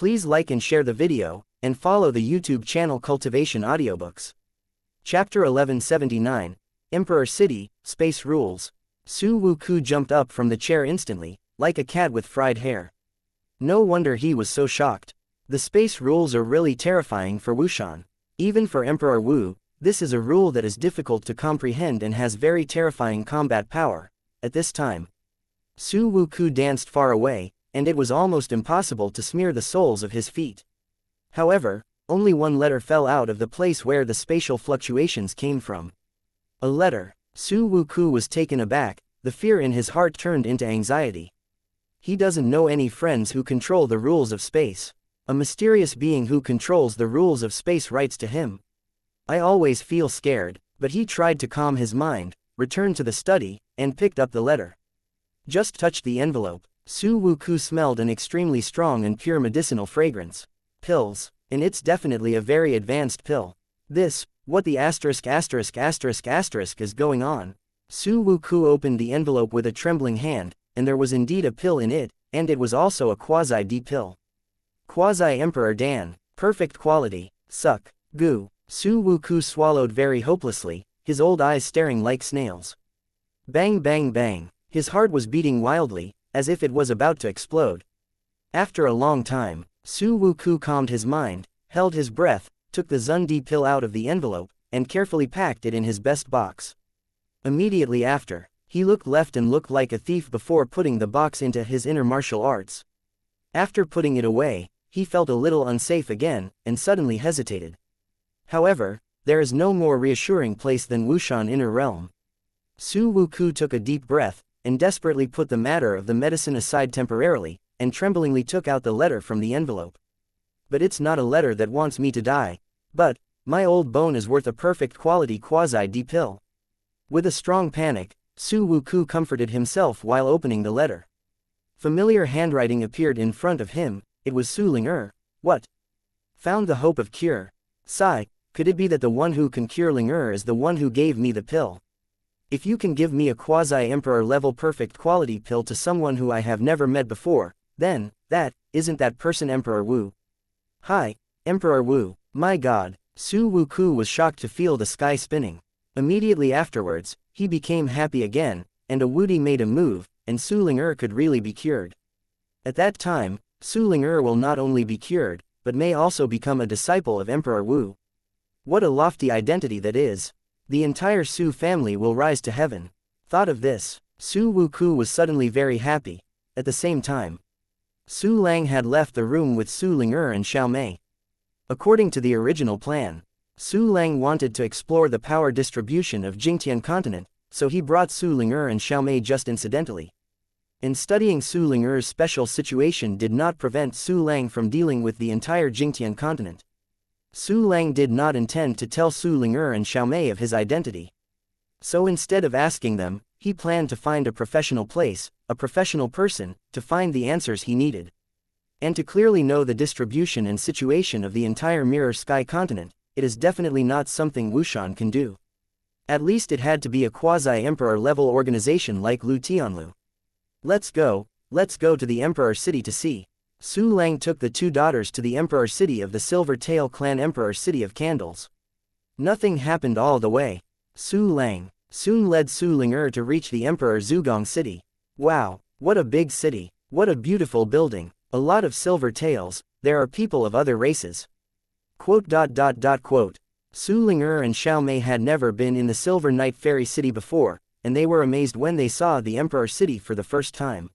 Please like and share the video, and follow the YouTube channel Cultivation Audiobooks. Chapter 1179, Emperor City, Space Rules. Su Wuku jumped up from the chair instantly, like a cat with fried hair. No wonder he was so shocked. The space rules are really terrifying for Wushan. Even for Emperor Wu, this is a rule that is difficult to comprehend and has very terrifying combat power. At this time, Su Wuku danced far away, and it was almost impossible to smear the soles of his feet. However, only one letter fell out of the place where the spatial fluctuations came from. A letter. Su Wuku was taken aback, the fear in his heart turned into anxiety. He doesn't know any friends who control the rules of space. A mysterious being who controls the rules of space writes to him. I always feel scared, but he tried to calm his mind, returned to the study, and picked up the letter. Just touched the envelope. Su Wuku smelled an extremely strong and pure medicinal fragrance. Pills, and it's definitely a very advanced pill. What the asterisk is going on? Su Wuku opened the envelope with a trembling hand, and there was indeed a pill in it, and it was also a quasi-D pill. Quasi-Emperor Dan, perfect quality, suck, goo. Su Wuku swallowed very hopelessly, his old eyes staring like snails. Bang bang bang, his heart was beating wildly, as if it was about to explode. After a long time, Su Wuku calmed his mind, held his breath, took the Zundi pill out of the envelope, and carefully packed it in his best box. Immediately after, he looked left and looked like a thief before putting the box into his inner martial arts. After putting it away, he felt a little unsafe again, and suddenly hesitated. However, there is no more reassuring place than Wushan Inner Realm. Su Wuku took a deep breath, and desperately put the matter of the medicine aside temporarily, and tremblingly took out the letter from the envelope. But it's not a letter that wants me to die. But, my old bone is worth a perfect quality quasi-D pill. With a strong panic, Su Wuku comforted himself while opening the letter. Familiar handwriting appeared in front of him. It was Su Ling-er. What? Found the hope of cure. Sigh, could it be that the one who can cure Ling-er is the one who gave me the pill? If you can give me a quasi-emperor level perfect quality pill to someone who I have never met before, then, isn't that person Emperor Wu? Hi, Emperor Wu, my god. Su Wuku was shocked to feel the sky spinning. Immediately afterwards, he became happy again, and a Wudi made a move, and Su Ling-er could really be cured. At that time, Su Ling-er will not only be cured, but may also become a disciple of Emperor Wu. What a lofty identity that is. The entire Su family will rise to heaven. Thought of this, Su Wuku was suddenly very happy. At the same time, Su Lang had left the room with Su Ling-er and Xiao Mei. According to the original plan, Su Lang wanted to explore the power distribution of Jingtian continent, so he brought Su Ling-er and Xiao Mei just incidentally. In studying Su Ling-er's special situation did not prevent Su Lang from dealing with the entire Jingtian continent. Su Lang did not intend to tell Su Ling-er and Xiao Mei of his identity. So instead of asking them, he planned to find a professional place, a professional person, to find the answers he needed. And to clearly know the distribution and situation of the entire Mirror Sky continent, it is definitely not something Wushan can do. At least it had to be a quasi-emperor level organization like Lu Tianlu. Let's go to the Emperor City to see. Su Lang took the two daughters to the Emperor City of the Silver Tail Clan Emperor City of Candles. Nothing happened all the way. Su Lang soon led Su Ling-er to reach the Emperor Zugong City. Wow, what a big city, what a beautiful building, a lot of silver tails, there are people of other races. Su Ling-er and Xiao Mei had never been in the Silver Night Fairy City before, and they were amazed when they saw the Emperor City for the first time.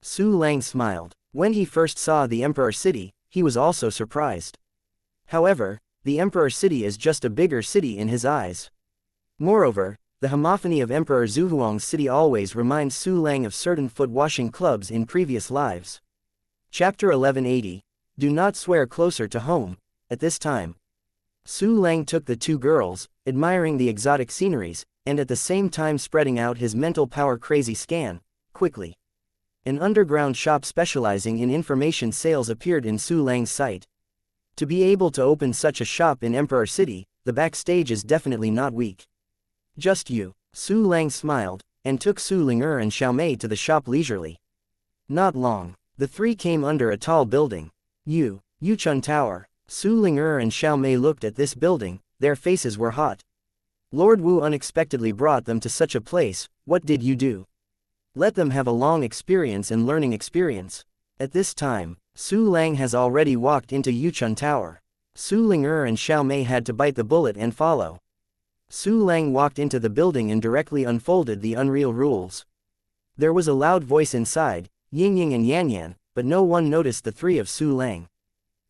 Su Lang smiled. When he first saw the Emperor City, he was also surprised. However, the Emperor City is just a bigger city in his eyes. Moreover, the homophony of Emperor Zhuhuang's city always reminds Su Lang of certain foot-washing clubs in previous lives. Chapter 1180. Do not swear closer to home. At this time, Su Lang took the two girls, admiring the exotic sceneries, and at the same time spreading out his mental power crazy scan, quickly. An underground shop specializing in information sales appeared in Su Lang's sight. To be able to open such a shop in Emperor City, the backstage is definitely not weak. Just you. Su Lang smiled, and took Su Ling-er and Xiao Mei to the shop leisurely. Not long, the three came under a tall building. Yuchun Tower. Su Ling'er and Xiao Mei looked at this building, their faces were hot. Lord Wu unexpectedly brought them to such a place, what did you do? Let them have a long experience and learning experience. At this time, Su Lang has already walked into Yuchun Tower. Su Ling'er and Xiao Mei had to bite the bullet and follow. Su Lang walked into the building and directly unfolded the unreal rules. There was a loud voice inside, Ying Ying and Yan Yan, but no one noticed the three of Su Lang.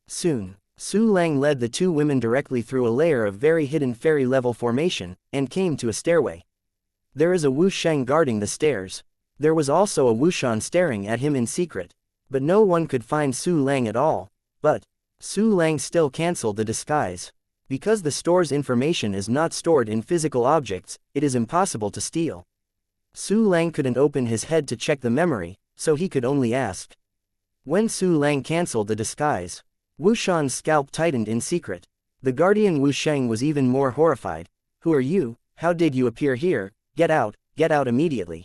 Soon, Su Lang led the two women directly through a layer of very hidden fairy-level formation, and came to a stairway. There is a Wu Sheng guarding the stairs. There was also a Wushan staring at him in secret. But no one could find Su Lang at all. But Su Lang still cancelled the disguise. Because the store's information is not stored in physical objects, it is impossible to steal. Su Lang couldn't open his head to check the memory, so he could only ask. When Su Lang cancelled the disguise, Wushan's scalp tightened in secret. The guardian Wu Sheng was even more horrified. Who are you? How did you appear here? Get out immediately.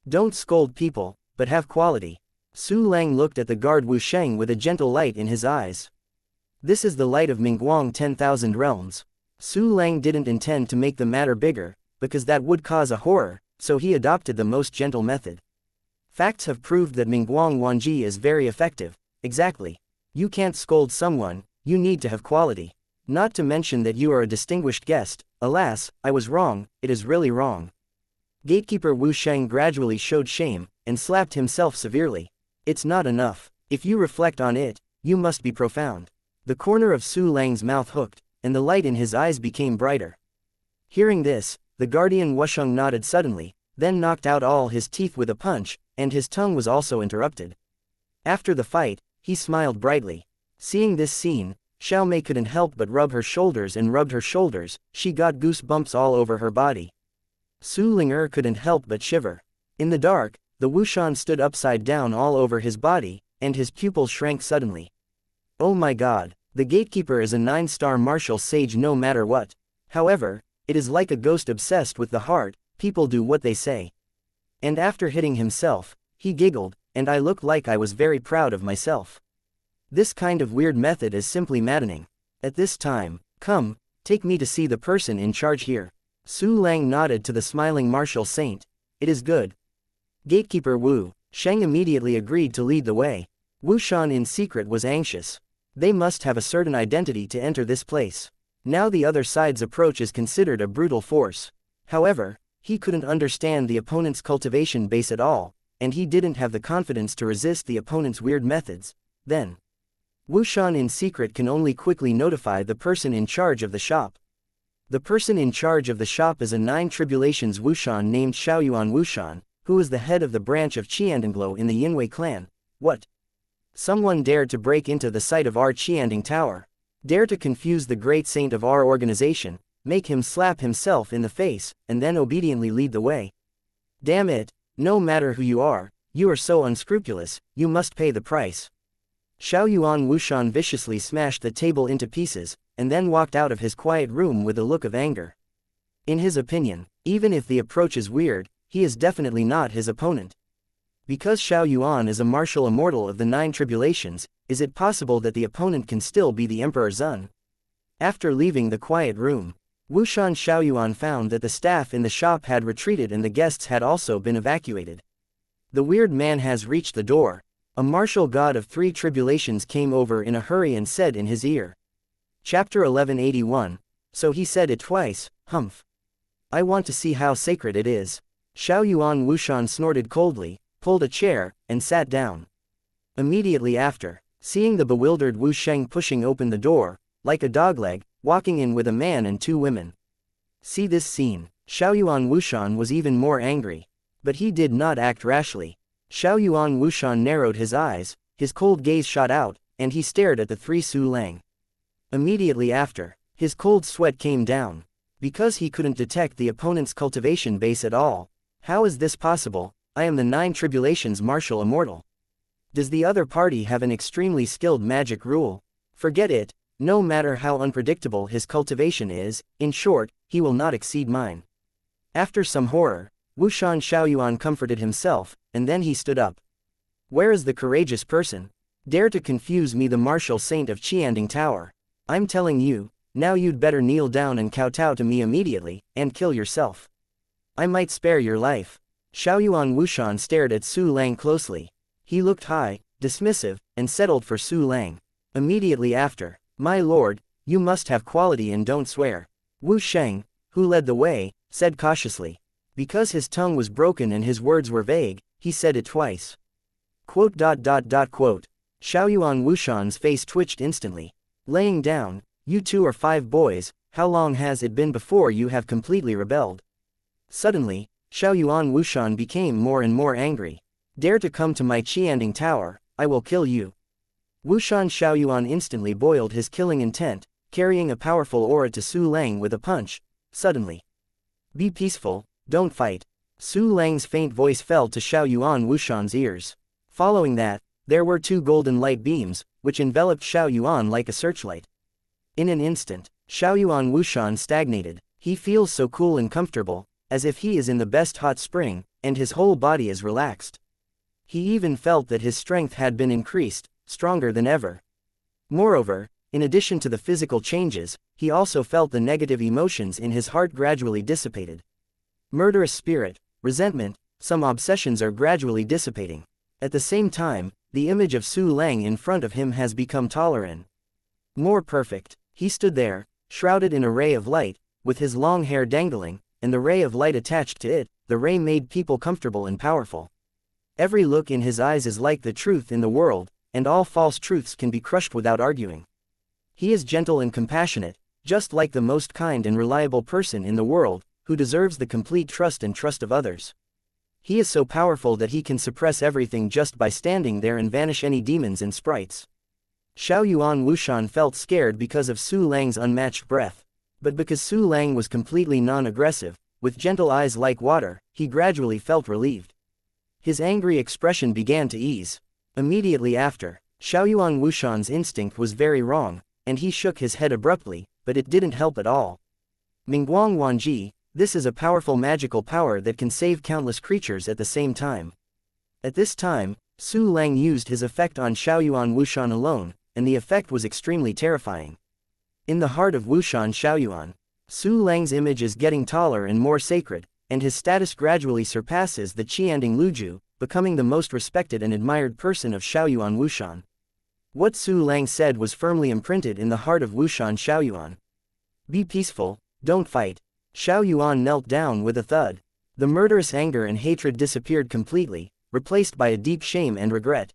Don't scold people, but have quality. Su Lang looked at the guard Wu Sheng with a gentle light in his eyes. This is the light of Mingguang 10,000 realms. Su Lang didn't intend to make the matter bigger, because that would cause a horror, so he adopted the most gentle method. Facts have proved that Mingguang Wanji is very effective. Exactly. You can't scold someone, you need to have quality. Not to mention that you are a distinguished guest. Alas, I was wrong, it is really wrong. Gatekeeper Wu Sheng gradually showed shame, and slapped himself severely. It's not enough. If you reflect on it, you must be profound. The corner of Su Lang's mouth hooked, and the light in his eyes became brighter. Hearing this, the guardian Wusheng nodded suddenly, then knocked out all his teeth with a punch, and his tongue was also interrupted. After the fight, he smiled brightly. Seeing this scene, Xiao Mei couldn't help but rub her shoulders and rubbed her shoulders, she got goosebumps all over her body. Su Ling'er couldn't help but shiver. In the dark, the Wushan stood upside down all over his body, and his pupils shrank suddenly. Oh my god, the gatekeeper is a 9-star martial sage no matter what. However, it is like a ghost obsessed with the heart, people do what they say. And after hitting himself, he giggled, and I looked like I was very proud of myself. This kind of weird method is simply maddening. At this time, come, take me to see the person in charge here. Su Lang nodded to the smiling martial saint. It is good. Gatekeeper Wu Sheng immediately agreed to lead the way. Wu Shan in secret was anxious. They must have a certain identity to enter this place. Now the other side's approach is considered a brutal force. However, he couldn't understand the opponent's cultivation base at all, and he didn't have the confidence to resist the opponent's weird methods. Then, Wu Shan in secret can only quickly notify the person in charge of the shop. The person in charge of the shop is a 9 tribulations Wushan named Xiaoyuan Wushan, who is the head of the branch of Qiandinglo in the Yinwei clan. What? Someone dared to break into the site of our Qianding Tower. Dare to confuse the great saint of our organization, make him slap himself in the face, and then obediently lead the way. Damn it, no matter who you are so unscrupulous, you must pay the price. Xiaoyuan Wushan viciously smashed the table into pieces, and then walked out of his quiet room with a look of anger. In his opinion, even if the approach is weird, he is definitely not his opponent. Because Xiaoyuan is a martial immortal of the 9 tribulations, is it possible that the opponent can still be the Emperor Zun? After leaving the quiet room, Wushan Xiaoyuan found that the staff in the shop had retreated and the guests had also been evacuated. The weird man has reached the door. A martial god of 3 tribulations came over in a hurry and said in his ear. Chapter 1181. So he said it twice, humph. I want to see how sacred it is. Xiaoyuan Wushan snorted coldly, pulled a chair, and sat down. Immediately after, seeing the bewildered Wu Sheng pushing open the door, like a dogleg, walking in with a man and 2 women. See this scene, Xiaoyuan Wushan was even more angry. But he did not act rashly. Xiaoyuan Wushan narrowed his eyes, his cold gaze shot out, and he stared at the 3 Su Lang. Immediately after, his cold sweat came down. Because he couldn't detect the opponent's cultivation base at all. How is this possible? I am the 9 tribulations martial immortal. Does the other party have an extremely skilled magic rule? Forget it, no matter how unpredictable his cultivation is, in short, he will not exceed mine. After some horror, Wushan Xiaoyuan comforted himself, and then he stood up. Where is the courageous person? Dare to confuse me, the martial saint of Qianding Tower. I'm telling you, now you'd better kneel down and kowtow to me immediately, and kill yourself. I might spare your life. Xiaoyuan Wuxian stared at Su Lang closely. He looked high, dismissive, and settled for Su Lang. Immediately after, my lord, you must have quality and don't swear. Wu Sheng, who led the way, said cautiously. Because his tongue was broken and his words were vague, he said it twice. Xiaoyuan Wuxian's face twitched instantly. Laying down, you two are 5 boys, how long has it been before you have completely rebelled? Suddenly, Xiaoyuan Wuxian became more and more angry. Dare to come to my Qianding Tower, I will kill you. Wuxian Xiaoyuan instantly boiled his killing intent, carrying a powerful aura to Su Lang with a punch. Suddenly. Be peaceful, don't fight. Su Lang's faint voice fell to Xiaoyuan Wuxian's ears. Following that, there were 2 golden light beams, which enveloped Xiaoyuan like a searchlight. In an instant, Xiaoyuan Wuxian stagnated. He feels so cool and comfortable, as if he is in the best hot spring, and his whole body is relaxed. He even felt that his strength had been increased, stronger than ever. Moreover, in addition to the physical changes, he also felt the negative emotions in his heart gradually dissipated. Murderous spirit, resentment, some obsessions are gradually dissipating. At the same time, the image of Su Lang in front of him has become taller and more perfect. He stood there, shrouded in a ray of light, with his long hair dangling, and the ray of light attached to it. The ray made people comfortable and powerful. Every look in his eyes is like the truth in the world, and all false truths can be crushed without arguing. He is gentle and compassionate, just like the most kind and reliable person in the world, who deserves the complete trust and trust of others. He is so powerful that he can suppress everything just by standing there and vanish any demons and sprites. Xiaoyuan Wuxian felt scared because of Su Lang's unmatched breath. But because Su Lang was completely non-aggressive, with gentle eyes like water, he gradually felt relieved. His angry expression began to ease. Immediately after, Xiaoyuan Wuxian's instinct was very wrong, and he shook his head abruptly, but it didn't help at all. Mingguang Wanji, this is a powerful magical power that can save countless creatures at the same time. At this time, Su Lang used his effect on Xiaoyuan Wuxian alone, and the effect was extremely terrifying. In the heart of Wuxian Xiaoyuan, Su Lang's image is getting taller and more sacred, and his status gradually surpasses the Qianding Luju, becoming the most respected and admired person of Xiaoyuan Wuxian. What Su Lang said was firmly imprinted in the heart of Wuxian Xiaoyuan. Be peaceful, don't fight. Xiaoyuan knelt down with a thud. The murderous anger and hatred disappeared completely, replaced by a deep shame and regret.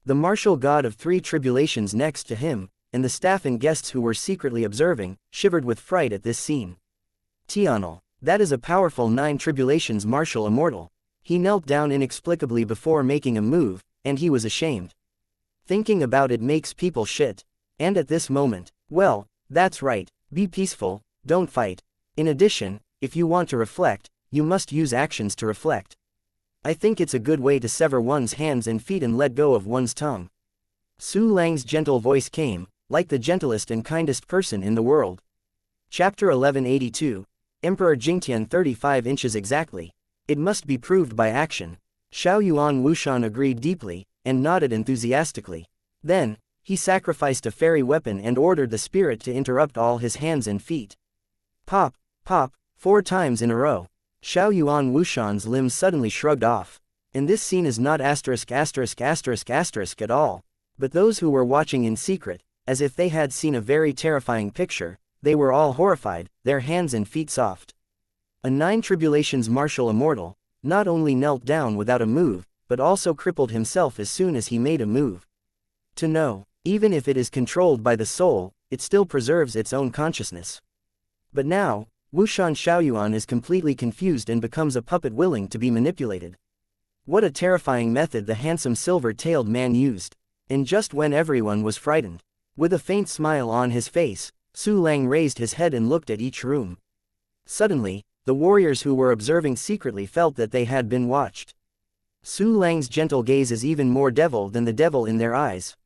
The martial god of 3 tribulations next to him, and the staff and guests who were secretly observing, shivered with fright at this scene. Tianel, that is a powerful 9 tribulations martial immortal. He knelt down inexplicably before making a move, and he was ashamed. Thinking about it makes people shit. And at this moment, well, that's right, be peaceful, don't fight. In addition, if you want to reflect, you must use actions to reflect. I think it's a good way to sever one's hands and feet and let go of one's tongue. Su Lang's gentle voice came, like the gentlest and kindest person in the world. Chapter 1182, Emperor Jingtian 35 inches exactly. It must be proved by action. Xiaoyuan Wuxian agreed deeply, and nodded enthusiastically. Then, he sacrificed a fairy weapon and ordered the spirit to interrupt all his hands and feet. Pop, pop, 4 times in a row. Xiaoyuan Wuxian's limbs suddenly shrugged off. And this scene is not at all. But those who were watching in secret, as if they had seen a very terrifying picture, they were all horrified, their hands and feet soft. A 9 tribulations martial immortal, not only knelt down without a move, but also crippled himself as soon as he made a move. To know, even if it is controlled by the soul, it still preserves its own consciousness. But now, Wuxian Xiaoyuan is completely confused and becomes a puppet willing to be manipulated. What a terrifying method the handsome silver-tailed man used. And just when everyone was frightened, with a faint smile on his face, Su Lang raised his head and looked at each room. Suddenly, the warriors who were observing secretly felt that they had been watched. Su Lang's gentle gaze is even more devil than the devil in their eyes.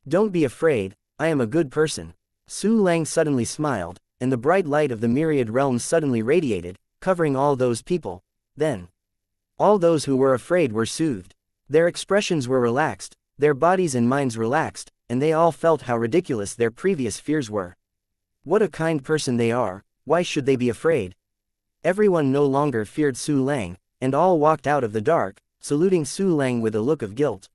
Don't be afraid, I am a good person. Su Lang suddenly smiled, and the bright light of the myriad realms suddenly radiated, covering all those people. Then, all those who were afraid were soothed. Their expressions were relaxed, Their bodies and minds relaxed, and they all felt how ridiculous their previous fears were. What a kind person they are, why should they be afraid? Everyone no longer feared Su Lang, and all walked out of the dark, saluting Su Lang with a look of guilt.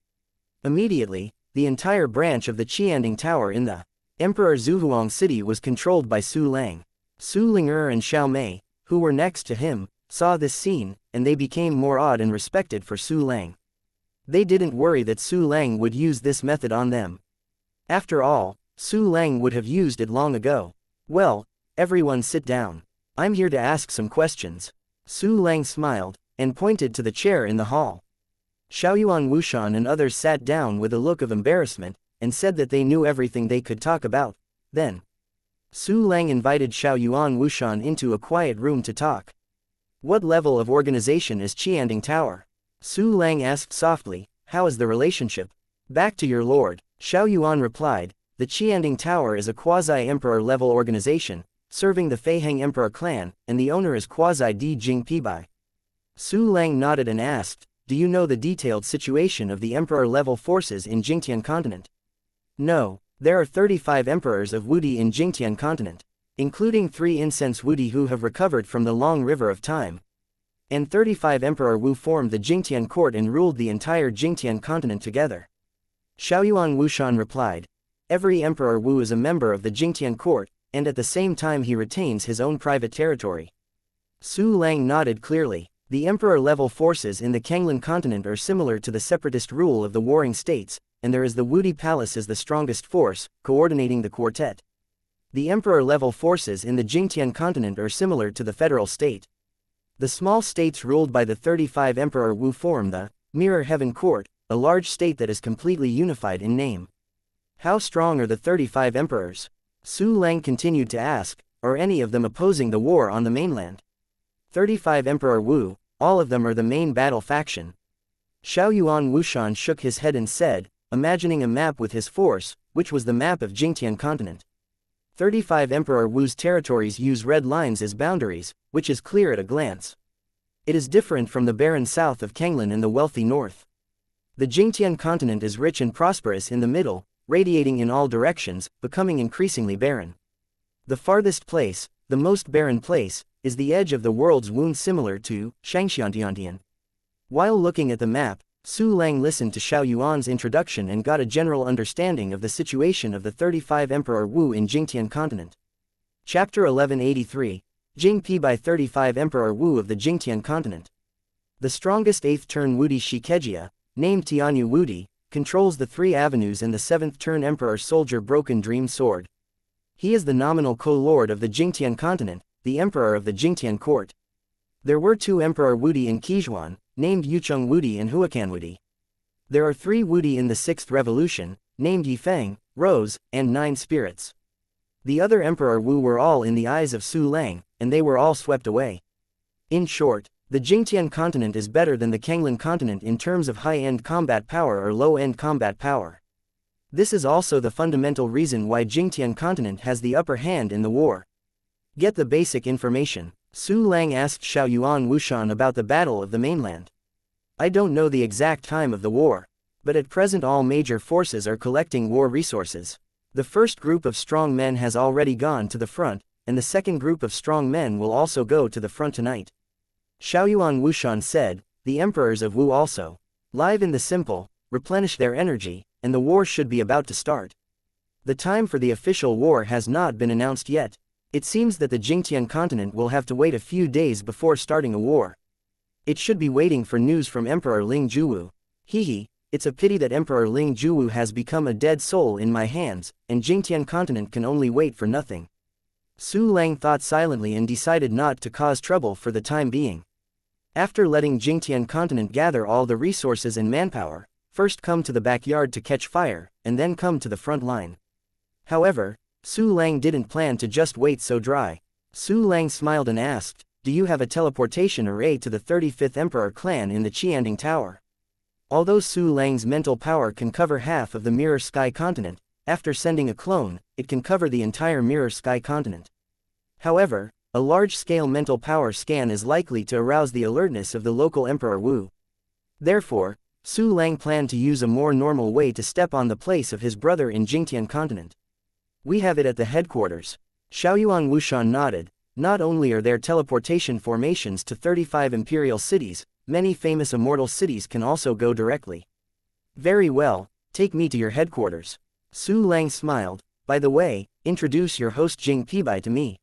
Immediately, the entire branch of the Qianding Tower in the Emperor Zhuhuang city was controlled by Su Lang. Su Ling'er and Xiao Mei, who were next to him, saw this scene, and they became more awed and respected for Su Lang. They didn't worry that Su Lang would use this method on them. After all, Su Lang would have used it long ago. Well, everyone sit down. I'm here to ask some questions. Su Lang smiled, and pointed to the chair in the hall. Xiaoyuan Wushan and others sat down with a look of embarrassment, and said that they knew everything they could talk about. Then, Su Lang invited Xiaoyuan Wushan into a quiet room to talk. What level of organization is Qianding Tower? Su Lang asked softly, how is the relationship? Back to your lord, Xiaoyuan replied, the Qianding Tower is a quasi-emperor level organization, serving the Feiheng Emperor clan, and the owner is quasi-Di Jing Pibai. Su Lang nodded and asked, do you know the detailed situation of the emperor-level forces in Jingtian continent? No, there are 35 emperors of Wudi in Jingtian continent, including 3 incense Wudi who have recovered from the long river of time. And 35 Emperor Wu formed the Jingtian court and ruled the entire Jingtian continent together. Xiaoyuan Wushan replied, every Emperor Wu is a member of the Jingtian court, and at the same time he retains his own private territory. Su Lang nodded clearly. The emperor-level forces in the Kanglan continent are similar to the separatist rule of the warring states, and there is the Wudi Palace as the strongest force, coordinating the quartet. The emperor-level forces in the Jingtian continent are similar to the federal state. The small states ruled by the 35 Emperor Wu form the Mirror Heaven Court, a large state that is completely unified in name. How strong are the 35 emperors? Su Lang continued to ask, are any of them opposing the war on the mainland? 35 Emperor Wu, all of them are the main battle faction. Xiaoyuan Wushan shook his head and said, imagining a map with his force, which was the map of Jingtian continent. 35 Emperor Wu's territories use red lines as boundaries, which is clear at a glance. It is different from the barren south of Kanglan and the wealthy north. The Jingtian continent is rich and prosperous in the middle, radiating in all directions, becoming increasingly barren. The farthest place, the most barren place, is the edge of the world's wound similar to xianxia. While looking at the map, Su Lang listened to Xiaoyuan's introduction and got a general understanding of the situation of the 35 Emperor Wu in Jingtian continent. Chapter 1183, Jing Pi by 35 Emperor Wu of the Jingtian continent. The strongest 8th turn Wudi Shikejia, named Tianyu Wudi, controls the 3 avenues and the 7th turn Emperor Soldier Broken Dream Sword. He is the nominal co-lord of the Jingtian continent, the emperor of the Jingtian court. There were 2 Emperor Wudi in Qijuan, named Yucheng Wudi and Huacan Wudi. There are 3 Wudi in the 6th revolution, named Yifeng, Rose, and 9 spirits. The other Emperor Wu were all in the eyes of Su Lang, and they were all swept away. In short, the Jingtian continent is better than the Kanglan continent in terms of high-end combat power or low-end combat power. This is also the fundamental reason why Jingtian continent has the upper hand in the war. Get the basic information. Su Lang asked Xiaoyuan Wushan about the Battle of the Mainland. I don't know the exact time of the war, but at present all major forces are collecting war resources. The first group of strong men has already gone to the front, and the second group of strong men will also go to the front tonight. Xiaoyuan Wushan said, the emperors of Wu also live in the simple, replenish their energy, and the war should be about to start. The time for the official war has not been announced yet. It seems that the Jingtian continent will have to wait a few days before starting a war. It should be waiting for news from Emperor Ling Juwu. Hehe, it's a pity that Emperor Ling Juwu has become a dead soul in my hands, and Jingtian continent can only wait for nothing. Su Lang thought silently and decided not to cause trouble for the time being. After letting Jingtian continent gather all the resources and manpower, first come to the backyard to catch fire, and then come to the front line. However, Su Lang didn't plan to just wait so dry. Su Lang smiled and asked, do you have a teleportation array to the 35th Emperor clan in the Qianding Tower? Although Su Lang's mental power can cover half of the Mirror Sky continent, after sending a clone, it can cover the entire Mirror Sky continent. However, a large-scale mental power scan is likely to arouse the alertness of the local Emperor Wu. Therefore, Su Lang planned to use a more normal way to step on the place of his brother in Jingtian continent. We have it at the headquarters. Xiaoyuan Wuxian nodded. Not only are there teleportation formations to 35 imperial cities, many famous immortal cities can also go directly. Very well, take me to your headquarters. Su Lang smiled. By the way, introduce your host Jing Pibai to me.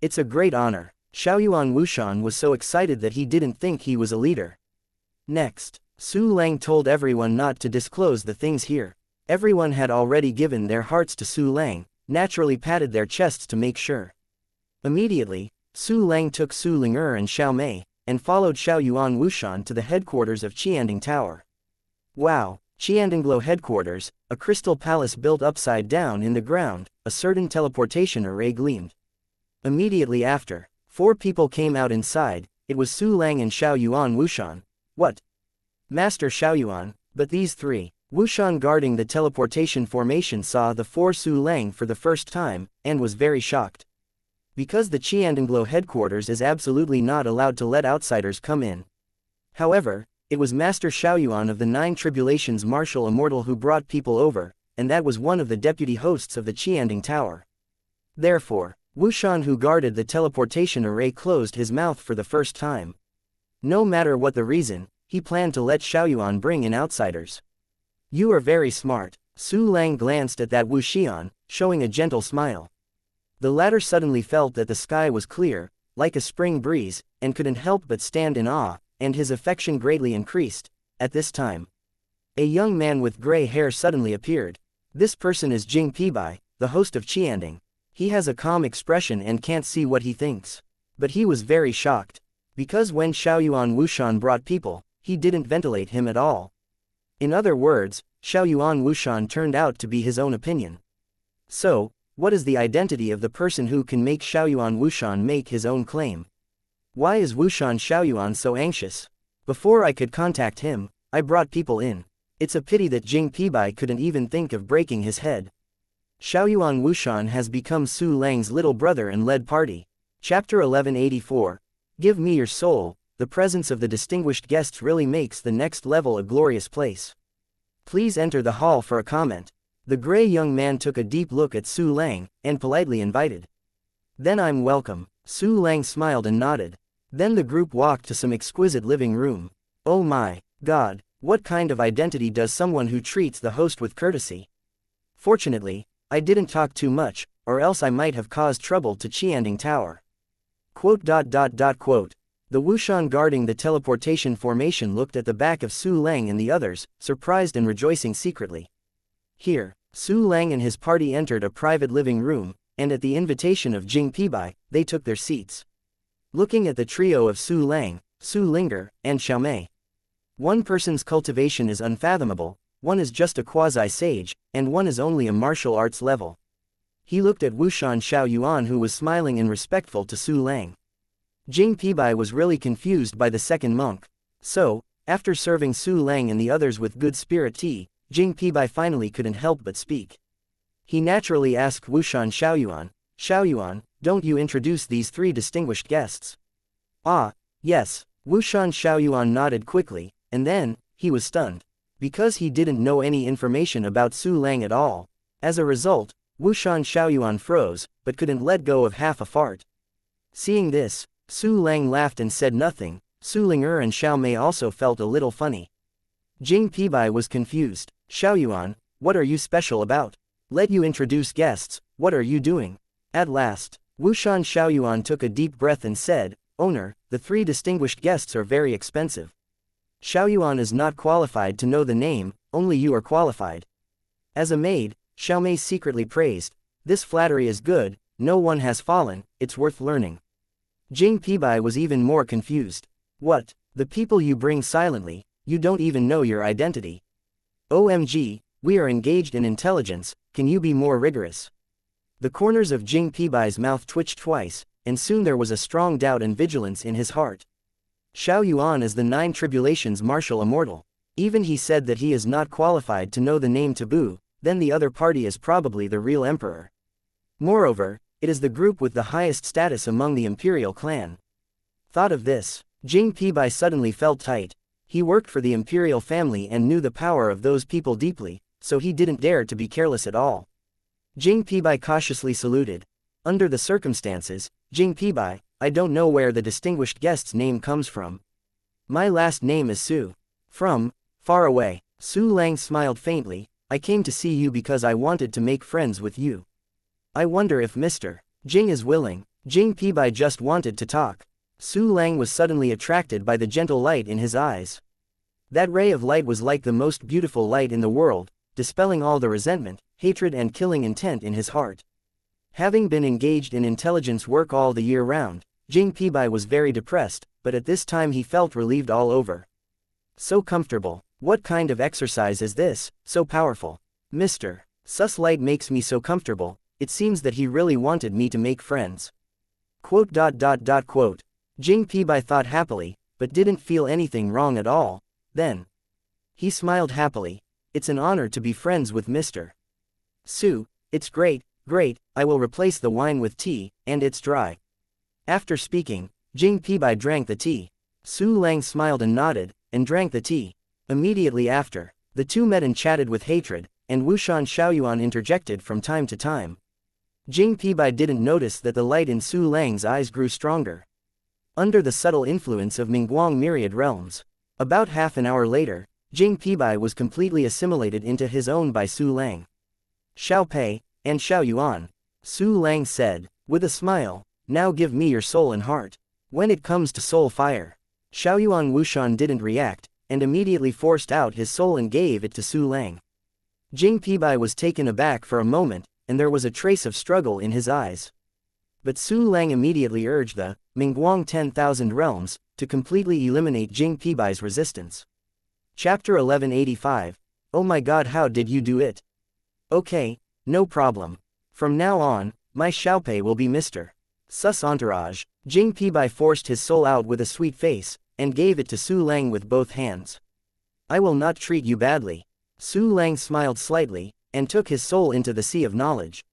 It's a great honor. Xiaoyuan Wuxian was so excited that he didn't think he was a leader. Next, Su Lang told everyone not to disclose the things here. Everyone had already given their hearts to Su Lang, naturally patted their chests to make sure. Immediately, Su Lang took Su Ling'er and Xiao Mei, and followed Xiaoyuan Wuxian to the headquarters of Qianding Tower. Wow, Qiandingglo headquarters, a crystal palace built upside down in the ground, a certain teleportation array gleamed. Immediately after, 4 people came out inside. It was Su Lang and Xiaoyuan Wuxian. What? Master Xiaoyuan, but these 3. Wuxian guarding the teleportation formation saw the 4 Su Lang for the first time, and was very shocked. Because the Qiandingglo headquarters is absolutely not allowed to let outsiders come in. However, it was Master Xiaoyuan of the 9 Tribulations Martial Immortal who brought people over, and that was one of the deputy hosts of the Qianding Tower. Therefore, Wuxian who guarded the teleportation array closed his mouth for the first time. No matter what the reason, he planned to let Xiaoyuan bring in outsiders. You are very smart. Su Lang glanced at that Wuxian, showing a gentle smile. The latter suddenly felt that the sky was clear, like a spring breeze, and couldn't help but stand in awe, and his affection greatly increased. At this time, a young man with gray hair suddenly appeared. This person is Jing Pibai, the host of Qianding. He has a calm expression and can't see what he thinks. But he was very shocked. Because when Xiaoyuan Wuxian brought people, he didn't ventilate him at all. In other words, Xiaoyuan Wuxian turned out to be his own opinion. So, what is the identity of the person who can make Xiaoyuan Wuxian make his own claim? Why is Wuxian Xiaoyuan so anxious? Before I could contact him, I brought people in. It's a pity that Jing Pibai couldn't even think of breaking his head. Xiaoyuan Wuxian has become Su Lang's little brother and led party. Chapter 1184. Give me your soul. The presence of the distinguished guests really makes the next level a glorious place. Please enter the hall for a comment. The gray young man took a deep look at Su Lang, and politely invited. Then I'm welcome. Su Lang smiled and nodded. Then the group walked to some exquisite living room. Oh my God, what kind of identity does someone who treats the host with courtesy? Fortunately, I didn't talk too much, or else I might have caused trouble to Qianding Tower. Quote. The Wuxian guarding the teleportation formation looked at the back of Su Lang and the others, surprised and rejoicing secretly. Here, Su Lang and his party entered a private living room, and at the invitation of Jing Pibai, they took their seats. Looking at the trio of Su Lang, Su Ling'er, and Xiao Mei. One person's cultivation is unfathomable, one is just a quasi-sage, and one is only a martial arts level. He looked at Wuxian Xiaoyuan who was smiling and respectful to Su Lang. Jing Pibai was really confused by the second monk. So, after serving Su Lang and the others with good spirit tea, Jing Pibai finally couldn't help but speak. He naturally asked Wuxian Xiaoyuan, don't you introduce these 3 distinguished guests? Ah, yes. Wuxian Xiaoyuan nodded quickly, and then, he was stunned. Because he didn't know any information about Su Lang at all. As a result, Wuxian Xiaoyuan froze, but couldn't let go of half a fart. Seeing this, Su Lang laughed and said nothing. Su Ling'er and Xiao Mei also felt a little funny. Jing Pibai was confused. Xiaoyuan, what are you special about? Let you introduce guests, what are you doing? At last, Wuxian Xiaoyuan took a deep breath and said, Owner, the 3 distinguished guests are very expensive. Xiaoyuan is not qualified to know the name, only you are qualified. As a maid, Xiao Mei secretly praised. This flattery is good, no one has fallen, it's worth learning. Jing Pibai was even more confused. What? The people you bring silently, you don't even know your identity. OMG, we are engaged in intelligence, can you be more rigorous? The corners of Jing Pibai's mouth twitched twice, and soon there was a strong doubt and vigilance in his heart. Xiaoyuan is the 9 Tribulations Martial Immortal. Even he said that he is not qualified to know the name taboo, then the other party is probably the real emperor. Moreover, it is the group with the highest status among the imperial clan. Thought of this, Jing Pibai suddenly felt tight. He worked for the imperial family and knew the power of those people deeply, so he didn't dare to be careless at all. Jing Pibai cautiously saluted. Under the circumstances, Jing Pibai, I don't know where the distinguished guest's name comes from. My last name is Su. From far away. Su Lang smiled faintly. I came to see you because I wanted to make friends with you. I wonder if Mr. Jing is willing. Jing Pibai just wanted to talk. Su Lang was suddenly attracted by the gentle light in his eyes. That ray of light was like the most beautiful light in the world, dispelling all the resentment, hatred and killing intent in his heart. Having been engaged in intelligence work all the year round, Jing Pibai was very depressed, but at this time he felt relieved all over. So comfortable. What kind of exercise is this, so powerful? Mr. Sus light makes me so comfortable, it seems that he really wanted me to make friends. Quote. Jing Pibai thought happily, but didn't feel anything wrong at all. Then he smiled happily. It's an honor to be friends with Mr. Su. It's great, I will replace the wine with tea, and it's dry. After speaking, Jing Pibai drank the tea. Su Lang smiled and nodded, and drank the tea. Immediately after, the two met and chatted with hatred, and Wuxian Xiaoyuan interjected from time to time. Jing Pibai didn't notice that the light in Su Lang's eyes grew stronger. Under the subtle influence of Mingguang myriad realms. About half an hour later, Jing Pibai was completely assimilated into his own by Su Lang. Xiao Pei, and Xiaoyuan. Su Lang said, with a smile, now give me your soul and heart. When it comes to soul fire. Xiaoyuan Wuxian didn't react, and immediately forced out his soul and gave it to Su Lang. Jing Pibai was taken aback for a moment, and there was a trace of struggle in his eyes. But Su Lang immediately urged the Mingguang 10,000 realms to completely eliminate Jing Pibai's resistance. Chapter 1185. Oh my god, how did you do it? Okay, no problem. From now on, my Xiaopei will be Mr. Sus entourage. Jing Pibai forced his soul out with a sweet face, and gave it to Su Lang with both hands. I will not treat you badly. Su Lang smiled slightly, and took his soul into the sea of knowledge.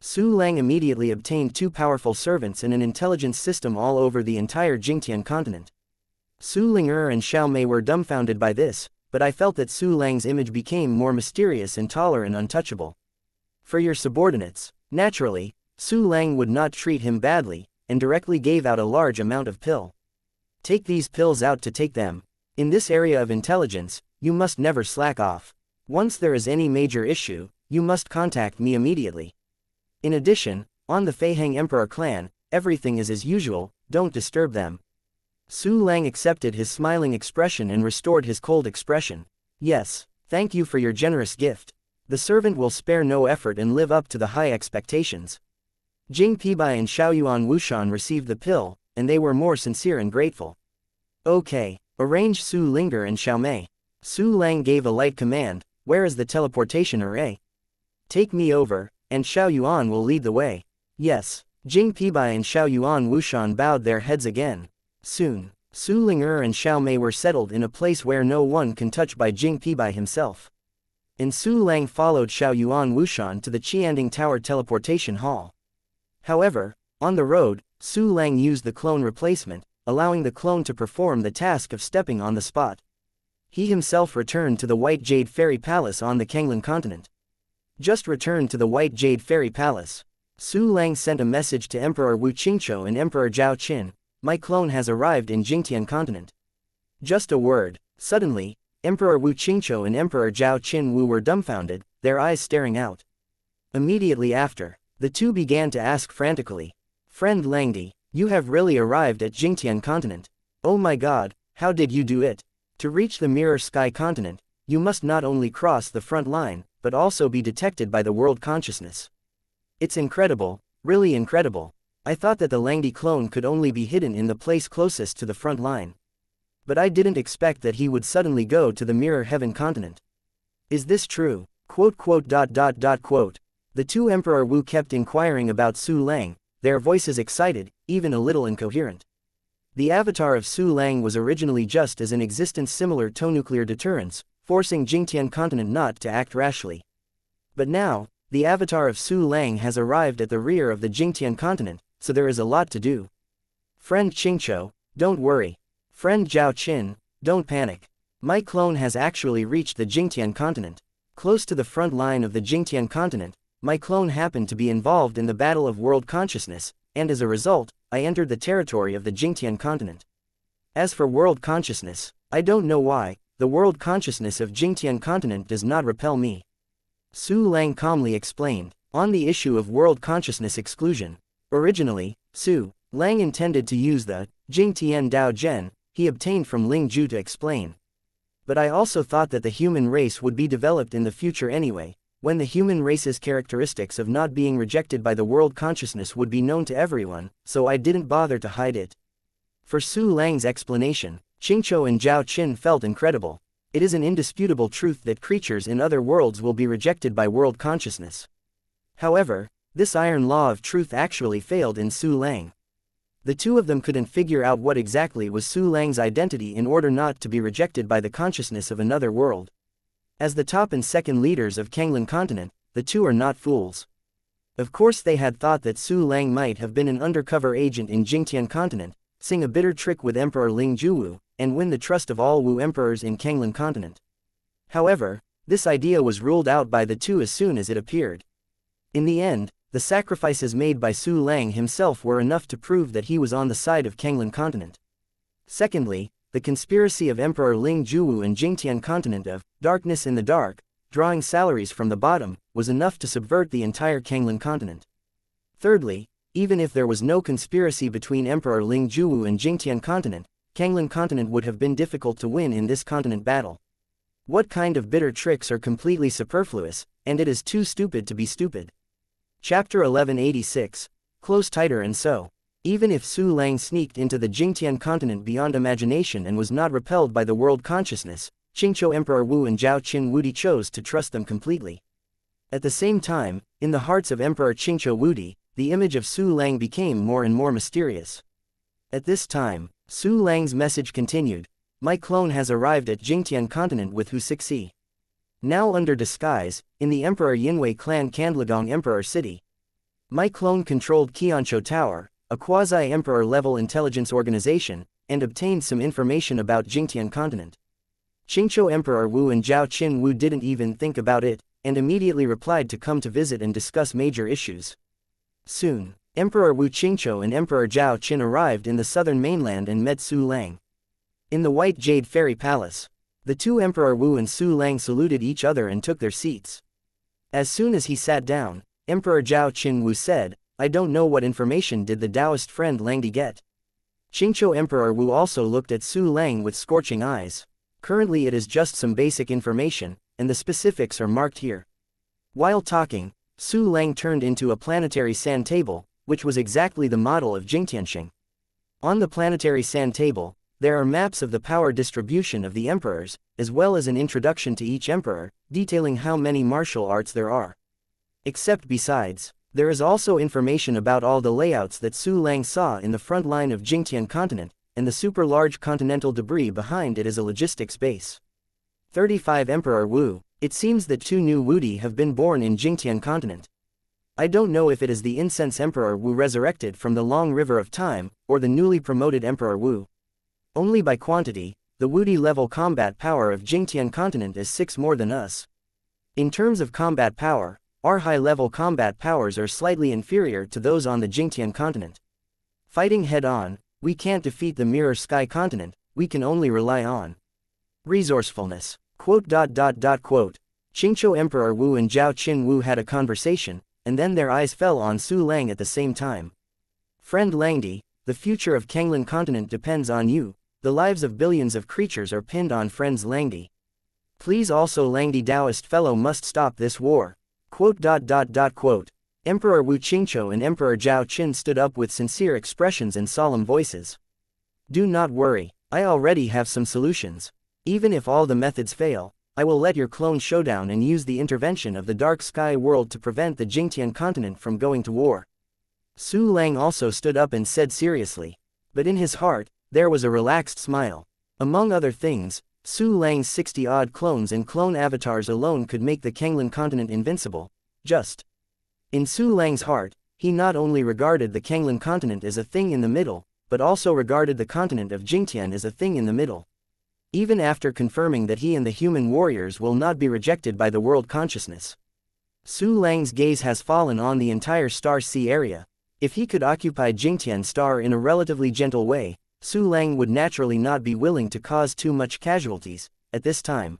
Su Lang immediately obtained two powerful servants and an intelligence system all over the entire Jingtian continent. Su Ling'er and Xiao Mei were dumbfounded by this, but I felt that Su Lang's image became more mysterious and taller and untouchable. For your subordinates, naturally, Su Lang would not treat him badly, and directly gave out a large amount of pill. Take these pills out to take them. In this area of intelligence, you must never slack off. Once there is any major issue, you must contact me immediately. In addition, on the Feiheng Emperor clan, everything is as usual, don't disturb them. Su Lang accepted his smiling expression and restored his cold expression. Yes, thank you for your generous gift. The servant will spare no effort and live up to the high expectations. Jing Pibai and Xiaoyuan Wuxian received the pill, and they were more sincere and grateful. Okay, arrange Su Ling'er and Xiao Mei. Su Lang gave a light command, where is the teleportation array? Take me over, and Xiaoyuan will lead the way. Yes, Jing Pibai and Xiaoyuan Wuxian bowed their heads again. Soon, Su Ling'er and Xiao Mei were settled in a place where no one can touch by Jing Pibai himself. And Su Lang followed Xiaoyuan Wuxian to the Qianding Tower teleportation hall. However, on the road, Su Lang used the clone replacement, allowing the clone to perform the task of stepping on the spot. He himself returned to the White Jade Fairy Palace on the Kanglan continent. Just returned to the White Jade Fairy Palace. Su Lang sent a message to Emperor Wu Qingqiu and Emperor Zhao Qin. My clone has arrived in Jingtian continent. Just a word. Suddenly, Emperor Wu Qingqiu and Emperor Zhao Qin Wu were dumbfounded, their eyes staring out. Immediately after, the two began to ask frantically. Friend Langdi, you have really arrived at Jingtian continent. Oh my god, how did you do it? To reach the Mirror Sky continent, you must not only cross the front line, but also be detected by the world consciousness. It's incredible, really incredible. I thought that the Langdi clone could only be hidden in the place closest to the front line. But I didn't expect that he would suddenly go to the Mirror Heaven continent. Is this true? The two Emperor Wu kept inquiring about Su Lang, their voices excited, even a little incoherent. The avatar of Su Lang was originally just as an existence similar to nuclear deterrence, forcing Jingtian continent not to act rashly. But now, the avatar of Su Lang has arrived at the rear of the Jingtian continent, so there is a lot to do. Friend Qingqiu, don't worry. Friend Zhao Qin, don't panic. My clone has actually reached the Jingtian continent. Close to the front line of the Jingtian continent, my clone happened to be involved in the Battle of World Consciousness, and as a result, I entered the territory of the Jingtian continent. As for world consciousness, I don't know why, the world consciousness of Jingtian continent does not repel me. Su Lang calmly explained, on the issue of world consciousness exclusion. Originally, Su Lang intended to use the Jingtian Dao Zhen he obtained from Ling Ju to explain. But I also thought that the human race would be developed in the future anyway, when the human race's characteristics of not being rejected by the world consciousness would be known to everyone, so I didn't bother to hide it. For Su Lang's explanation, Qingqiu and Zhao Qin felt incredible. It is an indisputable truth that creatures in other worlds will be rejected by world consciousness. However, this iron law of truth actually failed in Su Lang. The two of them couldn't figure out what exactly was Su Lang's identity in order not to be rejected by the consciousness of another world. As the top and second leaders of Kanglan continent, the two are not fools. Of course they had thought that Su Lang might have been an undercover agent in Jingtian continent, sing a bitter trick with Emperor Ling Juwu, and win the trust of all Wu emperors in Kanglan continent. However, this idea was ruled out by the two as soon as it appeared. In the end, the sacrifices made by Su Lang himself were enough to prove that he was on the side of Kanglan continent. Secondly, the conspiracy of Emperor Ling Juwu and Jingtian continent of darkness in the dark, drawing salaries from the bottom, was enough to subvert the entire Kanglan continent. Thirdly, even if there was no conspiracy between Emperor Ling Juwu and Jingtian continent, Kanglan continent would have been difficult to win in this continent battle. What kind of bitter tricks are completely superfluous, and it is too stupid to be stupid. Chapter 1186, Close Tighter. And so, even if Su Lang sneaked into the Jingtian continent beyond imagination and was not repelled by the world consciousness, Qingqiu Emperor Wu and Zhao Qin Wudi chose to trust them completely. At the same time, in the hearts of Emperor Qingqiu Wudi, the image of Su Lang became more and more mysterious. At this time, Su Lang's message continued, my clone has arrived at Jingtian continent with Hu Sixi. Now under disguise, in the Emperor Yinwei clan Kandlagong Emperor City. My clone controlled Qianxia Tower, a quasi-emperor level intelligence organization, and obtained some information about Jingtian continent. Qingqiu Emperor Wu and Zhao Qin Wu didn't even think about it, and immediately replied to come to visit and discuss major issues. Soon, Emperor Wu Qingqiu and Emperor Zhao Qin arrived in the southern mainland and met Su Lang. In the White Jade Fairy Palace, the two Emperor Wu and Su Lang saluted each other and took their seats. As soon as he sat down, Emperor Zhao Qin Wu said, I don't know what information did the Taoist friend Langdi get. Qingqiu Emperor Wu also looked at Su Lang with scorching eyes. Currently it is just some basic information, and the specifics are marked here. While talking, Su Lang turned into a planetary sand table, which was exactly the model of Jingtianxing. On the planetary sand table, there are maps of the power distribution of the emperors, as well as an introduction to each emperor, detailing how many martial arts there are. Besides, there is also information about all the layouts that Su Lang saw in the front line of Jingtian continent, and the super large continental debris behind it is a logistics base. 35 Emperor Wu, it seems that two new Wudi have been born in Jingtian continent. I don't know if it is the Incense Emperor Wu resurrected from the long river of time, or the newly promoted Emperor Wu. Only by quantity, the Wudi level combat power of Jingtian continent is 6 more than us. In terms of combat power, our high-level combat powers are slightly inferior to those on the Jingtian continent. Fighting head-on, we can't defeat the Mirror Sky continent, we can only rely on resourcefulness. Qingqiu Emperor Wu and Zhao Qin Wu had a conversation, and then their eyes fell on Su Lang at the same time. Friend Langdi, the future of Kanglan continent depends on you. The lives of billions of creatures are pinned on friends Langdi. Please also Langdi Taoist fellow must stop this war. Emperor Wu Qingqiu and Emperor Zhao Qin stood up with sincere expressions and solemn voices. Do not worry, I already have some solutions. Even if all the methods fail, I will let your clone showdown and use the intervention of the Dark Sky world to prevent the Jingtian continent from going to war. Su Lang also stood up and said seriously. But in his heart, there was a relaxed smile. Among other things, Su Lang's 60-odd clones and clone avatars alone could make the Kanglan continent invincible. In Su Lang's heart, he not only regarded the Kanglan continent as a thing in the middle, but also regarded the continent of Jingtian as a thing in the middle. even after confirming that he and the human warriors will not be rejected by the world consciousness. Su Lang's gaze has fallen on the entire Star Sea area. If he could occupy Jingtian Star in a relatively gentle way, Su Lang would naturally not be willing to cause too much casualties. At this time,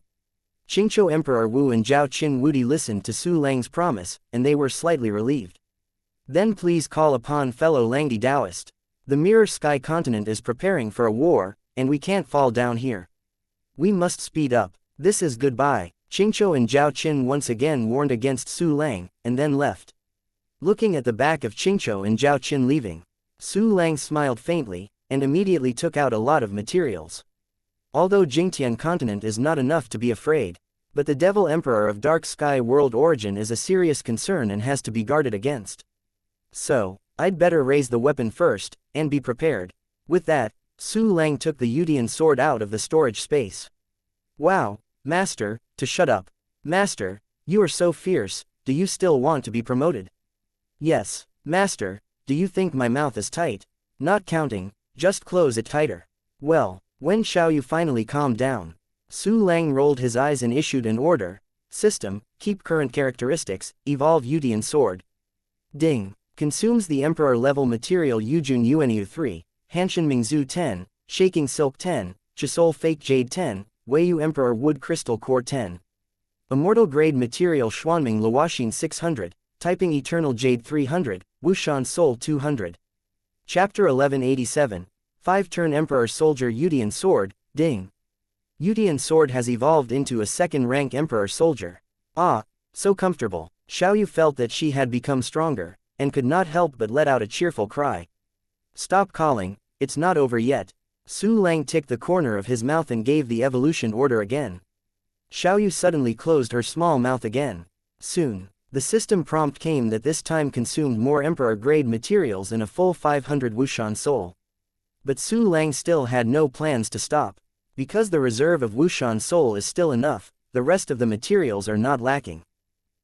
Qingqiu Emperor Wu and Zhao Qin Wudi listened to Su Lang's promise, and they were slightly relieved. Then please call upon fellow Langdi Taoist. The Mirror Sky continent is preparing for a war, and we can't fall down here. We must speed up. This is goodbye. Qingqiu and Zhao Qin once again warned against Su Lang, and then left. Looking at the back of Qingqiu and Zhao Qin leaving, Su Lang smiled faintly, and immediately took out a lot of materials. Although Jingtian continent is not enough to be afraid, but the Devil Emperor of Dark Sky World origin is a serious concern and has to be guarded against. So, I'd better raise the weapon first, and be prepared. With that, Su Lang took the Yudian sword out of the storage space. Wow, Master, to shut up. Master, you are so fierce, do you still want to be promoted? Yes, Master, do you think my mouth is tight? Not counting, just close it tighter. Well, when shall you finally calm down? Su Lang rolled his eyes and issued an order. System, keep current characteristics, evolve Yudian sword. Ding. Consumes the Emperor level material Yujun Yuanyu 3, Hanshin Mingzhu 10, Shaking Silk 10, Chisol Fake Jade 10, Weiyu Emperor Wood Crystal Core 10. Immortal grade material Xuanming Luoxin 600, Typing Eternal Jade 300, Wushan Soul 200. Chapter 1187, 5-turn Emperor Soldier Yudian Sword, Ding. Yudian Sword has evolved into a second-rank Emperor Soldier. Ah, so comfortable. Xiaoyu felt that she had become stronger, and could not help but let out a cheerful cry. Stop calling, it's not over yet. Su Lang ticked the corner of his mouth and gave the evolution order again. Xiaoyu suddenly closed her small mouth again. Soon, the system prompt came that this time consumed more Emperor-grade materials and a full 500 Wushan Soul. But Su Lang still had no plans to stop. Because the reserve of Wushan Soul is still enough, the rest of the materials are not lacking.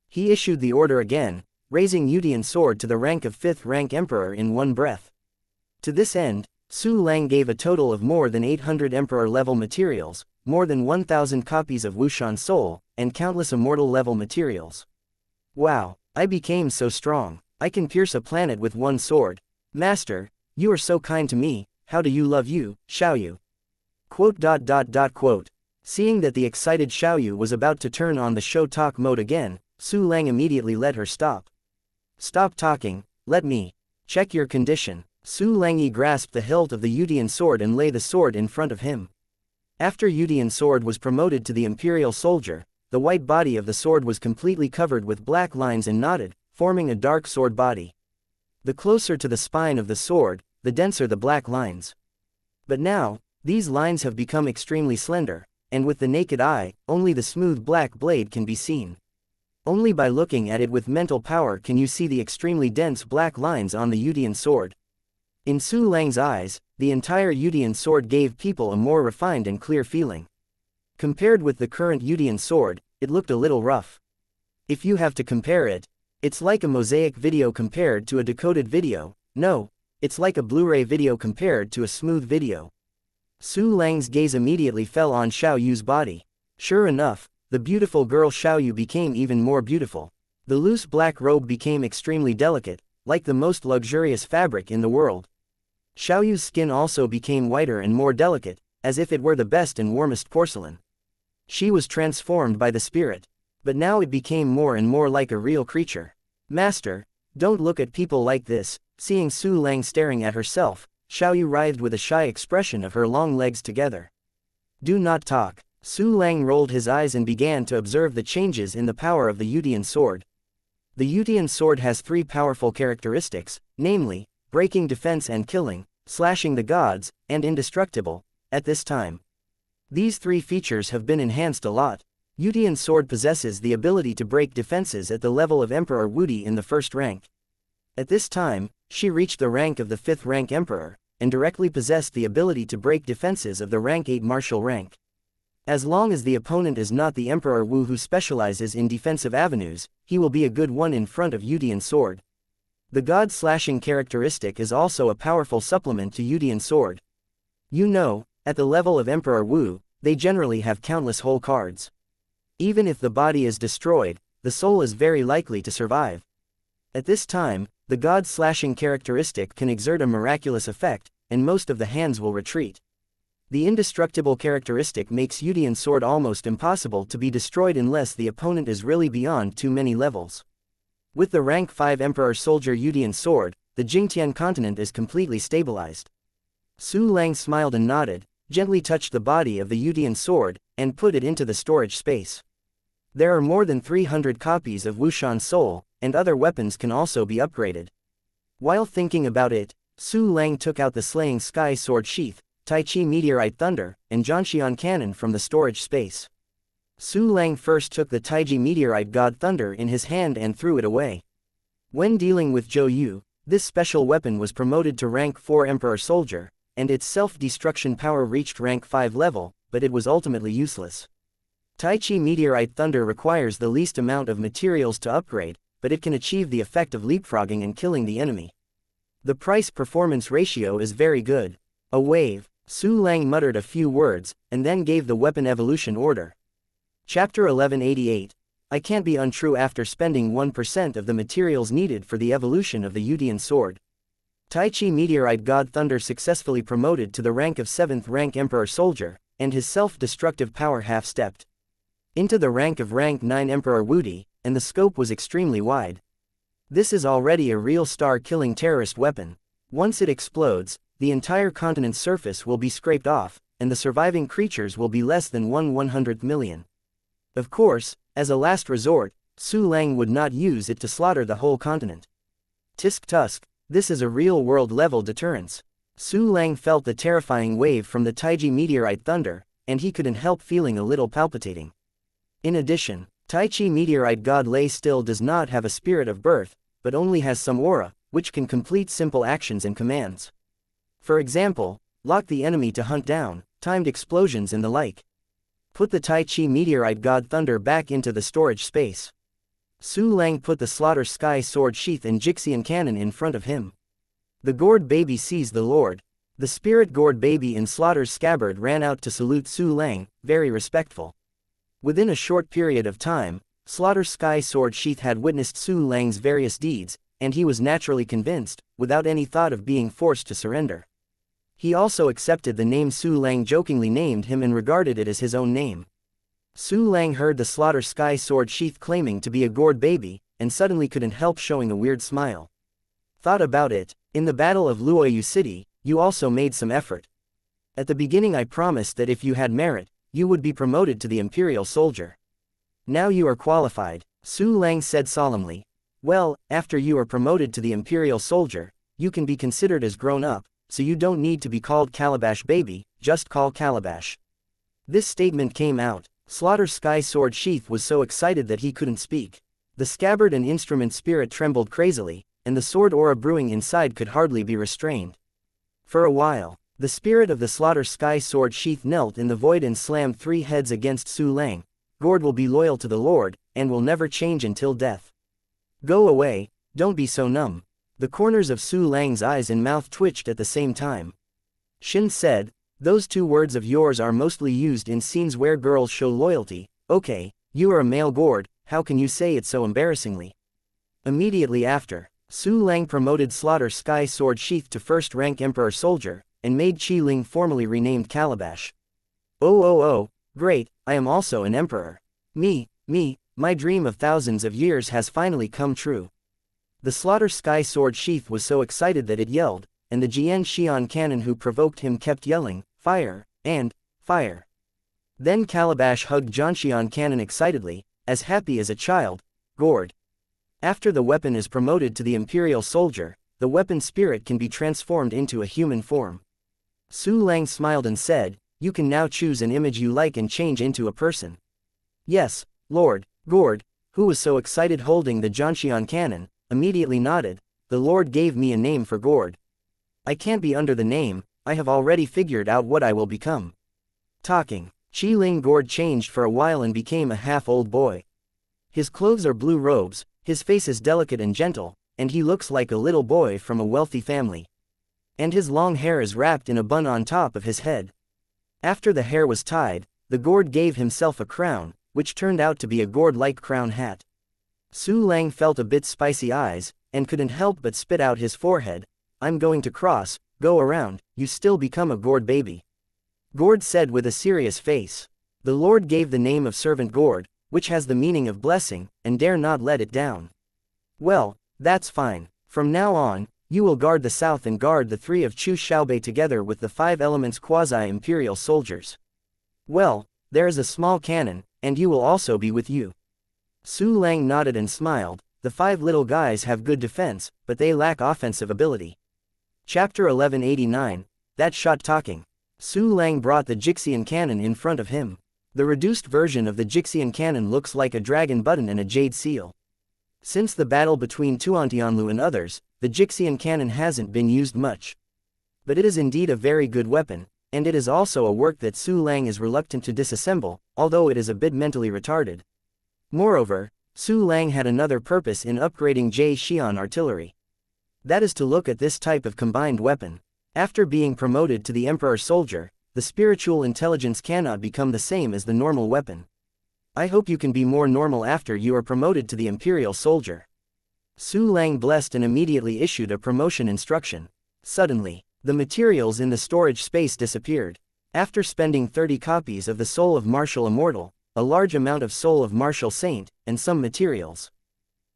He issued the order again, raising Yudian Sword to the rank of 5th-rank Emperor in one breath. To this end, Su Lang gave a total of more than 800 Emperor-level materials, more than 1,000 copies of Wushan Soul, and countless immortal-level materials. Wow, I became so strong, I can pierce a planet with one sword. Master, you are so kind to me, how do you love you, Xiaoyu? Quote. Seeing that the excited Xiaoyu was about to turn on the show talk mode again, Su Lang immediately let her stop. Stop talking, let me check your condition. Su Langyi grasped the hilt of the Yudian sword and lay the sword in front of him. After Yudian sword was promoted to the Imperial Soldier, the white body of the sword was completely covered with black lines and knotted, forming a dark sword body. The closer to the spine of the sword, the denser the black lines. But now, these lines have become extremely slender, and with the naked eye, only the smooth black blade can be seen. Only by looking at it with mental power can you see the extremely dense black lines on the Yudian sword. In Su Lang's eyes, the entire Yudian sword gave people a more refined and clear feeling. Compared with the current Yudian sword, it looked a little rough. If you have to compare it, it's like a mosaic video compared to a decoded video. No, it's like a Blu-ray video compared to a smooth video. Su Lang's gaze immediately fell on Xiaoyu's body. Sure enough, the beautiful girl Xiaoyu became even more beautiful. The loose black robe became extremely delicate, like the most luxurious fabric in the world. Xiaoyu's skin also became whiter and more delicate, as if it were the best and warmest porcelain. She was transformed by the spirit. But now it became more and more like a real creature. Master, don't look at people like this. Seeing Su Lang staring at herself, Xiaoyu writhed with a shy expression of her long legs together. Do not talk. Su Lang rolled his eyes and began to observe the changes in the power of the Yudian sword. The Yudian sword has 3 powerful characteristics, namely, breaking defense and killing, slashing the gods, and indestructible, at this time. These 3 features have been enhanced a lot. Yudian sword possesses the ability to break defenses at the level of Emperor Wudi in the 1st rank. At this time, she reached the rank of the 5th rank Emperor, and directly possessed the ability to break defenses of the rank 8 martial rank. As long as the opponent is not the Emperor Wu who specializes in defensive avenues, he will be a good one in front of Yudian sword. The god slashing characteristic is also a powerful supplement to Yudian sword. You know, at the level of Emperor Wu, they generally have countless whole cards. Even if the body is destroyed, the soul is very likely to survive. At this time, the god-slashing characteristic can exert a miraculous effect, and most of the hands will retreat. The indestructible characteristic makes Yudian sword almost impossible to be destroyed unless the opponent is really beyond too many levels. With the rank 5 Emperor Soldier Yudian sword, the Jingtian continent is completely stabilized. Su Lang smiled and nodded, gently touched the body of the Yudian sword, and put it into the storage space. There are more than 300 copies of Wushan's soul, and other weapons can also be upgraded. While thinking about it, Su Lang took out the Slaying Sky sword sheath, Tai Chi Meteorite Thunder, and Jianxian cannon from the storage space. Su Lang first took the Taiji Meteorite God Thunder in his hand and threw it away. When dealing with Zhou Yu, this special weapon was promoted to rank 4 Emperor Soldier, and its self-destruction power reached rank 5 level, but it was ultimately useless. Tai Chi Meteorite Thunder requires the least amount of materials to upgrade, but it can achieve the effect of leapfrogging and killing the enemy. The price-performance ratio is very good. A wave. Su Lang muttered a few words, and then gave the weapon evolution order. Chapter 1188. I can't be untrue after spending 1% of the materials needed for the evolution of the Yudian sword. Tai Chi Meteorite God Thunder successfully promoted to the rank of 7th rank Emperor Soldier, and his self-destructive power half-stepped into the rank of rank 9 Emperor Wudi, and the scope was extremely wide. This is already a real star-killing terrorist weapon. Once it explodes, the entire continent's surface will be scraped off, and the surviving creatures will be less than 1/100th million. Of course, as a last resort, Su Lang would not use it to slaughter the whole continent. Tisk tusk, this is a real-world level deterrence. Su Lang felt the terrifying wave from the Taiji Meteorite Thunder, and he couldn't help feeling a little palpitating. In addition, Tai Chi Meteorite God Lei still does not have a spirit of birth, but only has some aura, which can complete simple actions and commands. For example, lock the enemy to hunt down, timed explosions and the like. Put the Tai Chi Meteorite God Thunder back into the storage space. Su Lang put the Slaughter Sky sword sheath and Jixian cannon in front of him. The gourd baby seized the lord. The spirit gourd baby in Slaughter's scabbard ran out to salute Su Lang, very respectful. Within a short period of time, Slaughter Sky sword sheath had witnessed Su Lang's various deeds, and he was naturally convinced, without any thought of being forced to surrender. He also accepted the name Su Lang jokingly named him and regarded it as his own name. Su Lang heard the Slaughter Sky sword sheath claiming to be a gourd baby, and suddenly couldn't help showing a weird smile. Thought about it, in the Battle of Luoyu City, you also made some effort. At the beginning I promised that if you had merit, you would be promoted to the Imperial Soldier. Now you are qualified, Su Lang said solemnly. Well, after you are promoted to the Imperial Soldier, you can be considered as grown up, so you don't need to be called Calabash Baby, just call Calabash. This statement came out. Slaughter Sky sword sheath was so excited that he couldn't speak. The scabbard and instrument spirit trembled crazily, and the sword aura brewing inside could hardly be restrained. For a while, the spirit of the Slaughter Sky sword sheath knelt in the void and slammed 3 heads against Su Lang. Gourd will be loyal to the Lord, and will never change until death. Go away, don't be so numb. The corners of Su Lang's eyes and mouth twitched at the same time. Shin said, those 2 words of yours are mostly used in scenes where girls show loyalty. Okay, you are a male gourd, how can you say it so embarrassingly? Immediately after, Su Lang promoted Slaughter Sky sword sheath to 1st rank Emperor Soldier, and made Qi Ling formally renamed Calabash. Oh, great, I am also an emperor. Me, my dream of thousands of years has finally come true. The Slaughter Sky sword sheath was so excited that it yelled, and the xianxia cannon who provoked him kept yelling, fire, and fire. Then Calabash hugged Jianxian cannon excitedly, as happy as a child. Gourd. After the weapon is promoted to the Imperial Soldier, the weapon spirit can be transformed into a human form. Su Lang smiled and said, you can now choose an image you like and change into a person. Yes, Lord. Gourd, who was so excited holding the Jianxian cannon, immediately nodded. The Lord gave me a name for Gourd. I can't be under the name, I have already figured out what I will become. Talking, Qi Ling Gourd changed for a while and became a half-old boy. His clothes are blue robes, his face is delicate and gentle, and he looks like a little boy from a wealthy family. And his long hair is wrapped in a bun on top of his head. After the hair was tied, the gourd gave himself a crown, which turned out to be a gourd-like crown hat. Su Lang felt a bit spicy eyes, and couldn't help but spit out his forehead. I'm going to cross, go around, you still become a gourd baby. Gourd said with a serious face. The Lord gave the name of servant gourd, which has the meaning of blessing, and dare not let it down. Well, that's fine. From now on, you will guard the south and guard the three of Chu Xiaobei together with the 5 elements quasi-imperial soldiers. Well, there is a small cannon, and you will also be with you. Su Lang nodded and smiled. The 5 little guys have good defense, but they lack offensive ability. Chapter 1189, That Shot Talking. Su Lang brought the Jixian cannon in front of him. The reduced version of the Jixian cannon looks like a dragon button and a jade seal. Since the battle between Tuantianlu and others, the Jixian cannon hasn't been used much. But it is indeed a very good weapon, and it is also a work that Su Lang is reluctant to disassemble, although it is a bit mentally retarded. Moreover, Su Lang had another purpose in upgrading Jie Xian artillery. That is to look at this type of combined weapon. After being promoted to the Emperor Soldier, the spiritual intelligence cannot become the same as the normal weapon. I hope you can be more normal after you are promoted to the Imperial Soldier. Su Lang blessed and immediately issued a promotion instruction. Suddenly, the materials in the storage space disappeared. After spending 30 copies of the Soul of Martial Immortal, a large amount of Soul of Martial Saint, and some materials.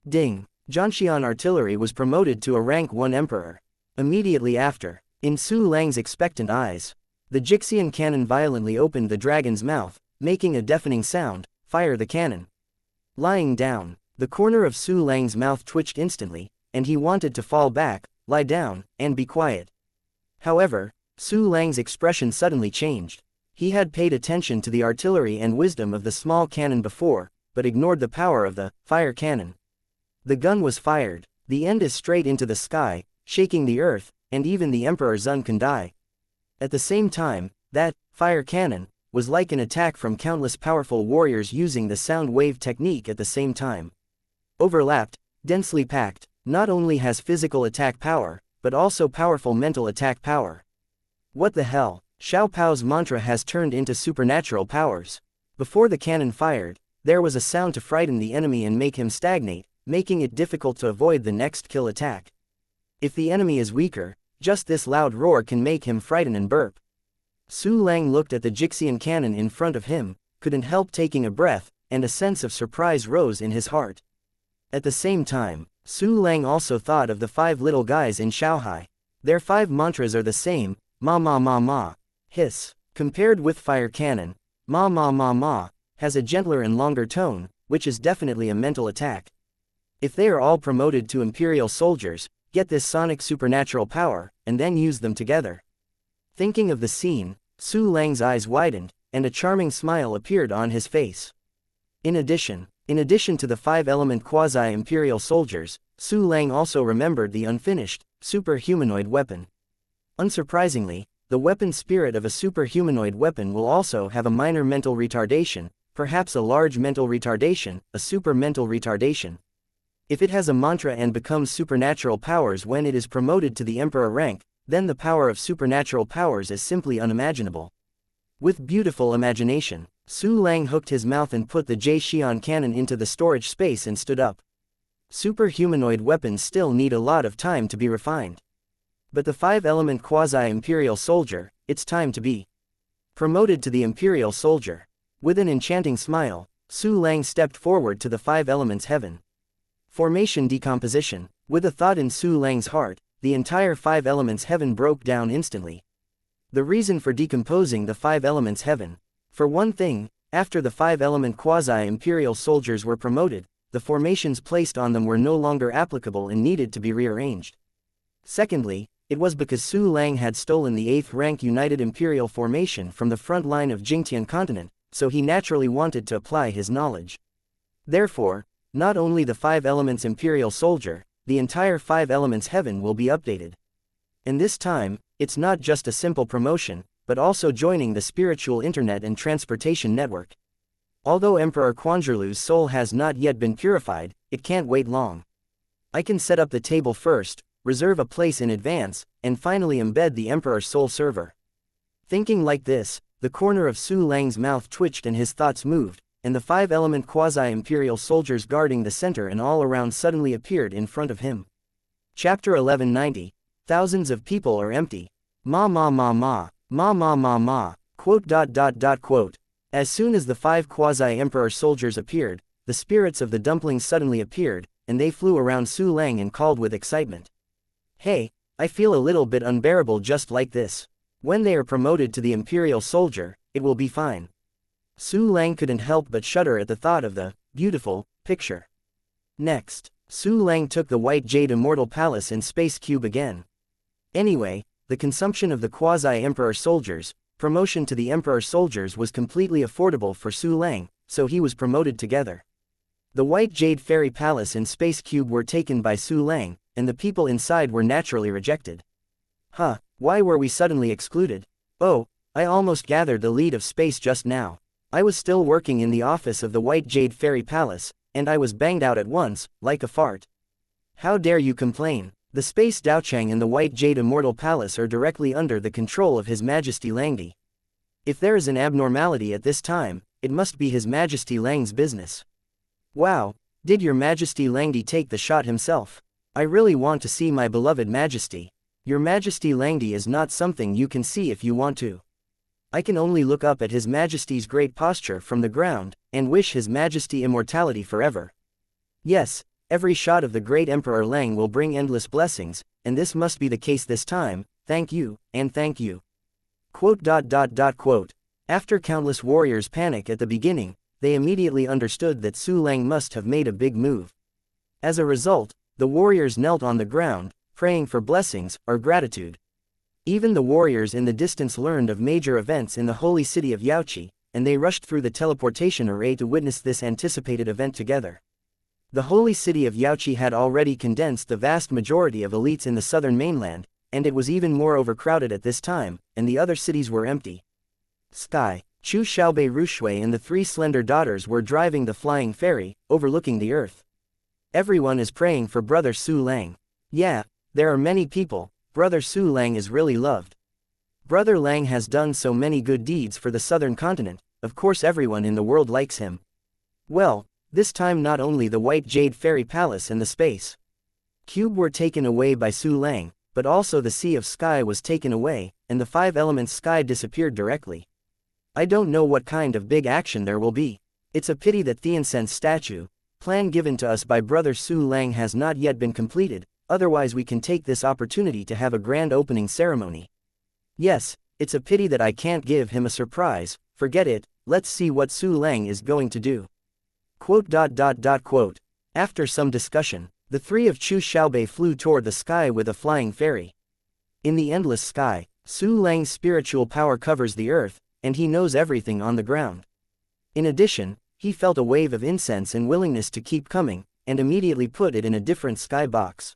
Ding! Jianxian artillery was promoted to a rank 1 Emperor. Immediately after, in Su Lang's expectant eyes, the Jixian cannon violently opened the dragon's mouth, making a deafening sound. Fire the cannon. Lying down, the corner of Su Lang's mouth twitched instantly, and he wanted to fall back, lie down, and be quiet. However, Su Lang's expression suddenly changed. He had paid attention to the artillery and wisdom of the small cannon before, but ignored the power of the fire cannon. The gun was fired. The end is straight into the sky, shaking the earth, and even the Emperor Zun can die. At the same time, that fire cannon was like an attack from countless powerful warriors using the sound wave technique at the same time. Overlapped, densely packed, not only has physical attack power, but also powerful mental attack power. What the hell? Xiao Pao's mantra has turned into supernatural powers. Before the cannon fired, there was a sound to frighten the enemy and make him stagnate, making it difficult to avoid the next kill attack. If the enemy is weaker, just this loud roar can make him frighten and burp. Su Lang looked at the Jixian cannon in front of him, couldn't help taking a breath, and a sense of surprise rose in his heart. At the same time, Su Lang also thought of the 5 little guys in Shaohai. Their 5 mantras are the same, ma ma ma ma, hiss. Compared with fire cannon, ma ma ma ma has a gentler and longer tone, which is definitely a mental attack. If they are all promoted to Imperial Soldiers, get this sonic supernatural power, and then use them together. Thinking of the scene, Su Lang's eyes widened, and a charming smile appeared on his face. In addition to the 5-element quasi-imperial soldiers, Su Lang also remembered the unfinished, super-humanoid weapon. Unsurprisingly, the weapon spirit of a super-humanoid weapon will also have a minor mental retardation, perhaps a large mental retardation, a super-mental retardation. If it has a mantra and becomes supernatural powers when it is promoted to the Emperor rank, then the power of supernatural powers is simply unimaginable. With beautiful imagination, Su Lang hooked his mouth and put the Jie Xian cannon into the storage space and stood up. Super-humanoid weapons still need a lot of time to be refined. But the 5-element quasi-imperial soldier, it's time to be promoted to the Imperial Soldier. With an enchanting smile, Su Lang stepped forward to the 5 elements heaven. Formation decomposition. With a thought in Su Lang's heart, the entire 5 elements heaven broke down instantly. The reason for decomposing the 5 elements heaven. For one thing, after the 5-element quasi-imperial soldiers were promoted, the formations placed on them were no longer applicable and needed to be rearranged. Secondly, it was because Su Lang had stolen the 8th rank United Imperial Formation from the front line of Jingtian continent, so he naturally wanted to apply his knowledge. Therefore, not only the 5 elements Imperial Soldier, the entire 5 elements heaven will be updated. And this time, it's not just a simple promotion, but also joining the spiritual internet and transportation network. Although Emperor Quanzhirlu's soul has not yet been purified, it can't wait long. I can set up the table first, reserve a place in advance, and finally embed the Emperor's soul server. Thinking like this, the corner of Su Lang's mouth twitched and his thoughts moved, and the five-element quasi-imperial soldiers guarding the center and all around suddenly appeared in front of him. Chapter 1190. Thousands of people are empty. Ma ma ma ma, ma ma ma ma, quote. As soon as the five quasi-emperor soldiers appeared, the spirits of the dumplings suddenly appeared, and they flew around Su Lang and called with excitement. Hey, I feel a little bit unbearable just like this. When they are promoted to the imperial soldier, it will be fine. Su Lang couldn't help but shudder at the thought of the beautiful picture. Next, Su Lang took the white jade immortal palace and space cube again. Anyway, the consumption of the quasi-emperor soldiers, promotion to the emperor soldiers was completely affordable for Su Lang, so he was promoted together. The white jade fairy palace and space cube were taken by Su Lang, and the people inside were naturally rejected. Huh, why were we suddenly excluded? Oh, I almost gathered the lead of space just now. I was still working in the office of the white jade fairy palace, and I was banged out at once, like a fart. How dare you complain? The space Daochang and the white jade immortal palace are directly under the control of His Majesty Langdi. If there is an abnormality at this time, it must be His Majesty Lang's business. Wow, did Your Majesty Langdi take the shot himself? I really want to see my beloved Majesty. Your Majesty Langdi is not something you can see if you want to. I can only look up at His Majesty's great posture from the ground, and wish His Majesty immortality forever. Yes, every shot of the great Emperor Lang will bring endless blessings, and this must be the case this time. Thank you, and thank you. Quote. After countless warriors panic at the beginning, they immediately understood that Su Lang must have made a big move. As a result, the warriors knelt on the ground, praying for blessings or gratitude. Even the warriors in the distance learned of major events in the holy city of Yaoqi, and they rushed through the teleportation array to witness this anticipated event together. The holy city of Yaoqi had already condensed the vast majority of elites in the southern mainland, and it was even more overcrowded at this time, and the other cities were empty. Sky, Chu Xiaobei Rushui and the three slender daughters were driving the flying ferry, overlooking the earth. Everyone is praying for Brother Su Lang. Yeah, there are many people. Brother Su Lang is really loved. Brother Lang has done so many good deeds for the southern continent, of course everyone in the world likes him. Well, this time not only the white jade fairy palace and the space cube were taken away by Su Lang, but also the sea of sky was taken away, and the five elements sky disappeared directly. I don't know what kind of big action there will be. It's a pity that the incense statue, plan given to us by Brother Su Lang has not yet been completed, otherwise we can take this opportunity to have a grand opening ceremony. Yes, it's a pity that I can't give him a surprise. Forget it, let's see what Su Lang is going to do. Quote. After some discussion, the three of Chu Xiaobei flew toward the sky with a flying ferry. In the endless sky, Su Lang's spiritual power covers the earth, and he knows everything on the ground. In addition, he felt a wave of incense and willingness to keep coming, and immediately put it in a different sky box.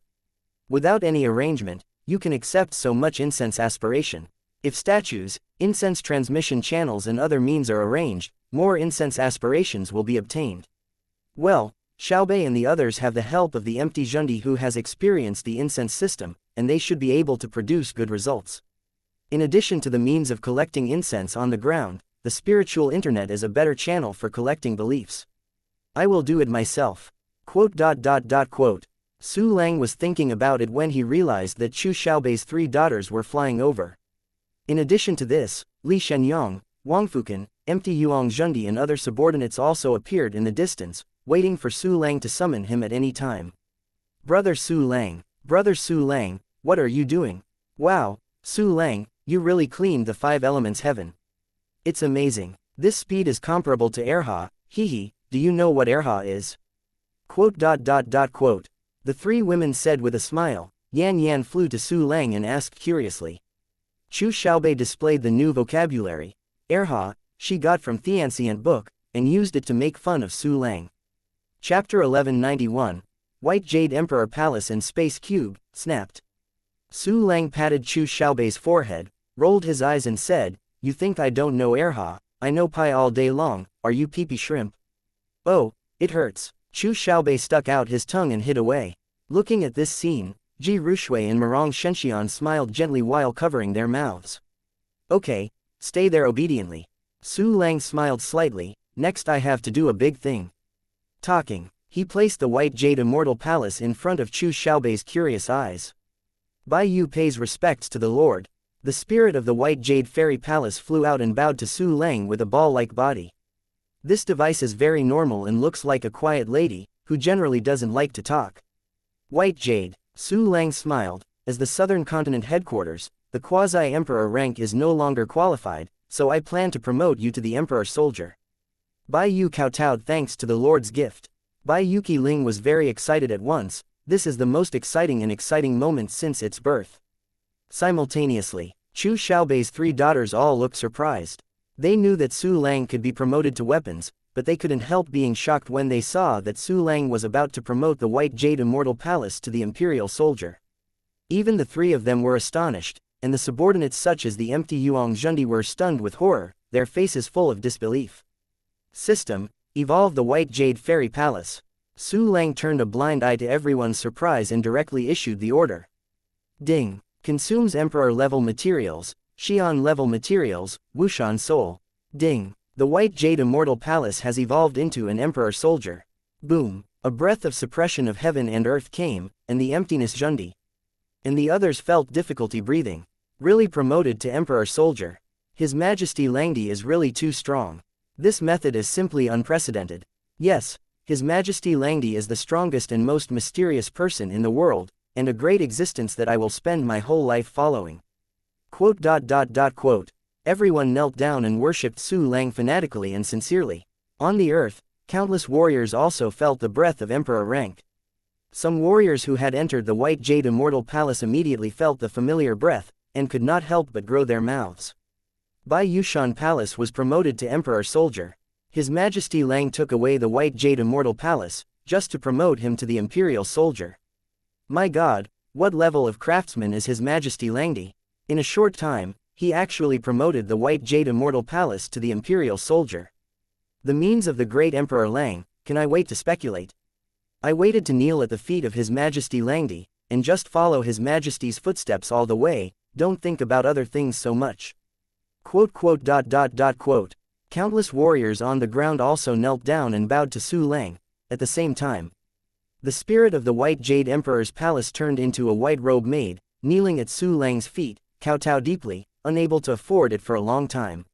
Without any arrangement, you can accept so much incense aspiration. If statues, incense transmission channels and other means are arranged, more incense aspirations will be obtained. Well, Xiaobei and the others have the help of the empty Zhundi who has experienced the incense system, and they should be able to produce good results. In addition to the means of collecting incense on the ground, the spiritual internet is a better channel for collecting beliefs. I will do it myself. Quote. Su Lang was thinking about it when he realized that Chu Xiaobei's three daughters were flying over. In addition to this, Li Shenyang, Wang Fukan, Empty Yuang Zhundi and other subordinates also appeared in the distance, waiting for Su Lang to summon him at any time. Brother Su Lang, what are you doing? Wow, Su Lang, you really cleaned the five elements heaven. It's amazing. This speed is comparable to Erha, hehe, do you know what Erha is? Quote. The three women said with a smile. Yan Yan flew to Su Lang and asked curiously. Chu Xiaobei displayed the new vocabulary. Erha, she got from the ancient book, and used it to make fun of Su Lang. Chapter 1191. White Jade Emperor Palace and Space Cube, snapped. Su Lang patted Chu Xiaobei's forehead, rolled his eyes and said, You think I don't know Erha? I know pie all day long, are you pee-pee shrimp? Oh, it hurts. Chu Xiaobei stuck out his tongue and hid away. Looking at this scene, Ji Rushui and Marong Shenxian smiled gently while covering their mouths. Okay, Stay there obediently. Su Lang smiled slightly. Next I have to do a big thing. Talking, he placed the white jade immortal palace in front of Chu Xiaobei's curious eyes. Bai Yu pays respects to the Lord. The spirit of the white jade fairy palace flew out and bowed to Su Lang with a ball-like body. This device is very normal and looks like a quiet lady, who generally doesn't like to talk. White jade, Su Lang smiled. As the southern continent headquarters, the quasi-emperor rank is no longer qualified, so I plan to promote you to the emperor soldier. Bai Yu kowtowed thanks to the Lord's gift. Bai Yuki Ling was very excited at once. This is the most exciting moment since its birth. Simultaneously, Chu Xiaobei's 3 daughters all looked surprised. They knew that Su Lang could be promoted to weapons, but they couldn't help being shocked when they saw that Su Lang was about to promote the White Jade Immortal Palace to the Imperial Soldier. Even the 3 of them were astonished, and the subordinates such as the empty Yuang Zhundi were stunned with horror, their faces full of disbelief. System, evolve the White Jade Fairy Palace. Su Lang turned a blind eye to everyone's surprise and directly issued the order. Ding. Consumes Emperor-level materials, Xian-level materials, Wushan Soul. Ding. The White Jade Immortal Palace has evolved into an Emperor Soldier. Boom. A breath of suppression of heaven and earth came, and the emptiness Zhundi. And the others felt difficulty breathing. Really promoted to Emperor Soldier. His Majesty Langdi is really too strong. This method is simply unprecedented. Yes, His Majesty Langdi is the strongest and most mysterious person in the world, and a great existence that I will spend my whole life following. Quote. Everyone knelt down and worshipped Su Lang fanatically and sincerely. On the earth, countless warriors also felt the breath of emperor rank. Some warriors who had entered the White Jade Immortal Palace immediately felt the familiar breath, and could not help but grow their mouths. Bai Yushan Palace was promoted to Emperor Soldier. His Majesty Lang took away the White Jade Immortal Palace, just to promote him to the Imperial Soldier. My God, what level of craftsman is His Majesty Langdi? In a short time, he actually promoted the White Jade Immortal Palace to the Imperial Soldier. The means of the great Emperor Lang, can I wait to speculate? I waited to kneel at the feet of His Majesty Langdi, and just follow His Majesty's footsteps all the way, don't think about other things so much. Quote. Countless warriors on the ground also knelt down and bowed to Su Lang. At the same time, the spirit of the White Jade Emperor's palace turned into a white robe maid, kneeling at Su Lang's feet, kowtow deeply, unable to afford it for a long time.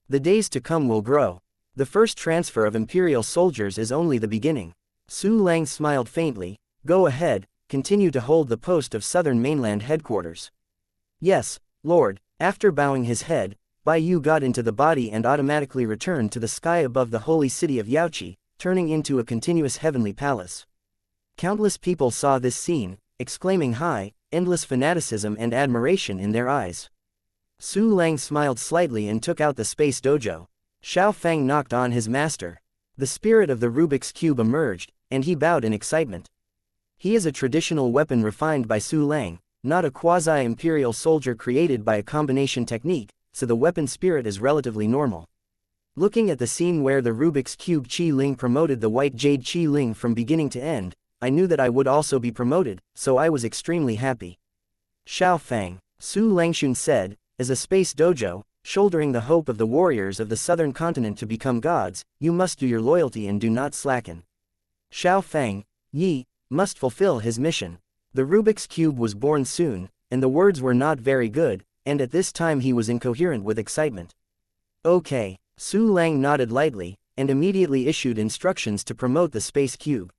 The days to come will grow. The first transfer of Imperial soldiers is only the beginning. Su Lang smiled faintly. Go ahead, continue to hold the post of Southern Mainland headquarters. Yes, Lord. After bowing his head, Bai Yu got into the body and automatically returned to the sky above the holy city of Yaoqi, turning into a continuous heavenly palace. Countless people saw this scene, exclaiming high, endless fanaticism and admiration in their eyes. Su Lang smiled slightly and took out the space dojo. Xiao Fang knocked on his master. The spirit of the Rubik's Cube emerged, and he bowed in excitement. He is a traditional weapon refined by Su Lang, not a quasi-imperial soldier created by a combination technique, so the weapon spirit is relatively normal. Looking at the scene where the Rubik's Cube Qi Ling promoted the White Jade Qi Ling from beginning to end, I knew that I would also be promoted, so I was extremely happy. Xiao Fang, Su Langxun said, as a space dojo, shouldering the hope of the warriors of the southern continent to become gods, you must do your loyalty and do not slacken. Xiao Fang, Yi, must fulfill his mission. The Rubik's Cube was born soon, and the words were not very good, and at this time he was incoherent with excitement. Okay, Su Lang nodded lightly, and immediately issued instructions to promote the Space Cube.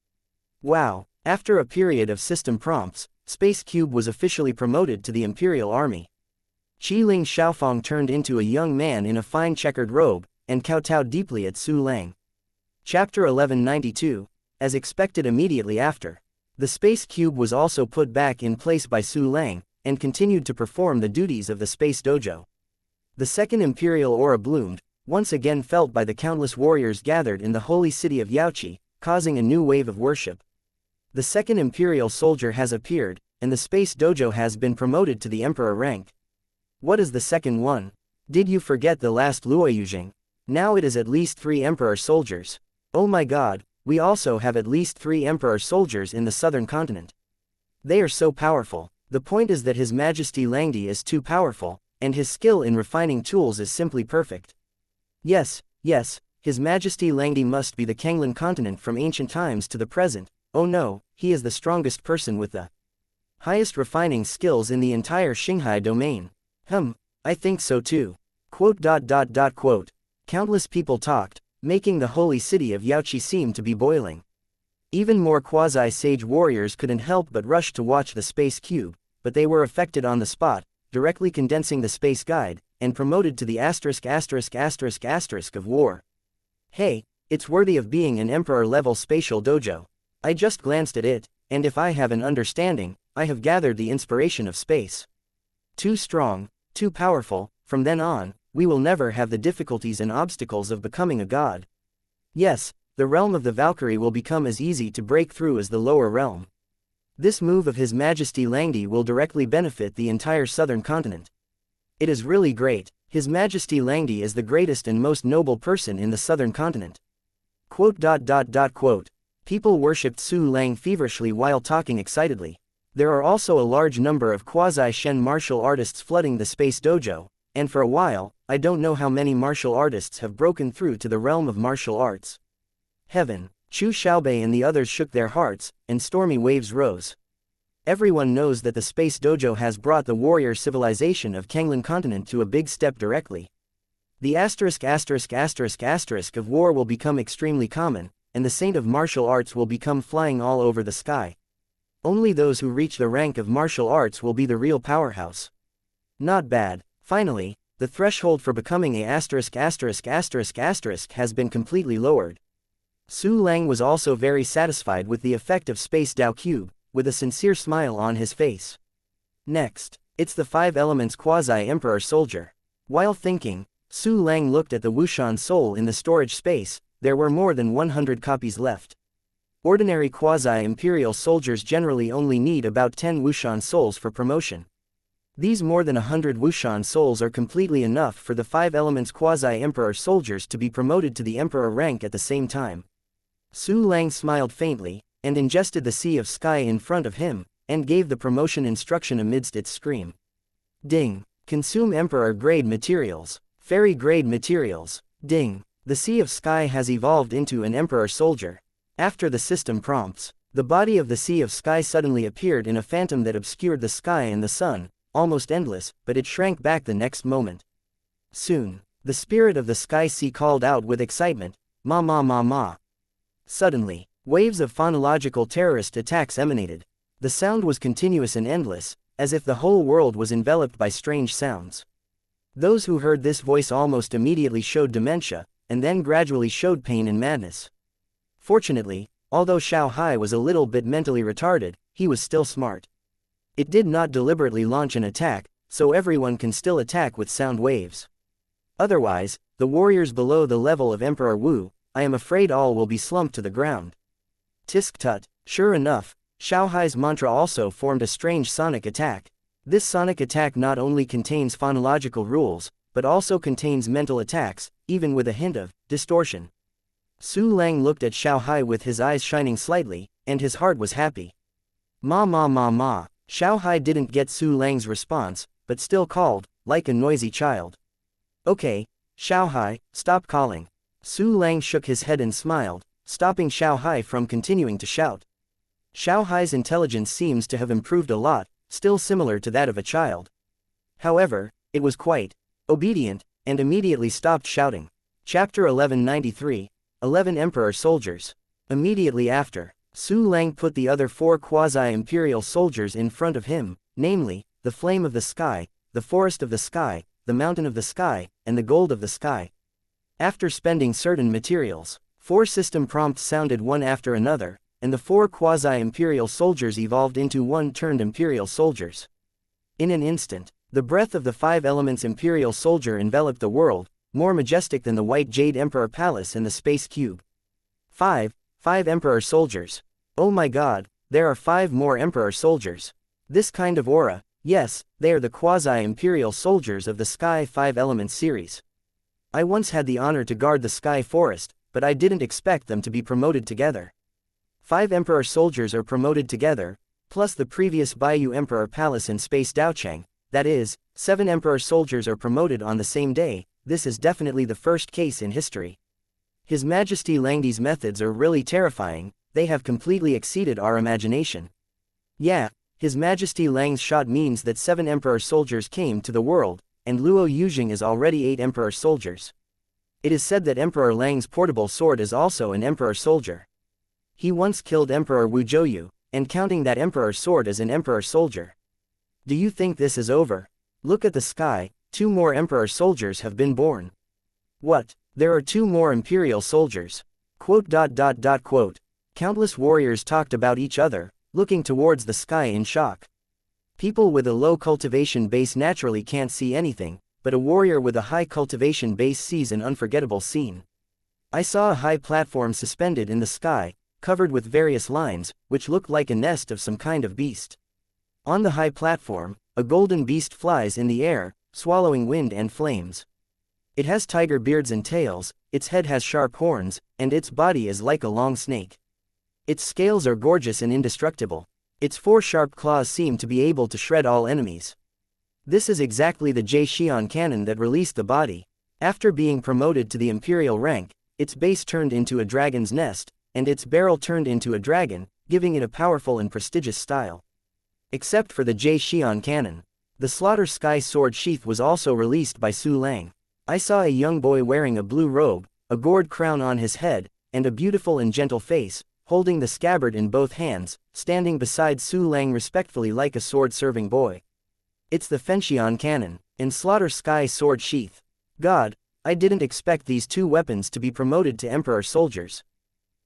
Wow, after a period of system prompts, Space Cube was officially promoted to the Imperial Army. Qi Ling Xiaofang turned into a young man in a fine checkered robe, and kowtowed deeply at Su Lang. Chapter 1192, as expected immediately after. The Space Cube was also put back in place by Su Lang, and continued to perform the duties of the Space Dojo. The second Imperial Aura bloomed, once again felt by the countless warriors gathered in the holy city of Yaoqi, causing a new wave of worship. The second Imperial Soldier has appeared, and the Space Dojo has been promoted to the Emperor rank. What is the second one? Did you forget the last Luoyuzheng? Now it is at least 3 Emperor Soldiers. Oh my God, we also have at least 3 Emperor Soldiers in the southern continent. They are so powerful. The point is that His Majesty Langdi is too powerful, and his skill in refining tools is simply perfect. Yes, yes, His Majesty Langdi must be the Kanglan continent from ancient times to the present. Oh no, he is the strongest person with the highest refining skills in the entire Xinghai domain. I think so too. Quote. Countless people talked, making the holy city of Yaoqi seem to be boiling. Even more quasi-sage warriors couldn't help but rush to watch the space cube, but they were affected on the spot, directly condensing the space guide, and promoted to the **** of war. Hey, it's worthy of being an emperor-level spatial dojo. I just glanced at it, and if I have an understanding, I have gathered the inspiration of space. Too strong, too powerful, from then on, we will never have the difficulties and obstacles of becoming a god. Yes, the realm of the Valkyrie will become as easy to break through as the lower realm. This move of His Majesty Langdi will directly benefit the entire southern continent. It is really great. His Majesty Langdi is the greatest and most noble person in the southern continent. Quote. People worshipped Su Lang feverishly while talking excitedly. There are also a large number of quasi-Shen martial artists flooding the space dojo, and for a while, I don't know how many martial artists have broken through to the realm of martial arts. Heaven! Chu Xiaobei and the others shook their hearts, and stormy waves rose. Everyone knows that the space dojo has brought the warrior civilization of Kanglan continent to a big step directly. The **** of war will become extremely common, and the saint of martial arts will become flying all over the sky. Only those who reach the rank of martial arts will be the real powerhouse. Not bad. Finally, the threshold for becoming a **** has been completely lowered. Su Lang was also very satisfied with the effect of Space Dao Cube, with a sincere smile on his face. Next, it's the 5 elements quasi-emperor soldier. While thinking, Su Lang looked at the Wushan soul in the storage space. There were more than 100 copies left. Ordinary quasi-imperial soldiers generally only need about 10 Wushan souls for promotion. These more than 100 Wushan souls are completely enough for the 5 elements quasi-emperor soldiers to be promoted to the emperor rank at the same time. Su Lang smiled faintly, and ingested the sea of sky in front of him, and gave the promotion instruction amidst its scream. Ding! Consume emperor-grade materials. Fairy-grade materials. Ding! The sea of sky has evolved into an emperor soldier. After the system prompts, the body of the sea of sky suddenly appeared in a phantom that obscured the sky and the sun, almost endless, but it shrank back the next moment. Soon, the spirit of the sky sea called out with excitement, "Ma ma ma ma." Suddenly, waves of phonological terrorist attacks emanated. The sound was continuous and endless, as if the whole world was enveloped by strange sounds. Those who heard this voice almost immediately showed dementia, and then gradually showed pain and madness. Fortunately, although Xiao Hai was a little bit mentally retarded, he was still smart. It did not deliberately launch an attack, so everyone can still attack with sound waves. Otherwise, the warriors below the level of Emperor Wu, I am afraid all will be slumped to the ground. Tisk tut, sure enough, Xiao Hai's mantra also formed a strange sonic attack. This sonic attack not only contains phonological rules, but also contains mental attacks, even with a hint of distortion. Su Lang looked at Xiao Hai with his eyes shining slightly, and his heart was happy. Ma ma ma ma. Xiao Hai didn't get Su Lang's response, but still called, like a noisy child. Okay, Xiao Hai, stop calling. Su Lang shook his head and smiled, stopping Xiao Hai from continuing to shout. Xiao Hai's intelligence seems to have improved a lot, still similar to that of a child. However, it was quite obedient, and immediately stopped shouting. Chapter 1193, 11 Emperor Soldiers. Immediately after, Su Lang put the other 4 quasi-imperial soldiers in front of him, namely, the Flame of the Sky, the Forest of the Sky, the Mountain of the Sky, and the Gold of the Sky. After spending certain materials, 4 system prompts sounded one after another, and the 4 quasi-imperial soldiers evolved into 1-turned imperial soldiers. In an instant, the breath of the 5 elements imperial soldier enveloped the world, more majestic than the white jade emperor palace and the space cube. 5 emperor soldiers. Oh my god, there are 5 more emperor soldiers. This kind of aura, yes, they are the quasi-imperial soldiers of the Sky 5 Elements series. I once had the honor to guard the Sky Forest, but I didn't expect them to be promoted together. 5 emperor soldiers are promoted together, plus the previous Baiyu Emperor Palace and Space Daochang, that is, 7 Emperor soldiers are promoted on the same day. This is definitely the first case in history. His Majesty Langdi's methods are really terrifying, they have completely exceeded our imagination. Yeah, His Majesty Lang's shot means that 7 Emperor soldiers came to the world, and Luo Yuzheng is already 8 Emperor soldiers. It is said that Emperor Lang's portable sword is also an Emperor soldier. He once killed Emperor Wu Zhouyu, and counting that Emperor sword as an Emperor soldier. Do you think this is over? Look at the sky, 2 more Emperor soldiers have been born. What? There are 2 more Imperial soldiers. Quote. Countless warriors talked about each other, looking towards the sky in shock. People with a low cultivation base naturally can't see anything, but a warrior with a high cultivation base sees an unforgettable scene. I saw a high platform suspended in the sky, covered with various lines, which looked like a nest of some kind of beast. On the high platform, a golden beast flies in the air, swallowing wind and flames. It has tiger beards and tails, its head has sharp horns, and its body is like a long snake. Its scales are gorgeous and indestructible. Its 4 sharp claws seem to be able to shred all enemies. This is exactly the Xian cannon that released the body. After being promoted to the imperial rank, its base turned into a dragon's nest, and its barrel turned into a dragon, giving it a powerful and prestigious style. Except for the Xian cannon, the Slaughter Sky sword sheath was also released by Su Lang. I saw a young boy wearing a blue robe, a gourd crown on his head, and a beautiful and gentle face, holding the scabbard in both hands, standing beside Su Lang respectfully like a sword-serving boy. It's the Fenxian cannon, and Slaughter Sky sword sheath. God, I didn't expect these 2 weapons to be promoted to Emperor soldiers.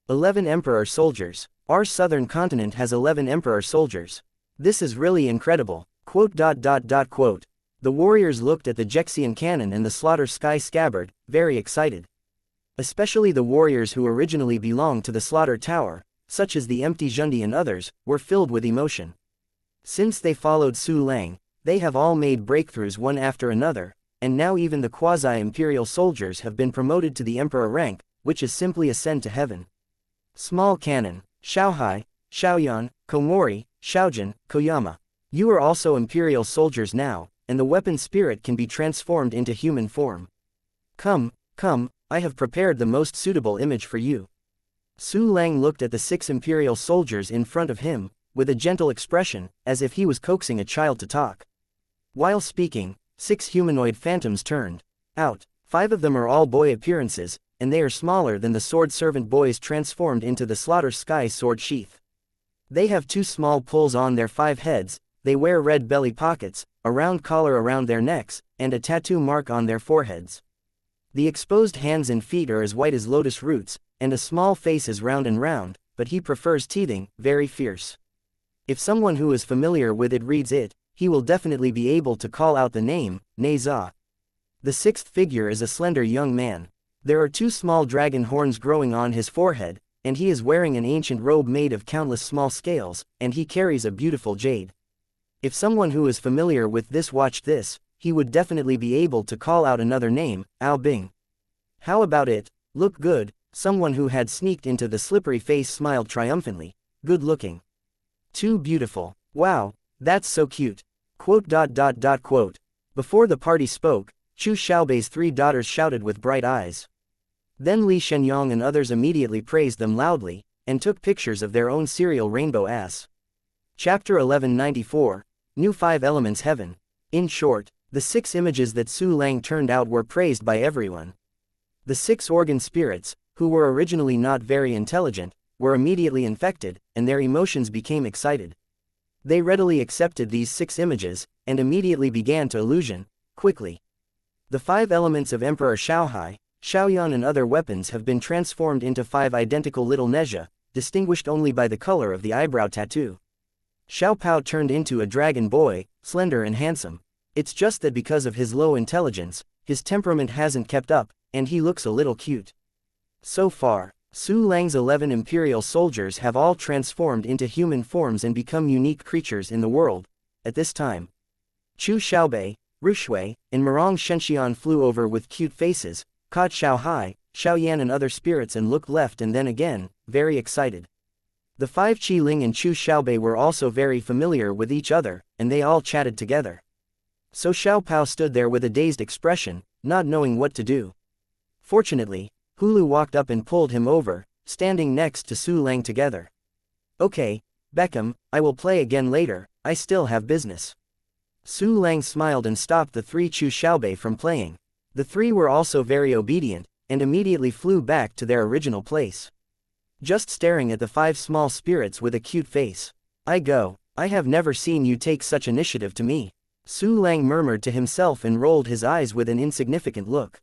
11 Emperor soldiers. Our southern continent has 11 Emperor soldiers. This is really incredible. Quote. The warriors looked at the Xian cannon and the Slaughter Sky scabbard, very excited. Especially the warriors who originally belonged to the Slaughter Tower, such as the Empty Zhundi and others, were filled with emotion. Since they followed Su Lang, they have all made breakthroughs one after another, and now even the quasi-imperial soldiers have been promoted to the emperor rank, which is simply ascend to heaven. Small cannon, Xiaohai, Xiaoyan, Komori, Xiaojin, Koyama. You are also imperial soldiers now, and the weapon spirit can be transformed into human form. Come, I have prepared the most suitable image for you. Su Lang looked at the 6 imperial soldiers in front of him, with a gentle expression, as if he was coaxing a child to talk. While speaking, 6 humanoid phantoms turned out. 5 of them are all boy appearances, and they are smaller than the sword servant boys transformed into the Slaughter Sky sword sheath. They have 2 small pulls on their 5 heads, they wear red belly pockets, a round collar around their necks, and a tattoo mark on their foreheads. The exposed hands and feet are as white as lotus roots, and a small face is round and round, but he prefers teething, very fierce. If someone who is familiar with it reads it, he will definitely be able to call out the name, Neza. The 6th figure is a slender young man. There are 2 small dragon horns growing on his forehead, and he is wearing an ancient robe made of countless small scales, and he carries a beautiful jade. If someone who is familiar with this watched this, he would definitely be able to call out another name, Ao Bing. How about it? Look good. Someone who had sneaked into the slippery face smiled triumphantly. Good looking. Too beautiful. Wow, that's so cute. Quote. Before the party spoke, Chu Xiaobei's 3 daughters shouted with bright eyes. Then Li Shenyang and others immediately praised them loudly, and took pictures of their own serial rainbow ass. Chapter 1194. New 5 Elements Heaven. In short, the 6 images that Su Lang turned out were praised by everyone. The 6 organ spirits, who were originally not very intelligent, were immediately infected, and their emotions became excited. They readily accepted these 6 images, and immediately began to illusion, quickly. The 5 elements of Emperor Xiaohai, Xiaoyan and other weapons have been transformed into 5 identical little Nezha, distinguished only by the color of the eyebrow tattoo. Xiao Pao turned into a dragon boy, slender and handsome. It's just that because of his low intelligence, his temperament hasn't kept up, and he looks a little cute. So far, Su Lang's 11 imperial soldiers have all transformed into human forms and become unique creatures in the world. At this time, Chu Xiaobei, Rushui, and Mirong Shenxian flew over with cute faces, caught Xiaohai, Xiaoyan and other spirits and looked left and then again, very excited. The 5 Qi Ling and Chu Xiaobei were also very familiar with each other, and they all chatted together. So Xiao Pao stood there with a dazed expression, not knowing what to do. Fortunately, Hulu walked up and pulled him over, standing next to Su Lang together. Okay, Beckham, I will play again later, I still have business. Su Lang smiled and stopped the three Chu Xiaobei from playing. The three were also very obedient, and immediately flew back to their original place. Just staring at the five small spirits with a cute face. I have never seen you take such initiative to me. Su Lang murmured to himself and rolled his eyes with an insignificant look.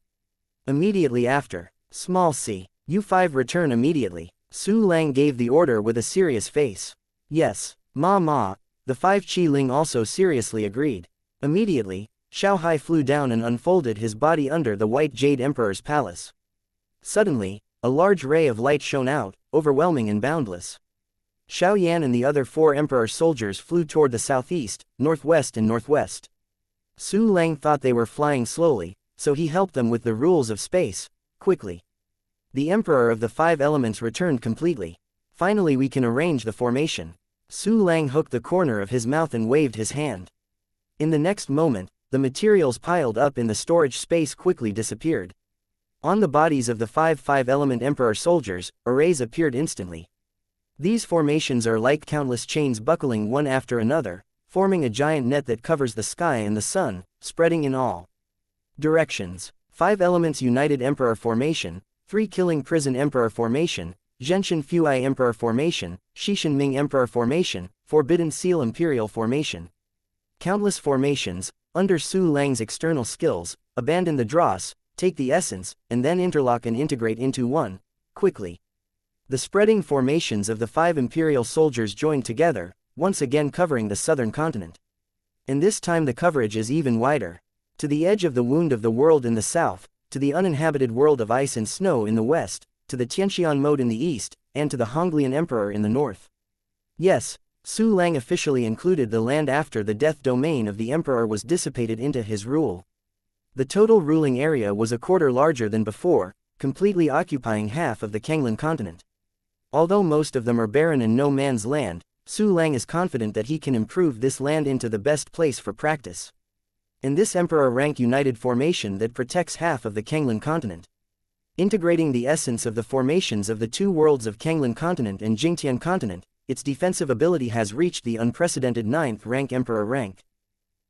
Immediately after, small c, you five return immediately. Su Lang gave the order with a serious face. Yes, ma, the five Qi Ling also seriously agreed. Immediately, Xiao Hai flew down and unfolded his body under the White Jade Emperor's palace. Suddenly, a large ray of light shone out, overwhelming and boundless. Xiao Yan and the other four Emperor soldiers flew toward the southeast, northwest and northwest. Su Lang thought they were flying slowly, so he helped them with the rules of space, quickly. The Emperor of the Five Elements returned completely. Finally we can arrange the formation. Su Lang hooked the corner of his mouth and waved his hand. In the next moment, the materials piled up in the storage space quickly disappeared. On the bodies of the five-element Emperor soldiers, arrays appeared instantly. These formations are like countless chains buckling one after another, forming a giant net that covers the sky and the sun, spreading in all directions. 5 Elements United Emperor Formation, 3 Killing Prison Emperor Formation, Zhenshin Fuai Emperor Formation, Shishin Ming Emperor Formation, Forbidden Seal Imperial Formation. Countless formations, under Su Lang's external skills, abandon the dross, take the essence, and then interlock and integrate into one, quickly. The spreading formations of the 5 imperial soldiers joined together, once again covering the southern continent. And this time the coverage is even wider. To the edge of the wound of the world in the south, to the uninhabited world of ice and snow in the west, to the Tianxian mode in the east, and to the Honglian Emperor in the north. Yes, Su Lang officially included the land after the death domain of the Emperor was dissipated into his rule. The total ruling area was a quarter larger than before, completely occupying half of the Kanglan continent. Although most of them are barren and no man's land, Su Lang is confident that he can improve this land into the best place for practice. In this Emperor rank united formation that protects half of the Kanglan continent. Integrating the essence of the formations of the two worlds of Kanglan continent and Jingtian continent, its defensive ability has reached the unprecedented 9th rank Emperor rank.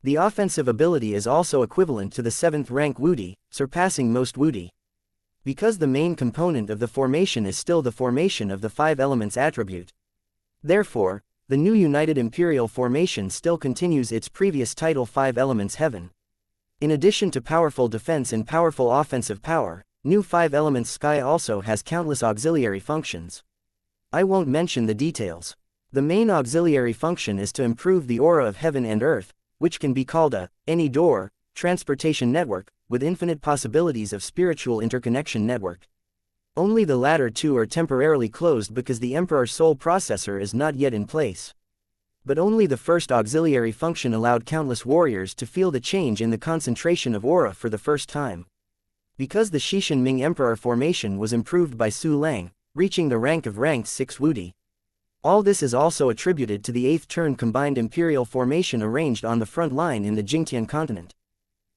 The offensive ability is also equivalent to the 7th rank Wudi, surpassing most Wudi. Because the main component of the formation is still the formation of the 5 elements attribute. Therefore, the new United Imperial Formation still continues its previous title 5 Elements Heaven. In addition to powerful defense and powerful offensive power, new 5 Elements Sky also has countless auxiliary functions. I won't mention the details. The main auxiliary function is to improve the aura of heaven and earth, which can be called any door, transportation network, with infinite possibilities of spiritual interconnection network. Only the latter two are temporarily closed because the Emperor Soul Processor is not yet in place. But only the first auxiliary function allowed countless warriors to feel the change in the concentration of aura for the first time. Because the Shishin Ming Emperor Formation was improved by Su Lang, reaching the rank of ranked 6 Wudi. All this is also attributed to the 8th turn combined Imperial Formation arranged on the front line in the Jingtian continent.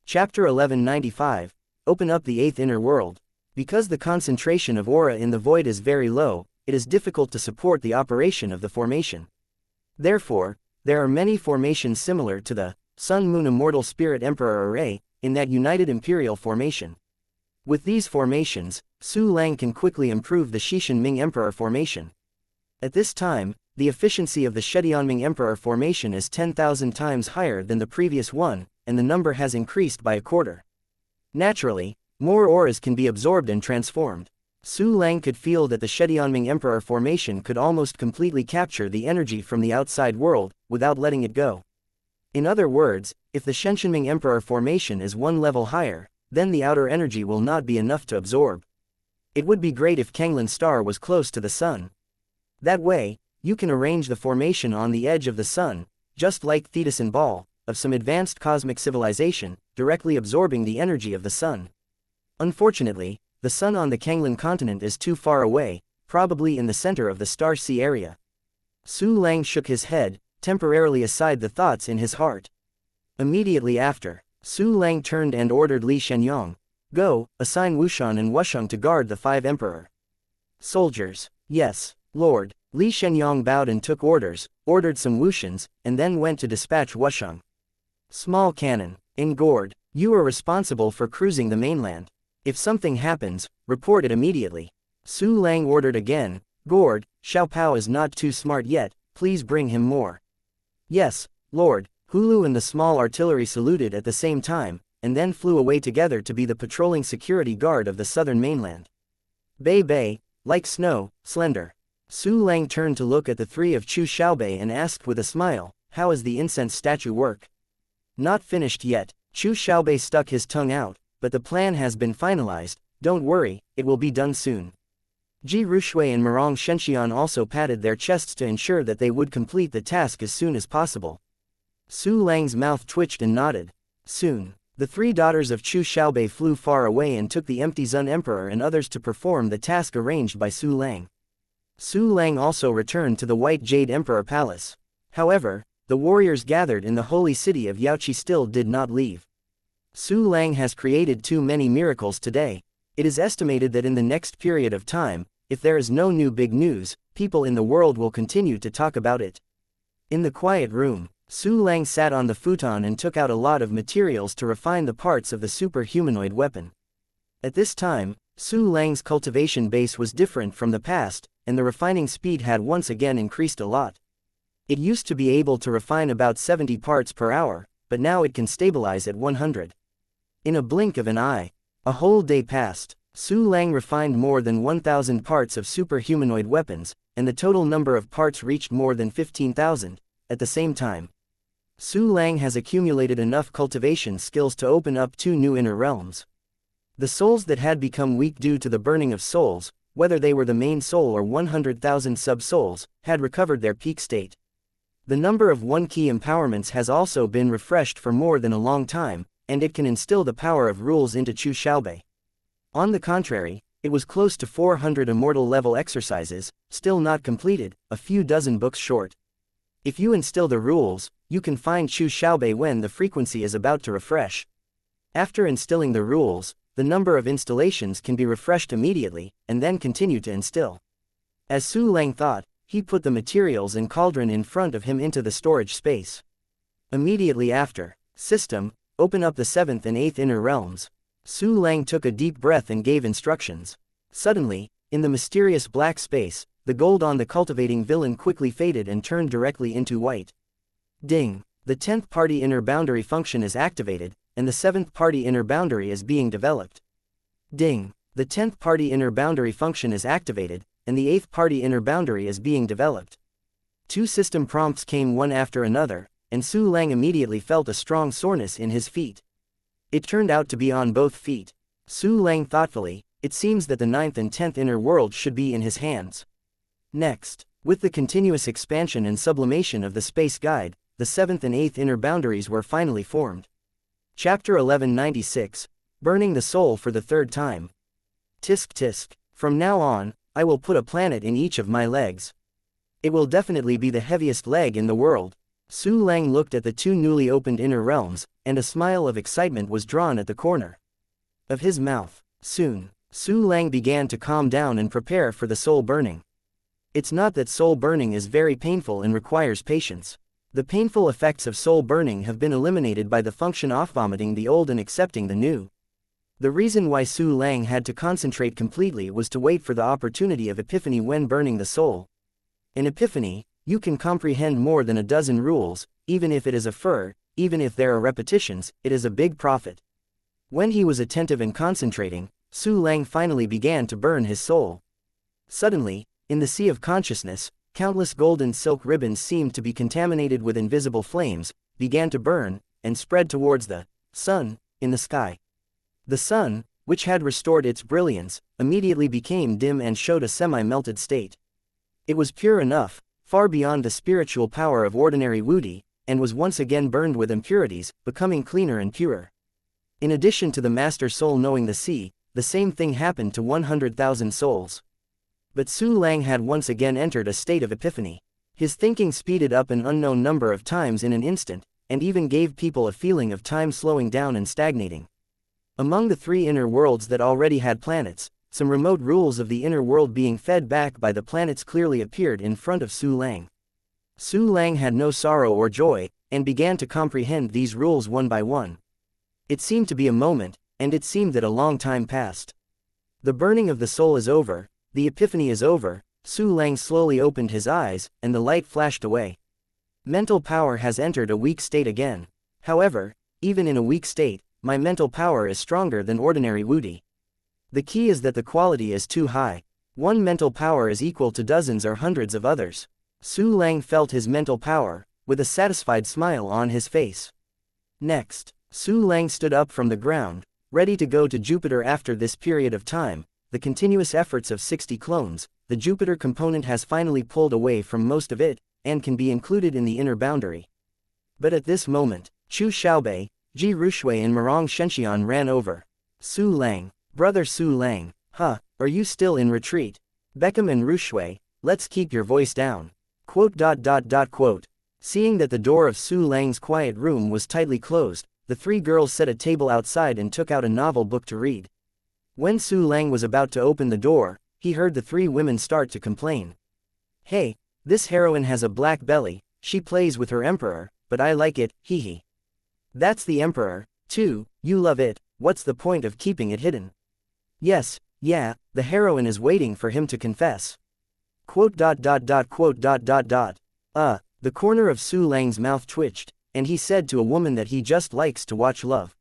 Chapter 1195, Open Up the 8th Inner World. Because the concentration of aura in the void is very low, it is difficult to support the operation of the formation. Therefore, there are many formations similar to the Sun Moon Immortal Spirit Emperor Array, in that United Imperial Formation. With these formations, Su Lang can quickly improve the Shishin Ming Emperor Formation. At this time, the efficiency of the Shedianming Emperor Formation is 10,000 times higher than the previous one, and the number has increased by a quarter. Naturally, more auras can be absorbed and transformed. Su Lang could feel that the Shedianming Emperor Formation could almost completely capture the energy from the outside world, without letting it go. In other words, if the Shenshinming Emperor Formation is one level higher, then the outer energy will not be enough to absorb. It would be great if Kanglan Star was close to the sun. That way, you can arrange the formation on the edge of the sun, just like Thetis and Ball, of some advanced cosmic civilization, directly absorbing the energy of the sun. Unfortunately, the sun on the Kanglan continent is too far away, probably in the center of the Star Sea area. Su Lang shook his head, temporarily aside the thoughts in his heart. Immediately after, Su Lang turned and ordered Li Shenyang, "Go, assign Wushan and Wusheng to guard the 5 emperor." Soldiers. "Yes, Lord." Li Shenyang bowed and took orders, ordered some Wushans, and then went to dispatch Wusheng. Small cannon. In Gord, you are responsible for cruising the mainland. If something happens, report it immediately. Su Lang ordered again, "Gord, Xiao Pao is not too smart yet, please bring him more." "Yes, Lord." Hulu and the small artillery saluted at the same time, and then flew away together to be the patrolling security guard of the southern mainland. Bei, like snow, slender. Su Lang turned to look at the 3 of Chu Xiaobei and asked with a smile, "How is the incense statue work?" "Not finished yet." Chu Xiaobei stuck his tongue out, "but the plan has been finalized, don't worry, it will be done soon." Ji Rushui and Mirong Shenxian also patted their chests to ensure that they would complete the task as soon as possible. Su Lang's mouth twitched and nodded. Soon, the 3 daughters of Chu Xiaobei flew far away and took the empty Zun Emperor and others to perform the task arranged by Su Lang. Su Lang also returned to the White Jade Emperor Palace. However, the warriors gathered in the holy city of Yaoqi still did not leave. Su Lang has created too many miracles today. It is estimated that in the next period of time, if there is no new big news, people in the world will continue to talk about it. In the quiet room, Su Lang sat on the futon and took out a lot of materials to refine the parts of the super-humanoid weapon. At this time, Su Lang's cultivation base was different from the past, and the refining speed had once again increased a lot. It used to be able to refine about 70 parts per hour, but now it can stabilize at 100. In a blink of an eye, a whole day passed. Su Lang refined more than 1,000 parts of super-humanoid weapons, and the total number of parts reached more than 15,000. At the same time, Su Lang has accumulated enough cultivation skills to open up 2 new inner realms. The souls that had become weak due to the burning of souls, whether they were the main soul or 100,000 sub-souls, had recovered their peak state. The number of 1-key empowerments has also been refreshed for more than a long time, and it can instill the power of rules into Chu Xiaobei. On the contrary, it was close to 400 immortal level exercises, still not completed, a few dozen books short. If you instill the rules, you can find Chu Xiaobei when the frequency is about to refresh. After instilling the rules, the number of installations can be refreshed immediately, and then continue to instill. As Su Lang thought, he put the materials and cauldron in front of him into the storage space. Immediately after, "System, open up the 7th and 8th inner realms." Su Lang took a deep breath and gave instructions. Suddenly, in the mysterious black space, the gold on the cultivating villain quickly faded and turned directly into white. Ding! The 10th party inner boundary function is activated, and the 7th party inner boundary is being developed. Ding! The 10th party inner boundary function is activated, and the 8th party inner boundary is being developed. 2 system prompts came one after another, and Su Lang immediately felt a strong soreness in his feet. It turned out to be on both feet. Su Lang thoughtfully, it seems that the 9th and 10th inner world should be in his hands. Next, with the continuous expansion and sublimation of the space guide, the 7th and 8th inner boundaries were finally formed. Chapter 1196, Burning the Soul for the 3rd time. Tisk tisk. From now on, I will put a planet in each of my legs. It will definitely be the heaviest leg in the world. Su Lang looked at the 2 newly opened inner realms, and a smile of excitement was drawn at the corner of his mouth. Soon, Su Lang began to calm down and prepare for the soul burning. It's not that soul burning is very painful and requires patience. The painful effects of soul burning have been eliminated by the function of vomiting the old and accepting the new. The reason why Su Lang had to concentrate completely was to wait for the opportunity of epiphany when burning the soul. In epiphany, you can comprehend more than a dozen rules, even if it is a fur, even if there are repetitions, it is a big profit. When he was attentive and concentrating, Su Lang finally began to burn his soul. Suddenly, in the sea of consciousness, countless golden silk ribbons seemed to be contaminated with invisible flames, began to burn, and spread towards the sun in the sky. The sun, which had restored its brilliance, immediately became dim and showed a semi-melted state. It was pure enough, far beyond the spiritual power of ordinary wuti, and was once again burned with impurities, becoming cleaner and purer. In addition to the master soul knowing the sea, the same thing happened to 100,000 souls. But Su Lang had once again entered a state of epiphany. His thinking speeded up an unknown number of times in an instant, and even gave people a feeling of time slowing down and stagnating. Among the 3 inner worlds that already had planets, some remote rules of the inner world being fed back by the planets clearly appeared in front of Su Lang. Su Lang had no sorrow or joy, and began to comprehend these rules one by one. It seemed to be a moment, and it seemed that a long time passed. The burning of the soul is over, the epiphany is over. Su Lang slowly opened his eyes, and the light flashed away. Mental power has entered a weak state again. However, even in a weak state, my mental power is stronger than ordinary wuxia. The key is that the quality is too high. One mental power is equal to dozens or hundreds of others. Su Lang felt his mental power, with a satisfied smile on his face. Next, Su Lang stood up from the ground, ready to go to Jupiter. After this period of time, the continuous efforts of 60 clones, the Jupiter component has finally pulled away from most of it, and can be included in the inner boundary. But at this moment, Chu Xiaobei, Ji Rushui and Murong Shenxian ran over. Su Lang, brother Su Lang, are you still in retreat? Beckham and Rushui, let's keep your voice down. Seeing that the door of Su Lang's quiet room was tightly closed, the 3 girls set a table outside and took out a novel book to read. When Su Lang was about to open the door, he heard the 3 women start to complain. Hey, this heroine has a black belly, she plays with her emperor, but I like it, hee. That's the emperor, too, you love it, what's the point of keeping it hidden? Yes, yeah, the heroine is waiting for him to confess. The corner of Su Lang's mouth twitched, and he said to a woman that he just likes to watch love.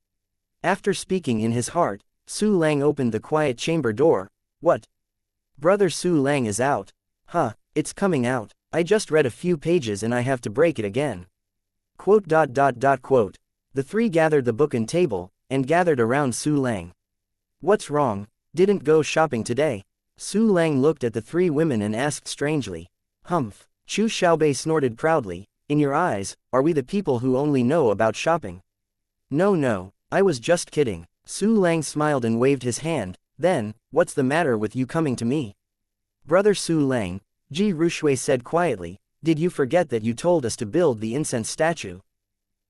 After speaking in his heart, Su Lang opened the quiet chamber door. What? Brother Su Lang is out. It's coming out. I just read a few pages and I have to break it again. The 3 gathered the book and table, and gathered around Su Lang. What's wrong? Didn't go shopping today? Su Lang looked at the 3 women and asked strangely. Humph. Chu Xiaobei snorted proudly. In your eyes, are we the people who only know about shopping? No, I was just kidding. Su Lang smiled and waved his hand. Then, what's the matter with you coming to me? Brother Su Lang, Ji Rushui said quietly, did you forget that you told us to build the incense statue?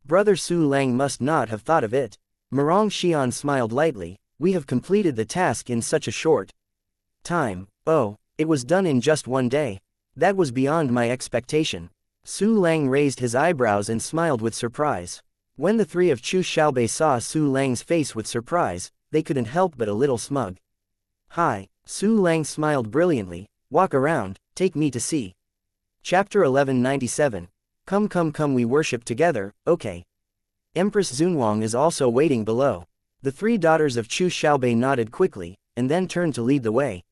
Brother Su Lang must not have thought of it. Murong Xian smiled lightly. We have completed the task in such a short time. Oh, it was done in just 1 day. That was beyond my expectation. Su Lang raised his eyebrows and smiled with surprise. When the 3 of Chu Xiaobei saw Su Lang's face with surprise, they couldn't help but a little smug. Hi, Su Lang smiled brilliantly. Walk around, take me to see. Chapter 1197. Come we worship together, okay. Empress Zunwang is also waiting below. The 3 daughters of Chu Xiaobei nodded quickly, and then turned to lead the way.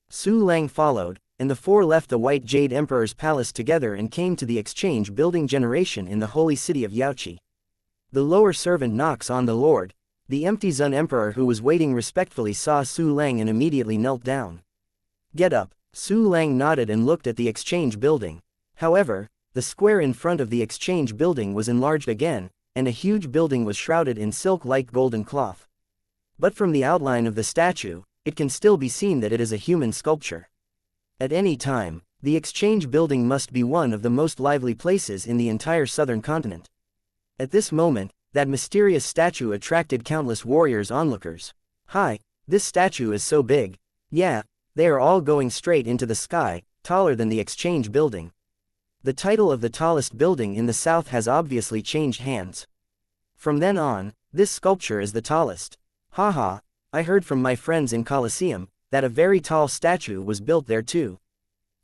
Su Lang followed, and the 4 left the White Jade Emperor's palace together and came to the exchange building generation in the holy city of Yaoqi. The lower servant knocks on the Lord. The empty Zun Emperor who was waiting respectfully saw Su Lang and immediately knelt down. Get up. Su Lang nodded and looked at the exchange building. However, the square in front of the exchange building was enlarged again, and a huge building was shrouded in silk-like golden cloth. But from the outline of the statue, it can still be seen that it is a human sculpture. At any time, the exchange building must be one of the most lively places in the entire southern continent. At this moment, that mysterious statue attracted countless warriors onlookers. Hi, this statue is so big. Yeah, they are all going straight into the sky, taller than the exchange building. The title of the tallest building in the south has obviously changed hands. From then on, this sculpture is the tallest. Haha, I heard from my friends in Colosseum that a very tall statue was built there too.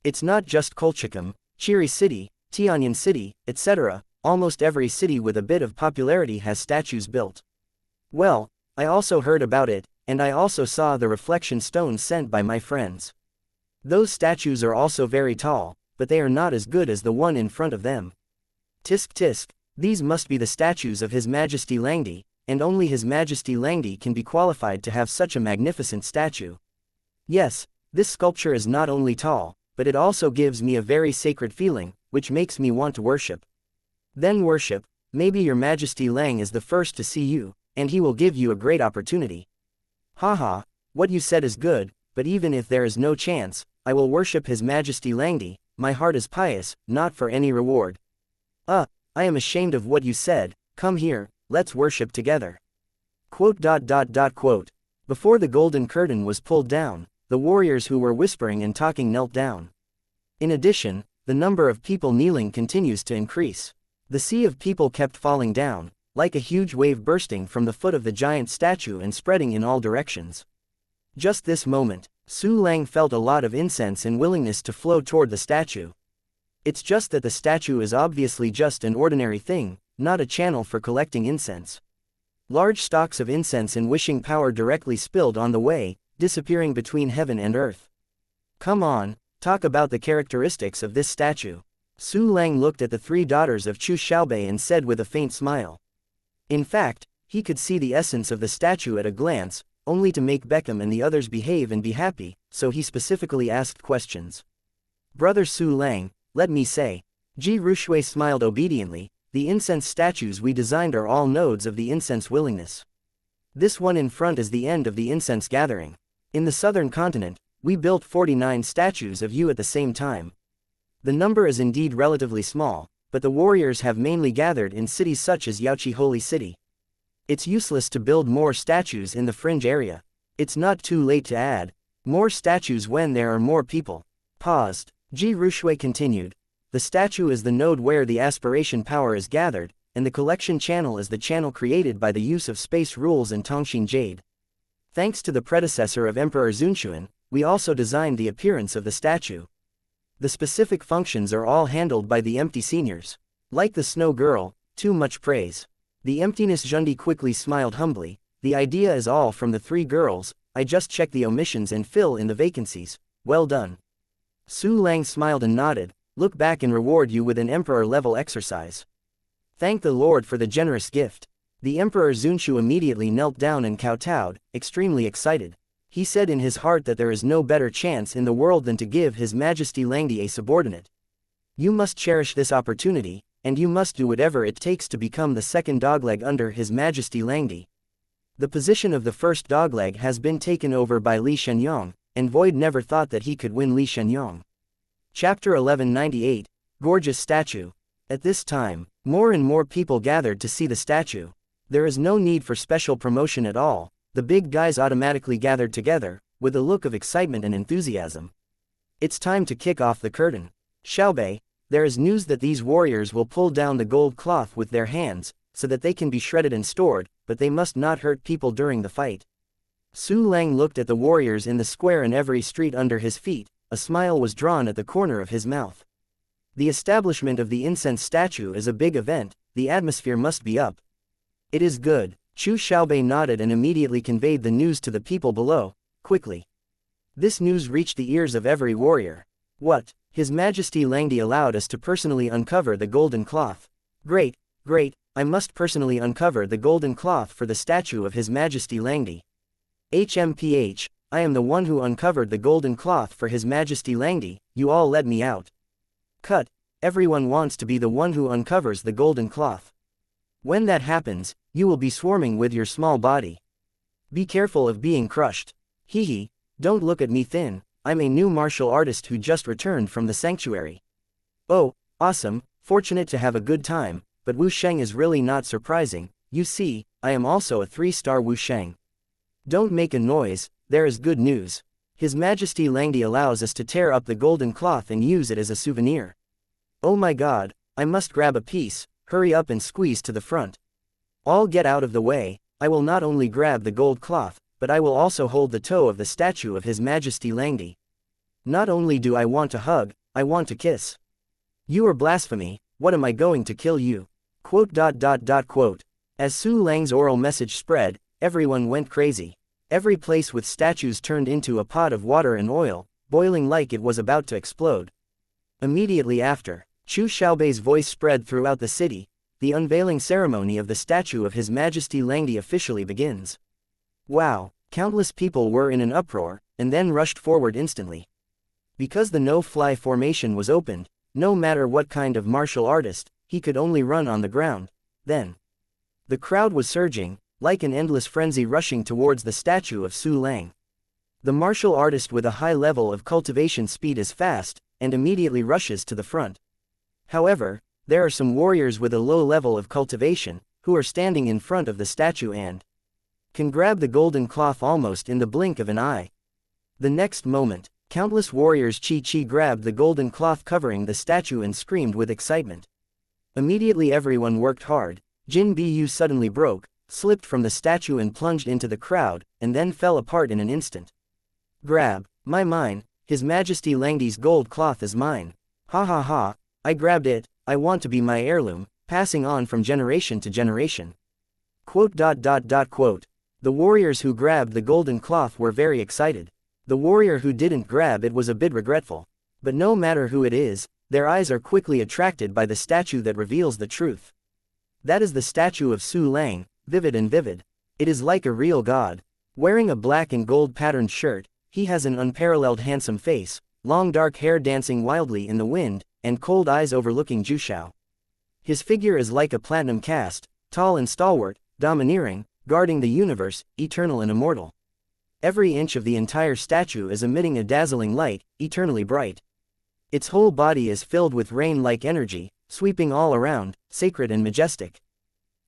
It's not just Colchicum, Chiri City, Tianyan City, etc., almost every city with a bit of popularity has statues built. Well, I also heard about it, and I also saw the reflection stones sent by my friends. Those statues are also very tall, but they are not as good as the one in front of them. Tisk tisk, these must be the statues of His Majesty Langdi, and only His Majesty Langdi can be qualified to have such a magnificent statue. Yes, this sculpture is not only tall, but it also gives me a very sacred feeling, which makes me want to worship. Then worship, maybe Your Majesty Lang is the first to see you, and he will give you a great opportunity. Haha, what you said is good, but even if there is no chance, I will worship His Majesty Langdi. My heart is pious, not for any reward. I am ashamed of what you said, come here, let's worship together. Quote. Before the golden curtain was pulled down, the warriors who were whispering and talking knelt down. In addition, the number of people kneeling continues to increase. The sea of people kept falling down, like a huge wave bursting from the foot of the giant statue and spreading in all directions. Just this moment, Su Lang felt a lot of incense and willingness to flow toward the statue. It's just that the statue is obviously just an ordinary thing, not a channel for collecting incense. Large stalks of incense and wishing power directly spilled on the way, disappearing between heaven and earth. Come on, talk about the characteristics of this statue. Su Lang looked at the three daughters of Chu Xiaobei and said with a faint smile. In fact, he could see the essence of the statue at a glance, only to make Beckham and the others behave and be happy, so he specifically asked questions. Brother Su Lang, let me say. Ji Rushui smiled obediently, the incense statues we designed are all nodes of the incense willingness. This one in front is the end of the incense gathering. In the southern continent, we built 49 statues of you at the same time. The number is indeed relatively small, but the warriors have mainly gathered in cities such as Yaoqi Holy City. It's useless to build more statues in the fringe area. It's not too late to add more statues when there are more people. Paused. Ji Rushui continued. The statue is the node where the aspiration power is gathered, and the collection channel is the channel created by the use of space rules and Tongxin Jade. Thanks to the predecessor of Emperor Zunquan, we also designed the appearance of the statue. The specific functions are all handled by the empty seniors. Like the snow girl, too much praise. The emptiness Jundi quickly smiled humbly, the idea is all from the three girls, I just check the omissions and fill in the vacancies, well done. Su Lang smiled and nodded, look back and reward you with an emperor-level exercise. Thank the Lord for the generous gift. The Emperor Zunshu immediately knelt down and kowtowed, extremely excited. He said in his heart that there is no better chance in the world than to give His Majesty Langdi a subordinate. You must cherish this opportunity, and you must do whatever it takes to become the second dogleg under His Majesty Langdi. The position of the first dogleg has been taken over by Li Shenyong, and Void never thought that he could win Li Shenyong. Chapter 1198, Gorgeous Statue. At this time, more and more people gathered to see the statue. There is no need for special promotion at all, the big guys automatically gathered together, with a look of excitement and enthusiasm. It's time to kick off the curtain. Xiaobei, there is news that these warriors will pull down the gold cloth with their hands, so that they can be shredded and stored, but they must not hurt people during the fight. Su Lang looked at the warriors in the square and every street under his feet, a smile was drawn at the corner of his mouth. The establishment of the incense statue is a big event, the atmosphere must be up. It is good. Chu Xiaobei nodded and immediately conveyed the news to the people below, quickly. This news reached the ears of every warrior. What? His Majesty Langdi allowed us to personally uncover the golden cloth. Great, great, I must personally uncover the golden cloth for the statue of His Majesty Langdi. HMPH, I am the one who uncovered the golden cloth for His Majesty Langdi, you all let me out. Cut, everyone wants to be the one who uncovers the golden cloth. When that happens, you will be swarming with your small body. Be careful of being crushed. Hehe, don't look at me thin, I'm a new martial artist who just returned from the sanctuary. Oh, awesome, fortunate to have a good time, but Wu Sheng is really not surprising, you see, I am also a 3-star Wu Sheng. Don't make a noise, there is good news. His Majesty Langdi allows us to tear up the golden cloth and use it as a souvenir. Oh my god, I must grab a piece, hurry up and squeeze to the front. All get out of the way, I will not only grab the gold cloth, but I will also hold the toe of the statue of His Majesty Langdi. Not only do I want to hug, I want to kiss. You are blasphemy, what am I going to kill you? Quote. As Su Lang's oral message spread, everyone went crazy. Every place with statues turned into a pot of water and oil, boiling like it was about to explode. Immediately after, Chu Xiaobei's voice spread throughout the city, the unveiling ceremony of the statue of His Majesty Langdi officially begins. Wow, countless people were in an uproar, and then rushed forward instantly. Because the no-fly formation was opened, no matter what kind of martial artist, he could only run on the ground. Then, the crowd was surging, like an endless frenzy rushing towards the statue of Su Lang. The martial artist with a high level of cultivation speed is fast, and immediately rushes to the front. However, there are some warriors with a low level of cultivation, who are standing in front of the statue and can grab the golden cloth almost in the blink of an eye. The next moment, countless warriors chi grabbed the golden cloth covering the statue and screamed with excitement. Immediately everyone worked hard. Jin Bu suddenly broke, slipped from the statue and plunged into the crowd, and then fell apart in an instant. Grab, mine, His Majesty Langdi's gold cloth is mine. Ha ha ha, I grabbed it, I want to be my heirloom, passing on from generation to generation. Quote. The warriors who grabbed the golden cloth were very excited. The warrior who didn't grab it was a bit regretful. But no matter who it is, their eyes are quickly attracted by the statue that reveals the truth. That is the statue of Su Lang, vivid and vivid. It is like a real god. Wearing a black and gold patterned shirt, he has an unparalleled handsome face, long dark hair dancing wildly in the wind, and cold eyes overlooking Jushao. His figure is like a platinum cast, tall and stalwart, domineering, guarding the universe, eternal and immortal. Every inch of the entire statue is emitting a dazzling light, eternally bright. Its whole body is filled with rain-like energy, sweeping all around, sacred and majestic.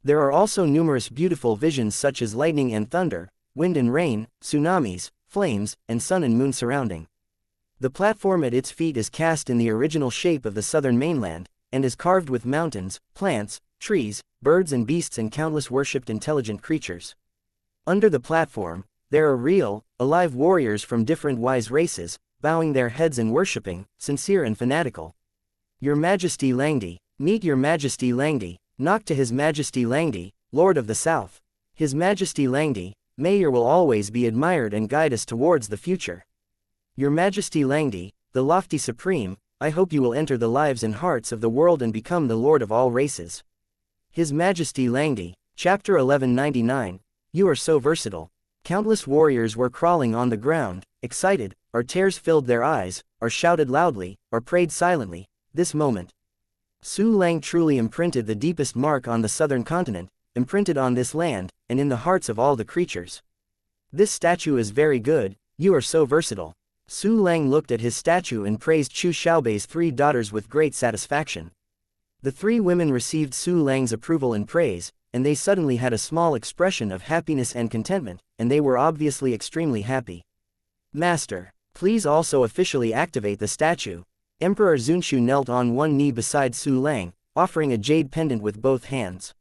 There are also numerous beautiful visions such as lightning and thunder, wind and rain, tsunamis, flames, and sun and moon surrounding. The platform at its feet is cast in the original shape of the southern mainland, and is carved with mountains, plants, trees, birds and beasts and countless worshipped intelligent creatures. Under the platform, there are real, alive warriors from different wise races, bowing their heads and worshipping, sincere and fanatical. Your Majesty Langdi, meet Your Majesty Langdi, knock to His Majesty Langdi, Lord of the South. His Majesty Langdi, may your will always be admired and guide us towards the future. Your Majesty Langdi, the lofty supreme, I hope you will enter the lives and hearts of the world and become the Lord of all races. His Majesty Langdi, Chapter 1199, You are so versatile. Countless warriors were crawling on the ground, excited, or tears filled their eyes, or shouted loudly, or prayed silently. This moment, Su Lang truly imprinted the deepest mark on the southern continent, imprinted on this land, and in the hearts of all the creatures. This statue is very good, you are so versatile. Su Lang looked at his statue and praised Chu Xiaobei's 3 daughters with great satisfaction. The 3 women received Su Lang's approval and praise, and they suddenly had a small expression of happiness and contentment, and they were obviously extremely happy. Master, please also officially activate the statue. Emperor Zunshu knelt on one knee beside Su Lang, offering a jade pendant with both hands.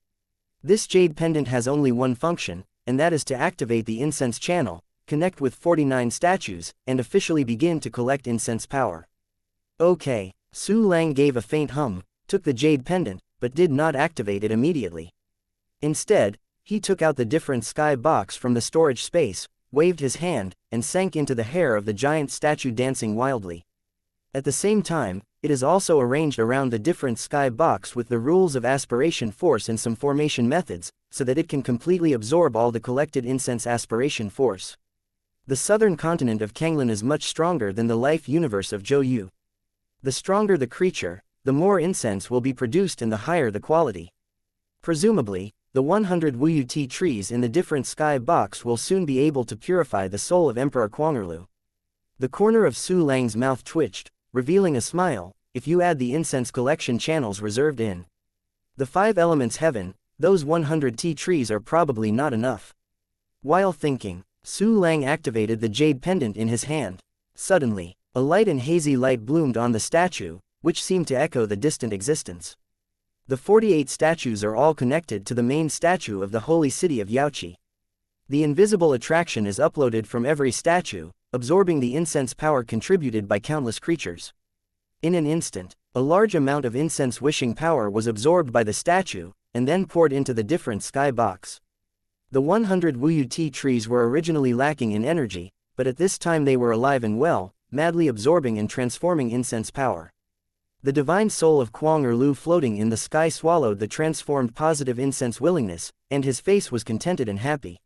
This jade pendant has only one function, and that is to activate the incense channel, connect with 49 statues, and officially begin to collect incense power. Okay, Su Lang gave a faint hum, took the jade pendant, but did not activate it immediately. Instead, he took out the different sky box from the storage space, waved his hand, and sank into the hair of the giant statue dancing wildly. At the same time, it is also arranged around the different sky box with the rules of aspiration force and some formation methods, so that it can completely absorb all the collected incense aspiration force. The southern continent of Kanglan is much stronger than the life universe of Zhou. The stronger the creature, the more incense will be produced and the higher the quality. Presumably, the 100 Wuyu tea trees in the different sky box will soon be able to purify the soul of Emperor Kwang'erlu. The corner of Su Lang's mouth twitched, revealing a smile. If you add the incense collection channels reserved in the 5 elements heaven, those 100 tea trees are probably not enough. While thinking, Su Lang activated the jade pendant in his hand. Suddenly, a light and hazy light bloomed on the statue, which seemed to echo the distant existence. The 48 statues are all connected to the main statue of the holy city of Yaoqi. The invisible attraction is uploaded from every statue, absorbing the incense power contributed by countless creatures. In an instant, a large amount of incense wishing power was absorbed by the statue, and then poured into the different sky box. The 100 Wuyu tea trees were originally lacking in energy, but at this time they were alive and well, madly absorbing and transforming incense power. The divine soul of Kwang'erlu floating in the sky swallowed the transformed positive incense willingness, and his face was contented and happy.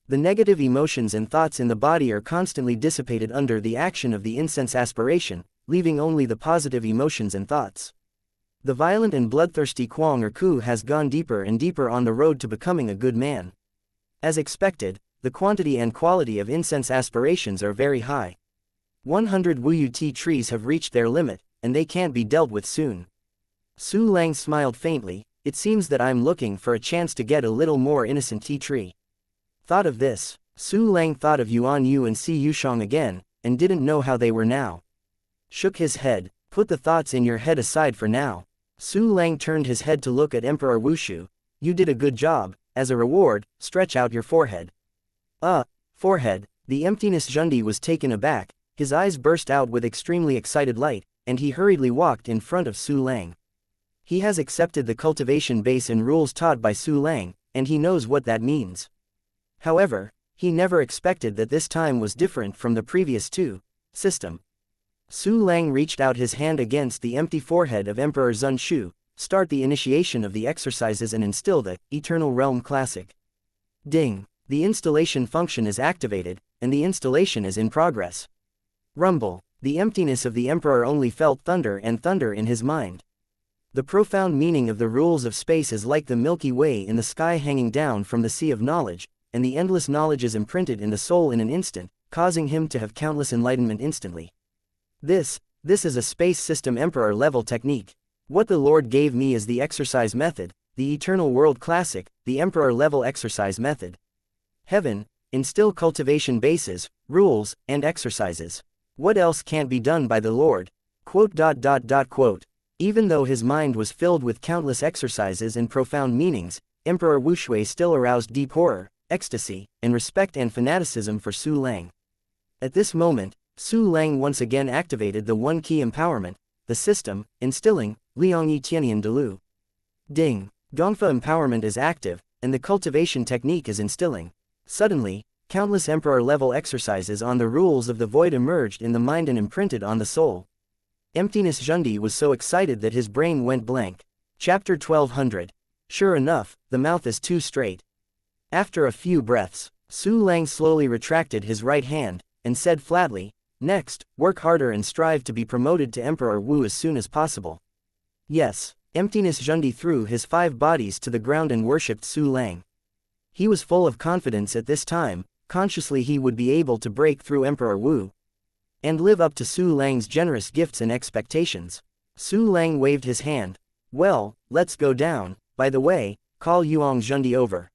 The negative emotions and thoughts in the body are constantly dissipated under the action of the incense aspiration, leaving only the positive emotions and thoughts. The violent and bloodthirsty Kwang'erlu has gone deeper and deeper on the road to becoming a good man. As expected, the quantity and quality of incense aspirations are very high. 100 Wuyu tea trees have reached their limit, and they can't be dealt with soon. Su Lang smiled faintly. It seems that I'm looking for a chance to get a little more innocent tea tree. Thought of this, Su Lang thought of Yuan Yu and Si Yushang again, and didn't know how they were now. Shook his head. Put the thoughts in your head aside for now. Su Lang turned his head to look at Emperor Wushu. You did a good job. As a reward, stretch out your forehead. Forehead. The emptiness Zhundi was taken aback, his eyes burst out with extremely excited light, and he hurriedly walked in front of Su Lang. He has accepted the cultivation base and rules taught by Su Lang, and he knows what that means. However, he never expected that this time was different from the previous two. System. Su Lang reached out his hand against the empty forehead of Emperor Zun Shu. Start the initiation of the exercises and instill the Eternal Realm Classic. Ding. The installation function is activated, and the installation is in progress. Rumble. The emptiness of the Emperor only felt thunder and thunder in his mind. The profound meaning of the rules of space is like the Milky Way in the sky hanging down from the sea of knowledge, and the endless knowledge is imprinted in the soul in an instant, causing him to have countless enlightenment instantly. This is a space system Emperor level technique. What the Lord gave me is the exercise method, the Eternal World Classic, the Emperor level exercise method. Heaven, instill cultivation bases, rules, and exercises. What else can't be done by the Lord? Quote. Even though his mind was filled with countless exercises and profound meanings, Emperor Wushui still aroused deep horror, ecstasy, and respect and fanaticism for Su Lang. At this moment, Su Lang once again activated the one-key empowerment, the system, instilling, Liangyi Tianyan Delu. Ding. Gongfa empowerment is active, and the cultivation technique is instilling. Suddenly, countless Emperor-level exercises on the rules of the void emerged in the mind and imprinted on the soul. Emptiness Zhundi was so excited that his brain went blank. Chapter 1200. Sure enough, the mouth is too straight. After a few breaths, Su Lang slowly retracted his right hand, and said flatly, next, work harder and strive to be promoted to Emperor Wu as soon as possible. Yes, Emptiness Zhundi threw his 5 bodies to the ground and worshipped Su Lang. He was full of confidence at this time, consciously he would be able to break through Emperor Wu and live up to Su Lang's generous gifts and expectations. Su Lang waved his hand. Well, let's go down. By the way, call Yuang Zhundi over.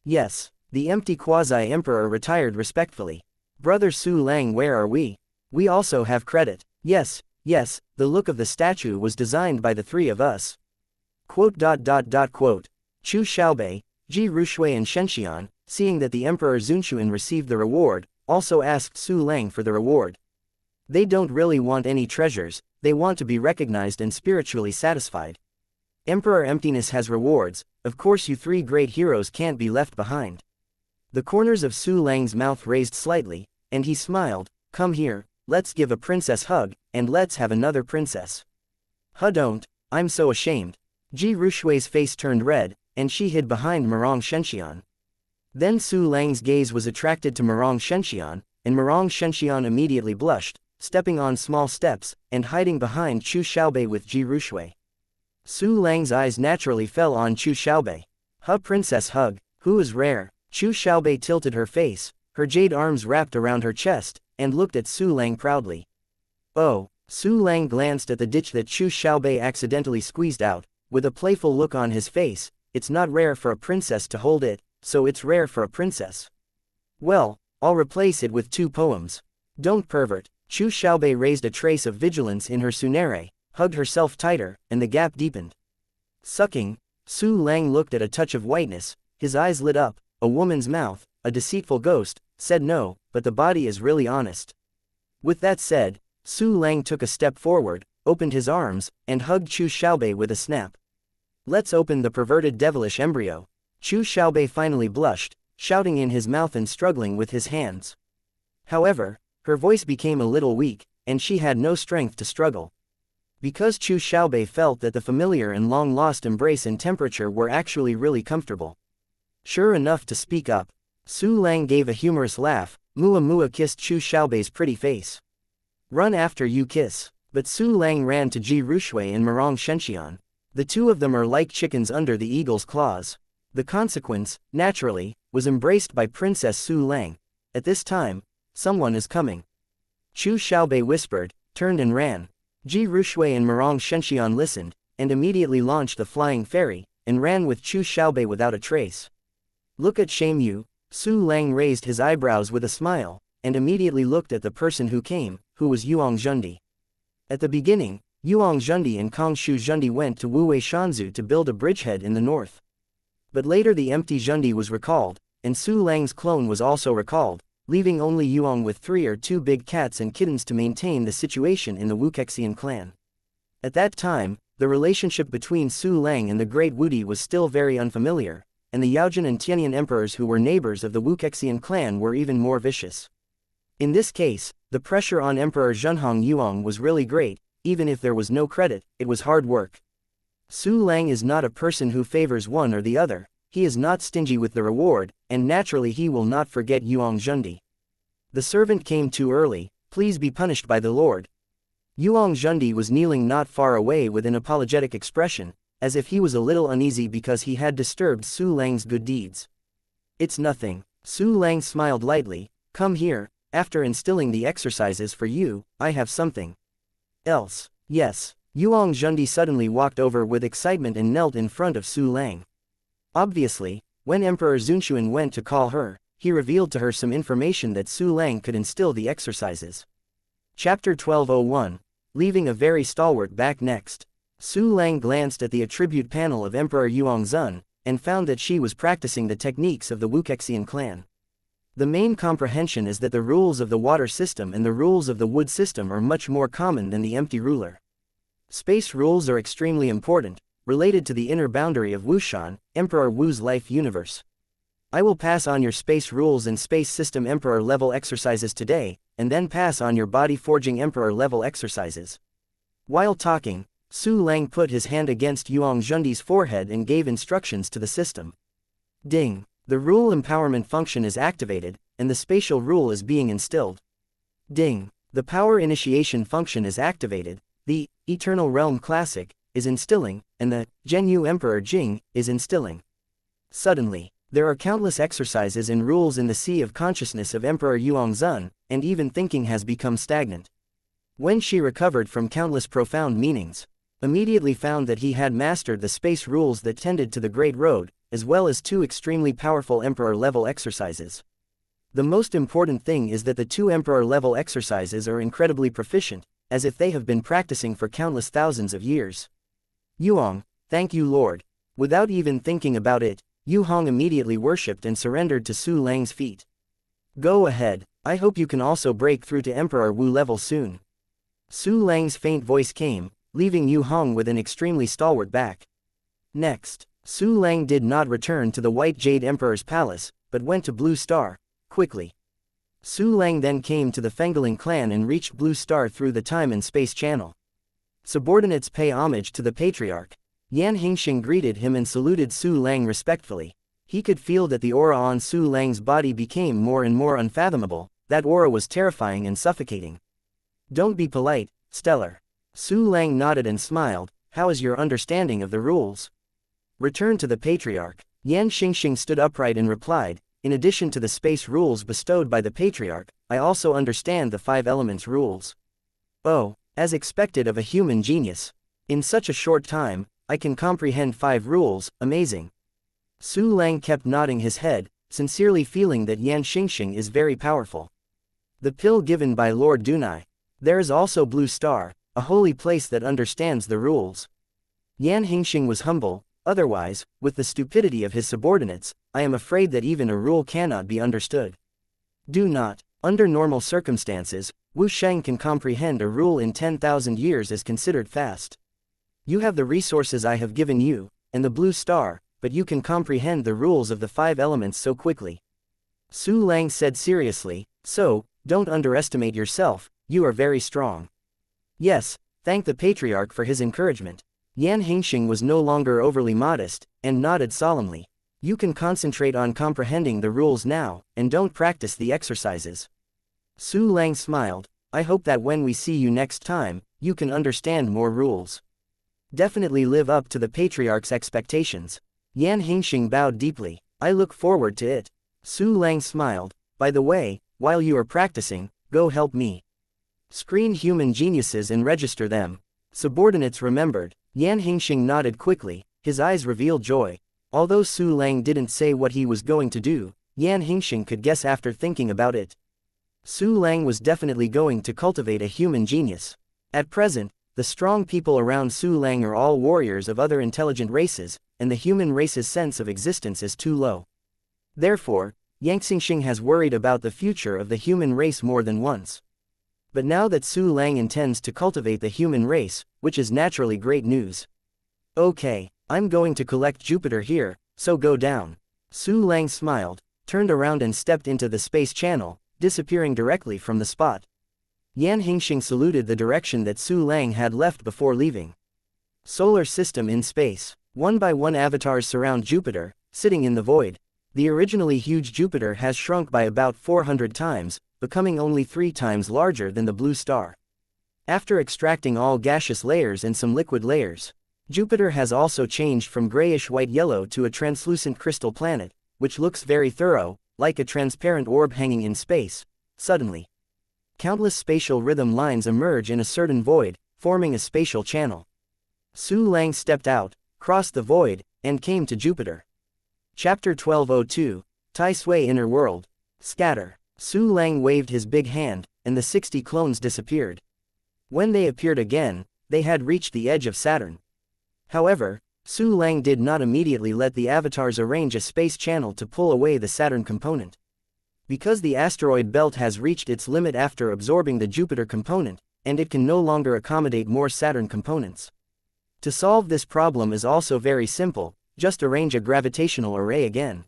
Yes, the empty quasi-emperor retired respectfully. Brother Su Lang, where are we? We also have credit. Yes, the look of the statue was designed by the 3 of us. Chu Xiaobei, Ji Rushui and Shenxian, seeing that the Emperor Zunshuan received the reward, also asked Su Lang for the reward. They don't really want any treasures, they want to be recognized and spiritually satisfied. Emperor Emptiness has rewards, of course you 3 great heroes can't be left behind. The corners of Su Lang's mouth raised slightly, and he smiled. Come here, let's give a princess hug, and let's have another princess. Don't, I'm so ashamed. Ji Rushui's face turned red, and she hid behind Murong Shenxian. Then Su Lang's gaze was attracted to Murong Shenxian, and Murong Shenxian immediately blushed, stepping on small steps, and hiding behind Chu Xiaobei with Ji Rushui. Su Lang's eyes naturally fell on Chu Xiaobei. Princess hug, who is rare. Chu Xiaobei tilted her face, her jade arms wrapped around her chest, and looked at Su Lang proudly. Oh, Su Lang glanced at the ditch that Chu Xiaobei accidentally squeezed out, with a playful look on his face. It's not rare for a princess to hold it, so it's rare for a princess. Well, I'll replace it with 2 poems. Don't pervert. Chu Xiaobei raised a trace of vigilance in her tsunere, hugged herself tighter, and the gap deepened. Sucking, Su Lang looked at a touch of whiteness, his eyes lit up, a woman's mouth, a deceitful ghost, said no, but the body is really honest. With that said, Su Lang took a step forward, opened his arms, and hugged Chu Xiaobei with a snap. Let's open the perverted devilish embryo. Chu Xiaobei finally blushed, shouting in his mouth and struggling with his hands. However, her voice became a little weak, and she had no strength to struggle. Because Chu Xiaobei felt that the familiar and long-lost embrace and temperature were actually really comfortable. Sure enough to speak up, Su Lang gave a humorous laugh. Mua Mua kissed Chu Xiaobei's pretty face. Run after you kiss. But Su Lang ran to Ji Rushui and Murong Shenxian. The 2 of them are like chickens under the eagle's claws. The consequence, naturally, was embraced by Princess Su Lang. At this time, someone is coming. Chu Xiaobei whispered, turned and ran. Ji Rushui and Murong Shenxian listened, and immediately launched the flying fairy, and ran with Chu Xiaobei without a trace. Look at Shame you. Su Lang raised his eyebrows with a smile, and immediately looked at the person who came, who was Yuang Zhundi. At the beginning, Yuang Zhundi and Kong Shu Zhundi went to Wuwei Shanzu to build a bridgehead in the north. But later the empty Zhundi was recalled, and Su Lang's clone was also recalled, leaving only Yuang with 3 or 2 big cats and kittens to maintain the situation in the Wuxian clan. At that time, the relationship between Su Lang and the Great Wudi was still very unfamiliar, and the Yaojin and Tianyan emperors who were neighbors of the Wuxian clan were even more vicious. In this case, the pressure on Emperor Zhenhong Yuang was really great. Even if there was no credit, it was hard work. Su Lang is not a person who favors one or the other, he is not stingy with the reward, and naturally he will not forget Yuang Zhundi. The servant came too early, please be punished by the Lord. Yuang Zhundi was kneeling not far away with an apologetic expression, as if he was a little uneasy because he had disturbed Su Lang's good deeds. It's nothing. Su Lang smiled lightly, come here, after instilling the exercises for you, I have something else. Yes. Yuang Zhundi suddenly walked over with excitement and knelt in front of Su Lang. Obviously, when Emperor Zunxuan went to call her, he revealed to her some information that Su Lang could instill the exercises. Chapter 1201. Leaving a very stalwart back next. Su Lang glanced at the attribute panel of Emperor Yuangzun, and found that she was practicing the techniques of the Wuxian clan. The main comprehension is that the rules of the water system and the rules of the wood system are much more common than the empty ruler. Space rules are extremely important, related to the inner boundary of Wushan, Emperor Wu's life universe. I will pass on your space rules and space system emperor level exercises today, and then pass on your body forging emperor level exercises. While talking, Su Lang put his hand against Yuang Zhundi's forehead and gave instructions to the system. Ding! The rule empowerment function is activated, and the spatial rule is being instilled. Ding! The power initiation function is activated, the Eternal Realm Classic is instilling, and the Zhenyu Emperor Jing is instilling. Suddenly, there are countless exercises and rules in the sea of consciousness of Emperor Yuangzun, and even thinking has become stagnant. When she recovered from countless profound meanings, immediately found that he had mastered the space rules that tended to the Great Road, as well as 2 extremely powerful emperor-level exercises. The most important thing is that the 2 emperor-level exercises are incredibly proficient, as if they have been practicing for countless thousands of years. Yuang, thank you Lord. Without even thinking about it, Yu Hong immediately worshipped and surrendered to Su Lang's feet. Go ahead, I hope you can also break through to Emperor Wu level soon. Su Lang's faint voice came, leaving Yu Hong with an extremely stalwart back. Next, Su Lang did not return to the White Jade Emperor's palace, but went to Blue Star, quickly. Su Lang then came to the Fengaling clan and reached Blue Star through the time and space channel. Subordinates pay homage to the patriarch. Yan Hingxing greeted him and saluted Su Lang respectfully. He could feel that the aura on Su Lang's body became more and more unfathomable. That aura was terrifying and suffocating. Don't be polite, Stellar. Su Lang nodded and smiled. How is your understanding of the rules? Return to the patriarch. Yan Xingxing stood upright and replied, in addition to the space rules bestowed by the patriarch, I also understand the 5 elements rules. Oh, as expected of a human genius. In such a short time, I can comprehend 5 rules, amazing. Su Lang kept nodding his head, sincerely feeling that Yan Xingxing is very powerful. The pill given by Lord Dunai. There is also Blue Star, a holy place that understands the rules. Yan Hingxing was humble, otherwise, with the stupidity of his subordinates, I am afraid that even a rule cannot be understood. Do not. Under normal circumstances, Wu Sheng can comprehend a rule in 10,000 years as considered fast. You have the resources I have given you, and the Blue Star, but you can comprehend the rules of the 5 elements so quickly. Su Lang said seriously, so, don't underestimate yourself, you are very strong. Yes, thank the patriarch for his encouragement. Yan Hingxing was no longer overly modest, and nodded solemnly. You can concentrate on comprehending the rules now, and don't practice the exercises. Su Lang smiled, I hope that when we see you next time, you can understand more rules. Definitely live up to the patriarch's expectations. Yan Hingxing bowed deeply, I look forward to it. Su Lang smiled, by the way, while you are practicing, go help me. Screen human geniuses and register them. Subordinates remembered. Yan Hingxing nodded quickly, his eyes revealed joy. Although Su Lang didn't say what he was going to do, Yan Hingxing could guess after thinking about it. Su Lang was definitely going to cultivate a human genius. At present, the strong people around Su Lang are all warriors of other intelligent races, and the human race's sense of existence is too low. Therefore, Yang Xingxing has worried about the future of the human race more than once. But now that Su Lang intends to cultivate the human race, which is naturally great news. Okay, I'm going to collect Jupiter here, so go down. Su Lang smiled, turned around and stepped into the space channel, disappearing directly from the spot. Yan Hingxing saluted the direction that Su Lang had left before leaving. Solar system in space. One by one avatars surround Jupiter, sitting in the void. The originally huge Jupiter has shrunk by about 400 times, becoming only 3 times larger than the blue star. After extracting all gaseous layers and some liquid layers, Jupiter has also changed from grayish-white-yellow to a translucent crystal planet, which looks very thorough, like a transparent orb hanging in space. Suddenly, countless spatial rhythm lines emerge in a certain void, forming a spatial channel. Su Lang stepped out, crossed the void, and came to Jupiter. Chapter 1202, Tai Sui Inner World. Scatter. Su Lang waved his big hand, and the 60 clones disappeared. When they appeared again, they had reached the edge of Saturn. However, Su Lang did not immediately let the avatars arrange a space channel to pull away the Saturn component. Because the asteroid belt has reached its limit after absorbing the Jupiter component, and it can no longer accommodate more Saturn components. To solve this problem is also very simple, just arrange a gravitational array again.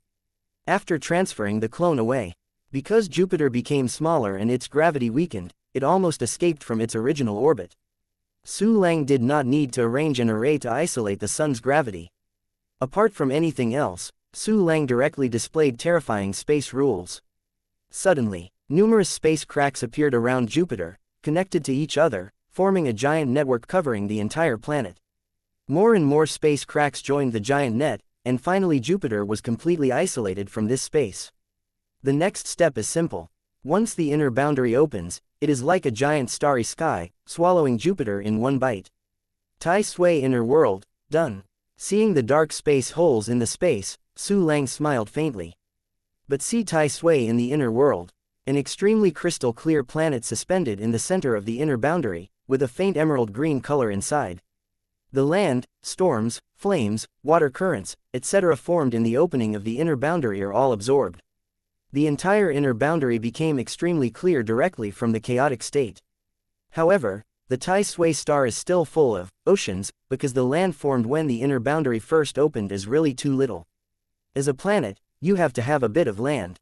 After transferring the clone away, because Jupiter became smaller and its gravity weakened, it almost escaped from its original orbit. Su Lang did not need to arrange an array to isolate the Sun's gravity. Apart from anything else, Su Lang directly displayed terrifying space rules. Suddenly, numerous space cracks appeared around Jupiter, connected to each other, forming a giant network covering the entire planet. More and more space cracks joined the giant net, and finally Jupiter was completely isolated from this space. The next step is simple. Once the inner boundary opens, it is like a giant starry sky, swallowing Jupiter in one bite. Tai Sui Inner World, done. Seeing the dark space holes in the space, Su Lang smiled faintly. But see Tai Sui in the inner world, an extremely crystal clear planet suspended in the center of the inner boundary, with a faint emerald green color inside. The land, storms, flames, water currents, etc. formed in the opening of the inner boundary are all absorbed. The entire inner boundary became extremely clear directly from the chaotic state. However, the Tai Sui star is still full of oceans, because the land formed when the inner boundary first opened is really too little. As a planet, you have to have a bit of land.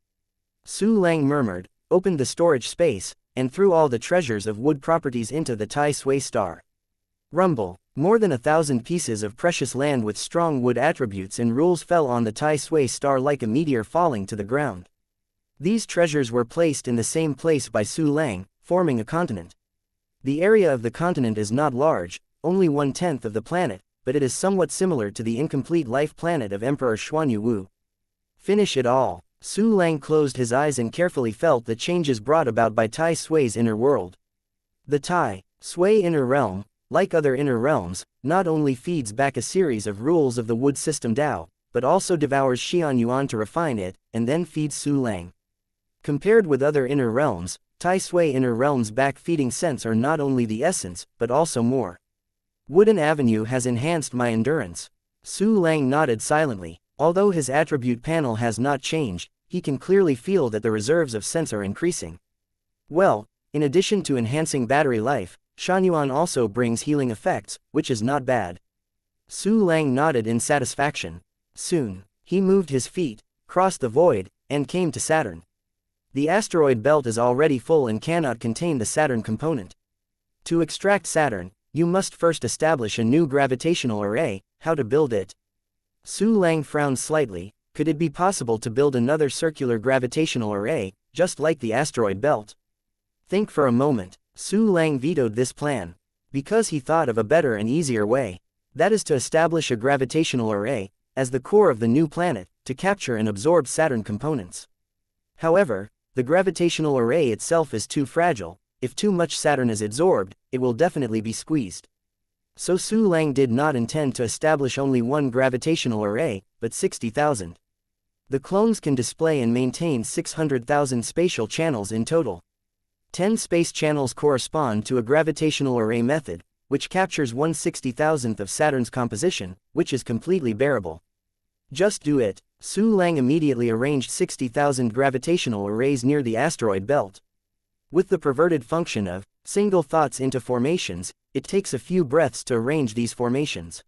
Su Lang murmured, opened the storage space, and threw all the treasures of wood properties into the Tai Sui star. Rumble. More than 1,000 pieces of precious land with strong wood attributes and rules fell on the Tai Sui star like a meteor falling to the ground. These treasures were placed in the same place by Su Lang, forming a continent. The area of the continent is not large, only 1/10 of the planet, but it is somewhat similar to the incomplete life planet of Emperor Xuanyu Wu. Finish it all. Su Lang closed his eyes and carefully felt the changes brought about by Tai Sui's inner world. The Tai Sui inner realm, like other inner realms, not only feeds back a series of rules of the wood system Dao, but also devours Xianyuan to refine it, and then feeds Su Lang. Compared with other inner realms, Tai Sui inner realm's back-feeding scents are not only the essence, but also more. Wooden Avenue has enhanced my endurance. Su Lang nodded silently. Although his attribute panel has not changed, he can clearly feel that the reserves of scents are increasing. Well, in addition to enhancing battery life, Shanyuan also brings healing effects, which is not bad. Su Lang nodded in satisfaction. Soon, he moved his feet, crossed the void, and came to Saturn. The asteroid belt is already full and cannot contain the Saturn component. To extract Saturn, you must first establish a new gravitational array. How to build it? Su Lang frowned slightly. Could it be possible to build another circular gravitational array, just like the asteroid belt? Think for a moment. Su Lang vetoed this plan, because he thought of a better and easier way. That is to establish a gravitational array, as the core of the new planet, to capture and absorb Saturn components. However, the gravitational array itself is too fragile. If too much Saturn is absorbed, it will definitely be squeezed. So Su Lang did not intend to establish only one gravitational array, but 60,000. The clones can display and maintain 600,000 spatial channels in total. 10 space channels correspond to a gravitational array method, which captures 1/60,000th of Saturn's composition, which is completely bearable. Just do it. Su Lang immediately arranged 60,000 gravitational arrays near the asteroid belt. With the perverted function of single thoughts into formations, it takes a few breaths to arrange these formations.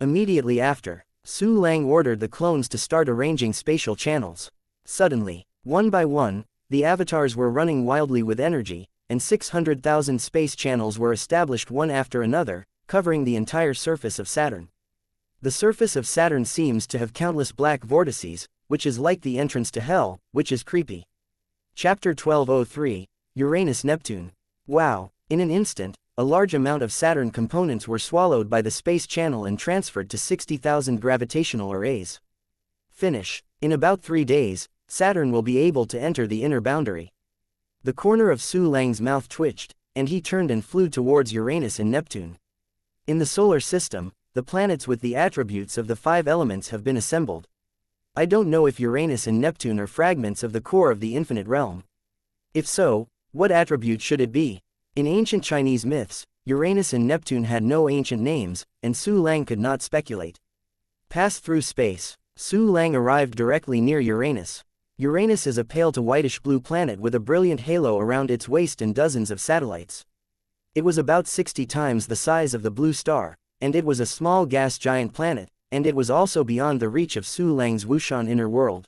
Immediately after, Su Lang ordered the clones to start arranging spatial channels. Suddenly, one by one, the avatars were running wildly with energy, and 600,000 space channels were established one after another, covering the entire surface of Saturn. The surface of Saturn seems to have countless black vortices, which is like the entrance to hell, which is creepy. Chapter 1203, Uranus-Neptune. Wow! In an instant, a large amount of Saturn components were swallowed by the space channel and transferred to 60,000 gravitational arrays. Finish. In about 3 days, Saturn will be able to enter the inner boundary. The corner of Su Lang's mouth twitched, and he turned and flew towards Uranus and Neptune. In the solar system, the planets with the attributes of the 5 elements have been assembled. I don't know if Uranus and Neptune are fragments of the core of the infinite realm. If so, what attribute should it be? In ancient Chinese myths, Uranus and Neptune had no ancient names, and Su Lang could not speculate. Pass through space. Su Lang arrived directly near Uranus. Uranus is a pale to whitish blue planet with a brilliant halo around its waist and dozens of satellites. It was about 60 times the size of the blue star, and it was a small gas giant planet, and it was also beyond the reach of Su Lang's Wuxian inner world.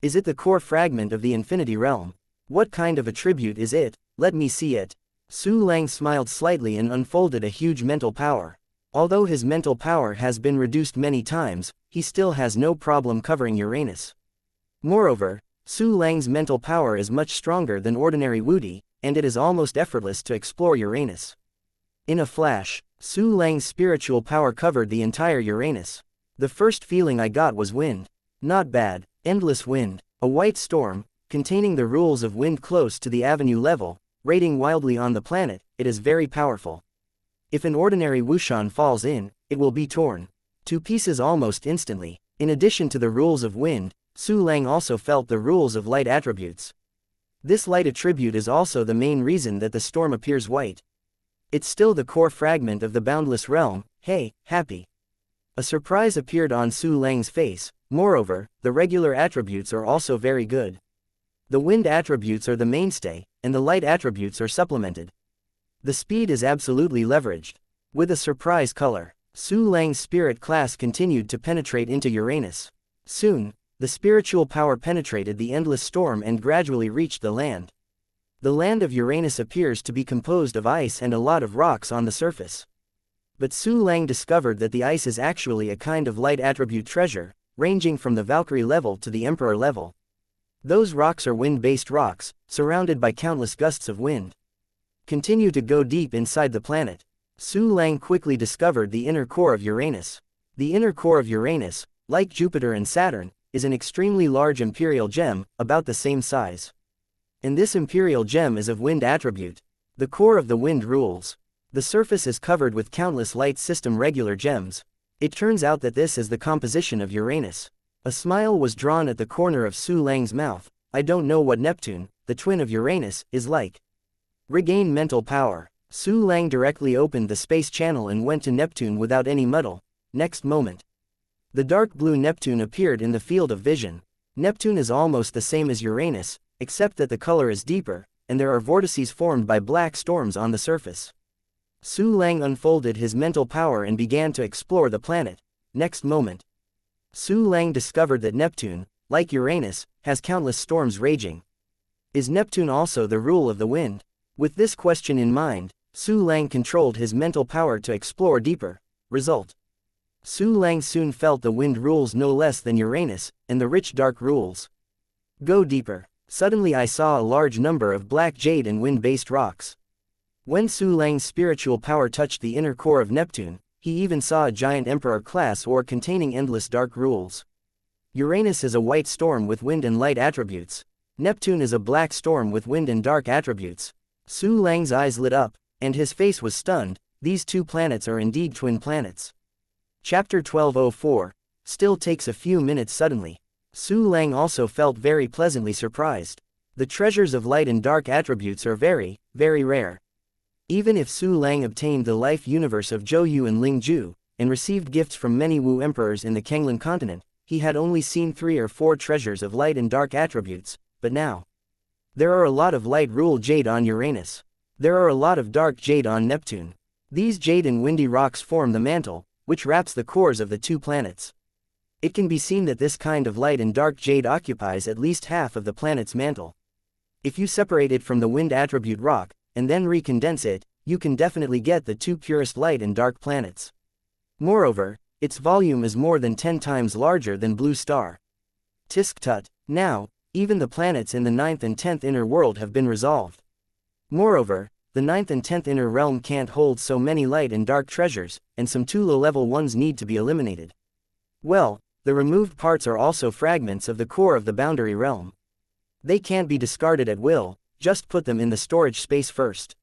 Is it the core fragment of the infinity realm? What kind of attribute is it? Let me see it. Su Lang smiled slightly and unfolded a huge mental power. Although his mental power has been reduced many times, he still has no problem covering Uranus. Moreover, Su Lang's mental power is much stronger than ordinary Wudi, and it is almost effortless to explore Uranus. In a flash, Su Lang's spiritual power covered the entire Uranus. The first feeling I got was wind. Not bad, endless wind, a white storm, containing the rules of wind close to the avenue level, rating wildly on the planet. It is very powerful. If an ordinary Wuxian falls in, it will be torn to pieces almost instantly. In addition to the rules of wind, Su Lang also felt the rules of light attributes. This light attribute is also the main reason that the storm appears white. It's still the core fragment of the boundless realm. Hey, happy. A surprise appeared on Su Lang's face. Moreover, the regular attributes are also very good. The wind attributes are the mainstay, and the light attributes are supplemented. The speed is absolutely leveraged. With a surprise color, Su Lang's spirit class continued to penetrate into Uranus. Soon, the spiritual power penetrated the endless storm and gradually reached the land. The land of Uranus appears to be composed of ice and a lot of rocks on the surface. But Su Lang discovered that the ice is actually a kind of light attribute treasure, ranging from the Valkyrie level to the Emperor level. Those rocks are wind-based rocks, surrounded by countless gusts of wind. Continue to go deep inside the planet. Su Lang quickly discovered the inner core of Uranus. The inner core of Uranus, like Jupiter and Saturn, is an extremely large imperial gem, about the same size. And this imperial gem is of wind attribute. The core of the wind rules. The surface is covered with countless light system regular gems. It turns out that this is the composition of Uranus. A smile was drawn at the corner of Su Lang's mouth. I don't know what Neptune, the twin of Uranus, is like. Regain mental power. Su Lang directly opened the space channel and went to Neptune without any muddle. Next moment, the dark blue Neptune appeared in the field of vision. Neptune is almost the same as Uranus, except that the color is deeper, and there are vortices formed by black storms on the surface. Su Lang unfolded his mental power and began to explore the planet. Next moment, Su Lang discovered that Neptune, like Uranus, has countless storms raging. Is Neptune also the rule of the wind? With this question in mind, Su Lang controlled his mental power to explore deeper. Result: Su Lang soon felt the wind rules no less than Uranus, and the rich dark rules. Go deeper. Suddenly I saw a large number of black jade and wind-based rocks. When Su Lang's spiritual power touched the inner core of Neptune, he even saw a giant emperor class ore containing endless dark rules. Uranus is a white storm with wind and light attributes. Neptune is a black storm with wind and dark attributes. Su Lang's eyes lit up, and his face was stunned. these two planets are indeed twin planets. Chapter 1204, still takes a few minutes suddenly. Su Lang also felt very pleasantly surprised. The treasures of light and dark attributes are very, very rare. Even if Su Lang obtained the life universe of Zhou Yu and Ling Ju, and received gifts from many Wu emperors in the Kanglan continent, he had only seen 3 or 4 treasures of light and dark attributes, but now. There are a lot of light-ruled jade on Uranus. There are a lot of dark jade on Neptune. These jade and windy rocks form the mantle, which wraps the cores of the 2 planets. It can be seen that this kind of light and dark jade occupies at least half of the planet's mantle. If you separate it from the wind attribute rock, and then recondense it, you can definitely get the 2 purest light and dark planets. Moreover, its volume is more than 10 times larger than Blue Star. Tisk tut. Now, even the planets in the 9th and 10th inner world have been resolved. Moreover, the 9th and 10th inner realm can't hold so many light and dark treasures, and some 2 low-level ones need to be eliminated. Well, the removed parts are also fragments of the core of the boundary realm. They can't be discarded at will, just put them in the storage space first.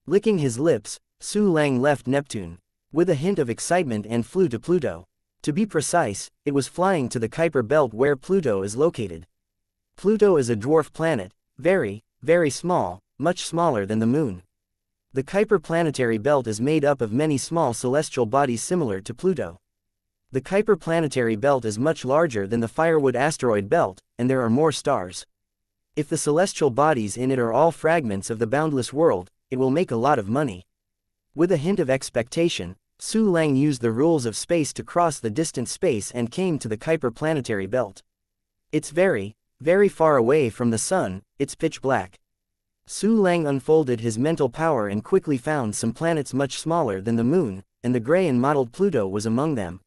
Licking his lips, Su Lang left Neptune with a hint of excitement and flew to Pluto. To be precise, it was flying to the Kuiper belt where Pluto is located. Pluto is a dwarf planet, very, very small, much smaller than the Moon. The Kuiper planetary belt is made up of many small celestial bodies similar to Pluto. The Kuiper planetary belt is much larger than the Firewood asteroid belt, and there are more stars. If the celestial bodies in it are all fragments of the boundless world, it will make a lot of money. With a hint of expectation, Su Lang used the rules of space to cross the distant space and came to the Kuiper planetary belt. It's very, very far away from the sun, it's pitch black. Su Lang unfolded his mental power and quickly found some planets much smaller than the Moon, and the gray and mottled Pluto was among them.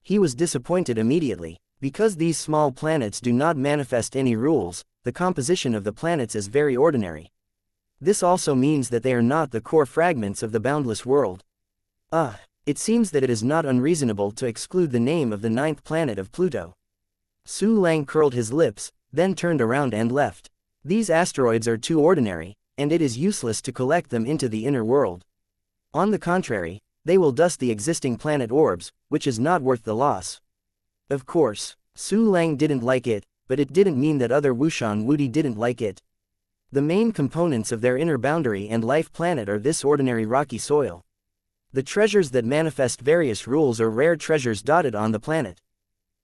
He was disappointed immediately. Because these small planets do not manifest any rules, the composition of the planets is very ordinary. This also means that they are not the core fragments of the boundless world. It seems that it is not unreasonable to exclude the name of the 9th planet of Pluto. Su Lang curled his lips, then turned around and left. These asteroids are too ordinary, and it is useless to collect them into the inner world. On the contrary, they will dust the existing planet orbs, which is not worth the loss. Of course, Su Lang didn't like it, but it didn't mean that other Wushan Wudi didn't like it. The main components of their inner boundary and life planet are this ordinary rocky soil. The treasures that manifest various rules are rare treasures dotted on the planet.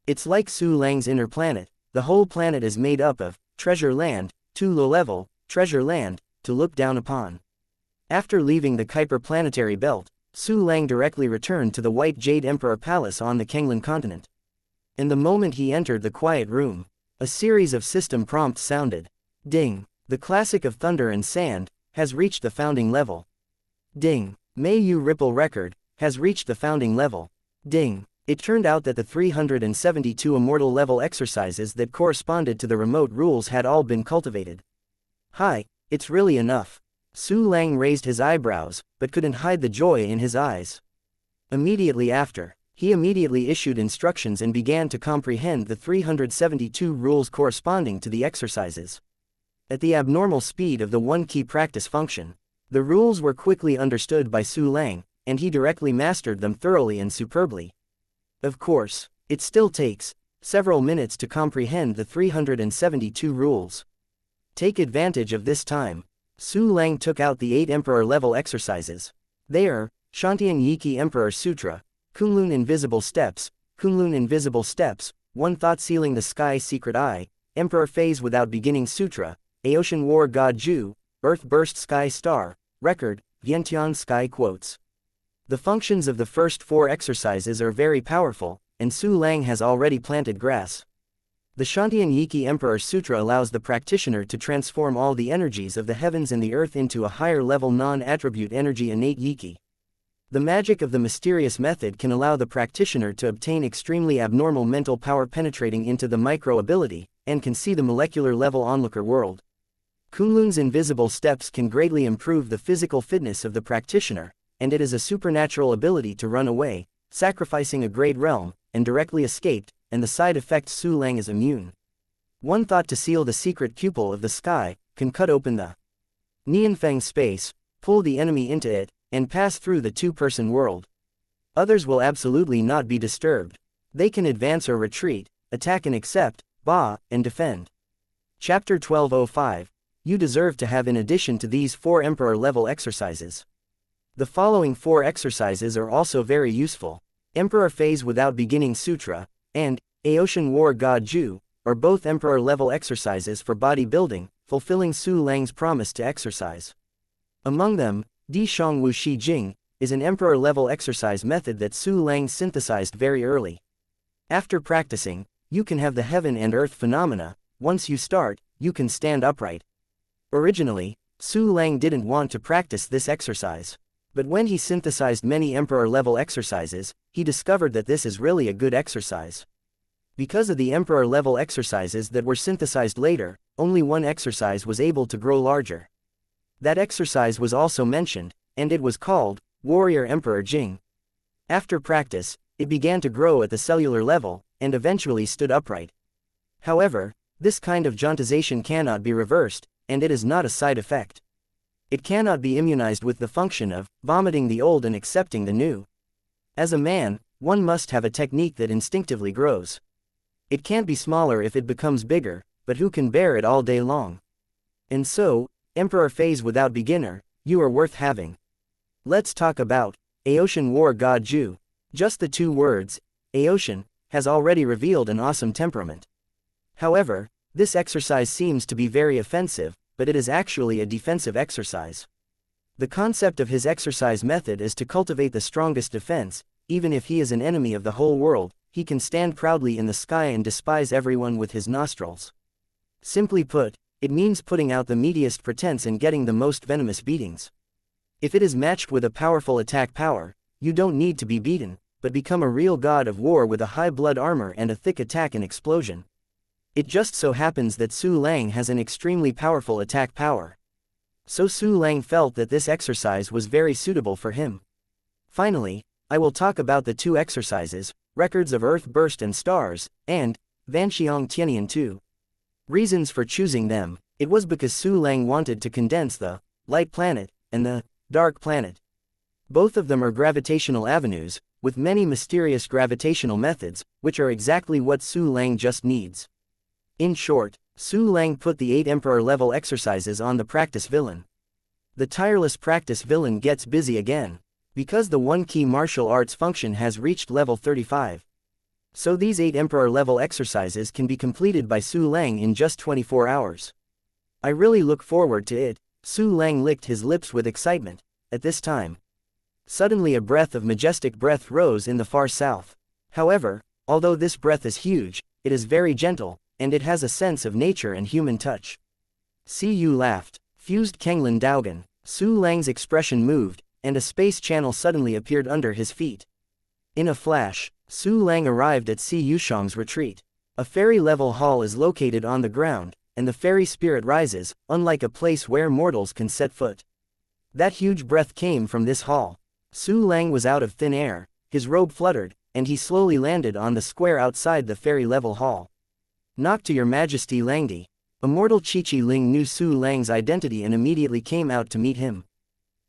It's like Su Lang's inner planet, the whole planet is made up of treasure land, too low level, treasure land, to look down upon. After leaving the Kuiper planetary belt, Su Lang directly returned to the White Jade Emperor Palace on the Kanglan continent. In the moment he entered the quiet room, a series of system prompts sounded. Ding! The classic of thunder and sand has reached the founding level. Ding! May You Ripple record has reached the founding level. Ding! It turned out that the 372 immortal level exercises that corresponded to the remote rules had all been cultivated. Hi, it's really enough. Su Lang raised his eyebrows, but couldn't hide the joy in his eyes. Immediately after, he immediately issued instructions and began to comprehend the 372 rules corresponding to the exercises. At the abnormal speed of the one-key practice function, the rules were quickly understood by Su Lang, and he directly mastered them thoroughly and superbly. Of course, it still takes several minutes to comprehend the 372 rules. Take advantage of this time. Su Lang took out the 8 Emperor-level exercises. They are Shantian Yiki Emperor Sutra, Kunlun Invisible Steps, 1 Thought Sealing the Sky Secret Eye, Emperor Phase Without Beginning Sutra, Aocean War God Ju, Earth Burst Sky Star, Record, Vientian Sky Quotes. The functions of the first 4 exercises are very powerful, and Su Lang has already planted grass. The Shantian Yiki Emperor Sutra allows the practitioner to transform all the energies of the heavens and the earth into a higher-level non-attribute energy innate Yiki. The magic of the mysterious method can allow the practitioner to obtain extremely abnormal mental power penetrating into the micro-ability, and can see the molecular-level onlooker world. Kunlun's invisible steps can greatly improve the physical fitness of the practitioner, and it is a supernatural ability to run away, sacrificing a great realm, and directly escaped, and the side effects Su Lang is immune. 1 Thought to seal the secret cupole of the sky, can cut open the Nianfeng space, pull the enemy into it, and pass through the two-person world. Others will absolutely not be disturbed. They can advance or retreat, attack and accept, and defend. Chapter 1205. You deserve to have in addition to these 4 Emperor-level exercises. The following 4 exercises are also very useful. Emperor Phase Without Beginning Sutra, and Aotian War God Ju, are both Emperor-level exercises for bodybuilding, fulfilling Su Lang's promise to exercise. Among them, Di Shang Wu Shi Jing is an Emperor-level exercise method that Su Lang synthesized very early. After practicing, you can have the heaven and earth phenomena. Once you start, you can stand upright. Originally, Su Lang didn't want to practice this exercise. But when he synthesized many Emperor-level exercises, he discovered that this is really a good exercise. Because of the Emperor-level exercises that were synthesized later, only one exercise was able to grow larger. That exercise was also mentioned, and it was called Warrior Emperor Jing. After practice, it began to grow at the cellular level, and eventually stood upright. However, this kind of jauntization cannot be reversed, and it is not a side effect. It cannot be immunized with the function of vomiting the old and accepting the new. As a man, one must have a technique that instinctively grows. It can't be smaller if it becomes bigger, but who can bear it all day long? And so, Emperor Phase Without Beginner, you are worth having. Let's talk about Aotian War God Ju. Just the 2 words, Aotian, has already revealed an awesome temperament. However, this exercise seems to be very offensive, but it is actually a defensive exercise. The concept of his exercise method is to cultivate the strongest defense. Even if he is an enemy of the whole world, he can stand proudly in the sky and despise everyone with his nostrils. Simply put, it means putting out the meatiest pretense and getting the most venomous beatings. If it is matched with a powerful attack power, you don't need to be beaten, but become a real god of war with a high blood armor and a thick attack and explosion. It just so happens that Su Lang has an extremely powerful attack power. So Su Lang felt that this exercise was very suitable for him. Finally, I will talk about the 2 exercises, Records of Earth Burst and Stars, and Vanxiang Tianian 2. Reasons for choosing them: it was because Su Lang wanted to condense the light planet and the dark planet. Both of them are gravitational avenues, with many mysterious gravitational methods, which are exactly what Su Lang just needs. In short, Su Lang put the 8 Emperor-level exercises on the practice villain. The tireless practice villain gets busy again, because the one-key martial arts function has reached level 35. So these 8 Emperor-level exercises can be completed by Su Lang in just 24 hours. I really look forward to it. Su Lang licked his lips with excitement. At this time, suddenly a breath of majestic breath rose in the far south. However, although this breath is huge, it is very gentle, and it has a sense of nature and human touch. Yu laughed. Fused Kenglin Daugan. Su Lang's expression moved, and a space channel suddenly appeared under his feet. In a flash, Su Lang arrived at Si Yushang's retreat. A fairy-level hall is located on the ground, and the fairy spirit rises, unlike a place where mortals can set foot. That huge breath came from this hall. Su Lang was out of thin air, his robe fluttered, and he slowly landed on the square outside the fairy-level hall. "Knock to your majesty Langdi." Immortal Chi Ling knew Su Lang's identity and immediately came out to meet him.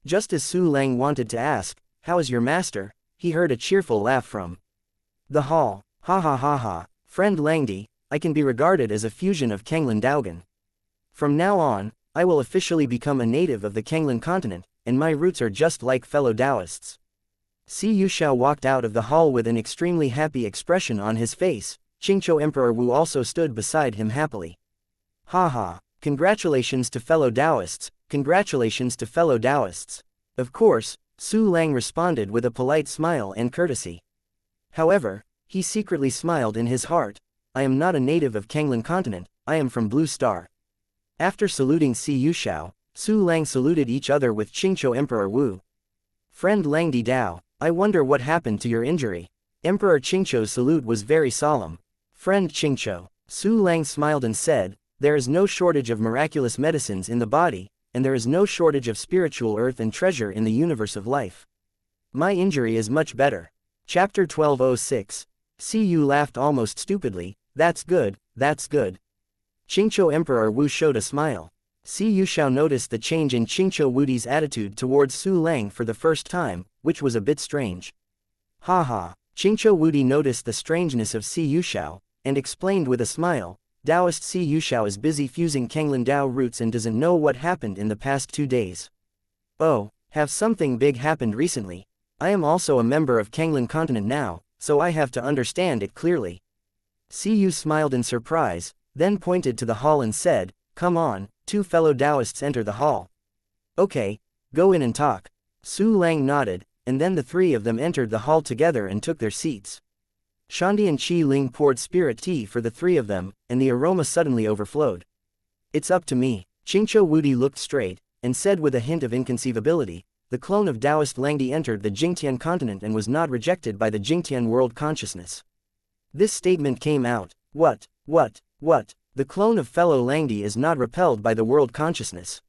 Just as Su Lang wanted to ask, "How is your master?" he heard a cheerful laugh from the hall. "Ha ha ha ha, friend Langdi, I can be regarded as a fusion of Kenglin Daugan. From now on, I will officially become a native of the Kenglin continent, and my roots are just like fellow Taoists." Si Yushao walked out of the hall with an extremely happy expression on his face. Qingqiu Emperor Wu also stood beside him happily. "Ha ha, congratulations to fellow Taoists, congratulations to fellow Taoists." Of course, Su Lang responded with a polite smile and courtesy. However, he secretly smiled in his heart. "I am not a native of Kenglin continent, I am from Blue Star." After saluting Si Yushao, Su Lang saluted each other with Qingqiu Emperor Wu. "Friend Langdi Dao, I wonder what happened to your injury." Emperor Qingqiu's salute was very solemn. "Friend Qingqiu." Su Lang smiled and said, "There is no shortage of miraculous medicines in the body, and there is no shortage of spiritual earth and treasure in the universe of life. My injury is much better." Chapter 1206. Si Yu laughed almost stupidly. That's good, that's good." Qingqiu Emperor Wu showed a smile. Si Yuxiao noticed the change in Qingqiu Wudi's attitude towards Su Lang for the first time, which was a bit strange. Haha. Qingqiu Wudi noticed the strangeness of Si Yuxiao, and explained with a smile, Taoist Si Yuxiao is busy fusing Kenglin Dao roots and doesn't know what happened in the past 2 days. Oh, have something big happened recently? I am also a member of Kenglin continent now, so I have to understand it clearly. Si Yu smiled in surprise, then pointed to the hall and said, come on. 2 fellow Taoists enter the hall. Okay, go in and talk. Su Lang nodded, and then the 3 of them entered the hall together and took their seats. Shandi and Qi Ling poured spirit tea for the 3 of them, and the aroma suddenly overflowed. It's up to me. Qingqiu Wudi looked straight, and said with a hint of inconceivability, the clone of Taoist Langdi entered the Jingtian continent and was not rejected by the Jingtian world consciousness. This statement came out. What? The clone of fellow Langdi is not repelled by the world consciousness.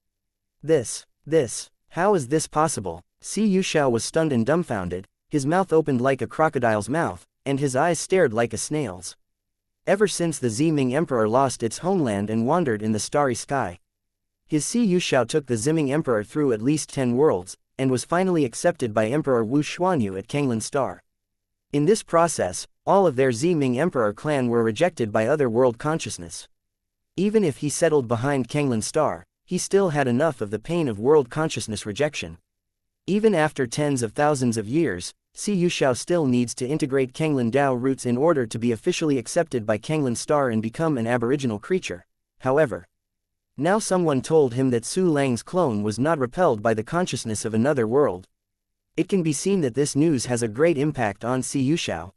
How is this possible? Si Yuxiao was stunned and dumbfounded, his mouth opened like a crocodile's mouth, and his eyes stared like a snail's. Ever since the Ziming Emperor lost its homeland and wandered in the starry sky, his Si Yuxiao took the Ziming Emperor through at least 10 worlds, and was finally accepted by Emperor Wu Xuanyu at Kenglin Star. In this process, all of their Ziming Emperor clan were rejected by other world consciousness. Even if he settled behind Kenglin Star, he still had enough of the pain of world consciousness rejection. Even after tens of thousands of years, Si Yuxiao still needs to integrate Kenglin Dao roots in order to be officially accepted by Kenglin Star and become an aboriginal creature. However, now someone told him that Su Lang's clone was not repelled by the consciousness of another world. It can be seen that this news has a great impact on Si Yuxiao.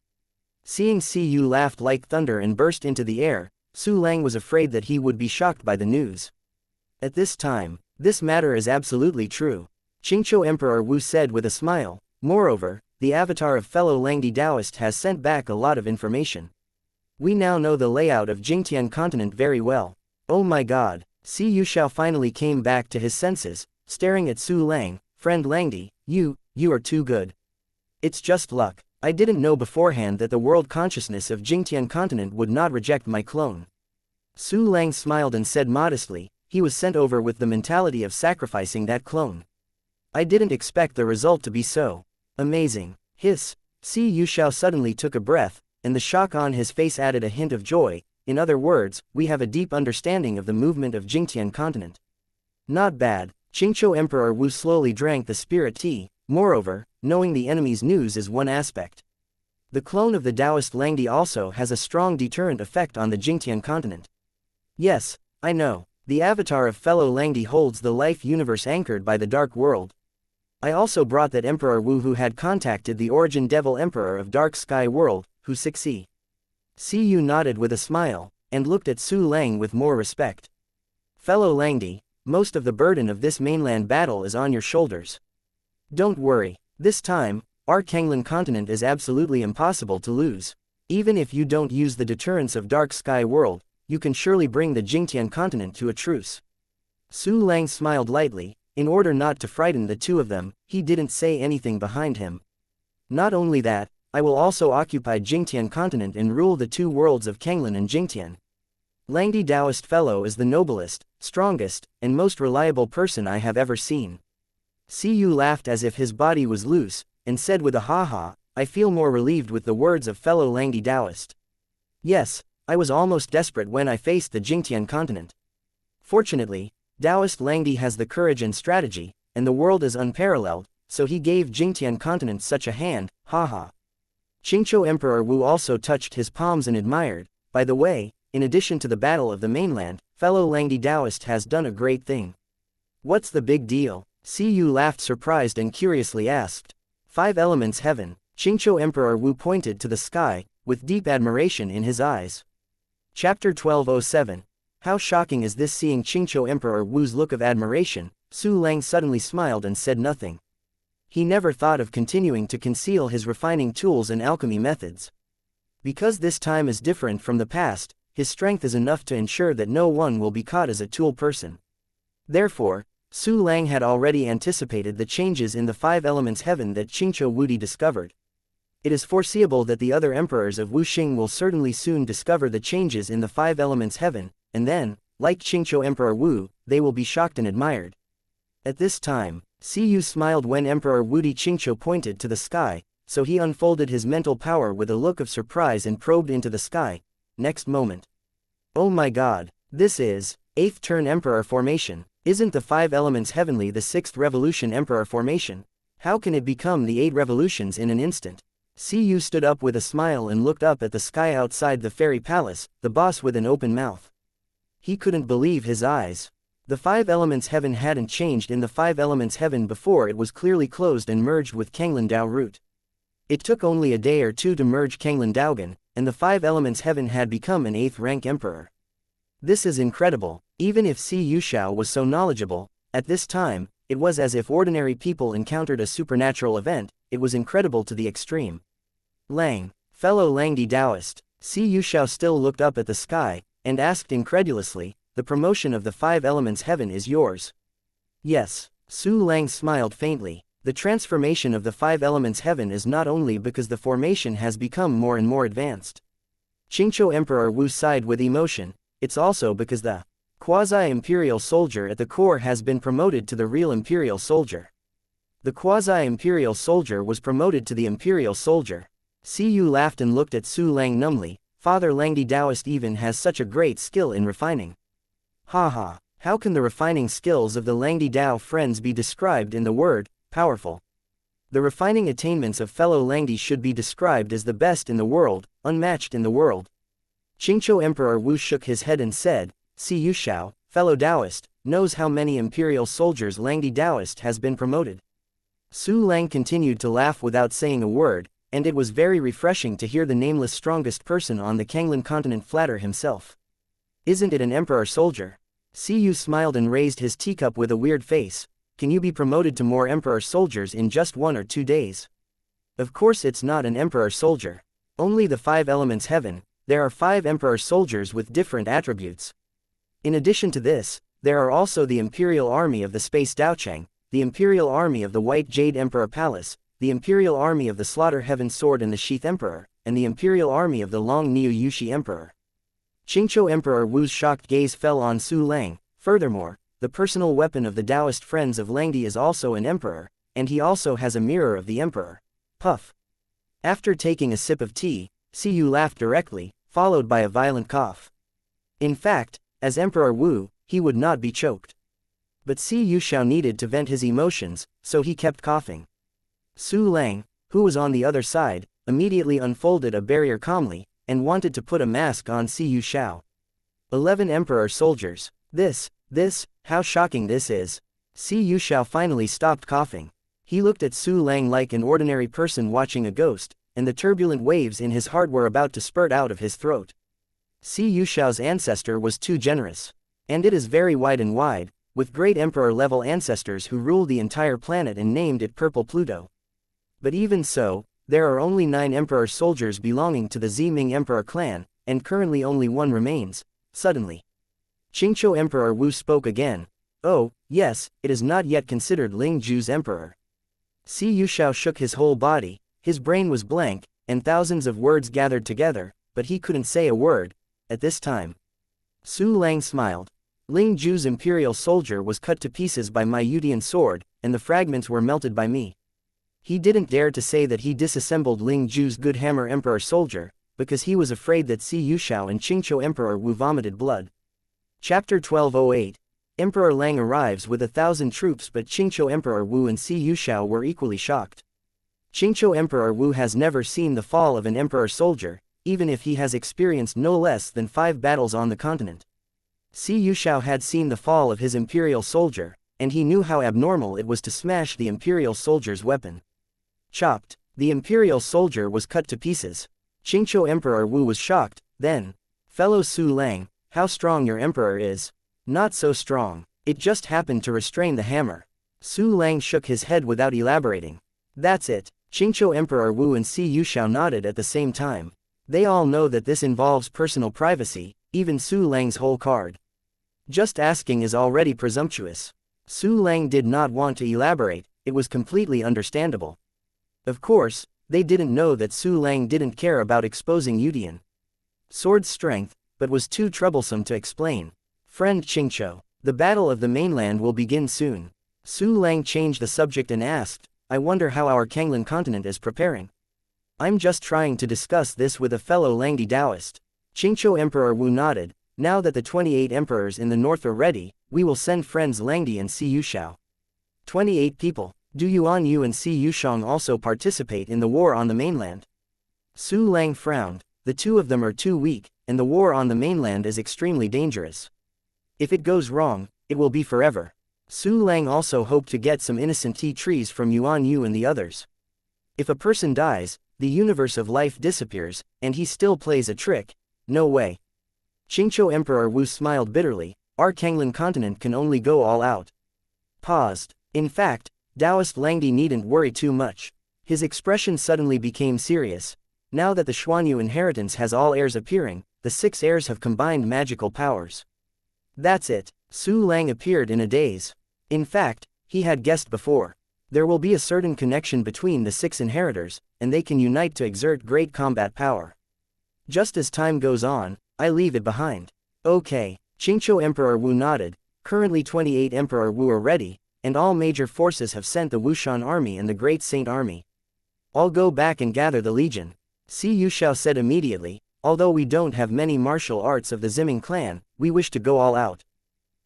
Seeing Si Yu laughed like thunder and burst into the air, Su Lang was afraid that he would be shocked by the news. At this time, this matter is absolutely true. Qingqiu Emperor Wu said with a smile, moreover, the avatar of fellow Langdi Taoist has sent back a lot of information. We now know the layout of Jingtian continent very well. Oh my god. Si Yuxiao finally came back to his senses, staring at Su Lang, friend Langdi, you are too good. It's just luck. I didn't know beforehand that the world consciousness of Jingtian continent would not reject my clone. Su Lang smiled and said modestly, he was sent over with the mentality of sacrificing that clone. I didn't expect the result to be so amazing. Hiss. Si Yuxiao suddenly took a breath, and the shock on his face added a hint of joy. In other words, we have a deep understanding of the movement of Jingtian continent. Not bad. Qingqiu Emperor Wu slowly drank the spirit tea. Moreover, knowing the enemy's news is one aspect. The clone of the Taoist Langdi also has a strong deterrent effect on the Jingtian continent. Yes, I know. The avatar of fellow Langdi holds the life universe anchored by the dark world. I also brought that Emperor Wu who had contacted the origin devil emperor of dark sky world, who Si Yu nodded with a smile, and looked at Su Lang with more respect. Fellow Langdi, most of the burden of this mainland battle is on your shoulders. Don't worry, this time, our Kenglin continent is absolutely impossible to lose. Even if you don't use the deterrence of dark sky world, you can surely bring the Jingtian continent to a truce. Su Lang smiled lightly. In order not to frighten the 2 of them, he didn't say anything behind him. Not only that, I will also occupy Jingtian continent and rule the 2 worlds of Kenglin and Jingtian. Langdi Taoist fellow is the noblest, strongest, and most reliable person I have ever seen. Si Yu laughed as if his body was loose, and said with a ha-ha, I feel more relieved with the words of fellow Langdi Taoist. Yes, I was almost desperate when I faced the Jingtian continent. Fortunately, Taoist Langdi has the courage and strategy, and the world is unparalleled, so he gave Jingtian continent such a hand, haha. Qingqiu Emperor Wu also touched his palms and admired, by the way, in addition to the battle of the mainland, fellow Langdi Taoist has done a great thing. What's the big deal? Si Yu laughed surprised and curiously asked. 5 elements heaven. Qingqiu Emperor Wu pointed to the sky, with deep admiration in his eyes. Chapter 1207. How shocking is this? Seeing Qingqiu Emperor Wu's look of admiration, Su Lang suddenly smiled and said nothing. He never thought of continuing to conceal his refining tools and alchemy methods. Because this time is different from the past, his strength is enough to ensure that no one will be caught as a tool person. Therefore, Su Lang had already anticipated the changes in the 5 elements heaven that Qingqiu Wudi discovered. It is foreseeable that the other emperors of Wuxing will certainly soon discover the changes in the 5 elements heaven, and then, like Qingqiu Emperor Wu, they will be shocked and admired. At this time, Siyu smiled when Emperor Wudi Qingqiu pointed to the sky, so he unfolded his mental power with a look of surprise and probed into the sky. Next moment. Oh my god, this is 8th turn Emperor formation. Isn't the 5 elements heavenly the 6th revolution Emperor formation? How can it become the 8 revolutions in an instant? Siyu stood up with a smile and looked up at the sky outside the fairy palace, the boss with an open mouth. He couldn't believe his eyes. The 5 elements heaven hadn't changed in the 5 elements heaven before it was clearly closed and merged with Kanglin Dao root. It took only a day or two to merge Kanglin Daogan, and the 5 elements heaven had become an 8th rank emperor. This is incredible. Even if Si Yushao was so knowledgeable, at this time, it was as if ordinary people encountered a supernatural event. It was incredible to the extreme. Lang, fellow Langdi Taoist, Si Yushao still looked up at the sky, and asked incredulously, the promotion of the 5 elements heaven is yours? Yes, Su Lang smiled faintly. The transformation of the 5 elements heaven is not only because the formation has become more and more advanced. Qingqiu Emperor Wu sighed with emotion, it's also because the quasi-imperial soldier at the core has been promoted to the real imperial soldier. The quasi-imperial soldier was promoted to the imperial soldier. Siyu laughed and looked at Su Lang numbly. Father Langdi Taoist even has such a great skill in refining. Haha, how can the refining skills of the Langdi Dao friends be described in the word powerful? The refining attainments of fellow Langdi should be described as the best in the world, unmatched in the world. Qingqiu Emperor Wu shook his head and said, Si Yushao, fellow Taoist, knows how many imperial soldiers Langdi Taoist has been promoted. Su Lang continued to laugh without saying a word, and it was very refreshing to hear the nameless strongest person on the Kanglin continent flatter himself. Isn't it an emperor soldier? Siyu smiled and raised his teacup with a weird face. Can you be promoted to more emperor soldiers in just 1 or 2 days? Of course it's not an emperor soldier. Only the 5 elements heaven. There are 5 emperor soldiers with different attributes. In addition to this, there are also the Imperial Army of the Space Daochang, the Imperial Army of the White Jade Emperor Palace, the Imperial Army of the Slaughter Heaven Sword and the Sheath Emperor, and the Imperial Army of the Long Niu Yushi Emperor. Qingqiu Emperor Wu's shocked gaze fell on Su Lang. Furthermore, the personal weapon of the Taoist friends of Langdi is also an emperor, and he also has a mirror of the emperor. Puff. After taking a sip of tea, Siyu laughed directly, followed by a violent cough. In fact, as Emperor Wu, he would not be choked. But Si Yushao needed to vent his emotions, so he kept coughing. Su Lang, who was on the other side, immediately unfolded a barrier calmly, and wanted to put a mask on Si Yushao. 11 Emperor soldiers. How shocking this is. Si Yushao finally stopped coughing. He looked at Su Lang like an ordinary person watching a ghost, and the turbulent waves in his heart were about to spurt out of his throat. Si Yushao's ancestor was too generous. And it is very wide, with great emperor-level ancestors who ruled the entire planet and named it Purple Pluto. But even so, there are only 9 emperor soldiers belonging to the Ziming Emperor clan, and currently only 1 remains. Suddenly, Qingqiu Emperor Wu spoke again. Oh, yes, it is not yet considered Ling Ju's emperor. Si Yushao shook his whole body, his brain was blank, and thousands of words gathered together, but he couldn't say a word, at this time. Su Lang smiled. Ling Ju's imperial soldier was cut to pieces by my Yudian sword, and the fragments were melted by me. He didn't dare to say that he disassembled Ling Ju's good hammer emperor soldier, because he was afraid that Si Yushao and Qingqiu Emperor Wu vomited blood. Chapter 1208. Emperor Lang arrives with 1,000 troops, but Qingqiu Emperor Wu and Si Yushao were equally shocked. Qingqiu Emperor Wu has never seen the fall of an emperor soldier, even if he has experienced no less than 5 battles on the continent. Si Yushao had seen the fall of his imperial soldier, and he knew how abnormal it was to smash the imperial soldier's weapon. Chopped. The imperial soldier was cut to pieces. Qingqiu Emperor Wu was shocked. Then, fellow Su Lang, how strong your emperor is. Not so strong. It just happened to restrain the hammer. Su Lang shook his head without elaborating. That's it. Qingqiu Emperor Wu and Si Yushao nodded at the same time. They all know that this involves personal privacy, even Su Lang's whole card. Just asking is already presumptuous. Su Lang did not want to elaborate, it was completely understandable. Of course, they didn't know that Su Lang didn't care about exposing Yudian sword's strength, but was too troublesome to explain. Friend Qingqiu, the battle of the mainland will begin soon. Su Lang changed the subject and asked, I wonder how our Kanglan continent is preparing. I'm just trying to discuss this with a fellow Langdi Taoist. Qingqiu Emperor Wu nodded, now that the 28 emperors in the north are ready, we will send friends Langdi and Si Yushao. 28 people. Do Yuan Yu and Si Yushang also participate in the war on the mainland? Su Lang frowned, the two of them are too weak, and the war on the mainland is extremely dangerous. If it goes wrong, it will be forever. Su Lang also hoped to get some innocent tea trees from Yuan Yu and the others. If a person dies, the universe of life disappears, and he still plays a trick. No way. Qingqiu Emperor Wu smiled bitterly, our Kanglan continent can only go all out. Paused. In fact, Taoist Langdi needn't worry too much. His expression suddenly became serious. Now that the Xuanyu inheritance has all heirs appearing, the 6 heirs have combined magical powers. That's it. Su Lang appeared in a daze. In fact, he had guessed before. There will be a certain connection between the 6 inheritors, and they can unite to exert great combat power. Just as time goes on, I leave it behind. Okay. Qingqiu Emperor Wu nodded. Currently 28 Emperor Wu are ready, and all major forces have sent the Wushan army and the Great Saint army. I'll go back and gather the legion. Si Yushao said immediately, although we don't have many martial arts of the Ziming clan, we wish to go all out.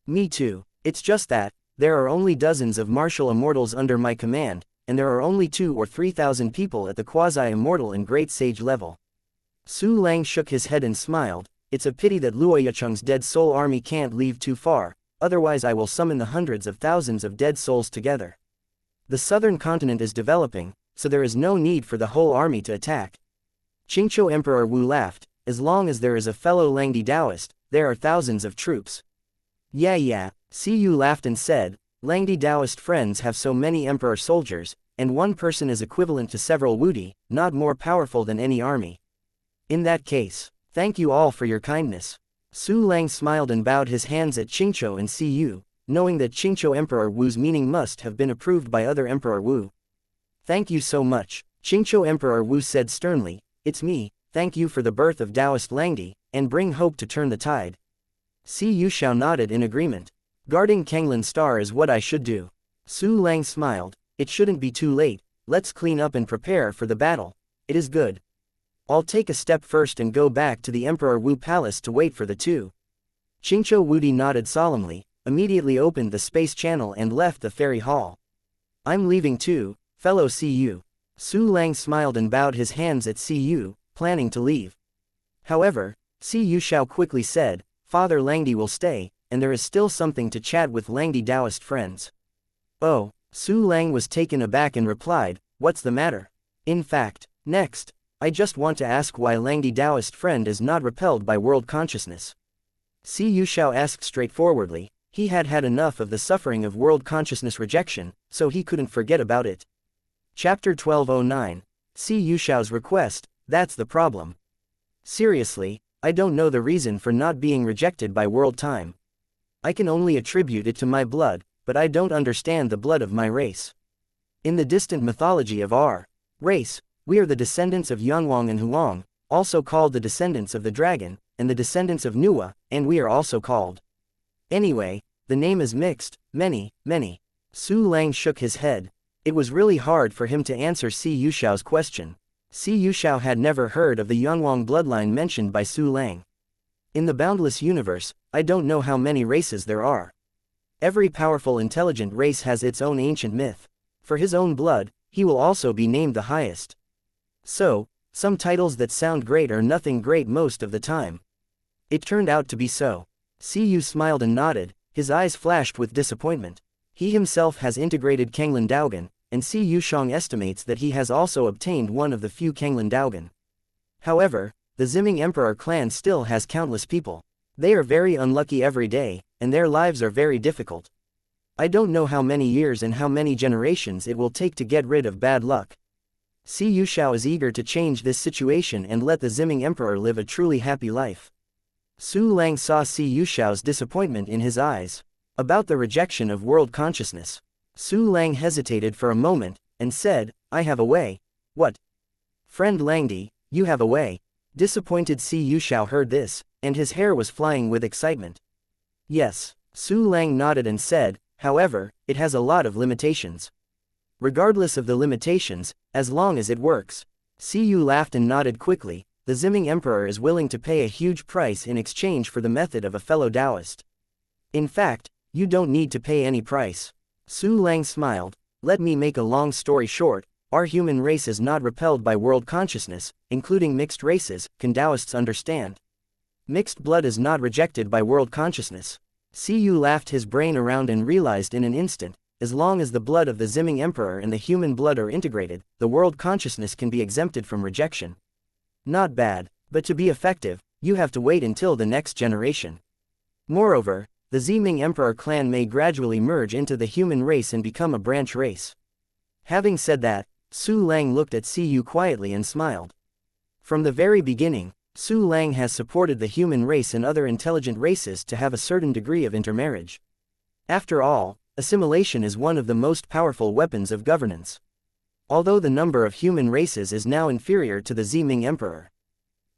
Me too. It's just that, there are only dozens of martial immortals under my command, and there are only 2,000 or 3,000 people at the quasi-immortal and great sage level. Su Lang shook his head and smiled, it's a pity that Luo Yicheng's dead soul army can't leave too far, otherwise I will summon the hundreds of thousands of dead souls together. The southern continent is developing, so there is no need for the whole army to attack. Qingqiu Emperor Wu laughed, as long as there is a fellow Langdi Taoist, there are thousands of troops. Yeah, Si Yu laughed and said, Langdi Taoist friends have so many emperor soldiers, and one person is equivalent to several Wudi, not more powerful than any army. In that case, thank you all for your kindness. Su Lang smiled and bowed his hands at Qingqiu and Si Yu, knowing that Qingqiu Emperor Wu's meaning must have been approved by other Emperor Wu. Thank you so much, Qingqiu Emperor Wu said sternly, it's me, thank you for the birth of Taoist Langdi, and bring hope to turn the tide. Si Yushao nodded in agreement. Guarding Kanglan Star is what I should do. Su Lang smiled, it shouldn't be too late, let's clean up and prepare for the battle. It is good. I'll take a step first and go back to the Emperor Wu Palace to wait for the 2. Qingqiu Wudi nodded solemnly, immediately opened the space channel and left the ferry hall. I'm leaving too, fellow Si Yu. Su Lang smiled and bowed his hands at Si Yu, planning to leave. However, Si Yushao quickly said, Father Langdi will stay, and there is still something to chat with Langdi Taoist friends. Oh, Su Lang was taken aback and replied, what's the matter? In fact, next, I just want to ask why Langdi Taoist friend is not repelled by world consciousness. Si Yushao asked straightforwardly, he had had enough of the suffering of world consciousness rejection, so he couldn't forget about it. Chapter 1209. Si Yushao's request, that's the problem. Seriously, I don't know the reason for not being rejected by world time. I can only attribute it to my blood, but I don't understand the blood of my race. In the distant mythology of our race, we are the descendants of Yangwang and Huang, also called the descendants of the dragon, and the descendants of Nuwa, and we are also called. Anyway, the name is mixed, many. Su Lang shook his head. It was really hard for him to answer Si Yushao's question. Si Yushao had never heard of the Yangwang bloodline mentioned by Su Lang. In the boundless universe, I don't know how many races there are. Every powerful intelligent race has its own ancient myth. For his own blood, he will also be named the highest. So, some titles that sound great are nothing great most of the time. It turned out to be so. Si Yu smiled and nodded, his eyes flashed with disappointment. He himself has integrated Kanglan Daogan, and Si Yushang estimates that he has also obtained one of the few Kanglan Daogan. However, the Ziming Emperor clan still has countless people. They are very unlucky every day, and their lives are very difficult. I don't know how many years and how many generations it will take to get rid of bad luck. Si Yushao is eager to change this situation and let the Ziming Emperor live a truly happy life. Su Lang saw Si Yushao's disappointment in his eyes. About the rejection of world consciousness. Su Lang hesitated for a moment, and said, I have a way. What? Friend Langdi, you have a way. Disappointed Si Yushao heard this, and his hair was flying with excitement. Yes, Su Lang nodded and said, however, it has a lot of limitations. Regardless of the limitations, as long as it works. Siyu laughed and nodded quickly. The Ziming Emperor is willing to pay a huge price in exchange for the method of a fellow Taoist. In fact, you don't need to pay any price. Su Lang smiled. Let me make a long story short, our human race is not repelled by world consciousness, including mixed races, can Taoists understand? Mixed blood is not rejected by world consciousness. Siyu laughed his brain around and realized in an instant, as long as the blood of the Ziming Emperor and the human blood are integrated, the world consciousness can be exempted from rejection. Not bad, but to be effective, you have to wait until the next generation. Moreover, the Ziming Emperor clan may gradually merge into the human race and become a branch race. Having said that, Su Lang looked at Siyu quietly and smiled. From the very beginning, Su Lang has supported the human race and other intelligent races to have a certain degree of intermarriage. After all, assimilation is one of the most powerful weapons of governance. Although the number of human races is now inferior to the Ziming Emperor.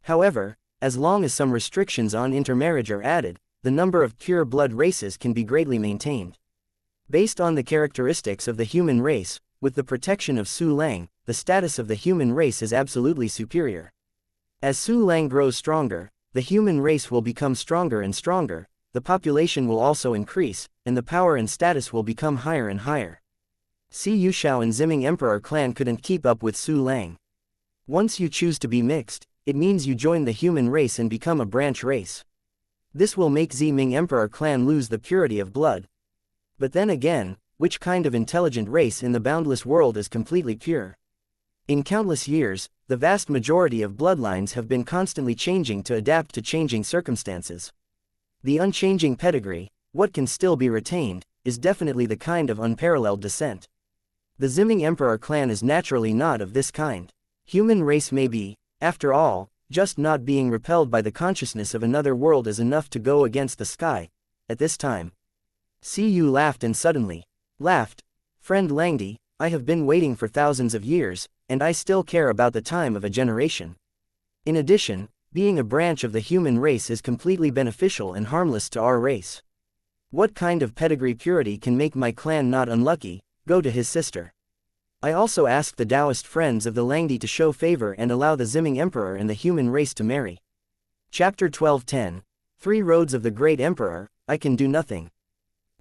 However, as long as some restrictions on intermarriage are added, the number of pure blood races can be greatly maintained. Based on the characteristics of the human race, with the protection of Su Lang, the status of the human race is absolutely superior. As Su Lang grows stronger, the human race will become stronger and stronger, the population will also increase, and the power and status will become higher and higher. Si Yushao and Ziming Emperor clan couldn't keep up with Su Lang. Once you choose to be mixed, it means you join the human race and become a branch race. This will make Ziming Emperor clan lose the purity of blood. But then again, which kind of intelligent race in the boundless world is completely pure? In countless years, the vast majority of bloodlines have been constantly changing to adapt to changing circumstances. The unchanging pedigree, what can still be retained, is definitely the kind of unparalleled descent. The Ziming Emperor clan is naturally not of this kind. Human race may be, after all, just not being repelled by the consciousness of another world is enough to go against the sky, at this time. Siyu laughed and suddenly laughed. Friend Langdi, I have been waiting for thousands of years, and I still care about the time of a generation. In addition, being a branch of the human race is completely beneficial and harmless to our race. What kind of pedigree purity can make my clan not unlucky? Go to his sister. I also asked the Taoist friends of the Langdi to show favor and allow the Ziming Emperor and the human race to marry. Chapter 12:10. 3 Roads of the Great Emperor. I can do nothing.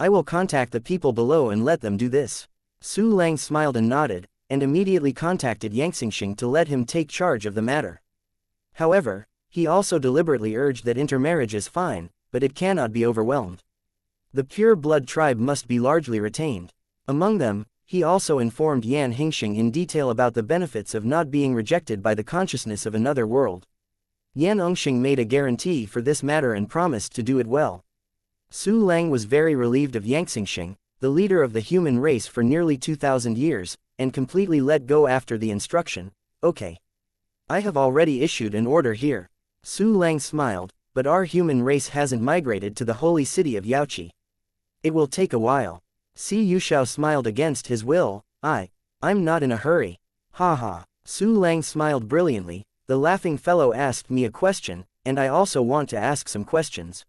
I will contact the people below and let them do this. Su Lang smiled and nodded, and immediately contacted xianxia to let him take charge of the matter. However, he also deliberately urged that intermarriage is fine, but it cannot be overwhelmed. The pure blood tribe must be largely retained. Among them, he also informed Yan Hingxing in detail about the benefits of not being rejected by the consciousness of another world. Yan Hingxing made a guarantee for this matter and promised to do it well. Su Lang was very relieved of Xianxia, the leader of the human race for nearly 2,000 years, and completely let go after the instruction. Okay. I have already issued an order here. Su Lang smiled, but our human race hasn't migrated to the holy city of Yaoqi. It will take a while. Si Yushao smiled against his will. I'm not in a hurry. Ha. Su Lang smiled brilliantly. The laughing fellow asked me a question, and I also want to ask some questions.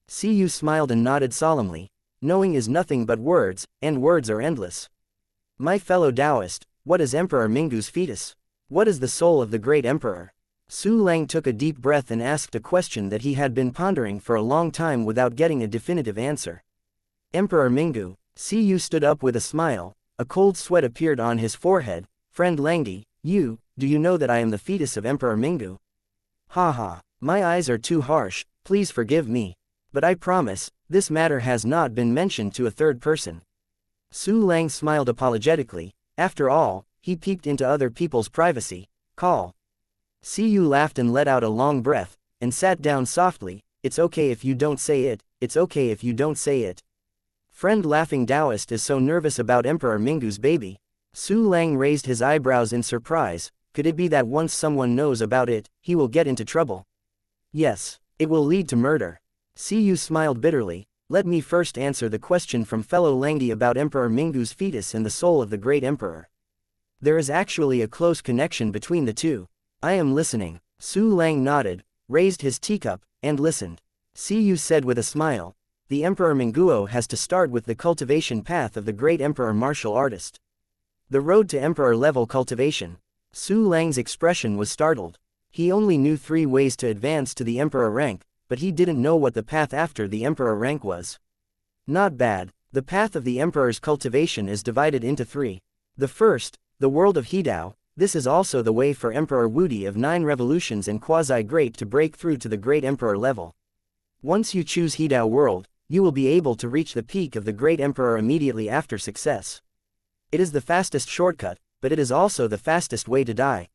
Si Yu smiled and nodded solemnly. Knowing is nothing but words, and words are endless. My fellow Taoist, what is Emperor Mingu's fetus? What is the soul of the great emperor? Su Lang took a deep breath and asked a question that he had been pondering for a long time without getting a definitive answer. Emperor Mingu. Si Yu stood up with a smile. A cold sweat appeared on his forehead. Friend Langdi, do you know that I am the fetus of Emperor Mingu? Ha. My eyes are too harsh, please forgive me. But I promise, this matter has not been mentioned to a third person. Su Lang smiled apologetically. After all, he peeped into other people's privacy. Call. Si Yu laughed and let out a long breath, and sat down softly. It's okay if you don't say it, it's okay if you don't say it. Friend laughing Taoist is so nervous about Emperor Mingu's baby. Su Lang raised his eyebrows in surprise. Could it be that once someone knows about it, he will get into trouble? Yes, it will lead to murder. Si Yu smiled bitterly. Let me first answer the question from fellow Langdi about Emperor Mingu's fetus and the soul of the great emperor. There is actually a close connection between the two. I am listening. Su Lang nodded, raised his teacup, and listened. Si Yu said with a smile. the Emperor Minguo has to start with the cultivation path of the great Emperor martial artist. The road to Emperor-level cultivation. Su Lang's expression was startled. He only knew 3 ways to advance to the Emperor rank, but he didn't know what the path after the Emperor rank was. Not bad. The path of the Emperor's cultivation is divided into 3. The first, the world of Hidao. This is also the way for Emperor Wudi of 9 revolutions and quasi-great to break through to the great Emperor level. Once you choose Hidao world, you will be able to reach the peak of the great Emperor immediately after success. It is the fastest shortcut, but it is also the fastest way to die.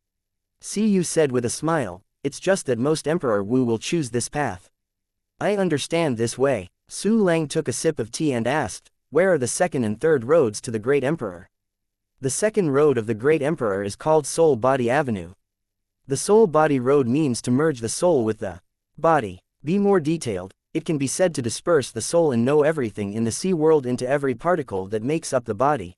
Yu said with a smile, it's just that most Emperor Wu will choose this path. I understand this way. Su Lang took a sip of tea and asked, where are the second and third roads to the great Emperor? The second road of the great Emperor is called Soul Body Avenue. The Soul Body Road means to merge the soul with the body. Be more detailed, it can be said to disperse the soul and know everything in the sea world into every particle that makes up the body.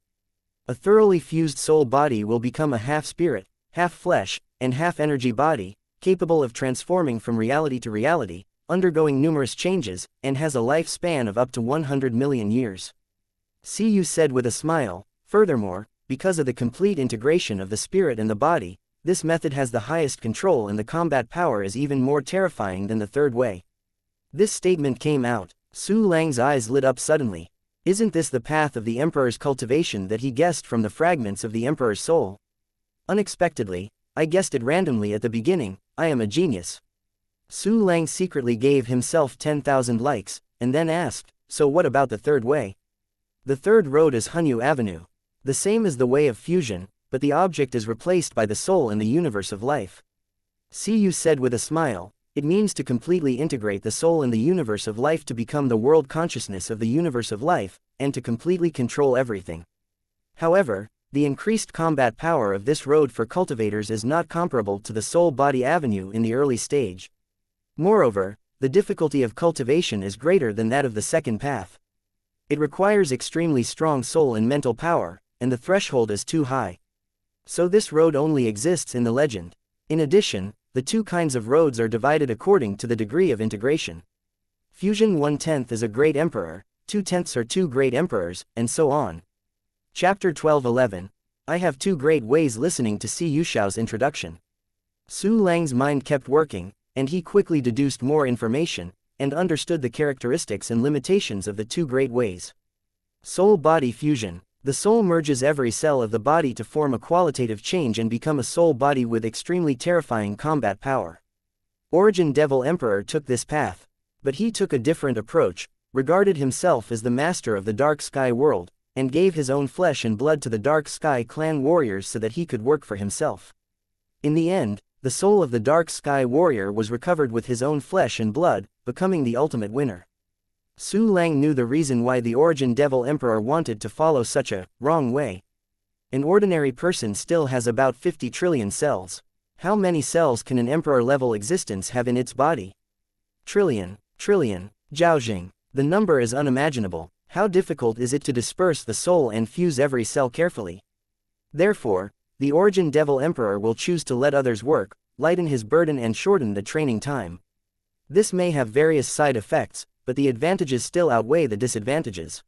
A thoroughly fused soul body will become a half-spirit, half-flesh, and half-energy body, capable of transforming from reality to reality, undergoing numerous changes, and has a lifespan of up to 100 million years. Yu said with a smile, furthermore, because of the complete integration of the spirit and the body, this method has the highest control and the combat power is even more terrifying than the third way. This statement came out. Su Lang's eyes lit up suddenly. Isn't this the path of the Emperor's cultivation that he guessed from the fragments of the Emperor's soul? Unexpectedly, I guessed it randomly at the beginning. I am a genius. Su Lang secretly gave himself 10,000 likes, and then asked, so what about the third way? The third road is Hanyu Avenue. The same as the way of fusion, but the object is replaced by the soul in the universe of life. Yu said with a smile, it means to completely integrate the soul in the universe of life to become the world consciousness of the universe of life, and to completely control everything. However, the increased combat power of this road for cultivators is not comparable to the Soul Body Avenue in the early stage. Moreover, the difficulty of cultivation is greater than that of the second path. It requires extremely strong soul and mental power, and the threshold is too high. So this road only exists in the legend. In addition, the 2 kinds of roads are divided according to the degree of integration. Fusion 1/10 is a great emperor, 2/10 are 2 great emperors, and so on. Chapter 12:11. I have 2 great ways. Listening to Yu Xiao's introduction, Su Lang's mind kept working, and he quickly deduced more information, and understood the characteristics and limitations of the 2 great ways. Soul-body fusion. The soul merges every cell of the body to form a qualitative change and become a soul body with extremely terrifying combat power. Origin Devil Emperor took this path, but he took a different approach, regarded himself as the master of the Dark Sky world, and gave his own flesh and blood to the Dark Sky clan warriors so that he could work for himself. In the end, the soul of the Dark Sky warrior was recovered with his own flesh and blood, becoming the ultimate winner. Su Lang knew the reason why the Origin Devil Emperor wanted to follow such a wrong way. An ordinary person still has about 50 trillion cells. How many cells can an emperor-level existence have in its body? Trillion. Zhaojing. The number is unimaginable. How difficult is it to disperse the soul and fuse every cell carefully? Therefore, the Origin Devil Emperor will choose to let others work, lighten his burden and shorten the training time. This may have various side effects, but the advantages still outweigh the disadvantages.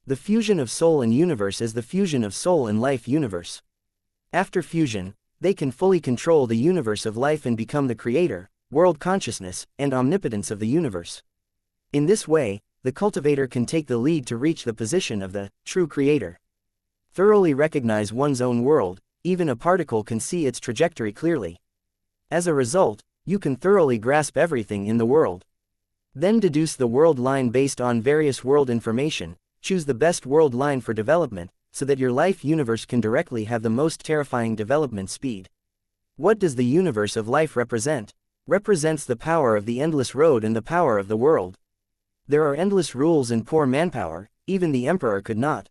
The fusion of soul and universe is the fusion of soul and life universe. After fusion, they can fully control the universe of life and become the creator, world consciousness, and omnipotence of the universe. In this way, the cultivator can take the lead to reach the position of the true creator. Thoroughly recognize one's own world, even a particle can see its trajectory clearly. As a result, you can thoroughly grasp everything in the world. Then deduce the world line based on various world information, choose the best world line for development, so that your life universe can directly have the most terrifying development speed. What does the universe of life represent? Represents the power of the endless road and the power of the world. There are endless rules and poor manpower, even the emperor could not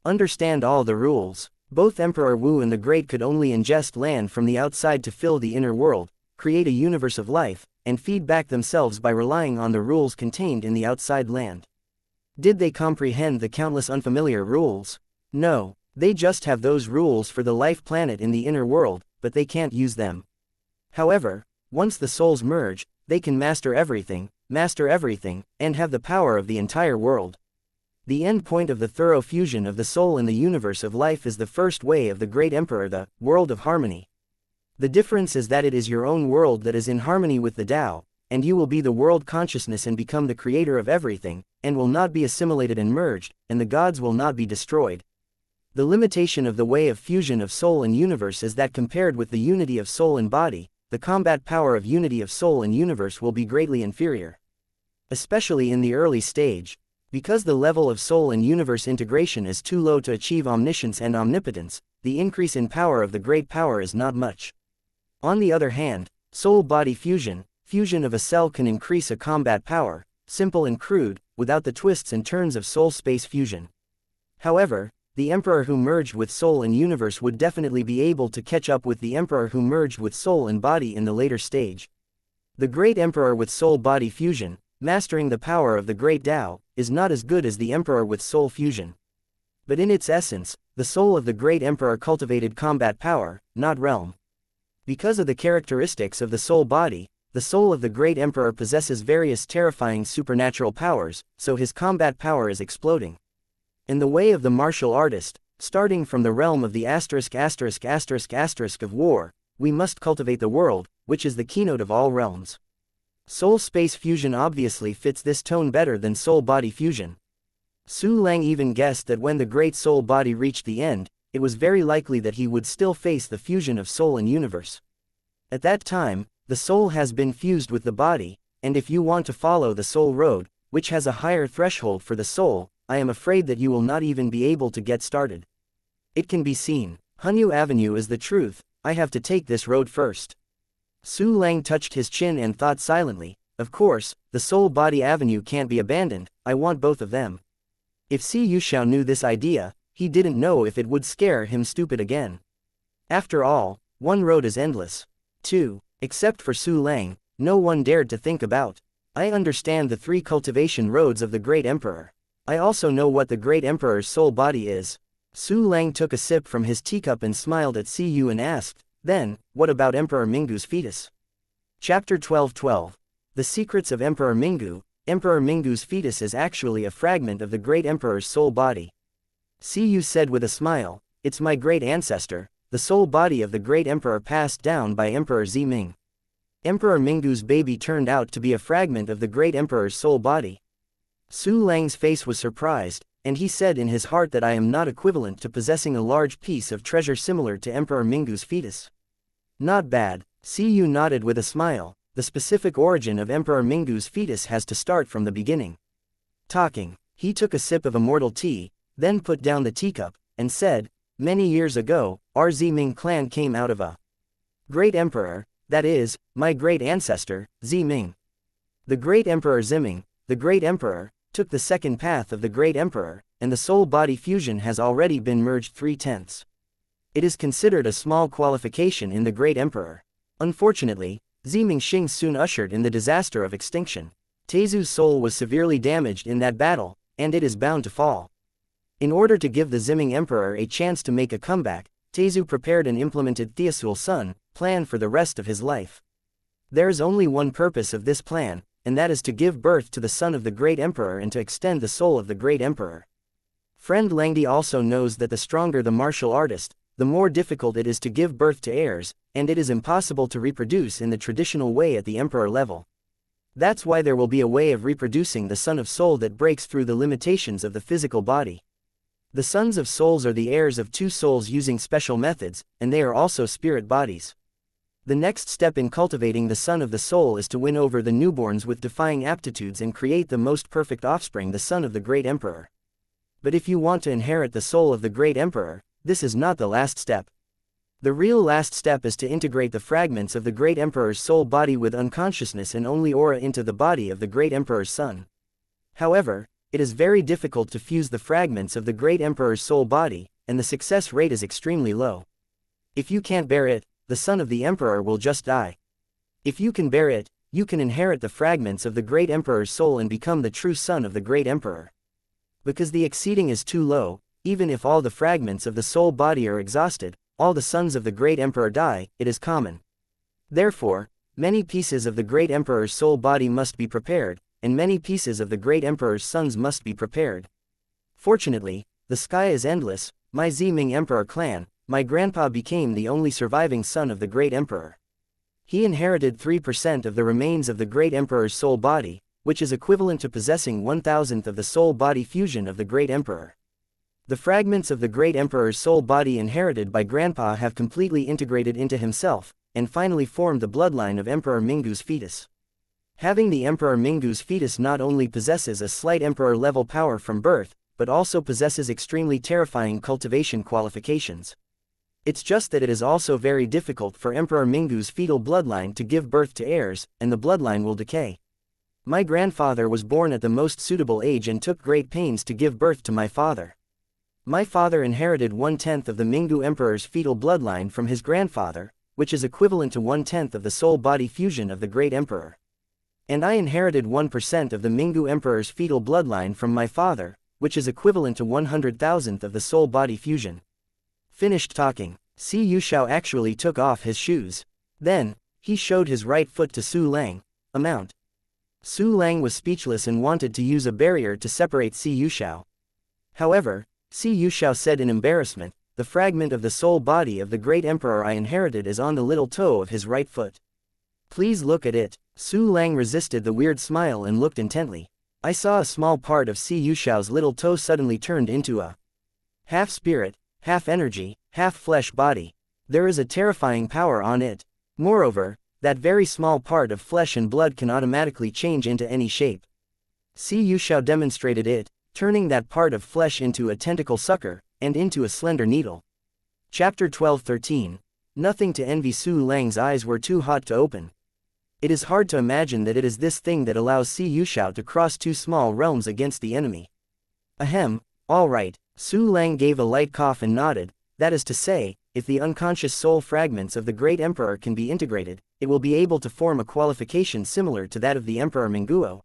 understand all the rules. Both Emperor Wu and the Great could only ingest land from the outside to fill the inner world, create a universe of life, and feed back themselves by relying on the rules contained in the outside land. Did they comprehend the countless unfamiliar rules? No, they just have those rules for the life planet in the inner world, but they can't use them. However, once the souls merge, they can master everything, master everything, and have the power of the entire world. The end point of the thorough fusion of the soul in the universe of life is the first way of the great emperor, the world of harmony. The difference is that it is your own world that is in harmony with the Tao, and you will be the world consciousness and become the creator of everything, and will not be assimilated and merged, and the gods will not be destroyed. The limitation of the way of fusion of soul and universe is that compared with the unity of soul and body, the combat power of unity of soul and universe will be greatly inferior. Especially in the early stage, because the level of soul and universe integration is too low to achieve omniscience and omnipotence, the increase in power of the great power is not much. On the other hand, soul-body fusion of a cell can increase a combat power, simple and crude, without the twists and turns of soul-space fusion. However, the emperor who merged with soul and universe would definitely be able to catch up with the emperor who merged with soul and body in the later stage. The great emperor with soul-body fusion, mastering the power of the great Tao, is not as good as the emperor with soul fusion. But in its essence, the soul of the great emperor cultivated combat power, not realm. Because of the characteristics of the soul body, the soul of the great emperor possesses various terrifying supernatural powers, so his combat power is exploding. In the way of the martial artist, starting from the realm of the ***** of war, we must cultivate the world, which is the keynote of all realms. Soul-space fusion obviously fits this tone better than soul-body fusion. Su Lang even guessed that when the great soul-body reached the end, it was very likely that he would still face the fusion of soul and universe. At that time, the soul has been fused with the body, and if you want to follow the soul road, which has a higher threshold for the soul, I am afraid that you will not even be able to get started. It can be seen. Hanyu Avenue is the truth, I have to take this road first. Su Lang touched his chin and thought silently, of course, the soul-body avenue can't be abandoned, I want both of them. If Si Yuxiao knew this idea, he didn't know if it would scare him stupid again. After all, one road is endless. 2. Except for Su Lang, no one dared to think about. I understand the 3 cultivation roads of the great emperor. I also know what the great emperor's soul body is. Su Lang took a sip from his teacup and smiled at Si Yu and asked, then, what about Emperor Mingu's fetus? Chapter 12:12. The Secrets of Emperor Mingu. Emperor Mingu's fetus is actually a fragment of the great emperor's soul body. Si Yu said with a smile, it's my great ancestor, the soul body of the great emperor passed down by Emperor Ziming. Emperor Mingu's baby turned out to be a fragment of the great emperor's soul body. Su Lang's face was surprised, and he said in his heart that I am not equivalent to possessing a large piece of treasure similar to Emperor Mingu's fetus. Not bad, Si Yu nodded with a smile, the specific origin of Emperor Mingu's fetus has to start from the beginning. Talking, he took a sip of immortal tea, then put down the teacup, and said, many years ago, our Ziming clan came out of a great emperor, that is, my great ancestor, Ziming. The great emperor Ziming, the great emperor, took the second path of the great emperor, and the soul-body fusion has already been merged 3/10. It is considered a small qualification in the great emperor. Unfortunately, Ziming Xing soon ushered in the disaster of extinction. Teizu's soul was severely damaged in that battle, and it is bound to fall. In order to give the Ziming emperor a chance to make a comeback, Teizu prepared and implemented Thiesul's son plan for the rest of his life. There is only one purpose of this plan, and that is to give birth to the son of the great emperor and to extend the soul of the great emperor. Friend Langdi also knows that the stronger the martial artist, the more difficult it is to give birth to heirs, and it is impossible to reproduce in the traditional way at the emperor level. That's why there will be a way of reproducing the son of soul that breaks through the limitations of the physical body. The sons of souls are the heirs of 2 souls using special methods, and they are also spirit bodies. The next step in cultivating the son of the soul is to win over the newborns with defying aptitudes and create the most perfect offspring, the son of the great emperor. But if you want to inherit the soul of the great emperor, this is not the last step. The real last step is to integrate the fragments of the great emperor's soul body with unconsciousness and only aura into the body of the great emperor's son. However, it is very difficult to fuse the fragments of the great emperor's soul body, and the success rate is extremely low. If you can't bear it, the son of the emperor will just die. If you can bear it, you can inherit the fragments of the great emperor's soul and become the true son of the great emperor. Because the exceeding is too low, even if all the fragments of the soul body are exhausted, all the sons of the great emperor die, it is common. Therefore, Many pieces of the Great Emperor's soul body must be prepared, and many pieces of the Great Emperor's sons must be prepared. Fortunately, the sky is endless. My Ziming Emperor clan, my grandpa became the only surviving son of the Great Emperor. He inherited 3% of the remains of the Great Emperor's soul body, which is equivalent to possessing 1,000th of the soul body fusion of the Great Emperor. The fragments of the Great Emperor's soul body inherited by Grandpa have completely integrated into himself, and finally formed the bloodline of Emperor Mingu's fetus. Having the Emperor Mingu's fetus not only possesses a slight Emperor-level power from birth, but also possesses extremely terrifying cultivation qualifications. It's just that it is also very difficult for Emperor Mingu's fetal bloodline to give birth to heirs, and the bloodline will decay. My grandfather was born at the most suitable age and took great pains to give birth to my father. My father inherited 1/10 of the Mingu Emperor's fetal bloodline from his grandfather, which is equivalent to 1/10 of the soul-body fusion of the Great Emperor. And I inherited 1% of the Mingu Emperor's fetal bloodline from my father, which is equivalent to 100,000th of the soul-body fusion. Finished talking, Si Yuxiao actually took off his shoes. Then, he showed his right foot to Su Lang, a mount. Su Lang was speechless and wanted to use a barrier to separate Si Yuxiao. However, Si Yuxiao said in embarrassment, "The fragment of the soul body of the Great Emperor I inherited is on the little toe of his right foot. Please look at it." Su Lang resisted the weird smile and looked intently. I saw a small part of Si Yuxiao's little toe suddenly turned into a half spirit, half energy, half flesh body. There is a terrifying power on it. Moreover, that very small part of flesh and blood can automatically change into any shape. Si Yuxiao demonstrated it, turning that part of flesh into a tentacle sucker, and into a slender needle. Chapter 12:13. Nothing to envy. Su Lang's eyes were too hot to open. It is hard to imagine that it is this thing that allows Si Yuxiao to cross two small realms against the enemy. Ahem, all right. Su Lang gave a light cough and nodded. That is to say, if the unconscious soul fragments of the Great Emperor can be integrated, it will be able to form a qualification similar to that of the Emperor Minguo.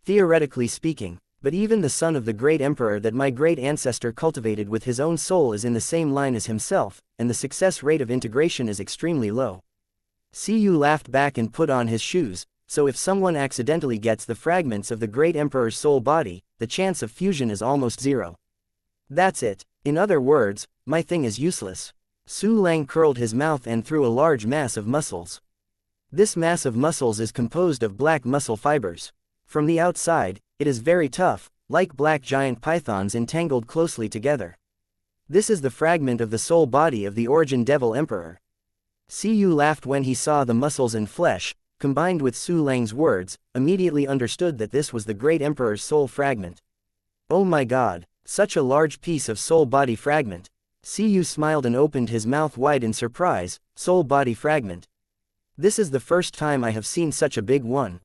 Theoretically speaking, but even the son of the Great Emperor that my great ancestor cultivated with his own soul is in the same line as himself, and the success rate of integration is extremely low. Si Yu laughed back and put on his shoes. So if someone accidentally gets the fragments of the Great Emperor's soul body, the chance of fusion is almost zero. That's it. In other words, my thing is useless. Su Lang curled his mouth and threw a large mass of muscles. This mass of muscles is composed of black muscle fibers. From the outside, it is very tough, like black giant pythons entangled closely together. This is the fragment of the soul body of the Origin Devil Emperor. Si Yu laughed when he saw the muscles and flesh, combined with Su Lang's words, immediately understood that this was the Great Emperor's soul fragment. Oh my god, such a large piece of soul body fragment. Si Yu smiled and opened his mouth wide in surprise. Soul body fragment. This is the first time I have seen such a big one.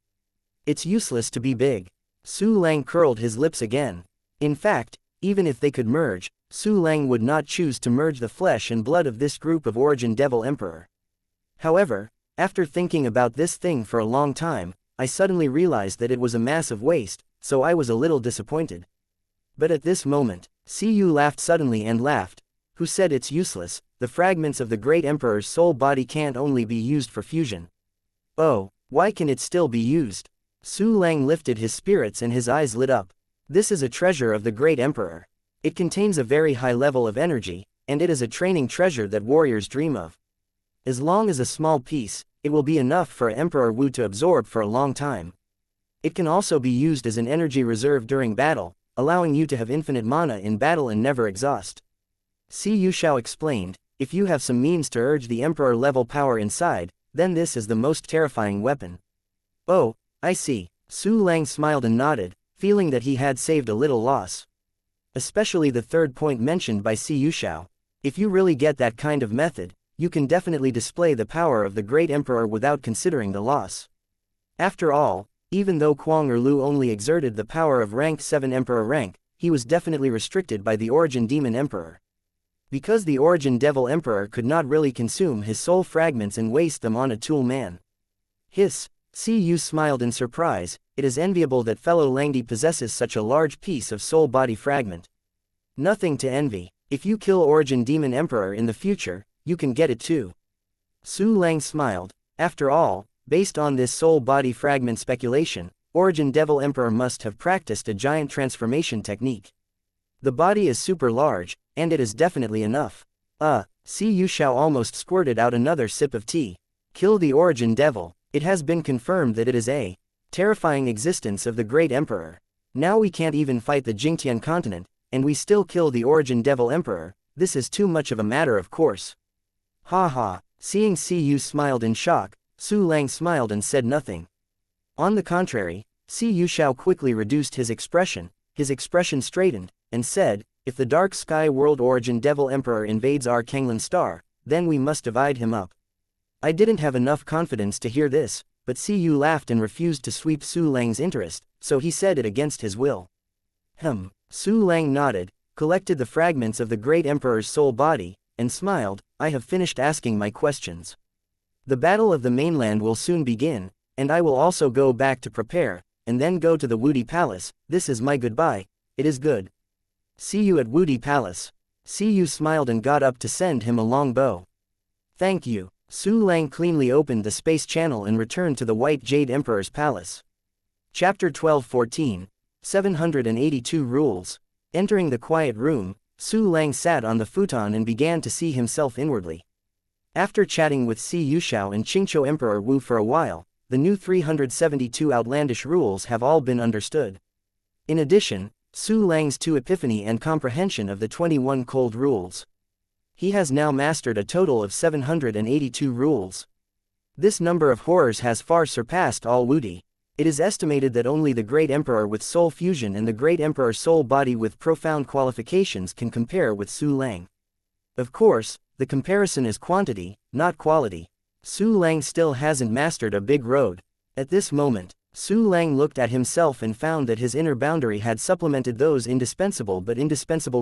It's useless to be big. Su Lang curled his lips again. In fact, even if they could merge, Su Lang would not choose to merge the flesh and blood of this group of Origin Devil Emperor. However, after thinking about this thing for a long time, I suddenly realized that it was a massive waste, so I was a little disappointed. But at this moment, Si Yu laughed suddenly and laughed. Who said it's useless? The fragments of the Great Emperor's soul body can't only be used for fusion. Oh, why can it still be used? Su Lang lifted his spirits and his eyes lit up. This is a treasure of the Great Emperor. It contains a very high level of energy, and it is a training treasure that warriors dream of. As long as a small piece, it will be enough for Emperor Wu to absorb for a long time. It can also be used as an energy reserve during battle, allowing you to have infinite mana in battle and never exhaust. Si Yuxiao explained, if you have some means to urge the Emperor-level power inside, then this is the most terrifying weapon. Oh, I see. Su Lang smiled and nodded, feeling that he had saved a little loss. Especially the third point mentioned by Si Yuxiao. If you really get that kind of method, you can definitely display the power of the Great Emperor without considering the loss. After all, even though Kuang Erlu only exerted the power of rank 7 Emperor rank, he was definitely restricted by the Origin Demon Emperor. Because the Origin Devil Emperor could not really consume his soul fragments and waste them on a tool man. Hiss, Si Yu smiled in surprise. It is enviable that fellow Langdi possesses such a large piece of soul body fragment. Nothing to envy. If you kill Origin Demon Emperor in the future, you can get it too. Su Lang smiled. After all, based on this soul body fragment speculation, Origin Devil Emperor must have practiced a giant transformation technique. The body is super large, and it is definitely enough. Yu Shao almost squirted out another sip of tea. Kill the Origin Devil. It has been confirmed that it is a terrifying existence of the Great Emperor. Now we can't even fight the Jingtian continent, and we still kill the Origin Devil Emperor. This is too much of a matter of course. Ha ha. Seeing Yu smiled in shock, Su Lang smiled and said nothing. On the contrary, Yu Shao quickly reduced his expression straightened, and said, if the Dark Sky World Origin Devil Emperor invades our Kanglan star, then we must divide him up. I didn't have enough confidence to hear this, but Yu laughed and refused to sweep Su Lang's interest, so he said it against his will. Su Lang nodded, collected the fragments of the Great Emperor's soul body, and smiled, I have finished asking my questions. The Battle of the Mainland will soon begin, and I will also go back to prepare, and then go to the Wudi Palace. This is my goodbye. It is good. See you at Wudi Palace. Yu smiled and got up to send him a long bow. Thank you. Su Lang cleanly opened the space channel and returned to the White Jade Emperor's palace. Chapter 12-14, 782 Rules. Entering the quiet room, Su Lang sat on the futon and began to see himself inwardly. After chatting with Yu Shao and Qingqiu Emperor Wu for a while, the new 372 outlandish rules have all been understood. In addition, Su Lang's 2 epiphany and comprehension of the 21 cold rules. He has now mastered a total of 782 rules. This number of horrors has far surpassed all Wudi. It is estimated that only the Great Emperor with soul fusion and the Great Emperor soul body with profound qualifications can compare with Su Lang. Of course, the comparison is quantity, not quality. Su Lang still hasn't mastered a big road. At this moment, Su Lang looked at himself and found that his inner boundary had supplemented those indispensable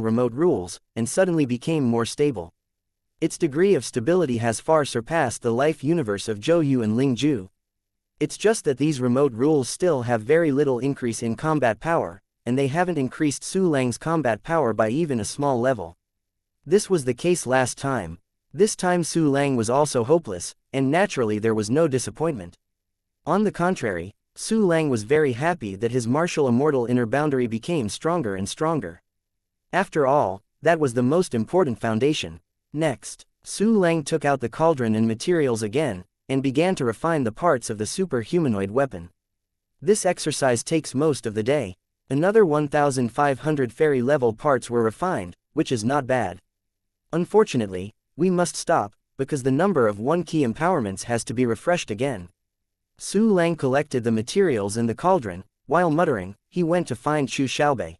remote rules, and suddenly became more stable. Its degree of stability has far surpassed the life universe of Zhou Yu and Ling Ju. It's just that these remote rules still have very little increase in combat power, and they haven't increased Su Lang's combat power by even a small level. This was the case last time. This time Su Lang was also hopeless, and naturally there was no disappointment. On the contrary, Su Lang was very happy that his martial immortal inner boundary became stronger and stronger. After all, that was the most important foundation. Next, Su Lang took out the cauldron and materials again, and began to refine the parts of the super-humanoid weapon. This exercise takes most of the day. Another 1,500 fairy-level parts were refined, which is not bad. Unfortunately, we must stop, because the number of 1-key empowerments has to be refreshed again. Su Lang collected the materials in the cauldron. While muttering, he went to find Chu Xiaobei.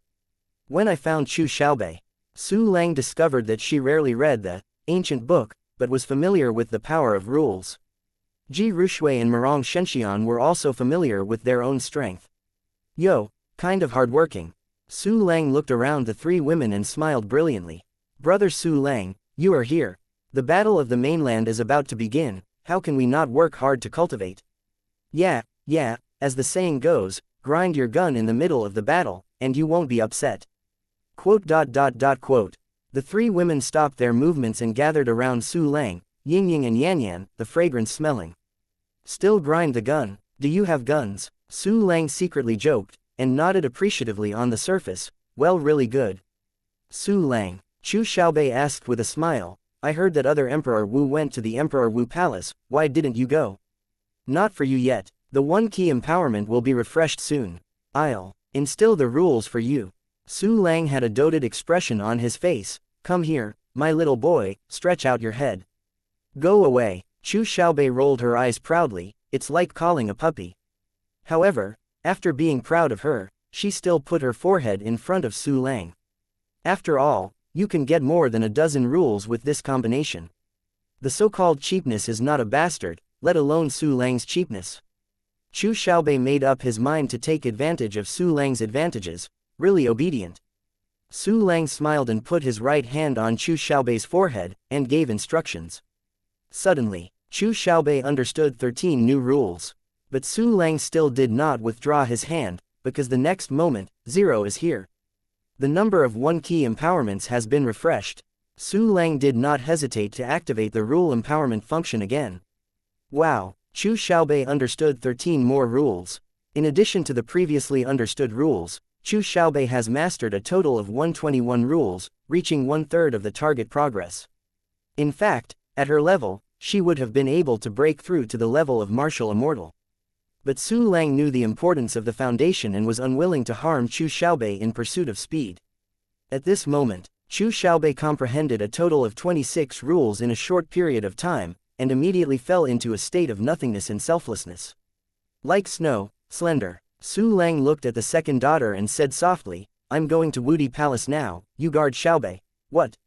When I found Chu Xiaobei, Su Lang discovered that she rarely read the ancient book, but was familiar with the power of rules. Ji Rushui and Mirong Shenxian were also familiar with their own strength. Yo, kind of hardworking. Su Lang looked around the 3 women and smiled brilliantly. Brother Su Lang, you are here. The Battle of the Mainland is about to begin. How can we not work hard to cultivate? Yeah, as the saying goes, grind your gun in the middle of the battle, and you won't be upset. Quote. The 3 women stopped their movements and gathered around Su Lang, Yingying and Yanyan, the fragrance smelling. Still grind the gun. Do you have guns? Su Lang secretly joked, and nodded appreciatively on the surface. Well, really good. Su Lang, Chu Xiaobei asked with a smile, I heard that other Emperor Wu went to the Emperor Wu Palace. Why didn't you go? Not for you yet. The 1-key empowerment will be refreshed soon. I'll instill the rules for you. Su Lang had a doted expression on his face. Come here, my little boy, stretch out your head. Go away. Chu Xiaobei rolled her eyes proudly. It's like calling a puppy. However, after being proud of her, she still put her forehead in front of Su Lang. After all, you can get more than a dozen rules with this combination. The so-called cheapness is not a bastard, let alone Su Lang's cheapness. Chu Xiaobei made up his mind to take advantage of Su Lang's advantages, really obedient. Su Lang smiled and put his right hand on Chu Xiaobei's forehead, and gave instructions. Suddenly, Chu Xiaobei understood 13 new rules. But Su Lang still did not withdraw his hand, because the next moment, 0 is here. The number of 1-key empowerments has been refreshed. Su Lang did not hesitate to activate the rule empowerment function again. Wow, Chu Xiaobei understood 13 more rules. In addition to the previously understood rules, Chu Xiaobei has mastered a total of 121 rules, reaching 1/3 of the target progress. In fact, at her level, she would have been able to break through to the level of martial immortal. But Su Lang knew the importance of the foundation and was unwilling to harm Chu Xiaobei in pursuit of speed. At this moment, Chu Xiaobei comprehended a total of 26 rules in a short period of time, and immediately fell into a state of nothingness and selflessness. Like snow, slender, Su Lang looked at the second daughter and said softly, "I'm going to Wudi Palace now, you guard Xiaobei." "What?"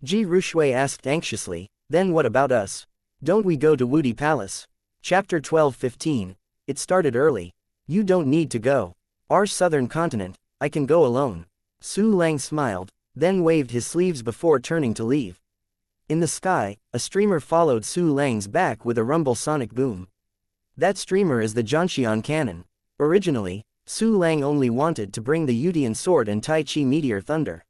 Ji Rushui asked anxiously. "Then what about us? Don't we go to Wudi Palace?" Chapter 12:15. It started early. "You don't need to go. Our southern continent, I can go alone." Su Lang smiled, then waved his sleeves before turning to leave. In the sky, a streamer followed Su Lang's back with a rumble sonic boom. That streamer is the Jianxian cannon. Originally, Su Lang only wanted to bring the Yutian sword and Tai Chi meteor thunder.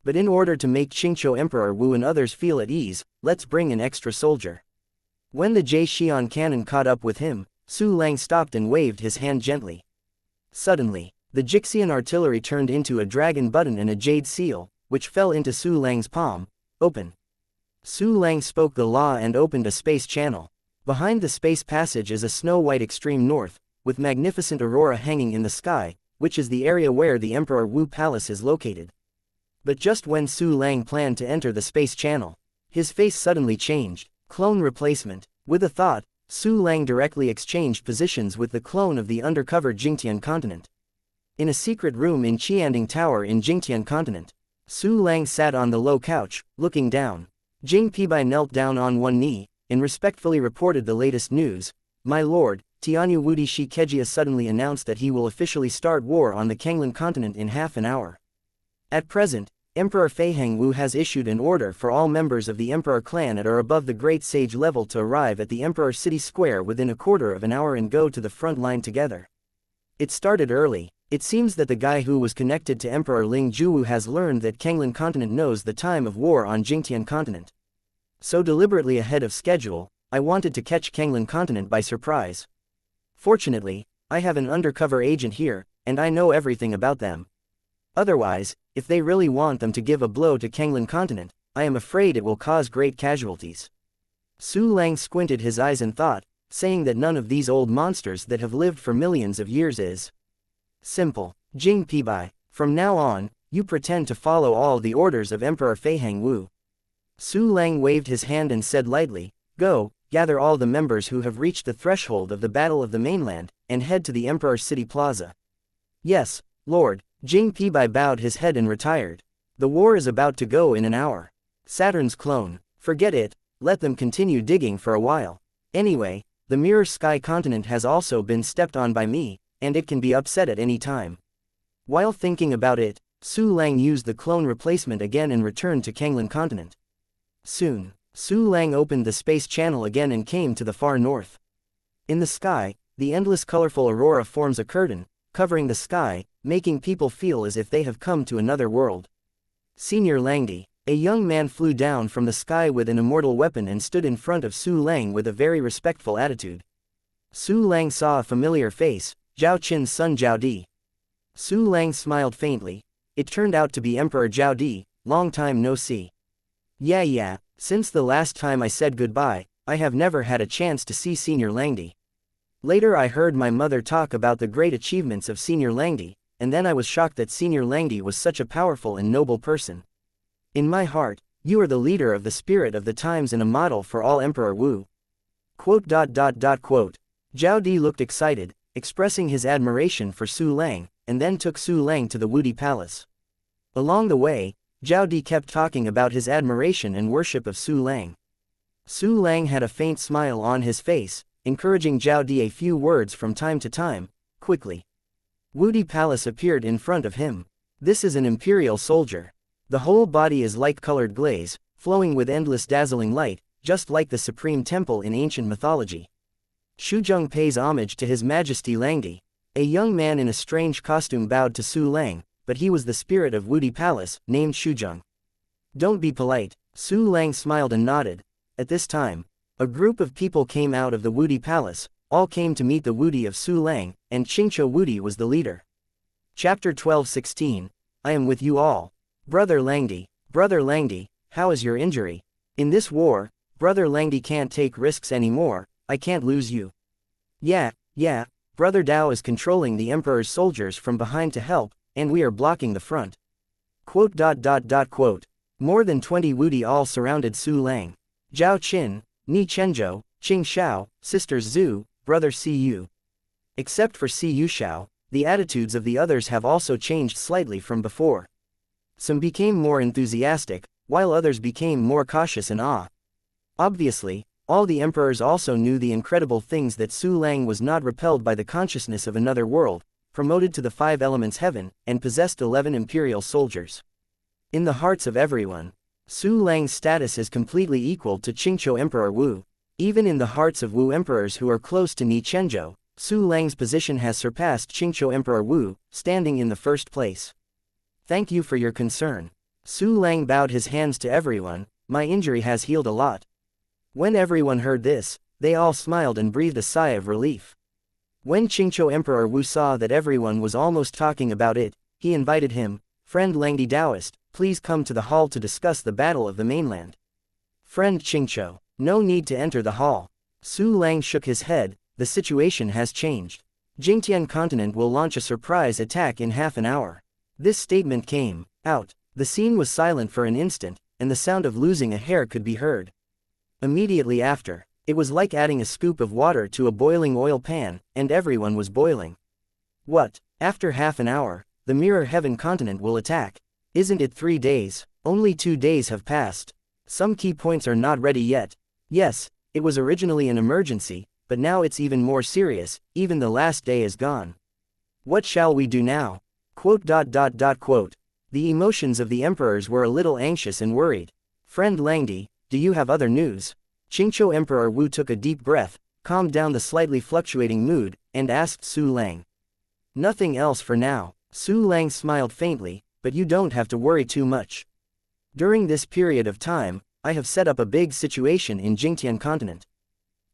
But in order to make Qingqiu Emperor Wu and others feel at ease, let's bring an extra soldier. When the Jianxian cannon caught up with him, Su Lang stopped and waved his hand gently. Suddenly, the Jixian artillery turned into a dragon button and a jade seal, which fell into Su Lang's palm. "Open." Su Lang spoke the law and opened a space channel. Behind the space passage is a snow-white extreme north, with magnificent aurora hanging in the sky, which is the area where the Emperor Wu Palace is located. But just when Su Lang planned to enter the space channel, his face suddenly changed. Clone replacement. With a thought, Su Lang directly exchanged positions with the clone of the undercover Jingtian continent. In a secret room in Qianding Tower in Jingtian continent, Su Lang sat on the low couch, looking down. Jing Pibai knelt down on one knee, and respectfully reported the latest news. "My lord, Tianyu Wudi Shi Kejia suddenly announced that he will officially start war on the Kanglan continent in half an hour. At present, Emperor Feiheng Wu has issued an order for all members of the Emperor clan at or above the Great Sage level to arrive at the Emperor City Square within a quarter of an hour and go to the front line together." It started early. It seems that the guy who was connected to Emperor Ling Juwu has learned that Kanglan continent knows the time of war on Jingtian continent. So deliberately ahead of schedule, I wanted to catch Kanglan continent by surprise. Fortunately, I have an undercover agent here, and I know everything about them. Otherwise, if they really want them to give a blow to Kanglan continent, I am afraid it will cause great casualties. Su Lang squinted his eyes and thought, saying that none of these old monsters that have lived for millions of years is simple. Jing Pibai, from now on, you pretend to follow all the orders of Emperor Feiheng Wu. Su Lang waved his hand and said lightly, "Go, gather all the members who have reached the threshold of the Battle of the Mainland, and head to the Emperor's City Plaza." "Yes, Lord." Jing Pibai bowed his head and retired. The war is about to go in an hour. Saturn's clone, forget it, let them continue digging for a while. Anyway, the Mirror Sky continent has also been stepped on by me, and it can be upset at any time. While thinking about it, Su Lang used the clone replacement again and returned to Kanglan continent. Soon, Su Lang opened the space channel again and came to the far north. In the sky, the endless colorful aurora forms a curtain, covering the sky, making people feel as if they have come to another world. Senior Langdi, a young man, flew down from the sky with an immortal weapon and stood in front of Su Lang with a very respectful attitude. Su Lang saw a familiar face, Zhao Qin's son Zhao Di. Su Lang smiled faintly. It turned out to be Emperor Zhao Di. Long time no see. Yeah, since the last time I said goodbye, I have never had a chance to see Senior Langdi. Later I heard my mother talk about the great achievements of Senior Langdi, and then I was shocked that Senior Langdi was such a powerful and noble person. In my heart, you are the leader of the spirit of the times and a model for all Emperor Wu. Quote. Zhao Di looked excited, expressing his admiration for Su Lang, and then took Su Lang to the Wudi Palace. Along the way, Zhao Di kept talking about his admiration and worship of Su Lang. Su Lang had a faint smile on his face, encouraging Zhao Di a few words from time to time. Quickly, Wudi Palace appeared in front of him. This is an imperial soldier. The whole body is light-colored glaze, flowing with endless dazzling light, just like the supreme temple in ancient mythology. Shuzheng pays homage to His Majesty Langdi. A young man in a strange costume bowed to Su Lang, but he was the spirit of Wudi Palace, named Shuzheng. Don't be polite. Su Lang smiled and nodded. At this time, A group of people came out of the Wudi Palace, all came to meet the Wudi of Su Lang, and Qingqiu Wudi was the leader. Chapter 12:16. I am with you all. Brother Langdi, how is your injury? In this war, Brother Langdi can't take risks anymore, I can't lose you. Yeah, Brother Dao is controlling the Emperor's soldiers from behind to help, and we are blocking the front. Quote. More than 20 Wudi all surrounded Su Lang. Zhao Qin, Ni Chenzhou, Qing Xiao, Sisters Zhu, Brother Siyu. Except for Siyu Xiao, the attitudes of the others have also changed slightly from before. Some became more enthusiastic, while others became more cautious and awe. Obviously, all the emperors also knew the incredible things that Su Lang was not repelled by the consciousness of another world, promoted to the 5 elements heaven, and possessed 11 imperial soldiers. In the hearts of everyone, Su Lang's status is completely equal to Qingqiu Emperor Wu. Even in the hearts of Wu emperors who are close to Ni Chenzhou, Su Lang's position has surpassed Qingqiu Emperor Wu, standing in the first place. Thank you for your concern. Su Lang bowed his hands to everyone. My injury has healed a lot. When everyone heard this, they all smiled and breathed a sigh of relief. When Qingqiu Emperor Wu saw that everyone was almost talking about it, he invited him, Friend Langdi Taoist, please come to the hall to discuss the battle of the mainland. Friend Qingqiu, no need to enter the hall. Su Lang shook his head, the situation has changed. Jingtian continent will launch a surprise attack in half an hour. This statement came out. The scene was silent for an instant, and the sound of losing a hair could be heard. Immediately after, it was like adding a scoop of water to a boiling oil pan, and everyone was boiling. What? After half an hour, the Mirror Heaven continent will attack. Isn't it 3 days? Only 2 days have passed. Some key points are not ready yet. Yes, it was originally an emergency, but now it's even more serious, even the last day is gone. What shall we do now? Quote. The emotions of the emperors were a little anxious and worried. Friend Langdi, do you have other news? Qingqiu Emperor Wu took a deep breath, calmed down the slightly fluctuating mood, and asked Su Lang. Nothing else for now. Su Lang smiled faintly, but you don't have to worry too much. During this period of time, I have set up a big situation in Jingtian continent.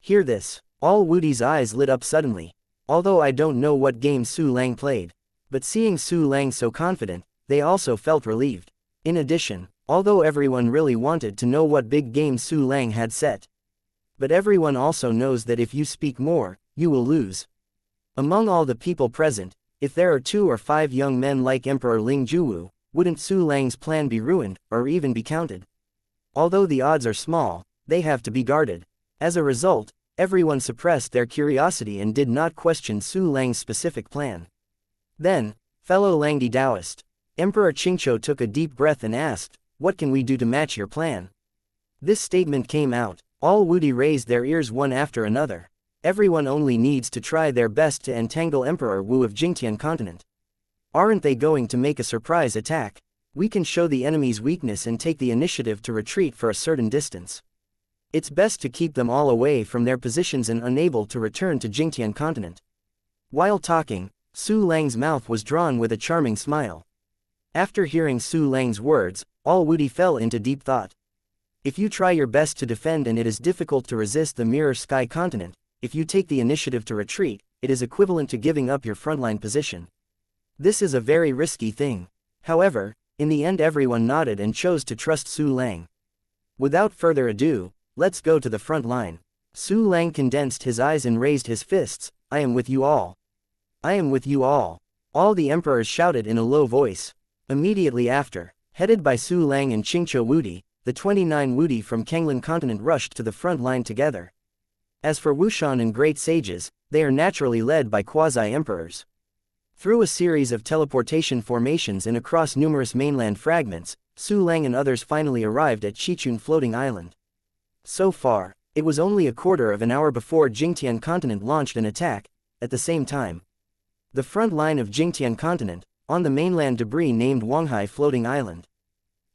Hear this. All Wudi's eyes lit up suddenly. Although I don't know what game Su Lang played, but seeing Su Lang so confident, they also felt relieved. In addition, although everyone really wanted to know what big game Su Lang had set, but everyone also knows that if you speak more, you will lose. Among all the people present, if there are 2 or 5 young men like Emperor Ling Juwu, wouldn't Su Lang's plan be ruined, or even be counted? Although the odds are small, they have to be guarded. As a result, everyone suppressed their curiosity and did not question Su Lang's specific plan. Then, fellow Langdi Taoist, Emperor Qingqiu took a deep breath and asked, what can we do to match your plan? This statement came out. All Wudi raised their ears one after another. Everyone only needs to try their best to entangle Emperor Wu of Jingtian continent. Aren't they going to make a surprise attack? We can show the enemy's weakness and take the initiative to retreat for a certain distance. It's best to keep them all away from their positions and unable to return to Jingtian continent. While talking, Su Lang's mouth was drawn with a charming smile. After hearing Su Lang's words, all Wudi fell into deep thought. If you try your best to defend and it is difficult to resist the Mirror Sky continent, if you take the initiative to retreat, it is equivalent to giving up your frontline position. This is a very risky thing. However, in the end everyone nodded and chose to trust Su Lang. Without further ado, let's go to the front line. Su Lang condensed his eyes and raised his fists. I am with you all. I am with you all. All the emperors shouted in a low voice. Immediately after, headed by Su Lang and Qingqiu Wudi, the 29 Wudi from Kenglin continent rushed to the front line together. As for Wushan and great sages, they are naturally led by quasi-emperors. Through a series of teleportation formations and across numerous mainland fragments, Su Lang and others finally arrived at Chichun floating island. So far, it was only a quarter of an hour before Jingtian continent launched an attack. At the same time, the front line of Jingtian continent, on the mainland debris named Wanghai floating island.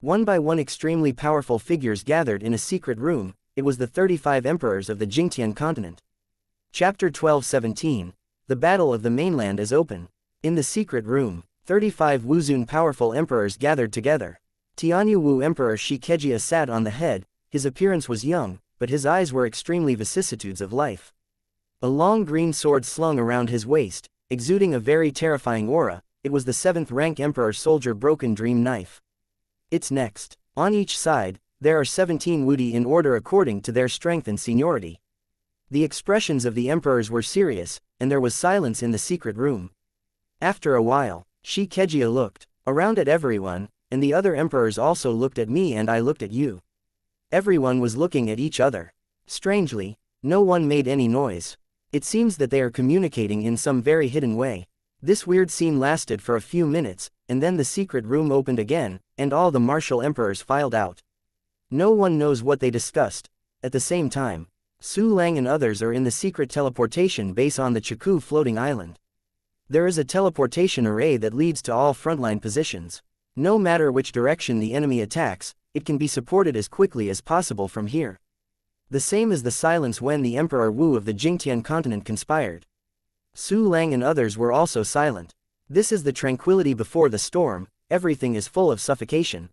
One by one extremely powerful figures gathered in a secret room. It was the 35 emperors of the Jingtian continent. Chapter 12:17. The Battle of the Mainland is open. In the secret room, 35 Wuzun powerful emperors gathered together. Tianyu Wu Emperor Shikejia sat on the head. His appearance was young, but his eyes were extremely vicissitudes of life. A long green sword slung around his waist, exuding a very terrifying aura, it was the 7th-rank Emperor Soldier Broken Dream Knife. It's next. On each side, there are 17 wudi in order according to their strength and seniority. The expressions of the emperors were serious, and there was silence in the secret room. After a while, Xianxia looked around at everyone, and the other emperors also looked at me and I looked at you. Everyone was looking at each other. Strangely, no one made any noise. It seems that they are communicating in some very hidden way. This weird scene lasted for a few minutes, and then the secret room opened again, and all the martial emperors filed out. No one knows what they discussed. At the same time, Su Lang and others are in the secret teleportation base on the Chiku floating island. There is a teleportation array that leads to all frontline positions. No matter which direction the enemy attacks, it can be supported as quickly as possible from here. The same as the silence when the Emperor Wu of the Jingtian continent conspired. Su Lang and others were also silent. This is the tranquility before the storm, everything is full of suffocation.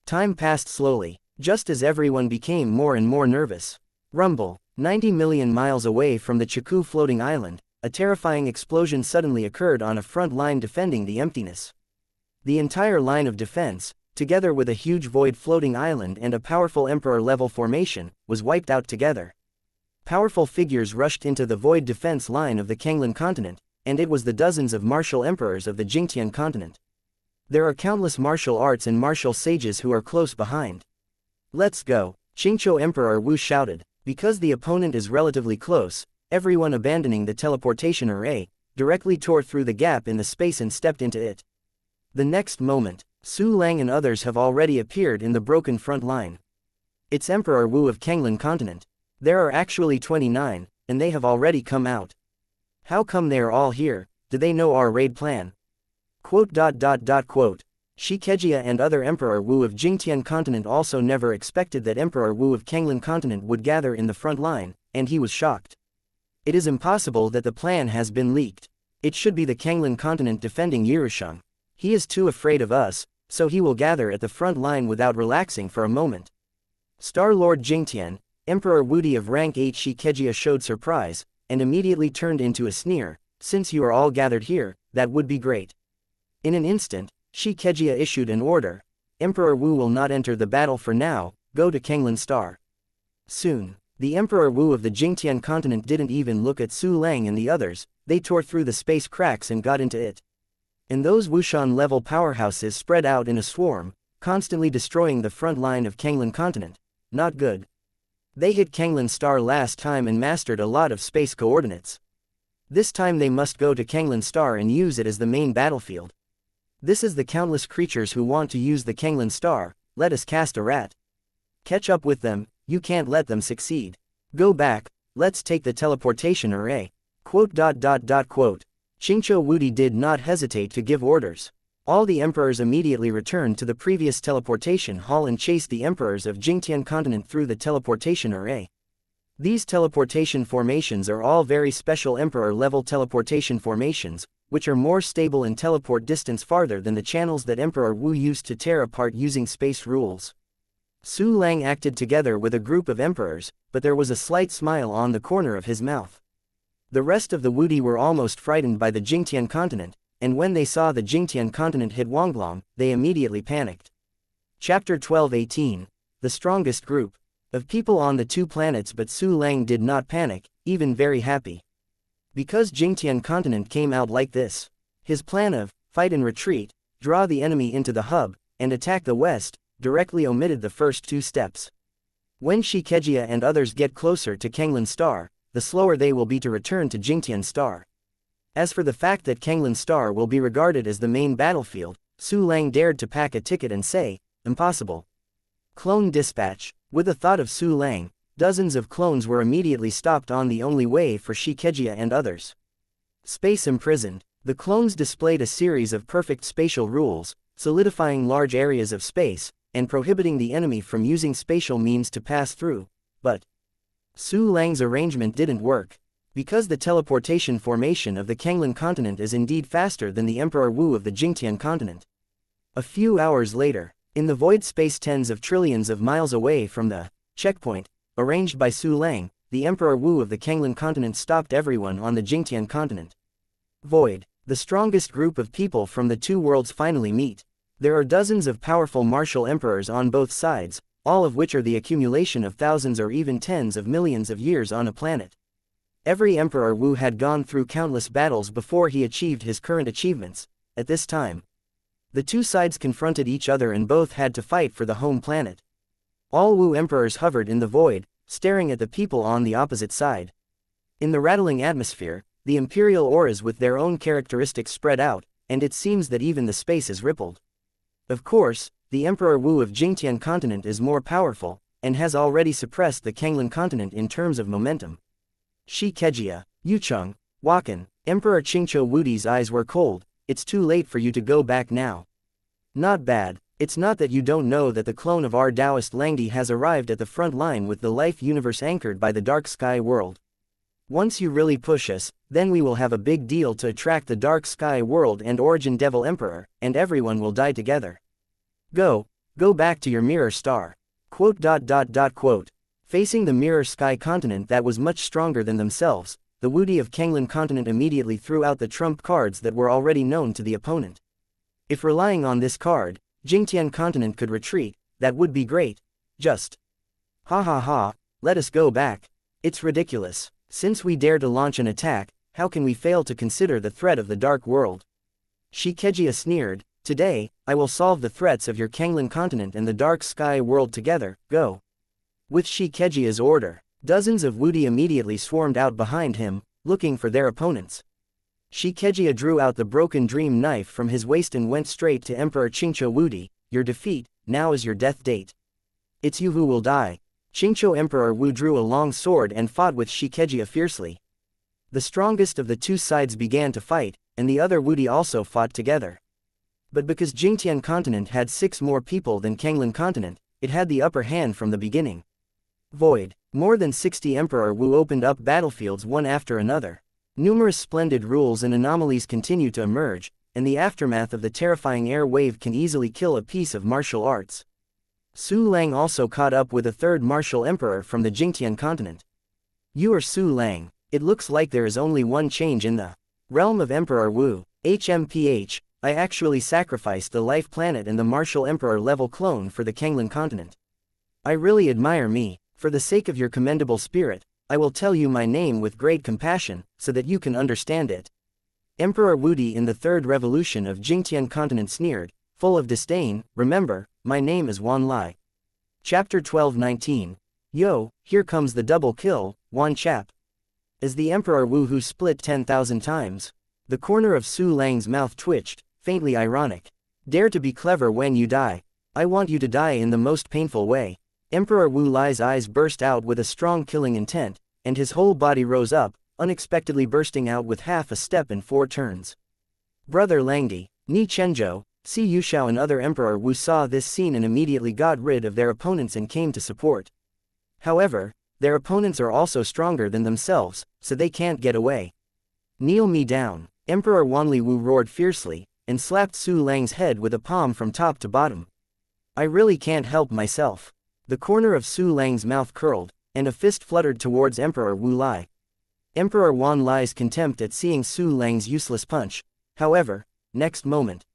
Time passed slowly, just as everyone became more and more nervous. Rumble, 90 million miles away from the Chiku floating island, a terrifying explosion suddenly occurred on a front line defending the emptiness. The entire line of defense, together with a huge void floating island and a powerful emperor-level formation, was wiped out together. Powerful figures rushed into the void defense line of the Kanglan continent, and it was the dozens of martial emperors of the Jingtian continent. There are countless martial arts and martial sages who are close behind. Let's go, Qingqiu Emperor Wu shouted. Because the opponent is relatively close, everyone abandoning the teleportation array, directly tore through the gap in the space and stepped into it. The next moment, Su Lang and others have already appeared in the broken front line. It's Emperor Wu of Kanglan continent. There are actually 29, and they have already come out. How come they are all here? Do they know our raid plan? Xianxia and other Emperor Wu of Jingtian continent also never expected that Emperor Wu of Kanglan continent would gather in the front line, and he was shocked. It is impossible that the plan has been leaked. It should be the Kanglan continent defending Yirusheng. He is too afraid of us, so he will gather at the front line without relaxing for a moment. Star Lord Jingtian, Emperor Wudi of rank 8 Xianxia showed surprise, and immediately turned into a sneer. Since you are all gathered here, that would be great. In an instant, Xianxia issued an order. Emperor Wu will not enter the battle for now, go to Kanglan Star. Soon, the Emperor Wu of the Jingtian continent didn't even look at Su Lang and the others, they tore through the space cracks and got into it. And those Wushan-level powerhouses spread out in a swarm, constantly destroying the front line of Kanglan continent. Not good. They hit Kanglan Star last time and mastered a lot of space coordinates. This time they must go to Kanglan Star and use it as the main battlefield. This is the countless creatures who want to use the Kanglan Star. Let us cast a rat. Catch up with them, you can't let them succeed. Go back, let's take the teleportation array. Qingqiu Wudi did not hesitate to give orders. All the emperors immediately returned to the previous teleportation hall and chased the emperors of Jingtian continent through the teleportation array. These teleportation formations are all very special emperor-level teleportation formations, which are more stable and teleport distance farther than the channels that Emperor Wu used to tear apart using space rules. Su Lang acted together with a group of emperors, but there was a slight smile on the corner of his mouth. The rest of the Wudi were almost frightened by the Jingtian continent, and when they saw the Jingtian continent hit Wonglong, they immediately panicked. Chapter 12:18. The strongest group of people on the two planets, but Su Lang did not panic, even very happy. Because Jingtian continent came out like this. His plan of fight and retreat, draw the enemy into the hub, and attack the west, directly omitted the first two steps. When Xianxia and others get closer to Kanglan Star, the slower they will be to return to Jingtian Star. As for the fact that Kanglan Star will be regarded as the main battlefield, Su Lang dared to pack a ticket and say, impossible. Clone dispatch. With the thought of Su Lang, dozens of clones were immediately stopped on the only way for Xianxia and others. Space imprisoned. The clones displayed a series of perfect spatial rules, solidifying large areas of space, and prohibiting the enemy from using spatial means to pass through. But Su Lang's arrangement didn't work. Because the teleportation formation of the Kanglan continent is indeed faster than the Emperor Wu of the Jingtian continent. A few hours later, in the void space tens of trillions of miles away from the checkpoint, arranged by Su Lang, the Emperor Wu of the Kanglan continent stopped everyone on the Jingtian continent. Void. The strongest group of people from the two worlds finally meet. There are dozens of powerful martial emperors on both sides, all of which are the accumulation of thousands or even tens of millions of years on a planet. Every Emperor Wu had gone through countless battles before he achieved his current achievements. At this time, the two sides confronted each other and both had to fight for the home planet. All Wu emperors hovered in the void, staring at the people on the opposite side. In the rattling atmosphere, the imperial auras with their own characteristics spread out, and it seems that even the space is rippled. Of course, the Emperor Wu of Jingtian continent is more powerful, and has already suppressed the Kanglan continent in terms of momentum. Xianxia, Yucheng, Wakan, Emperor Qingqiu Wudi's eyes were cold. It's too late for you to go back now. Not bad. It's not that you don't know that the clone of our Taoist Langdi has arrived at the front line with the life universe anchored by the dark sky world. Once you really push us, then we will have a big deal to attract the dark sky world and origin devil emperor, and everyone will die together. Go back to your mirror star. Quote. Facing the mirror sky continent that was much stronger than themselves, the Wudi of Kanglan continent immediately threw out the trump cards that were already known to the opponent. If relying on this card, Jingtian continent could retreat, that would be great. Just. Ha, let us go back. It's ridiculous. Since we dare to launch an attack, how can we fail to consider the threat of the dark world? Xianxia sneered. Today, I will solve the threats of your Kanglan continent and the dark sky world together. Go. With Xianxia's order, dozens of Wudi immediately swarmed out behind him, looking for their opponents. Xianxia drew out the broken dream knife from his waist and went straight to Emperor Qingqiu Wudi. Your defeat, now is your death date. It's you who will die. Qingqiu Emperor Wu drew a long sword and fought with Xianxia fiercely. The strongest of the two sides began to fight, and the other Wudi also fought together. But because Jingtian continent had 6 more people than Kanglan continent, it had the upper hand from the beginning. Void. More than 60 Emperor Wu opened up battlefields one after another. Numerous splendid rules and anomalies continue to emerge, and the aftermath of the terrifying air wave can easily kill a piece of martial arts. Su Lang also caught up with a third martial emperor from the Jingtian continent. You are Su Lang. It looks like there is only one change in the realm of Emperor Wu. HMPH, I actually sacrificed the life planet and the martial emperor level clone for the Kanglan continent. I really admire me. For the sake of your commendable spirit, I will tell you my name with great compassion, so that you can understand it. Emperor Wudi in the third revolution of Jingtian continent sneered, full of disdain. Remember, my name is Wan Lai. Chapter 12:19. Yo, here comes the double kill, Wan Chap. As the Emperor Wu Hu split 10,000 times, the corner of Su Lang's mouth twitched, faintly ironic. Dare to be clever when you die. I want you to die in the most painful way. Emperor Wu Lai's eyes burst out with a strong killing intent, and his whole body rose up, unexpectedly bursting out with half a step and 4 turns. Brother Langdi, Ni Chenzhou, Si Yushao and other Emperor Wu saw this scene and immediately got rid of their opponents and came to support. However, their opponents are also stronger than themselves, so they can't get away. Kneel me down. Emperor Wanli Wu roared fiercely, and slapped Su Lang's head with a palm from top to bottom. I really can't help myself. The corner of Su Lang's mouth curled, and a fist fluttered towards Emperor Wu Lai. Emperor Wan Lai's contempt at seeing Su Lang's useless punch. However, next moment,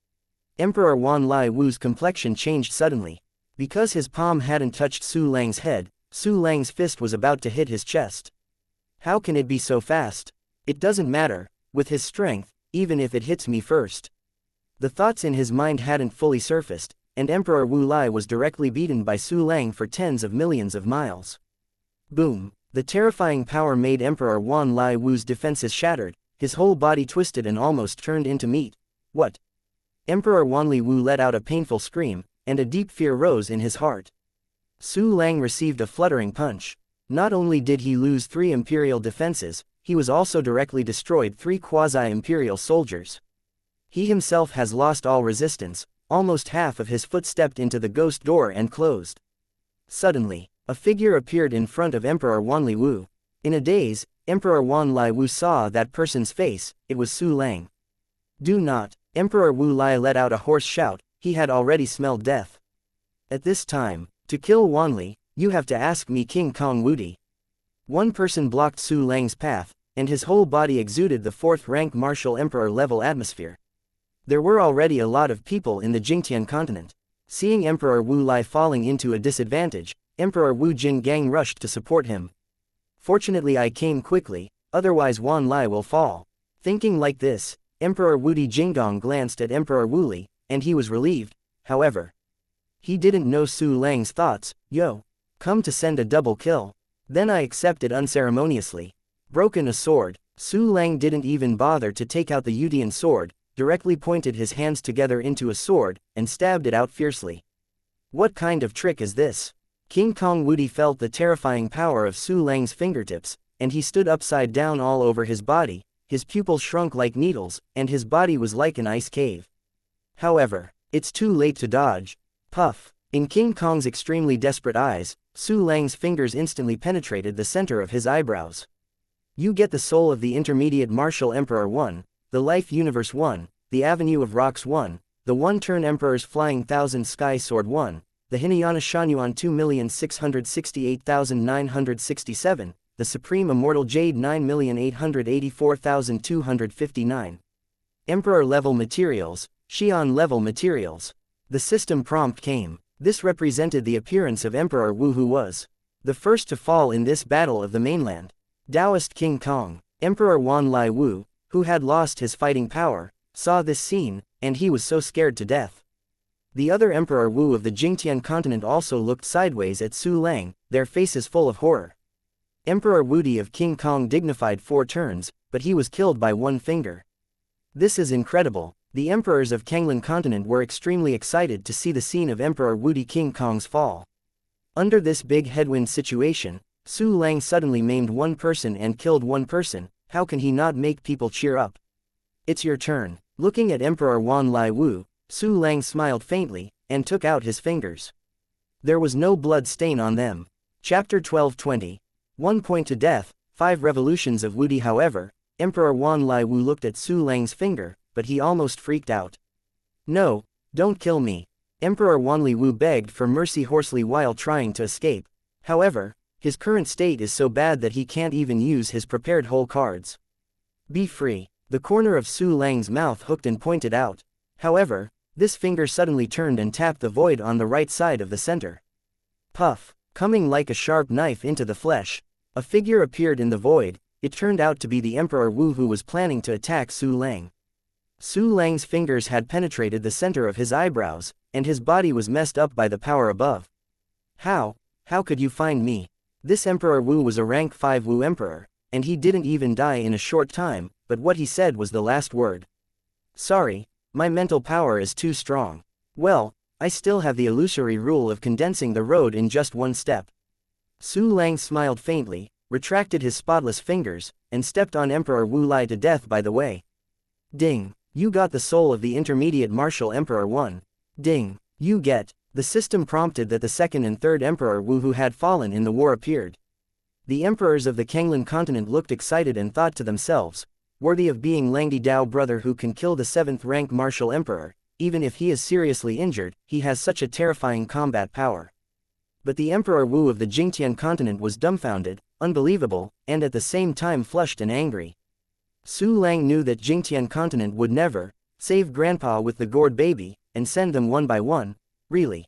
Emperor Wan Lai Wu's complexion changed suddenly. Because his palm hadn't touched Su Lang's head, Su Lang's fist was about to hit his chest. How can it be so fast? It doesn't matter, with his strength, even if it hits me first. The thoughts in his mind hadn't fully surfaced, and Emperor Wu Lai was directly beaten by Su Lang for tens of millions of miles. Boom! The terrifying power made Emperor Wan Lai Wu's defenses shattered, his whole body twisted and almost turned into meat. What? Emperor Wanli Wu let out a painful scream, and a deep fear rose in his heart. Su Lang received a fluttering punch. Not only did he lose 3 imperial defenses, he was also directly destroyed 3 quasi-imperial soldiers. He himself has lost all resistance. Almost half of his foot stepped into the ghost door and closed. Suddenly, a figure appeared in front of Emperor Wanli Wu. In a daze, Emperor Wan Lai Wu saw that person's face. It was Su Lang. Do not! Emperor Wu Lai let out a hoarse shout. He had already smelled death. At this time, to kill Wanli, You have to ask me, King Kong Wudi. One person blocked Su Lang's path, and his whole body exuded the 4th rank martial emperor level atmosphere. There were already a lot of people in the Jingtian continent. Seeing Emperor Wu Lai falling into a disadvantage, Emperor Wu Jinggang rushed to support him. Fortunately I came quickly, otherwise Wan Lai will fall. Thinking like this, Emperor Wudi Jinggang glanced at Emperor Wu Li, and he was relieved. However, he didn't know Su Lang's thoughts. Yo, come to send a double kill. Then I accepted unceremoniously. Broken a sword, Su Lang didn't even bother to take out the Yudian sword, directly pointed his hands together into a sword, and stabbed it out fiercely. What kind of trick is this? King Kong Wudi felt the terrifying power of Su Lang's fingertips, and he stood upside down all over his body, his pupils shrunk like needles, and his body was like an ice cave. However, it's too late to dodge. Puff. In King Kong's extremely desperate eyes, Su Lang's fingers instantly penetrated the center of his eyebrows. You get the soul of the intermediate martial emperor 1, the life universe 1, the avenue of rocks 1, the one-turn emperor's flying thousand sky sword 1, the Hinayana Shanyuan 2,668,967, the supreme immortal jade 9,884,259. Emperor level materials, Xian level materials. The system prompt came. This represented the appearance of Emperor Wu, who was the first to fall in this battle of the mainland. Taoist King Kong, Emperor Wan Lai Wu, who had lost his fighting power, saw this scene, and he was so scared to death. The other Emperor Wu of the Jingtian continent also looked sideways at Su Lang, their faces full of horror. Emperor Wudi of King Kong dignified 4 turns, but he was killed by 1 finger. This is incredible. The emperors of Kanglan continent were extremely excited to see the scene of Emperor Wudi King Kong's fall. Under this big headwind situation, Su Lang suddenly maimed 1 person and killed 1 person. How can he not make people cheer up? It's your turn. Looking at Emperor Wan Lai Wu, Su Lang smiled faintly, and took out his fingers. There was no blood stain on them. Chapter 12:20. 1 point to death, 5 revolutions of Wudi. However, Emperor Wan Lai Wu looked at Su Lang's finger, but he almost freaked out. No, don't kill me. Emperor Wan Li Wu begged for mercy hoarsely while trying to escape. However, his current state is so bad that he can't even use his prepared whole cards. Be free. The corner of Su Lang's mouth hooked and pointed out. However, this finger suddenly turned and tapped the void on the right side of the center. Puff. Coming like a sharp knife into the flesh, a figure appeared in the void. It turned out to be the Emperor Wu, who was planning to attack Su Lang. Su Lang's fingers had penetrated the center of his eyebrows, and his body was messed up by the power above. How could you find me? This Emperor Wu was a rank 5 Wu Emperor, and he didn't even die in a short time, but what he said was the last word. Sorry, my mental power is too strong. Well, I still have the illusory rule of condensing the road in just 1 step. Su Lang smiled faintly, retracted his spotless fingers, and stepped on Emperor Wu Lai to death by the way. Ding. You got the soul of the intermediate martial emperor 1. Ding. You get. The system prompted that the 2nd and 3rd Emperor Wu who had fallen in the war appeared. The emperors of the Kanglan continent looked excited and thought to themselves, worthy of being Langdi Dao brother who can kill the 7th rank martial emperor. Even if he is seriously injured, he has such a terrifying combat power. But the Emperor Wu of the Jingtian continent was dumbfounded, unbelievable, and at the same time flushed and angry. Su Lang knew that Jingtian continent would never save Grandpa with the gourd baby, and send them 1 by 1, really.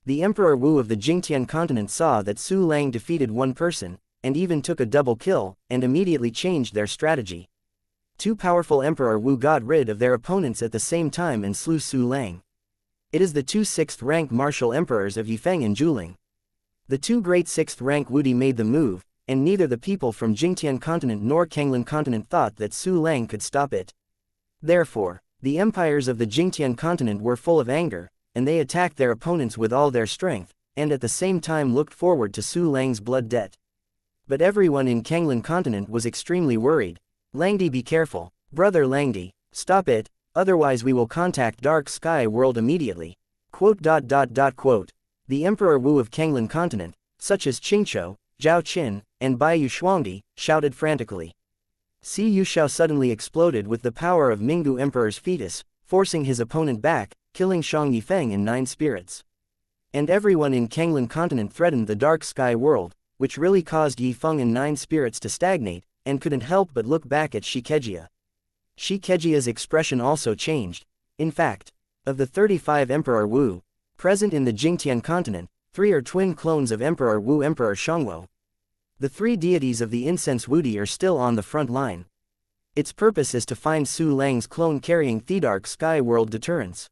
The Emperor Wu of the Jingtian continent saw that Su Lang defeated 1 person, and even took a double kill, and immediately changed their strategy. 2 powerful Emperor Wu got rid of their opponents at the same time and slew Su Lang. It is the 2 6th rank martial emperors of Yifeng and Juling. The 2 great 6th rank Wudi made the move, and neither the people from Jingtian continent nor Kanglan continent thought that Su Lang could stop it. Therefore, the empires of the Jingtian continent were full of anger, and they attacked their opponents with all their strength, and at the same time looked forward to Su Lang's blood debt. But everyone in Kanglan continent was extremely worried. Langdi, be careful. Brother Langdi, stop it, otherwise we will contact Dark Sky World immediately. Quote. The Emperor Wu of Kanglan continent, such as Qingqiu, Zhao Qin, and Bai Shuangdi, shouted frantically. Si Yuxiao suddenly exploded with the power of Minggu Emperor's fetus, forcing his opponent back, killing Shang Yifeng in 9 spirits. and everyone in Kanglan continent threatened the dark sky world, which really caused Yi Feng and 9 spirits to stagnate, and couldn't help but look back at Shikejia. Shikejia's expression also changed. In fact, of the 35 Emperor Wu present in the Jingtian continent, 3 are twin clones of Emperor Wu Emperor Shangwo. The 3 deities of the incense Wudi are still on the front line. Its purpose is to find Su Lang's clone carrying the dark sky world deterrence.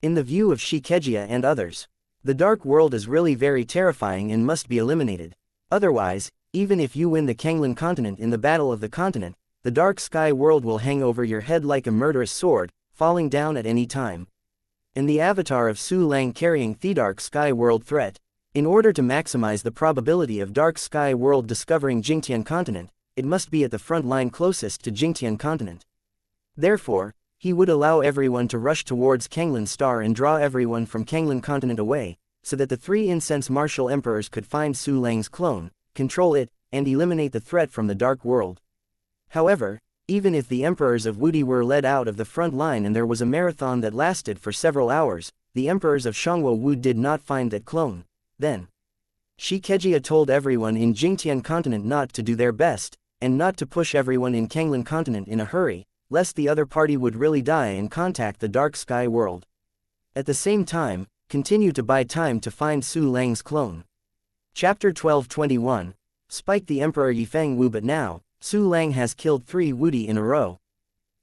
In the view of Shikejia and others, the dark world is really very terrifying and must be eliminated. Otherwise, even if you win the Kanglan continent in the Battle of the Continent, the dark sky world will hang over your head like a murderous sword, falling down at any time. In the avatar of Su Lang carrying the dark sky world threat, in order to maximize the probability of dark sky world discovering Jingtian continent, it must be at the front line closest to Jingtian continent. Therefore, he would allow everyone to rush towards Kanglan Star and draw everyone from Kanglan continent away, so that the 3 incense martial emperors could find Su Lang's clone, control it, and eliminate the threat from the dark world. However, even if the emperors of Wudi were led out of the front line and there was a marathon that lasted for several hours, the emperors of Shangwo Wu did not find that clone. Then, Shikejia told everyone in Jingtian continent not to do their best, and not to push everyone in Kanglan continent in a hurry, lest the other party would really die and contact the dark sky world. At the same time, continue to buy time to find Su Lang's clone. Chapter 1221. Spike the Emperor Yifeng Wu. But now, Su Lang has killed 3 Wudi in a row.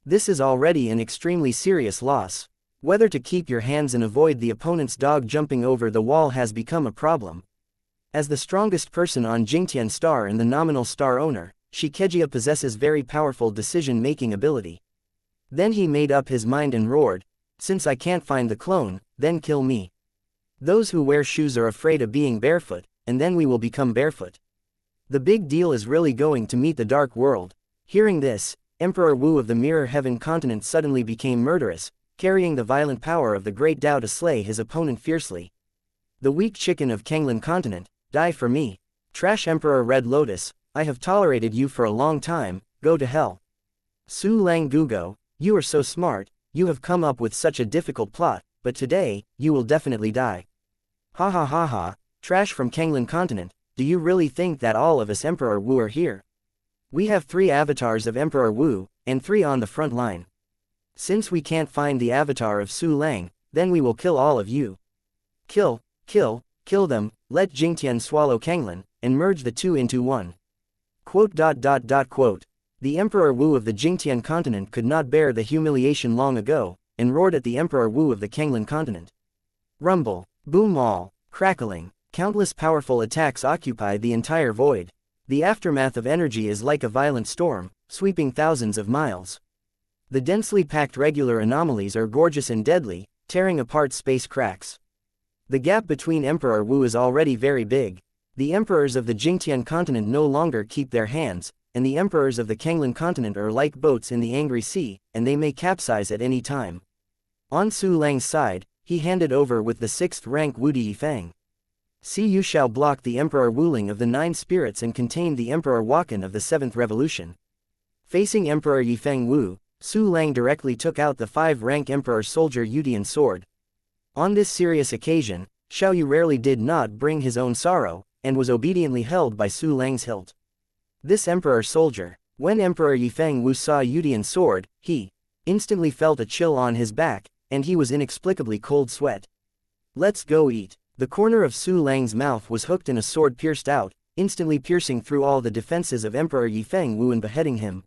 This is already an extremely serious loss. Whether to keep your hands and avoid the opponent's dog jumping over the wall has become a problem. As the strongest person on Jingtian Star and the nominal star owner, Shikejia possesses very powerful decision-making ability. Then he made up his mind and roared, "Since I can't find the clone, then kill me. Those who wear shoes are afraid of being barefoot, and then we will become barefoot. The big deal is really going to meet the dark world." Hearing this, Emperor Wu of the Mirror Heaven continent suddenly became murderous, carrying the violent power of the great Tao to slay his opponent fiercely. The weak chicken of Kanglan continent, die for me. Trash Emperor Red Lotus, I have tolerated you for a long time, go to hell. Su Lang Gugo, you are so smart, you have come up with such a difficult plot, but today, you will definitely die. Ha ha ha ha, trash from Kanglan continent, do you really think that all of us Emperor Wu are here? We have 3 avatars of Emperor Wu, and 3 on the front line. Since we can't find the avatar of Su Lang, then we will kill all of you. Kill, kill, kill them, let Jingtian swallow Kanglan, and merge the 2 into 1. Quote. The Emperor Wu of the Jingtian continent could not bear the humiliation long ago, and roared at the Emperor Wu of the Kanglan continent. Rumble, boom all, crackling, countless powerful attacks occupy the entire void. The aftermath of energy is like a violent storm, sweeping thousands of miles. The densely packed regular anomalies are gorgeous and deadly, tearing apart space cracks. The gap between Emperor Wu is already very big. The emperors of the Jingtian continent no longer keep their hands, and the emperors of the Kanglan continent are like boats in the angry sea, and they may capsize at any time. On Su Lang's side, he handed over with the 6th rank Wudi Yifeng. See, you shall block the Emperor Wuling of the 9 spirits and contain the Emperor Wakan of the 7th revolution. Facing Emperor Yifeng Wu, Su Lang directly took out the 5-rank Emperor Soldier Yudian sword. On this serious occasion, Xiao Yu rarely did not bring his own sorrow, and was obediently held by Su Lang's hilt. This Emperor Soldier, when Emperor Yifeng Wu saw Yudian's sword, he instantly felt a chill on his back, and he was inexplicably cold sweat. Let's go eat. The corner of Su Lang's mouth was hooked and a sword pierced out, instantly piercing through all the defenses of Emperor Yifeng Wu and beheading him.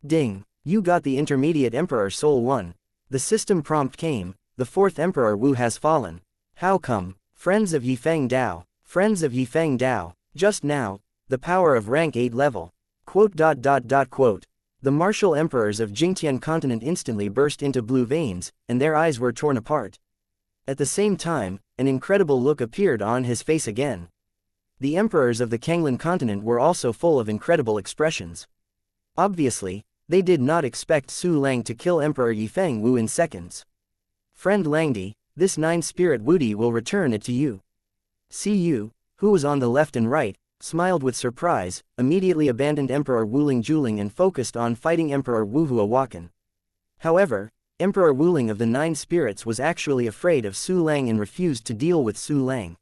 Ding! You got the intermediate Emperor Soul 1. The system prompt came, the 4th Emperor Wu has fallen. How come? Friends of Yifeng Dao. Friends of Yifeng Dao. Just now, the power of rank 8 level. Quote. The martial emperors of Jingtian continent instantly burst into blue veins, and their eyes were torn apart. At the same time, an incredible look appeared on his face again. The emperors of the Kanglan continent were also full of incredible expressions. Obviously, they did not expect Su Lang to kill Emperor Yifeng Wu in seconds. Friend Langdi, this 9-spirit Wudi will return it to you. See you, who was on the left and right, smiled with surprise, immediately abandoned Emperor Wuling Juling and focused on fighting Emperor Wu Huawakan. However, Emperor Wuling of the Nine Spirits was actually afraid of Su Lang and refused to deal with Su Lang.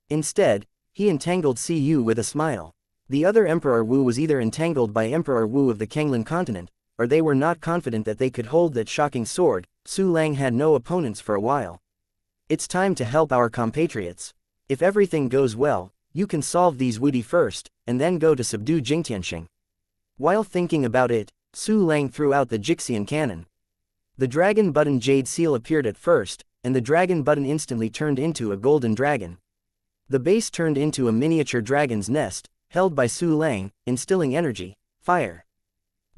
Instead, he entangled Si Yu with a smile. The other Emperor Wu was either entangled by Emperor Wu of the Kanglan continent, or they were not confident that they could hold that shocking sword. Su Lang had no opponents for a while. It's time to help our compatriots. If everything goes well, you can solve these Wudi first, and then go to subdue Jingtianxing. While thinking about it, Su Lang threw out the Jixian cannon. The dragon button jade seal appeared at first, and the dragon button instantly turned into a golden dragon. The base turned into a miniature dragon's nest, held by Su Lang, instilling energy, fire.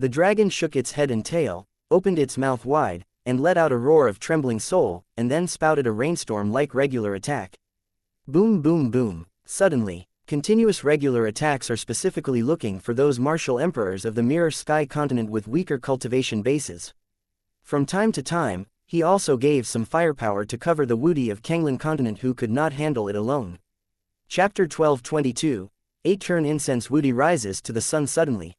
The dragon shook its head and tail, opened its mouth wide, and let out a roar of trembling soul, and then spouted a rainstorm-like regular attack. Boom boom boom. Suddenly, continuous regular attacks are specifically looking for those martial emperors of the Mirror Sky continent with weaker cultivation bases. From time to time, he also gave some firepower to cover the Wudi of Kanglan continent who could not handle it alone. Chapter 1222, 8-turn incense Wudi rises to the sun suddenly.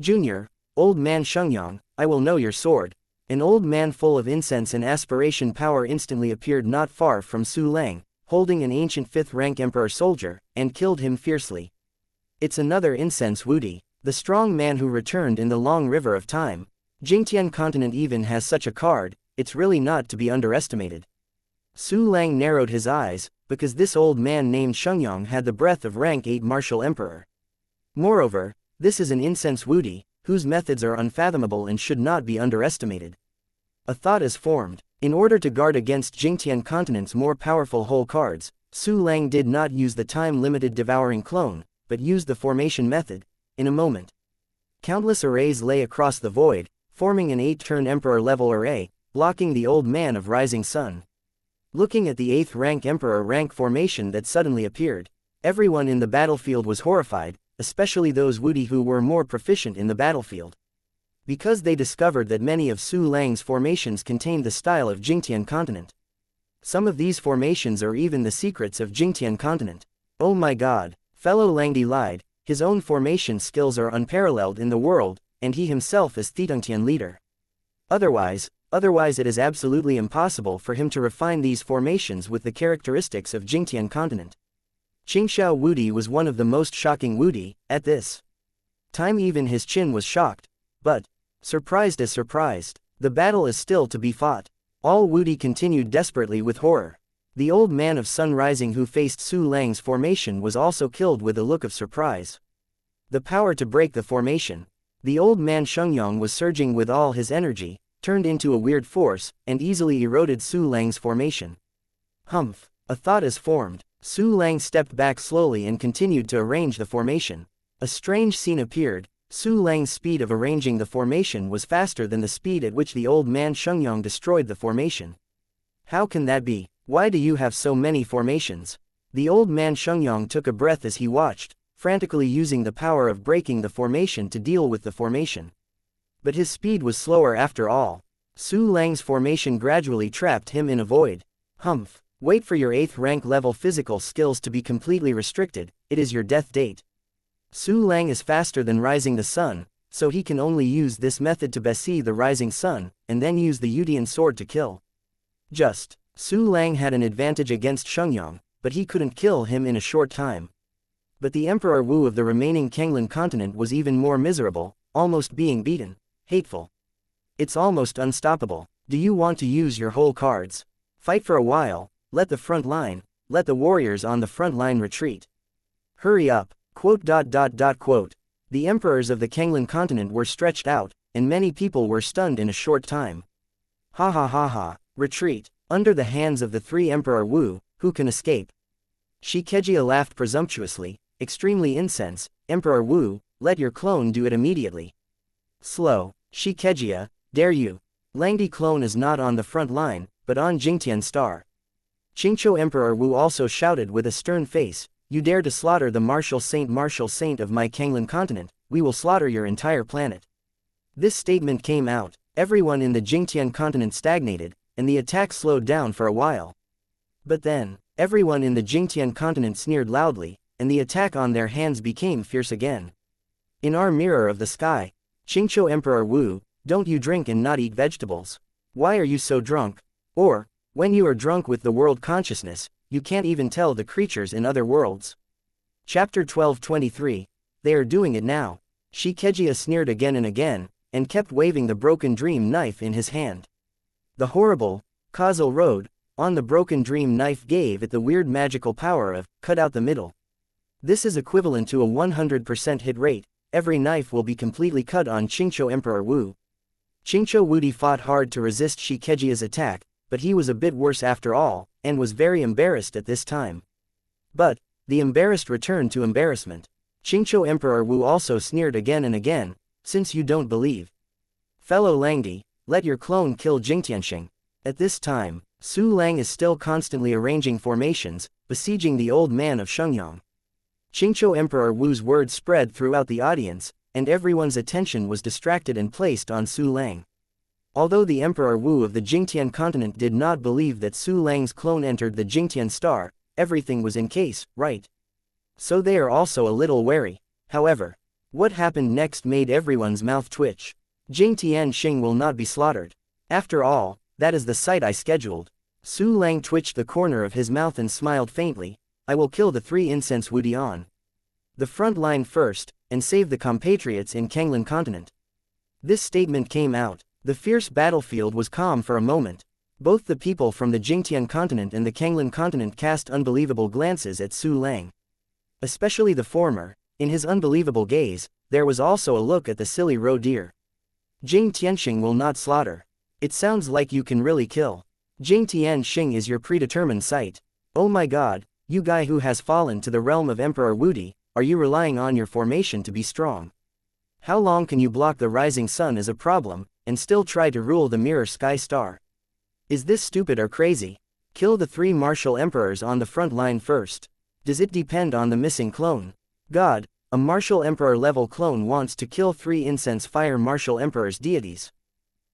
Junior, old man Xianxia, I will know your sword. An old man full of incense and aspiration power instantly appeared not far from Su Lang, holding an ancient 5th-rank emperor soldier, and killed him fiercely. It's another incense Wudi, the strong man who returned in the long river of time. Jingtian continent even has such a card, it's really not to be underestimated. Su Lang narrowed his eyes, because this old man named Xianxia had the breath of rank 8 martial emperor. Moreover, this is an incense Wudi, whose methods are unfathomable and should not be underestimated. A thought is formed. In order to guard against Jingtian continent's more powerful whole cards, Su Lang did not use the time-limited devouring clone, but used the formation method. In a moment, countless arrays lay across the void, forming an 8-turn emperor-level array, blocking the old man of rising sun. Looking at the 8th-rank emperor rank formation that suddenly appeared, everyone in the battlefield was horrified, especially those Wudi who were more proficient in the battlefield. Because they discovered that many of Su Lang's formations contained the style of Jingtian continent. Some of these formations are even the secrets of Jingtian continent. Oh my god, fellow Langdi lied, his own formation skills are unparalleled in the world, and he himself is Thitungtian leader. Otherwise it is absolutely impossible for him to refine these formations with the characteristics of Jingtian continent. Xianxia Wudi was one of the most shocking Wudi. At this time even his chin was shocked, but, surprised as surprised, the battle is still to be fought. All Wudi continued desperately with horror. The old man of sun rising who faced Su Lang's formation was also killed with a look of surprise. The power to break the formation. The old man Xianxia was surging with all his energy, turned into a weird force, and easily eroded Su Lang's formation. Humph, a thought is formed. Su Lang stepped back slowly and continued to arrange the formation. A strange scene appeared. Su Lang's speed of arranging the formation was faster than the speed at which the old man Xianxia destroyed the formation. How can that be? Why do you have so many formations? The old man Xianxia took a breath as he watched, frantically using the power of breaking the formation to deal with the formation. But his speed was slower after all. Su Lang's formation gradually trapped him in a void. Humph, wait for your 8th rank level physical skills to be completely restricted, it is your death date. Su Lang is faster than rising the sun, so he can only use this method to besee the rising sun, and then use the Yudian sword to kill. Su Lang had an advantage against Xianxia, but he couldn't kill him in a short time. But the Emperor Wu of the remaining Kanglan continent was even more miserable, almost being beaten. Hateful. It's almost unstoppable. Do you want to use your whole cards? Fight for a while, let the warriors on the front line retreat. Hurry up. The emperors of the Kanglan continent were stretched out, and many people were stunned in a short time. Ha ha ha ha, retreat, under the hands of the 3 Emperor Wu, who can escape? Shikejia laughed presumptuously, extremely incensed. Emperor Wu, let your clone do it immediately. Slow, Shikejia, dare you? Langdi clone is not on the front line, but on Jingtian star. Qingqiu Emperor Wu also shouted with a stern face, you dare to slaughter the martial saint of my Kanglan continent, we will slaughter your entire planet. This statement came out, everyone in the Jingtian continent stagnated, and the attack slowed down for a while. But then, everyone in the Jingtian continent sneered loudly, and the attack on their hands became fierce again. In our mirror of the sky, Qingqiu Emperor Wu, don't you drink and not eat vegetables. Why are you so drunk? Or, when you are drunk with the world consciousness, you can't even tell the creatures in other worlds. Chapter 12:23. They are doing it now. Xianxia sneered again and again, and kept waving the broken dream knife in his hand. The horrible, causal road, on the broken dream knife gave it the weird magical power of, cut out the middle. This is equivalent to a 100% hit rate. Every knife will be completely cut on Qingqiu Emperor Wu. Qingqiu Wudi fought hard to resist Xianxia's attack, but he was a bit worse after all, and was very embarrassed at this time. But, the embarrassed returned to embarrassment. Qingqiu Emperor Wu also sneered again and again, since you don't believe. Fellow Langdi, let your clone kill Jingtianxing. At this time, Su Lang is still constantly arranging formations, besieging the old man of Shenyang. Qingqiu Emperor Wu's words spread throughout the audience, and everyone's attention was distracted and placed on Su Lang. Although the Emperor Wu of the Jingtian continent did not believe that Su Lang's clone entered the Jingtian star, everything was in case, right? So they are also a little wary. However, what happened next made everyone's mouth twitch. Jingtianxing will not be slaughtered. After all, that is the sight I scheduled. Su Lang twitched the corner of his mouth and smiled faintly. I will kill the 3 incense Wudian. The front line first, and save the compatriots in Kanglan continent. This statement came out. The fierce battlefield was calm for a moment. Both the people from the Jingtian continent and the Kanglan continent cast unbelievable glances at Su Lang. Especially the former. In his unbelievable gaze, there was also a look at the silly roe deer. Jingtianxing will not slaughter. It sounds like you can really kill. Jingtianxing is your predetermined sight. Oh my god, you guy who has fallen to the realm of Emperor Wudi, are you relying on your formation to be strong? How long can you block the rising sun as a problem, and still try to rule the mirror sky star? Is this stupid or crazy? Kill the 3 martial emperors on the front line first. Does it depend on the missing clone? God, a martial emperor level clone wants to kill 3 incense fire martial emperors deities.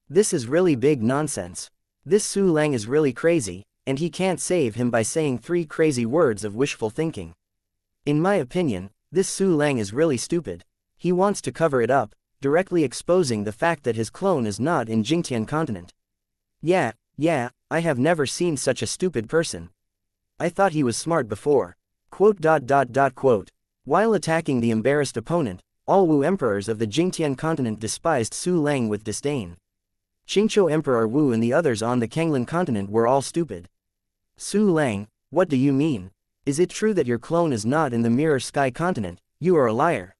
This is really big nonsense. This Su Lang is really crazy, and he can't save him by saying 3 crazy words of wishful thinking. In my opinion, this Su Lang is really stupid. He wants to cover it up, directly exposing the fact that his clone is not in Jingtian continent. Yeah, I have never seen such a stupid person. I thought he was smart before. Quote. While attacking the embarrassed opponent, all Wu emperors of the Jingtian continent despised Su Lang with disdain. Qingqiu Emperor Wu and the others on the Kanglan continent were all stupid. Su Lang, what do you mean? Is it true that your clone is not in the Mirror Sky continent? You are a liar.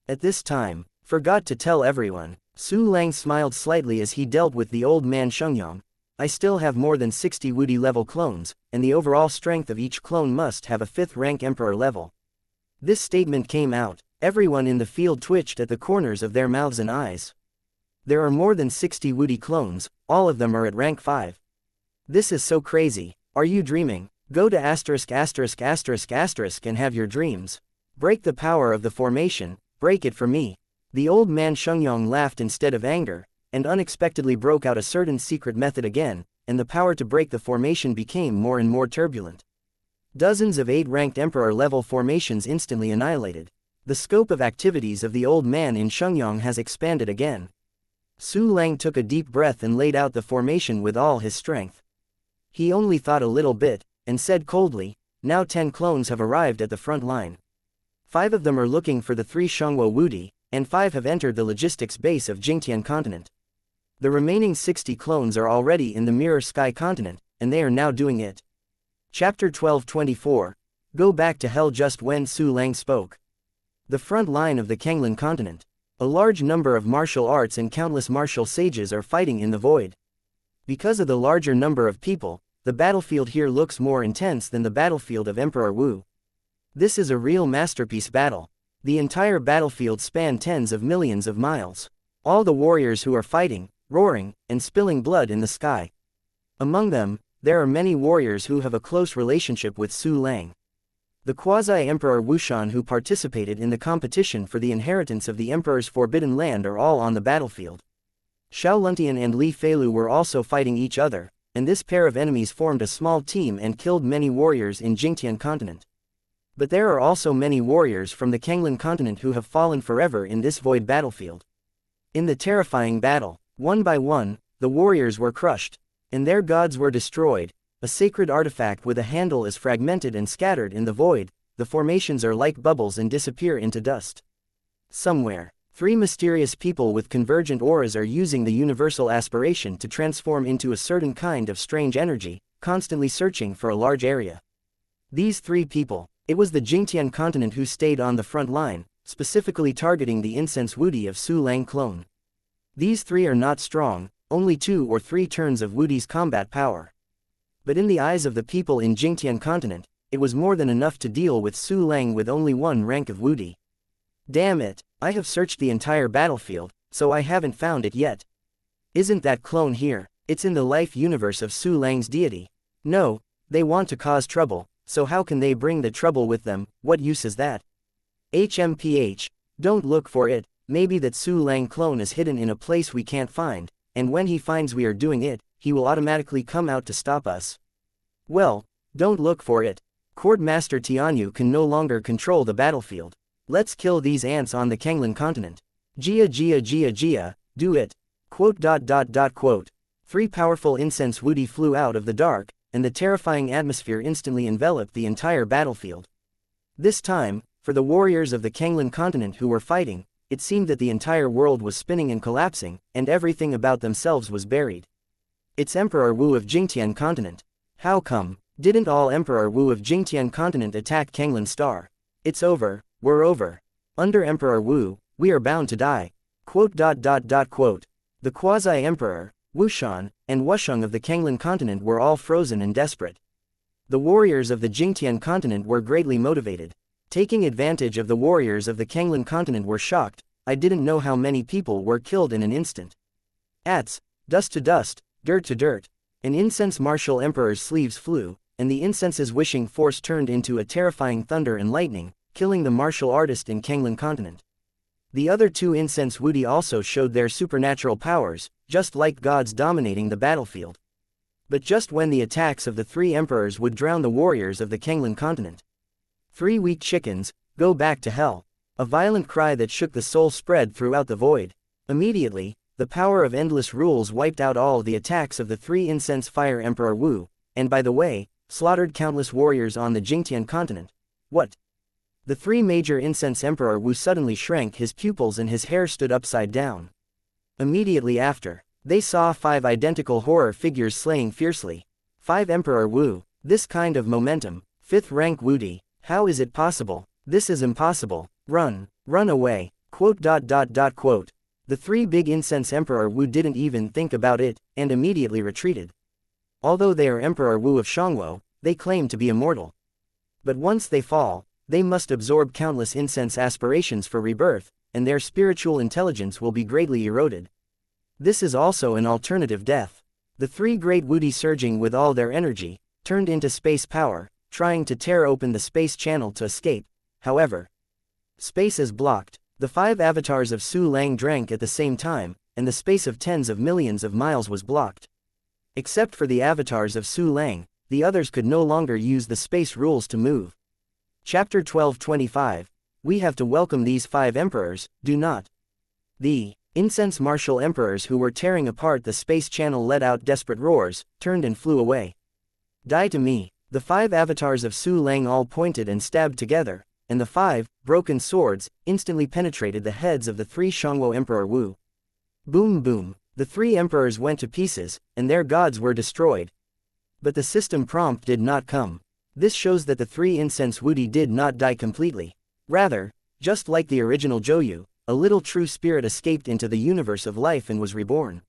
At this time, forgot to tell everyone, Su Lang smiled slightly as he dealt with the old man Shenyang. I still have more than 60 Wudi level clones, and the overall strength of each clone must have a 5th rank emperor level. This statement came out. Everyone in the field twitched at the corners of their mouths and eyes. There are more than 60 Wudi clones, all of them are at rank 5. This is so crazy. Are you dreaming? Go to ***** and have your dreams. Break the power of the formation, break it for me. The old man Shenyang laughed instead of anger, and unexpectedly broke out a certain secret method again, and the power to break the formation became more and more turbulent. Dozens of 8-ranked emperor-level formations instantly annihilated. The scope of activities of the old man in Shenyang has expanded again. Su Lang took a deep breath and laid out the formation with all his strength. He only thought a little bit, and said coldly, now 10 clones have arrived at the front line. 5 of them are looking for the 3 Shangwo Wudi, and 5 have entered the logistics base of Jingtian continent. The remaining 60 clones are already in the Mirror Sky continent, and they are now doing it. Chapter 12:24. Go back to hell. Just when Su Lang spoke, the front line of the Kanglan continent. A large number of martial arts and countless martial sages are fighting in the void. Because of the larger number of people, the battlefield here looks more intense than the battlefield of Emperor Wu. This is a real masterpiece battle. The entire battlefield spanned tens of millions of miles. All the warriors who are fighting, roaring, and spilling blood in the sky. Among them, there are many warriors who have a close relationship with Su Lang. The quasi-emperor Wushan who participated in the competition for the inheritance of the emperor's forbidden land are all on the battlefield. Xiao Luntian and Li Feilu were also fighting each other, and this pair of enemies formed a small team and killed many warriors in Jingtian continent. But there are also many warriors from the Kanglan continent who have fallen forever in this void battlefield. In the terrifying battle, one by one, the warriors were crushed, and their gods were destroyed. A sacred artifact with a handle is fragmented and scattered in the void, the formations are like bubbles and disappear into dust. Somewhere, three mysterious people with convergent auras are using the universal aspiration to transform into a certain kind of strange energy, constantly searching for a large area. These three people, it was the Jingtian continent who stayed on the front line, specifically targeting the incense Wudi of Su Lang clone. These three are not strong, only 2 or 3 turns of Wudi's combat power. But in the eyes of the people in Jingtian continent, it was more than enough to deal with Su Lang with only 1 rank of Wudi. Damn it, I have searched the entire battlefield, so I haven't found it yet. Isn't that clone here? It's in the life universe of Su Lang's deity. No, they want to cause trouble, so how can they bring the trouble with them? What use is that? HMPH, don't look for it, maybe that Su Lang clone is hidden in a place we can't find, and when he finds we are doing it, he will automatically come out to stop us. Well, don't look for it. Court Master Tianyu can no longer control the battlefield. Let's kill these ants on the Kanglan continent. Jia, do it. Quote. 3 powerful incense Wudi flew out of the dark, and the terrifying atmosphere instantly enveloped the entire battlefield. This time, for the warriors of the Kanglan continent who were fighting, it seemed that the entire world was spinning and collapsing, and everything about themselves was buried. It's Emperor Wu of Jingtian continent. How come? Didn't all Emperor Wu of Jingtian continent attack Kanglan Star? It's over, we're over. Under Emperor Wu, we are bound to die. Quote. The quasi-emperor, Wushan, and Wusheng of the Kanglan continent were all frozen and desperate. The warriors of the Jingtian continent were greatly motivated. Taking advantage of the warriors of the Kanglan continent were shocked. I didn't know how many people were killed in an instant. Ats, dust to dust, dirt to dirt. An incense martial emperor's sleeves flew, and the incense's wishing force turned into a terrifying thunder and lightning, killing the martial artist in Kanglan continent. The other 2 incense Wudi also showed their supernatural powers, just like gods dominating the battlefield. But just when the attacks of the 3 emperors would drown the warriors of the Kanglan continent. 3 weak chickens, go back to hell. A violent cry that shook the soul spread throughout the void. Immediately, the power of endless rules wiped out all the attacks of the 3 incense fire Emperor Wu, and by the way, slaughtered countless warriors on the Jingtian continent. What? The 3 major incense Emperor Wu suddenly shrank his pupils and his hair stood upside down. Immediately after, they saw 5 identical horror figures slaying fiercely. 5 Emperor Wu, this kind of momentum, 5th rank Wudi, how is it possible? This is impossible. Run away. Quote. The 3 big incense Emperor Wu didn't even think about it, and immediately retreated. Although they are Emperor Wu of Shangwo, they claim to be immortal. But once they fall, they must absorb countless incense aspirations for rebirth, and their spiritual intelligence will be greatly eroded. This is also an alternative death. The 3 great Wudi surging with all their energy, turned into space power, trying to tear open the space channel to escape. However, space is blocked. The 5 avatars of Su Lang drank at the same time, and the space of tens of millions of miles was blocked. Except for the avatars of Su Lang, the others could no longer use the space rules to move. Chapter 12:25. We have to welcome these 5 emperors, do not. The incense martial emperors who were tearing apart the space channel let out desperate roars, turned and flew away. Die to me. The 5 avatars of Su Lang all pointed and stabbed together, and the 5 broken swords instantly penetrated the heads of the 3 Shangwo Emperor Wu. Boom boom, the 3 emperors went to pieces, and their gods were destroyed. But the system prompt did not come. This shows that the 3 incense Wudi did not die completely. Rather, just like the original Joyu, a little true spirit escaped into the universe of life and was reborn.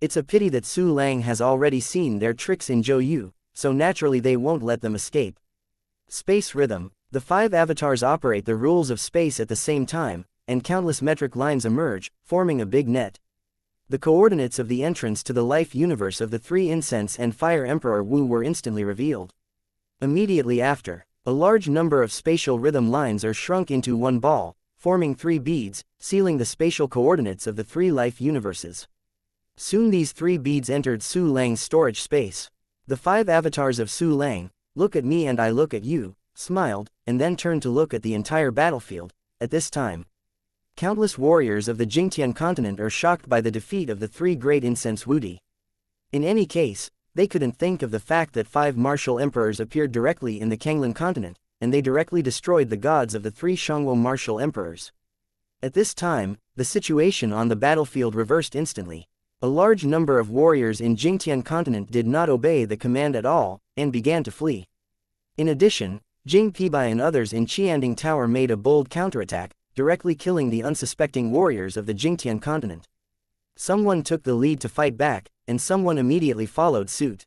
It's a pity that Su Lang has already seen their tricks in Joyu, so naturally they won't let them escape. Space rhythm. The 5 avatars operate the rules of space at the same time, and countless metric lines emerge, forming a big net. The coordinates of the entrance to the life universe of the 3 incense and fire Emperor Wu were instantly revealed. Immediately after, a large number of spatial rhythm lines are shrunk into one ball, forming 3 beads, sealing the spatial coordinates of the 3 life universes. Soon these 3 beads entered Su Lang's storage space. The 5 avatars of Su Lang, look at me and I look at you, smiled, and then turned to look at the entire battlefield. At this time, Countless warriors of the Jingtian continent are shocked by the defeat of the three great incense Wudi. In any case, they couldn't think of the fact that 5 martial emperors appeared directly in the Kanglan continent, and they directly destroyed the gods of the 3 Shangwo martial emperors. At this time, the situation on the battlefield reversed instantly. A large number of warriors in Jingtian continent did not obey the command at all, and began to flee. In addition, Jing Pibai and others in Qianding Tower made a bold counterattack, directly killing the unsuspecting warriors of the Jingtian continent. Someone took the lead to fight back, and someone immediately followed suit.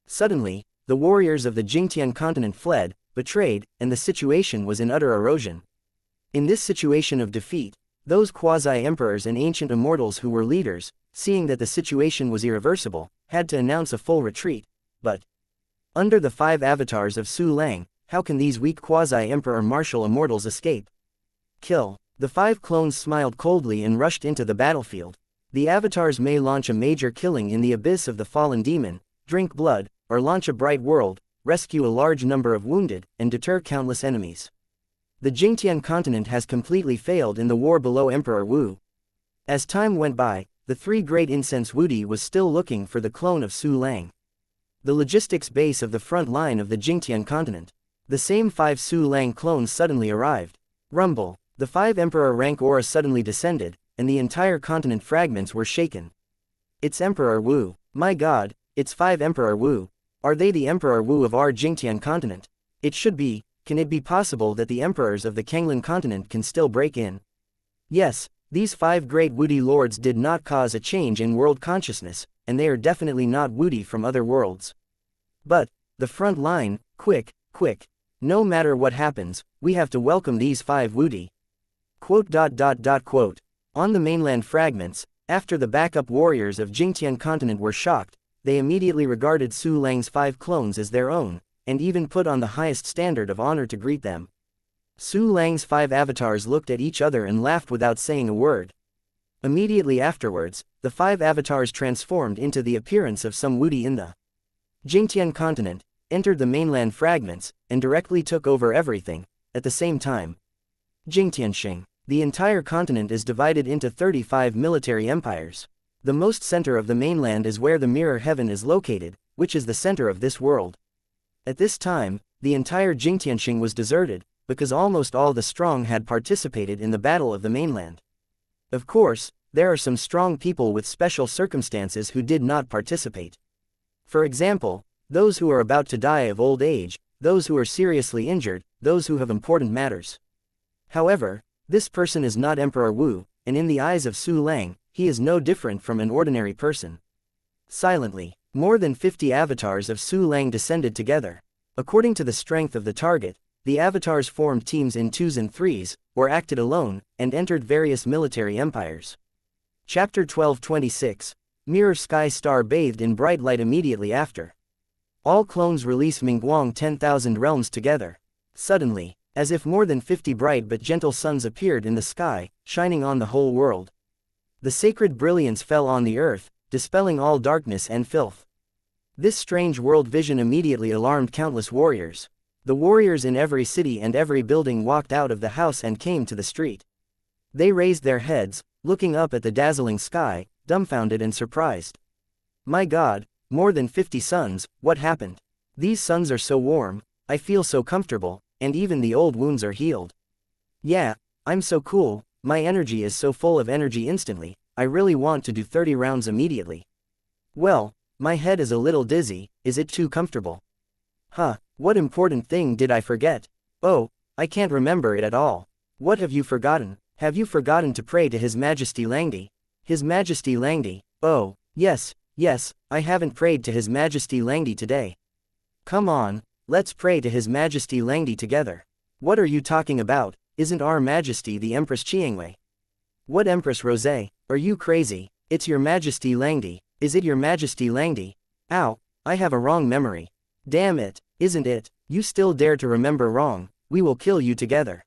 Suddenly, the warriors of the Jingtian continent fled, betrayed, and the situation was in utter erosion. In this situation of defeat, those quasi-emperors and ancient immortals who were leaders, seeing that the situation was irreversible, had to announce a full retreat. But under the 5 avatars of Su Lang, how can these weak quasi-emperor martial immortals escape? Kill. The 5 clones smiled coldly and rushed into the battlefield. The avatars may launch a major killing in the abyss of the fallen demon, drink blood, or launch a bright world, rescue a large number of wounded, and deter countless enemies. The Jingtian continent has completely failed in the war below Emperor Wu. As time went by, the 3 great incense Wudi was still looking for the clone of Su Lang. The logistics base of the front line of the Jingtian continent. The same 5 Su Lang clones suddenly arrived. Rumble. The 5 Emperor rank aura suddenly descended, and the entire continent fragments were shaken. It's Emperor Wu. My god, it's 5 Emperor Wu. Are they the Emperor Wu of our Jingtian continent? It should be. Can it be possible that the emperors of the Kanglan continent can still break in? Yes, these 5 great Wudi lords did not cause a change in world consciousness, and they are definitely not Wudi from other worlds. But, the front line, quick, quick. No matter what happens, we have to welcome these 5 Wudi. Quote. On the mainland fragments, after the backup warriors of Jingtian continent were shocked, they immediately regarded Su Lang's 5 clones as their own, and even put on the highest standard of honor to greet them. Su Lang's 5 avatars looked at each other and laughed without saying a word. Immediately afterwards, the 5 avatars transformed into the appearance of some Wudi in the Jingtian continent, entered the mainland fragments, and directly took over everything. At the same time, Jingtianxing. The entire continent is divided into 35 military empires. The most center of the mainland is where the Mirror Heaven is located, which is the center of this world. At this time, the entire Jingtianxing was deserted, because almost all the strong had participated in the Battle of the Mainland. Of course, there are some strong people with special circumstances who did not participate. For example, those who are about to die of old age, those who are seriously injured, those who have important matters. However, this person is not Emperor Wu, and in the eyes of Su Lang, he is no different from an ordinary person. Silently, more than 50 avatars of Su Lang descended together. According to the strength of the target, the avatars formed teams in 2s and 3s, or acted alone, and entered various military empires. Chapter 12:26. Mirror Sky Star bathed in bright light immediately after. All clones release Mingguang 10,000 realms together. Suddenly, as if more than 50 bright but gentle suns appeared in the sky, shining on the whole world. The sacred brilliance fell on the earth, dispelling all darkness and filth. This strange world vision immediately alarmed countless warriors. The warriors in every city and every building walked out of the house and came to the street. They raised their heads, looking up at the dazzling sky, dumbfounded and surprised. My god, more than 50 suns, what happened? These suns are so warm, I feel so comfortable, and even the old wounds are healed. Yeah, I'm so cool, my energy is so full of energy instantly, I really want to do 30 rounds immediately. Well, my head is a little dizzy, is it too comfortable? Huh, what important thing did I forget? Oh, I can't remember it at all. What have you forgotten? Have you forgotten to pray to His Majesty Langdi? His Majesty Langdi, oh, yes, I haven't prayed to His Majesty Langdi today. Come on, let's pray to His Majesty Langdi together. What are you talking about? Isn't Our Majesty the Empress Qianxia? What Empress Rosé? Are you crazy? It's Your Majesty Langdi. Is it Your Majesty Langdi? Ow, I have a wrong memory. Damn it, isn't it? You still dare to remember wrong, we will kill you together.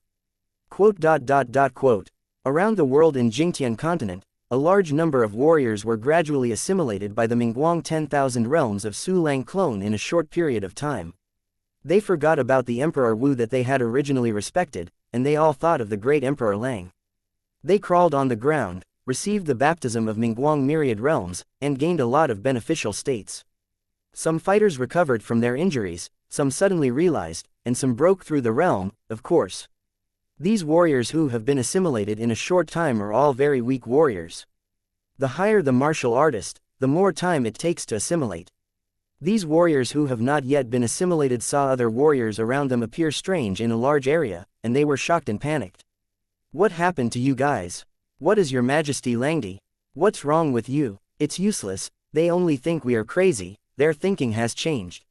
Quote. Around the world in Jingtian continent, a large number of warriors were gradually assimilated by the Mingguang 10,000 realms of Su Lang clone in a short period of time. They forgot about the Emperor Wu that they had originally respected, and they all thought of the great Emperor Lang. They crawled on the ground, received the baptism of Mingguang myriad realms, and gained a lot of beneficial states. Some fighters recovered from their injuries, some suddenly realized, and some broke through the realm, of course. These warriors who have been assimilated in a short time are all very weak warriors. The higher the martial artist, the more time it takes to assimilate. These warriors who have not yet been assimilated saw other warriors around them appear strange in a large area, and they were shocked and panicked. What happened to you guys? What is your Majesty Langdi? What's wrong with you? It's useless, they only think we are crazy, their thinking has changed.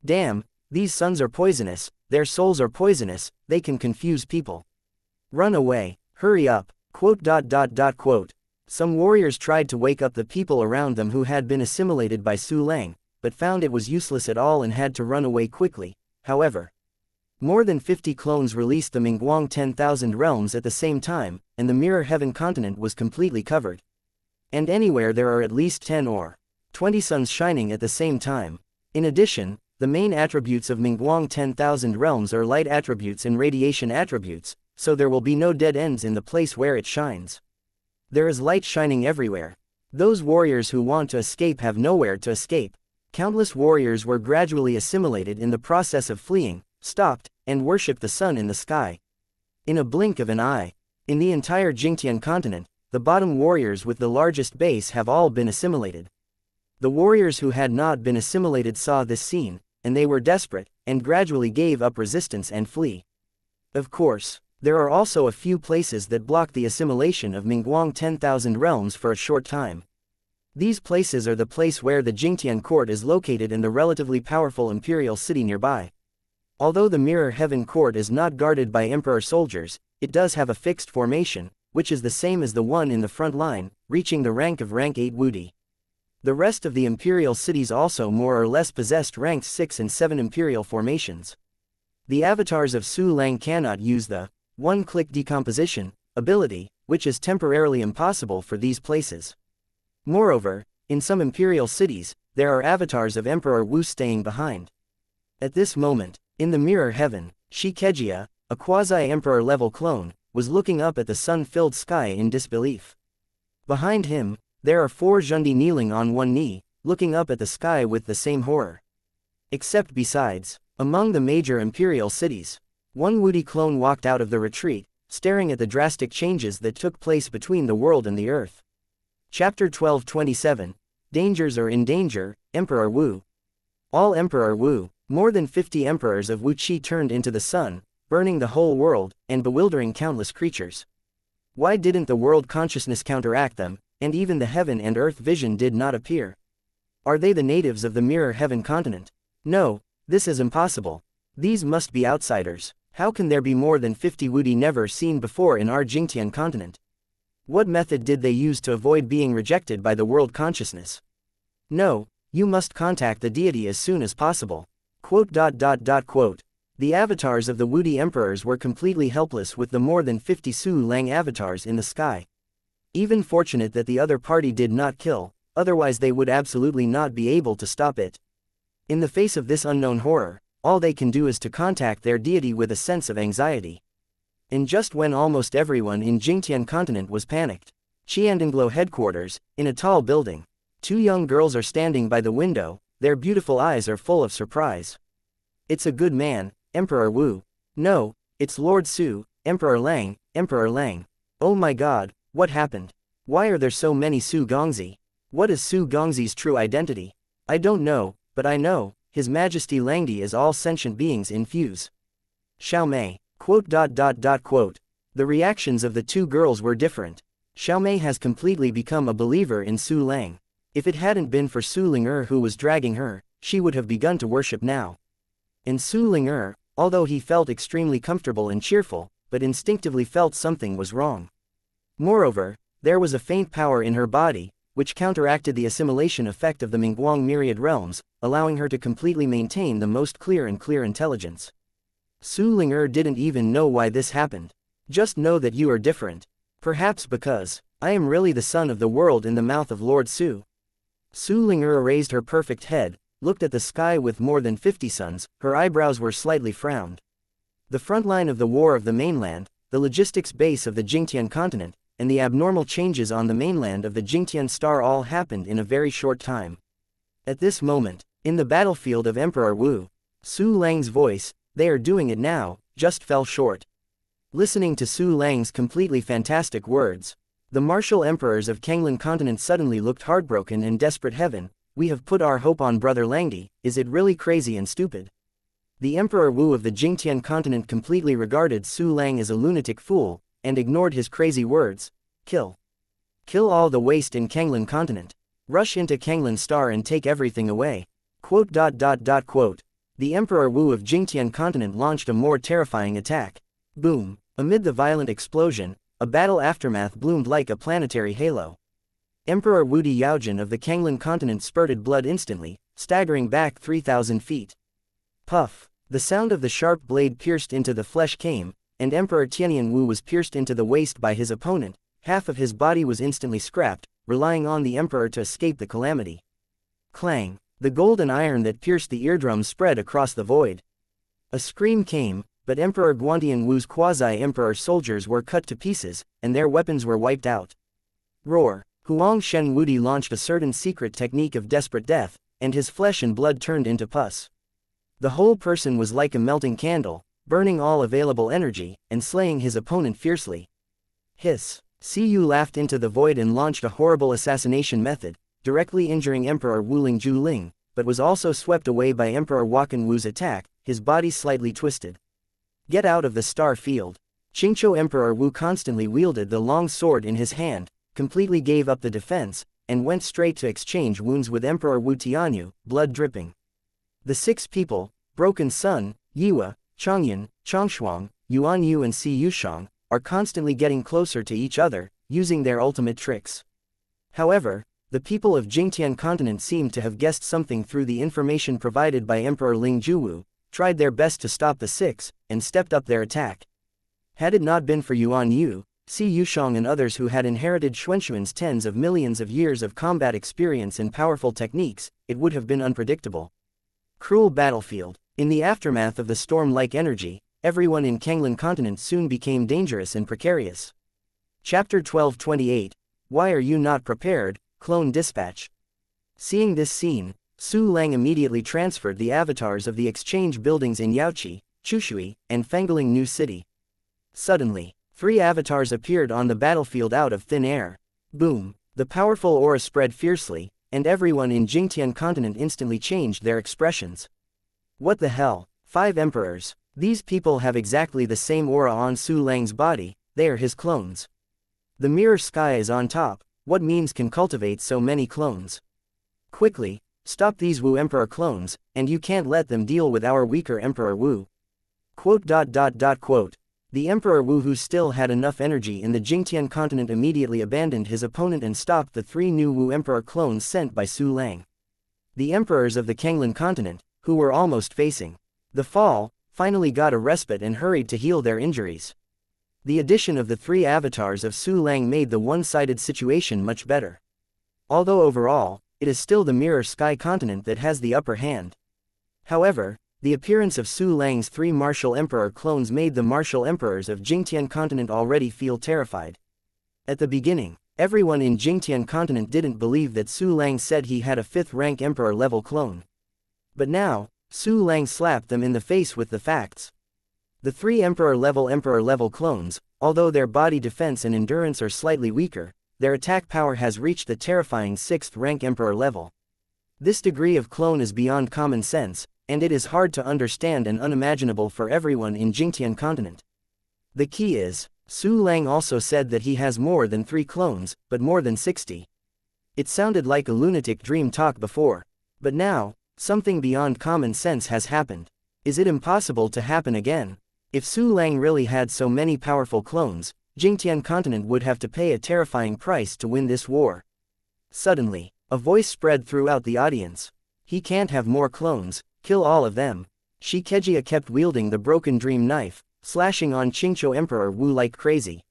Damn, these suns are poisonous, their souls are poisonous, they can confuse people. Run away, hurry up, quote. Some warriors tried to wake up the people around them who had been assimilated by Su Lang, but found it was useless at all and had to run away quickly. However, more than 50 clones released the Mingguang 10,000 realms at the same time, and the Mirror Heaven continent was completely covered. And anywhere there are at least 10 or 20 suns shining at the same time. In addition, the main attributes of Mingguang 10,000 realms are light attributes and radiation attributes, so there will be no dead ends in the place where it shines. There is light shining everywhere. Those warriors who want to escape have nowhere to escape. Countless warriors were gradually assimilated in the process of fleeing, stopped, and worshipped the sun in the sky. In a blink of an eye, in the entire Jingtian continent, the bottom warriors with the largest base have all been assimilated. The warriors who had not been assimilated saw this scene, and they were desperate, and gradually gave up resistance and flee. Of course, there are also a few places that block the assimilation of Mingguang 10,000 realms for a short time. These places are the place where the Jingtian court is located and the relatively powerful imperial city nearby. Although the Mirror Heaven court is not guarded by emperor soldiers, it does have a fixed formation, which is the same as the one in the front line, reaching the rank of rank 8 Wudi. The rest of the imperial cities also more or less possessed ranks 6 and 7 imperial formations. The avatars of Su Lang cannot use the one-click decomposition ability, which is temporarily impossible for these places. Moreover, in some imperial cities, there are avatars of Emperor Wu staying behind. At this moment, in the Mirror Heaven, xianxia, a quasi-emperor level clone, was looking up at the sun-filled sky in disbelief. Behind him, there are 4 Zhundi kneeling on one knee, looking up at the sky with the same horror. Except besides, among the major imperial cities, one Wudi clone walked out of the retreat, staring at the drastic changes that took place between the world and the earth. Chapter 1227, Dangers are in Danger, Emperor Wu. All Emperor Wu, more than 50 emperors of Wu Qi turned into the sun, burning the whole world, and bewildering countless creatures. Why didn't the world consciousness counteract them, and even the heaven and earth vision did not appear? Are they the natives of the Mirror Heaven continent? No, this is impossible. These must be outsiders. How can there be more than 50 Wudi never seen before in our Jingtian continent? What method did they use to avoid being rejected by the world consciousness? No, you must contact the deity as soon as possible. The avatars of the Wudi emperors were completely helpless with the more than 50 Su Lang avatars in the sky. Even fortunate that the other party did not kill, otherwise they would absolutely not be able to stop it. In the face of this unknown horror, all they can do is to contact their deity with a sense of anxiety. And just when almost everyone in Jingtian continent was panicked, Qiandonglo headquarters, in a tall building, 2 young girls are standing by the window, their beautiful eyes are full of surprise. It's a good man, Emperor Wu. No, it's Lord Su, Emperor Lang, Emperor Lang. Oh my god, what happened? Why are there so many Su Gongzi? What is Su Gongzi's true identity? I don't know, but I know, His Majesty Langdi is all sentient beings infuse. Xiaomei, The reactions of the 2 girls were different. Xiaomei has completely become a believer in Su Lang. If it hadn't been for Su Ling'er who was dragging her, she would have begun to worship now. And Su Ling'er, although he felt extremely comfortable and cheerful, but instinctively felt something was wrong. Moreover, there was a faint power in her body, which counteracted the assimilation effect of the Mingguang myriad realms, allowing her to completely maintain the most clear intelligence. Su Ling'er didn't even know why this happened. Just know that you are different. Perhaps because, I am really the sun of the world in the mouth of Lord Su. Su Ling'er raised her perfect head, looked at the sky with more than 50 suns, her eyebrows were slightly frowned. The front line of the war of the mainland, the logistics base of the Jingtian continent, and the abnormal changes on the mainland of the Jingtian star all happened in a very short time. At this moment, in the battlefield of Emperor Wu, Su Lang's voice, "They are doing it now," just fell short. Listening to Su Lang's completely fantastic words, the martial emperors of Kanglan continent suddenly looked heartbroken and desperate. "Heaven, we have put our hope on Brother Langdi, is it really crazy and stupid?" The Emperor Wu of the Jingtian continent completely regarded Su Lang as a lunatic fool, and ignored his crazy words. "Kill. Kill all the waste in Kanglan continent. Rush into Kanglan star and take everything away." The Emperor Wu of Jingtian continent launched a more terrifying attack. Boom! Amid the violent explosion, a battle aftermath bloomed like a planetary halo. Emperor Wu Di Yaojin of the Kanglan continent spurted blood instantly, staggering back 3,000 feet. Puff! The sound of the sharp blade pierced into the flesh came, and Emperor Tianyan Wu was pierced into the waist by his opponent. Half of his body was instantly scrapped, relying on the emperor to escape the calamity. Clang! The golden iron that pierced the eardrum spread across the void. A scream came, but Emperor Guantian Wu's quasi-emperor soldiers were cut to pieces, and their weapons were wiped out. Roar! Huang Shen Wudi launched a certain secret technique of desperate death, and his flesh and blood turned into pus. The whole person was like a melting candle, burning all available energy, and slaying his opponent fiercely. Hiss! Siyu laughed into the void and launched a horrible assassination method, directly injuring Emperor Wuling Juling, but was also swept away by Emperor Wakan Wu's attack, his body slightly twisted. Get out of the star field. Qingqiu Emperor Wu constantly wielded the long sword in his hand, completely gave up the defense, and went straight to exchange wounds with Emperor Wu Tianyu, blood dripping. The 6 people, Broken Sun, Yiwa, Changyan, Changshuang, Yuan Yu and Si Yushang, are constantly getting closer to each other, using their ultimate tricks. However, the people of Jingtian continent seemed to have guessed something through the information provided by Emperor Ling Juwu, tried their best to stop the 6, and stepped up their attack. Had it not been for Yuan Yu, Si Yushang and others who had inherited Xuanxuan's tens of millions of years of combat experience and powerful techniques, it would have been unpredictable. Cruel battlefield. In the aftermath of the storm-like energy, everyone in Kanglan continent soon became dangerous and precarious. Chapter 1228, Why Are You Not Prepared? Clone Dispatch. Seeing this scene, Su Lang immediately transferred the avatars of the exchange buildings in Yaoqi, Chushui, and Fangling New City. Suddenly, 3 avatars appeared on the battlefield out of thin air. Boom! The powerful aura spread fiercely, and everyone in Jingtian continent instantly changed their expressions. What the hell? 5 emperors. These people have exactly the same aura on Su Lang's body, they are his clones. The mirror sky is on top. What means can cultivate so many clones? Quickly, stop these Wu Emperor clones, and you can't let them deal with our weaker Emperor Wu. The Emperor Wu, who still had enough energy in the Jingtian continent, immediately abandoned his opponent and stopped the 3 new Wu Emperor clones sent by Su Lang. The emperors of the Kanglan continent, who were almost facing the fall, finally got a respite and hurried to heal their injuries. The addition of the 3 avatars of Su Lang made the one-sided situation much better. Although overall, it is still the Mirror Sky continent that has the upper hand. However, the appearance of Su Lang's 3 martial emperor clones made the martial emperors of Jingtian continent already feel terrified. At the beginning, everyone in Jingtian continent didn't believe that Su Lang said he had a 5th-rank emperor-level clone. But now, Su Lang slapped them in the face with the facts. The 3 emperor-level clones, although their body defense and endurance are slightly weaker, their attack power has reached the terrifying 6th-rank emperor level. This degree of clone is beyond common sense, and it is hard to understand and unimaginable for everyone in Jingtian continent. The key is, Su Lang also said that he has more than 3 clones, but more than 60. It sounded like a lunatic dream talk before, but now, something beyond common sense has happened. Is it impossible to happen again? If Su Lang really had so many powerful clones, Jingtian continent would have to pay a terrifying price to win this war. Suddenly, a voice spread throughout the audience. He can't have more clones, kill all of them. Shikejia kept wielding the broken dream knife, slashing on Qingqiu Emperor Wu like crazy.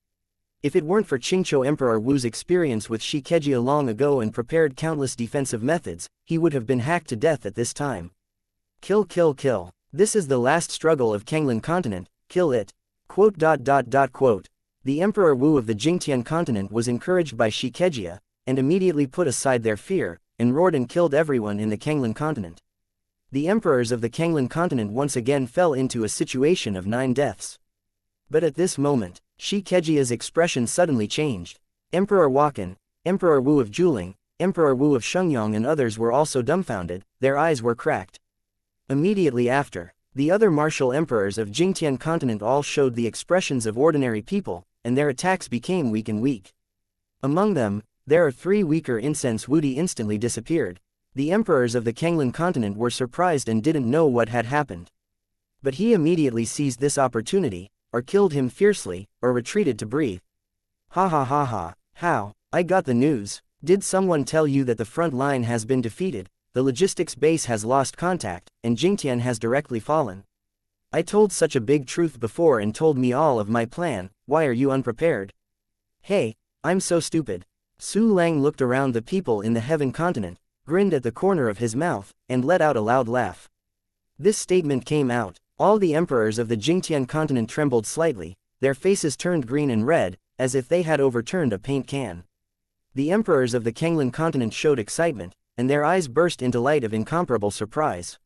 If it weren't for Qingqiu Emperor Wu's experience with Shikejia long ago and prepared countless defensive methods, he would have been hacked to death at this time. Kill, kill, kill. This is the last struggle of Kanglan continent, kill it. The The Emperor Wu of the Jingtian continent was encouraged by Xianxia, and immediately put aside their fear, and roared and killed everyone in the Kanglan continent. The emperors of the Kanglan continent once again fell into a situation of 9 deaths. But at this moment, Xianxia's expression suddenly changed. Emperor Wakan, Emperor Wu of Juling, Emperor Wu of Shenyang and others were also dumbfounded, their eyes were cracked. Immediately after, the other martial emperors of Jingtian continent all showed the expressions of ordinary people, and their attacks became weak and weak. Among them, there are 3 weaker incense Wudi instantly disappeared. The emperors of the Kanglan continent were surprised and didn't know what had happened. But he immediately seized this opportunity, or killed him fiercely, or retreated to breathe. Ha ha ha ha, how? I got the news. Did someone tell you that the front line has been defeated, the logistics base has lost contact, and Jingtian has directly fallen? I told such a big truth before and told me all of my plan, why are you unprepared? Hey, I'm so stupid. Su Lang looked around the people in the heaven continent, grinned at the corner of his mouth, and let out a loud laugh. This statement came out, all the emperors of the Jingtian continent trembled slightly, their faces turned green and red, as if they had overturned a paint can. The emperors of the Kanglan continent showed excitement, and their eyes burst into light of incomparable surprise.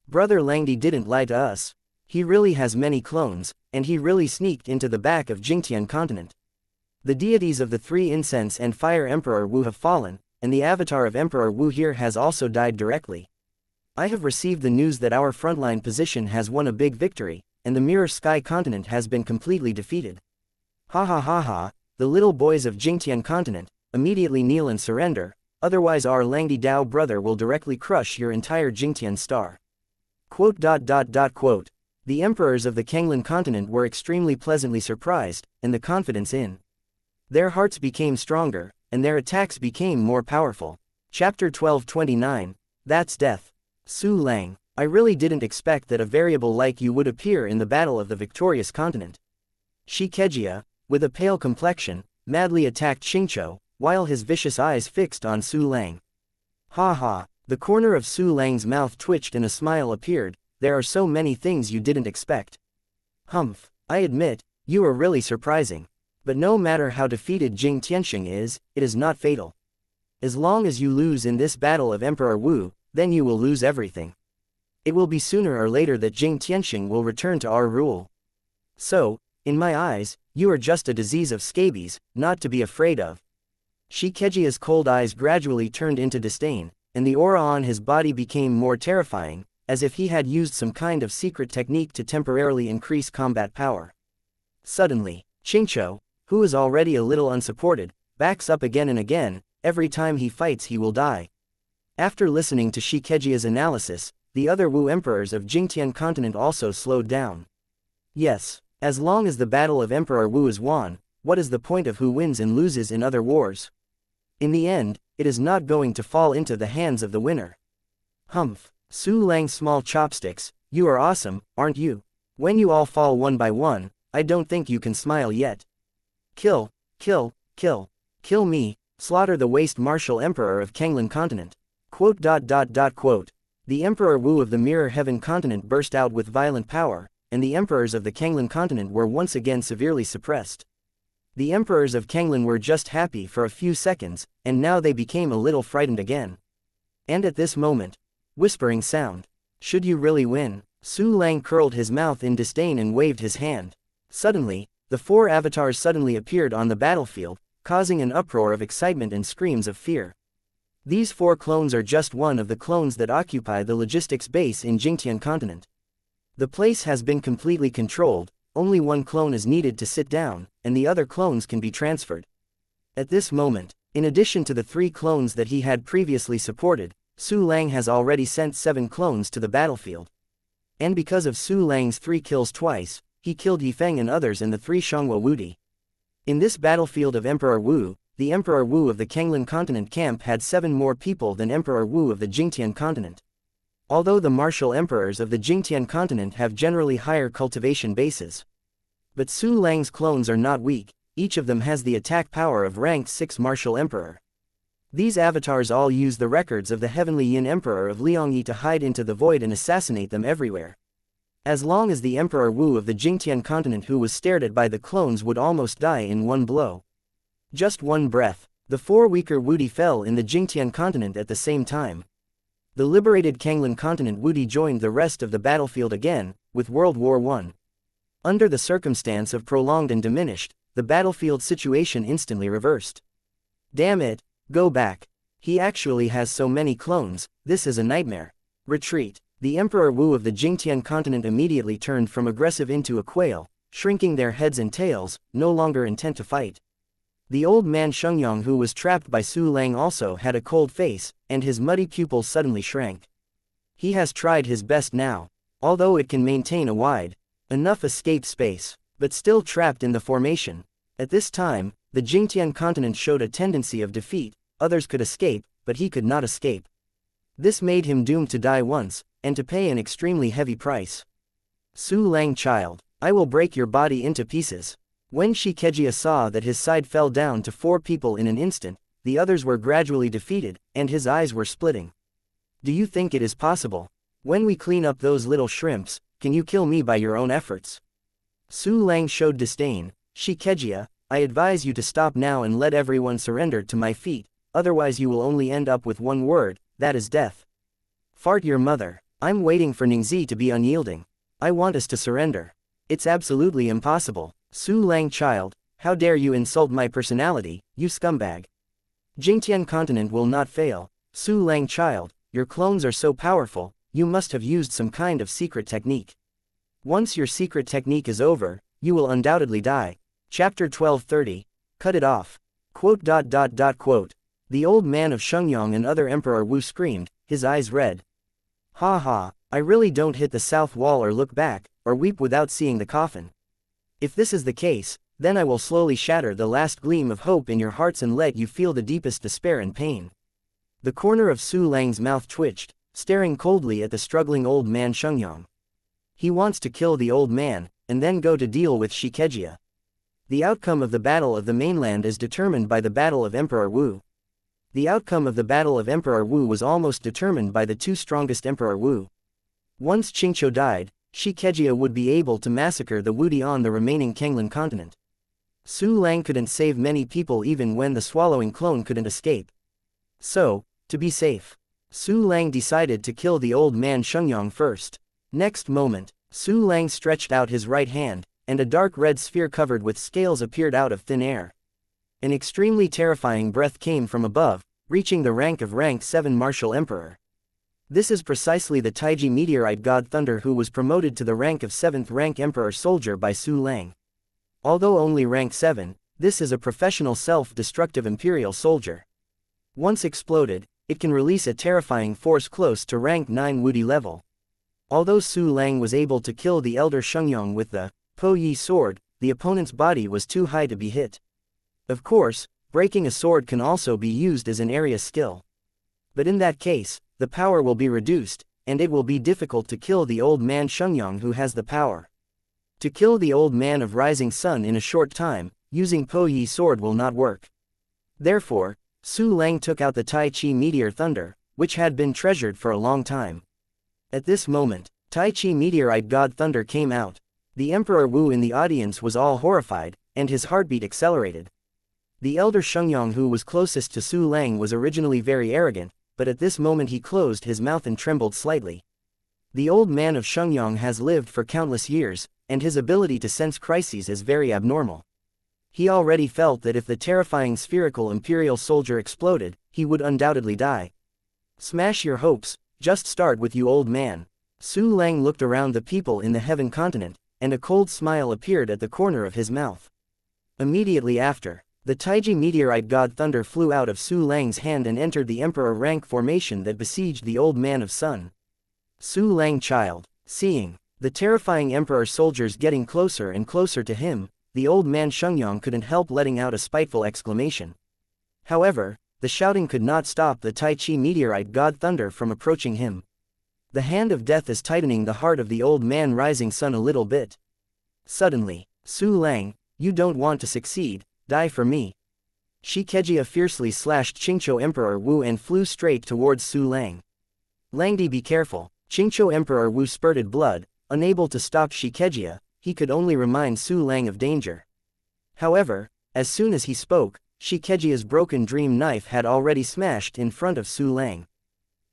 Brother Langdi didn't lie to us. He really has many clones, and he really sneaked into the back of Jingtian continent. The deities of the 3 incense and fire Emperor Wu have fallen, and the avatar of Emperor Wu here has also died directly. I have received the news that our frontline position has won a big victory, and the Mirror Sky continent has been completely defeated. Ha ha ha ha, the little boys of Jingtian continent, immediately kneel and surrender, otherwise our Langdi Dao brother will directly crush your entire Jingtian star. Quote. The emperors of the Kanglan continent were extremely pleasantly surprised, and the confidence in their hearts became stronger, and their attacks became more powerful. Chapter 12:29, That's Death. Su Lang, I really didn't expect that a variable like you would appear in the battle of the victorious continent. Xianxia, with a pale complexion, madly attacked Xingqiu, while his vicious eyes fixed on Su Lang. Ha ha, the corner of Su Lang's mouth twitched and a smile appeared, there are so many things you didn't expect. Humph, I admit, you are really surprising. But no matter how defeated Jing Tianxing is, it is not fatal. As long as you lose in this battle of Emperor Wu, then you will lose everything. It will be sooner or later that Jing Tianxing will return to our rule. So, in my eyes, you are just a disease of scabies, not to be afraid of. Xianxia's cold eyes gradually turned into disdain, and the aura on his body became more terrifying, as if he had used some kind of secret technique to temporarily increase combat power. Suddenly, Xingqiu, who is already a little unsupported, backs up again and again, every time he fights he will die. After listening to Xianxia's analysis, the other Wu emperors of Jingtian continent also slowed down. Yes, as long as the battle of Emperor Wu is won, what is the point of who wins and loses in other wars? In the end, it is not going to fall into the hands of the winner. Humph, Su Lang's small chopsticks, you are awesome, aren't you? When you all fall one by one, I don't think you can smile yet. Kill, kill, kill, kill me, slaughter the waste martial emperor of Kanglan continent. Quote. The Emperor Wu of the Mirror Heaven continent burst out with violent power, and the emperors of the Kanglan continent were once again severely suppressed. The emperors of Kanglan were just happy for a few seconds, and now they became a little frightened again. And at this moment, whispering sound. Should you really win? Su Lang curled his mouth in disdain and waved his hand. Suddenly, the 4 avatars suddenly appeared on the battlefield, causing an uproar of excitement and screams of fear. These 4 clones are just one of the clones that occupy the logistics base in Jingtian continent. The place has been completely controlled, only 1 clone is needed to sit down, and the other clones can be transferred. At this moment, in addition to the 3 clones that he had previously supported, Su Lang has already sent 7 clones to the battlefield. And because of Su Lang's 3 kills twice, he killed Yifeng and others in the 3 Xianxia Wudi. In this battlefield of Emperor Wu, the Emperor Wu of the Kanglan continent camp had 7 more people than Emperor Wu of the Jingtian continent. Although the martial emperors of the Jingtian continent have generally higher cultivation bases. But Su Lang's clones are not weak, each of them has the attack power of rank 6 martial emperor. These avatars all use the records of the heavenly Yin Emperor of Liangyi to hide into the void and assassinate them everywhere. As long as the Emperor Wu of the Jingtian continent who was stared at by the clones would almost die in one blow. Just one breath, the 4 weaker Wudi fell in the Jingtian continent at the same time. The liberated Kanglan continent Wudi joined the rest of the battlefield again, with World War I. Under the circumstance of prolonged and diminished, the battlefield situation instantly reversed. Damn it, go back. He actually has so many clones, this is a nightmare. Retreat. The Emperor Wu of the Jingtian continent immediately turned from aggressive into a quail, shrinking their heads and tails, no longer intent to fight. The old man Xianxia who was trapped by Su Lang also had a cold face, and his muddy pupils suddenly shrank. He has tried his best now, although it can maintain a wide enough escape space, but still trapped in the formation. At this time, the Jingtian continent showed a tendency of defeat, others could escape, but he could not escape. This made him doomed to die once, and to pay an extremely heavy price. Su Lang child, I will break your body into pieces. When Xianxia saw that his side fell down to 4 people in an instant, the others were gradually defeated, and his eyes were splitting. Do you think it is possible? When we clean up those little shrimps, can you kill me by your own efforts? Su Lang showed disdain. Xianxia, I advise you to stop now and let everyone surrender to my feet, otherwise you will only end up with one word, that is death. Fart your mother. I'm waiting for Ningzi to be unyielding. I want us to surrender. It's absolutely impossible. Su Lang child, how dare you insult my personality, you scumbag. Jingtian continent will not fail. Su Lang child, your clones are so powerful, you must have used some kind of secret technique. Once your secret technique is over, you will undoubtedly die. Chapter 1230, Cut it off. Quote. The old man of Xianxia and other Emperor Wu screamed, his eyes red. Ha ha, I really don't hit the south wall or look back, or weep without seeing the coffin. If this is the case, then I will slowly shatter the last gleam of hope in your hearts and let you feel the deepest despair and pain. The corner of Su Lang's mouth twitched, staring coldly at the struggling old man Xianxia. He wants to kill the old man, and then go to deal with Xianxia. The outcome of the Battle of the Mainland is determined by the Battle of Emperor Wu. The outcome of the Battle of Emperor Wu was almost determined by the 2 strongest Emperor Wu. Once Qingqiu died, Xianxia would be able to massacre the Wudi on the remaining Kanglan continent. Su Lang couldn't save many people even when the swallowing clone couldn't escape. So, to be safe, Su Lang decided to kill the old man Xianxia first. Next moment, Su Lang stretched out his right hand, and a dark red sphere covered with scales appeared out of thin air. An extremely terrifying breath came from above, reaching the rank of Rank 7 Martial Emperor. This is precisely the Taiji meteorite god Thunder who was promoted to the rank of 7th rank Emperor Soldier by Su Lang. Although only rank 7, this is a professional self-destructive Imperial Soldier. Once exploded, it can release a terrifying force close to rank 9 Wudi level. Although Su Lang was able to kill the elder Xianxia with the Po Yi sword, the opponent's body was too high to be hit. Of course, breaking a sword can also be used as an area skill. But in that case, the power will be reduced, and it will be difficult to kill the old man Xianxia who has the power. To kill the old man of Rising Sun in a short time, using Po Yi sword will not work. Therefore, Su Lang took out the Tai Chi Meteor Thunder, which had been treasured for a long time. At this moment, Tai Chi Meteorite God Thunder came out. The Emperor Wu in the audience was all horrified, and his heartbeat accelerated. The elder Xianxia who was closest to Su Lang was originally very arrogant, but at this moment he closed his mouth and trembled slightly. The old man of Xianxia has lived for countless years, and his ability to sense crises is very abnormal. He already felt that if the terrifying spherical Imperial Soldier exploded, he would undoubtedly die. Smash your hopes, just start with you old man. Su Lang looked around the people in the Heaven continent, and a cold smile appeared at the corner of his mouth. Immediately after, the Taiji meteorite god Thunder flew out of Su Lang's hand and entered the Emperor rank formation that besieged the old man of Sun. Su Lang child, seeing the terrifying Emperor soldiers getting closer and closer to him, the old man Xianxia couldn't help letting out a spiteful exclamation. However, the shouting could not stop the Tai Chi meteorite god Thunder from approaching him. The hand of death is tightening the heart of the old man Rising Sun a little bit. Suddenly, Su Lang, you don't want to succeed, die for me. Xianxia fiercely slashed Qingqiu Emperor Wu and flew straight towards Su Lang. Langdi be careful, Qingqiu Emperor Wu spurted blood, unable to stop Xianxia, he could only remind Su Lang of danger. However, as soon as he spoke, Xianxia's broken dream knife had already smashed in front of Su Lang.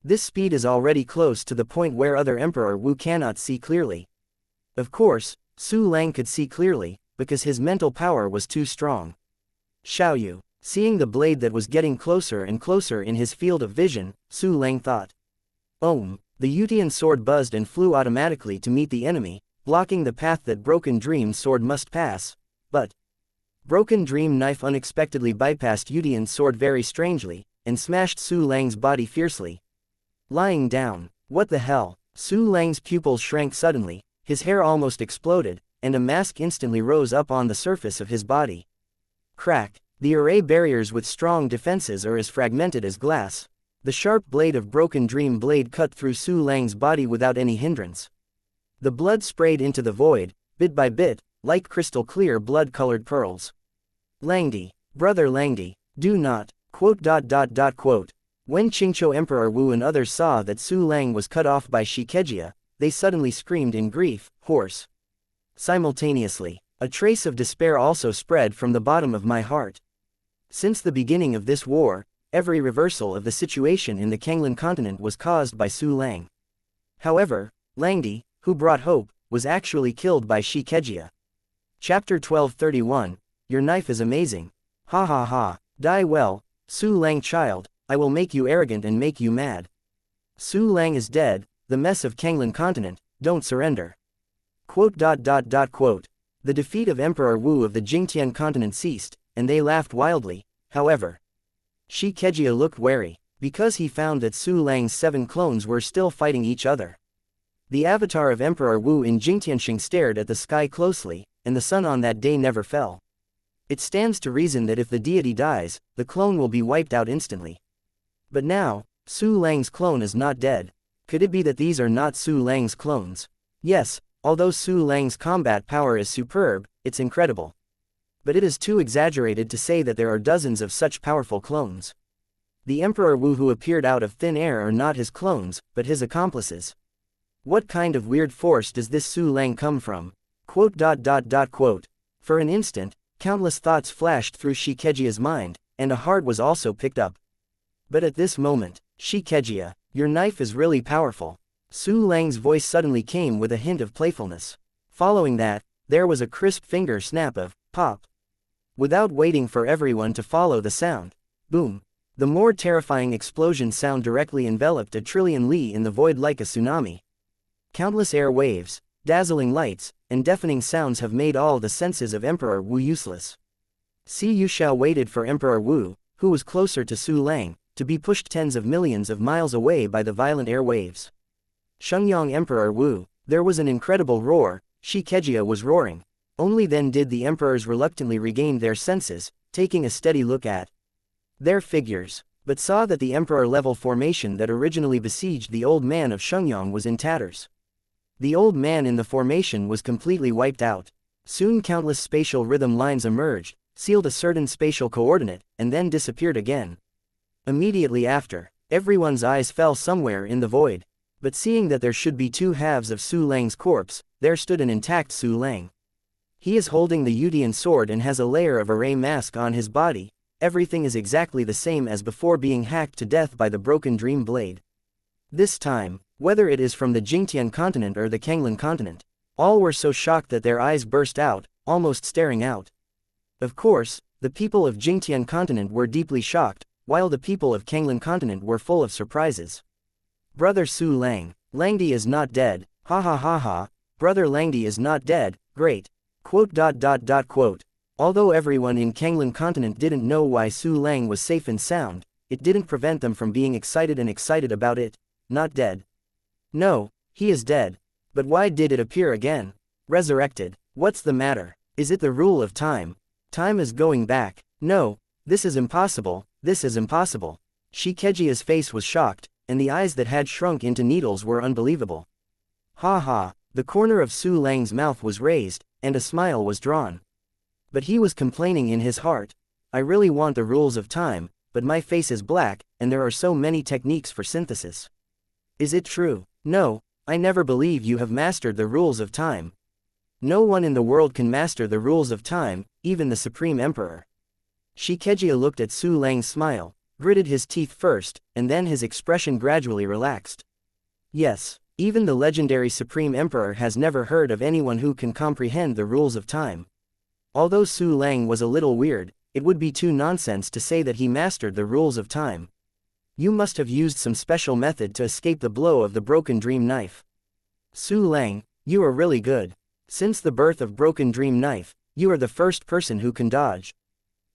This speed is already close to the point where other Emperor Wu cannot see clearly. Of course, Su Lang could see clearly, because his mental power was too strong. Xiaoyu, seeing the blade that was getting closer and closer in his field of vision, Su Lang thought. The Yutian sword buzzed and flew automatically to meet the enemy, blocking the path that Broken Dream's sword must pass, but Broken Dream knife unexpectedly bypassed Yutian's sword very strangely, and smashed Su Lang's body fiercely. Lying down, what the hell? Su Lang's pupils shrank suddenly, his hair almost exploded, and a mask instantly rose up on the surface of his body. Crack! The array barriers with strong defenses are as fragmented as glass. The sharp blade of Broken Dream blade cut through Su Lang's body without any hindrance. The blood sprayed into the void, bit by bit, like crystal clear blood-colored pearls. Langdi, brother Langdi, do not, ... When Qingqiu Emperor Wu and others saw that Su Lang was cut off by Xianxia, they suddenly screamed in grief, hoarse. Simultaneously, a trace of despair also spread from the bottom of my heart. Since the beginning of this war, every reversal of the situation in the Kanglan continent was caused by Su Lang. However, Langdi, who brought hope, was actually killed by Xianxia. Chapter 1231, Your knife is amazing. Ha ha ha, die well, Su Lang child, I will make you arrogant and make you mad. Su Lang is dead, the mess of Kanglan continent, don't surrender. ... The defeat of Emperor Wu of the Jingtian continent ceased, and they laughed wildly. However, Xianxia looked wary, because he found that Su Lang's 7 clones were still fighting each other. The avatar of Emperor Wu in Jingtianxing stared at the sky closely, and the sun on that day never fell. It stands to reason that if the deity dies, the clone will be wiped out instantly. But now, Su Lang's clone is not dead. Could it be that these are not Su Lang's clones? Yes, although Su Lang's combat power is superb, it's incredible. But it is too exaggerated to say that there are dozens of such powerful clones. The Emperor Wu who appeared out of thin air are not his clones, but his accomplices. What kind of weird force does this Su Lang come from? ... For an instant, countless thoughts flashed through Xianxia's mind, and a heart was also picked up. But at this moment, Xianxia, your knife is really powerful. Su Lang's voice suddenly came with a hint of playfulness. Following that, there was a crisp finger snap of, pop. Without waiting for everyone to follow the sound, boom. The more terrifying explosion sound directly enveloped a trillion li in the void like a tsunami. Countless air waves, dazzling lights, and deafening sounds have made all the senses of Emperor Wu useless. Si Yuxiao waited for Emperor Wu, who was closer to Su Lang, to be pushed tens of millions of miles away by the violent air waves. Shengyang Emperor Wu, there was an incredible roar. Xianxia was roaring. Only then did the emperors reluctantly regain their senses, taking a steady look at their figures, but saw that the emperor-level formation that originally besieged the old man of Shengyang was in tatters. The old man in the formation was completely wiped out. Soon countless spatial rhythm lines emerged, sealed a certain spatial coordinate, and then disappeared again. Immediately after, everyone's eyes fell somewhere in the void. But seeing that there should be 2 halves of Su Lang's corpse, there stood an intact Su Lang. He is holding the Yutian sword and has a layer of array mask on his body. Everything is exactly the same as before being hacked to death by the Broken Dream blade. This time, whether it is from the Jingtian continent or the Kanglan continent, all were so shocked that their eyes burst out, almost staring out. Of course, the people of Jingtian continent were deeply shocked, while the people of Kanglan continent were full of surprises. Brother Su Lang, Langdi is not dead, ha ha ha ha, brother Langdi is not dead, great. ... Although everyone in Kanglan continent didn't know why Su Lang was safe and sound, it didn't prevent them from being excited about it. Not dead. No, he is dead. But why did it appear again? Resurrected. What's the matter? Is it the rule of time? Time is going back. No, this is impossible, this is impossible. Xianxia's face was shocked, and the eyes that had shrunk into needles were unbelievable. Ha ha, the corner of Su Lang's mouth was raised, and a smile was drawn. But he was complaining in his heart. I really want the rules of time, but my face is black, and there are so many techniques for synthesis. Is it true? No, I never believe you have mastered the rules of time. No one in the world can master the rules of time, even the Supreme Emperor. Xianxia looked at Su Lang's smile, gritted his teeth first, and then his expression gradually relaxed. Yes, even the legendary Supreme Emperor has never heard of anyone who can comprehend the rules of time. Although Su Lang was a little weird, it would be too nonsense to say that he mastered the rules of time. You must have used some special method to escape the blow of the Broken Dream Knife. Su Lang, you are really good. Since the birth of Broken Dream Knife, you are the first person who can dodge.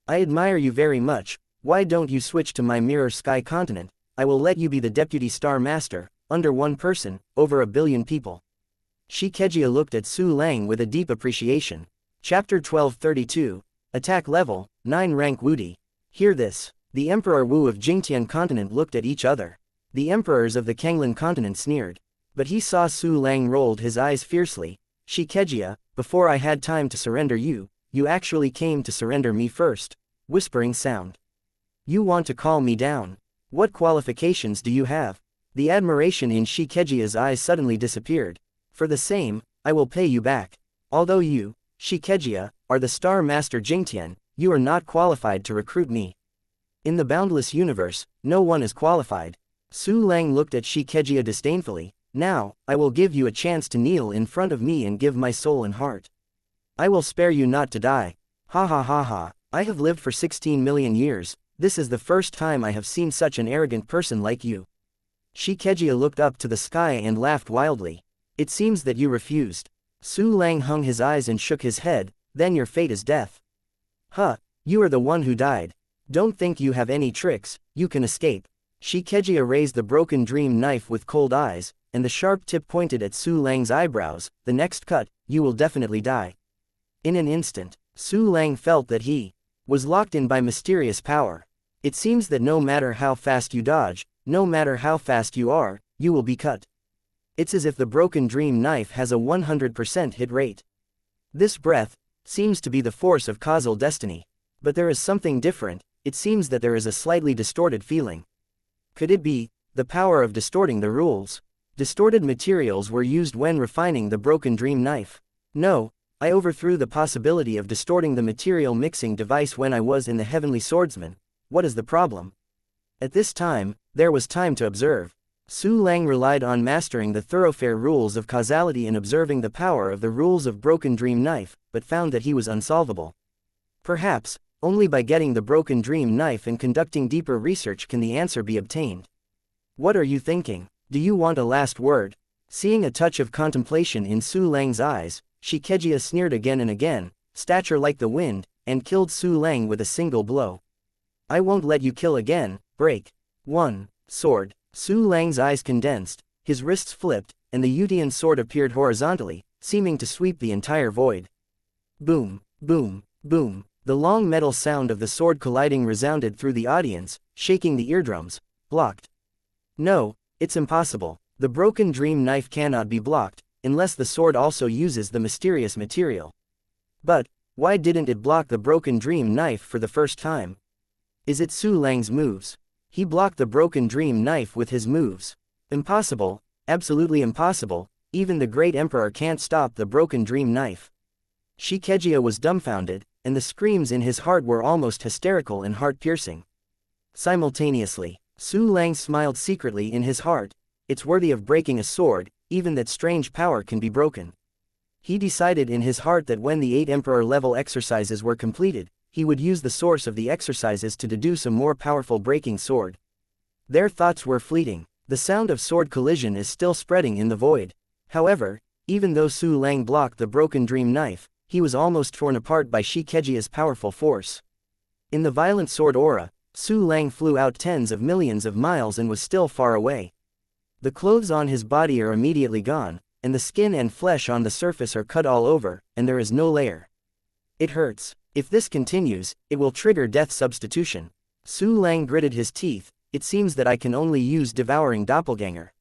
I admire you very much. Why don't you switch to my Mirror Sky continent? I will let you be the Deputy Star Master, under one person, over a billion people. Xianxia looked at Su Lang with a deep appreciation. Chapter 1232, Attack Level, 9 Rank Wudi. Hear this. The Emperor Wu of Jingtian continent looked at each other. The emperors of the Kanglan continent sneered. But he saw Su Lang rolled his eyes fiercely. Xianxia, before I had time to surrender you, you actually came to surrender me first. Whispering sound. You want to call me down? What qualifications do you have? The admiration in Xianxia's eyes suddenly disappeared. For the same, I will pay you back. Although you, Xianxia, are the Star Master Jingtian, you are not qualified to recruit me. In the boundless universe, no one is qualified. Su Lang looked at Xianxia disdainfully. Now, I will give you a chance to kneel in front of me and give my soul and heart. I will spare you not to die. Ha ha ha ha, I have lived for 16 million years, this is the first time I have seen such an arrogant person like you. Xianxia looked up to the sky and laughed wildly. It seems that you refused. Su Lang hung his eyes and shook his head. Then your fate is death. Huh, you are the one who died. Don't think you have any tricks, you can escape. Xianxia raised the Broken Dream Knife with cold eyes, and the sharp tip pointed at Su Lang's eyebrows. The next cut, you will definitely die. In an instant, Su Lang felt that he was locked in by mysterious power. It seems that no matter how fast you dodge, no matter how fast you are, you will be cut. It's as if the Broken Dream Knife has a 100% hit rate. This breath seems to be the force of causal destiny. But there is something different. It seems that there is a slightly distorted feeling. Could it be the power of distorting the rules? Distorted materials were used when refining the Broken Dream Knife. No, I overthrew the possibility of distorting the material mixing device when I was in the Heavenly Swordsman. What is the problem? At this time, there was time to observe. Su Lang relied on mastering the thoroughfare rules of causality and observing the power of the rules of Broken Dream Knife, but found that he was unsolvable. Perhaps, only by getting the Broken Dream Knife and conducting deeper research can the answer be obtained. What are you thinking? Do you want a last word? Seeing a touch of contemplation in Su Lang's eyes, Xianxia sneered again and again, stature like the wind, and killed Su Lang with a single blow. I won't let you kill again. Break. 1. Sword. Su Lang's eyes condensed, his wrists flipped, and the Yutian sword appeared horizontally, seeming to sweep the entire void. Boom, boom, boom. The long metal sound of the sword colliding resounded through the audience, shaking the eardrums. Blocked. No, it's impossible. The Broken Dream Knife cannot be blocked, unless the sword also uses the mysterious material. But, why didn't it block the Broken Dream Knife for the first time? Is it Su Lang's moves? He blocked the Broken Dream Knife with his moves. Impossible, absolutely impossible, even the great emperor can't stop the Broken Dream Knife. Xianxia was dumbfounded, and the screams in his heart were almost hysterical and heart-piercing. Simultaneously, Su Lang smiled secretly in his heart. It's worthy of breaking a sword, even that strange power can be broken. He decided in his heart that when the 8 Emperor level exercises were completed, he would use the source of the exercises to deduce a more powerful breaking sword. Their thoughts were fleeting. The sound of sword collision is still spreading in the void. However, even though Su Lang blocked the Broken Dream Knife, he was almost torn apart by Xianxia's powerful force. In the violent sword aura, Su Lang flew out tens of millions of miles and was still far away. The clothes on his body are immediately gone, and the skin and flesh on the surface are cut all over, and there is no layer. It hurts. If this continues, it will trigger death substitution. Su Lang gritted his teeth. It seems that I can only use devouring doppelganger.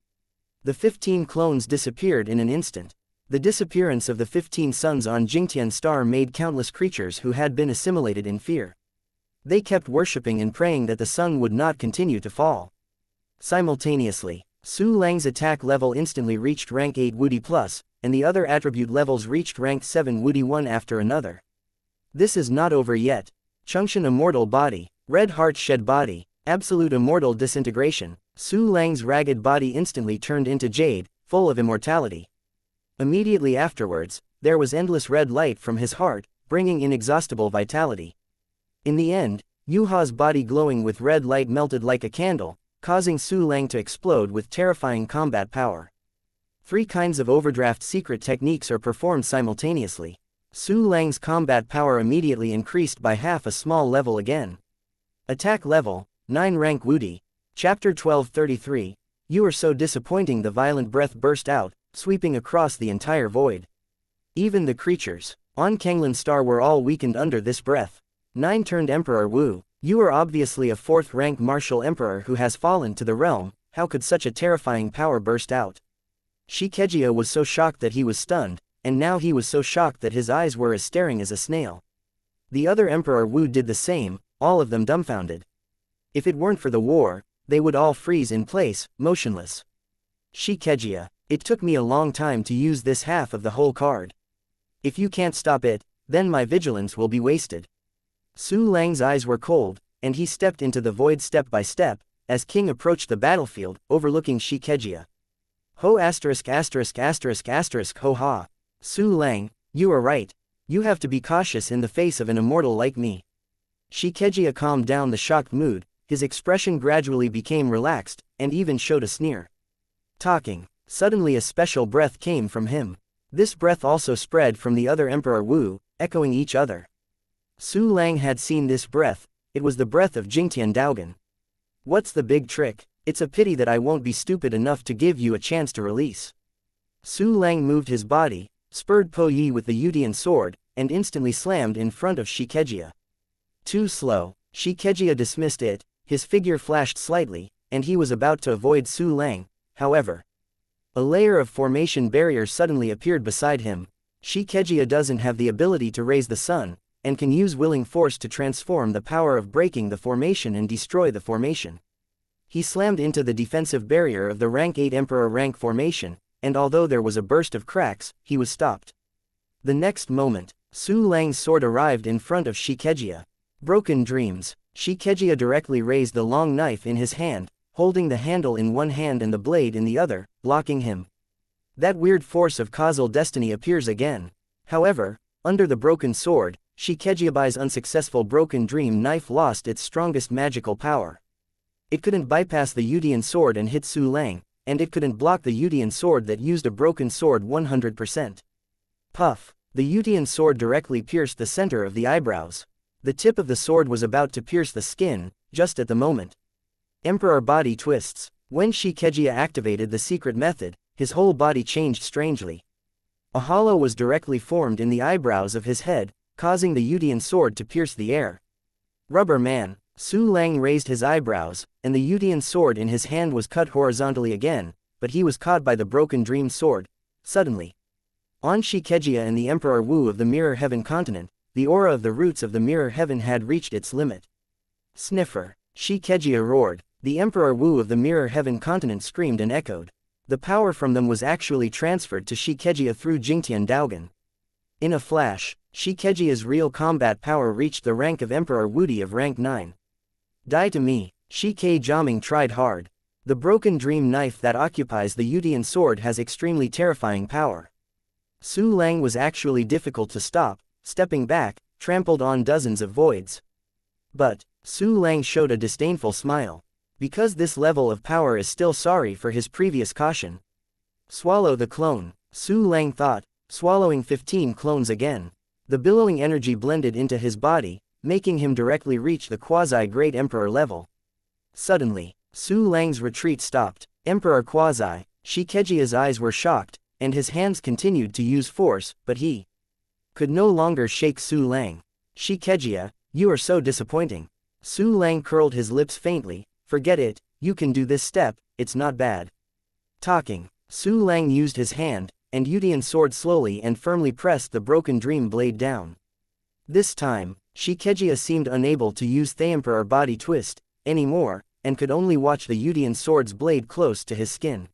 The 15 clones disappeared in an instant. The disappearance of the 15 suns on Jingtian Star made countless creatures who had been assimilated in fear. They kept worshipping and praying that the sun would not continue to fall. Simultaneously, Su Lang's attack level instantly reached rank 8 Woody Plus, and the other attribute levels reached rank 7 Woody one after another. This is not over yet. Chungtian Immortal Body, Red Heart Shed Body, Absolute Immortal Disintegration. Su Lang's ragged body instantly turned into jade, full of immortality. Immediately afterwards, there was endless red light from his heart, bringing inexhaustible vitality. In the end, Yuha's body glowing with red light melted like a candle, causing Su Lang to explode with terrifying combat power. 3 kinds of overdraft secret techniques are performed simultaneously. Su Lang's combat power immediately increased by half a small level again. Attack level, 9 rank Woody. Chapter 1233, You are so disappointing. The violent breath burst out, sweeping across the entire void. Even the creatures on Kanglan Star were all weakened under this breath. 9 turned Emperor Wu, you are obviously a 4th rank martial emperor who has fallen to the realm. How could such a terrifying power burst out? Xianxia was so shocked that he was stunned, and now he was so shocked that his eyes were as staring as a snail. The other Emperor Wu did the same, all of them dumbfounded. If it weren't for the war, they would all freeze in place, motionless. Xianxia, it took me a long time to use this half of the whole card. If you can't stop it, then my vigilance will be wasted. Su Lang's eyes were cold, and he stepped into the void step by step, as King approached the battlefield, overlooking Xianxia. Ho asterisk asterisk asterisk asterisk ho ha. Su Lang, you are right. You have to be cautious in the face of an immortal like me. Xianxia calmed down the shocked mood, his expression gradually became relaxed, and even showed a sneer. Talking, suddenly a special breath came from him. This breath also spread from the other Emperor Wu, echoing each other. Su Lang had seen this breath, it was the breath of Jingtian Daogan. What's the big trick? It's a pity that I won't be stupid enough to give you a chance to release. Su Lang moved his body, spurred Po Yi with the Yudian sword, and instantly slammed in front of Xianxia. Too slow, Xianxia dismissed it, his figure flashed slightly, and he was about to avoid Su Lang, however. A layer of formation barrier suddenly appeared beside him. Xianxia doesn't have the ability to raise the sun, and can use willing force to transform the power of breaking the formation and destroy the formation. He slammed into the defensive barrier of the rank 8 Emperor rank formation, and although there was a burst of cracks, he was stopped. The next moment, Su Lang's sword arrived in front of Xianxia. Broken dreams. Xianxia directly raised the long knife in his hand, holding the handle in one hand and the blade in the other, blocking him. That weird force of causal destiny appears again. However, under the broken sword, Xianxia's unsuccessful broken dream knife lost its strongest magical power. It couldn't bypass the Yudian sword and hit Su Lang, and it couldn't block the Yudian sword that used a broken sword 100%. Puff! The Yudian sword directly pierced the center of the eyebrows. The tip of the sword was about to pierce the skin, just at the moment. Emperor body twists. When Xianxia activated the secret method, his whole body changed strangely. A hollow was directly formed in the eyebrows of his head, causing the Yudian sword to pierce the air. Rubber Man. Su Lang raised his eyebrows, and the Yudian sword in his hand was cut horizontally again, but he was caught by the broken dream sword, suddenly. On Xianxia and the Emperor Wu of the Mirror Heaven continent, the aura of the roots of the Mirror Heaven had reached its limit. Sniffer. Xianxia roared. The Emperor Wu of the Mirror Heaven continent screamed and echoed. The power from them was actually transferred to Xianxia through Jingtian Daogan. In a flash, Xianxia's real combat power reached the rank of Emperor Wudi of rank 9. Die to me. Xianxia Jiaming tried hard. The broken dream knife that occupies the Yudian sword has extremely terrifying power. Su Lang was actually difficult to stop, stepping back, trampled on dozens of voids. But, Su Lang showed a disdainful smile. Because this level of power is still sorry for his previous caution. Swallow the clone, Su Lang thought, swallowing 15 clones again. The billowing energy blended into his body, making him directly reach the quasi-great emperor level. Suddenly, Su Lang's retreat stopped. Emperor Quasi, Xianxia's eyes were shocked, and his hands continued to use force, but he could no longer shake Su Lang. Xianxia, you are so disappointing. Su Lang curled his lips faintly. Forget it, you can do this step, it's not bad. Talking, Su Lang used his hand, and Yudian sword slowly and firmly pressed the broken dream blade down. This time, Xianxia seemed unable to use the Emperor body twist anymore, and could only watch the Yudian sword's blade close to his skin.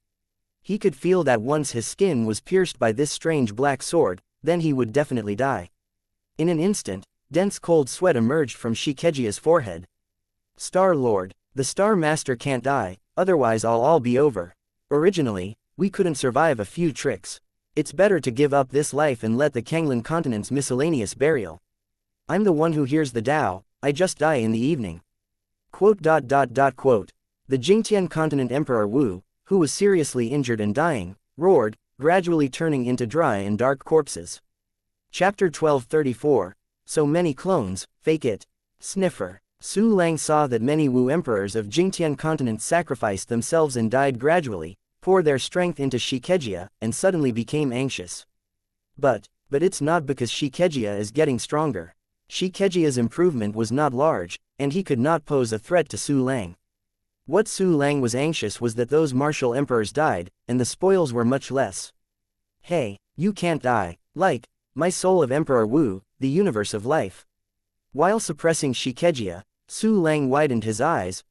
He could feel that once his skin was pierced by this strange black sword, then he would definitely die. In an instant, dense cold sweat emerged from Shikejia's forehead. Star-Lord, the Star Master can't die, otherwise I'll all be over. Originally, we couldn't survive a few tricks. It's better to give up this life and let the Kanglan continent's miscellaneous burial. I'm the one who hears the Tao, I just die in the evening. Quote. The Jingtian continent Emperor Wu, who was seriously injured and dying, roared, gradually turning into dry and dark corpses. Chapter 1234. So many clones, fake it. Sniffer. Su Lang saw that many Wu emperors of Jingtian continent sacrificed themselves and died gradually, poured their strength into Shikejia, and suddenly became anxious. But it's not because Shikejia is getting stronger. Shikejia's improvement was not large, and he could not pose a threat to Su Lang. What Su Lang was anxious was that those martial emperors died, and the spoils were much less. Hey, you can't die, like, my soul of Emperor Wu, the universe of life. While suppressing Shikejia, Su Lang widened his eyes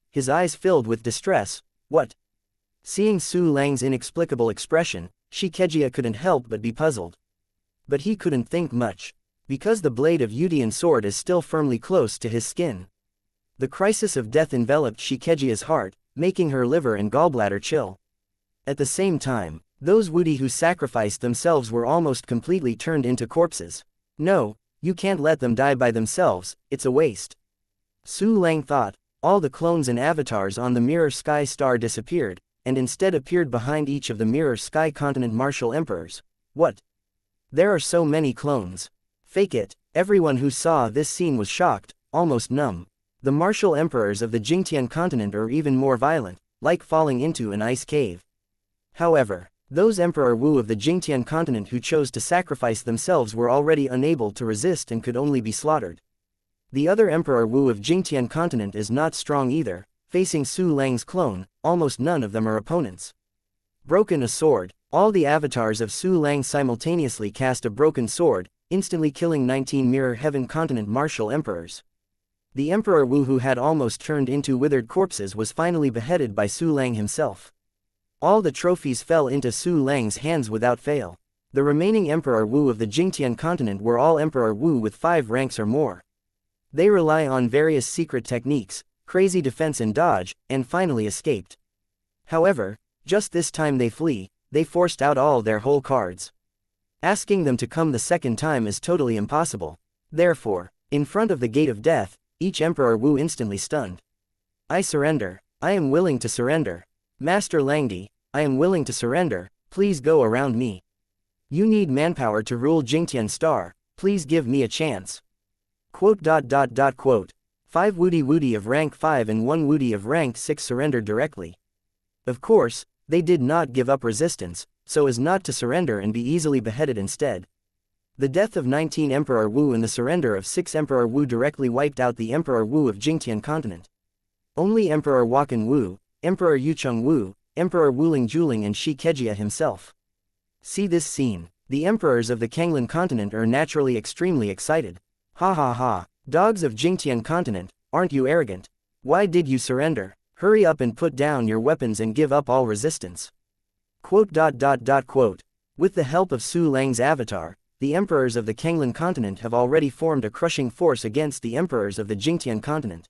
filled with distress. What? Seeing Su Lang's inexplicable expression, Shikejia couldn't help but be puzzled. But he couldn't think much, because the blade of Yudian sword is still firmly close to his skin. The crisis of death enveloped Shikejia's heart, making her liver and gallbladder chill. At the same time, those Wudi who sacrificed themselves were almost completely turned into corpses. No, you can't let them die by themselves, it's a waste. Su Lang thought. All the clones and avatars on the Mirror Sky Star disappeared, and instead appeared behind each of the Mirror Sky Continent martial emperors. What? There are so many clones. Fake it. Everyone who saw this scene was shocked, almost numb. The martial emperors of the Jingtian continent are even more violent, like falling into an ice cave. However, those Emperor Wu of the Jingtian continent who chose to sacrifice themselves were already unable to resist and could only be slaughtered. The other Emperor Wu of Jingtian continent is not strong either, facing Su Lang's clone, almost none of them are opponents. Broken a sword. All the avatars of Su Lang simultaneously cast a broken sword, instantly killing 19 Mirror Heaven continent martial emperors. The Emperor Wu who had almost turned into withered corpses was finally beheaded by Su Lang himself. All the trophies fell into Su Lang's hands without fail. The remaining Emperor Wu of the Jingtian continent were all Emperor Wu with 5 ranks or more. They rely on various secret techniques, crazy defense and dodge, and finally escaped. However, just this time they flee, they forced out all their whole cards. Asking them to come the second time is totally impossible. Therefore, in front of the gate of death, each Emperor Wu instantly stunned. I surrender. I am willing to surrender. Master Langdi, I am willing to surrender, please go around me. You need manpower to rule Jingtian Star, please give me a chance. Quote. 5 Wudi of rank 5 and 1 Wudi of rank 6 surrendered directly. Of course, they did not give up resistance, so as not to surrender and be easily beheaded instead. The death of 19 Emperor Wu and the surrender of 6 Emperor Wu directly wiped out the Emperor Wu of Jingtian continent. Only Emperor Wakan Wu, Emperor Yucheng Wu, Emperor Wuling Juling and Shikejia himself. See this scene. The emperors of the Kanglan continent are naturally extremely excited. Ha ha ha. Dogs of Jingtian continent, aren't you arrogant? Why did you surrender? Hurry up and put down your weapons and give up all resistance. Quote. With the help of Su Lang's avatar, the emperors of the Kanglan continent have already formed a crushing force against the emperors of the Jingtian continent.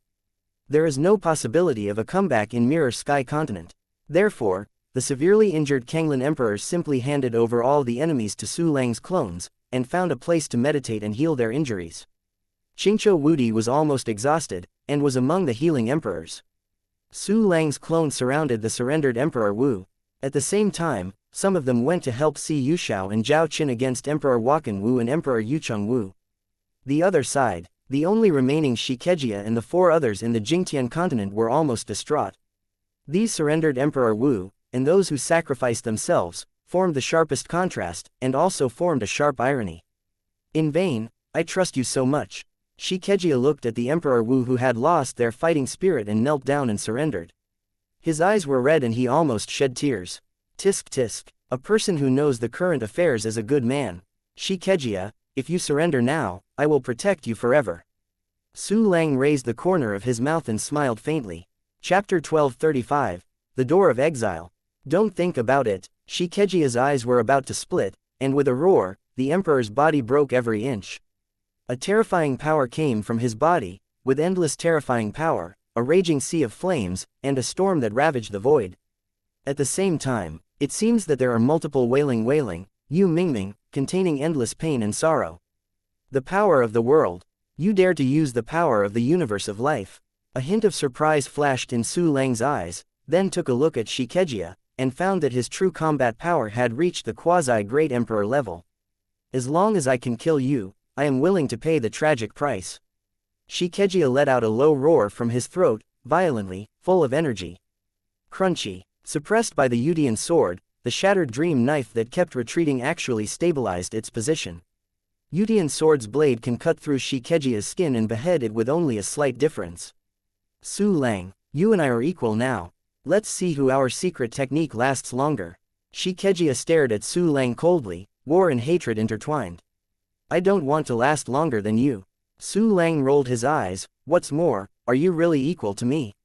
There is no possibility of a comeback in Mirror Sky continent. Therefore, the severely injured Kanglan emperors simply handed over all the enemies to Su Lang's clones, and found a place to meditate and heal their injuries. Qingqiu Wudi was almost exhausted, and was among the healing emperors. Su Lang's clones surrounded the surrendered Emperor Wu. At the same time, some of them went to help Si Yushao and Zhao Qin against Emperor Wakan Wu and Emperor Yucheng Wu. The other side, the only remaining Shikejia and the 4 others in the Jingtian continent were almost distraught. These surrendered Emperor Wu, and those who sacrificed themselves, formed the sharpest contrast, and also formed a sharp irony. In vain, I trust you so much. Shikejia looked at the Emperor Wu who had lost their fighting spirit and knelt down and surrendered. His eyes were red and he almost shed tears. Tisk tisk, a person who knows the current affairs is a good man. Shikejia, if you surrender now, I will protect you forever. Su Lang raised the corner of his mouth and smiled faintly. Chapter 1235, The Door of Exile. Don't think about it. Shikejia's eyes were about to split, and with a roar, the emperor's body broke every inch. A terrifying power came from his body, with endless terrifying power, a raging sea of flames, and a storm that ravaged the void. At the same time, it seems that there are multiple wailing, Yu Mingming, containing endless pain and sorrow. The power of the world. You dare to use the power of the universe of life. A hint of surprise flashed in Su Lang's eyes, then took a look at Shikejia, and found that his true combat power had reached the quasi-great emperor level. As long as I can kill you, I am willing to pay the tragic price. Shikejia let out a low roar from his throat, violently, full of energy. Crunchy. Suppressed by the Yudian sword, the shattered dream knife that kept retreating actually stabilized its position. Yudian sword's blade can cut through Shikejia's skin and behead it with only a slight difference. Su Lang, you and I are equal now. Let's see who our secret technique lasts longer. Shikejia stared at Su Lang coldly, war and hatred intertwined. I don't want to last longer than you. Su Lang rolled his eyes. What's more, are you really equal to me?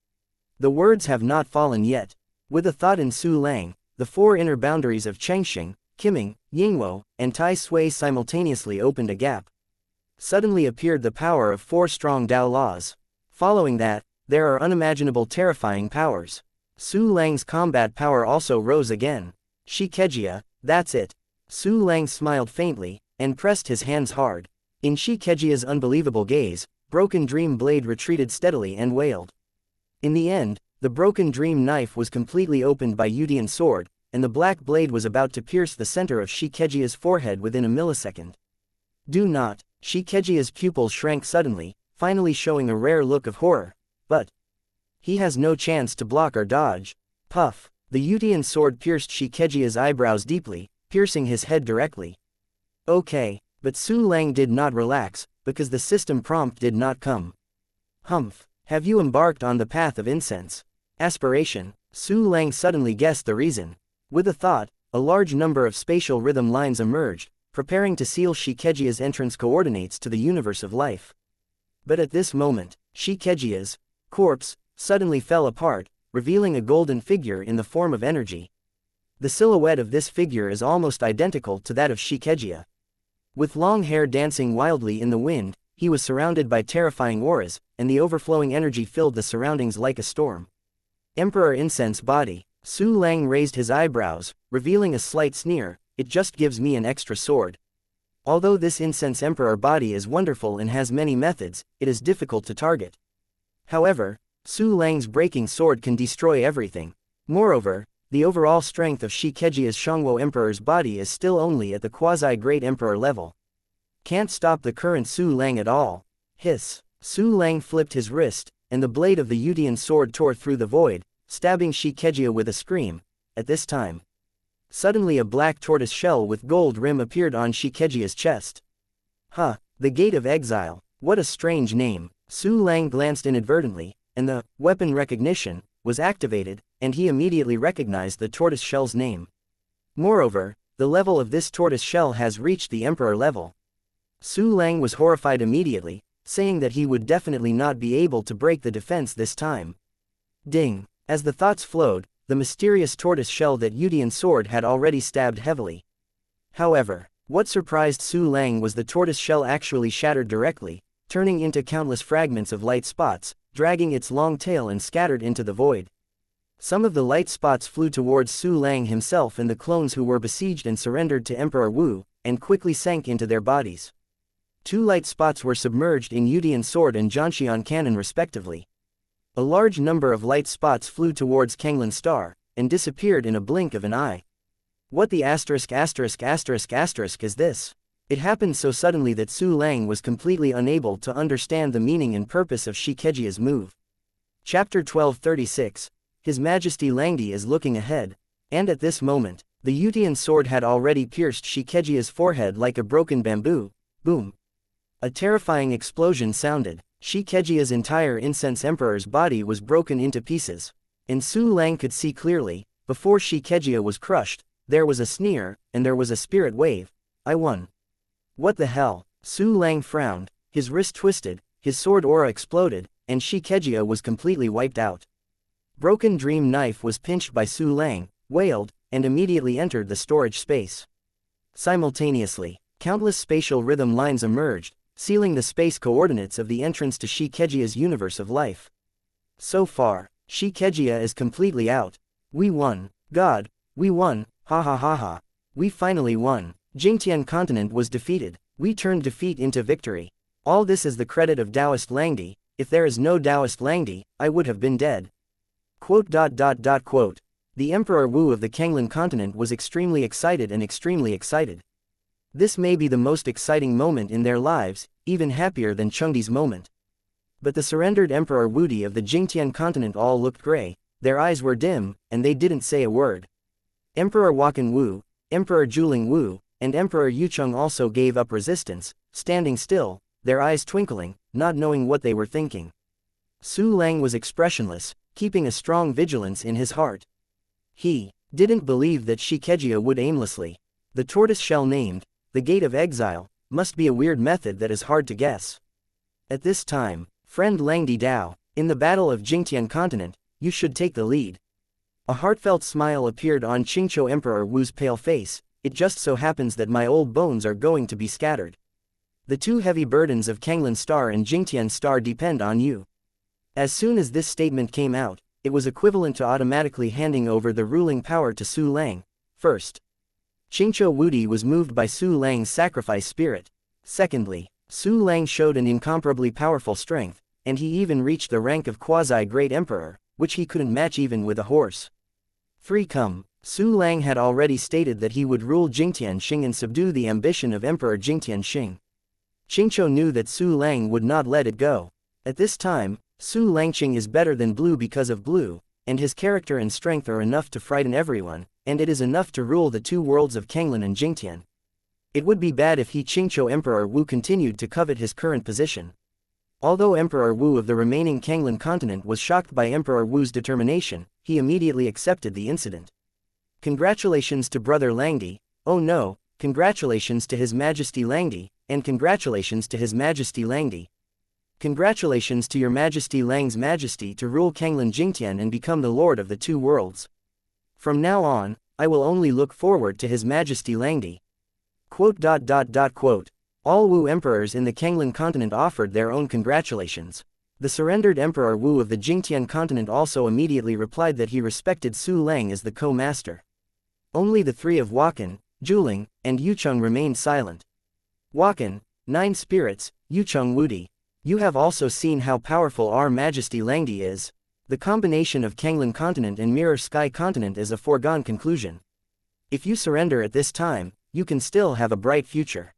The words have not fallen yet. With a thought in Su Lang, the four inner boundaries of Chengxing, Qiming, Yingwo, and Tai Sui simultaneously opened a gap. Suddenly appeared the power of four strong Dao laws. Following that, there are unimaginable terrifying powers. Su Lang's combat power also rose again. Shikejia, that's it. Su Lang smiled faintly, and pressed his hands hard. In Shikejia's unbelievable gaze, Broken Dream Blade retreated steadily and wailed. In the end, the Broken Dream Knife was completely opened by Yudian sword, and the black blade was about to pierce the center of Shikejia's forehead within a millisecond. Do not. Shikejia's pupils shrank suddenly, finally showing a rare look of horror. But he has no chance to block or dodge. Puff. The Yudian sword pierced Shikejia's eyebrows deeply, piercing his head directly. Okay, but Su Lang did not relax, because the system prompt did not come. Humph. Have you embarked on the path of incense? Aspiration. Su Lang suddenly guessed the reason. With a thought, a large number of spatial rhythm lines emerged, preparing to seal Shikejia's entrance coordinates to the universe of life. But at this moment, Shikejia's corpse suddenly fell apart, revealing a golden figure in the form of energy. The silhouette of this figure is almost identical to that of Shikejia. With long hair dancing wildly in the wind, he was surrounded by terrifying auras, and the overflowing energy filled the surroundings like a storm. Emperor Incense Body. Su Lang raised his eyebrows, revealing a slight sneer. It just gives me an extra sword. Although this Incense Emperor body is wonderful and has many methods, it is difficult to target. However, Su Lang's breaking sword can destroy everything. Moreover, the overall strength of Shikejia's Shangwo Emperor's body is still only at the quasi-great emperor level. Can't stop the current Su Lang at all. Hiss. Su Lang flipped his wrist, and the blade of the Yudian sword tore through the void, stabbing Shikejia with a scream. At this time, suddenly a black tortoise shell with gold rim appeared on Shikejia's chest. Huh, the Gate of Exile. What a strange name. Su Lang glanced inadvertently, and the weapon recognition was activated, and he immediately recognized the tortoise shell's name. Moreover, the level of this tortoise shell has reached the emperor level. Su Lang was horrified immediately, saying that he would definitely not be able to break the defense this time. Ding. As the thoughts flowed, the mysterious tortoise shell that Yudian sword had already stabbed heavily. However, what surprised Su Lang was the tortoise shell actually shattered directly, turning into countless fragments of light spots, dragging its long tail and scattered into the void. Some of the light spots flew towards Su Lang himself and the clones who were besieged and surrendered to Emperor Wu, and quickly sank into their bodies. 2 light spots were submerged in Yudian sword and Jianxian cannon respectively. A large number of light spots flew towards Kanglan Star, and disappeared in a blink of an eye. What the is this? It happened so suddenly that Su Lang was completely unable to understand the meaning and purpose of Shikejia's move. Chapter 1236. His Majesty Langdi is looking ahead. And at this moment, the Yudian sword had already pierced Shikejia's forehead like a broken bamboo. Boom. A terrifying explosion sounded. Shikejia's entire Incense Emperor's body was broken into pieces. And Su Lang could see clearly, before Shikejia was crushed, there was a sneer, and there was a spirit wave. I won. What the hell? Su Lang frowned, his wrist twisted, his sword aura exploded, and Shikejia was completely wiped out. Broken Dream Knife was pinched by Su Lang, wailed, and immediately entered the storage space. Simultaneously, countless spatial rhythm lines emerged, sealing the space coordinates of the entrance to Xianxia's universe of life. So far, Xianxia is completely out. We won. God, we won, ha ha ha ha. We finally won. Jingtian continent was defeated. We turned defeat into victory. All this is the credit of Taoist Langdi. If there is no Taoist Langdi, I would have been dead. Quote. The Emperor Wu of the Kanglan continent was extremely excited and extremely excited. This may be the most exciting moment in their lives, even happier than Chengdi's moment. But the surrendered Emperor Wudi of the Jingtian continent all looked gray, their eyes were dim, and they didn't say a word. Emperor Wakan Wu, Emperor Juling Wu, and Emperor Yucheng also gave up resistance, standing still, their eyes twinkling, not knowing what they were thinking. Su Lang was expressionless, keeping a strong vigilance in his heart. He didn't believe that Xianxia would aimlessly. The tortoise shell named, the Gate of Exile, must be a weird method that is hard to guess. At this time, friend Langdi Dao, in the Battle of Jingtian continent, you should take the lead. A heartfelt smile appeared on Qingqiu Emperor Wu's pale face. It just so happens that my old bones are going to be scattered. The two heavy burdens of Kanglan Star and Jingtian Star depend on you. As soon as this statement came out, it was equivalent to automatically handing over the ruling power to Su Lang. First, Qingqiu Wudi was moved by Su Lang's sacrifice spirit. Secondly, Su Lang showed an incomparably powerful strength, and he even reached the rank of quasi-great emperor, which he couldn't match even with a horse. 3. Su Lang had already stated that he would rule Jingtian Xing and subdue the ambition of Emperor Jingtian Xing. Qingqiu knew that Su Lang would not let it go. At this time, Su Langqing is better than Blue because of Blue, and his character and strength are enough to frighten everyone, and it is enough to rule the two worlds of Kanglan and Jingtian. It would be bad if Qingqiu Emperor Wu continued to covet his current position. Although Emperor Wu of the remaining Kanglan continent was shocked by Emperor Wu's determination, he immediately accepted the incident. Congratulations to Brother Langdi, oh no, congratulations to His Majesty Langdi, and congratulations to His Majesty Langdi. Congratulations to Your Majesty Lang's Majesty to rule Kanglan Jingtian and become the Lord of the Two Worlds. From now on, I will only look forward to His Majesty Langdi. Quote. All Wu emperors in the Kanglan continent offered their own congratulations. The surrendered Emperor Wu of the Jingtian continent also immediately replied that he respected Su Lang as the co-master. Only the three of Wakan, Juling, and Yucheng remained silent. Wakan, 9 spirits, Yucheng Wudi. You have also seen how powerful our Majesty Langdi is. The combination of Kanglan continent and Mirror Sky continent is a foregone conclusion. If you surrender at this time, you can still have a bright future.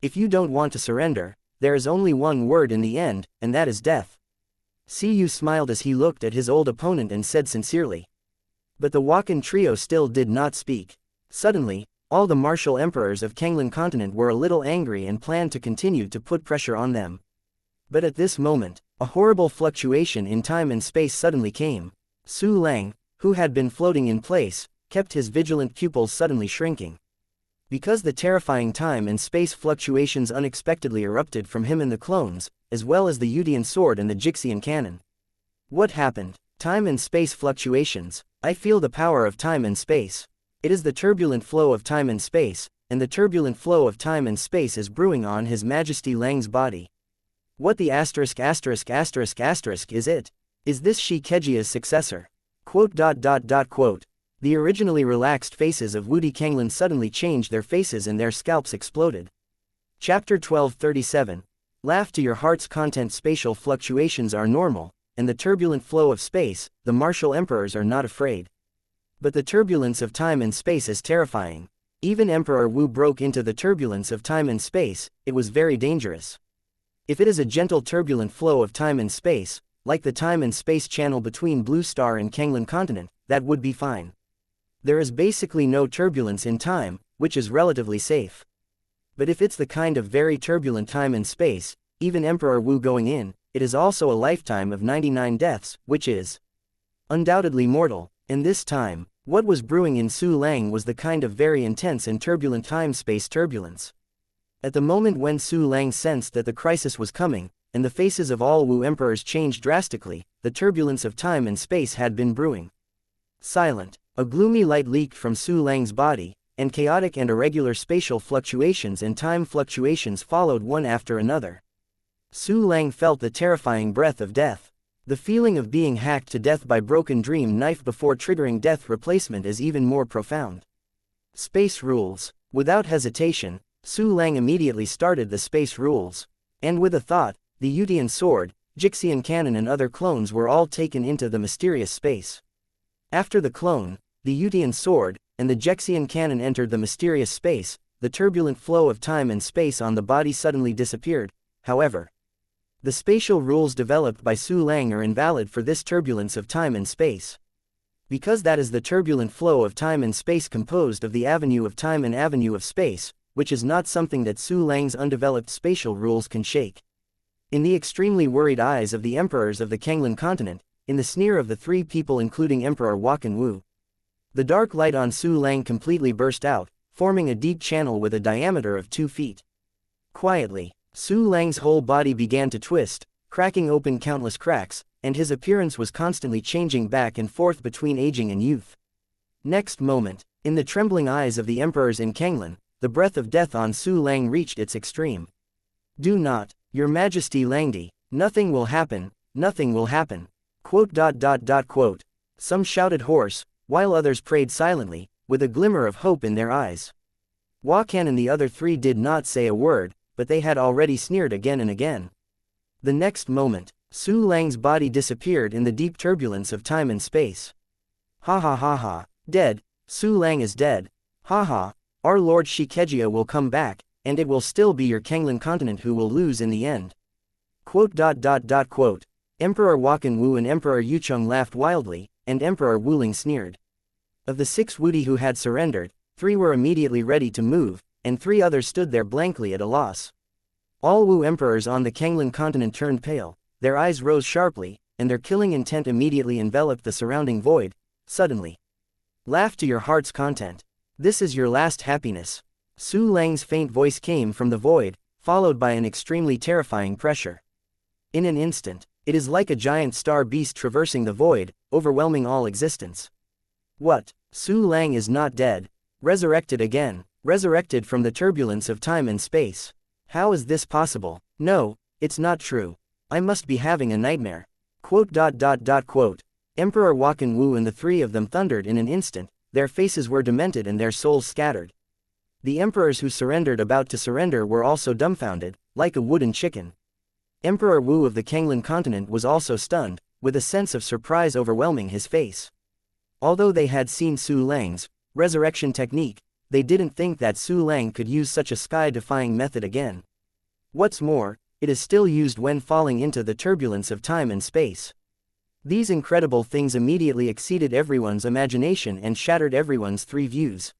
If you don't want to surrender, there is only one word in the end, and that is death. Siyu smiled as he looked at his old opponent and said sincerely. But the Wakan trio still did not speak. Suddenly, all the martial emperors of Kanglan continent were a little angry and planned to continue to put pressure on them. But at this moment, a horrible fluctuation in time and space suddenly came. Su Lang, who had been floating in place, kept his vigilant pupils suddenly shrinking. Because the terrifying time and space fluctuations unexpectedly erupted from him and the clones, as well as the Yudian sword and the Jixian cannon. What happened? Time and space fluctuations. I feel the power of time and space. It is the turbulent flow of time and space, and the turbulent flow of time and space is brewing on His Majesty Lang's body. What the is it? Is this Xianxia's successor? Quote. The originally relaxed faces of Wudi Kanglan suddenly changed their faces and their scalps exploded. Chapter 1237. Laugh to your heart's content. Spatial fluctuations are normal, and the turbulent flow of space, the martial emperors are not afraid. But the turbulence of time and space is terrifying. Even Emperor Wu broke into the turbulence of time and space. It was very dangerous. If it is a gentle turbulent flow of time and space, like the time and space channel between Blue Star and Kanglan continent, that would be fine. There is basically no turbulence in time, which is relatively safe. But if it's the kind of very turbulent time and space, even Emperor Wu going in, it is also a lifetime of 99 deaths, which is undoubtedly mortal. And this time, what was brewing in Su Lang was the kind of very intense and turbulent time-space turbulence. At the moment when Su Lang sensed that the crisis was coming, and the faces of all Wu emperors changed drastically. The turbulence of time and space had been brewing. Silent, a gloomy light leaked from Su Lang's body, and chaotic and irregular spatial fluctuations and time fluctuations followed one after another. Su Lang felt the terrifying breath of death. The feeling of being hacked to death by broken dream knife before triggering death replacement is even more profound. Space rules. Without hesitation, Su Lang immediately started the space rules. And with a thought, the Yutian sword, Jixian cannon and other clones were all taken into the mysterious space. After the clone, the Yutian sword, and the Jixian cannon entered the mysterious space, the turbulent flow of time and space on the body suddenly disappeared. However, the spatial rules developed by Su Lang are invalid for this turbulence of time and space. Because that is the turbulent flow of time and space composed of the avenue of time and avenue of space, which is not something that Su Lang's undeveloped spatial rules can shake. In the extremely worried eyes of the emperors of the Kanglan continent, in the sneer of the three people including Emperor Wakan Wu, the dark light on Su Lang completely burst out, forming a deep channel with a diameter of 2 feet. Quietly, Su Lang's whole body began to twist, cracking open countless cracks, and his appearance was constantly changing back and forth between aging and youth. Next moment, in the trembling eyes of the emperors in Kanglan, the breath of death on Su Lang reached its extreme. "Do not, Your Majesty Langdi, nothing will happen, nothing will happen." Quote. Some shouted hoarse, while others prayed silently, with a glimmer of hope in their eyes. Wakan and the other three did not say a word, but they had already sneered again and again. The next moment, Su Lang's body disappeared in the deep turbulence of time and space. "Ha ha ha ha, dead, Su Lang is dead. Ha ha, our Lord Shikejia will come back, and it will still be your Kanglan continent who will lose in the end." Emperor Wakan Wu and Emperor Yucheng laughed wildly, and Emperor Wuling sneered. Of the 6 Wudi who had surrendered, 3 were immediately ready to move, and 3 others stood there blankly at a loss. All Wu emperors on the Kanglan continent turned pale, their eyes rose sharply, and their killing intent immediately enveloped the surrounding void. Suddenly, "Laugh to your heart's content. This is your last happiness." Su Lang's faint voice came from the void, followed by an extremely terrifying pressure. In an instant, it is like a giant star beast traversing the void, overwhelming all existence. What? Su Lang is not dead. Resurrected again. Resurrected from the turbulence of time and space. How is this possible? No, it's not true. I must be having a nightmare. Emperor Wakan Wu and the 3 of them thundered in an instant, their faces were demented and their souls scattered. The emperors who surrendered about to surrender were also dumbfounded, like a wooden chicken. Emperor Wu of the Kanglan continent was also stunned, with a sense of surprise overwhelming his face. Although they had seen Su Lang's resurrection technique, they didn't think that Su Lang could use such a sky-defying method again. What's more, it is still used when falling into the turbulence of time and space. These incredible things immediately exceeded everyone's imagination and shattered everyone's 3 views.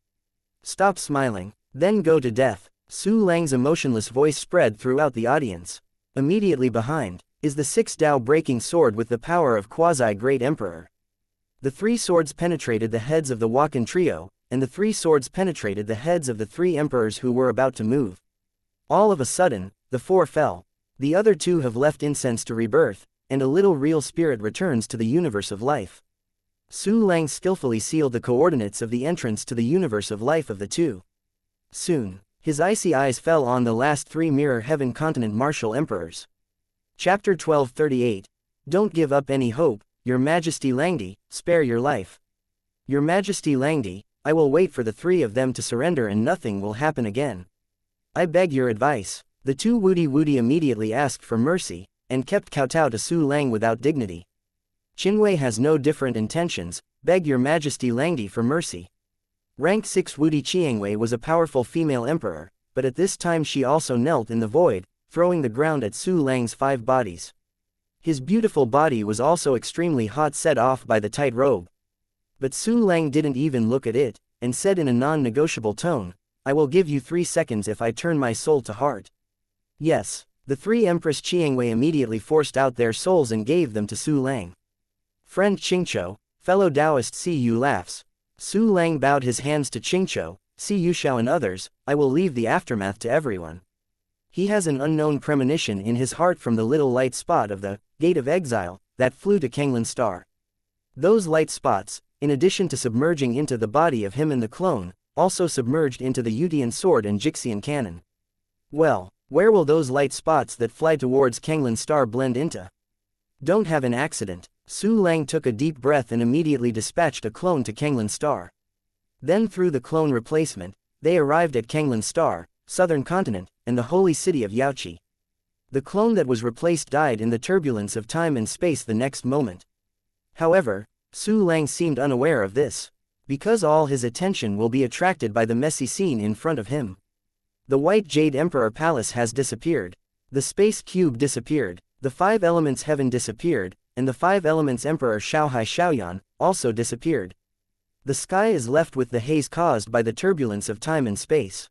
"Stop smiling, then go to death." Su Lang's emotionless voice spread throughout the audience. Immediately behind is the 6 Dao-breaking sword with the power of quasi-great emperor. The 3 swords penetrated the heads of the Wakan trio, and the 3 swords penetrated the heads of the 3 emperors who were about to move. All of a sudden, the 4 fell. The other 2 have left incense to rebirth, and a little real spirit returns to the universe of life. Su Lang skillfully sealed the coordinates of the entrance to the universe of life of the 2. Soon, his icy eyes fell on the last 3 Mirror Heaven continent martial emperors. Chapter 1238. Don't give up any hope, Your Majesty Langdi, spare your life. Your Majesty Langdi, I will wait for the 3 of them to surrender and nothing will happen again. I beg your advice. The 2 Wudi immediately asked for mercy, and kept kowtow to Su Lang without dignity. Qinwei has no different intentions, beg your Majesty Langdi for mercy. Rank 6 Wudi Qiangwei was a powerful female emperor, but at this time she also knelt in the void, throwing the ground at Su Lang's 5 bodies. His beautiful body was also extremely hot, set off by the tight robe. But Su Lang didn't even look at it, and said in a non-negotiable tone, I will give you 3 seconds if I turn my soul to heart. Yes, the 3 Empress Qiangwei immediately forced out their souls and gave them to Su Lang. Friend Qingqiu, fellow Taoist, see you laughs. Su Lang bowed his hands to Qingqiu, see Yushao and others, I will leave the aftermath to everyone. He has an unknown premonition in his heart from the little light spot of the Gate of Exile that flew to Kanglan Star. Those light spots, in addition to submerging into the body of him and the clone, also submerged into the Utian sword and Jixian cannon. Well, where will those light spots that fly towards Kanglan Star blend into? Don't have an accident. Su Lang took a deep breath and immediately dispatched a clone to Kanglan Star. Then through the clone replacement, they arrived at Kanglan Star, southern continent, and the holy city of Yaoqi. The clone that was replaced died in the turbulence of time and space the next moment. However, Su Lang seemed unaware of this, because all his attention will be attracted by the messy scene in front of him. The White Jade Emperor Palace has disappeared. The Space Cube disappeared. The Five Elements Heaven disappeared, and the Five Elements Emperor Xiaohai Xiaoyan also disappeared. The sky is left with the haze caused by the turbulence of time and space.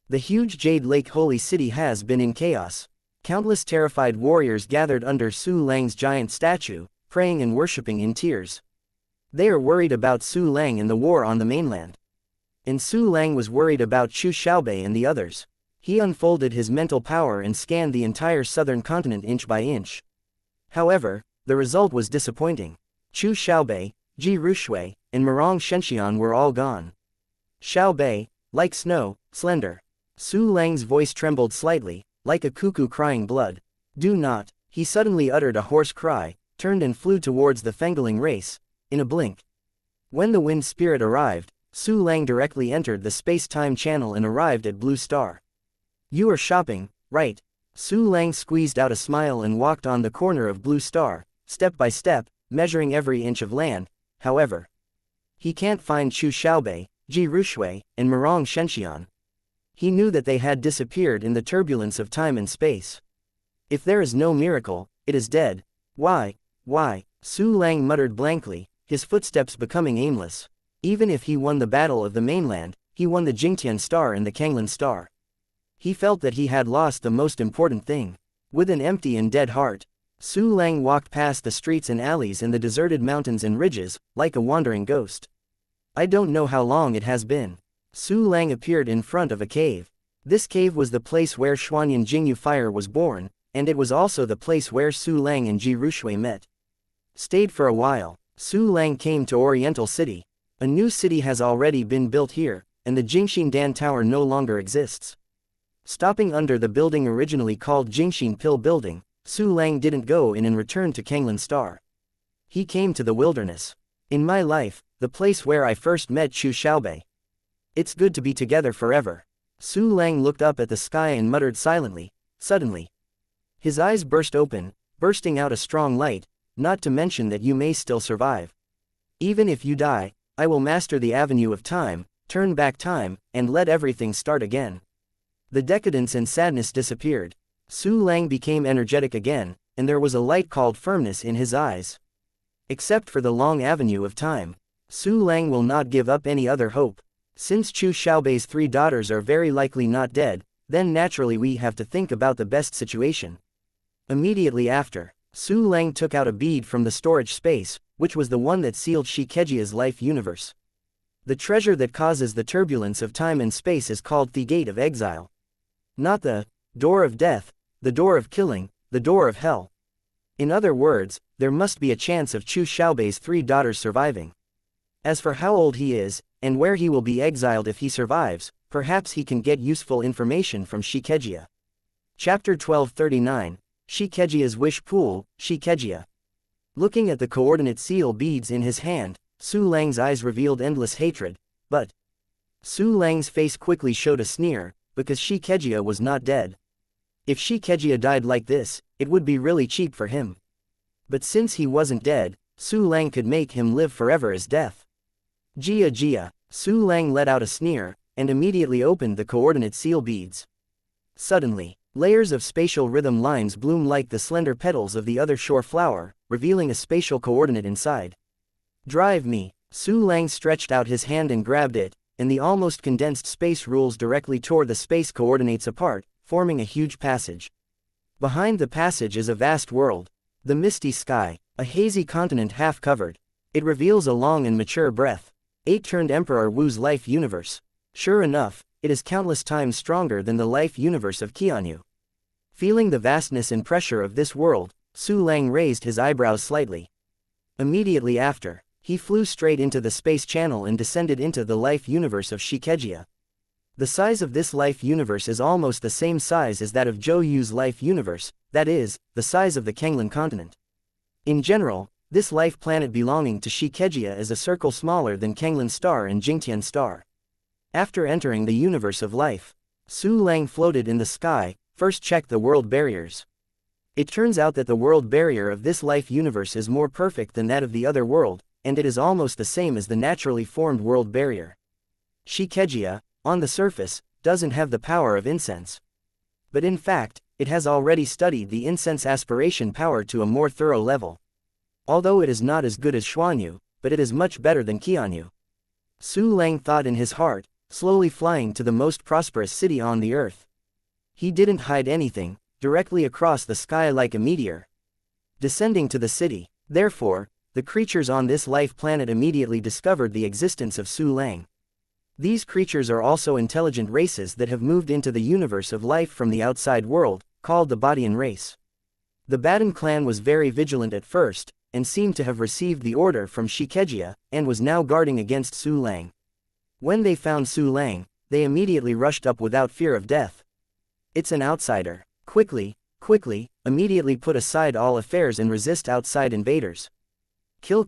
The huge Jade Lake Holy City has been in chaos. Countless terrified warriors gathered under Su Lang's giant statue, praying and worshipping in tears. They are worried about Su Lang and the war on the mainland. And Su Lang was worried about Chu Xiaobei and the others. He unfolded his mental power and scanned the entire southern continent inch by inch. However, the result was disappointing. Chu Xiaobei, Ji Rushui, and Murong Shenxian were all gone. Xiaobei, like snow, slender. Su Lang's voice trembled slightly, like a cuckoo crying blood. Do not, he suddenly uttered a hoarse cry, turned and flew towards the Fengling race, in a blink. When the wind spirit arrived, Su Lang directly entered the space-time channel and arrived at Blue Star. You are shopping, right? Su Lang squeezed out a smile and walked on the corner of Blue Star, step by step, measuring every inch of land. However, he can't find Chu Xiaobei, Ji Rushui, and Murong Shenxian. He knew that they had disappeared in the turbulence of time and space. If there is no miracle, it is dead. Why? Su Lang muttered blankly, his footsteps becoming aimless. Even if he won the battle of the mainland, he won the Jingtian Star and the Kanglan Star. He felt that he had lost the most important thing. With an empty and dead heart, Su Lang walked past the streets and alleys and the deserted mountains and ridges, like a wandering ghost. I don't know how long it has been. Su Lang appeared in front of a cave. This cave was the place where Xuanyan Jingyu Fire was born, and it was also the place where Su Lang and Ji Rushui met. Stayed for a while, Su Lang came to Oriental City. A new city has already been built here, and the Jingxin Dan Tower no longer exists. Stopping under the building originally called Jingxin Pill Building, Su Lang didn't go in and return to Kanglan Star. He came to the wilderness. In my life, the place where I first met Chu Xiaobei. It's good to be together forever. Su Lang looked up at the sky and muttered silently. Suddenly, his eyes burst open, bursting out a strong light, not to mention that you may still survive. Even if you die, I will master the avenue of time, turn back time, and let everything start again. The decadence and sadness disappeared. Su Lang became energetic again, and there was a light called firmness in his eyes. Except for the long avenue of time, Su Lang will not give up any other hope. Since Chu Xiaobei's 3 daughters are very likely not dead, then naturally we have to think about the best situation. Immediately after, Su Lang took out a bead from the storage space, which was the one that sealed Shikejia's life universe. The treasure that causes the turbulence of time and space is called the Gate of Exile. Not the door of death, the door of killing, the door of hell. In other words, there must be a chance of Chu Xiaobei's 3 daughters surviving. As for how old he is, and where he will be exiled if he survives, perhaps he can get useful information from Shikejia. Chapter 1239, Shikejia's Wish Pool, Shikejia. Looking at the coordinate seal beads in his hand, Su Lang's eyes revealed endless hatred, but Su Lang's face quickly showed a sneer, because Shikejia was not dead. If Shikejia died like this, it would be really cheap for him. But since he wasn't dead, Su Lang could make him live forever as death. Jia, Su Lang let out a sneer, and immediately opened the coordinate seal beads. Suddenly, layers of spatial rhythm lines bloom like the slender petals of the other shore flower, revealing a spatial coordinate inside. Drive me. Su Lang stretched out his hand and grabbed it, and the almost condensed space rules directly tore the space coordinates apart, forming a huge passage. Behind the passage is a vast world. The misty sky, a hazy continent half covered. It reveals a long and mature breath. 8-turned Emperor Wu's life universe. Sure enough, it is countless times stronger than the life universe of Qianyu. Feeling the vastness and pressure of this world, Su Lang raised his eyebrows slightly. Immediately after, he flew straight into the space channel and descended into the life universe of xianxia. The size of this life universe is almost the same size as that of Zhou Yu's life universe, that is, the size of the Kanglan continent. In general, this life planet belonging to xianxia is a circle smaller than Kanglan star and Jingtian star. After entering the universe of life, Su Lang floated in the sky, first checked the world barriers. It turns out that the world barrier of this life universe is more perfect than that of the other world, and it is almost the same as the naturally formed world barrier. Xianxia, on the surface, doesn't have the power of incense. But in fact, it has already studied the incense aspiration power to a more thorough level. Although it is not as good as Xuanyu, but it is much better than Qianyu. Su Lang thought in his heart, slowly flying to the most prosperous city on the earth. He didn't hide anything, directly across the sky like a meteor. Descending to the city, therefore, the creatures on this life planet immediately discovered the existence of Su Lang. These creatures are also intelligent races that have moved into the universe of life from the outside world, called the Badian race. The Badan clan was very vigilant at first, and seemed to have received the order from xianxia, and was now guarding against Su Lang. When they found Su Lang, they immediately rushed up without fear of death. It's an outsider. Quickly, immediately put aside all affairs and resist outside invaders. Kill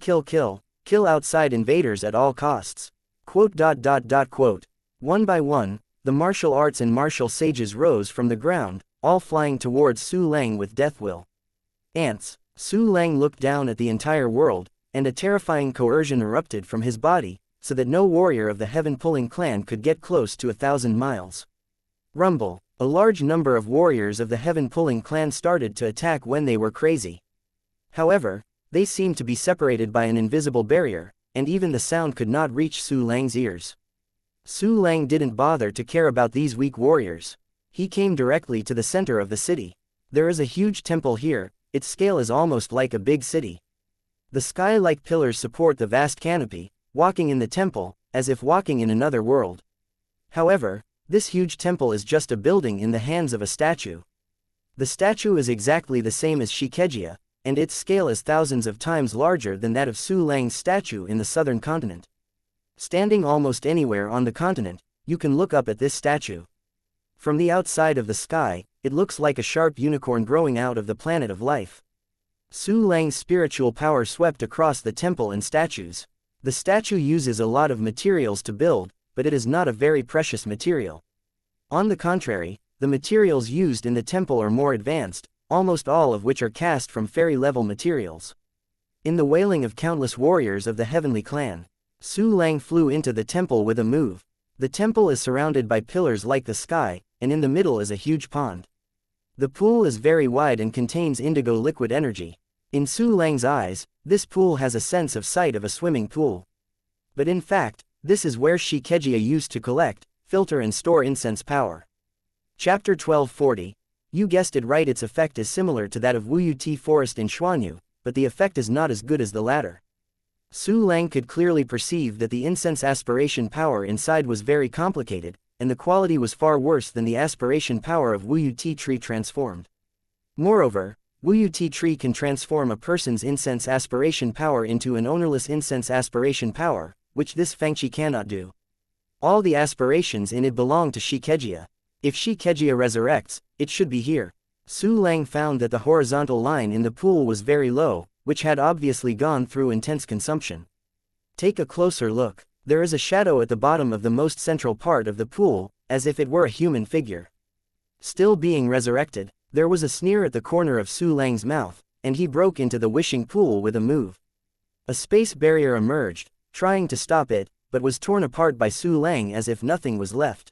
outside invaders at all costs. One by one, the martial arts and martial sages rose from the ground, all flying towards Su Lang with death will. Ants. Su Lang looked down at the entire world, and a terrifying coercion erupted from his body, so that no warrior of the heaven-pulling clan could get close to 1,000 miles. Rumble. A large number of warriors of the heaven-pulling clan started to attack when they were crazy. However, they seemed to be separated by an invisible barrier, and even the sound could not reach Su Lang's ears. Su Lang didn't bother to care about these weak warriors. He came directly to the center of the city. There is a huge temple here, its scale is almost like a big city. The sky-like pillars support the vast canopy, walking in the temple, as if walking in another world. However, this huge temple is just a building in the hands of a statue. The statue is exactly the same as xianxia, and its scale is thousands of times larger than that of Su Lang's statue in the southern continent. Standing almost anywhere on the continent, you can look up at this statue. From the outside of the sky, it looks like a sharp unicorn growing out of the planet of life. Su Lang's spiritual power swept across the temple and statues. The statue uses a lot of materials to build, but it is not a very precious material. On the contrary, the materials used in the temple are more advanced, almost all of which are cast from fairy-level materials. In the wailing of countless warriors of the heavenly clan, Su Lang flew into the temple with a move. The temple is surrounded by pillars like the sky, and in the middle is a huge pond. The pool is very wide and contains indigo liquid energy. In Su Lang's eyes, this pool has a sense of sight of a swimming pool. But in fact, this is where xianxia used to collect, filter and store incense power. Chapter 1240. You guessed it right, its effect is similar to that of Wuyuti Forest in Xuanyu, but the effect is not as good as the latter. Su Lang could clearly perceive that the incense aspiration power inside was very complicated, and the quality was far worse than the aspiration power of Wuyuti tree transformed. Moreover, Wuyuti tree can transform a person's incense aspiration power into an ownerless incense aspiration power, which this fengqi cannot do. All the aspirations in it belong to xianxia. If xianxia resurrects, it should be here. Su Lang found that the horizontal line in the pool was very low, which had obviously gone through intense consumption. Take a closer look. There is a shadow at the bottom of the most central part of the pool, as if it were a human figure. Still being resurrected, there was a sneer at the corner of Su Lang's mouth, and he broke into the wishing pool with a move. A space barrier emerged, trying to stop it, but was torn apart by Su Lang as if nothing was left.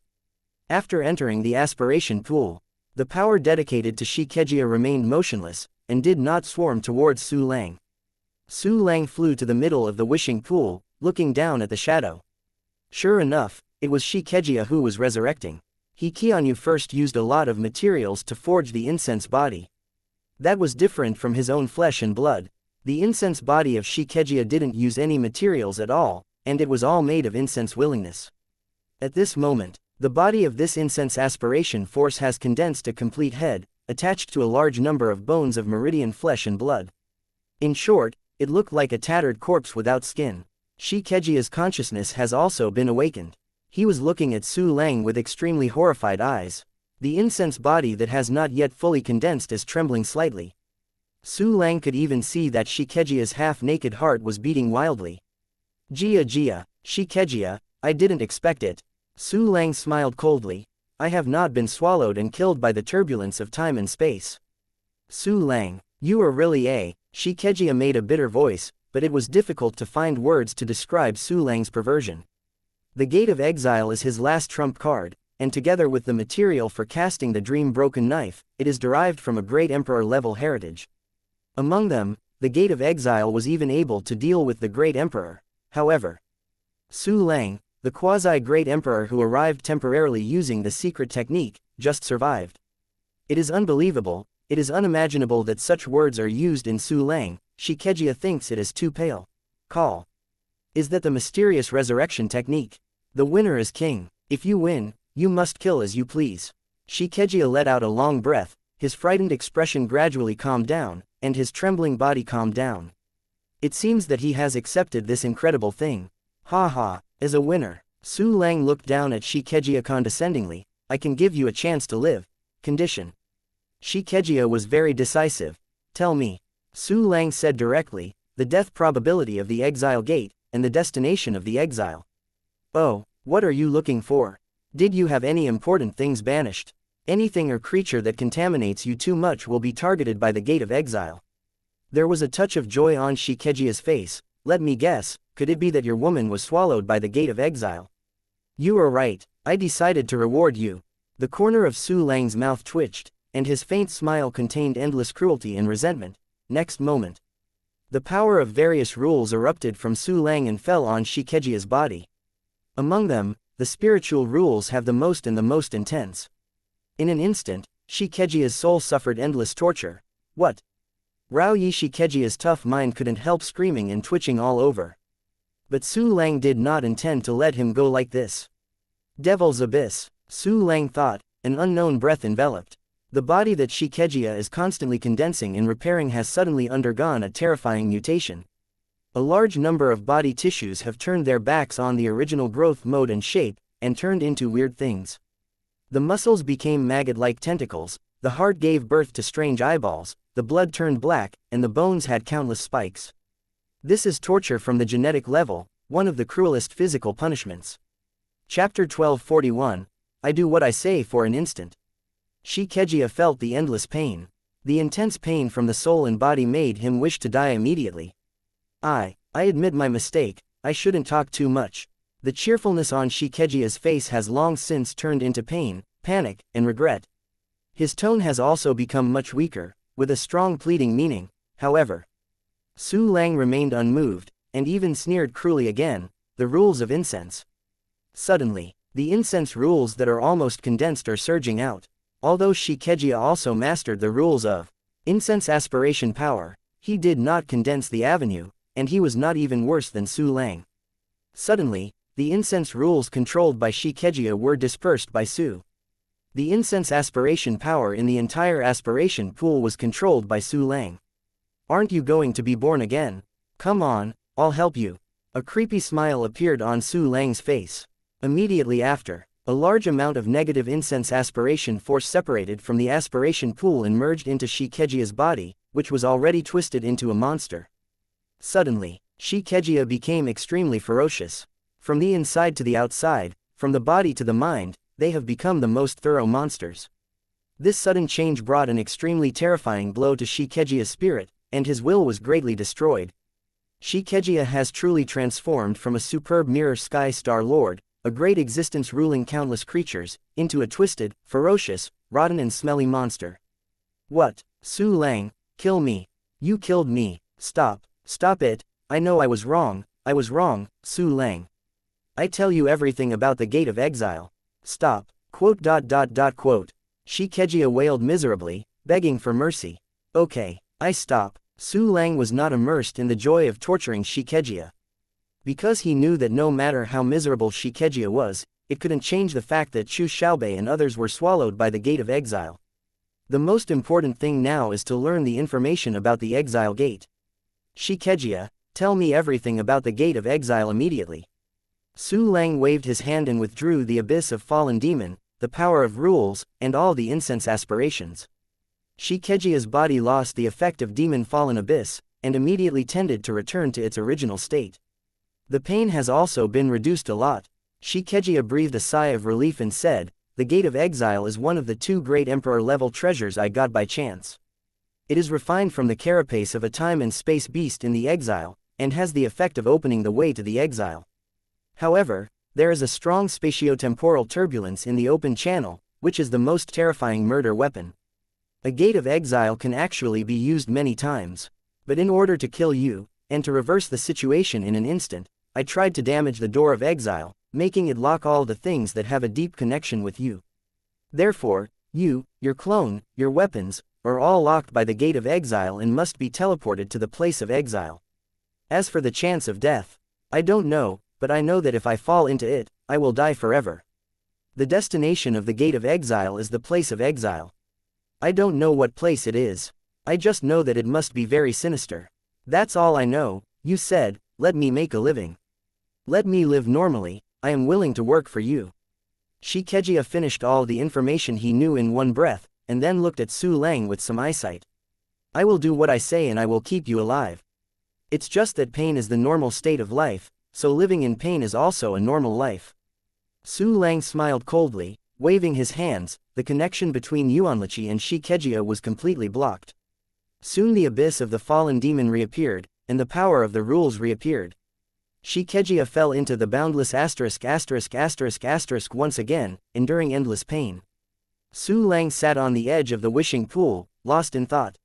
After entering the aspiration pool, the power dedicated to xianxia remained motionless, and did not swarm towards Su Lang. Su Lang flew to the middle of the wishing pool, looking down at the shadow. Sure enough, it was xianxia who was resurrecting. Qianyu first used a lot of materials to forge the incense body. That was different from his own flesh and blood. The incense body of xianxia didn't use any materials at all, and it was all made of incense willingness. At this moment, the body of this incense aspiration force has condensed a complete head, attached to a large number of bones of meridian flesh and blood. In short, it looked like a tattered corpse without skin. Shikejia's consciousness has also been awakened. He was looking at Su Lang with extremely horrified eyes. The incense body that has not yet fully condensed is trembling slightly. Su Lang could even see that Shikejia's half-naked heart was beating wildly. Jia, Shikejia, I didn't expect it. Su Lang smiled coldly. I have not been swallowed and killed by the turbulence of time and space. Su Lang, you are really a... Shikejia made a bitter voice, but it was difficult to find words to describe Su Lang's perversion. The Gate of Exile is his last trump card, and together with the material for casting the dream-broken knife, it is derived from a great emperor-level heritage. Among them, the Gate of Exile was even able to deal with the Great Emperor. However, Su Lang, the quasi-Great Emperor who arrived temporarily using the secret technique, just survived. It is unbelievable, it is unimaginable that such words are used in Su Lang. Shikejia thinks it is too pale. Call. Is that the mysterious resurrection technique? The winner is king. If you win, you must kill as you please. Shikejia let out a long breath, his frightened expression gradually calmed down, and his trembling body calmed down. It seems that he has accepted this incredible thing. Ha ha, as a winner. Su Lang looked down at Shikejia condescendingly. I can give you a chance to live. Condition. Shikejia was very decisive. Tell me. Su Lang said directly, the death probability of the exile gate, and the destination of the exile. Oh, what are you looking for? Did you have any important things banished? Anything or creature that contaminates you too much will be targeted by the Gate of Exile. There was a touch of joy on Shikejia's face. Let me guess, could it be that your woman was swallowed by the Gate of Exile? You are right, I decided to reward you. The corner of Su Lang's mouth twitched, and his faint smile contained endless cruelty and resentment. Next moment, the power of various rules erupted from Su Lang and fell on Shikejia's body. Among them, the spiritual rules have the most and the most intense. In an instant, Shikejia's soul suffered endless torture. What? Raoyi Shikejia's tough mind couldn't help screaming and twitching all over. But Su Lang did not intend to let him go like this. Devil's Abyss, Su Lang thought, an unknown breath enveloped. The body that Shikejia is constantly condensing and repairing has suddenly undergone a terrifying mutation. A large number of body tissues have turned their backs on the original growth mode and shape, and turned into weird things. The muscles became maggot-like tentacles, the heart gave birth to strange eyeballs, the blood turned black, and the bones had countless spikes. This is torture from the genetic level, one of the cruelest physical punishments. Chapter 1241, I do what I say for an instant. Shikejia felt the endless pain. The intense pain from the soul and body made him wish to die immediately. I admit my mistake, I shouldn't talk too much. The cheerfulness on Shikejia's face has long since turned into pain, panic, and regret. His tone has also become much weaker, with a strong pleading meaning. However, Su Lang remained unmoved, and even sneered cruelly again, the rules of incense. Suddenly, the incense rules that are almost condensed are surging out. Although Shikejia also mastered the rules of incense aspiration power, he did not condense the avenue, and he was not even worse than Su Lang. Suddenly, the incense rules controlled by Shikejia were dispersed by Su. The incense aspiration power in the entire aspiration pool was controlled by Su Lang. Aren't you going to be born again? Come on, I'll help you. A creepy smile appeared on Su Lang's face. Immediately after, a large amount of negative incense aspiration force separated from the aspiration pool and merged into Shikejia's body, which was already twisted into a monster. Suddenly, Shikejia became extremely ferocious. From the inside to the outside, from the body to the mind, they have become the most thorough monsters. This sudden change brought an extremely terrifying blow to Shikejia's spirit, and his will was greatly destroyed. Shikejia has truly transformed from a superb mirror sky star lord, a great existence ruling countless creatures, into a twisted, ferocious, rotten and smelly monster. What? Su Lang, kill me. You killed me. Stop. Stop it. I know I was wrong, Su Lang. I tell you everything about the Gate of Exile. Stop. Shikejia wailed miserably, begging for mercy. Okay, I stop. Su Lang was not immersed in the joy of torturing Shikejia. Because he knew that no matter how miserable Shikejia was, it couldn't change the fact that Chu Xiaobei and others were swallowed by the Gate of Exile. The most important thing now is to learn the information about the exile gate. Xianxia, tell me everything about the gate of exile immediately. Su Lang waved his hand and withdrew the abyss of fallen demon, the power of rules, and all the incense aspirations. Xianxia's body lost the effect of demon fallen abyss, and immediately tended to return to its original state. The pain has also been reduced a lot. Xianxia breathed a sigh of relief and said, the Gate of Exile is one of the 2 great Emperor-level treasures I got by chance. It is refined from the carapace of a time and space beast in the exile, and has the effect of opening the way to the exile. However, there is a strong spatiotemporal turbulence in the open channel, which is the most terrifying murder weapon. A Gate of Exile can actually be used many times. But in order to kill you, and to reverse the situation in an instant, I tried to damage the door of exile, making it lock all the things that have a deep connection with you. Therefore, you, your clone, your weapons, are all locked by the Gate of Exile and must be teleported to the place of exile. As for the chance of death, I don't know, but I know that if I fall into it, I will die forever. The destination of the Gate of Exile is the place of exile. I don't know what place it is. I just know that it must be very sinister. That's all I know. You said, let me make a living. Let me live normally, I am willing to work for you. Xianxia finished all the information he knew in one breath, and then looked at Su Lang with some eyesight. I will do what I say and I will keep you alive. It's just that pain is the normal state of life, so living in pain is also a normal life. Su Lang smiled coldly, waving his hands. The connection between Yuanlichi and Xianxia was completely blocked. Soon the abyss of the fallen demon reappeared, and the power of the rules reappeared. Xianxia fell into the boundless **** once again, enduring endless pain. Su Lang sat on the edge of the wishing pool, lost in thought.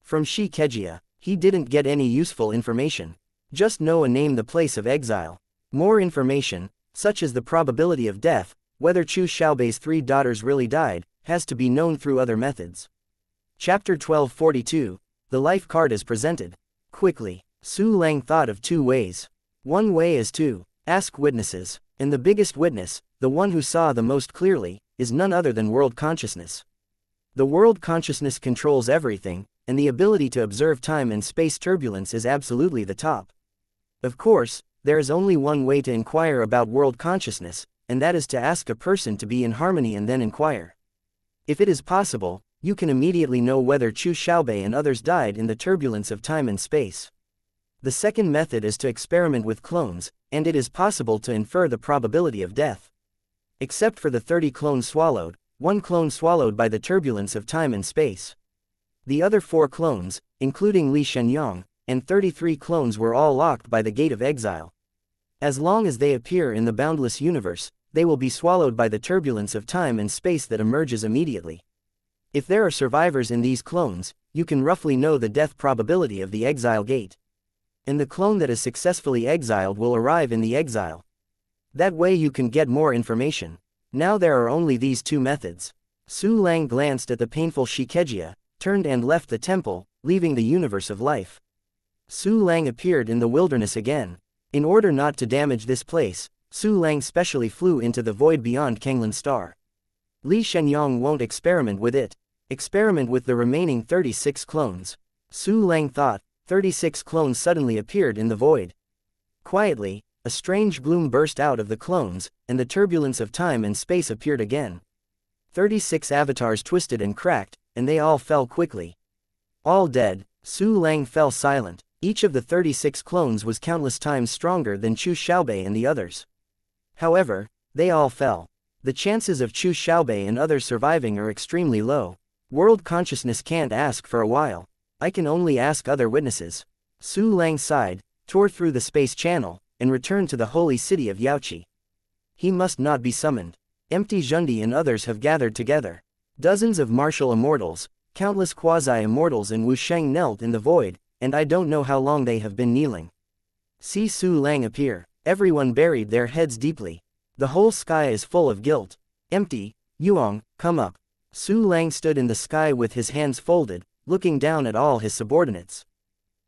From Xianxia, he didn't get any useful information. Just know a name, the place of exile. More information, such as the probability of death, whether Chu Xiaobei's 3 daughters really died, has to be known through other methods. Chapter 1242, The Life Card is presented. Quickly, Su Lang thought of 2 ways. One way is to ask witnesses, and the biggest witness, the one who saw the most clearly, is none other than world consciousness. The world consciousness controls everything, and the ability to observe time and space turbulence is absolutely the top. Of course, there is only one way to inquire about world consciousness, and that is to ask a person to be in harmony and then inquire. If it is possible, you can immediately know whether Chu Xiaobei and others died in the turbulence of time and space. The second method is to experiment with clones, and it is possible to infer the probability of death. Except for the 30 clones swallowed, 1 clone swallowed by the turbulence of time and space. The other 4 clones, including Li Shenyang, and 33 clones were all locked by the Gate of Exile. As long as they appear in the boundless universe, they will be swallowed by the turbulence of time and space that emerges immediately. If there are survivors in these clones, you can roughly know the death probability of the exile gate. And the clone that is successfully exiled will arrive in the exile. That way you can get more information. Now there are only these 2 methods. Su Lang glanced at the painful Xianxia, turned and left the temple, leaving the universe of life. Su Lang appeared in the wilderness again. In order not to damage this place, Su Lang specially flew into the void beyond Kanglan Star. Li Shenyang won't experiment with it. Experiment with the remaining 36 clones. Su Lang thought. 36 clones suddenly appeared in the void. Quietly, a strange bloom burst out of the clones, and the turbulence of time and space appeared again. 36 avatars twisted and cracked, and they all fell quickly. All dead, Su Lang fell silent. Each of the 36 clones was countless times stronger than Chu Xiaobei and the others. However, they all fell. The chances of Chu Xiaobei and others surviving are extremely low. World consciousness can't ask for a while. I can only ask other witnesses. Su Lang sighed, tore through the space channel, and returned to the holy city of Yaoqi. He must not be summoned. Empty Zhundi and others have gathered together. Dozens of martial immortals, countless quasi-immortals and Wu Sheng knelt in the void, and I don't know how long they have been kneeling. See Su Lang appear. Everyone buried their heads deeply. The whole sky is full of guilt. Empty. Yuang, come up. Su Lang stood in the sky with his hands folded, looking down at all his subordinates.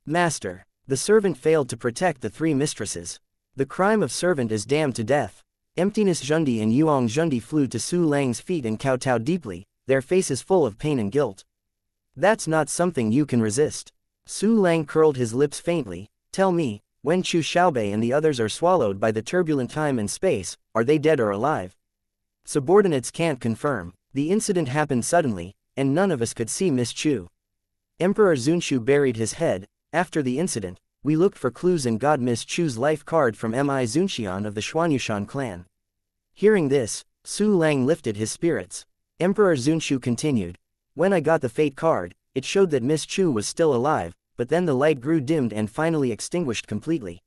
Master, the servant failed to protect the 3 mistresses. The crime of servant is damned to death. Emptiness Zhundi and Yuang Zhundi flew to Su Lang's feet and kowtowed deeply, their faces full of pain and guilt. That's not something you can resist. Su Lang curled his lips faintly. Tell me, when Chu Xiaobei and the others are swallowed by the turbulent time and space, are they dead or alive? Subordinates can't confirm. The incident happened suddenly, and none of us could see Miss Chu. Emperor Zunshu buried his head. After the incident, we looked for clues and got Miss Chu's life card from Mi Zunxian of the Xuanyushan clan. Hearing this, Su Lang lifted his spirits. Emperor Zunshu continued. When I got the fate card, it showed that Miss Chu was still alive, but then the light grew dimmed and finally extinguished completely.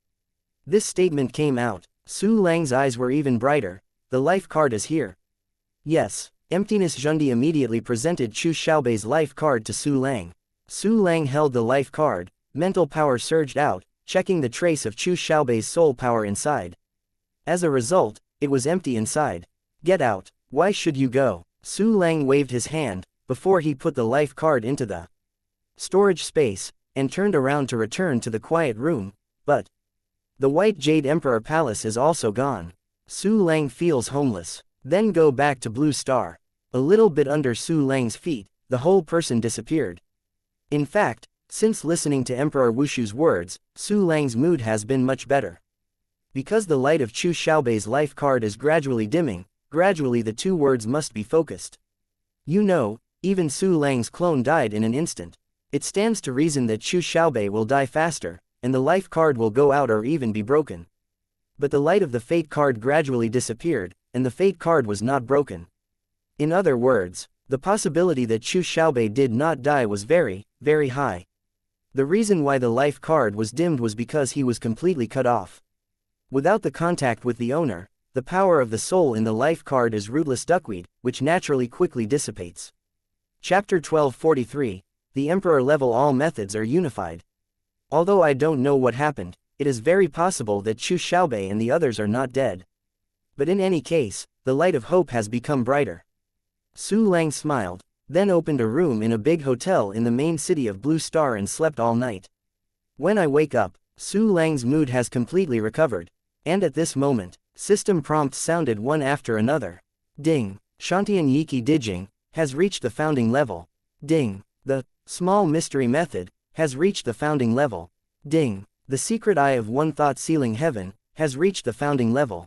This statement came out. Su Lang's eyes were even brighter. The life card is here. Yes. Emptiness Zhundi immediately presented Chu Xiaobei's life card to Su Lang. Su Lang held the life card. Mental power surged out, checking the trace of Chu Xiaobei's soul power inside. As a result, it was empty inside. Get out. Why should you go? Su Lang waved his hand, before he put the life card into the storage space, and turned around to return to the quiet room, but the White Jade Emperor Palace is also gone. Su Lang feels homeless. Then go back to Blue Star. A little bit under Su Lang's feet, the whole person disappeared. In fact, since listening to Emperor Wushu's words, Su Lang's mood has been much better. Because the light of Chu Xiaobei's life card is gradually dimming, gradually the two words must be focused. You know, even Su Lang's clone died in an instant. It stands to reason that Chu Xiaobei will die faster, and the life card will go out or even be broken. But the light of the fate card gradually disappeared, and the fate card was not broken. In other words, the possibility that Chu Xiaobei did not die was very, very high. The reason why the life card was dimmed was because he was completely cut off. Without the contact with the owner, the power of the soul in the life card is rootless duckweed, which naturally quickly dissipates. Chapter 1243. The Emperor level. All methods are unified. Although I don't know what happened, it is very possible that Chu Xiaobei and the others are not dead. But in any case, the light of hope has become brighter. Su Lang smiled, then opened a room in a big hotel in the main city of Blue Star and slept all night. When I wake up, Su Lang's mood has completely recovered, and at this moment, system prompts sounded one after another. Ding. Shantian Yiki Dijing has reached the founding level. Ding. The small mystery method has reached the founding level. Ding. The secret eye of one thought sealing heaven has reached the founding level.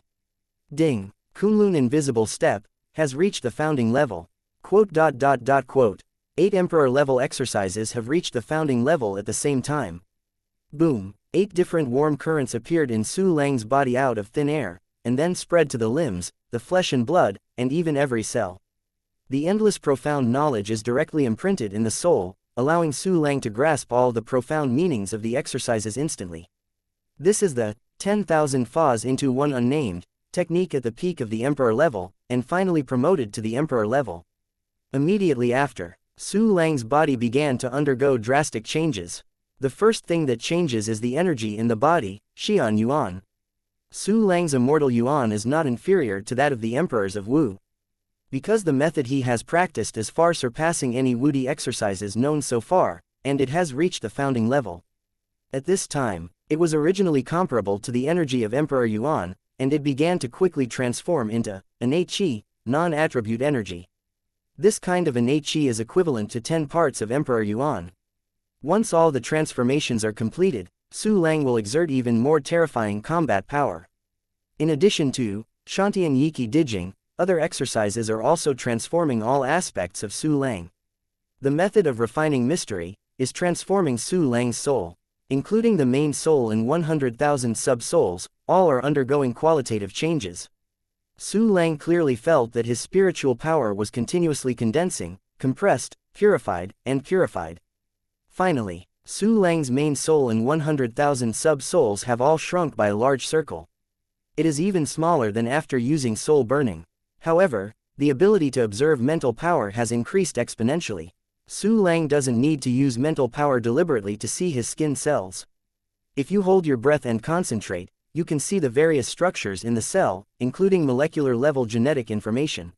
Ding. Kunlun invisible step has reached the founding level. Quote. 8 Emperor level exercises have reached the founding level at the same time. Boom. 8 different warm currents appeared in Su Lang's body out of thin air, and then spread to the limbs, the flesh and blood, and even every cell. The endless profound knowledge is directly imprinted in the soul, allowing Su Lang to grasp all the profound meanings of the exercises instantly. This is the 10,000 Fas into one unnamed technique at the peak of the Emperor level, and finally promoted to the Emperor level. Immediately after, Su Lang's body began to undergo drastic changes. The first thing that changes is the energy in the body, Xian Yuan. Su Lang's immortal Yuan is not inferior to that of the emperors of Wu. Because the method he has practiced is far surpassing any Wudi exercises known so far, and it has reached the founding level. At this time, it was originally comparable to the energy of Emperor Yuan, and it began to quickly transform into innate qi, non-attribute energy. This kind of innate qi is equivalent to 10 parts of Emperor Yuan. Once all the transformations are completed, Su Lang will exert even more terrifying combat power. In addition to Shantian Yiki Dijing, other exercises are also transforming all aspects of Su Lang. The method of refining mystery is transforming Su Lang's soul, including the main soul and 100,000 sub-souls, all are undergoing qualitative changes. Su Lang clearly felt that his spiritual power was continuously condensing, compressed, purified, and purified. Finally, Su Lang's main soul and 100,000 sub-souls have all shrunk by a large circle. It is even smaller than after using soul burning. However, the ability to observe mental power has increased exponentially. Su Lang doesn't need to use mental power deliberately to see his skin cells. If you hold your breath and concentrate, you can see the various structures in the cell, including molecular-level genetic information.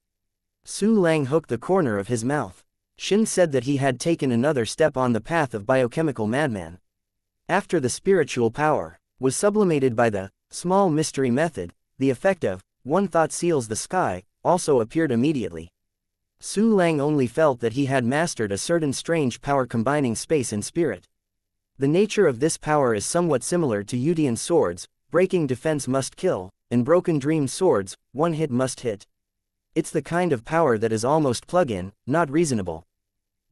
Su Lang hooked the corner of his mouth. Shin said that he had taken another step on the path of biochemical madman. After the spiritual power was sublimated by the small mystery method, the effect of one thought seals the sky also appeared immediately. Su Lang only felt that he had mastered a certain strange power combining space and spirit. The nature of this power is somewhat similar to Yudian swords, breaking defense must kill, and Broken Dream swords, one hit must hit. It's the kind of power that is almost plug-in, not reasonable.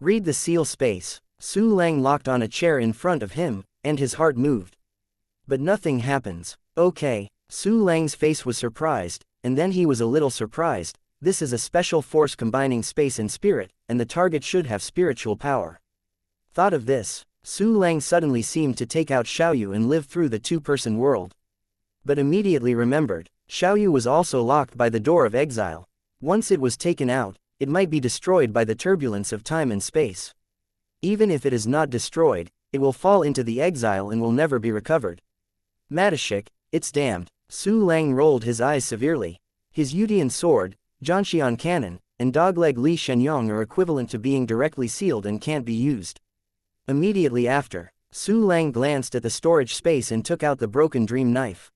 Read the seal space. Su Lang locked on a chair in front of him, and his heart moved. But nothing happens. Okay. Su Lang's face was surprised, and then he was a little surprised. This is a special force combining space and spirit, and the target should have spiritual power. Thought of this, Su Lang suddenly seemed to take out Xiaoyu and live through the two-person world. But immediately remembered, Xiaoyu was also locked by the door of exile. Once it was taken out, it might be destroyed by the turbulence of time and space. Even if it is not destroyed, it will fall into the exile and will never be recovered. Matashik, it's damned. Su Lang rolled his eyes severely. His Yudian sword, Jianxian cannon, and dogleg Li Shenyang are equivalent to being directly sealed and can't be used. Immediately after, Su Lang glanced at the storage space and took out the Broken Dream knife.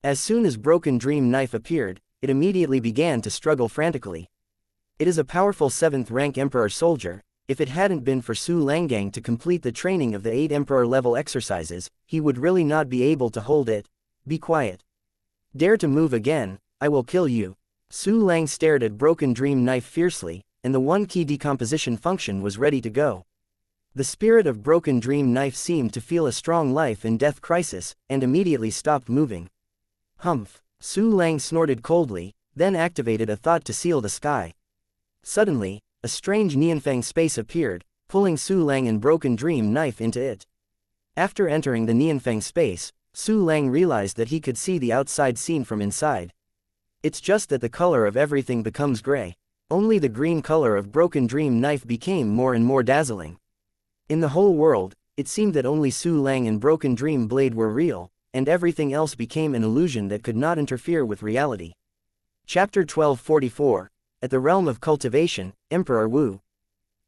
As soon as Broken Dream knife appeared, it immediately began to struggle frantically. It is a powerful 7th rank Emperor soldier. If it hadn't been for Su Langang to complete the training of the 8 Emperor level exercises, he would really not be able to hold it. Be quiet. Dare to move again, I will kill you. Su Lang stared at Broken Dream knife fiercely, and the 1-key decomposition function was ready to go. The spirit of Broken Dream knife seemed to feel a strong life and death crisis, and immediately stopped moving. Humph. Su Lang snorted coldly, then activated a thought to seal the sky. Suddenly, a strange Nianfeng space appeared, pulling Su Lang and Broken Dream knife into it. After entering the Nianfeng space, Su Lang realized that he could see the outside scene from inside. It's just that the color of everything becomes gray. Only the green color of Broken Dream knife became more and more dazzling. In the whole world, it seemed that only Su Lang and Broken Dream blade were real, and everything else became an illusion that could not interfere with reality. Chapter 1244. At the realm of cultivation, Emperor Wu.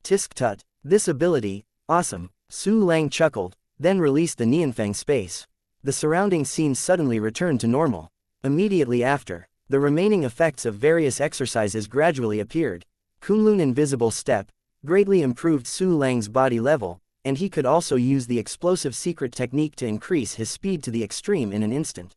Tisk tut. This ability, awesome. Su Lang chuckled, then released the Nianfeng space. The surrounding scene suddenly returned to normal. Immediately after, the remaining effects of various exercises gradually appeared. Kunlun Invisible Step greatly improved Su Lang's body level, and he could also use the explosive secret technique to increase his speed to the extreme in an instant.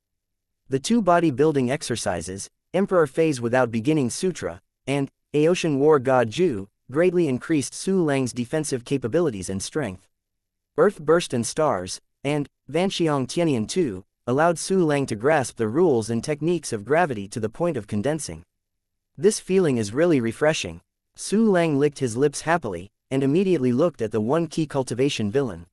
The 2 body-building exercises, Emperor Phase Without Beginning Sutra, and Aocean War God Ju, greatly increased Su Lang's defensive capabilities and strength. Earth Burst and Stars, and Vanxiang Tianian 2, allowed Su Lang to grasp the rules and techniques of gravity to the point of condensing. This feeling is really refreshing. Su Lang licked his lips happily, and immediately looked at the 1-key cultivation villain.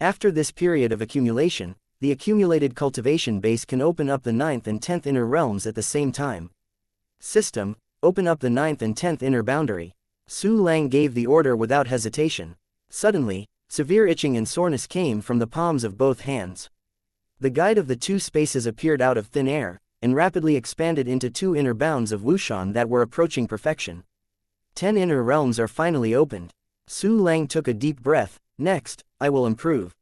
After this period of accumulation, the accumulated cultivation base can open up the 9th and 10th inner realms at the same time. System, open up the 9th and 10th inner boundary. Su Lang gave the order without hesitation. Suddenly, severe itching and soreness came from the palms of both hands. The guide of the 2 spaces appeared out of thin air, and rapidly expanded into 2 inner bounds of Wushan that were approaching perfection. 10 inner realms are finally opened. Su Lang took a deep breath. Next, I will improve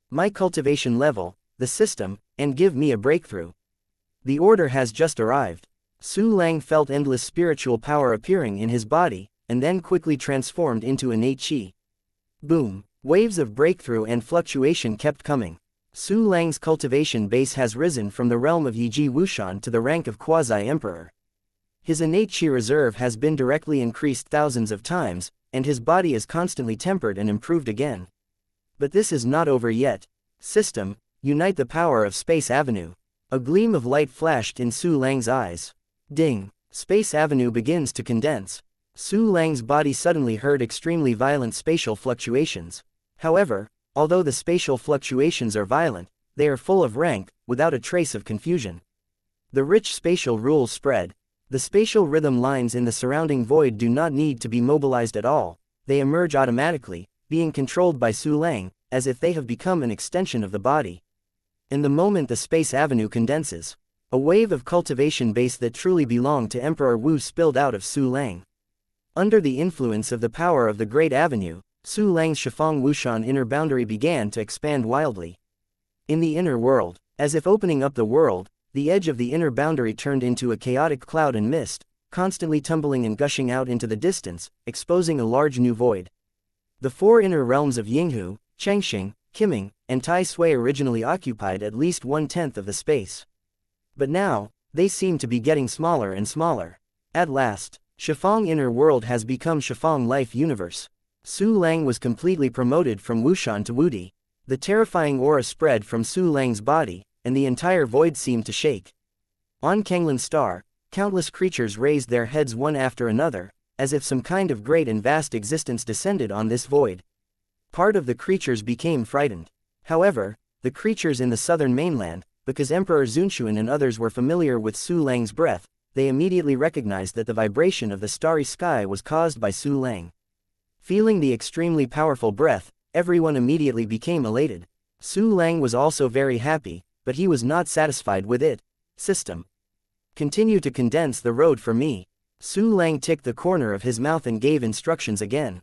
my cultivation level, the system, and give me a breakthrough. The order has just arrived. Su Lang felt endless spiritual power appearing in his body, and then quickly transformed into innate qi. Boom! Waves of breakthrough and fluctuation kept coming. Su Lang's cultivation base has risen from the realm of Yiji Wushan to the rank of quasi-emperor. His innate qi reserve has been directly increased thousands of times, and his body is constantly tempered and improved again. But this is not over yet. System, unite the power of Space Avenue. A gleam of light flashed in Su Lang's eyes. Ding! Space Avenue begins to condense. Su Lang's body suddenly heard extremely violent spatial fluctuations. However, although the spatial fluctuations are violent, they are full of rank, without a trace of confusion. The rich spatial rules spread. The spatial rhythm lines in the surrounding void do not need to be mobilized at all, they emerge automatically, being controlled by Su Lang, as if they have become an extension of the body. In the moment the Space Avenue condenses, a wave of cultivation base that truly belonged to Emperor Wu spilled out of Su Lang. Under the influence of the power of the Great Avenue, Su Lang's Shifang Wushan inner boundary began to expand wildly. In the inner world, as if opening up the world, the edge of the inner boundary turned into a chaotic cloud and mist, constantly tumbling and gushing out into the distance, exposing a large new void. The four inner realms of Yinghu, Chengxing, Qiming, and Tai Sui originally occupied at least 1/10 of the space. But now, they seem to be getting smaller and smaller. At last, Shifeng Inner World has become Shifeng Life Universe. Su Lang was completely promoted from Wushan to Wudi. The terrifying aura spread from Su Lang's body, and the entire void seemed to shake. On Kanglin's star, countless creatures raised their heads one after another, as if some kind of great and vast existence descended on this void. Part of the creatures became frightened. However, the creatures in the southern mainland, because Emperor Zunxuan and others were familiar with Su Lang's breath, they immediately recognized that the vibration of the starry sky was caused by Su Lang. Feeling the extremely powerful breath, everyone immediately became elated. Su Lang was also very happy, but he was not satisfied with it. System. Continue to condense the road for me. Su Lang ticked the corner of his mouth and gave instructions again.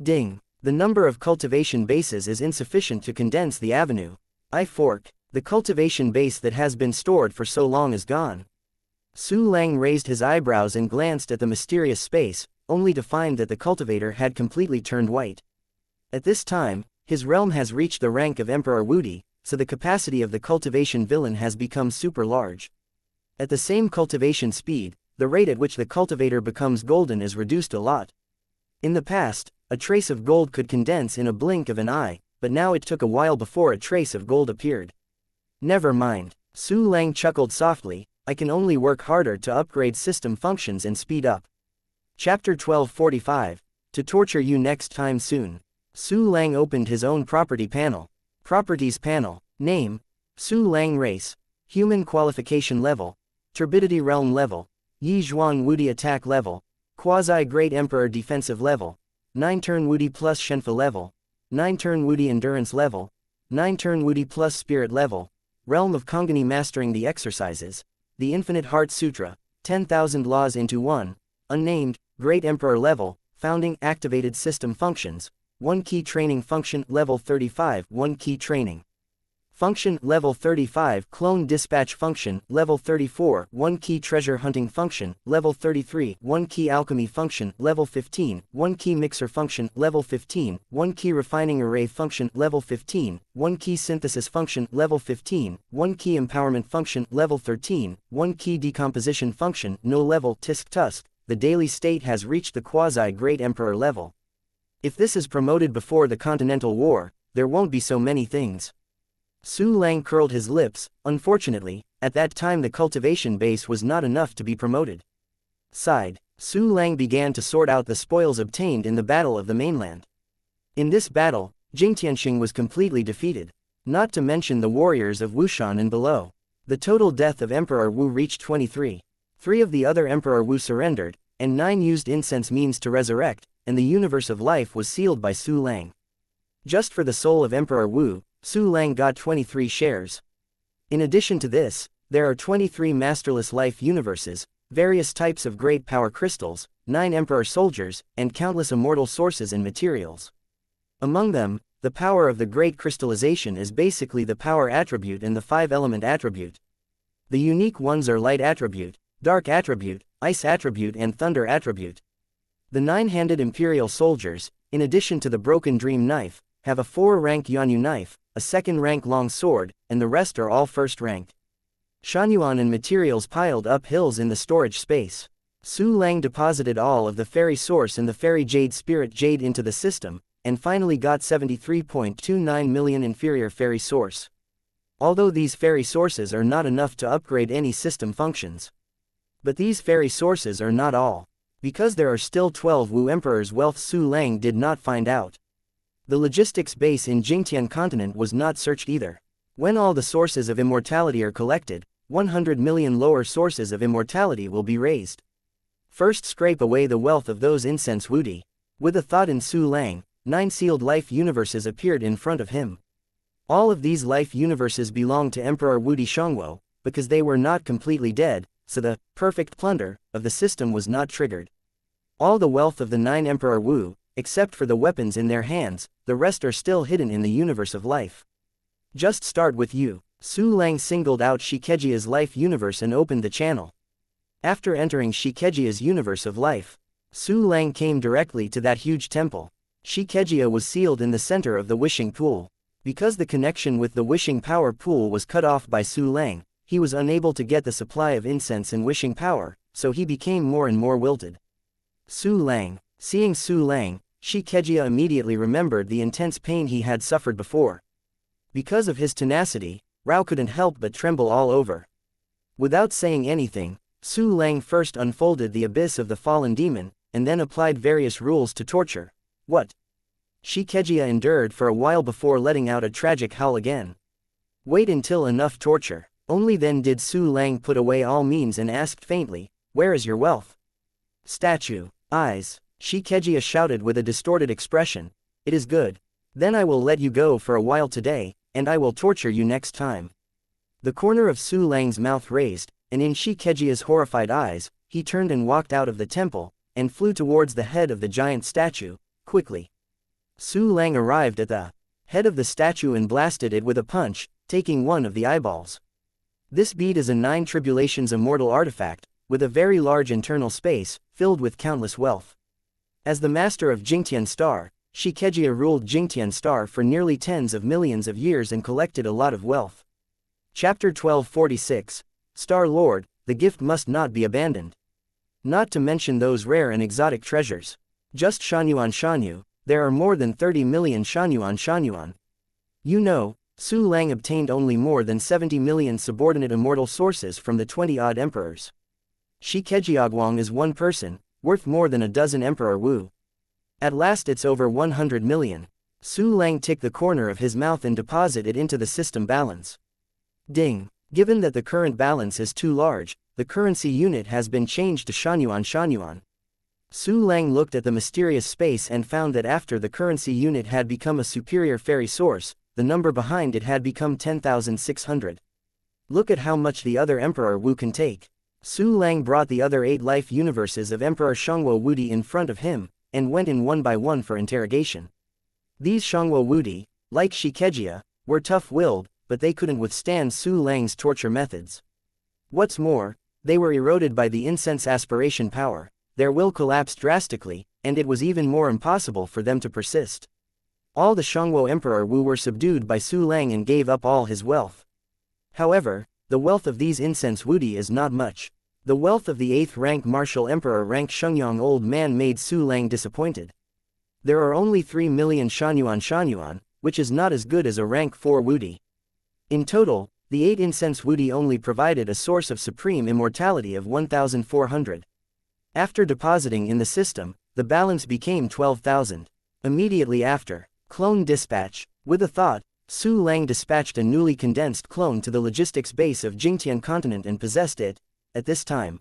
Ding. The number of cultivation bases is insufficient to condense the avenue. I fork. The cultivation base that has been stored for so long is gone. Su Lang raised his eyebrows and glanced at the mysterious space, only to find that the cultivator had completely turned white. At this time, his realm has reached the rank of Emperor Wudi, so the capacity of the cultivation villain has become super large. At the same cultivation speed, the rate at which the cultivator becomes golden is reduced a lot. In the past, a trace of gold could condense in a blink of an eye, but now it took a while before a trace of gold appeared. Never mind. Su Lang chuckled softly, I can only work harder to upgrade system functions and speed up. Chapter 1245. To torture you next time soon. Su Lang opened his own property panel. Properties panel. Name. Su Lang race. Human qualification level. Turbidity realm level. Yi Zhuan Wudi attack level. Quasi-Great Emperor defensive level. 9-turn Wudi plus Shenfa level. 9-turn Wudi endurance level. 9-turn Wudi plus spirit level. Realm of Kongani mastering the exercises. The Infinite Heart Sutra. 10,000 laws into one. Unnamed, Great Emperor level. Founding activated system functions. 1 key training function level 35. 1 key training function level 35. Clone dispatch function level 34. 1 key treasure hunting function level 33. 1 key alchemy function level 15. 1 key mixer function level 15. 1 key refining array function level 15. 1 key synthesis function level 15. 1 key empowerment function level 13. 1 key decomposition function no level tisk tusk. The daily state has reached the quasi-Great Emperor level. If this is promoted before the Continental War, there won't be so many things. Su Lang curled his lips. Unfortunately, at that time the cultivation base was not enough to be promoted. Sighed. Su Lang began to sort out the spoils obtained in the Battle of the Mainland. In this battle, Jingtianxing was completely defeated. Not to mention the warriors of Wushan and below. The total death of Emperor Wu reached 23. 3 of the other Emperor Wu surrendered, and 9 used incense means to resurrect, and the universe of life was sealed by Su Lang. Just for the soul of Emperor Wu, Su Lang got 23 shares. In addition to this, there are 23 masterless life universes, various types of great power crystals, 9 emperor soldiers, and countless immortal sources and materials. Among them, the power of the great crystallization is basically the power attribute and the 5-element attribute. The unique ones are light attribute, dark attribute, ice attribute and thunder attribute. The 9-handed imperial soldiers, in addition to the broken dream knife, have a 4-rank Yanyu knife, a 2nd-rank long sword, and the rest are all 1st-ranked. Shanyuan and materials piled up hills in the storage space. Su Lang deposited all of the fairy source and the fairy jade spirit jade into the system, and finally got 73.29 million inferior fairy source. Although these fairy sources are not enough to upgrade any system functions. But these fairy sources are not all. Because there are still 12 Wu Emperor's wealth Su Lang did not find out. The logistics base in Jingtian continent was not searched either. When all the sources of immortality are collected, 100 million lower sources of immortality will be raised. First scrape away the wealth of those incense Wudi. With a thought in Su Lang, 9 sealed life universes appeared in front of him. All of these life universes belonged to Emperor Wudi Shangwo, because they were not completely dead, so the perfect plunder of the system was not triggered. All the wealth of the 9 Emperor Wu, except for the weapons in their hands, the rest are still hidden in the universe of life. Just start with you. Su Lang singled out Shikejia's life universe and opened the channel. After entering Shikejia's universe of life, Su Lang came directly to that huge temple. Shikejia was sealed in the center of the wishing pool. Because the connection with the wishing power pool was cut off by Su Lang, he was unable to get the supply of incense and wishing power, so he became more and more wilted. Su Lang. Seeing Su Lang, Shikejia immediately remembered the intense pain he had suffered before. Because of his tenacity, Rao couldn't help but tremble all over. Without saying anything, Su Lang first unfolded the abyss of the fallen demon, and then applied various rules to torture. What? Shikejia endured for a while before letting out a tragic howl again. Wait until enough torture. Only then did Su Lang put away all means and asked faintly, "Where is your wealth?" Statue. Eyes. Shikejia shouted with a distorted expression, "It is good. Then I will let you go for a while today, and I will torture you next time." The corner of Su Lang's mouth raised, and in Shikejia's horrified eyes, he turned and walked out of the temple, and flew towards the head of the giant statue, quickly. Su Lang arrived at the head of the statue and blasted it with a punch, taking one of the eyeballs. This bead is a 9 tribulations immortal artifact, with a very large internal space, filled with countless wealth. As the master of Jingtian Star, Shikejia ruled Jingtian Star for nearly tens of millions of years and collected a lot of wealth. Chapter 1246, Star Lord, the gift must not be abandoned. Not to mention those rare and exotic treasures. Just Shanyuan, there are more than 30 million Shanyuan. You know, Su Lang obtained only more than 70 million subordinate immortal sources from the 20-odd emperors. Shikejiaguang is one person, worth more than a dozen Emperor Wu. At last it's over 100 million. Su Lang ticked the corner of his mouth and deposited it into the system balance. Ding. Given that the current balance is too large, the currency unit has been changed to Shanyuan. Su Lang looked at the mysterious space and found that after the currency unit had become a superior fairy source, the number behind it had become 10,600. Look at how much the other Emperor Wu can take. Su Lang brought the other 8 life universes of Emperor Shangwo Wudi in front of him, and went in one by one for interrogation. These Shangwo Wudi, like Shikejia, were tough-willed, but they couldn't withstand Su Lang's torture methods. What's more, they were eroded by the incense aspiration power, their will collapsed drastically, and it was even more impossible for them to persist. All the Shangwo Emperor Wu were subdued by Su Lang and gave up all his wealth. However, the wealth of these incense Wudi is not much. The wealth of the 8th rank martial emperor rank Shengyang old man made Su Lang disappointed. There are only 3 million Shanyuan, which is not as good as a rank 4 Wudi. In total, the 8 incense Wudi only provided a source of supreme immortality of 1,400. After depositing in the system, the balance became 12,000. Immediately after, clone dispatch. With a thought, Su Lang dispatched a newly condensed clone to the logistics base of Jingtian continent and possessed it. At this time,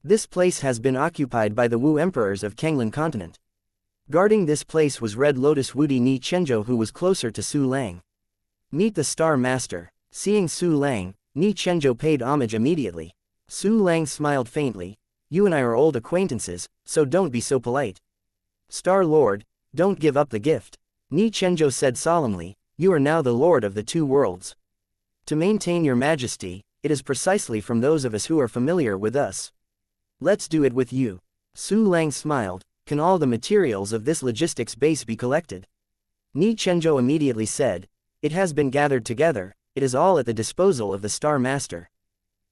this place has been occupied by the Wu emperors of Kanglan continent. Guarding this place was Red Lotus Wudi Ni Chenjo, who was closer to Su Lang. Meet the Star Master. Seeing Su Lang, Ni Chenjo paid homage immediately. Su Lang smiled faintly. You and I are old acquaintances, so don't be so polite. Star Lord, don't give up the gift. Ni Chenjo said solemnly, you are now the Lord of the 2 worlds. To maintain your majesty, it is precisely from those of us who are familiar with us. Let's do it with you. Su Lang smiled. Can all the materials of this logistics base be collected? Ni Chenjo immediately said, it has been gathered together, it is all at the disposal of the Star Master.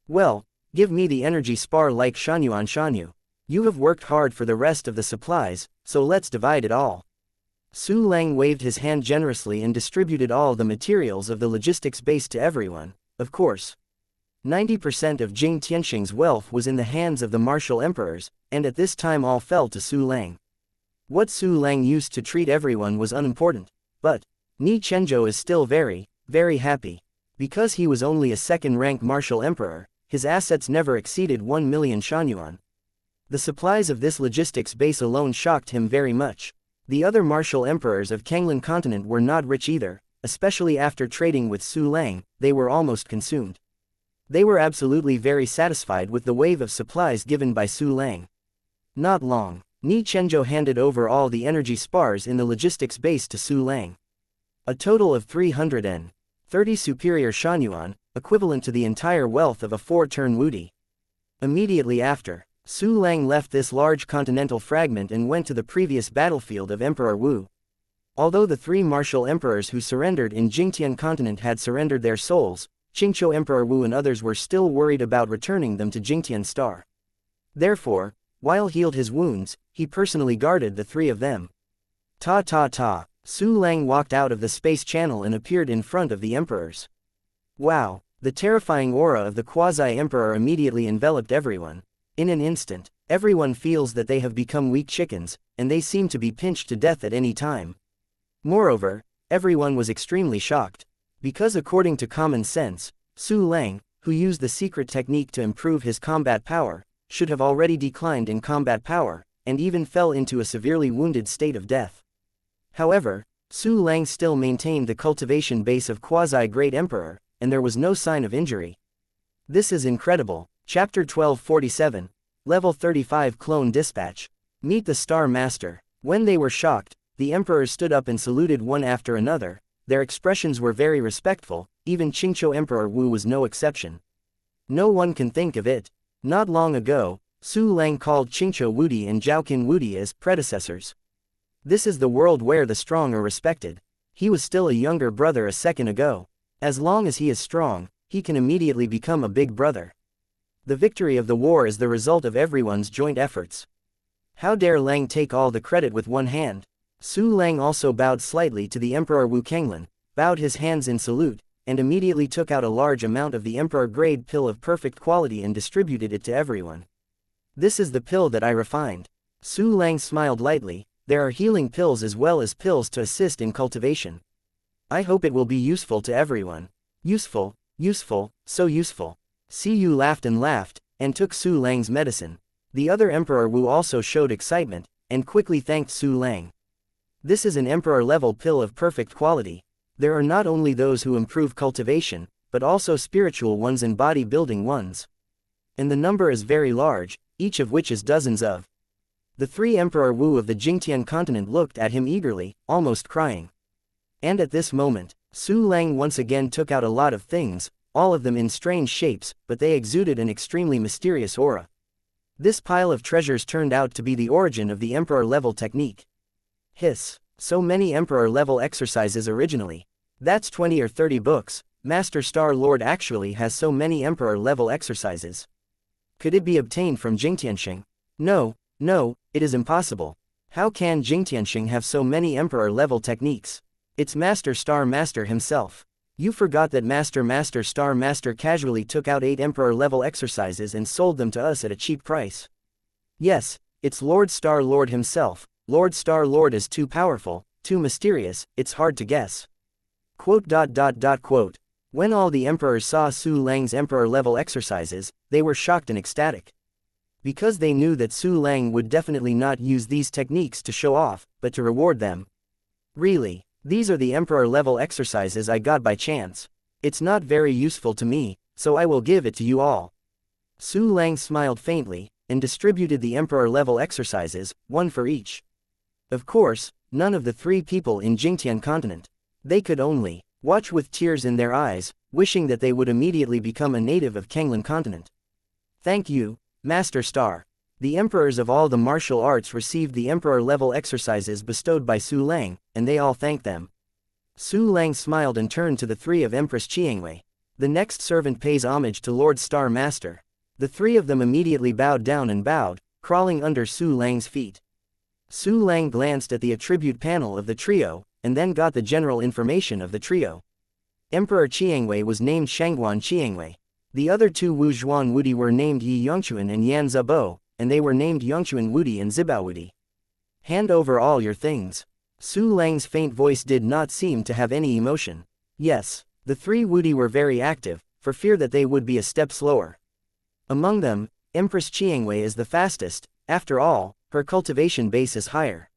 Well, give me the energy spar like Shanyu. You have worked hard for the rest of the supplies, so let's divide it all. Su Lang waved his hand generously and distributed all the materials of the logistics base to everyone. Of course, 90% of Jing Tianxing's wealth was in the hands of the martial emperors, and at this time all fell to Su Lang. What Su Lang used to treat everyone was unimportant, but Ni Chenjo is still very, very happy. Because he was only a 2nd-rank martial emperor, his assets never exceeded 1 million Shanyuan. The supplies of this logistics base alone shocked him very much. The other martial emperors of Kanglan continent were not rich either, especially after trading with Su Lang, they were almost consumed. They were absolutely very satisfied with the wave of supplies given by Su Lang. Not long, Ni Chenjo handed over all the energy spars in the logistics base to Su Lang. A total of 330 superior Shanyuan, equivalent to the entire wealth of a 4-turn Wudi. Immediately after, Su Lang left this large continental fragment and went to the previous battlefield of Emperor Wu. Although the three martial emperors who surrendered in Jingtian continent had surrendered their souls, Qingqiu Emperor Wu and others were still worried about returning them to Jingtian Star. Therefore, while healed his wounds, he personally guarded the three of them. Ta. Su Lang walked out of the space channel and appeared in front of the emperors. Wow, the terrifying aura of the quasi-emperor immediately enveloped everyone. In an instant, everyone feels that they have become weak chickens, and they seem to be pinched to death at any time. Moreover, everyone was extremely shocked. Because according to common sense, Su Lang, who used the secret technique to improve his combat power, should have already declined in combat power, and even fell into a severely wounded state of death. However, Su Lang still maintained the cultivation base of quasi-great emperor, and there was no sign of injury. This is incredible. Chapter 1247, Level 35 Clone Dispatch. Meet the Star Master. When they were shocked, the emperors stood up and saluted one after another. Their expressions were very respectful, even Qingqiu Emperor Wu was no exception. No one can think of it. Not long ago, Su Lang called Qingqiu Wudi and Zhaoqin Wudi as predecessors. This is the world where the strong are respected. He was still a younger brother a second ago. As long as he is strong, he can immediately become a big brother. The victory of the war is the result of everyone's joint efforts. How dare Lang take all the credit with one hand? Su Lang also bowed slightly to the Emperor Wu Kenglin, bowed his hands in salute, and immediately took out a large amount of the Emperor-grade pill of perfect quality and distributed it to everyone. This is the pill that I refined. Su Lang smiled lightly. There are healing pills as well as pills to assist in cultivation. I hope it will be useful to everyone. Useful, so useful. Siyu laughed and took Su Lang's medicine. The other Emperor Wu also showed excitement, and quickly thanked Su Lang. This is an Emperor-level pill of perfect quality. There are not only those who improve cultivation, but also spiritual ones and body-building ones. And the number is very large, each of which is dozens of. The three Emperor Wu of the Jingtian continent looked at him eagerly, almost crying. And at this moment, Su Lang once again took out a lot of things, all of them in strange shapes, but they exuded an extremely mysterious aura. This pile of treasures turned out to be the origin of the Emperor-level technique. Hiss. So many Emperor-level exercises originally. That's 20 or 30 books. Master Star Lord actually has so many Emperor-level exercises. Could it be obtained from Jingtianxing? No, it is impossible. How can Jingtianxing have so many Emperor-level techniques? It's Master Star Master himself. You forgot that Master Star Master casually took out 8 Emperor-level exercises and sold them to us at a cheap price. Yes, it's Lord Star Lord himself. Lord Star Lord is too powerful, too mysterious, it's hard to guess. Quote. When all the emperors saw Su Lang's Emperor-level exercises, they were shocked and ecstatic. Because they knew that Su Lang would definitely not use these techniques to show off, but to reward them. Really? These are the Emperor-level exercises I got by chance. It's not very useful to me, so I will give it to you all. Su Lang smiled faintly, and distributed the Emperor-level exercises, one for each. Of course, none of the three people in Jingtian continent. They could only watch with tears in their eyes, wishing that they would immediately become a native of Kenglin continent. Thank you, Master Star. The emperors of all the martial arts received the Emperor-level exercises bestowed by Su Lang, and they all thanked them. Su Lang smiled and turned to the three of Empress Xianxia. The next servant pays homage to Lord Star Master. The three of them immediately bowed down and bowed, crawling under Su Lang's feet. Su Lang glanced at the attribute panel of the trio, and then got the general information of the trio. Emperor Xianxia was named Shangguan Xianxia. The other two Wu Zhuan Wudi were named Yi Yongchuan and Yan Zabo, and they were named Yongchuan Wudi and Zibao Wudi. Hand over all your things. Su Lang's faint voice did not seem to have any emotion. Yes, the three Wudi were very active, for fear that they would be a step slower. Among them, Empress Xianxia is the fastest. After all, her cultivation base is higher.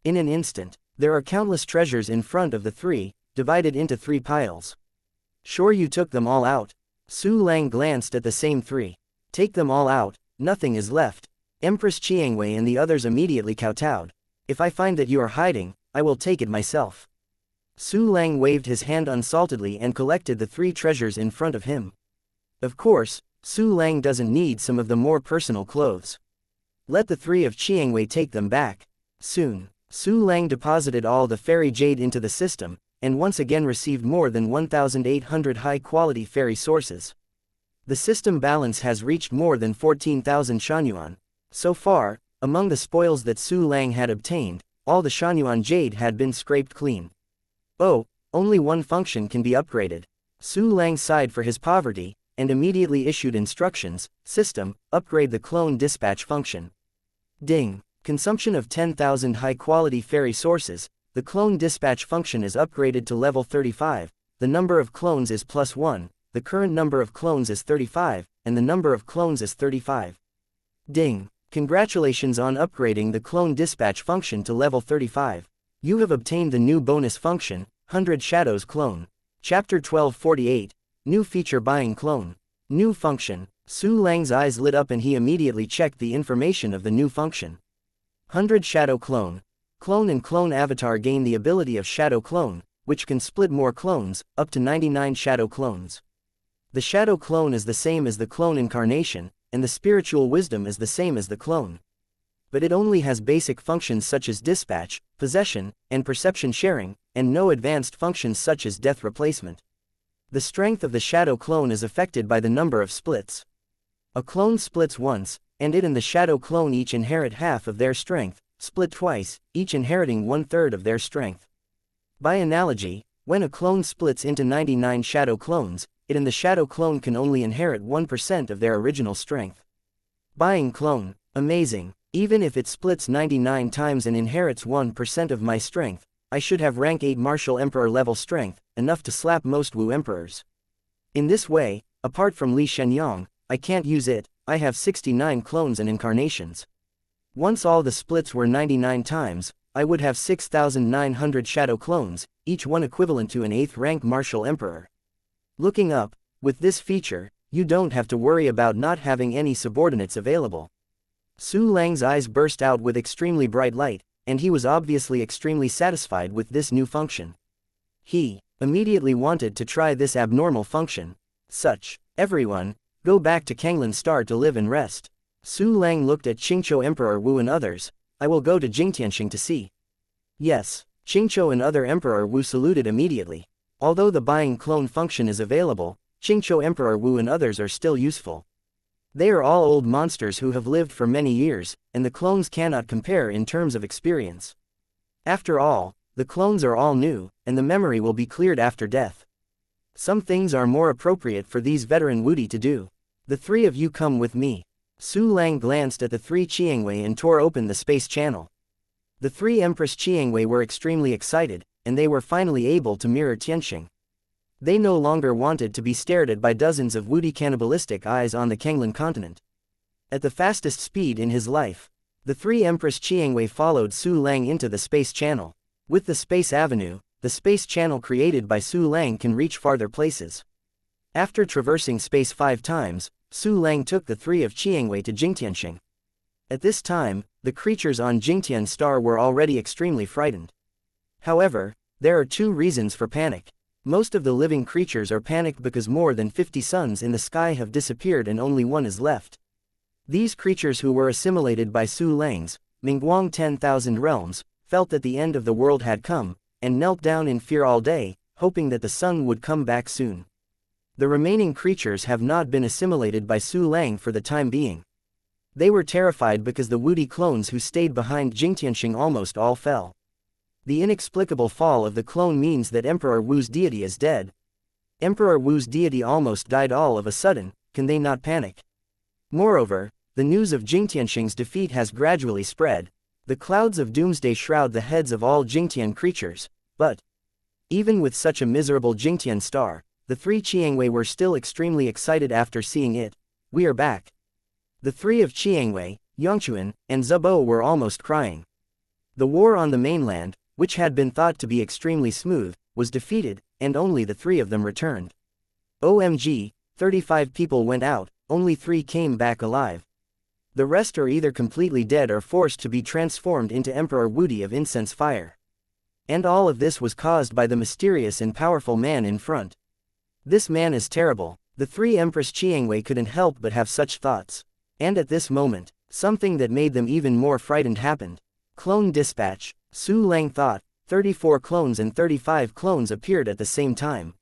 In an instant, there are countless treasures in front of the three, divided into 3 piles. Sure you took them all out? Su Lang glanced at the same 3. Take them all out, nothing is left. Empress Xianxia and the others immediately kowtowed. If I find that you are hiding, I will take it myself. Su Lang waved his hand unsaltedly and collected the 3 treasures in front of him. Of course, Su Lang doesn't need some of the more personal clothes. Let the three of Qiangwei take them back. Soon, Su Lang deposited all the fairy jade into the system, and once again received more than 1,800 high-quality fairy sources. The system balance has reached more than 14,000 shangyuan. So far, among the spoils that Su Lang had obtained, all the shangyuan jade had been scraped clean. Oh, only one function can be upgraded. Su Lang sighed for his poverty, and immediately issued instructions: System, upgrade the clone dispatch function. Ding. Consumption of 10,000 high-quality fairy sources. The clone dispatch function is upgraded to level 35, the number of clones is +1, the current number of clones is 35, and the number of clones is 35. Ding. Congratulations on upgrading the clone dispatch function to level 35. You have obtained the new bonus function, 100 Shadows Clone. Chapter 1248, New Feature Buying Clone. New Function. Su Lang's eyes lit up and he immediately checked the information of the new function. 100 Shadow Clone. Clone and clone avatar gain the ability of Shadow Clone, which can split more clones, up to 99 Shadow Clones. The Shadow Clone is the same as the clone incarnation, and the spiritual wisdom is the same as the clone. But it only has basic functions such as dispatch, possession, and perception sharing, and no advanced functions such as death replacement. The strength of the Shadow Clone is affected by the number of splits. A clone splits once, and it and the Shadow Clone each inherit half of their strength, split twice, each inheriting 1/3 of their strength. By analogy, when a clone splits into 99 Shadow Clones, it and the Shadow Clone can only inherit 1% of their original strength. Buying Clone. Amazing. Even if it splits 99 times and inherits 1% of my strength, I should have rank 8 Martial Emperor level strength, enough to slap most Wu Emperors. In this way, apart from Li Shenyang, I can't use it. I have 69 clones and incarnations. Once all the splits were 99 times, I would have 6,900 Shadow Clones, each one equivalent to an 8th rank Martial Emperor. Looking up, with this feature, you don't have to worry about not having any subordinates available. Su Lang's eyes burst out with extremely bright light, and he was obviously extremely satisfied with this new function. He immediately wanted to try this abnormal function. Everyone, go back to Kanglan Star to live and rest. Su Lang looked at Qingqiu Emperor Wu and others. I will go to Jingtianxing to see. Yes, Qingqiu and other Emperor Wu saluted immediately. Although the buying clone function is available, Qingqiu Emperor Wu and others are still useful. They are all old monsters who have lived for many years, and the clones cannot compare in terms of experience. After all, the clones are all new, and the memory will be cleared after death. Some things are more appropriate for these veteran Wudi to do. The three of you come with me. Su Lang glanced at the three Qiangwei and tore open the space channel. The three Empress Qiangwei were extremely excited, and they were finally able to mirror Tianxing. They no longer wanted to be stared at by dozens of Wudi cannibalistic eyes on the Kanglan continent. At the fastest speed in his life, the three Empress Qiangwei followed Su Lang into the space channel. With the space avenue, the space channel created by Su Lang can reach farther places. After traversing space 5 times, Su Lang took the three of Qiangwei to Jingtianxing. At this time, the creatures on Jingtian Star were already extremely frightened. However, there are 2 reasons for panic. Most of the living creatures are panicked because more than 50 suns in the sky have disappeared and only one is left. These creatures who were assimilated by Su Lang's Mingguang 10,000 realms, felt that the end of the world had come, and knelt down in fear all day, hoping that the sun would come back soon. The remaining creatures have not been assimilated by Su Lang for the time being. They were terrified because the Wudi clones who stayed behind Jingtianxing almost all fell. The inexplicable fall of the clone means that Emperor Wu's deity is dead. Emperor Wu's deity almost died all of a sudden, can they not panic? Moreover, the news of Jingtianxing's defeat has gradually spread. The clouds of doomsday shroud the heads of all Jingtian creatures, but even with such a miserable Jingtian star, the three Qiangwei were still extremely excited after seeing it. We are back. The three of Qiangwei, Yongchuan, and Zubo were almost crying. The war on the mainland, which had been thought to be extremely smooth, was defeated, and only the 3 of them returned. OMG, 35 people went out, only 3 came back alive. The rest are either completely dead or forced to be transformed into Emperor Wudi of Incense Fire. And all of this was caused by the mysterious and powerful man in front. This man is terrible. The three Empress Xianxia couldn't help but have such thoughts. And at this moment, something that made them even more frightened happened. Clone dispatch, Su Lang thought. 34 clones and 35 clones appeared at the same time.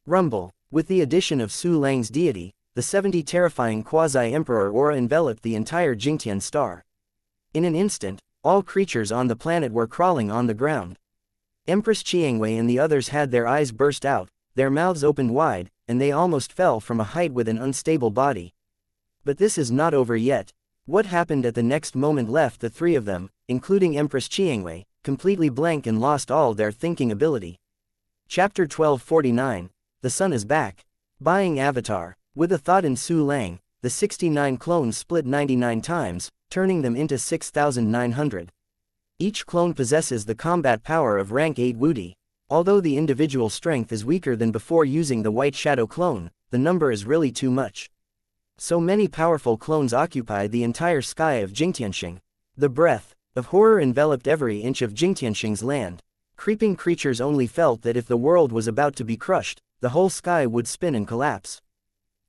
Rumble. With the addition of Su Lang's deity, the 70 terrifying quasi-emperor aura enveloped the entire Jingtian star. In an instant, all creatures on the planet were crawling on the ground. Empress Xianxia and the others had their eyes burst out, their mouths opened wide, and they almost fell from a height with an unstable body. But this is not over yet. What happened at the next moment left the three of them, including Empress Xianxia, completely blank and lost all their thinking ability. Chapter 1249, The Sun is Back. Buying Avatar. With a thought in Su Lang, the 69 clones split 99 times, turning them into 6,900. Each clone possesses the combat power of rank 8 Wudi. Although the individual strength is weaker than before using the White Shadow clone, the number is really too much. So many powerful clones occupy the entire sky of Jingtianxing. The breath of horror enveloped every inch of Jingtianxing's land. Creeping creatures only felt that if the world was about to be crushed, the whole sky would spin and collapse.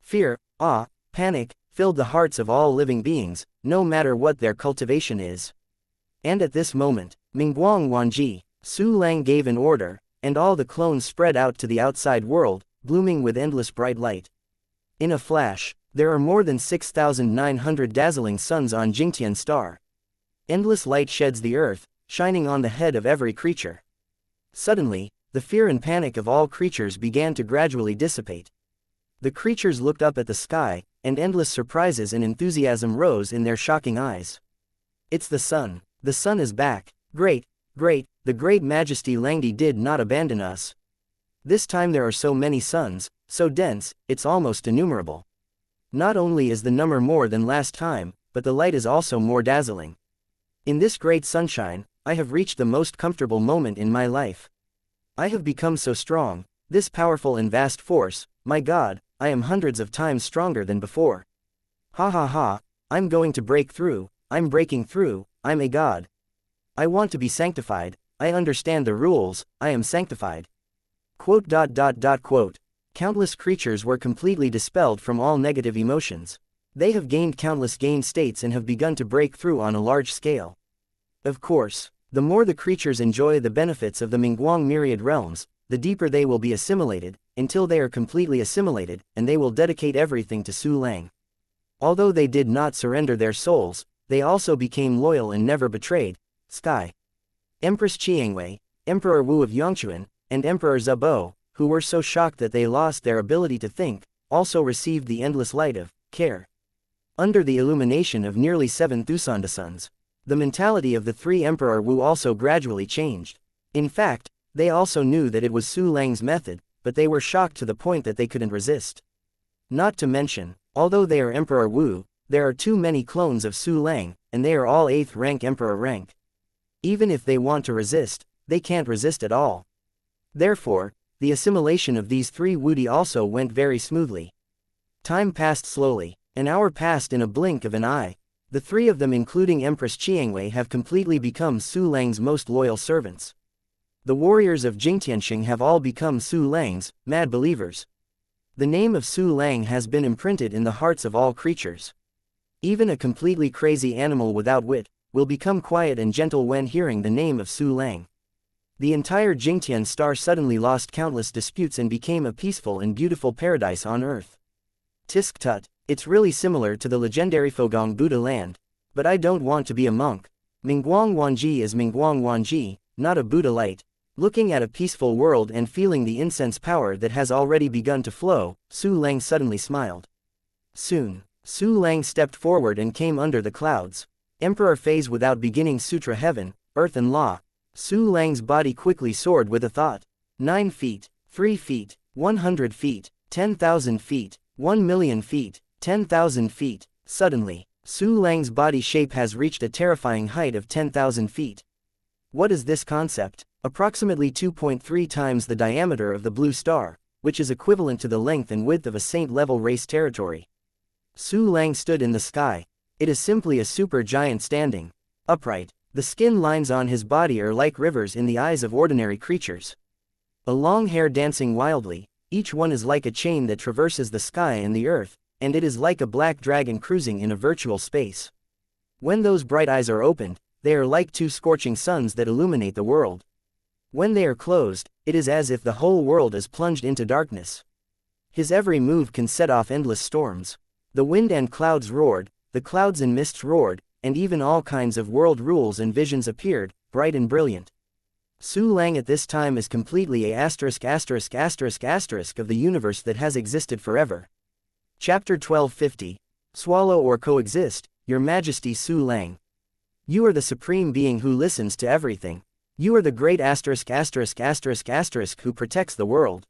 Fear, awe, panic, filled the hearts of all living beings, no matter what their cultivation is. And at this moment, Mingguang Wanji, Su Lang gave an order, and all the clones spread out to the outside world, blooming with endless bright light. In a flash, there are more than 6,900 dazzling suns on Jingtian star. Endless light sheds the earth, shining on the head of every creature. Suddenly, the fear and panic of all creatures began to gradually dissipate. The creatures looked up at the sky, and endless surprises and enthusiasm rose in their shocking eyes. It's the sun. The sun is back. Great, great, the great majesty Langdi did not abandon us. This time there are so many suns, so dense, it's almost innumerable. Not only is the number more than last time, but the light is also more dazzling. In this great sunshine, I have reached the most comfortable moment in my life. I have become so strong, this powerful and vast force, my God, I am hundreds of times stronger than before. Ha ha ha, I'm going to break through, I'm breaking through, I'm a god. I want to be sanctified, I understand the rules, I am sanctified. Quote. Countless creatures were completely dispelled from all negative emotions. They have gained countless gain states and have begun to break through on a large scale. Of course, the more the creatures enjoy the benefits of the Mingguang myriad realms, the deeper they will be assimilated, until they are completely assimilated, and they will dedicate everything to Su Lang. Although they did not surrender their souls, they also became loyal and never betrayed. Sky. Empress Xianxia, Emperor Wu of Yongchuan, and Emperor Zabo, who were so shocked that they lost their ability to think, also received the endless light of care. Under the illumination of nearly 7 Thusanda suns, the mentality of the three Emperor Wu also gradually changed. In fact, they also knew that it was Su Lang's method, but they were shocked to the point that they couldn't resist. Not to mention, although they are Emperor Wu, there are too many clones of Su Lang, and they are all 8th rank Emperor rank. Even if they want to resist, they can't resist at all. Therefore, the assimilation of these three Wudi also went very smoothly. Time passed slowly. An hour passed in a blink of an eye. The three of them, including Empress Xianxia, have completely become Su Lang's most loyal servants. The warriors of Jingtianxing have all become Su Lang's mad believers. The name of Su Lang has been imprinted in the hearts of all creatures. Even a completely crazy animal without wit will become quiet and gentle when hearing the name of Su Lang. The entire Jingtian star suddenly lost countless disputes and became a peaceful and beautiful paradise on earth. Tisk tut. It's really similar to the legendary Fogong Buddha land. But I don't want to be a monk. Mingguang Wanji is Mingguang Wanji, not a Buddha light. Looking at a peaceful world and feeling the incense power that has already begun to flow, Su Lang suddenly smiled. Soon, Su Lang stepped forward and came under the clouds. Emperor phase without beginning sutra heaven, earth and law. Su Lang's body quickly soared with a thought. 9 feet, 3 feet, 100 feet, 10,000 feet, 1,000,000 feet. 10,000 feet. Suddenly, Su Lang's body shape has reached a terrifying height of 10,000 feet. What is this concept? Approximately 2.3 times the diameter of the blue star, which is equivalent to the length and width of a saint-level race territory. Su Lang stood in the sky. It is simply a super giant standing upright. The skin lines on his body are like rivers in the eyes of ordinary creatures. A long hair dancing wildly, Each one is like a chain that traverses the sky and the earth, and it is like a black dragon cruising in a virtual space. When those bright eyes are opened, they are like two scorching suns that illuminate the world. When they are closed, it is as if the whole world is plunged into darkness. His every move can set off endless storms. The wind and clouds roared, the clouds and mists roared, and even all kinds of world rules and visions appeared, bright and brilliant. Su Lang at this time is completely a ***** of the universe that has existed forever. Chapter 1250. Swallow or coexist, Your Majesty Su Lang. You are the supreme being who listens to everything. You are the great ***** who protects the world.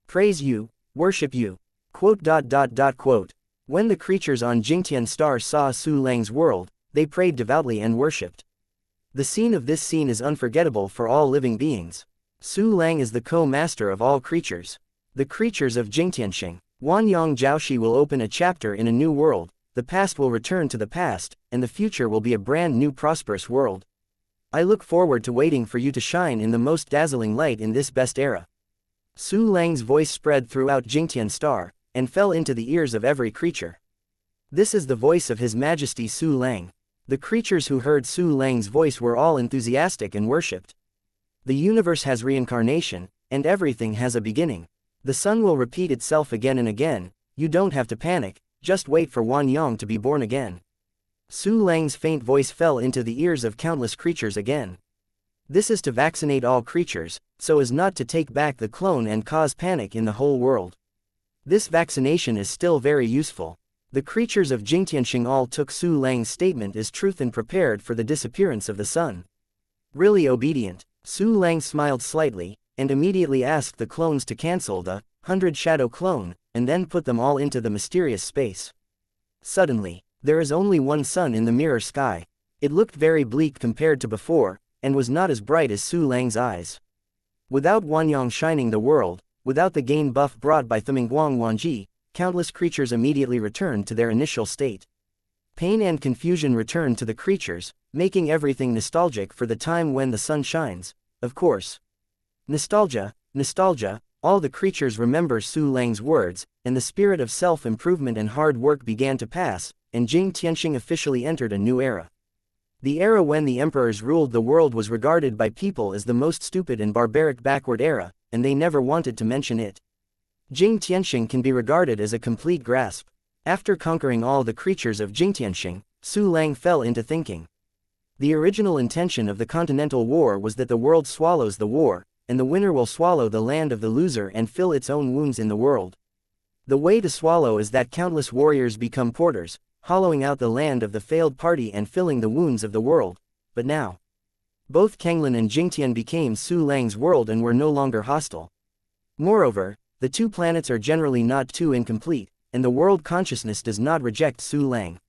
Praise you, worship you. Quote. When the creatures on Jingtian Star saw Su Lang's world, they prayed devoutly and worshipped. The scene of this scene is unforgettable for all living beings. Su Lang is the co-master of all creatures. The creatures of Jingtianxing. Wanyang Jiaoshi will open a chapter in a new world, the past will return to the past, and the future will be a brand new prosperous world. I look forward to waiting for you to shine in the most dazzling light in this best era. Su Lang's voice spread throughout Jingtian Star, and fell into the ears of every creature. This is the voice of His Majesty Su Lang. The creatures who heard Su Lang's voice were all enthusiastic and worshipped. The universe has reincarnation, and everything has a beginning. The sun will repeat itself again and again, you don't have to panic, just wait for Wanyang to be born again. Su Lang's faint voice fell into the ears of countless creatures again. This is to vaccinate all creatures, so as not to take back the clone and cause panic in the whole world. This vaccination is still very useful. The creatures of Jingtianxing all took Su Lang's statement as truth and prepared for the disappearance of the sun. Really obedient, Su Lang smiled slightly, and immediately asked the clones to cancel the 100 shadow clone, and then put them all into the mysterious space. Suddenly, there is only one sun in the mirror sky. It looked very bleak compared to before, and was not as bright as Su Lang's eyes. Without Wanyang shining the world, without the gain buff brought by Thumingguang Wanji, countless creatures immediately returned to their initial state. Pain and confusion returned to the creatures, making everything nostalgic for the time when the sun shines, of course. Nostalgia, all the creatures remember Su Lang's words, and the spirit of self-improvement and hard work began to pass, and Jingtianxing officially entered a new era. The era when the emperors ruled the world was regarded by people as the most stupid and barbaric backward era, and they never wanted to mention it. Jingtianxing can be regarded as a complete grasp. After conquering all the creatures of Jingtianxing, Su Lang fell into thinking. The original intention of the Continental War was that the world swallows the war, and the winner will swallow the land of the loser and fill its own wounds in the world. The way to swallow is that countless warriors become porters, hollowing out the land of the failed party and filling the wounds of the world. But now, both Kenglin and Jingtian became Su Lang's world and were no longer hostile. Moreover, the two planets are generally not too incomplete, and the world consciousness does not reject Su Lang.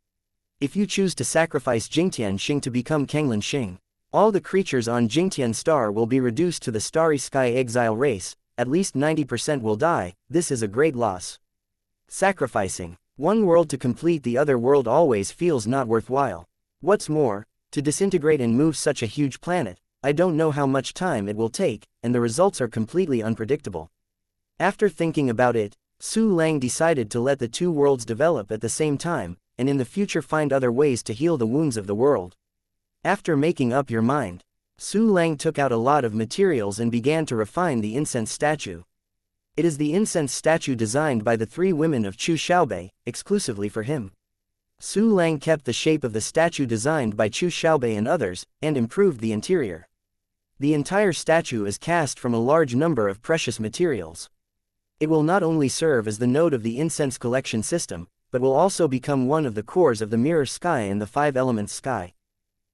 If you choose to sacrifice Jingtianxing to become Kenglin Xing, all the creatures on Jingtian Star will be reduced to the Starry Sky exile race, at least 90% will die. This is a great loss. Sacrificing one world to complete the other world always feels not worthwhile. What's more, to disintegrate and move such a huge planet, I don't know how much time it will take, and the results are completely unpredictable. After thinking about it, Su Lang decided to let the two worlds develop at the same time, and in the future find other ways to heal the wounds of the world. After making up your mind, Su Lang took out a lot of materials and began to refine the incense statue. It is the incense statue designed by the three women of Chu Xiaobei, exclusively for him. Su Lang kept the shape of the statue designed by Chu Xiaobei and others, and improved the interior. The entire statue is cast from a large number of precious materials. It will not only serve as the node of the incense collection system, but will also become one of the cores of the mirror sky and the five-element sky.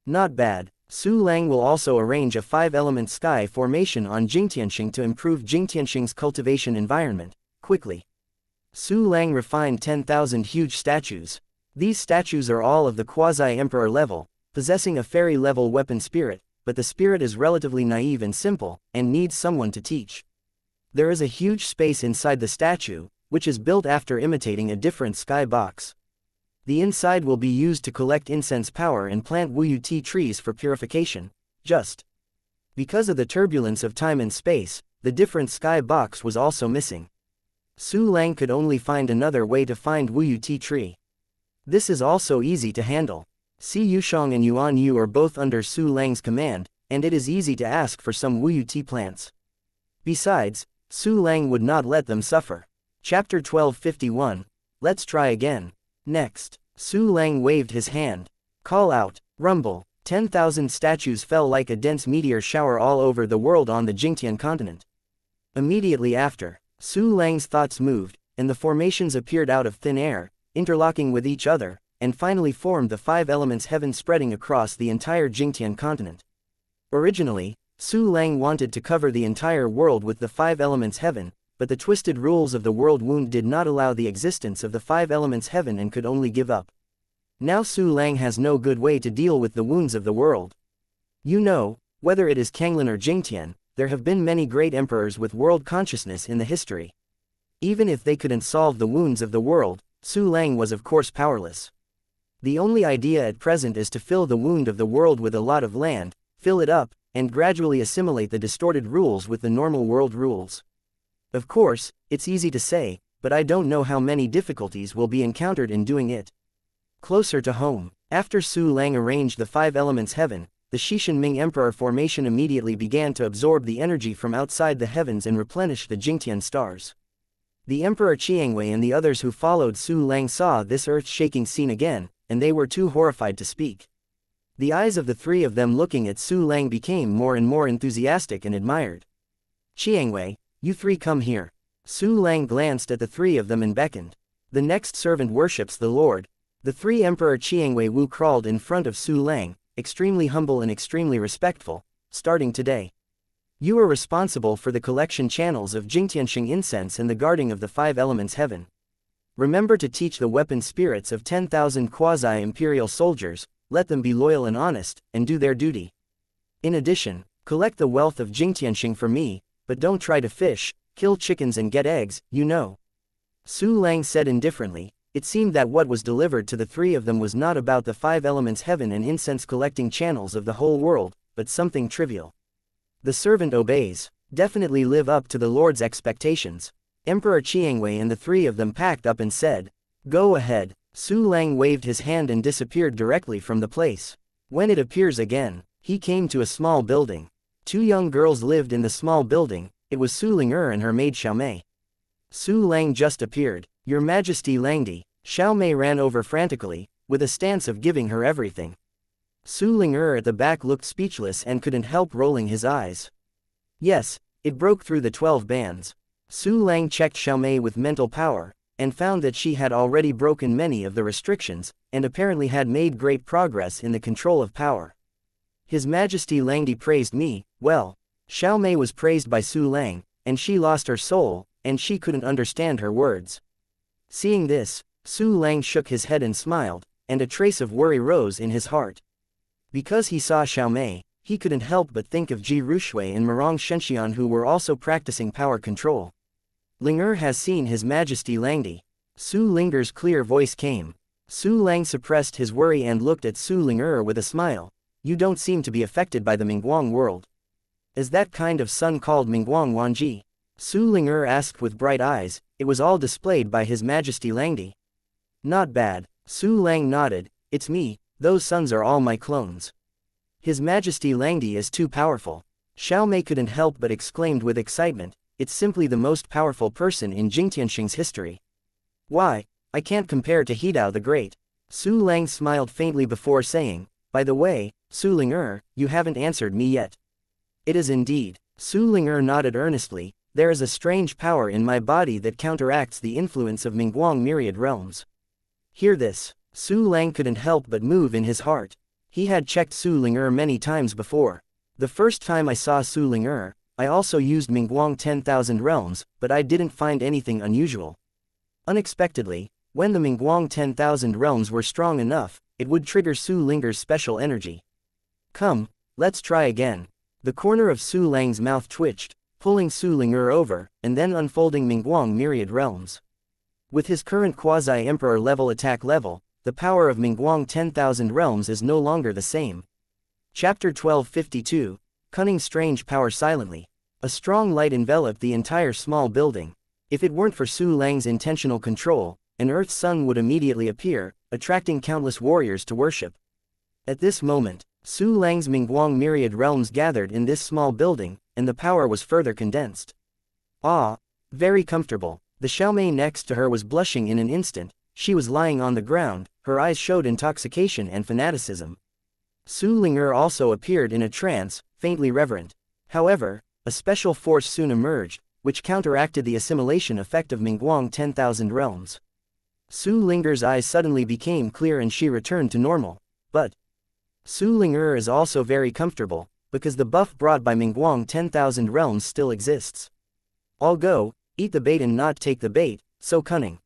Not bad. Su Lang will also arrange a five-element sky formation on Jingtianxing to improve Jingtianxing's cultivation environment, quickly. Su Lang refined 10,000 huge statues. These statues are all of the quasi-emperor level, possessing a fairy-level weapon spirit, but the spirit is relatively naive and simple, and needs someone to teach. There is a huge space inside the statue, which is built after imitating a different sky box. The inside will be used to collect incense power and plant wuyu tea trees for purification. Just because of the turbulence of time and space, the different sky box was also missing. Su Lang could only find another way to find Wuyu tea tree. This is also easy to handle. Si Yushang and Yuan Yu are both under Su Lang's command, and it is easy to ask for some Wuyu tea plants. Besides, Su Lang would not let them suffer. Chapter 1251. Let's try again. Next, Su Lang waved his hand. Call out, rumble. 10,000 statues fell like a dense meteor shower all over the world on the Jingtian continent. Immediately after, Su Lang's thoughts moved, and the formations appeared out of thin air, interlocking with each other, and finally formed the 5 elements heaven spreading across the entire Jingtian continent. Originally, Su Lang wanted to cover the entire world with the 5 elements heaven, but the twisted rules of the world wound did not allow the existence of the 5 elements heaven and could only give up. Now Su Lang has no good way to deal with the wounds of the world. You know, whether it is Kanglan or Jingtian, there have been many great emperors with world consciousness in the history. Even if they couldn't solve the wounds of the world, Su Lang was of course powerless. The only idea at present is to fill the wound of the world with a lot of land, fill it up, and gradually assimilate the distorted rules with the normal world rules. Of course, it's easy to say, but I don't know how many difficulties will be encountered in doing it. Closer to home, after Su Lang arranged the 5 elements heaven, the Xishan Ming Emperor formation immediately began to absorb the energy from outside the heavens and replenish the Jingtian stars. The Emperor Qianxia and the others who followed Su Lang saw this earth-shaking scene again, and they were too horrified to speak. The eyes of the 3 of them looking at Su Lang became more and more enthusiastic and admired. Qianxia, you 3 come here. Su Lang glanced at the 3 of them and beckoned. The next servant worships the Lord. The 3 Emperor Qianxia Wu crawled in front of Su Lang, extremely humble and extremely respectful. Starting today, you are responsible for the collection channels of Jingtianxing incense and the guarding of the 5 elements heaven. Remember to teach the weapon spirits of 10,000 quasi-imperial soldiers, let them be loyal and honest, and do their duty. In addition, collect the wealth of Jingtianxing for me, but don't try to fish, kill chickens and get eggs, you know. Su Lang said indifferently. It seemed that what was delivered to the 3 of them was not about the 5 elements heaven and incense collecting channels of the whole world, but something trivial. The servant obeys. Definitely live up to the Lord's expectations. Emperor Qianxia and the 3 of them packed up and said, go ahead. Su Lang waved his hand and disappeared directly from the place. When it appears again, he came to a small building. 2 young girls lived in the small building. It was Su Ling'er and her maid Xiaomei. Su Lang just appeared. Your Majesty Langdi. Xiaomei ran over frantically, with a stance of giving her everything. Su Ling'er at the back looked speechless and couldn't help rolling his eyes. Yes, it broke through the 12 bands. Su Lang checked Xiaomei with mental power, and found that she had already broken many of the restrictions, and apparently had made great progress in the control of power. His Majesty Langdi praised me. Well, Xiaomei was praised by Su Lang, and she lost her soul, and she couldn't understand her words. Seeing this, Su Lang shook his head and smiled, and a trace of worry rose in his heart. Because he saw Xiaomei, he couldn't help but think of Ji Rushui and Marong Shenxian who were also practicing power control. Ling'er has seen His Majesty Langdi. Su Ling'er's clear voice came. Su Lang suppressed his worry and looked at Su Ling'er with a smile. You don't seem to be affected by the Mingguang world. Is that kind of sun called Mingguang Wanji? Su Ling'er asked with bright eyes. It was all displayed by His Majesty Langdi. Not bad. Su Lang nodded. It's me, those suns are all my clones. His Majesty Langdi is too powerful. Xiaomei couldn't help but exclaimed with excitement. It's simply the most powerful person in Jingtianxing's history. Why, I can't compare to Hidao the Great. Su Lang smiled faintly before saying, by the way, Su Ling'er, you haven't answered me yet. It is indeed. Su Ling'er nodded earnestly. There is a strange power in my body that counteracts the influence of Mingguang myriad realms. Hear this. Su Lang couldn't help but move in his heart. He had checked Su Ling'er many times before. The first time I saw Su Ling'er, I also used Mingguang 10,000 realms, but I didn't find anything unusual. Unexpectedly, when the Mingguang 10,000 realms were strong enough, it would trigger Su Ling'er's special energy. Come, let's try again. The corner of Su Lang's mouth twitched, pulling Su Ling'er over, and then unfolding Mingguang myriad realms. With his current quasi-emperor level attack level, the power of Mingguang 10,000 realms is no longer the same. Chapter 1252, Cunning Strange Power. Silently, a strong light enveloped the entire small building. If it weren't for Su Lang's intentional control, an Earth sun would immediately appear, attracting countless warriors to worship. At this moment, Su Lang's Mingguang myriad realms gathered in this small building, and the power was further condensed. Ah, very comfortable. The Xiaomei next to her was blushing in an instant. She was lying on the ground, her eyes showed intoxication and fanaticism. Su Ling'er also appeared in a trance, faintly reverent. However, a special force soon emerged, which counteracted the assimilation effect of Mingguang 10,000 realms. Su Ling'er's eyes suddenly became clear and she returned to normal. But Su Ling'er is also very comfortable, because the buff brought by Mingguang 10,000 realms still exists. I'll go, eat the bait and not take the bait, so cunning.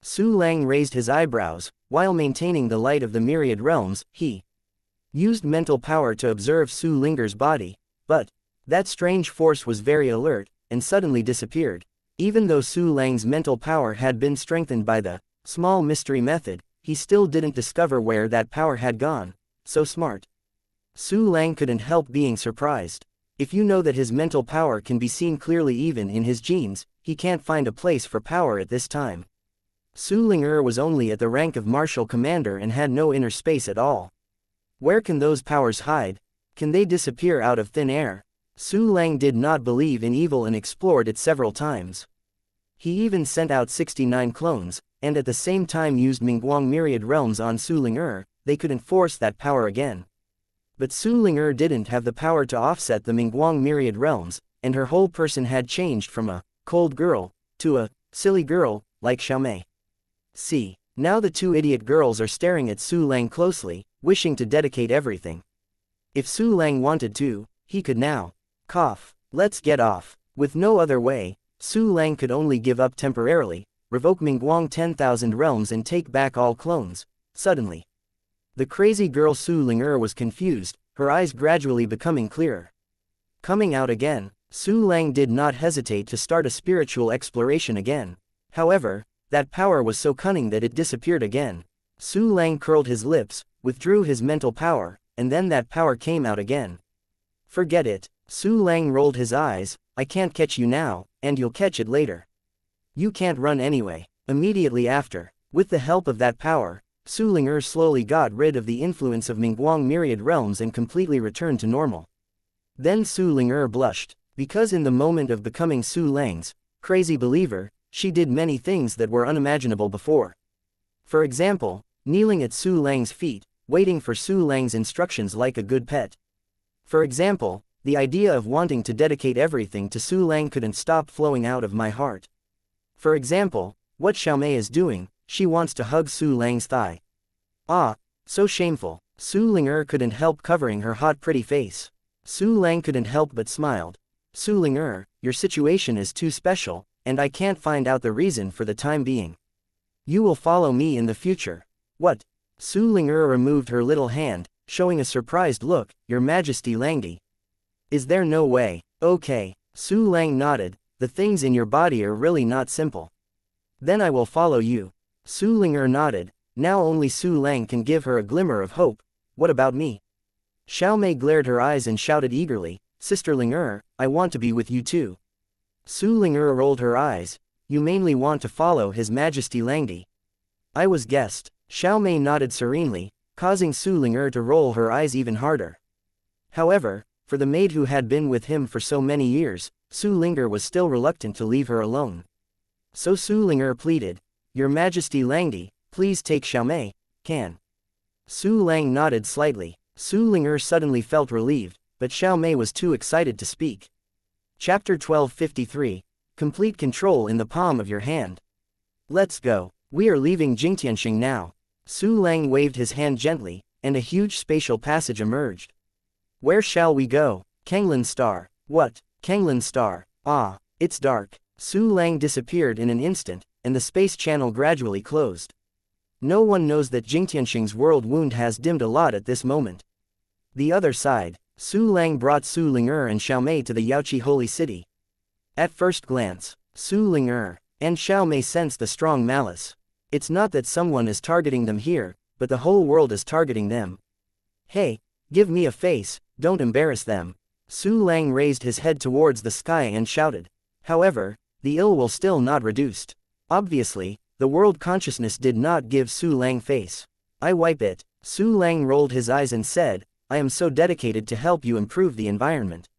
Su Lang raised his eyebrows. While maintaining the light of the myriad realms, he used mental power to observe Su Ling'er's body, but that strange force was very alert, and suddenly disappeared. Even though Su Lang's mental power had been strengthened by the small mystery method, he still didn't discover where that power had gone. So smart. Su Lang couldn't help being surprised. If you know that his mental power can be seen clearly even in his genes, he can't find a place for power at this time. Su Ling'er was only at the rank of martial commander and had no inner space at all. Where can those powers hide? Can they disappear out of thin air? Su Lang did not believe in evil and explored it several times. He even sent out 69 clones, and at the same time used Mingguang myriad realms on Su Ling'er. They couldn't force that power again. But Su Ling'er didn't have the power to offset the Mingguang myriad realms, and her whole person had changed from a cold girl to a silly girl, like Xiaomei. See, now the two idiot girls are staring at Su Lang closely, wishing to dedicate everything. If Su Lang wanted to, he could now. Cough. Let's get off. With no other way, Su Lang could only give up temporarily, revoke Mingguang 10,000 realms and take back all clones. Suddenly, the crazy girl Su Ling'er was confused, her eyes gradually becoming clearer. Coming out again, Su Lang did not hesitate to start a spiritual exploration again. However, that power was so cunning that it disappeared again. Su Lang curled his lips, withdrew his mental power, and then that power came out again. Forget it. Su Lang rolled his eyes. I can't catch you now, and you'll catch it later. You can't run anyway. Immediately after, with the help of that power, Su Ling'er slowly got rid of the influence of Mingguang myriad realms and completely returned to normal. Then Su Ling'er blushed, because in the moment of becoming Su Lang's crazy believer, she did many things that were unimaginable before. For example, kneeling at Su Lang's feet, waiting for Su Lang's instructions like a good pet. For example, the idea of wanting to dedicate everything to Su Lang couldn't stop flowing out of my heart. For example, what Xiaomei is doing, she wants to hug Su Lang's thigh. Ah, so shameful. Su Ling'er couldn't help covering her hot pretty face. Su Lang couldn't help but smiled. Su Ling'er, your situation is too special, and I can't find out the reason for the time being. You will follow me in the future. What? Su Ling'er removed her little hand, showing a surprised look. Your Majesty Langdi. Is there no way? Okay. Su Lang nodded. The things in your body are really not simple. Then I will follow you. Su Ling'er nodded. Now only Su Lang can give her a glimmer of hope. What about me? Xiaomei glared her eyes and shouted eagerly, Sister Ling'er, I want to be with you too. Su Ling'er rolled her eyes. You mainly want to follow His Majesty Langdi. I was guessed. Xiaomei nodded serenely, causing Su Ling'er to roll her eyes even harder. However, for the maid who had been with him for so many years, Su Ling'er was still reluctant to leave her alone. So Su Ling'er pleaded, Your Majesty Langdi, please take Xiaomei, can. Su Lang nodded slightly. Su Ling'er suddenly felt relieved, but Xiaomei was too excited to speak. Chapter 1253. Complete control in the palm of your hand. Let's go. We are leaving Jingtianxing now. Su Lang waved his hand gently, and a huge spatial passage emerged. Where shall we go? Kanglan Star. What? Kanglan Star. Ah, it's dark. Su Lang disappeared in an instant, and the space channel gradually closed. No one knows that Jingtianxing's world wound has dimmed a lot at this moment. The other side, Su Lang brought Su Ling'er and Xiaomei to the Yaoqi Holy City. At first glance, Su Ling'er and Xiaomei sensed the strong malice. It's not that someone is targeting them here, but the whole world is targeting them. Hey, give me a face, don't embarrass them. Su Lang raised his head towards the sky and shouted. However, the ill will still not reduced. Obviously, the world consciousness did not give Su Lang face. I wipe it. Su Lang rolled his eyes and said, I am so dedicated to help you improve the environment.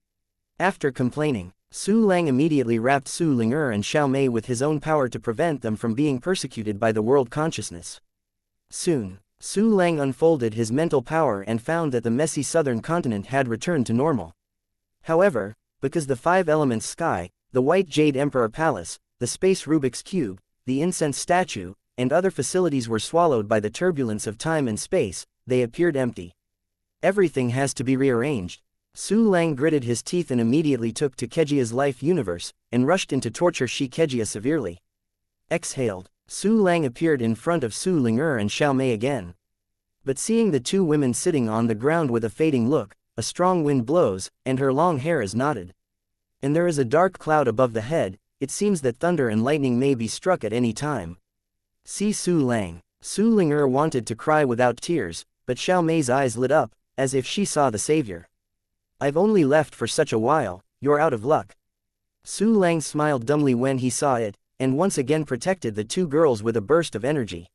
After complaining, Su Lang immediately wrapped Su Ling'er and Xiao Mei with his own power to prevent them from being persecuted by the world consciousness. Soon, Su Lang unfolded his mental power and found that the messy southern continent had returned to normal. However, because the five elements sky, the White Jade Emperor Palace, the Space Rubik's Cube, the Incense Statue, and other facilities were swallowed by the turbulence of time and space, they appeared empty. Everything has to be rearranged. Su Lang gritted his teeth and immediately took to Kejia's life universe, and rushed in to torture Kejia severely. Exhaled, Su Lang appeared in front of Su Ling'er and Xiao Mei again. But seeing the two women sitting on the ground with a fading look, a strong wind blows, and her long hair is knotted. And there is a dark cloud above the head, it seems that thunder and lightning may be struck at any time. See Su Lang. Su Ling'er wanted to cry without tears, but Xiao Mei's eyes lit up, as if she saw the savior. I've only left for such a while, you're out of luck. Su Lang smiled dumbly when he saw it, and once again protected the two girls with a burst of energy.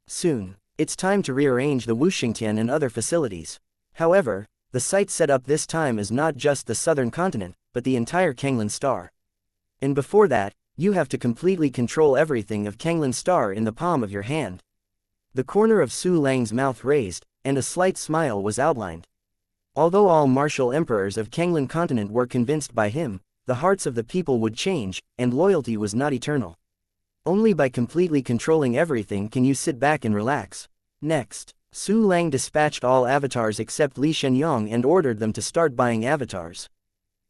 Soon, it's time to rearrange the Wuxingtian and other facilities. However, the site set up this time is not just the southern continent, but the entire Kanglan Star. And before that, you have to completely control everything of Kanglan Star in the palm of your hand. The corner of Su Lang's mouth raised, and a slight smile was outlined. Although all martial emperors of Kanglan continent were convinced by him, the hearts of the people would change, and loyalty was not eternal. Only by completely controlling everything can you sit back and relax. Next, Su Lang dispatched all avatars except Li Shenyang and ordered them to start buying avatars.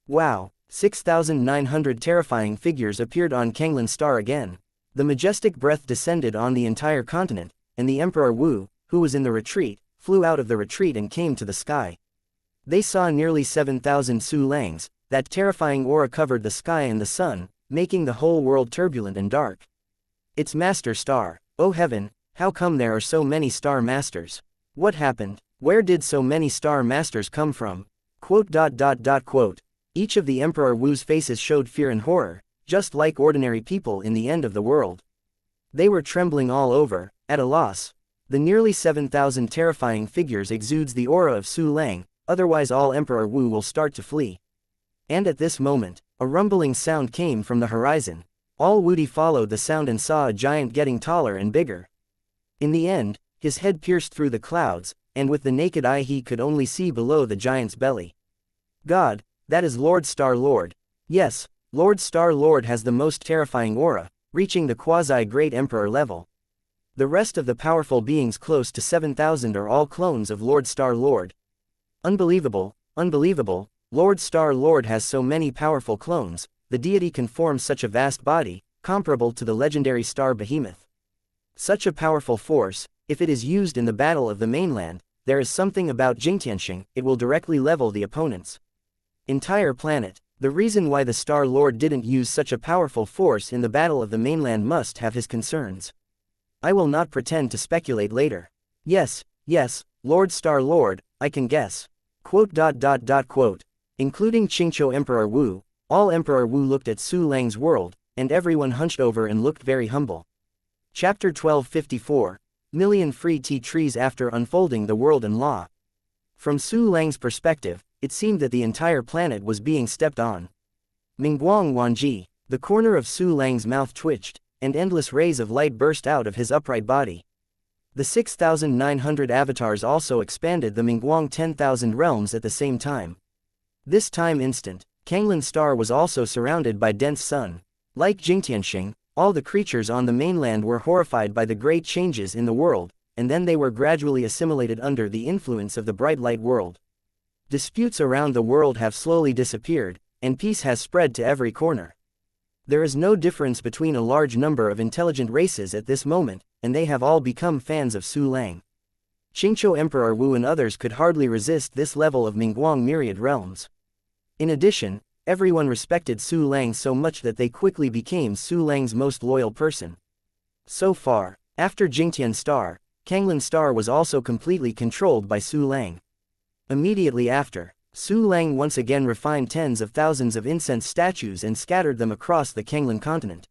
Wow, 6,900 terrifying figures appeared on Kanglan Star again. The majestic breath descended on the entire continent, and the Emperor Wu, who was in the retreat, flew out of the retreat and came to the sky. They saw nearly 7,000 Su Langs. That terrifying aura covered the sky and the sun, making the whole world turbulent and dark. It's Master Star. Oh heaven, how come there are so many Star Masters? What happened? Where did so many Star Masters come from? Quote. Each of the Emperor Wu's faces showed fear and horror, just like ordinary people in the end of the world. They were trembling all over, at a loss. The nearly 7,000 terrifying figures exudes the aura of Su Lang, otherwise all Emperor Wu will start to flee. And at this moment, a rumbling sound came from the horizon. All Wudi followed the sound and saw a giant getting taller and bigger. In the end, his head pierced through the clouds, and with the naked eye he could only see below the giant's belly. God, that is Lord Star Lord. Yes, Lord Star Lord has the most terrifying aura, reaching the quasi-great emperor level. The rest of the powerful beings close to 7,000 are all clones of Lord Star Lord. Unbelievable, unbelievable. Lord Star Lord has so many powerful clones, the deity can form such a vast body, comparable to the legendary star behemoth. Such a powerful force, if it is used in the battle of the mainland, there is something about Jingtianxing, it will directly level the opponent's entire planet. The reason why the Star Lord didn't use such a powerful force in the battle of the mainland must have his concerns. I will not pretend to speculate later. Yes, Lord Star Lord, I can guess. Quote. Including Qingqiu Emperor Wu, all Emperor Wu looked at Su Lang's world, and everyone hunched over and looked very humble. Chapter 1254. Million free tea trees. After unfolding the world and law. From Su Lang's perspective, it seemed that the entire planet was being stepped on. Mingguang Wanji, the corner of Su Lang's mouth twitched, and endless rays of light burst out of his upright body. The 6,900 avatars also expanded the Mingguang 10,000 realms at the same time. This time instant, Kanglan Star was also surrounded by dense sun. Like Jingtianxing, all the creatures on the mainland were horrified by the great changes in the world, and then they were gradually assimilated under the influence of the bright light world. Disputes around the world have slowly disappeared, and peace has spread to every corner. There is no difference between a large number of intelligent races at this moment, and they have all become fans of Su Lang. Qingqiu Emperor Wu and others could hardly resist this level of Mingguang myriad realms. In addition, everyone respected Su Lang so much that they quickly became Su Lang's most loyal person. So far, after Jingtian Star, Kanglan Star was also completely controlled by Su Lang. Immediately after, Su Lang once again refined tens of thousands of incense statues and scattered them across the Kanglan continent.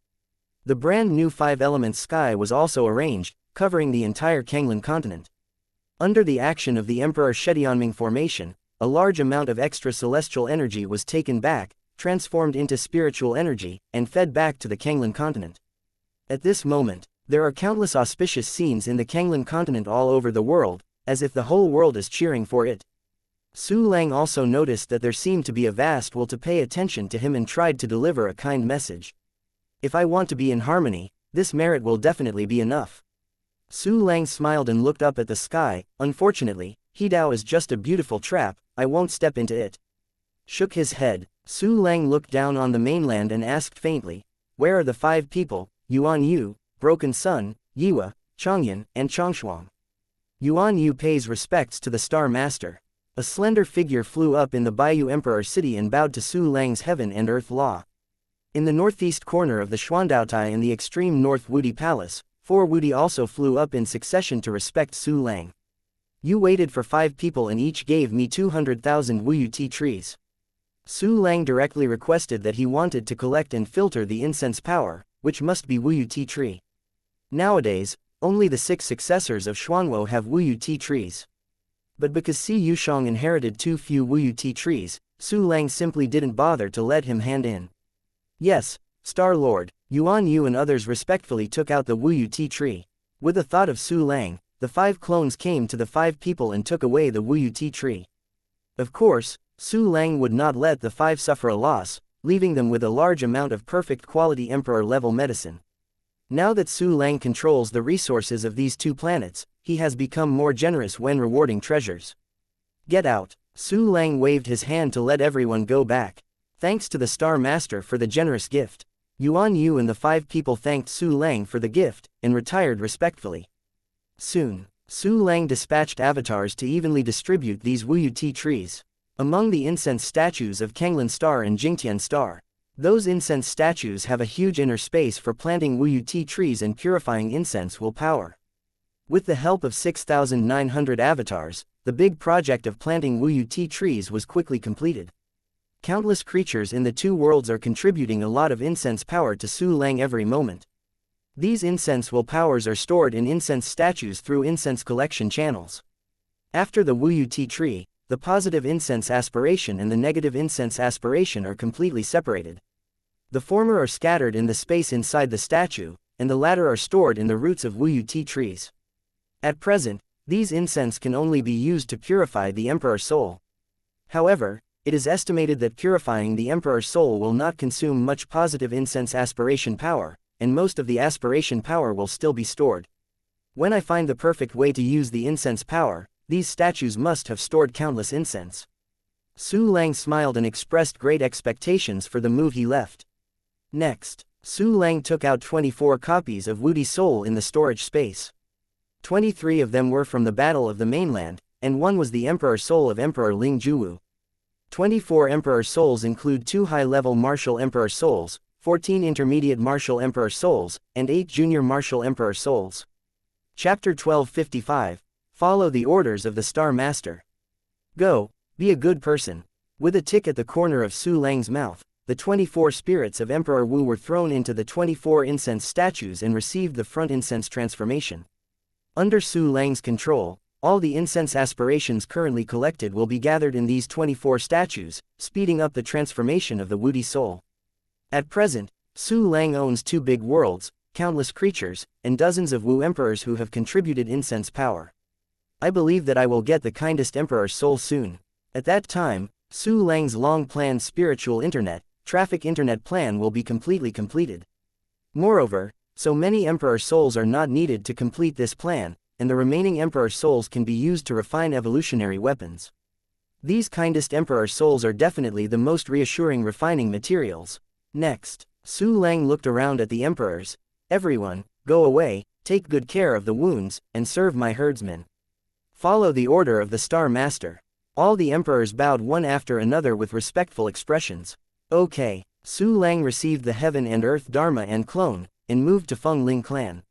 The brand new five-element sky was also arranged, covering the entire Kanglan continent. Under the action of the Emperor Shedianming formation, a large amount of extra celestial energy was taken back, transformed into spiritual energy, and fed back to the Kanglan continent. At this moment, there are countless auspicious scenes in the Kanglan continent all over the world, as if the whole world is cheering for it. Su Lang also noticed that there seemed to be a vast will to pay attention to him and tried to deliver a kind message. If I want to be in harmony, this merit will definitely be enough. Su Lang smiled and looked up at the sky. Unfortunately, Hidao is just a beautiful trap, I won't step into it. Shook his head, Su Lang looked down on the mainland and asked faintly, where are the 5 people, Yuan Yu, Broken Sun, Yiwa, Changyan, and Changshuang? Yuan Yu pays respects to the Star Master. A slender figure flew up in the Baiyu Emperor city and bowed to Su Lang's heaven and earth law. In the northeast corner of the Xuandaotai in the extreme north Wudi Palace, 4 Wudi also flew up in succession to respect Su Lang. You waited for 5 people and each gave me 200,000 Wuyu tea trees. Su Lang directly requested that he wanted to collect and filter the incense power, which must be Wuyu tea tree. Nowadays, only the 6 successors of Xuanwo have Wuyu tea trees. But because Si Yushang inherited too few Wuyu tea trees, Su Lang simply didn't bother to let him hand in. Yes, Star Lord, Yuan Yu and others respectfully took out the Wuyu tea tree. With the thought of Su Lang, the 5 clones came to the 5 people and took away the Wuyu tea tree. Of course, Su Lang would not let the 5 suffer a loss, leaving them with a large amount of perfect quality emperor-level medicine. Now that Su Lang controls the resources of these 2 planets, he has become more generous when rewarding treasures. Get out. Su Lang waved his hand to let everyone go back. Thanks to the Star Master for the generous gift. Yuan Yu and the 5 people thanked Su Lang for the gift, and retired respectfully. Soon, Su Lang dispatched avatars to evenly distribute these Wuyu tea trees among the incense statues of Kanglan Star and Jingtian Star. Those incense statues have a huge inner space for planting Wuyu tea trees and purifying incense will power. With the help of 6,900 avatars, the big project of planting Wuyu tea trees was quickly completed. Countless creatures in the 2 worlds are contributing a lot of incense power to Su Lang every moment. These incense will powers are stored in incense statues through incense collection channels. After the Wuyu tea tree, the positive incense aspiration and the negative incense aspiration are completely separated. The former are scattered in the space inside the statue, and the latter are stored in the roots of Wuyu tea trees. At present, these incense can only be used to purify the Emperor's soul. However, it is estimated that purifying the Emperor's soul will not consume much positive incense aspiration power, and most of the aspiration power will still be stored. When I find the perfect way to use the incense power, these statues must have stored countless incense. Su Lang smiled and expressed great expectations for the move he left. Next, Su Lang took out 24 copies of Wudi's soul in the storage space. 23 of them were from the Battle of the Mainland, and 1 was the Emperor soul of Emperor Ling Juwu. 24 Emperor souls include 2 high-level Martial Emperor souls, 14 intermediate Martial Emperor souls, and 8 junior Martial Emperor souls. Chapter 1255. Follow the orders of the Star Master. Go, be a good person. With a tick at the corner of Su Lang's mouth, the 24 spirits of Emperor Wu were thrown into the 24 incense statues and received the front incense transformation. Under Su Lang's control, all the incense aspirations currently collected will be gathered in these 24 statues, speeding up the transformation of the Wudi soul. At present, Su Lang owns 2 big worlds, countless creatures, and dozens of Wu emperors who have contributed incense power. I believe that I will get the kindest emperor's soul soon. At that time, Su Lang's long-planned spiritual traffic internet plan will be completely completed. Moreover, so many emperor souls are not needed to complete this plan, and the remaining emperor souls can be used to refine evolutionary weapons. These kindest emperor souls are definitely the most reassuring refining materials. Next, Su Lang looked around at the emperors. Everyone, go away, take good care of the wounds, and serve my herdsmen. Follow the order of the Star Master. All the emperors bowed one after another with respectful expressions. Okay. Su Lang received the Heaven and Earth Dharma and Clone, and moved to Feng Ling clan.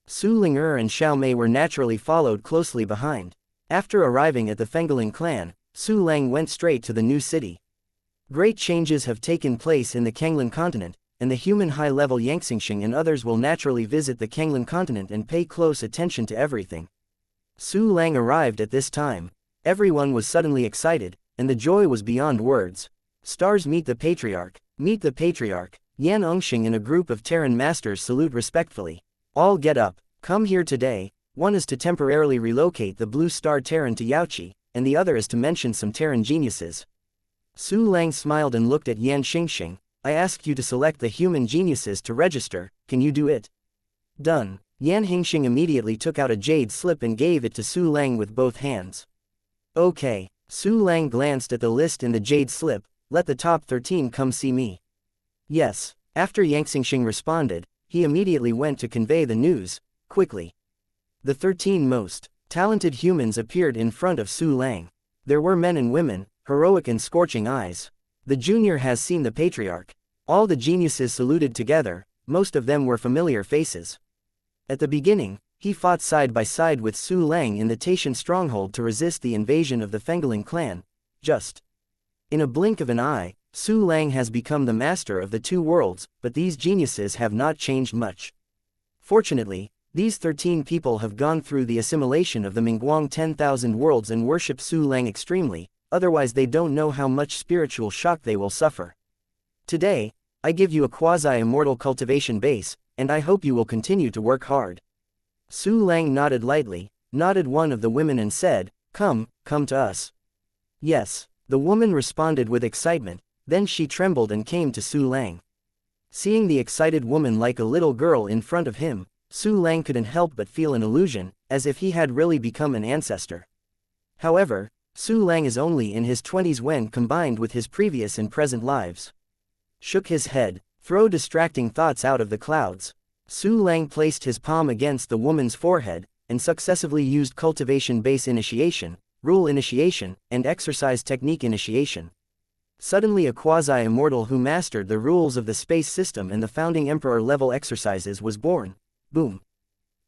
Su Ling'er and Xiao Mei were naturally followed closely behind. After arriving at the Fengaling clan, Su Lang went straight to the new city. Great changes have taken place in the Kanglan continent, and the human high-level xianxia and others will naturally visit the Kanglan continent and pay close attention to everything. Su Lang arrived at this time. Everyone was suddenly excited, and the joy was beyond words. Stars meet the patriarch, meet the patriarch. Yan Engxing and a group of Terran masters salute respectfully. All get up, come here today. One is to temporarily relocate the Blue Star Terran to Yaoqi, and the other is to mention some Terran geniuses. Su Lang smiled and looked at Yan Xingxing. I asked you to select the human geniuses to register, can you do it? Done. Yan Xingxing immediately took out a jade slip and gave it to Su Lang with both hands. Okay. Su Lang glanced at the list in the jade slip, let the top 13 come see me. Yes. After Yang Xingxing responded, he immediately went to convey the news, quickly. The 13 most talented humans appeared in front of Su Lang. There were men and women, heroic and scorching eyes. The junior has seen the patriarch. All the geniuses saluted together, most of them were familiar faces. At the beginning, he fought side by side with Su Lang in the Taishan stronghold to resist the invasion of the Fengaling clan. Just in a blink of an eye, Su Lang has become the master of the two worlds, but these geniuses have not changed much. Fortunately, these 13 people have gone through the assimilation of the Mingguang 10,000 worlds and worship Su Lang extremely, otherwise they don't know how much spiritual shock they will suffer. Today, I give you a quasi-immortal cultivation base, and I hope you will continue to work hard. Su Lang nodded lightly, nodded one of the women and said, come to us. Yes, the woman responded with excitement, then she trembled and came to Su Lang. Seeing the excited woman like a little girl in front of him, Su Lang couldn't help but feel an illusion, as if he had really become an ancestor. However, Su Lang is only in his 20s when combined with his previous and present lives. Shook his head, throw distracting thoughts out of the clouds. Su Lang placed his palm against the woman's forehead, and successively used cultivation base initiation, rule initiation, and exercise technique initiation. Suddenly a quasi-immortal who mastered the rules of the space system and the founding emperor level exercises was born. Boom.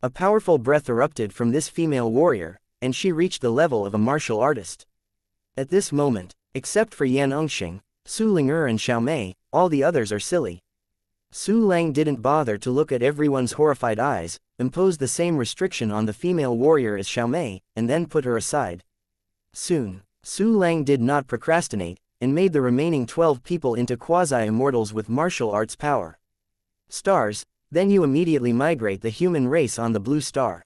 A powerful breath erupted from this female warrior, and she reached the level of a martial artist. At this moment, except for Yan Engxing, Su Ling'er and Xiaomei, all the others are silly. Su Lang didn't bother to look at everyone's horrified eyes, imposed the same restriction on the female warrior as Xiaomei, and then put her aside. Soon, Su Lang did not procrastinate, and made the remaining 12 people into quasi-immortals with martial arts power. Stars, then you immediately migrate the human race on the blue star.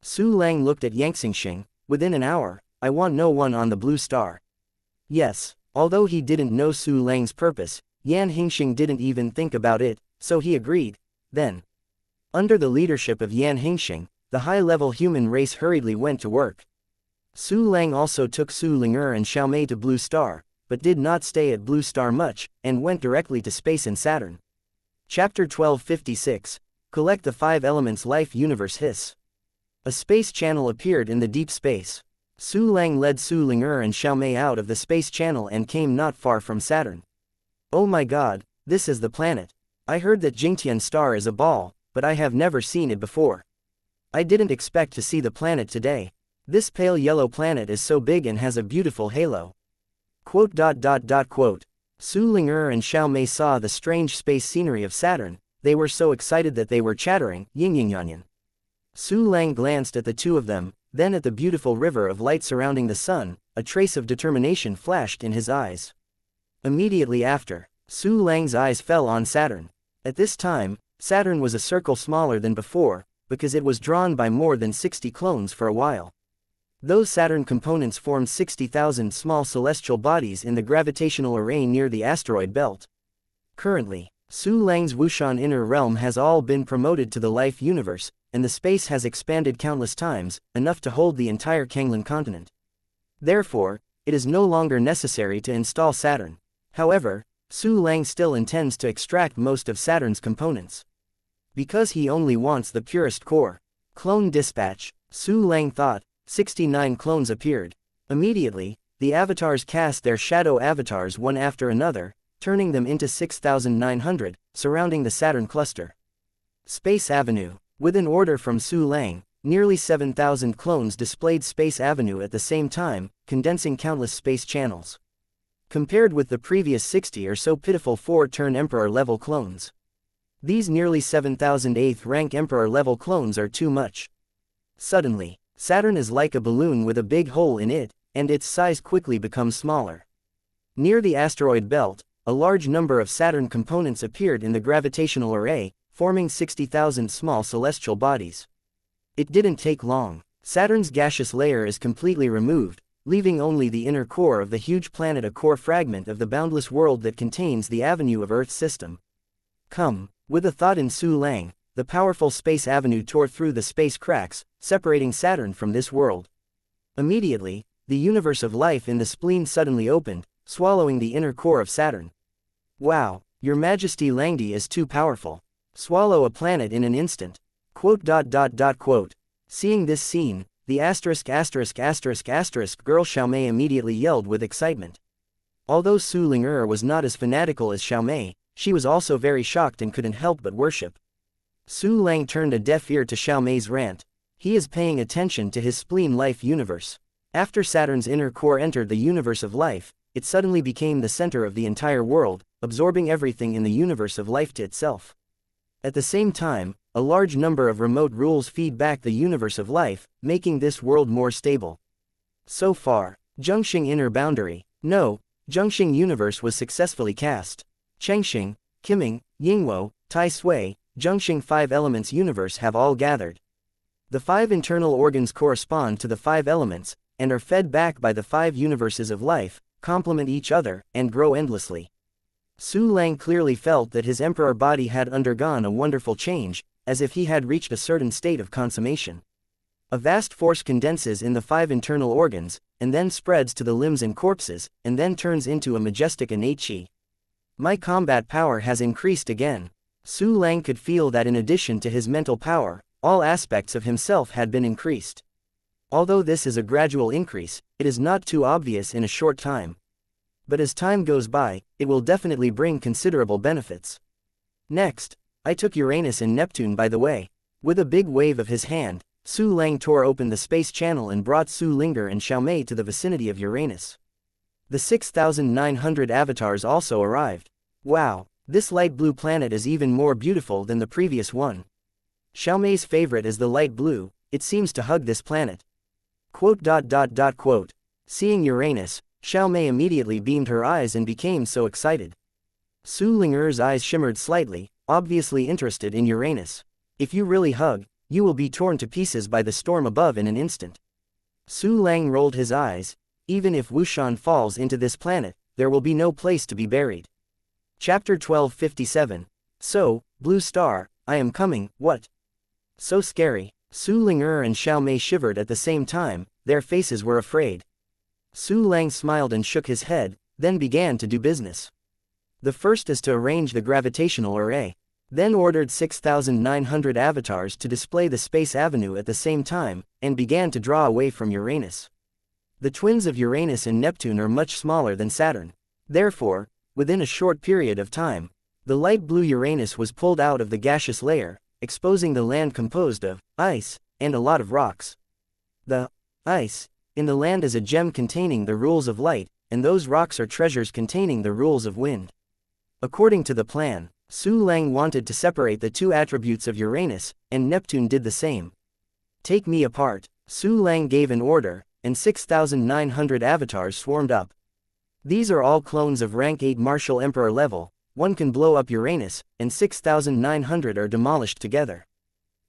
Su Lang looked at Yang Xingxing. Within an hour, I want no one on the blue star. Yes, although he didn't know Su Lang's purpose, Yan Xingxing didn't even think about it, so he agreed. Then, under the leadership of Yan Xingxing, the high-level human race hurriedly went to work. Su Lang also took Su Ling'er and Xiaomei to Blue Star, but did not stay at Blue Star much, and went directly to space and Saturn. Chapter 1256, Collect the 5 Elements Life Universe Hiss. A space channel appeared in the deep space. Su Lang led Su Ling'er and Xiaomei out of the space channel and came not far from Saturn. Oh my god, this is the planet. I heard that Jingtian star is a ball, but I have never seen it before. I didn't expect to see the planet today. This pale yellow planet is so big and has a beautiful halo. Quote. Su Ling'er and Xiaomei saw the strange space scenery of Saturn. They were so excited that they were chattering, yin yin yan yin. Su Lang glanced at the two of them, then at the beautiful river of light surrounding the sun. A trace of determination flashed in his eyes. Immediately after, Su Lang's eyes fell on Saturn. At this time, Saturn was a circle smaller than before, because it was drawn by more than 60 clones for a while. Those Saturn components formed 60,000 small celestial bodies in the gravitational array near the asteroid belt. Currently, Su Lang's Wushan inner realm has all been promoted to the life universe, and the space has expanded countless times, enough to hold the entire Kanglan continent. Therefore, it is no longer necessary to install Saturn. However, Su Lang still intends to extract most of Saturn's components. Because he only wants the purest core. Clone dispatch, Su Lang thought. 69 clones appeared. Immediately, the avatars cast their shadow avatars one after another, turning them into 6,900, surrounding the Saturn cluster. Space Avenue. With an order from Su Lang, nearly 7,000 clones displayed Space Avenue at the same time, condensing countless space channels. Compared with the previous 60 or so pitiful 4-turn Emperor-level clones, these nearly 7,000 8th-rank Emperor-level clones are too much. Suddenly, Saturn is like a balloon with a big hole in it, and its size quickly becomes smaller. Near the asteroid belt, a large number of Saturn components appeared in the gravitational array, forming 60,000 small celestial bodies. It didn't take long. Saturn's gaseous layer is completely removed, leaving only the inner core of the huge planet, a core fragment of the boundless world that contains the avenue of Earth's system. Come. With a thought in Su Lang, the powerful Space Avenue tore through the space cracks, separating Saturn from this world. Immediately, the universe of life in the spleen suddenly opened, swallowing the inner core of Saturn. Wow, Your Majesty, Langdi is too powerful. Swallow a planet in an instant. Quote. Seeing this scene, the girl Xiaomei immediately yelled with excitement. Although Su Ling'er was not as fanatical as Xiaomei, she was also very shocked and couldn't help but worship. Su Lang turned a deaf ear to Xiaomei's rant. He is paying attention to his spleen life universe. After Saturn's inner core entered the universe of life, it suddenly became the center of the entire world, absorbing everything in the universe of life to itself. At the same time, a large number of remote rules feed back the universe of life, making this world more stable. So far, Zhengxing inner boundary, no, Zhengxing universe was successfully cast. Chengxing, Qiming, Yingwo, Tai Sui, Zhengxing 5 elements universe have all gathered. The 5 internal organs correspond to the 5 elements, and are fed back by the 5 universes of life, complement each other, and grow endlessly. Su Lang clearly felt that his emperor body had undergone a wonderful change, as if he had reached a certain state of consummation. A vast force condenses in the 5 internal organs, and then spreads to the limbs and corpses, and then turns into a majestic innate chi. My combat power has increased again. Su Lang could feel that in addition to his mental power, all aspects of himself had been increased. Although this is a gradual increase, it is not too obvious in a short time. But as time goes by, it will definitely bring considerable benefits. Next, I took Uranus and Neptune by the way. With a big wave of his hand, Su Lang tore open the space channel and brought Su Ling'er and Xiaomei to the vicinity of Uranus. The 6,900 avatars also arrived. Wow, this light blue planet is even more beautiful than the previous one. Xiaomei's favorite is the light blue, it seems to hug this planet. Quote. Seeing Uranus, Xiaomei immediately beamed her eyes and became so excited. Su Ling'er's eyes shimmered slightly, obviously interested in Uranus. If you really hug, you will be torn to pieces by the storm above in an instant. Su Lang rolled his eyes. Even if Wushan falls into this planet, there will be no place to be buried. Chapter 1257. So, Blue Star, I am coming, what? So scary. Su Ling'er and Xiaomei shivered at the same time, their faces were afraid. Su Lang smiled and shook his head, then began to do business. The first is to arrange the gravitational array. Then ordered 6,900 avatars to display the Space Avenue at the same time, and began to draw away from Uranus. The twins of Uranus and Neptune are much smaller than Saturn. Therefore, within a short period of time, the light blue Uranus was pulled out of the gaseous layer, exposing the land composed of ice and a lot of rocks. The ice in the land is a gem containing the rules of light, and those rocks are treasures containing the rules of wind. According to the plan, Su Lang wanted to separate the 2 attributes of Uranus, and Neptune did the same. Take me apart. Su Lang gave an order, and 6,900 avatars swarmed up. These are all clones of rank 8 martial emperor level. One can blow up Uranus, and 6,900 are demolished together.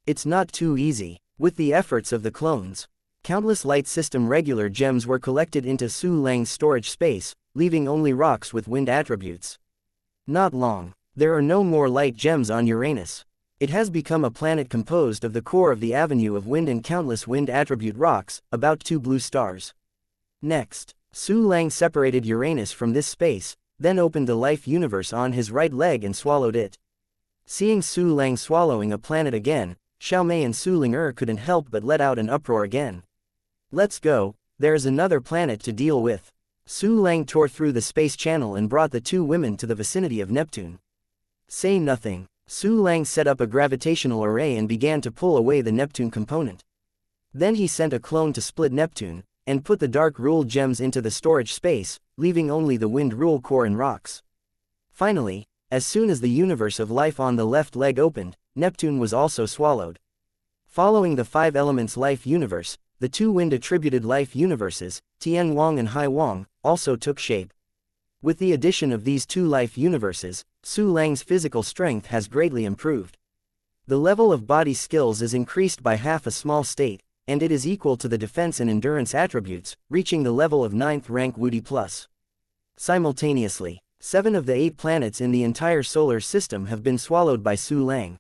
It's not too easy. With the efforts of the clones, countless light system regular gems were collected into Su Lang's storage space, leaving only rocks with wind attributes. Not long, there are no more light gems on Uranus. It has become a planet composed of the core of the avenue of wind and countless wind attribute rocks, about 2 blue stars. Next, Su Lang separated Uranus from this space, then opened the life universe on his right leg and swallowed it. Seeing Su Lang swallowing a planet again, Xiaomei and Su Ling'er couldn't help but let out an uproar again. Let's go, there is another planet to deal with. Su Lang tore through the space channel and brought the 2 women to the vicinity of Neptune. Say nothing. Su Lang set up a gravitational array and began to pull away the Neptune component. Then he sent a clone to split Neptune, and put the dark rule gems into the storage space, leaving only the wind rule core and rocks. Finally, as soon as the universe of life on the left leg opened, Neptune was also swallowed. Following the 5 elements life universe, the 2 wind attributed life universes, Tian Wang and Hai Wang, also took shape. With the addition of these 2 life universes, Su Lang's physical strength has greatly improved. The level of body skills is increased by half a small state, and it is equal to the defense and endurance attributes, reaching the level of 9th rank Wudi Plus. Simultaneously, 7 of the 8 planets in the entire solar system have been swallowed by Su Lang.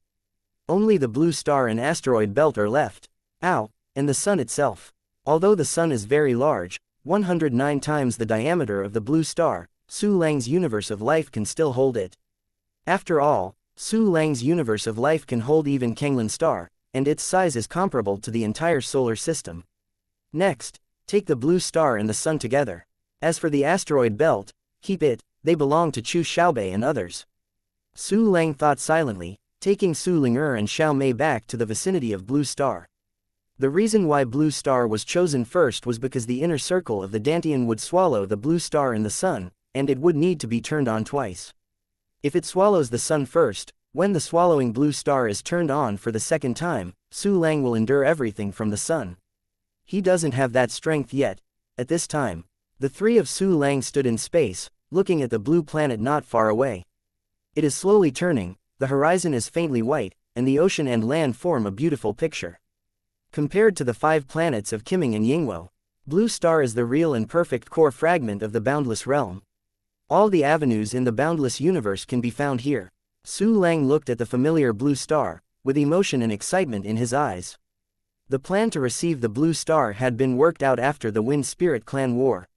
Only the blue star and asteroid belt are left. And the sun itself. Although the sun is very large, 109 times the diameter of the blue star, Su Lang's universe of life can still hold it. After all, Su Lang's universe of life can hold even Kenglin star, and its size is comparable to the entire solar system. Next, take the blue star and the sun together. As for the asteroid belt, keep it, they belong to Chu Xiaobei and others. Su Lang thought silently, taking Su Ling'er and Xiao Mei back to the vicinity of blue star. The reason why blue star was chosen first was because the inner circle of the Dantian would swallow the blue star and the sun, and it would need to be turned on twice. If it swallows the sun first, when the swallowing blue star is turned on for the second time, Su Lang will endure everything from the sun. He doesn't have that strength yet. At this time, the 3 of Su Lang stood in space, looking at the blue planet not far away. It is slowly turning, the horizon is faintly white, and the ocean and land form a beautiful picture. Compared to the 5 planets of Qiming and Yingwo, blue star is the real and perfect core fragment of the boundless realm. All the avenues in the boundless universe can be found here. Su Lang looked at the familiar blue star, with emotion and excitement in his eyes. The plan to receive the blue star had been worked out after the Wind Spirit Clan War.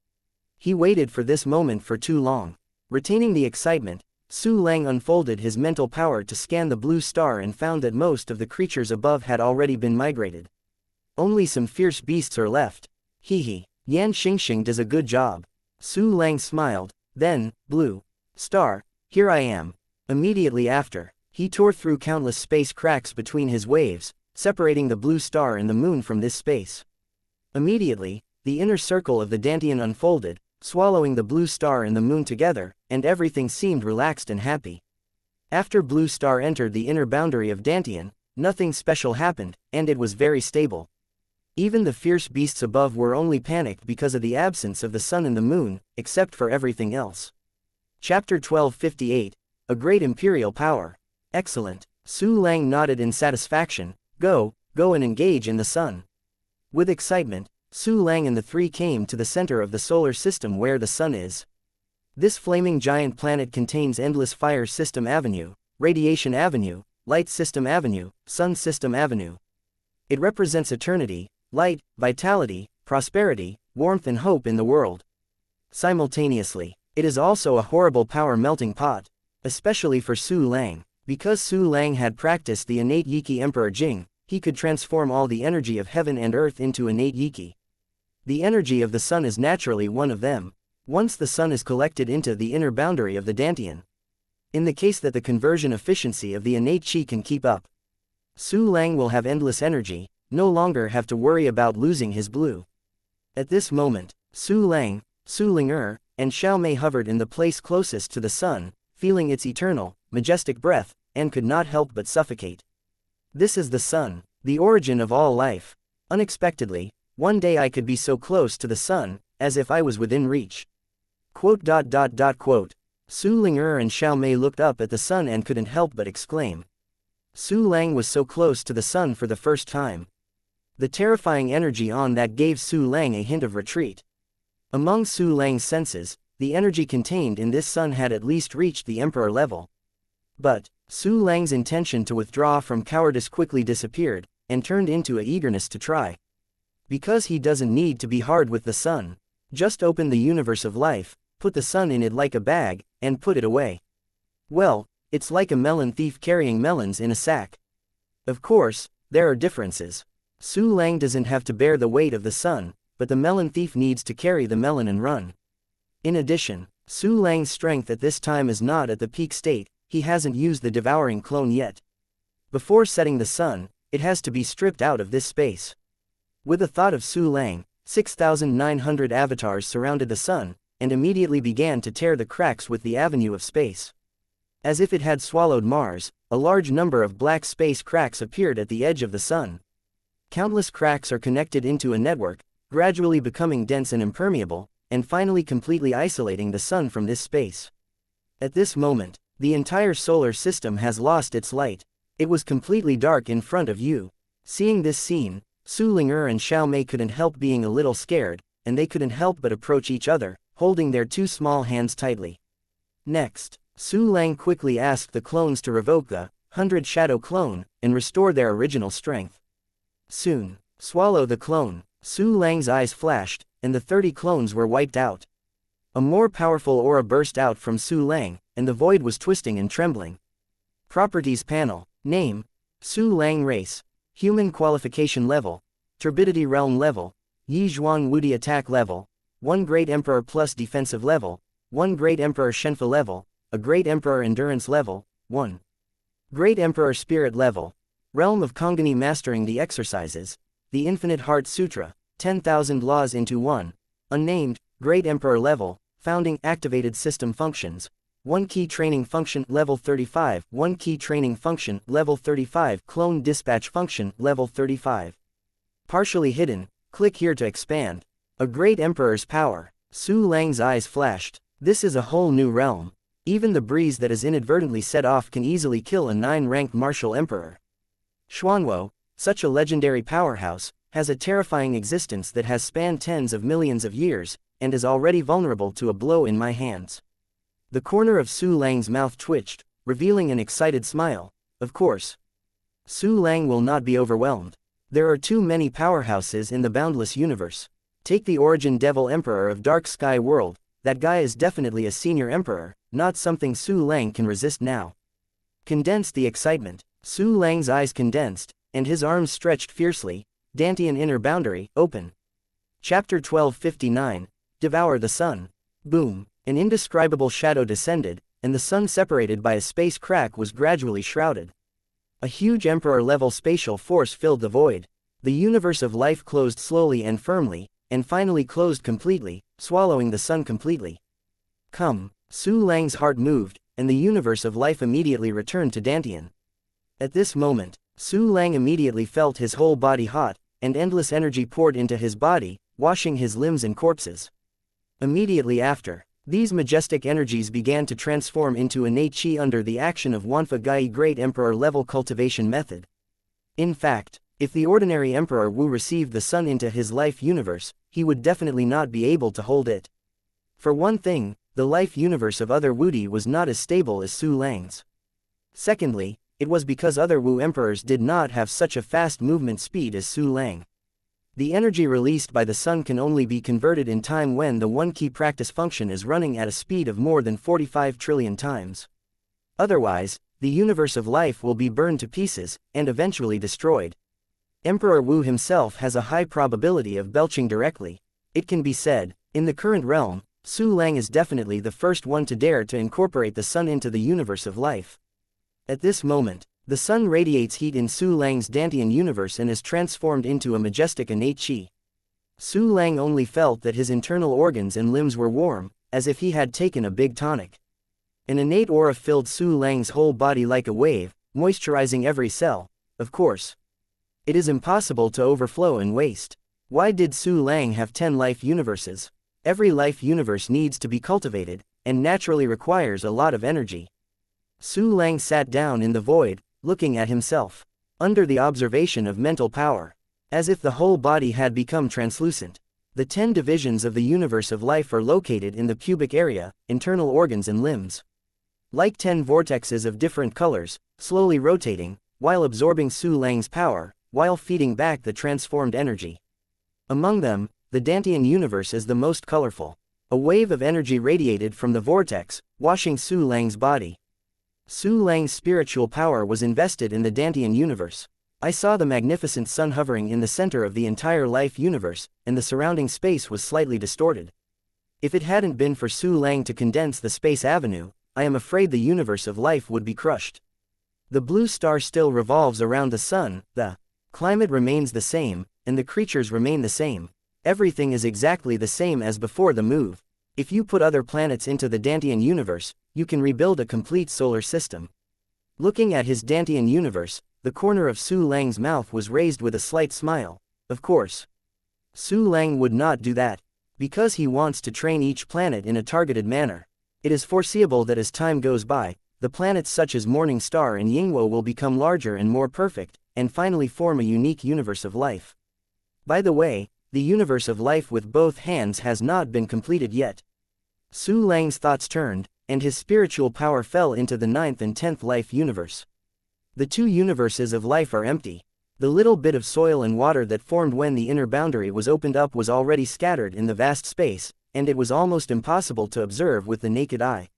He waited for this moment for too long. Retaining the excitement, Su Lang unfolded his mental power to scan the blue star and found that most of the creatures above had already been migrated. Only some fierce beasts are left. Hehe, Yan Xingxing does a good job. Su Lang smiled. Then, blue star, here I am. Immediately after, he tore through countless space cracks between his waves, separating the blue star and the moon from this space. Immediately, the inner circle of the Dantian unfolded, swallowing the blue star and the moon together, and everything seemed relaxed and happy. After blue star entered the inner boundary of Dantian, nothing special happened, and it was very stable. Even the fierce beasts above were only panicked because of the absence of the sun and the moon, except for everything else. Chapter 1258, A Great Imperial Power. Excellent. Su Lang nodded in satisfaction. Go and engage in the sun. With excitement, Su Lang and the 3 came to the center of the solar system where the sun is. This flaming giant planet contains endless fire system avenue, radiation avenue, light system avenue, sun system avenue. It represents eternity, light, vitality, prosperity, warmth and hope in the world. Simultaneously, it is also a horrible power melting pot, especially for Su Lang. Because Su Lang had practiced the innate Yiki Emperor Jing, he could transform all the energy of heaven and earth into innate Yiki. The energy of the sun is naturally one of them, once the sun is collected into the inner boundary of the Dantian. In the case that the conversion efficiency of the innate Qi can keep up, Su Lang will have endless energy, no longer have to worry about losing his blue. At this moment, Su Lang, Su Ling'er, and Xiao Mei hovered in the place closest to the sun, feeling its eternal, majestic breath, and could not help but suffocate. This is the sun, the origin of all life. Unexpectedly, one day I could be so close to the sun, as if I was within reach. Su Ling'er and Xiao Mei looked up at the sun and couldn't help but exclaim. Su Lang was so close to the sun for the first time. The terrifying energy on that gave Su Lang a hint of retreat. Among Su Lang's senses, the energy contained in this sun had at least reached the emperor level. But, Su Lang's intention to withdraw from cowardice quickly disappeared, and turned into a eagerness to try. Because he doesn't need to be hard with the sun. Just open the universe of life, put the sun in it like a bag, and put it away. Well, it's like a melon thief carrying melons in a sack. Of course, there are differences. Su Lang doesn't have to bear the weight of the sun, but the melon thief needs to carry the melon and run. In addition, Su Lang's strength at this time is not at the peak state, he hasn't used the devouring clone yet. Before setting the sun, it has to be stripped out of this space. With the thought of Su Lang, 6,900 avatars surrounded the sun, and immediately began to tear the cracks with the avenue of space. As if it had swallowed Mars, a large number of black space cracks appeared at the edge of the sun. Countless cracks are connected into a network, gradually becoming dense and impermeable, and finally completely isolating the sun from this space. At this moment, the entire solar system has lost its light. It was completely dark in front of you. Seeing this scene, Su Ling'er and Xiao Mei couldn't help being a little scared, and they couldn't help but approach each other, holding their two small hands tightly. Next, Su Lang quickly asked the clones to revoke the 100 Shadow Clone, and restore their original strength. Soon, swallow the clone. Su Lang's eyes flashed, and the 30 clones were wiped out. A more powerful aura burst out from Su Lang, and the void was twisting and trembling. Properties panel. Name: Su Lang race. Human qualification level. Turbidity realm level. Yi Zhuan Wudi attack level. 1 Great Emperor plus defensive level. 1 Great Emperor Shenfa level. A Great Emperor endurance level. 1 Great Emperor spirit level. Realm of Kongani mastering the exercises. The Infinite Heart Sutra. 10,000 laws into 1. Unnamed, Great Emperor level. Founding activated system functions. 1 Key Training Function level 35. 1 Key Training Function level 35. Clone Dispatch Function level 35. Partially hidden. Click here to expand. A Great Emperor's power. Su Lang's eyes flashed. This is a whole new realm. Even the breeze that is inadvertently set off can easily kill a 9-ranked martial emperor. Xuanwo, such a legendary powerhouse, has a terrifying existence that has spanned tens of millions of years, and is already vulnerable to a blow in my hands. The corner of Su Lang's mouth twitched, revealing an excited smile. Of course. Su Lang will not be overwhelmed. There are too many powerhouses in the boundless universe. Take the Origin Devil Emperor of Dark Sky World. That guy is definitely a senior emperor, not something Su Lang can resist now. Condensed the excitement. Su Lang's eyes condensed, and his arms stretched fiercely. Dantian inner boundary, open. Chapter 1259, Devour the Sun. Boom. An indescribable shadow descended, and the sun separated by a space crack was gradually shrouded. A huge emperor-level spatial force filled the void. The universe of life closed slowly and firmly, and finally closed completely, swallowing the sun completely. Come. Su Lang's heart moved, and the universe of life immediately returned to Dantian. At this moment, Su Lang immediately felt his whole body hot, and endless energy poured into his body, washing his limbs and corpses. Immediately after, these majestic energies began to transform into innate chi under the action of Wanfa Gai Great Emperor level cultivation method. In fact, if the ordinary Emperor Wu received the sun into his life universe, he would definitely not be able to hold it. For one thing, the life universe of other Wudi was not as stable as Su Lang's. Secondly, it was because other Wu emperors did not have such a fast movement speed as Su Lang. The energy released by the sun can only be converted in time when the 1 key practice function is running at a speed of more than 45 trillion times. Otherwise, the universe of life will be burned to pieces, and eventually destroyed. Emperor Wu himself has a high probability of belching directly. It can be said, in the current realm, Su Lang is definitely the first one to dare to incorporate the sun into the universe of life. At this moment, the sun radiates heat in Su Lang's Dantian universe and is transformed into a majestic innate chi. Su Lang only felt that his internal organs and limbs were warm, as if he had taken a big tonic. An innate aura filled Su Lang's whole body like a wave, moisturizing every cell. Of course, it is impossible to overflow and waste. Why did Su Lang have 10 life universes? Every life universe needs to be cultivated, and naturally requires a lot of energy. Su Lang sat down in the void, looking at himself, under the observation of mental power, as if the whole body had become translucent. The 10 divisions of the universe of life are located in the pubic area, internal organs and limbs. Like 10 vortexes of different colors, slowly rotating, while absorbing Su Lang's power, while feeding back the transformed energy. Among them, the Dantian universe is the most colorful. A wave of energy radiated from the vortex, washing Su Lang's body. Su Lang's spiritual power was invested in the Dantian universe. I saw the magnificent sun hovering in the center of the entire life universe, and the surrounding space was slightly distorted. If it hadn't been for Su Lang to condense the space avenue, I am afraid the universe of life would be crushed. The blue star still revolves around the sun, the climate remains the same, and the creatures remain the same. Everything is exactly the same as before the move. If you put other planets into the Dantian universe, you can rebuild a complete solar system. Looking at his Dantian universe, the corner of Su Lang's mouth was raised with a slight smile. Of course, Su Lang would not do that, because he wants to train each planet in a targeted manner. It is foreseeable that as time goes by, the planets such as Morning Star and Yingwo will become larger and more perfect, and finally form a unique universe of life. By the way, the universe of life with both hands has not been completed yet. Su Lang's thoughts turned, and his spiritual power fell into the 9th and 10th life universe. The two universes of life are empty. The little bit of soil and water that formed when the inner boundary was opened up was already scattered in the vast space, and it was almost impossible to observe with the naked eye.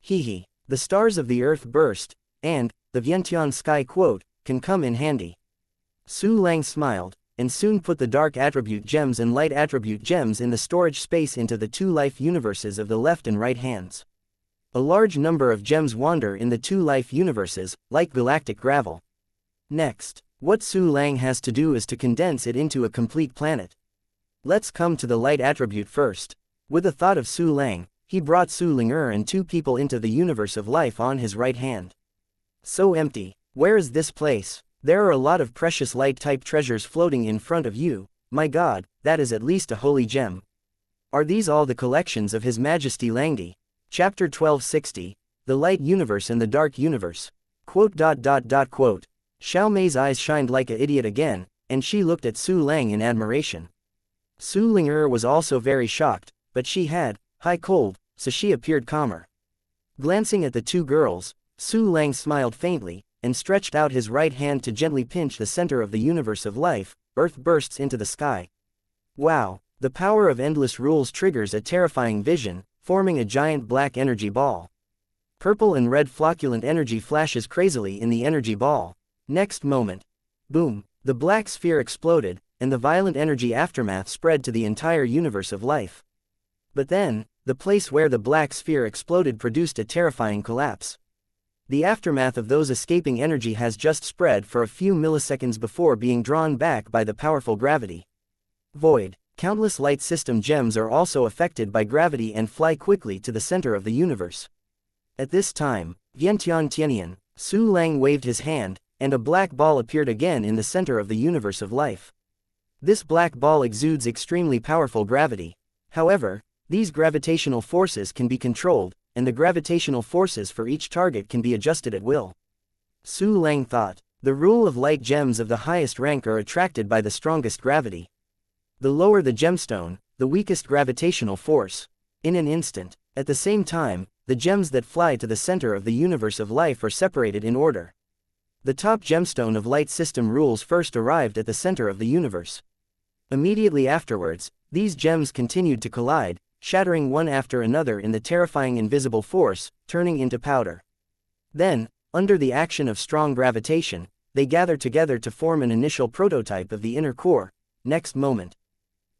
Hee. The stars of the earth burst, and, the Vientiane sky quote, can come in handy. Su Lang smiled, and soon put the dark attribute gems and light attribute gems in the storage space into the two life universes of the left and right hands. A large number of gems wander in the two life universes, like galactic gravel. Next, what Su Lang has to do is to condense it into a complete planet. Let's come to the light attribute first. With a thought of Su Lang, he brought Su Ling and two people into the universe of life on his right hand. So empty. Where is this place? There are a lot of precious light-type treasures floating in front of you. My God, that is at least a holy gem. Are these all the collections of His Majesty Langdi? Chapter 1260, The Light Universe and the Dark Universe. Quote. Xiao Mei's eyes shined like an idiot again, and she looked at Su Lang in admiration. Su Ling was also very shocked, but she had high cold, so she appeared calmer. Glancing at the two girls, Su Lang smiled faintly, and stretched out his right hand to gently pinch the center of the universe of life. Earth bursts into the sky. Wow, the power of endless rules triggers a terrifying vision, forming a giant black energy ball. Purple and red flocculent energy flashes crazily in the energy ball. Next moment, boom, the black sphere exploded, and the violent energy aftermath spread to the entire universe of life. But then, the place where the black sphere exploded produced a terrifying collapse. The aftermath of those escaping energy has just spread for a few milliseconds before being drawn back by the powerful gravity. Void. Countless light system gems are also affected by gravity and fly quickly to the center of the universe. At this time, Vientiane Tianian, Su Lang waved his hand, and a black ball appeared again in the center of the universe of life. This black ball exudes extremely powerful gravity. However, these gravitational forces can be controlled, and the gravitational forces for each target can be adjusted at will. Su Lang thought, the rule of light gems of the highest rank are attracted by the strongest gravity. The lower the gemstone, the weakest gravitational force. In an instant, at the same time, the gems that fly to the center of the universe of life are separated in order. The top gemstone of light system rules first arrived at the center of the universe. Immediately afterwards, these gems continued to collide, shattering one after another in the terrifying invisible force, turning into powder. Then, under the action of strong gravitation, they gather together to form an initial prototype of the inner core. Next moment,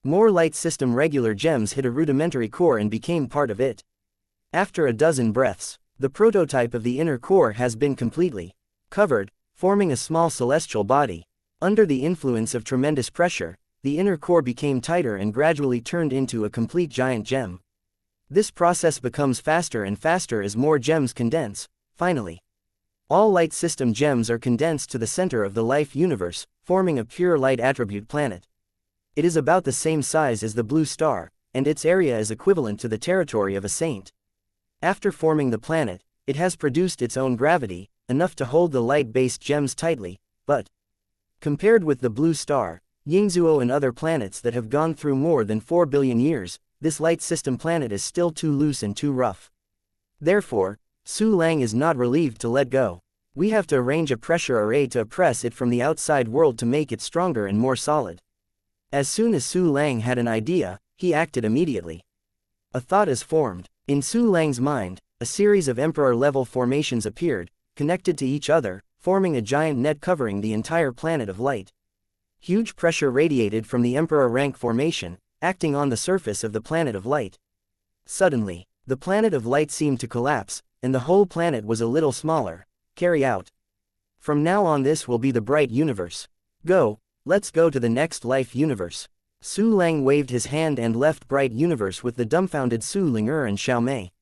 more light system regular gems hit a rudimentary core and became part of it. After a dozen breaths, the prototype of the inner core has been completely covered, forming a small celestial body. Under the influence of tremendous pressure, the inner core became tighter and gradually turned into a complete giant gem. This process becomes faster and faster as more gems condense. Finally, all light system gems are condensed to the center of the life universe, forming a pure light attribute planet. It is about the same size as the blue star, and its area is equivalent to the territory of a saint. After forming the planet, it has produced its own gravity, enough to hold the light-based gems tightly, but compared with the blue star, Yingzhuo and other planets that have gone through more than 4 billion years, this light system planet is still too loose and too rough. Therefore, Su Lang is not relieved to let go. We have to arrange a pressure array to oppress it from the outside world to make it stronger and more solid. As soon as Su Lang had an idea, he acted immediately. A thought is formed. In Su Lang's mind, a series of emperor-level formations appeared, connected to each other, forming a giant net covering the entire planet of light. Huge pressure radiated from the emperor rank formation, acting on the surface of the planet of light. Suddenly, the planet of light seemed to collapse, and the whole planet was a little smaller. Carry out. From now on this will be the bright universe. Go, Let's go to the next life universe. Su Lang waved his hand and left Bright Universe with the dumbfounded Su Ling and Xiao Mei.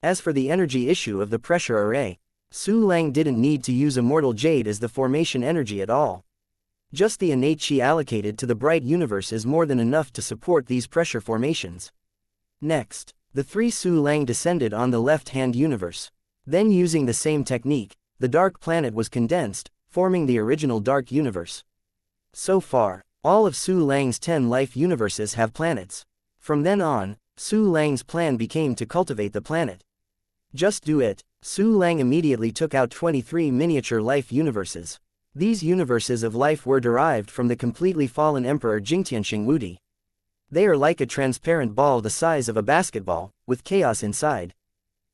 As for the energy issue of the pressure array, Su Lang didn't need to use Immortal Jade as the formation energy at all. Just the innate chi allocated to the Bright Universe is more than enough to support these pressure formations. Next, the three Su Lang descended on the left-hand universe. Then using the same technique, the dark planet was condensed, forming the original dark universe. So far, all of Su Lang's 10 life universes have planets. From then on, Su Lang's plan became to cultivate the planet. Just do it. Su Lang immediately took out 23 miniature life universes. These universes of life were derived from the completely fallen Emperor Jingtianxing Wudi. They are like a transparent ball the size of a basketball, with chaos inside.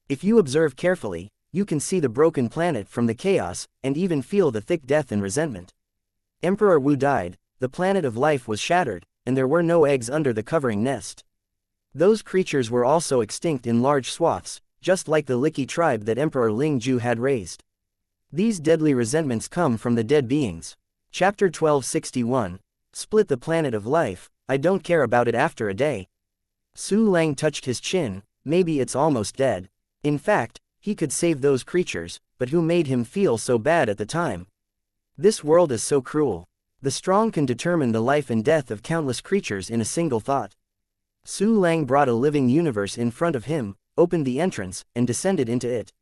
If you observe carefully, you can see the broken planet from the chaos, and even feel the thick death and resentment. Emperor Wu died, the planet of life was shattered, and there were no eggs under the covering nest. Those creatures were also extinct in large swaths, just like the Licky tribe that Emperor Ling Ju had raised. These deadly resentments come from the dead beings. Chapter 1261. Split the planet of life, I don't care about it after a day. Su Lang touched his chin, maybe it's almost dead. In fact, he could save those creatures, but who made him feel so bad at the time? This world is so cruel. The strong can determine the life and death of countless creatures in a single thought. Su Lang brought a living universe in front of him, opened the entrance, and descended into it.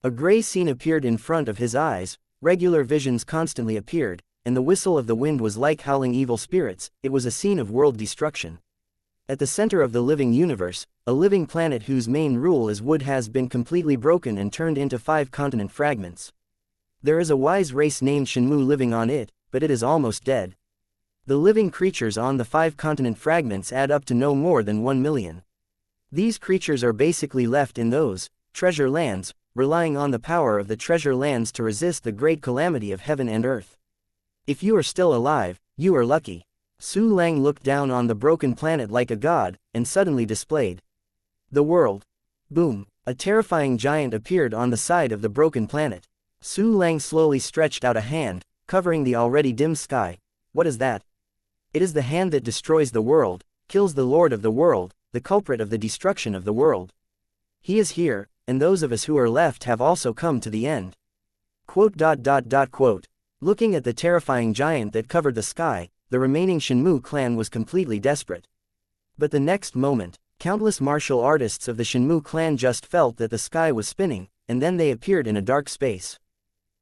A gray scene appeared in front of his eyes, regular visions constantly appeared, and the whistle of the wind was like howling evil spirits. It was a scene of world destruction. At the center of the living universe, a living planet whose main rule is wood has been completely broken and turned into 5 continent fragments. There is a wise race named Shenmu living on it, but it is almost dead. The living creatures on the 5 continent fragments add up to no more than 1 million. These creatures are basically left in those treasure lands, relying on the power of the treasure lands to resist the great calamity of heaven and earth. If you are still alive, you are lucky. Su Lang looked down on the broken planet like a god, and suddenly displayed the world. Boom! A terrifying giant appeared on the side of the broken planet. Su Lang slowly stretched out a hand, covering the already dim sky. What is that? It is the hand that destroys the world, kills the lord of the world, the culprit of the destruction of the world. He is here, and those of us who are left have also come to the end. Quote. Looking at the terrifying giant that covered the sky, the remaining Shenmu clan was completely desperate. But the next moment, countless martial artists of the Shenmu clan just felt that the sky was spinning, and then they appeared in a dark space.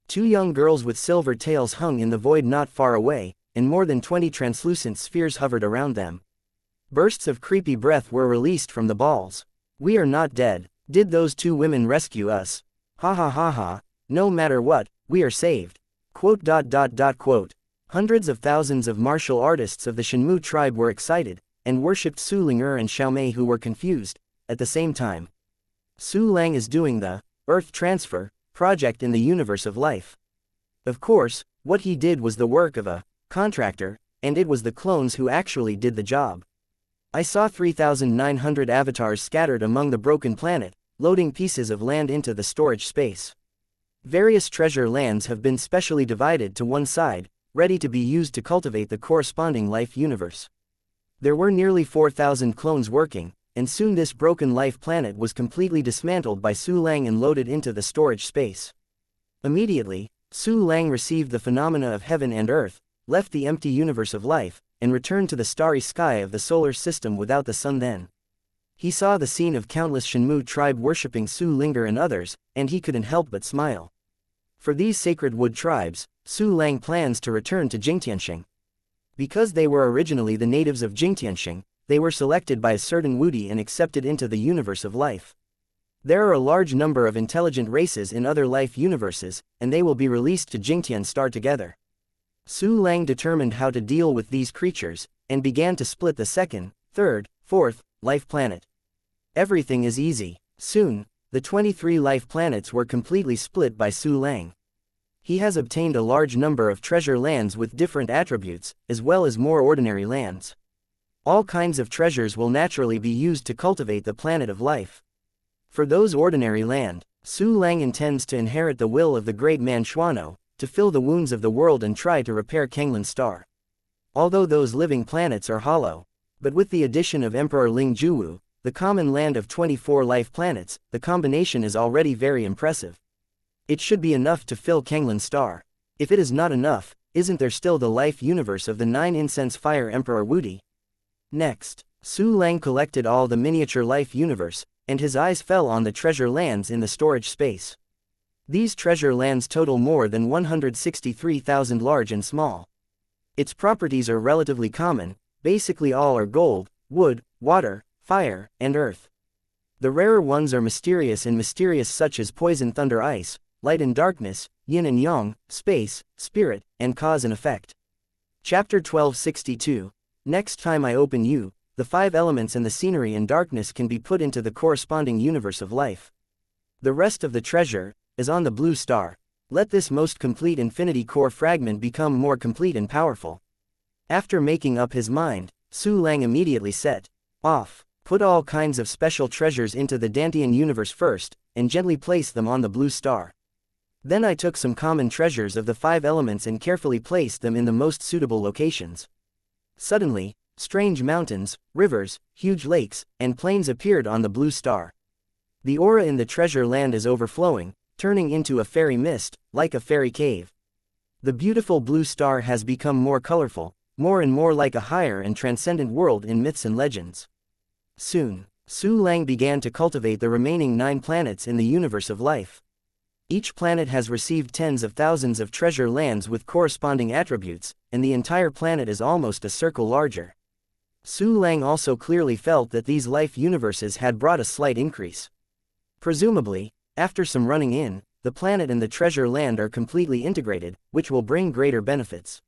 2 young girls with silver tails hung in the void not far away, and more than 20 translucent spheres hovered around them. Bursts of creepy breath were released from the balls. We are not dead. Did those 2 women rescue us? Ha ha ha ha. No matter what, we are saved. Quote. Hundreds of thousands of martial artists of the Shenmu tribe were excited, and worshipped Su Ling and Xiao Mei, who were confused. At the same time, Su Lang is doing the Earth Transfer project in the universe of life. Of course, what he did was the work of a contractor, and it was the clones who actually did the job. I saw 3,900 avatars scattered among the broken planet, loading pieces of land into the storage space. Various treasure lands have been specially divided to one side, ready to be used to cultivate the corresponding life universe. There were nearly 4,000 clones working, and soon this broken life planet was completely dismantled by Su Lang and loaded into the storage space. Immediately, Su Lang received the phenomena of heaven and earth, left the empty universe of life, and returned to the starry sky of the solar system without the sun. Then he saw the scene of countless Shenmu tribe worshipping Su Linger and others, and he couldn't help but smile. For these sacred wood tribes, Su Lang plans to return to Jingtianxing. Because they were originally the natives of Jingtianxing, they were selected by a certain Wudi and accepted into the universe of life. There are a large number of intelligent races in other life universes, and they will be released to Jingtian Star together. Su Lang determined how to deal with these creatures, and began to split the 2nd, 3rd, 4th, life planet. Everything is easy. Soon, the 23 life planets were completely split by Su Lang. He has obtained a large number of treasure lands with different attributes, as well as more ordinary lands. All kinds of treasures will naturally be used to cultivate the planet of life. For those ordinary land, Su Lang intends to inherit the will of the great man Xuano, to fill the wounds of the world and try to repair Kanglin's star. although those living planets are hollow. But with the addition of Emperor Ling Juwu, the common land of 24 life planets, the combination is already very impressive. It should be enough to fill Kanglin's star. If it is not enough, isn't there still the life universe of the 9 incense fire Emperor Wudi? Next, Su Lang collected all the miniature life universe, and his eyes fell on the treasure lands in the storage space. These treasure lands total more than 163,000 large and small. Its properties are relatively common, basically all are gold, wood, water, fire, and earth. The rarer ones are mysterious such as poison, thunder, ice, light and darkness, yin and yang, space, spirit, and cause and effect. Chapter 1262. Next time I open you, the 5 elements and the scenery and darkness can be put into the corresponding universe of life. The rest of the treasure is on the blue star. Let this most complete infinity core fragment become more complete and powerful. After making up his mind, Su Lang immediately set off. Put all kinds of special treasures into the Dantian universe first, and gently place them on the blue star. Then I took some common treasures of the 5 elements and carefully placed them in the most suitable locations. Suddenly, strange mountains, rivers, huge lakes, and plains appeared on the blue star. The aura in the treasure land is overflowing, turning into a fairy mist, like a fairy cave. The beautiful blue star has become more colorful, more and more like a higher and transcendent world in myths and legends. Soon, Su Lang began to cultivate the remaining 9 planets in the universe of life. Each planet has received tens of thousands of treasure lands with corresponding attributes, and the entire planet is almost a circle larger. Su Lang also clearly felt that these life universes had brought a slight increase. Presumably, after some running in, the planet and the treasure land are completely integrated, which will bring greater benefits.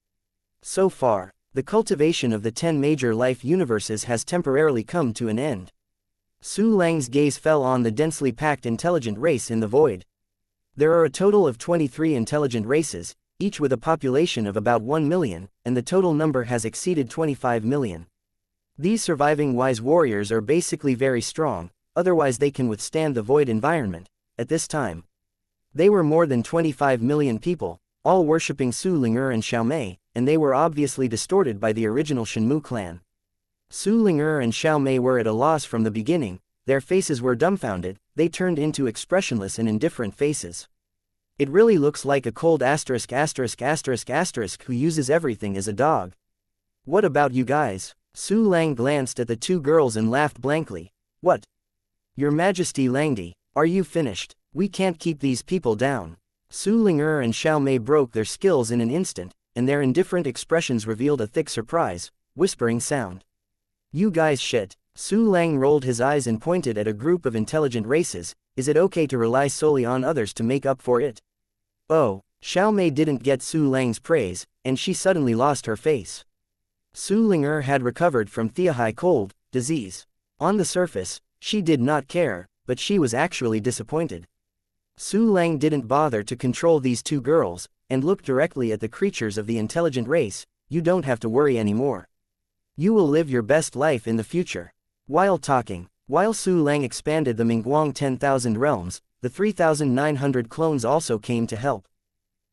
So far, the cultivation of the 10 major life universes has temporarily come to an end. Su Lang's gaze fell on the densely packed intelligent race in the void. There are a total of 23 intelligent races, each with a population of about 1 million, and the total number has exceeded 25 million. These surviving wise warriors are basically very strong, otherwise they can withstand the void environment. At this time, they were more than 25 million people, all worshipping Su Ling'er and Xiaomei, and they were obviously distorted by the original Shenmu clan. Su Ling'er and Xiaomei were at a loss from the beginning, their faces were dumbfounded, they turned into expressionless and indifferent faces. It really looks like a cold asterisk who uses everything as a dog. What about you guys? Su Lang glanced at the 2 girls and laughed blankly. What? Your Majesty Langdi, are you finished? We can't keep these people down. Su Ling'er and Xiaomei broke their skills in an instant, and their indifferent expressions revealed a thick surprise, whispering sound. You guys shit. Su Lang rolled his eyes and pointed at a group of intelligent races. Is it okay to rely solely on others to make up for it? Oh, Xiaomei didn't get Su Lang's praise, and she suddenly lost her face. Su Ling'er had recovered from Theahai cold disease. On the surface, she did not care, but she was actually disappointed. Su Lang didn't bother to control these 2 girls, and looked directly at the creatures of the intelligent race. You don't have to worry anymore. You will live your best life in the future. While Su Lang expanded the Mingguang 10,000 realms, the 3,900 clones also came to help.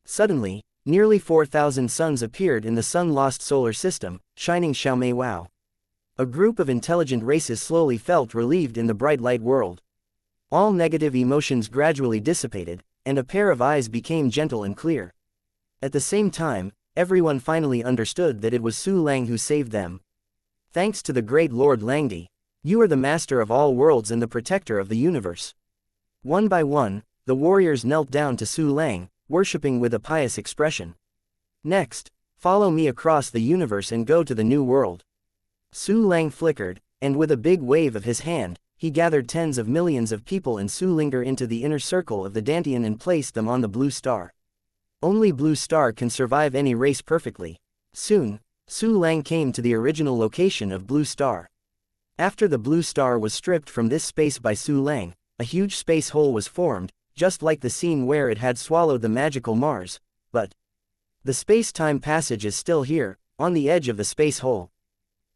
Suddenly, nearly 4,000 suns appeared in the sun-lost solar system, shining Xiaomei wow. A group of intelligent races slowly felt relieved in the bright light world. All negative emotions gradually dissipated, and a pair of eyes became gentle and clear. At the same time, everyone finally understood that it was Su Lang who saved them. Thanks to the great Lord Langdi. You are the master of all worlds and the protector of the universe. One by one, the warriors knelt down to Su Lang, worshipping with a pious expression. Next, follow me across the universe and go to the new world. Su Lang flickered, and with a big wave of his hand, he gathered tens of millions of people and Su Ling'er into the inner circle of the Dantian and placed them on the blue star. Only blue star can survive any race perfectly. Soon, Su Lang came to the original location of blue star. After the blue star was stripped from this space by Su Lang, a huge space hole was formed, just like the scene where it had swallowed the magical Mars, but the space-time passage is still here, on the edge of the space hole.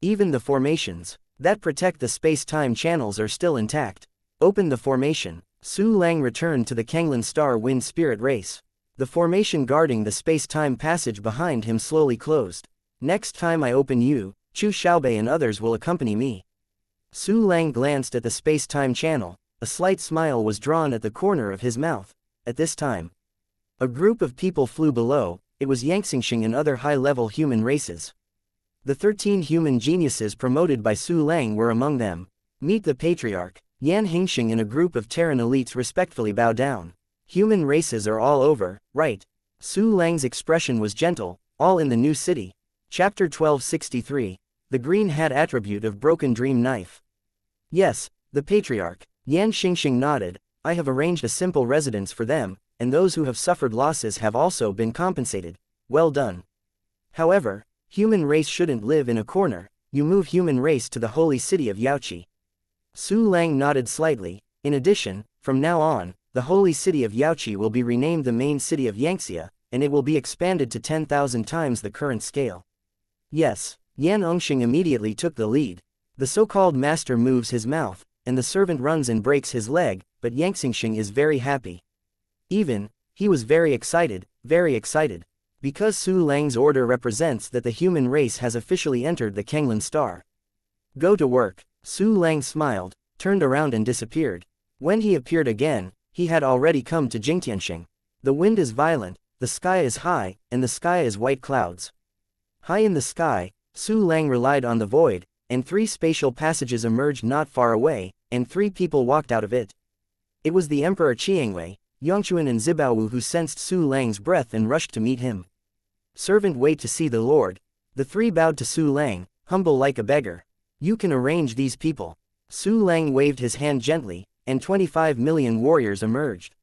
Even the formations that protect the space-time channels are still intact. Open the formation. Su Lang returned to the Kanglin Star Wind Spirit race. The formation guarding the space-time passage behind him slowly closed. Next time I open you, Chu Xiaobei and others will accompany me. Su Lang glanced at the space-time channel. A slight smile was drawn at the corner of his mouth. At this time, a group of people flew below. It was xianxia and other high-level human races. The 13 human geniuses promoted by Su Lang were among them. Meet the Patriarch. Yan Hingxing and a group of Terran elites respectfully bow down. Human races are all over, right? Su Lang's expression was gentle. All in the new city. Chapter 1263. The Green Hat Attribute of Broken Dream Knife. Yes, the Patriarch. Yan Xingxing nodded. I have arranged a simple residence for them, and those who have suffered losses have also been compensated. Well done. However, human race shouldn't live in a corner. You move human race to the holy city of Yaoqi. Su Lang nodded slightly. In addition, from now on, the holy city of Yaoqi will be renamed the main city of xianxia, and it will be expanded to 10,000 times the current scale. Yes, Yan Hongxing immediately took the lead. The so-called master moves his mouth, and the servant runs and breaks his leg, but Yang Xingxing is very happy. He was very excited, because Su Lang's order represents that the human race has officially entered the Kenglan star. Go to work. Su Lang smiled, turned around and disappeared. When he appeared again, he had already come to Jingtianxing. The wind is violent, the sky is high, and the sky is white clouds. High in the sky, Su Lang relied on the void, and 3 spatial passages emerged not far away, and 3 people walked out of it. It was the Emperor Qiangwei, Yongchuan and Zibaowu who sensed Su Lang's breath and rushed to meet him. Servant, wait to see the Lord. The 3 bowed to Su Lang, humble like a beggar. You can arrange these people. Su Lang waved his hand gently, and 25 million warriors emerged.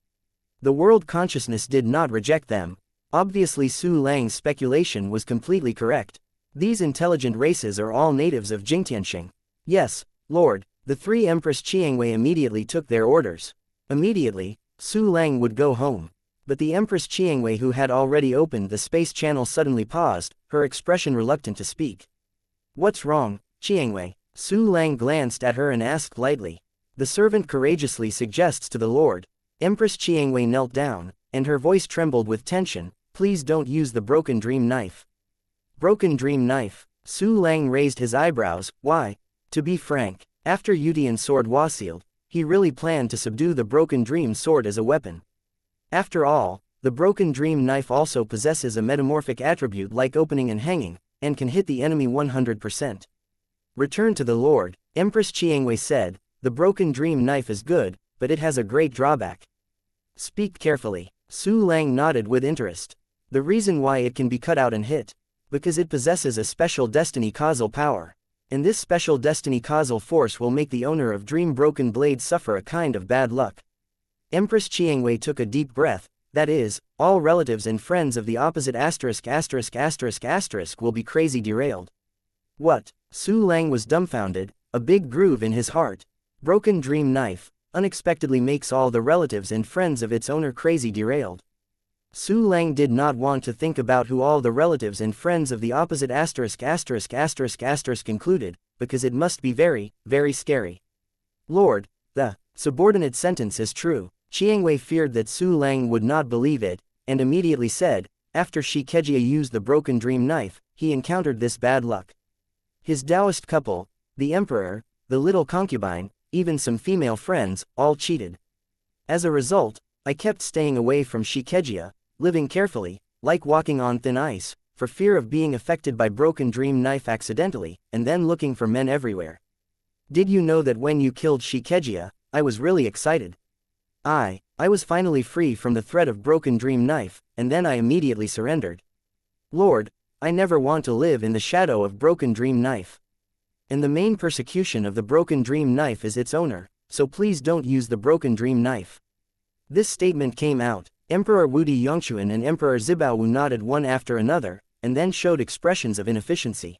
The world consciousness did not reject them. Obviously Su Lang's speculation was completely correct. These intelligent races are all natives of Jingtianxing. Yes, Lord. The 3 Empress Qiangwei immediately took their orders. Immediately, Su Lang would go home. But the Empress Qiangwei, who had already opened the space channel, suddenly paused, her expression reluctant to speak. What's wrong, Qiangwei? Su Lang glanced at her and asked lightly. The servant courageously suggests to the Lord. Empress Qiangwei knelt down, and her voice trembled with tension. Please don't use the broken dream knife. Broken dream knife? Su Lang raised his eyebrows. Why? To be frank, after Yutian sword Wasealed, he really planned to subdue the broken dream sword as a weapon. After all, the broken dream knife also possesses a metamorphic attribute like opening and hanging, and can hit the enemy 100%. Return to the Lord, Empress Qiangwei said. The broken dream knife is good, but it has a great drawback. Speak carefully. Su Lang nodded with interest. The reason why it can be cut out and hit. Because it possesses a special destiny causal power. And this special destiny causal force will make the owner of Dream Broken Blade suffer a kind of bad luck. Empress Qiangwei took a deep breath. That is, all relatives and friends of the opposite ***** will be crazy derailed. What? Su Lang was dumbfounded, a big groove in his heart. Broken dream knife, unexpectedly makes all the relatives and friends of its owner crazy derailed. Su Lang did not want to think about who all the relatives and friends of the opposite ***** included, because it must be very, very scary. Lord, the subordinate sentence is true. Qiangwei feared that Su Lang would not believe it, and immediately said, after Shikejia used the broken dream knife, he encountered this bad luck. His Taoist couple, the Emperor, the little concubine, even some female friends, all cheated. As a result, I kept staying away from Shikejia, living carefully, like walking on thin ice, for fear of being affected by broken dream knife accidentally, and then looking for men everywhere. Did you know that when you killed Shikejia, I was really excited? I was finally free from the threat of broken dream knife, and then I immediately surrendered. Lord, I never want to live in the shadow of broken dream knife. And the main persecution of the broken dream knife is its owner, so please don't use the broken dream knife. This statement came out. Emperor Wudi Yongchuan and Emperor Zibaowu nodded one after another, and then showed expressions of inefficiency.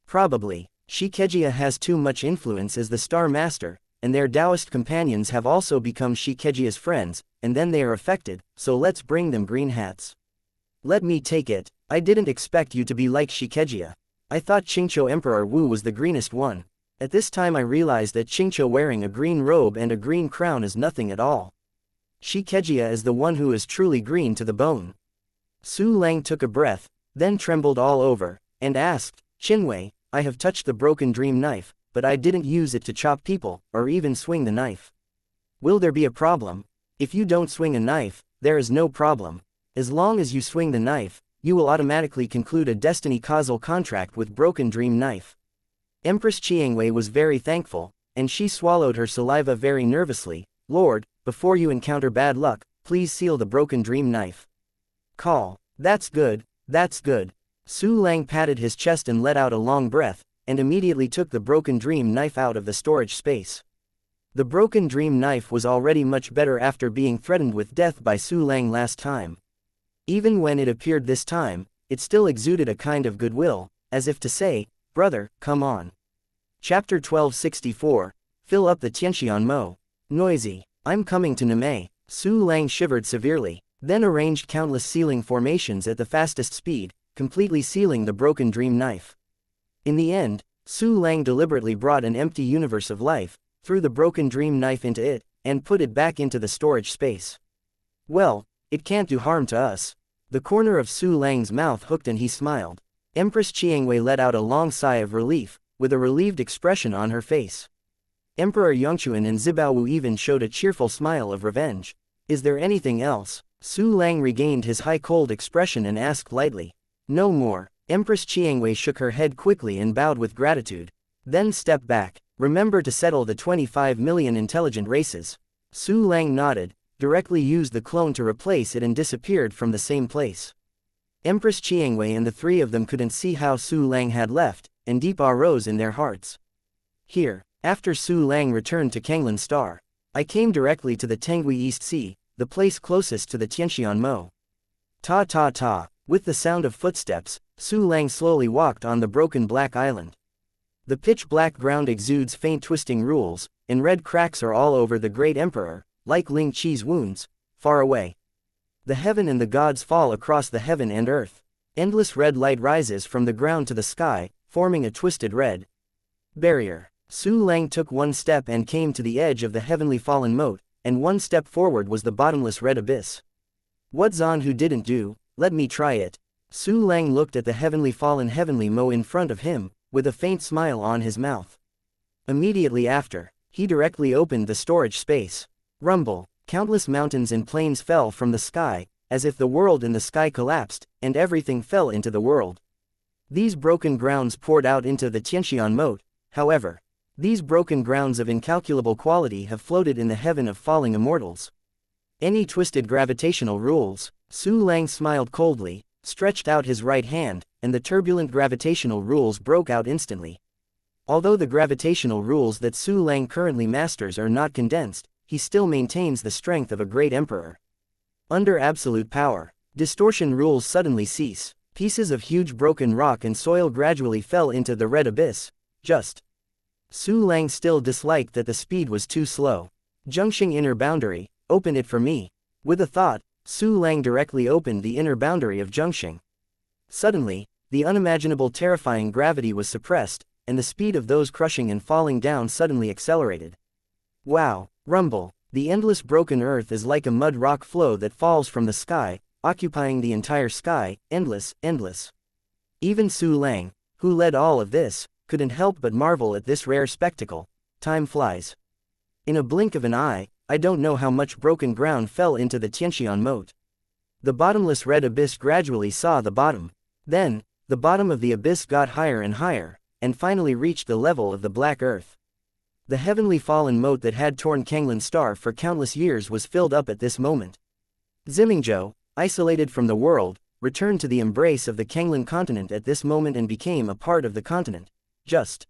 Probably, Shikejia has too much influence as the Star Master, and their Taoist companions have also become Shikejia's friends, and then they are affected, so let's bring them green hats. Let me take it. I didn't expect you to be like Shikejia. I thought Qingqiu Emperor Wu was the greenest one. At this time I realized that Qingqiu wearing a green robe and a green crown is nothing at all. Shikejia is the one who is truly green to the bone. Su Lang took a breath, then trembled all over. and asked, "Chinwei, I have touched the broken dream knife, but I didn't use it to chop people, or even swing the knife. Will there be a problem? If you don't swing a knife, there is no problem. As long as you swing the knife, you will automatically conclude a destiny causal contract with broken dream knife." Empress Xianxia was very thankful, and she swallowed her saliva very nervously. "Lord, before you encounter bad luck, please seal the broken dream knife." Call. That's good, that's good. Su Lang patted his chest and let out a long breath, and immediately took the broken dream knife out of the storage space. The broken dream knife was already much better after being threatened with death by Su Lang last time. Even when it appeared this time, it still exuded a kind of goodwill, as if to say, "Brother, come on." Chapter 1264, Fill up the Tianxian Mo. Noisy. I'm coming to Name. Su Lang shivered severely, then arranged countless sealing formations at the fastest speed, completely sealing the broken dream knife. In the end, Su Lang deliberately brought an empty universe of life, threw the broken dream knife into it, and put it back into the storage space. "Well, it can't do harm to us." The corner of Su Lang's mouth hooked and he smiled. Empress Xianxia let out a long sigh of relief, with a relieved expression on her face. Emperor Yongchuan and Zibaowu even showed a cheerful smile of revenge. "Is there anything else?" Su Lang regained his high-cold expression and asked lightly. "No more." Empress Xianxia shook her head quickly and bowed with gratitude. "Then step back. Remember to settle the 25 million intelligent races." Su Lang nodded, directly used the clone to replace it and disappeared from the same place. Empress Xianxia and the three of them couldn't see how Su Lang had left, and deep awe rose in their hearts. Here, after Su Lang returned to Kanglan Star, I came directly to the Tengui East Sea, the place closest to the Tianxian Mo. Ta ta ta. With the sound of footsteps, Su Lang slowly walked on the broken black island. The pitch-black ground exudes faint twisting rules, and red cracks are all over the great emperor, like Ling Qi's wounds, far away. The heaven and the gods fall across the heaven and earth. Endless red light rises from the ground to the sky, forming a twisted red barrier. Su Lang took one step and came to the edge of the heavenly fallen moat, and one step forward was the bottomless red abyss. "What Zan who didn't do, let me try it." Su Lang looked at the heavenly fallen heavenly mo in front of him, with a faint smile on his mouth. Immediately after, he directly opened the storage space. Rumble. Countless mountains and plains fell from the sky, as if the world in the sky collapsed, and everything fell into the world. These broken grounds poured out into the Tianxian moat. However, these broken grounds of incalculable quality have floated in the heaven of falling immortals. Any twisted gravitational rules? Su Lang smiled coldly, stretched out his right hand, and the turbulent gravitational rules broke out instantly. Although the gravitational rules that Su Lang currently masters are not condensed, he still maintains the strength of a great emperor. Under absolute power, distortion rules suddenly cease. Pieces of huge broken rock and soil gradually fell into the red abyss. Su Lang still disliked that the speed was too slow. Zhengxing inner boundary, open it for me. With a thought, Su Lang directly opened the inner boundary of Zhengxing. Suddenly, the unimaginable terrifying gravity was suppressed, and the speed of those crushing and falling down suddenly accelerated. Wow! Rumble. The endless broken earth is like a mud rock flow that falls from the sky, occupying the entire sky, endless, endless. Even Su Lang, who led all of this, couldn't help but marvel at this rare spectacle. Time flies. In a blink of an eye, I don't know how much broken ground fell into the Tianxian moat. The bottomless red abyss gradually saw the bottom. Then, the bottom of the abyss got higher and higher, and finally reached the level of the black earth. The heavenly fallen moat that had torn Kanglan Star for countless years was filled up at this moment. Zimingzhou, isolated from the world, returned to the embrace of the Kanglan continent at this moment and became a part of the continent. Just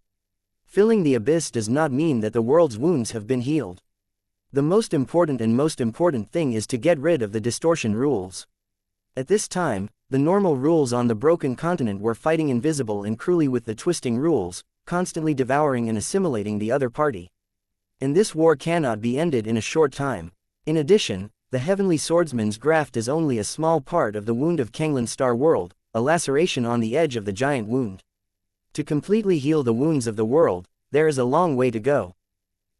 filling the abyss does not mean that the world's wounds have been healed. The most important thing is to get rid of the distortion rules. At this time, the normal rules on the broken continent were fighting invisible and cruelly with the twisting rules, constantly devouring and assimilating the other party. And this war cannot be ended in a short time. In addition, the heavenly swordsman's graft is only a small part of the wound of Kanglan Star world, a laceration on the edge of the giant wound. To completely heal the wounds of the world, there is a long way to go.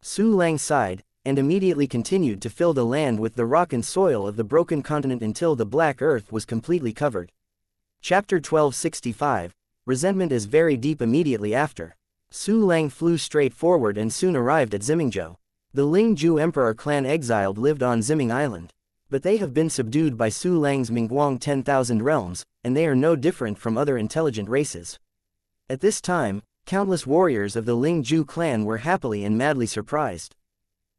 Su Lang sighed, and immediately continued to fill the land with the rock and soil of the broken continent until the black earth was completely covered. Chapter 1265, resentment is very deep. Immediately after, Su Lang flew straight forward and soon arrived at Zimingzhou. The Lingzhu Emperor clan exiled lived on Ziming Island, but they have been subdued by Su Lang's Mingguang 10,000 realms, and they are no different from other intelligent races. At this time, countless warriors of the Lingzhu clan were happily and madly surprised,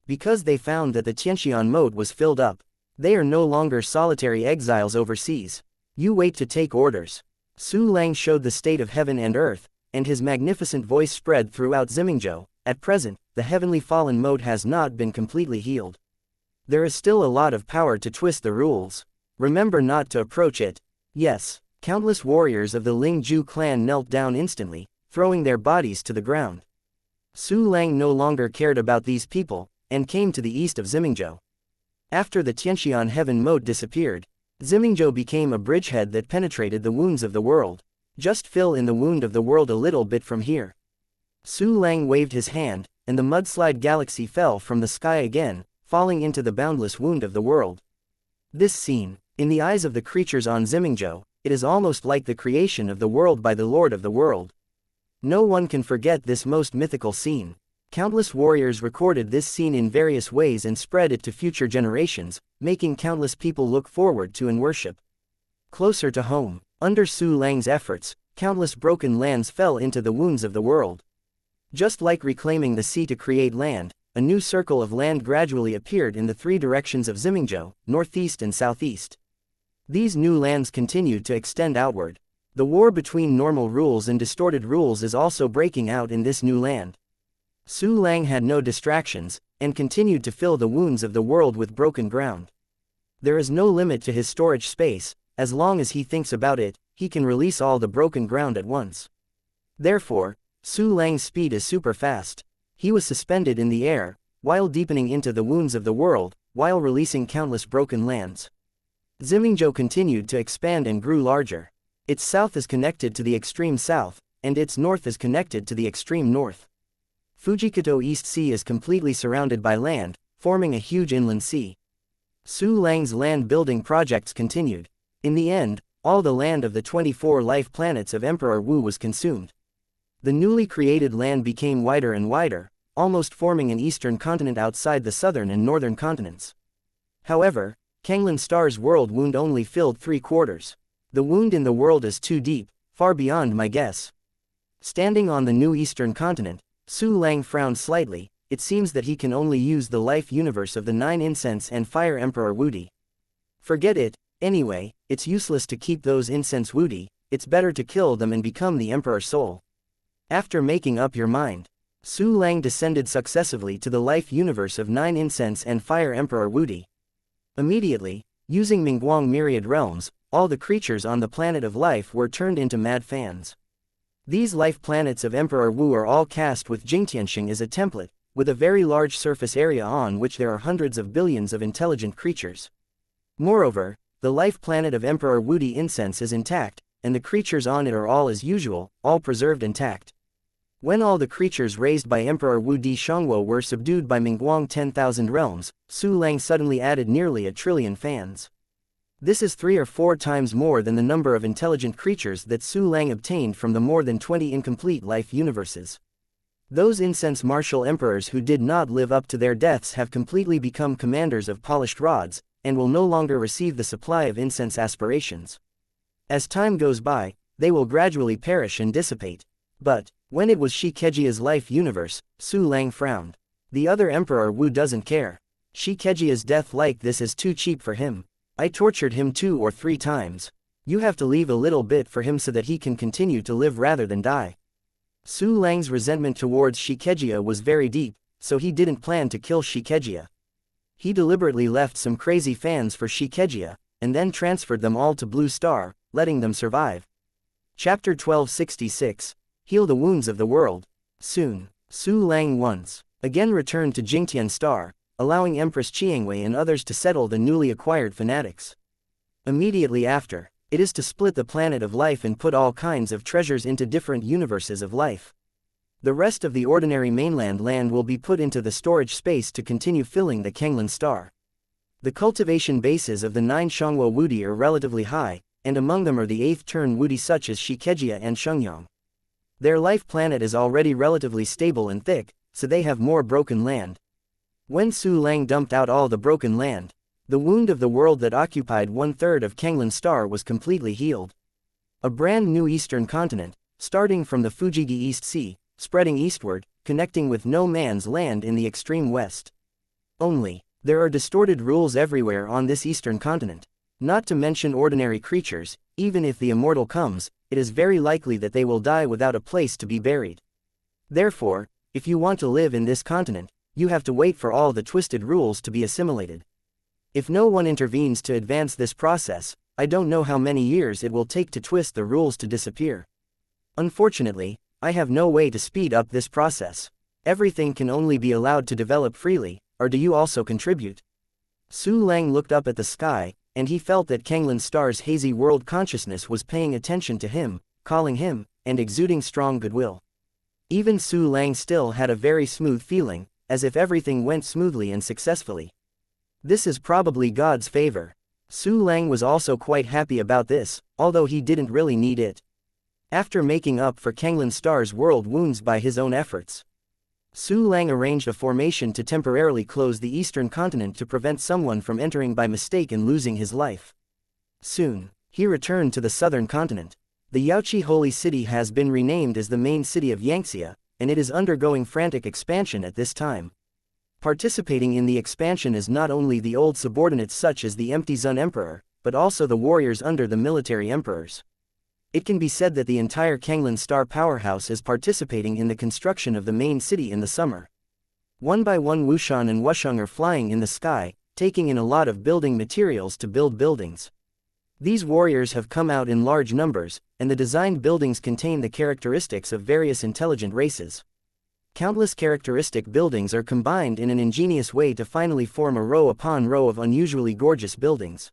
because they found that the Tianxian moat was filled up. They are no longer solitary exiles overseas. You wait to take orders. Su Lang showed the state of heaven and earth, and his magnificent voice spread throughout Zimingzhou. At present, the heavenly fallen moat has not been completely healed. There is still a lot of power to twist the rules. Remember not to approach it. Yes, countless warriors of the Lingzhu clan knelt down instantly, throwing their bodies to the ground. Su Lang no longer cared about these people, and came to the east of Zimingzhou. After the Tianxian heaven moat disappeared, Zimingzhou became a bridgehead that penetrated the wounds of the world. Just fill in the wound of the world a little bit from here. Su Lang waved his hand, and the mudslide galaxy fell from the sky again, falling into the boundless wound of the world. This scene, in the eyes of the creatures on Zimingzhou, it is almost like the creation of the world by the Lord of the world. No one can forget this most mythical scene. Countless warriors recorded this scene in various ways and spread it to future generations, making countless people look forward to and worship. Closer to home, under Su Lang's efforts, countless broken lands fell into the wounds of the world. Just like reclaiming the sea to create land, a new circle of land gradually appeared in the three directions of Zimingzhou, northeast and southeast. These new lands continued to extend outward. The war between normal rules and distorted rules is also breaking out in this new land. Su Lang had no distractions, and continued to fill the wounds of the world with broken ground. There is no limit to his storage space. As long as he thinks about it, he can release all the broken ground at once. Therefore, Su Lang's speed is super fast. He was suspended in the air, while deepening into the wounds of the world, while releasing countless broken lands. Zimingzhou continued to expand and grew larger. Its south is connected to the extreme south, and its north is connected to the extreme north. Fujikoto East Sea is completely surrounded by land, forming a huge inland sea. Su Lang's land building projects continued. In the end, all the land of the 24 life planets of Emperor Wu was consumed. The newly created land became wider and wider, almost forming an eastern continent outside the southern and northern continents. However, Kanglan Star's world wound only filled 3/4. The wound in the world is too deep, far beyond my guess. Standing on the new eastern continent, Su Lang frowned slightly. It seems that he can only use the life universe of the 9 incense and fire Emperor Wudi. Forget it, anyway, it's useless to keep those incense Wudi, it's better to kill them and become the Emperor's soul. After making up your mind, Su Lang descended successively to the life universe of 9 incense and fire Emperor Wudi. Immediately, using Mingguang myriad realms, all the creatures on the planet of life were turned into mad fans. These life planets of Emperor Wu are all cast with Jingtianxing as a template, with a very large surface area on which there are hundreds of billions of intelligent creatures. Moreover, the life planet of Emperor Wudi incense is intact, and the creatures on it are all as usual, all preserved intact. When all the creatures raised by Emperor Wu Di Shangwo were subdued by Mingguang 10,000 realms, Su Lang suddenly added nearly 1 trillion fans. This is 3 or 4 times more than the number of intelligent creatures that Su Lang obtained from the more than 20 incomplete life universes. Those incense martial emperors who did not live up to their deaths have completely become commanders of polished rods, and will no longer receive the supply of incense aspirations. As time goes by, they will gradually perish and dissipate. But, when it was Shikejia's life universe, Su Lang frowned. The other Emperor Wu doesn't care. Shikejia's death like this is too cheap for him. I tortured him 2 or 3 times. You have to leave a little bit for him so that he can continue to live rather than die. Su Lang's resentment towards Shikejia was very deep, so he didn't plan to kill Shikejia. He deliberately left some crazy fans for Shikejia, and then transferred them all to Blue Star, letting them survive. Chapter 1266. Heal the wounds of the world. Soon, Su Lang once again returned to Jingtian Star, allowing Empress Qiangwei and others to settle the newly acquired fanatics. Immediately after, it is to split the planet of life and put all kinds of treasures into different universes of life. The rest of the ordinary mainland land will be put into the storage space to continue filling the Kanglan Star. The cultivation bases of the 9 Shangwo Wudi are relatively high, and among them are the 8th turn Wudi such as xianxia and xianxia. Their life planet is already relatively stable and thick, so they have more broken land. When Su Lang dumped out all the broken land, the wound of the world that occupied 1/3 of Kanglan Star was completely healed. A brand new eastern continent, starting from the Fujigi East Sea, spreading eastward, connecting with no man's land in the extreme west. Only, there are distorted rules everywhere on this eastern continent. Not to mention ordinary creatures, even if the immortal comes, it is very likely that they will die without a place to be buried. Therefore, if you want to live in this continent, you have to wait for all the twisted rules to be assimilated. If no one intervenes to advance this process, I don't know how many years it will take to twist the rules to disappear. Unfortunately, I have no way to speed up this process. Everything can only be allowed to develop freely, or do you also contribute? Su Lang looked up at the sky, and he felt that Kanglan Star's hazy world consciousness was paying attention to him, calling him, and exuding strong goodwill. Even Su Lang still had a very smooth feeling, as if everything went smoothly and successfully. This is probably God's favor. Su Lang was also quite happy about this, although he didn't really need it. After making up for Kanglan Star's world wounds by his own efforts, Su Lang arranged a formation to temporarily close the eastern continent to prevent someone from entering by mistake and losing his life. Soon, he returned to the southern continent. The Yaoqi Holy City has been renamed as the main city of xianxia, and it is undergoing frantic expansion at this time. Participating in the expansion is not only the old subordinates such as the Empty Zun Emperor, but also the warriors under the military emperors. It can be said that the entire Kanglan Star powerhouse is participating in the construction of the main city in the summer. One by one Wushan and Wusheng are flying in the sky, taking in a lot of building materials to build buildings. These warriors have come out in large numbers, and the designed buildings contain the characteristics of various intelligent races. Countless characteristic buildings are combined in an ingenious way to finally form a row upon row of unusually gorgeous buildings.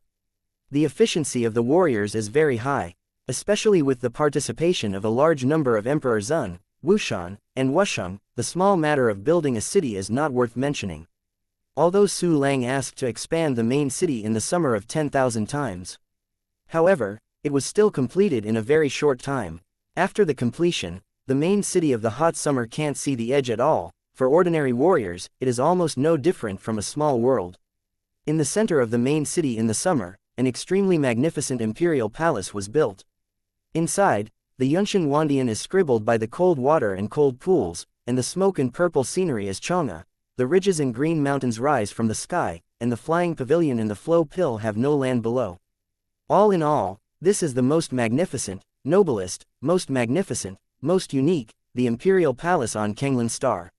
The efficiency of the warriors is very high, especially with the participation of a large number of Emperor Zun, Wushan, and Wusheng. The small matter of building a city is not worth mentioning. Although Su Lang asked to expand the main city in the summer of 10,000 times. However, it was still completed in a very short time. After the completion, the main city of the hot summer can't see the edge at all. For ordinary warriors, it is almost no different from a small world. In the center of the main city in the summer, an extremely magnificent imperial palace was built. Inside, the Yunshan Wandian is scribbled by the cold water and cold pools, and the smoke and purple scenery is Chang'e. The ridges and green mountains rise from the sky, and the flying pavilion and the flow pill have no land below. All in all, this is the most magnificent, noblest, most magnificent, most unique, the imperial palace on Kanglan Star.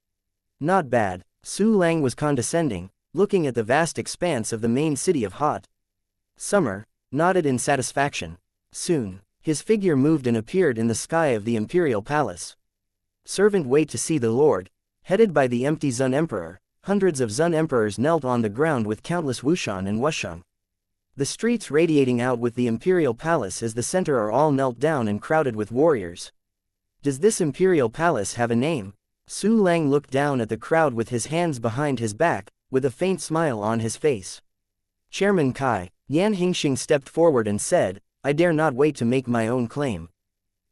Not bad. Su Lang was condescending, looking at the vast expanse of the main city of Hot Summer, nodded in satisfaction. Soon, his figure moved and appeared in the sky of the imperial palace. Servant wait to see the Lord, headed by the Empty Zun Emperor. Hundreds of Zun Emperors knelt on the ground with countless Wushan and Wusheng. The streets radiating out with the imperial palace as the center are all knelt down and crowded with warriors. Does this imperial palace have a name? Su Lang looked down at the crowd with his hands behind his back, with a faint smile on his face. Chairman Kai, Yan Hingxing stepped forward and said, I dare not wait to make my own claim.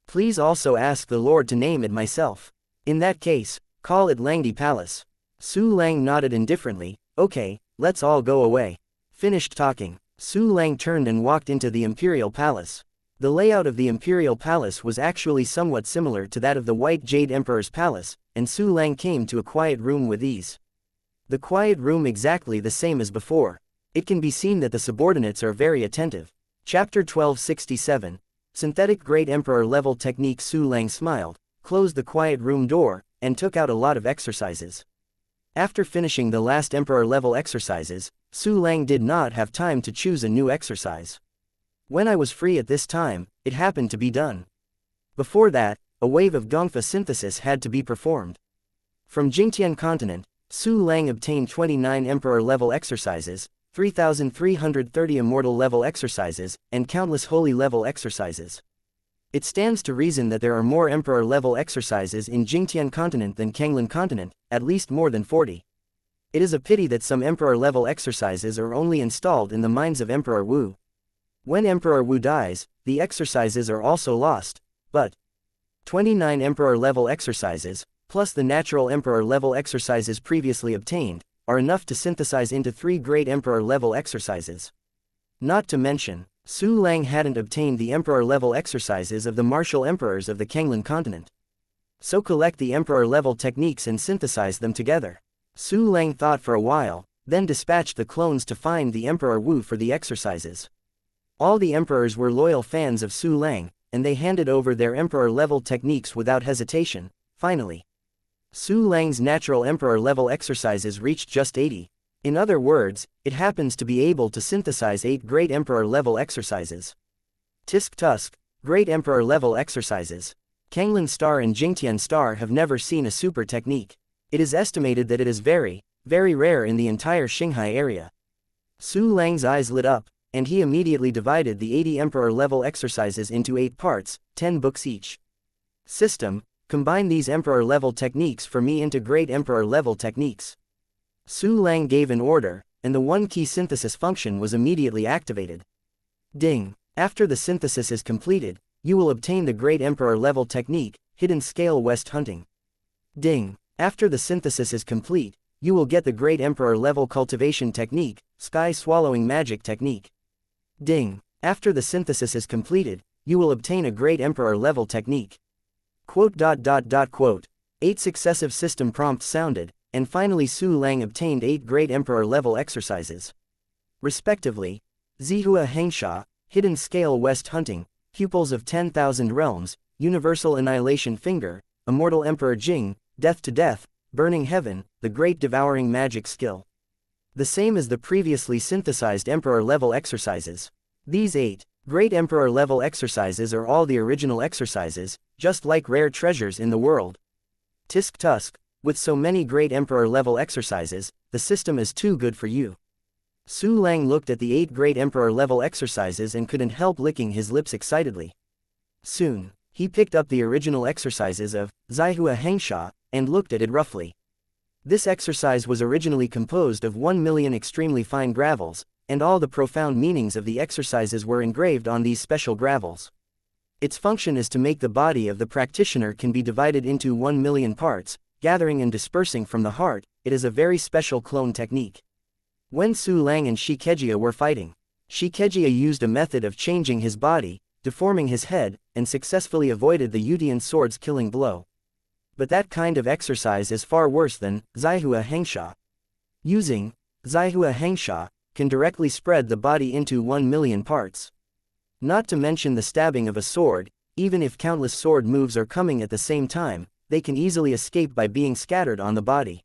Please also ask the Lord to name it myself. In that case, call it Langdi Palace. Su Lang nodded indifferently. Okay, let's all go away. Finished talking, Su Lang turned and walked into the imperial palace. The layout of the imperial palace was actually somewhat similar to that of the White Jade Emperor's palace, and Su Lang came to a quiet room with ease. The quiet room exactly the same as before. It can be seen that the subordinates are very attentive. Chapter 1267. Synthetic Great Emperor Level Technique. Su Lang smiled, closed the quiet room door, and took out a lot of exercises. After finishing the last Emperor level exercises, Su Lang did not have time to choose a new exercise. When I was free at this time, it happened to be done. Before that, a wave of Gongfa synthesis had to be performed. From Jingtian continent, Su Lang obtained 29 Emperor level exercises, 3,330 immortal level exercises, and countless holy level exercises. It stands to reason that there are more Emperor level exercises in Jingtian continent than Kanglan continent, at least more than 40. It is a pity that some Emperor level exercises are only installed in the minds of Emperor Wu. When Emperor Wu dies, the exercises are also lost, but 29 Emperor-level exercises, plus the natural Emperor-level exercises previously obtained, are enough to synthesize into 3 great Emperor-level exercises. Not to mention, Su Lang hadn't obtained the Emperor-level exercises of the martial emperors of the Kanglan continent. So collect the Emperor-level techniques and synthesize them together. Su Lang thought for a while, then dispatched the clones to find the Emperor Wu for the exercises. All the emperors were loyal fans of Su Lang, and they handed over their Emperor-level techniques without hesitation. Finally, Su Lang's natural Emperor-level exercises reached just 80. In other words, it happens to be able to synthesize 8 great Emperor-level exercises. Tisk Tusk, great Emperor-level exercises. Kanglan Star and Jingtian Star have never seen a super technique. It is estimated that it is very, very rare in the entire Xinghai area. Su Lang's eyes lit up, and he immediately divided the 80 Emperor-level exercises into 8 parts, 10 books each. System, combine these Emperor-level techniques for me into great Emperor-level techniques. Su Lang gave an order, and the one-key synthesis function was immediately activated. Ding! After the synthesis is completed, you will obtain the great Emperor-level technique, Hidden Scale West Hunting. Ding! After the synthesis is complete, you will get the great Emperor-level cultivation technique, Sky Swallowing Magic Technique. Ding! After the synthesis is completed, you will obtain a great Emperor-level technique. Quote. 8 successive system prompts sounded, and finally Su Lang obtained 8 great Emperor-level exercises. Respectively, Zihua Hengxia, Hidden Scale West Hunting, Pupils of 10,000 Realms, Universal Annihilation Finger, Immortal Emperor Jing, Death to Death, Burning Heaven, the Great Devouring Magic Skill. The same as the previously synthesized Emperor-level exercises. These 8 great Emperor-level exercises are all the original exercises, just like rare treasures in the world. Tisk Tusk, with so many great Emperor-level exercises, the system is too good for you. Su Lang looked at the 8 great Emperor-level exercises and couldn't help licking his lips excitedly. Soon, he picked up the original exercises of Zihua Hengxia and looked at it roughly. This exercise was originally composed of 1 million extremely fine gravels, and all the profound meanings of the exercises were engraved on these special gravels. Its function is to make the body of the practitioner can be divided into 1 million parts, gathering and dispersing from the heart. It is a very special clone technique. When Su Lang and Shikejia were fighting, Shikejia used a method of changing his body, deforming his head, and successfully avoided the Yutian sword's killing blow. But that kind of exercise is far worse than Zihua Hengxia. Using Zihua Hengxia can directly spread the body into 1 million parts. Not to mention the stabbing of a sword. Even if countless sword moves are coming at the same time, they can easily escape by being scattered on the body.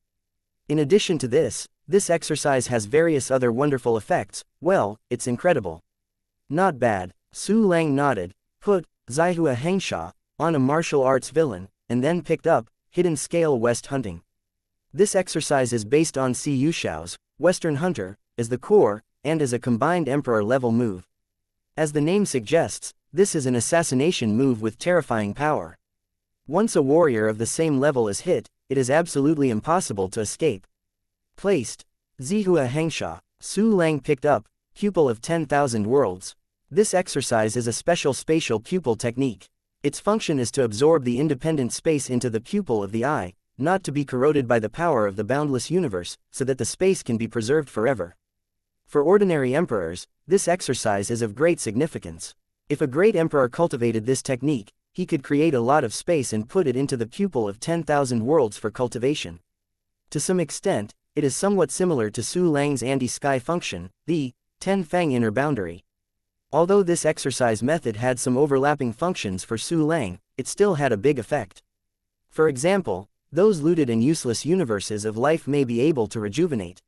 In addition to this, this exercise has various other wonderful effects. Well, it's incredible. Not bad. Su Lang nodded, put Zihua Hengxia on a martial arts villain, and then picked up Hidden Scale West Hunting. This exercise is based on Si Yuxiao's Western Hunter as the core, and as a combined Emperor-level move. As the name suggests, this is an assassination move with terrifying power. Once a warrior of the same level is hit, it is absolutely impossible to escape. Placed Zihua Hengxia, Su Lang picked up Pupil of 10,000 Worlds. This exercise is a special spatial pupil technique. Its function is to absorb the independent space into the pupil of the eye, not to be corroded by the power of the boundless universe, so that the space can be preserved forever. For ordinary emperors, this exercise is of great significance. If a great emperor cultivated this technique, he could create a lot of space and put it into the pupil of 10,000 worlds for cultivation. To some extent, it is somewhat similar to Su Lang's anti-sky function, the 10 Fang inner boundary. Although this exercise method had some overlapping functions for Su Lang, it still had a big effect. For example, those looted and useless universes of life may be able to rejuvenate.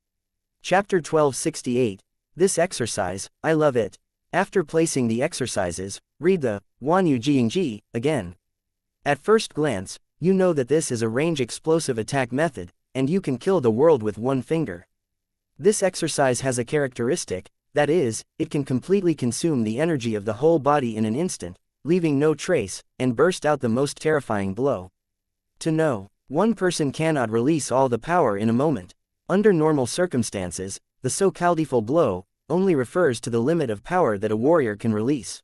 Chapter 1268. This exercise, I love it. After placing the exercises, read the Wanyu Jingji again. At first glance, you know that this is a range explosive attack method, and you can kill the world with one finger. This exercise has a characteristic, that is, it can completely consume the energy of the whole body in an instant, leaving no trace, and burst out the most terrifying blow. To know, one person cannot release all the power in a moment. Under normal circumstances, the so-called full blow only refers to the limit of power that a warrior can release.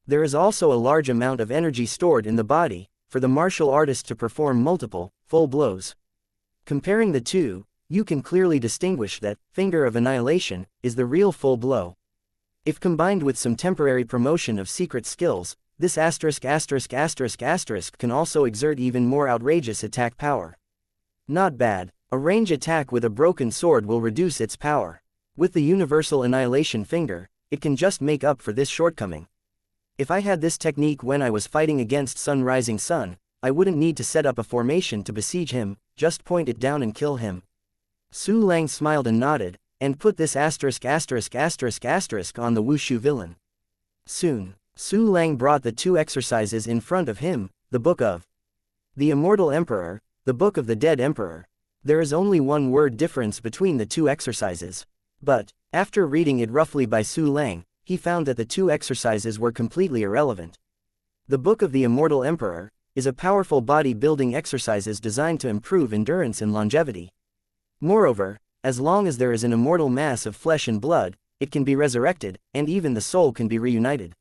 There is also a large amount of energy stored in the body, for the martial artist to perform multiple, full blows. Comparing the two, you can clearly distinguish that Finger of Annihilation is the real full blow. If combined with some temporary promotion of secret skills, this ***** can also exert even more outrageous attack power. Not bad. A range attack with a broken sword will reduce its power. With the Universal Annihilation Finger, it can just make up for this shortcoming. If I had this technique when I was fighting against Sun Rising Sun, I wouldn't need to set up a formation to besiege him, just point it down and kill him. Su Lang smiled and nodded, and put this ***** on the Wushu villain. Soon, Su Lang brought the two exercises in front of him, the Book of the Immortal Emperor, the Book of the Dead Emperor. There is only one word difference between the two exercises. But, after reading it roughly by Su Lang, he found that the two exercises were completely irrelevant. The Book of the Immortal Emperor is a powerful body-building exercises designed to improve endurance and longevity. Moreover, as long as there is an immortal mass of flesh and blood, it can be resurrected, and even the soul can be reunited.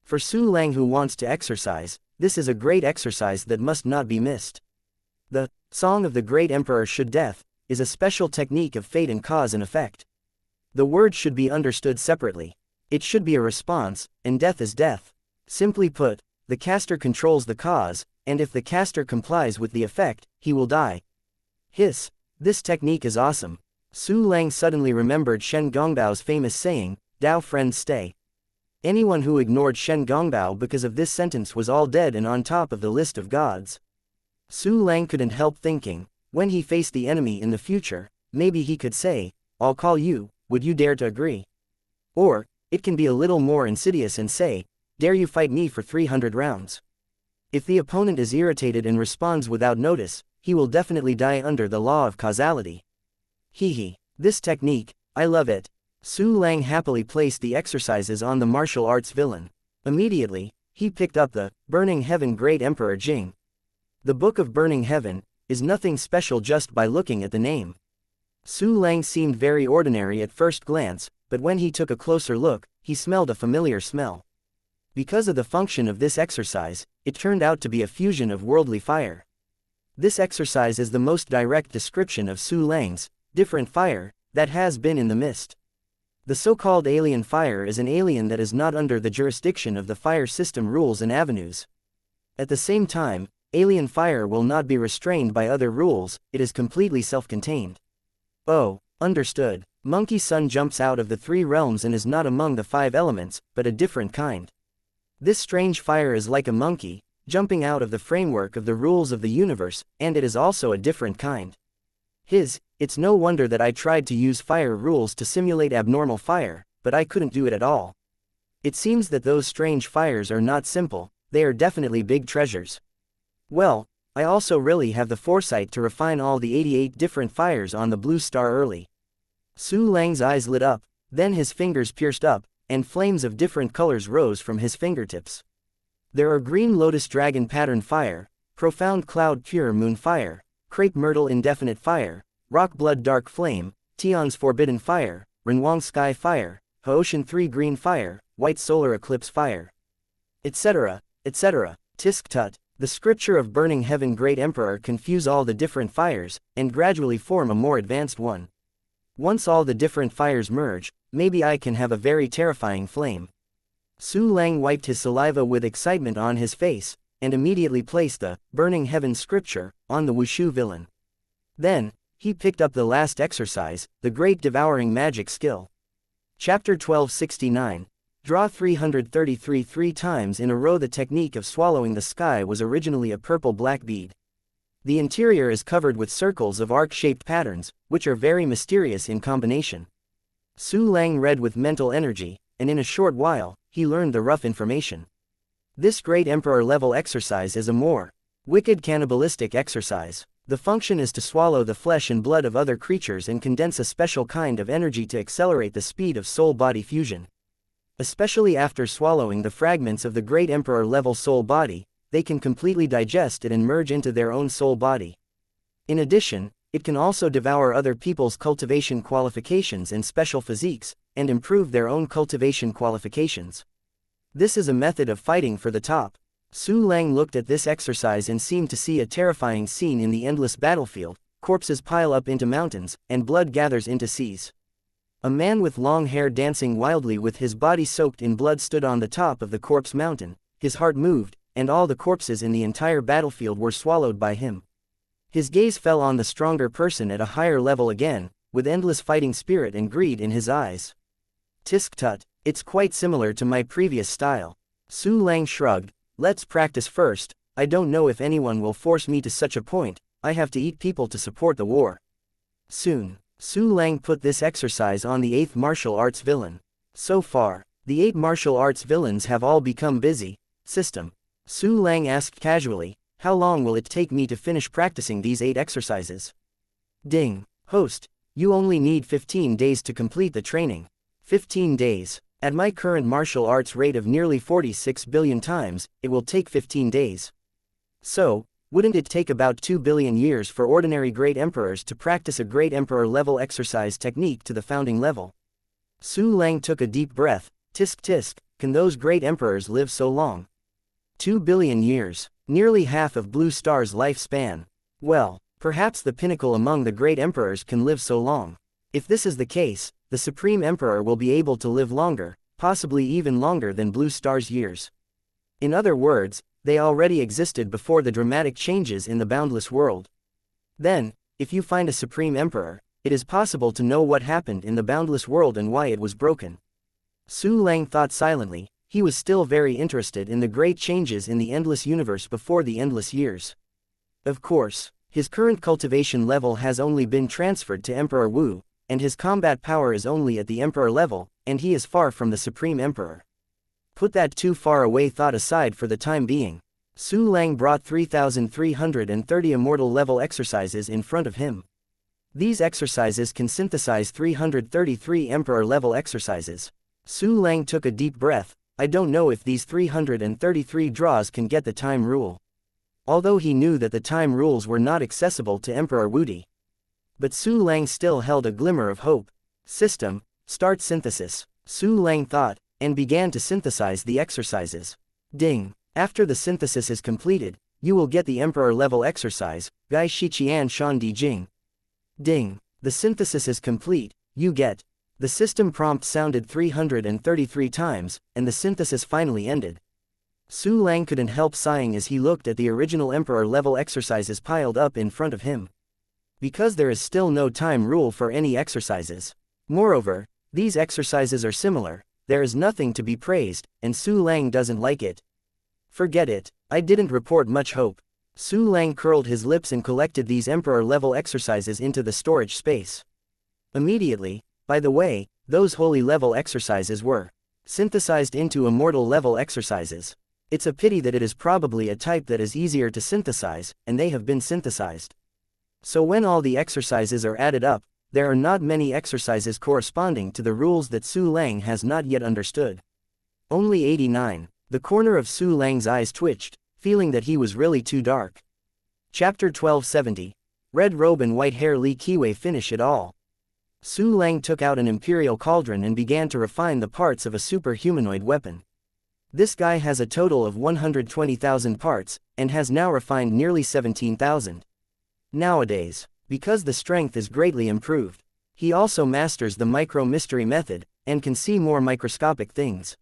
For Su Lang who wants to exercise, this is a great exercise that must not be missed. The Song of the Great Emperor Should Death is a special technique of fate and cause and effect. The words should be understood separately. It should be a response, and death is death. Simply put, the caster controls the cause, and if the caster complies with the effect, he will die. Hiss. This technique is awesome. Su Lang suddenly remembered Shen Gongbao's famous saying, "Dao friends stay." Anyone who ignored Shen Gongbao because of this sentence was all dead and on top of the list of gods. Su Lang couldn't help thinking, when he faced the enemy in the future, maybe he could say, "I'll call you, would you dare to agree?" Or, it can be a little more insidious and say, "Dare you fight me for 300 rounds?" If the opponent is irritated and responds without notice, he will definitely die under the law of causality. Hehe. This technique, I love it. Su Lang happily placed the exercises on the martial arts villain. Immediately, he picked up the Burning Heaven Great Emperor Jing. The Book of Burning Heaven is nothing special just by looking at the name. Su Lang seemed very ordinary at first glance, but when he took a closer look, he smelled a familiar smell. Because of the function of this exercise, it turned out to be a fusion of worldly fire. This exercise is the most direct description of Su Lang's different fire that has been in the mist. The so-called alien fire is an alien that is not under the jurisdiction of the fire system rules and avenues. At the same time, alien fire will not be restrained by other rules, it is completely self-contained. Oh, understood. Monkey Sun jumps out of the three realms and is not among the five elements, but a different kind. This strange fire is like a monkey, jumping out of the framework of the rules of the universe, and it is also a different kind. It's no wonder that I tried to use fire rules to simulate abnormal fire, but I couldn't do it at all. It seems that those strange fires are not simple, they are definitely big treasures. Well, I also really have the foresight to refine all the 88 different fires on the blue star early. Su Lang's eyes lit up, then his fingers pierced up, and flames of different colors rose from his fingertips. There are green lotus dragon pattern fire, profound cloud pure moon fire, crepe myrtle indefinite fire, rock blood dark flame, Tion's forbidden fire, Renwang sky fire, Haotian 3 green fire, white solar eclipse fire, etc., etc. Tisk tut. The scripture of Burning Heaven Great Emperor confuse all the different fires, and gradually form a more advanced one. Once all the different fires merge, maybe I can have a very terrifying flame. Su Lang wiped his saliva with excitement on his face, and immediately placed the Burning Heaven scripture on the Wushu villain. Then, he picked up the last exercise, the Great Devouring Magic Skill. Chapter 1269. Draw 333 3 times in a row. The technique of swallowing the sky was originally a purple-black bead. The interior is covered with circles of arc-shaped patterns, which are very mysterious in combination. Su Lang read with mental energy, and in a short while, he learned the rough information. This Great Emperor level exercise is a more wicked cannibalistic exercise. The function is to swallow the flesh and blood of other creatures and condense a special kind of energy to accelerate the speed of soul-body fusion. Especially after swallowing the fragments of the Great Emperor level soul body, they can completely digest it and merge into their own soul body. In addition, It can also devour other people's cultivation qualifications and special physiques, and improve their own cultivation qualifications. This is a method of fighting for the top. Su Lang looked at this exercise and seemed to see a terrifying scene in the endless battlefield. Corpses pile up into mountains, and blood gathers into seas. A man with long hair dancing wildly with his body soaked in blood stood on the top of the corpse mountain. His heart moved, and all the corpses in the entire battlefield were swallowed by him. His gaze fell on the stronger person at a higher level again, with endless fighting spirit and greed in his eyes. Tisk tut, it's quite similar to my previous style. Su Lang shrugged. Let's practice first. I don't know if anyone will force me to such a point. I have to eat people to support the war. Soon, Su Lang put this exercise on the 8th martial arts villain. So far, the 8 martial arts villains have all become busy. System. Su Lang asked casually, how long will it take me to finish practicing these 8 exercises? Ding. Host, you only need 15 days to complete the training. 15 days. At my current martial arts rate of nearly 46 billion times, it will take 15 days. So, wouldn't it take about 2 billion years for ordinary great emperors to practice a great emperor level exercise technique to the founding level? Su Lang took a deep breath. Tisk tisk, can those great emperors live so long? 2 billion years, nearly half of Blue Star's lifespan. Well, perhaps the pinnacle among the great emperors can live so long. If this is the case, the Supreme Emperor will be able to live longer, possibly even longer than Blue Star's years. In other words, they already existed before the dramatic changes in the boundless world. Then, if you find a Supreme Emperor, it is possible to know what happened in the boundless world and why it was broken. Su Lang thought silently. He was still very interested in the great changes in the endless universe before the endless years. Of course, his current cultivation level has only been transferred to Emperor Wu, and his combat power is only at the Emperor level, and he is far from the Supreme Emperor. Put that too far away thought aside for the time being. Su Lang brought 3,330 immortal level exercises in front of him. These exercises can synthesize 333 Emperor level exercises. Su Lang took a deep breath. I don't know if these 333 draws can get the time rule. Although he knew that the time rules were not accessible to Emperor Wudi. But Su Lang still held a glimmer of hope. System, start synthesis. Su Lang thought, and began to synthesize the exercises. Ding. After the synthesis is completed, you will get the Emperor level exercise, Gai Shiqian Shan Di Jing. Ding. The synthesis is complete, you get. The system prompt sounded 333 times, and the synthesis finally ended. Su Lang couldn't help sighing as he looked at the original Emperor level exercises piled up in front of him. Because there is still no time rule for any exercises. Moreover, these exercises are similar, there is nothing to be praised, and Su Lang doesn't like it. Forget it, I didn't report much hope. Su Lang curled his lips and collected these Emperor level exercises into the storage space. Immediately, by the way, those holy level exercises were synthesized into immortal level exercises. It's a pity that it is probably a type that is easier to synthesize, and they have been synthesized. So when all the exercises are added up, there are not many exercises corresponding to the rules that Su Lang has not yet understood. Only 89. The corner of Su Lang's eyes twitched, feeling that he was really too dark. Chapter 1270. Red robe and white hair Li Qiwei finish it all. Su Lang took out an imperial cauldron and began to refine the parts of a super-humanoid weapon. This guy has a total of 120,000 parts, and has now refined nearly 17,000. Nowadays, because the strength is greatly improved, he also masters the micro-mystery method, and can see more microscopic things.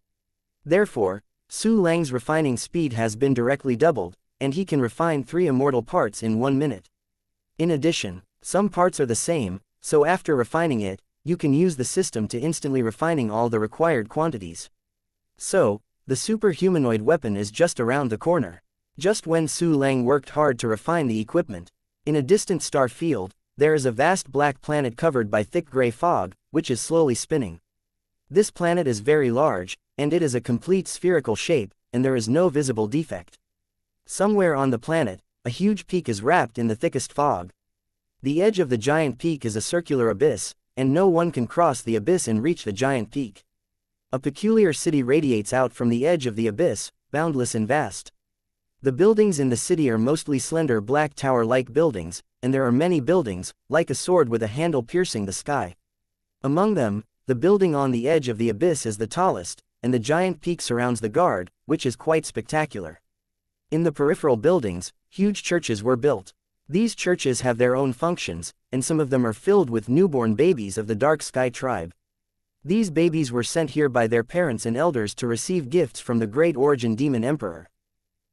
Therefore, Su Lang's refining speed has been directly doubled, and he can refine 3 immortal parts in 1 minute. In addition, some parts are the same, so after refining it, you can use the system to instantly refining all the required quantities. So, the super-humanoid weapon is just around the corner. Just when Su Lang worked hard to refine the equipment, in a distant star field, there is a vast black planet covered by thick gray fog, which is slowly spinning. This planet is very large, and it is a complete spherical shape, and there is no visible defect. Somewhere on the planet, a huge peak is wrapped in the thickest fog. The edge of the giant peak is a circular abyss, and no one can cross the abyss and reach the giant peak. A peculiar city radiates out from the edge of the abyss, boundless and vast. The buildings in the city are mostly slender black tower-like buildings, and there are many buildings, like a sword with a handle piercing the sky. Among them, the building on the edge of the abyss is the tallest, and the giant peak surrounds the guard, which is quite spectacular. In the peripheral buildings, huge churches were built. These churches have their own functions, and some of them are filled with newborn babies of the Dark Sky tribe. These babies were sent here by their parents and elders to receive gifts from the Great Origin Demon Emperor.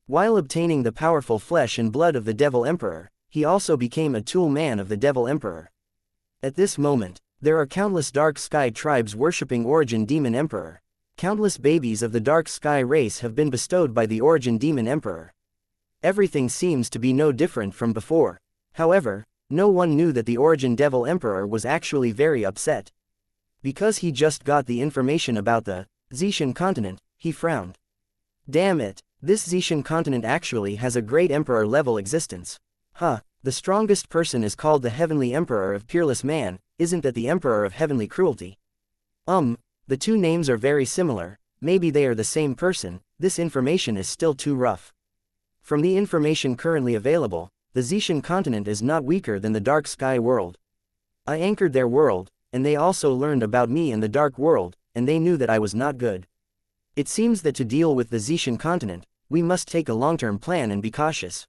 While obtaining the powerful flesh and blood of the Devil Emperor, he also became a tool man of the Devil Emperor. At this moment, there are countless Dark Sky tribes worshipping Origin Demon Emperor. Countless babies of the Dark Sky race have been bestowed by the Origin Demon Emperor. Everything seems to be no different from before. However, no one knew that the Origin Devil Emperor was actually very upset. Because he just got the information about the Xian continent, he frowned. Damn it, this Xian continent actually has a great emperor-level existence. The strongest person is called the Heavenly Emperor of Peerless Man, isn't that the Emperor of Heavenly Cruelty? The two names are very similar, maybe they are the same person, this information is still too rough. From the information currently available, the Xian continent is not weaker than the Dark Sky world. I anchored their world, and they also learned about me in the Dark World, and they knew that I was not good. It seems that to deal with the Xian continent, we must take a long-term plan and be cautious.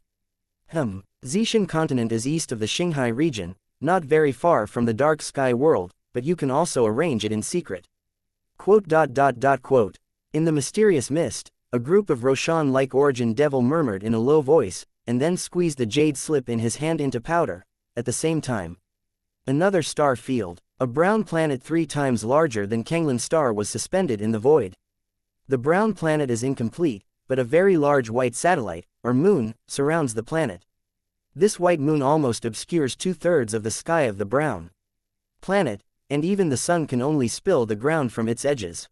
Xian continent is east of the Xianxia region, not very far from the Dark Sky world, but you can also arrange it in secret. Quote. In the mysterious mist, a group of Roshan-like origin devil murmured in a low voice, and then squeezed the jade slip in his hand into powder. At the same time, another star field, a brown planet 3 times larger than Kanglin's star, was suspended in the void. The brown planet is incomplete, but a very large white satellite, or moon, surrounds the planet. This white moon almost obscures 2/3 of the sky of the brown planet, and even the sun can only spill the ground from its edges.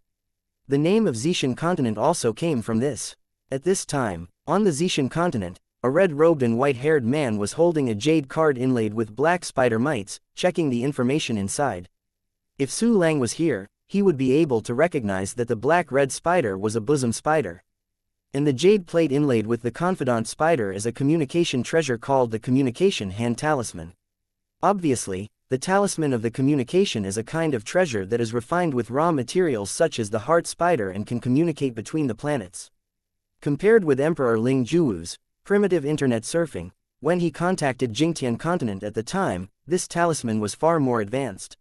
The name of Xian continent also came from this. At this time, on the Xian continent, a red-robed and white-haired man was holding a jade card inlaid with black spider mites, checking the information inside. If Su Lang was here, he would be able to recognize that the black-red spider was a bosom spider. And the jade plate inlaid with the confidant spider is a communication treasure called the Communication Hand Talisman. Obviously, the talisman of the communication is a kind of treasure that is refined with raw materials such as the heart spider and can communicate between the planets. Compared with Emperor Ling Juwu's primitive internet surfing, when he contacted Jingtian continent at the time, this talisman was far more advanced.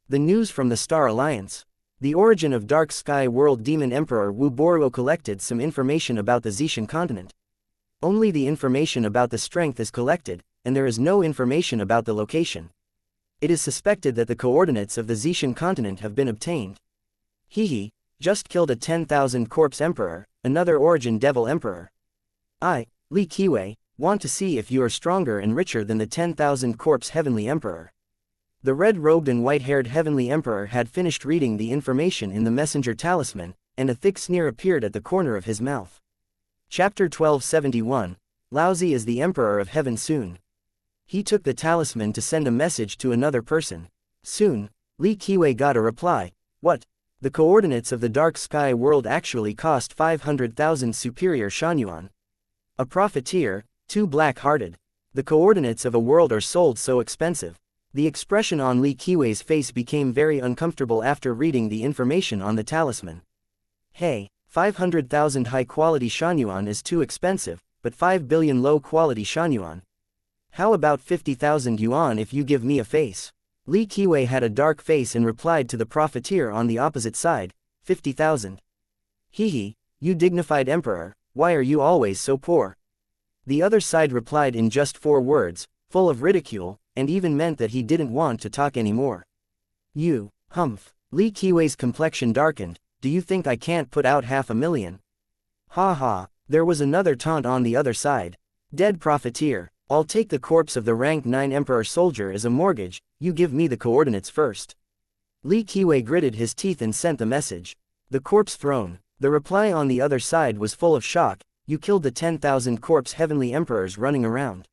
The news from the Star Alliance. The origin of Dark Sky World Demon Emperor Wu Boruo collected some information about the Xian continent. Only the information about the strength is collected, and there is no information about the location. It is suspected that the coordinates of the Xian continent have been obtained. Just killed a 10,000 corpse emperor, another origin devil emperor. I, Li Qiwei, want to see if you are stronger and richer than the 10,000 corpse heavenly emperor. The red-robed and white-haired heavenly emperor had finished reading the information in the messenger talisman, and a thick sneer appeared at the corner of his mouth. Chapter 1271, Laozi is the Emperor of Heaven soon. He took the talisman to send a message to another person. Soon, Li Qiwei got a reply. What? The coordinates of the Dark Sky world actually cost 500,000 superior shan-yuan. A profiteer, too black-hearted. The coordinates of a world are sold so expensive. The expression on Li Qiwei's face became very uncomfortable after reading the information on the talisman. Hey, 500,000 high-quality shan-yuan is too expensive, but 5 billion low-quality shan-yuan. How about 50,000 yuan if you give me a face? Li Qiwei had a dark face and replied to the profiteer on the opposite side, 50,000. You dignified emperor, why are you always so poor? The other side replied in just 4 words, full of ridicule, and even meant that he didn't want to talk anymore. You, Li Qiwei's complexion darkened, do you think I can't put out 500,000? There was another taunt on the other side. Dead profiteer. I'll take the corpse of the rank 9 emperor soldier as a mortgage, you give me the coordinates first. Li Qiwei gritted his teeth and sent the message. The corpse thrown. The reply on the other side was full of shock, you killed the 10,000 corpse heavenly emperors running around.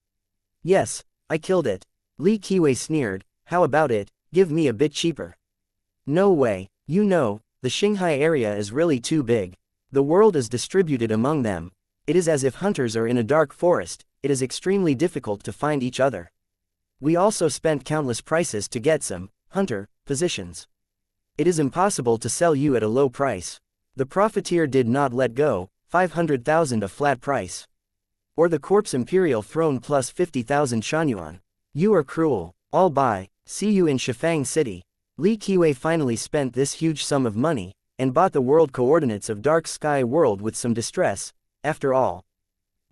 Yes, I killed it. Li Qiwei sneered, how about it, give me a bit cheaper. No way, you know, the Xianxia area is really too big. The world is distributed among them. It is as if hunters are in a dark forest. It is extremely difficult to find each other. We also spent countless prices to get some hunter positions. It is impossible to sell you at a low price. The profiteer did not let go, 500,000 a flat price. Or the corpse imperial throne plus 50,000 shan. You are cruel. I'll buy. See you in Shifang City. Li Qiwei finally spent this huge sum of money, and bought the world coordinates of Dark Sky World with some distress. After all,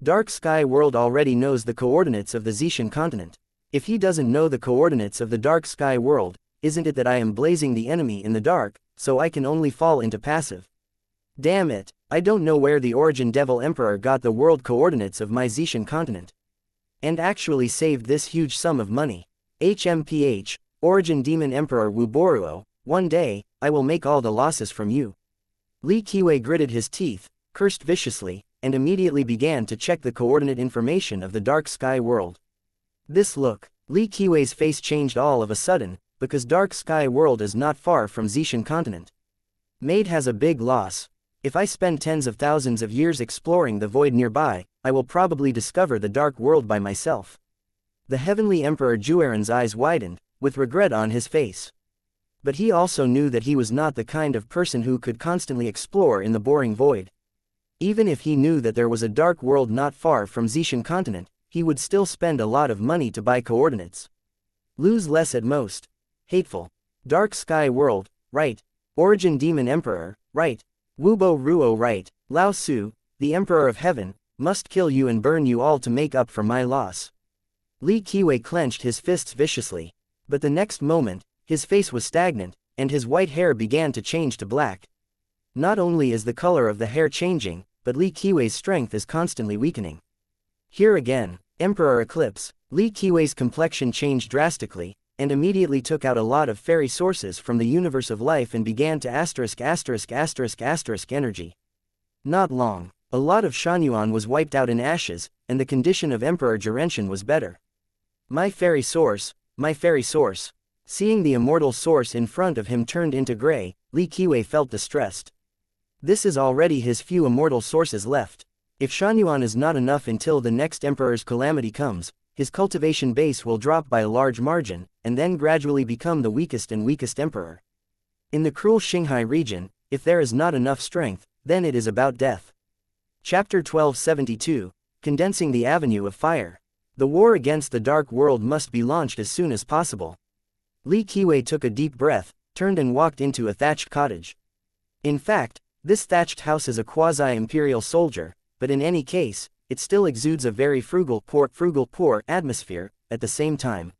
Dark Sky World already knows the coordinates of the Xian continent. If he doesn't know the coordinates of the Dark Sky World, isn't it that I am blazing the enemy in the dark, so I can only fall into passive? Damn it, I don't know where the Origin Devil Emperor got the world coordinates of my Xian continent. And actually saved this huge sum of money. HMPH, Origin Demon Emperor Wu Boruo, one day, I will make all the losses from you. Li Qiwei gritted his teeth, cursed viciously, and immediately began to check the coordinate information of the Dark Sky World. This look, Li Qiwei's face changed all of a sudden, because Dark Sky World is not far from Xian continent. Maid has a big loss. If I spend tens of thousands of years exploring the void nearby, I will probably discover the Dark World by myself. The Heavenly Emperor Jueren's eyes widened, with regret on his face. But he also knew that he was not the kind of person who could constantly explore in the boring void. Even if he knew that there was a Dark World not far from Xian continent, he would still spend a lot of money to buy coordinates. Lose less at most. Hateful. Dark Sky World, right. Origin Demon Emperor, right. Wubo Ruo, right. Lao Su, the Emperor of Heaven, must kill you and burn you all to make up for my loss. Li Qiwei clenched his fists viciously. But the next moment, his face was stagnant, and his white hair began to change to black. Not only is the color of the hair changing, but Li Qiwei's strength is constantly weakening. Here again, Emperor Eclipse, Li Qiwei's complexion changed drastically, and immediately took out a lot of fairy sources from the universe of life and began to ***** energy. Not long, a lot of Shanyuan was wiped out in ashes, and the condition of Emperor Jirenchen was better. My fairy source, my fairy source. Seeing the immortal source in front of him turned into gray, Li Qiwei felt distressed. This is already his few immortal sources left. If Shanyuan is not enough until the next Emperor's calamity comes, his cultivation base will drop by a large margin, and then gradually become the weakest and weakest emperor. In the cruel Xinghai region, if there is not enough strength, then it is about death. Chapter 1272, Condensing the Avenue of Fire. The war against the Dark World must be launched as soon as possible. Li Qiwei took a deep breath, turned and walked into a thatched cottage. In fact, this thatched house is a quasi-imperial soldier, but in any case, it still exudes a very frugal poor atmosphere. At the same time,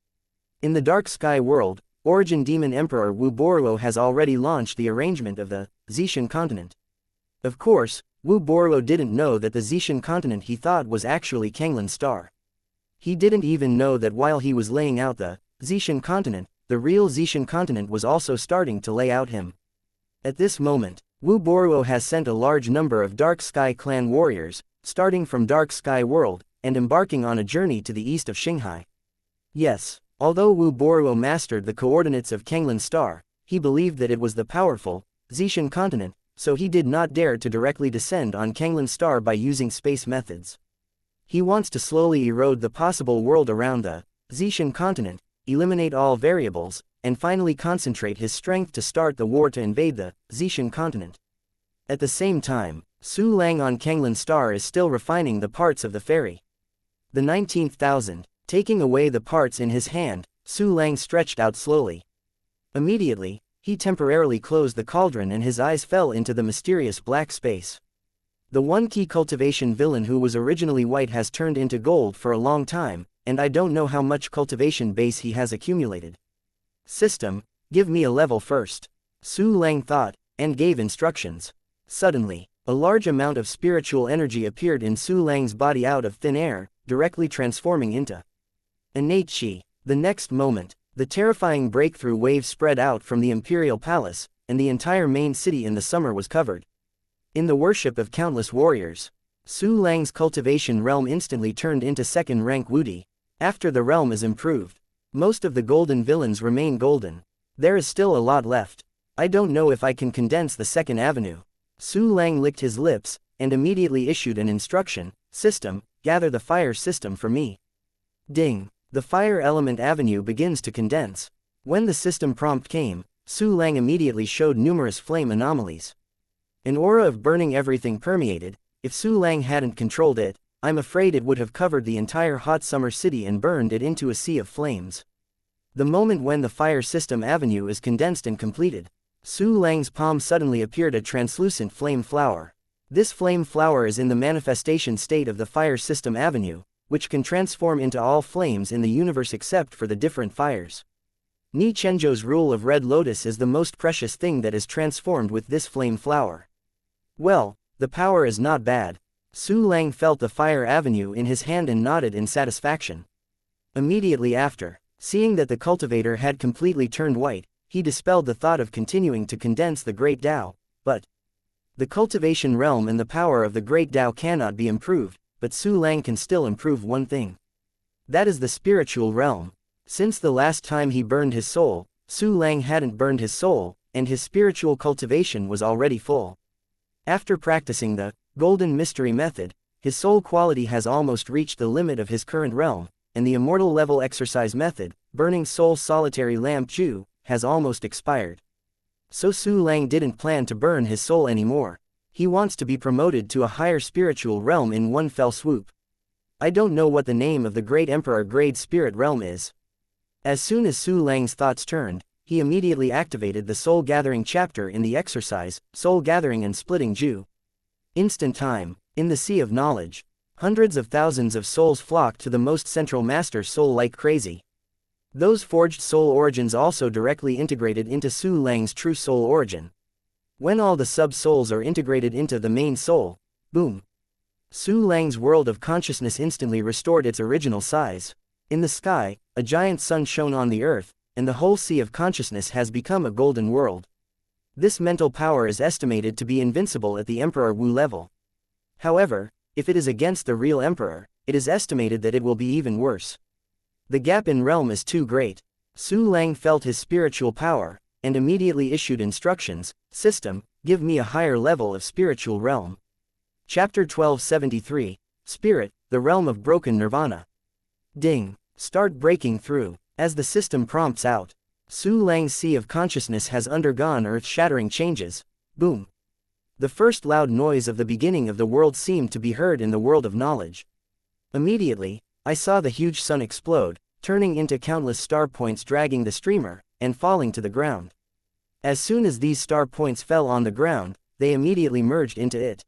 in the Dark Sky World, Origin Demon Emperor Wu Boruo has already launched the arrangement of the Xian continent. Of course, Wu Boruo didn't know that the Xian continent he thought was actually Kanglan Star. He didn't even know that while he was laying out the Xian continent, the real Xian continent was also starting to lay out him. At this moment, Wu Boruo has sent a large number of Dark Sky clan warriors, starting from Dark Sky World, and embarking on a journey to the east of Xinghai. Yes, although Wu Boruo mastered the coordinates of Kanglan Star, he believed that it was the powerful Xian continent, so he did not dare to directly descend on Kanglan Star by using space methods. He wants to slowly erode the possible world around the Xian continent, eliminate all variables, and finally concentrate his strength to start the war to invade the Xian continent. At the same time, Su Lang on Kanglan Star is still refining the parts of the fairy. The 19th thousand, taking away the parts in his hand, Su Lang stretched out slowly. Immediately, he temporarily closed the cauldron and his eyes fell into the mysterious black space. The one key cultivation villain who was originally white has turned into gold for a long time, and I don't know how much cultivation base he has accumulated. System, give me a level first. Su Lang thought, and gave instructions. Suddenly, a large amount of spiritual energy appeared in Su Lang's body out of thin air, directly transforming into innate chi. The next moment, the terrifying breakthrough wave spread out from the imperial palace, and the entire main city in the summer was covered in the worship of countless warriors. Su Lang's cultivation realm instantly turned into second-rank Wudi. After the realm is improved, most of the golden villains remain golden. There is still a lot left. I don't know if I can condense the second avenue. Su Lang licked his lips, and immediately issued an instruction, System, gather the fire system for me. Ding. The fire element avenue begins to condense. When the system prompt came, Su Lang immediately showed numerous flame anomalies. An aura of burning everything permeated. If Su Lang hadn't controlled it, I'm afraid it would have covered the entire hot summer city and burned it into a sea of flames. The moment when the fire system avenue is condensed and completed, Su Lang's palm suddenly appeared a translucent flame flower. This flame flower is in the manifestation state of the fire system avenue, which can transform into all flames in the universe except for the different fires. Ni Chenjo's rule of Red Lotus is the most precious thing that is transformed with this flame flower. Well, the power is not bad. Su Lang felt the fire avenue in his hand and nodded in satisfaction. Immediately after, seeing that the cultivator had completely turned white, he dispelled the thought of continuing to condense the Great Tao, but the cultivation realm and the power of the Great Tao cannot be improved, but Su Lang can still improve one thing. That is the spiritual realm. Since the last time he burned his soul, Su Lang hadn't burned his soul, and his spiritual cultivation was already full. After practicing the Golden Mystery Method, his soul quality has almost reached the limit of his current realm, and the Immortal Level Exercise Method, Burning Soul Solitary Lamp Ju, has almost expired. So Su Lang didn't plan to burn his soul anymore. He wants to be promoted to a higher spiritual realm in one fell swoop. I don't know what the name of the Great Emperor Grade Spirit Realm is. As soon as Su Lang's thoughts turned, he immediately activated the Soul Gathering chapter in the exercise, Soul Gathering and Splitting Ju. Instant time, in the Sea of Knowledge, hundreds of thousands of souls flocked to the most central master soul like crazy. Those forged soul origins also directly integrated into Su Lang's true soul origin. When all the sub-souls are integrated into the main soul, boom! Su Lang's world of consciousness instantly restored its original size. In the sky, a giant sun shone on the earth, and the whole sea of consciousness has become a golden world. This mental power is estimated to be invincible at the Emperor Wu level. However, if it is against the real Emperor, it is estimated that it will be even worse. The gap in realm is too great. Su Lang felt his spiritual power, and immediately issued instructions, System, give me a higher level of spiritual realm. Chapter 1273, Spirit, the Realm of Broken Nirvana. Ding. Start breaking through. As the system prompts out, Su Lang's sea of consciousness has undergone earth-shattering changes. Boom. The first loud noise of the beginning of the world seemed to be heard in the world of knowledge. Immediately, I saw the huge sun explode, turning into countless star points dragging the streamer, and falling to the ground. As soon as these star points fell on the ground, they immediately merged into it.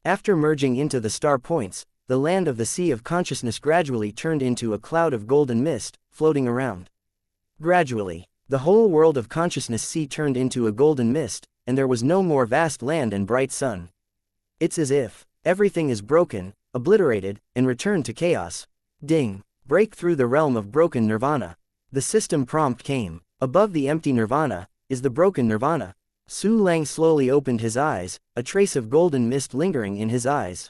After merging into the star points, the land of the Sea of Consciousness gradually turned into a cloud of golden mist, floating around. Gradually, the whole world of consciousness sea turned into a golden mist, and there was no more vast land and bright sun. It's as if everything is broken, obliterated, and returned to chaos. Ding. Break through the realm of broken nirvana. The system prompt came. Above the empty nirvana is the broken nirvana. Su Lang slowly opened his eyes, a trace of golden mist lingering in his eyes.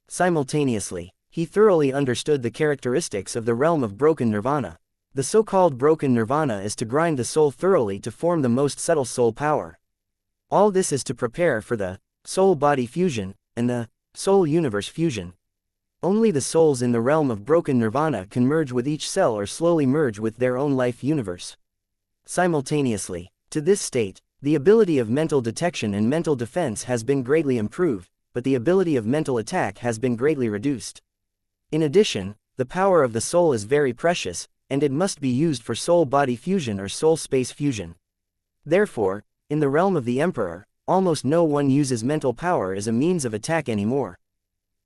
Simultaneously, he thoroughly understood the characteristics of the realm of broken nirvana. The so-called broken nirvana is to grind the soul thoroughly to form the most subtle soul power. All this is to prepare for the soul-body fusion and the soul-universe fusion. Only the souls in the realm of broken nirvana can merge with each cell or slowly merge with their own life universe. Simultaneously, to this state, the ability of mental detection and mental defense has been greatly improved, but the ability of mental attack has been greatly reduced. In addition, the power of the soul is very precious, and it must be used for soul-body fusion or soul-space fusion. Therefore, in the realm of the Emperor, almost no one uses mental power as a means of attack anymore.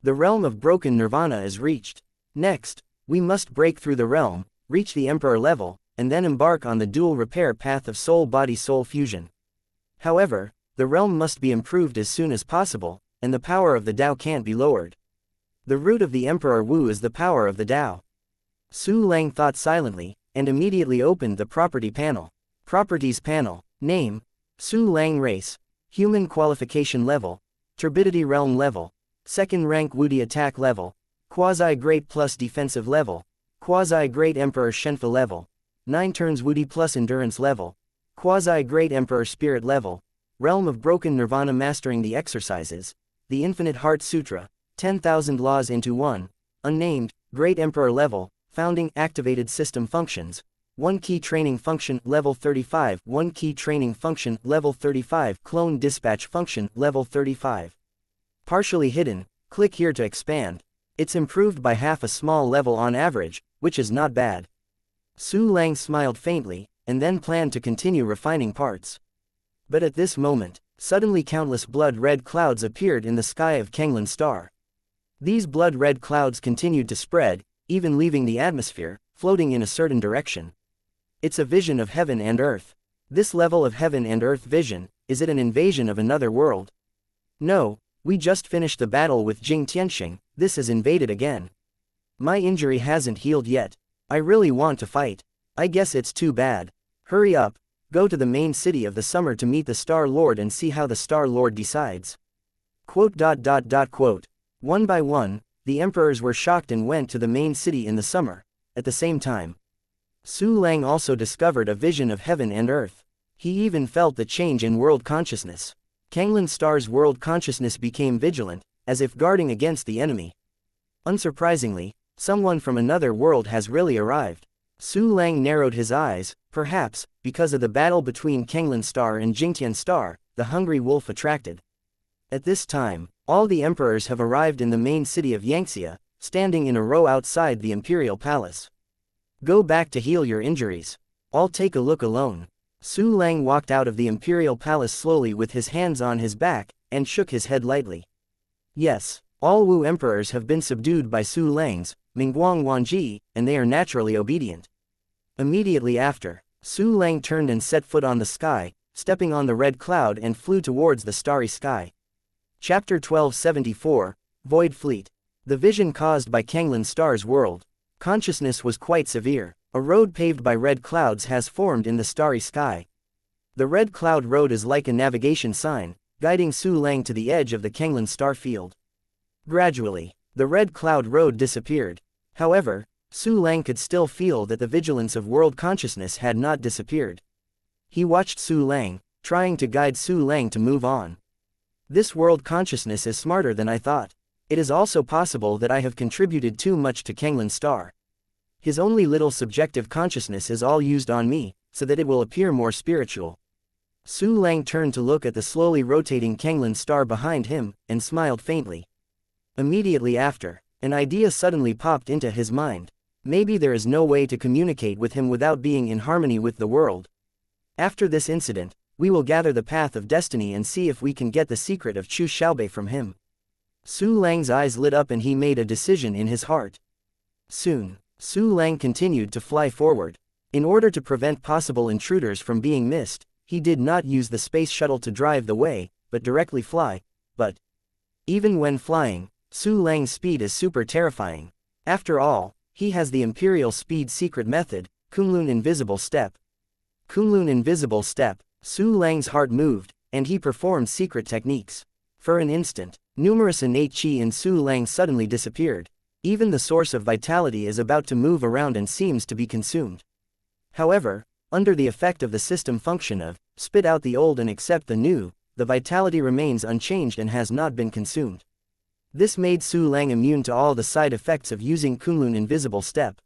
The realm of broken nirvana is reached. Next, we must break through the realm, reach the Emperor level, and then embark on the dual repair path of soul-body-soul fusion. However, the realm must be improved as soon as possible, and the power of the Tao can't be lowered. The root of the Emperor Wu is the power of the Tao. Su Lang thought silently, and immediately opened the property panel. Properties panel. Name: Su Lang. Race: Human. Qualification level: Turbidity Realm level. Second rank Woody attack level. Quasi-Great plus defensive level. Quasi-Great Emperor Shenfa level. 9 turns Woody plus endurance level. Quasi-Great Emperor Spirit level. Realm of Broken Nirvana mastering the exercises. The Infinite Heart Sutra. 10,000 laws into one. Unnamed, Great Emperor level. founding activated system functions. 1 key training function level 35. 1 key training function level 35. Clone dispatch function level 35. Partially hidden, click here to expand. It's improved by half a small level on average, which is not bad. Su Lang smiled faintly, and then planned to continue refining parts. But at this moment, suddenly countless blood-red clouds appeared in the sky of Kanglan Star. These blood-red clouds continued to spread, even leaving the atmosphere, floating in a certain direction. It's a vision of heaven and earth. This level of heaven and earth vision, is it an invasion of another world? No, we just finished the battle with Jing Tianxing, this has invaded again. My injury hasn't healed yet. I really want to fight. I guess it's too bad. Hurry up, go to the main city of the summer to meet the Star Lord and see how the Star Lord decides. Quote. One by one, the emperors were shocked and went to the main city in the summer. At the same time, Su Lang also discovered a vision of heaven and earth. He even felt the change in world consciousness. Kanglan Star's world consciousness became vigilant, as if guarding against the enemy. Unsurprisingly, someone from another world has really arrived. Su Lang narrowed his eyes, perhaps, because of the battle between Kanglan Star and Jingtian Star, the hungry wolf attracted. At this time, all the emperors have arrived in the main city of Xianxia, standing in a row outside the imperial palace. Go back to heal your injuries. I'll take a look alone. Su Lang walked out of the imperial palace slowly with his hands on his back, and shook his head lightly. Yes, all Wu emperors have been subdued by Su Lang's, Mingguang Wanji, and they are naturally obedient. Immediately after, Su Lang turned and set foot on the sky, stepping on the red cloud and flew towards the starry sky. Chapter 1274, Void Fleet. The vision caused by Kanglan Star's world consciousness was quite severe. A road paved by red clouds has formed in the starry sky. The red cloud road is like a navigation sign, guiding Su Lang to the edge of the Kanglan Star field. Gradually, the red cloud road disappeared. However, Su Lang could still feel that the vigilance of world consciousness had not disappeared. He watched Su Lang, trying to guide Su Lang to move on. This world consciousness is smarter than I thought. It is also possible that I have contributed too much to Kanglan Star. His only little subjective consciousness is all used on me, so that it will appear more spiritual. Su Lang turned to look at the slowly rotating Kanglan Star behind him, and smiled faintly. Immediately after, an idea suddenly popped into his mind. Maybe there is no way to communicate with him without being in harmony with the world. After this incident, we will gather the path of destiny and see if we can get the secret of Chu Xiaobei from him. Su Lang's eyes lit up and he made a decision in his heart. Soon, Su Lang continued to fly forward. In order to prevent possible intruders from being missed, he did not use the space shuttle to drive the way, but directly fly. But even when flying, Su Lang's speed is super terrifying. After all, he has the Imperial Speed secret method, Kunlun Invisible Step. Kunlun Invisible Step, Su Lang's heart moved, and he performed secret techniques. For an instant, numerous innate chi in Su Lang suddenly disappeared. Even the source of vitality is about to move around and seems to be consumed. However, under the effect of the system function of, spit out the old and accept the new, the vitality remains unchanged and has not been consumed. This made Su Lang immune to all the side effects of using Kunlun Invisible Step.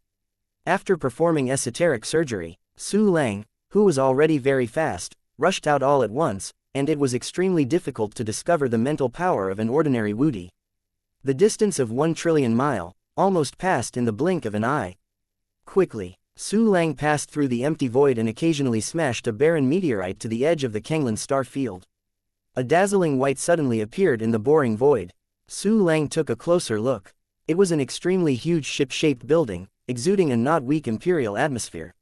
After performing esoteric surgery, Su Lang, who was already very fast, rushed out all at once, and it was extremely difficult to discover the mental power of an ordinary Wudi. The distance of 1 trillion mile, almost passed in the blink of an eye. Quickly, Su Lang passed through the empty void and occasionally smashed a barren meteorite to the edge of the Kanglan Star field. A dazzling white suddenly appeared in the boring void. Su Lang took a closer look. It was an extremely huge ship-shaped building, exuding a not weak imperial atmosphere.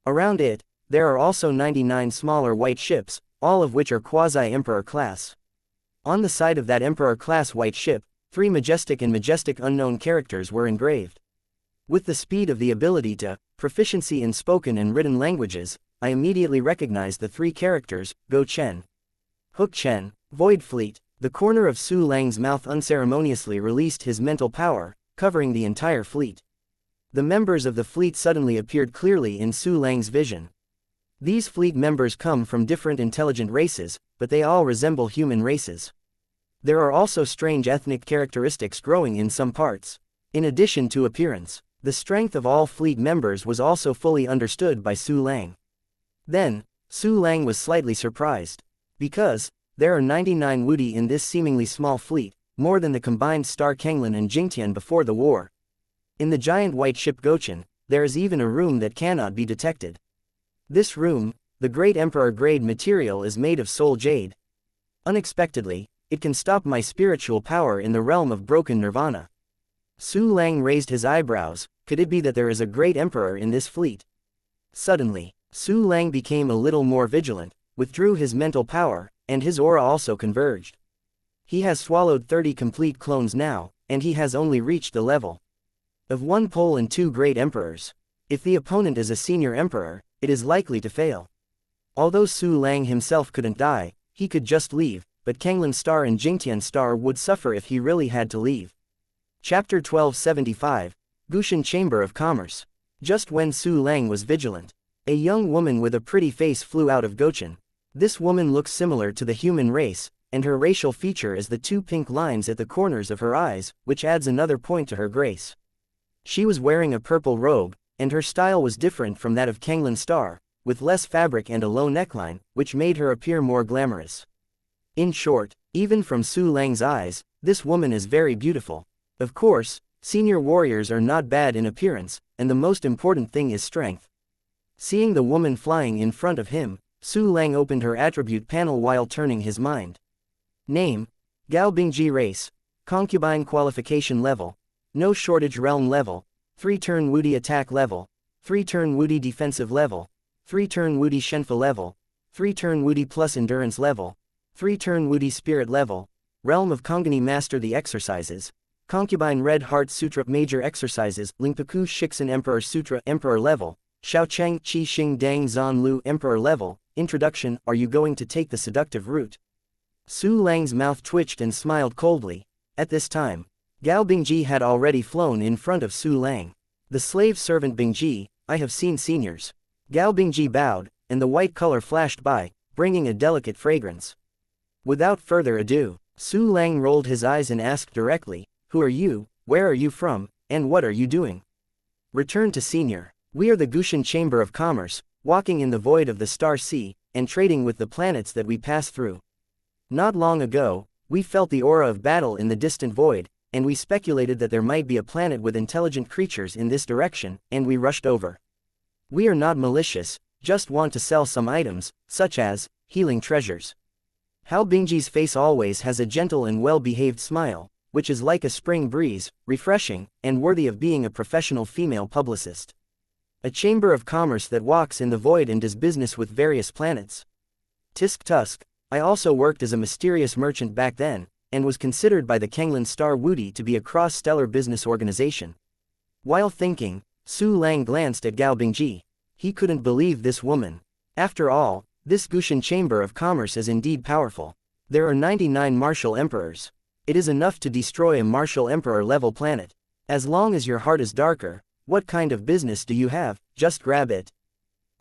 Around it, there are also 99 smaller white ships, all of which are quasi-emperor class. On the side of that emperor class white ship, 3 majestic and majestic unknown characters were engraved. With the speed of the ability to, proficiency in spoken and written languages, I immediately recognized the 3 characters, Go Chen, Hook Chen, Void Fleet. The corner of Su Lang's mouth unceremoniously released his mental power, covering the entire fleet. The members of the fleet suddenly appeared clearly in Su Lang's vision. These fleet members come from different intelligent races, but they all resemble human races. There are also strange ethnic characteristics growing in some parts. In addition to appearance, The strength of all fleet members was also fully understood by Su Lang. Then, Su Lang was slightly surprised. Because, there are 99 Wudi in this seemingly small fleet, more than the combined Star Kenglin and Jingtian before the war. In the giant white ship Gochin, there is even a room that cannot be detected. This room, the Great Emperor grade material, is made of soul jade. Unexpectedly, it can stop my spiritual power in the realm of broken nirvana. Su Lang raised his eyebrows. Could it be that there is a great emperor in this fleet? Suddenly, Su Lang became a little more vigilant, withdrew his mental power, and his aura also converged. He has swallowed 30 complete clones now, and he has only reached the level of 1 pole and 2 great emperors. If the opponent is a senior emperor, it is likely to fail. Although Su Lang himself couldn't die, he could just leave, but Kenglin Star and Jingtian Star would suffer if he really had to leave. Chapter 1275, Gushan Chamber of Commerce. Just when Su Lang was vigilant, a young woman with a pretty face flew out of Gochin. This woman looks similar to the human race, and her racial feature is the 2 pink lines at the corners of her eyes, which adds another point to her grace. She was wearing a purple robe, and her style was different from that of Kenglin Star, with less fabric and a low neckline, which made her appear more glamorous. In short, even from Su Lang's eyes, this woman is very beautiful. Of course, senior warriors are not bad in appearance, and the most important thing is strength. Seeing the woman flying in front of him, Su Lang opened her attribute panel while turning his mind. Name: Gao Bingji race, concubine qualification level, no shortage realm level, 3-turn Wudi attack level, 3-turn Wudi defensive level, 3-turn Wudi Shenfa level, 3-turn Wudi plus endurance level, 3-turn Wudi spirit level, realm of Kongani master the exercises, concubine red heart sutra major exercises, Lingpaku Shixin emperor sutra emperor level, Shaocheng Qi Xing Dang Zan Lu emperor level, introduction. Are you going to take the seductive route? Su Lang's mouth twitched and smiled coldly. At this time, Gao Bingji had already flown in front of Su Lang. The slave servant Bingji, I have seen seniors. Gao Bingji bowed, and the white color flashed by, bringing a delicate fragrance. Without further ado, Su Lang rolled his eyes and asked directly, "Who are you, where are you from, and what are you doing?" Return to senior. We are the Gushan Chamber of Commerce, walking in the void of the Star Sea, and trading with the planets that we pass through. Not long ago, we felt the aura of battle in the distant void, and we speculated that there might be a planet with intelligent creatures in this direction, and we rushed over. We are not malicious, just want to sell some items, such as healing treasures. Hao Bingji's face always has a gentle and well-behaved smile, which is like a spring breeze, refreshing, and worthy of being a professional female publicist. A chamber of commerce that walks in the void and does business with various planets. Tisk Tusk, I also worked as a mysterious merchant back then, and was considered by the Kenglin Star Wudi to be a cross-stellar business organization. While thinking, Su Lang glanced at Gao Bingji. He couldn't believe this woman. After all, this Gushan Chamber of Commerce is indeed powerful. There are 99 martial emperors. It is enough to destroy a martial emperor-level planet. As long as your heart is darker, what kind of business do you have? Just grab it.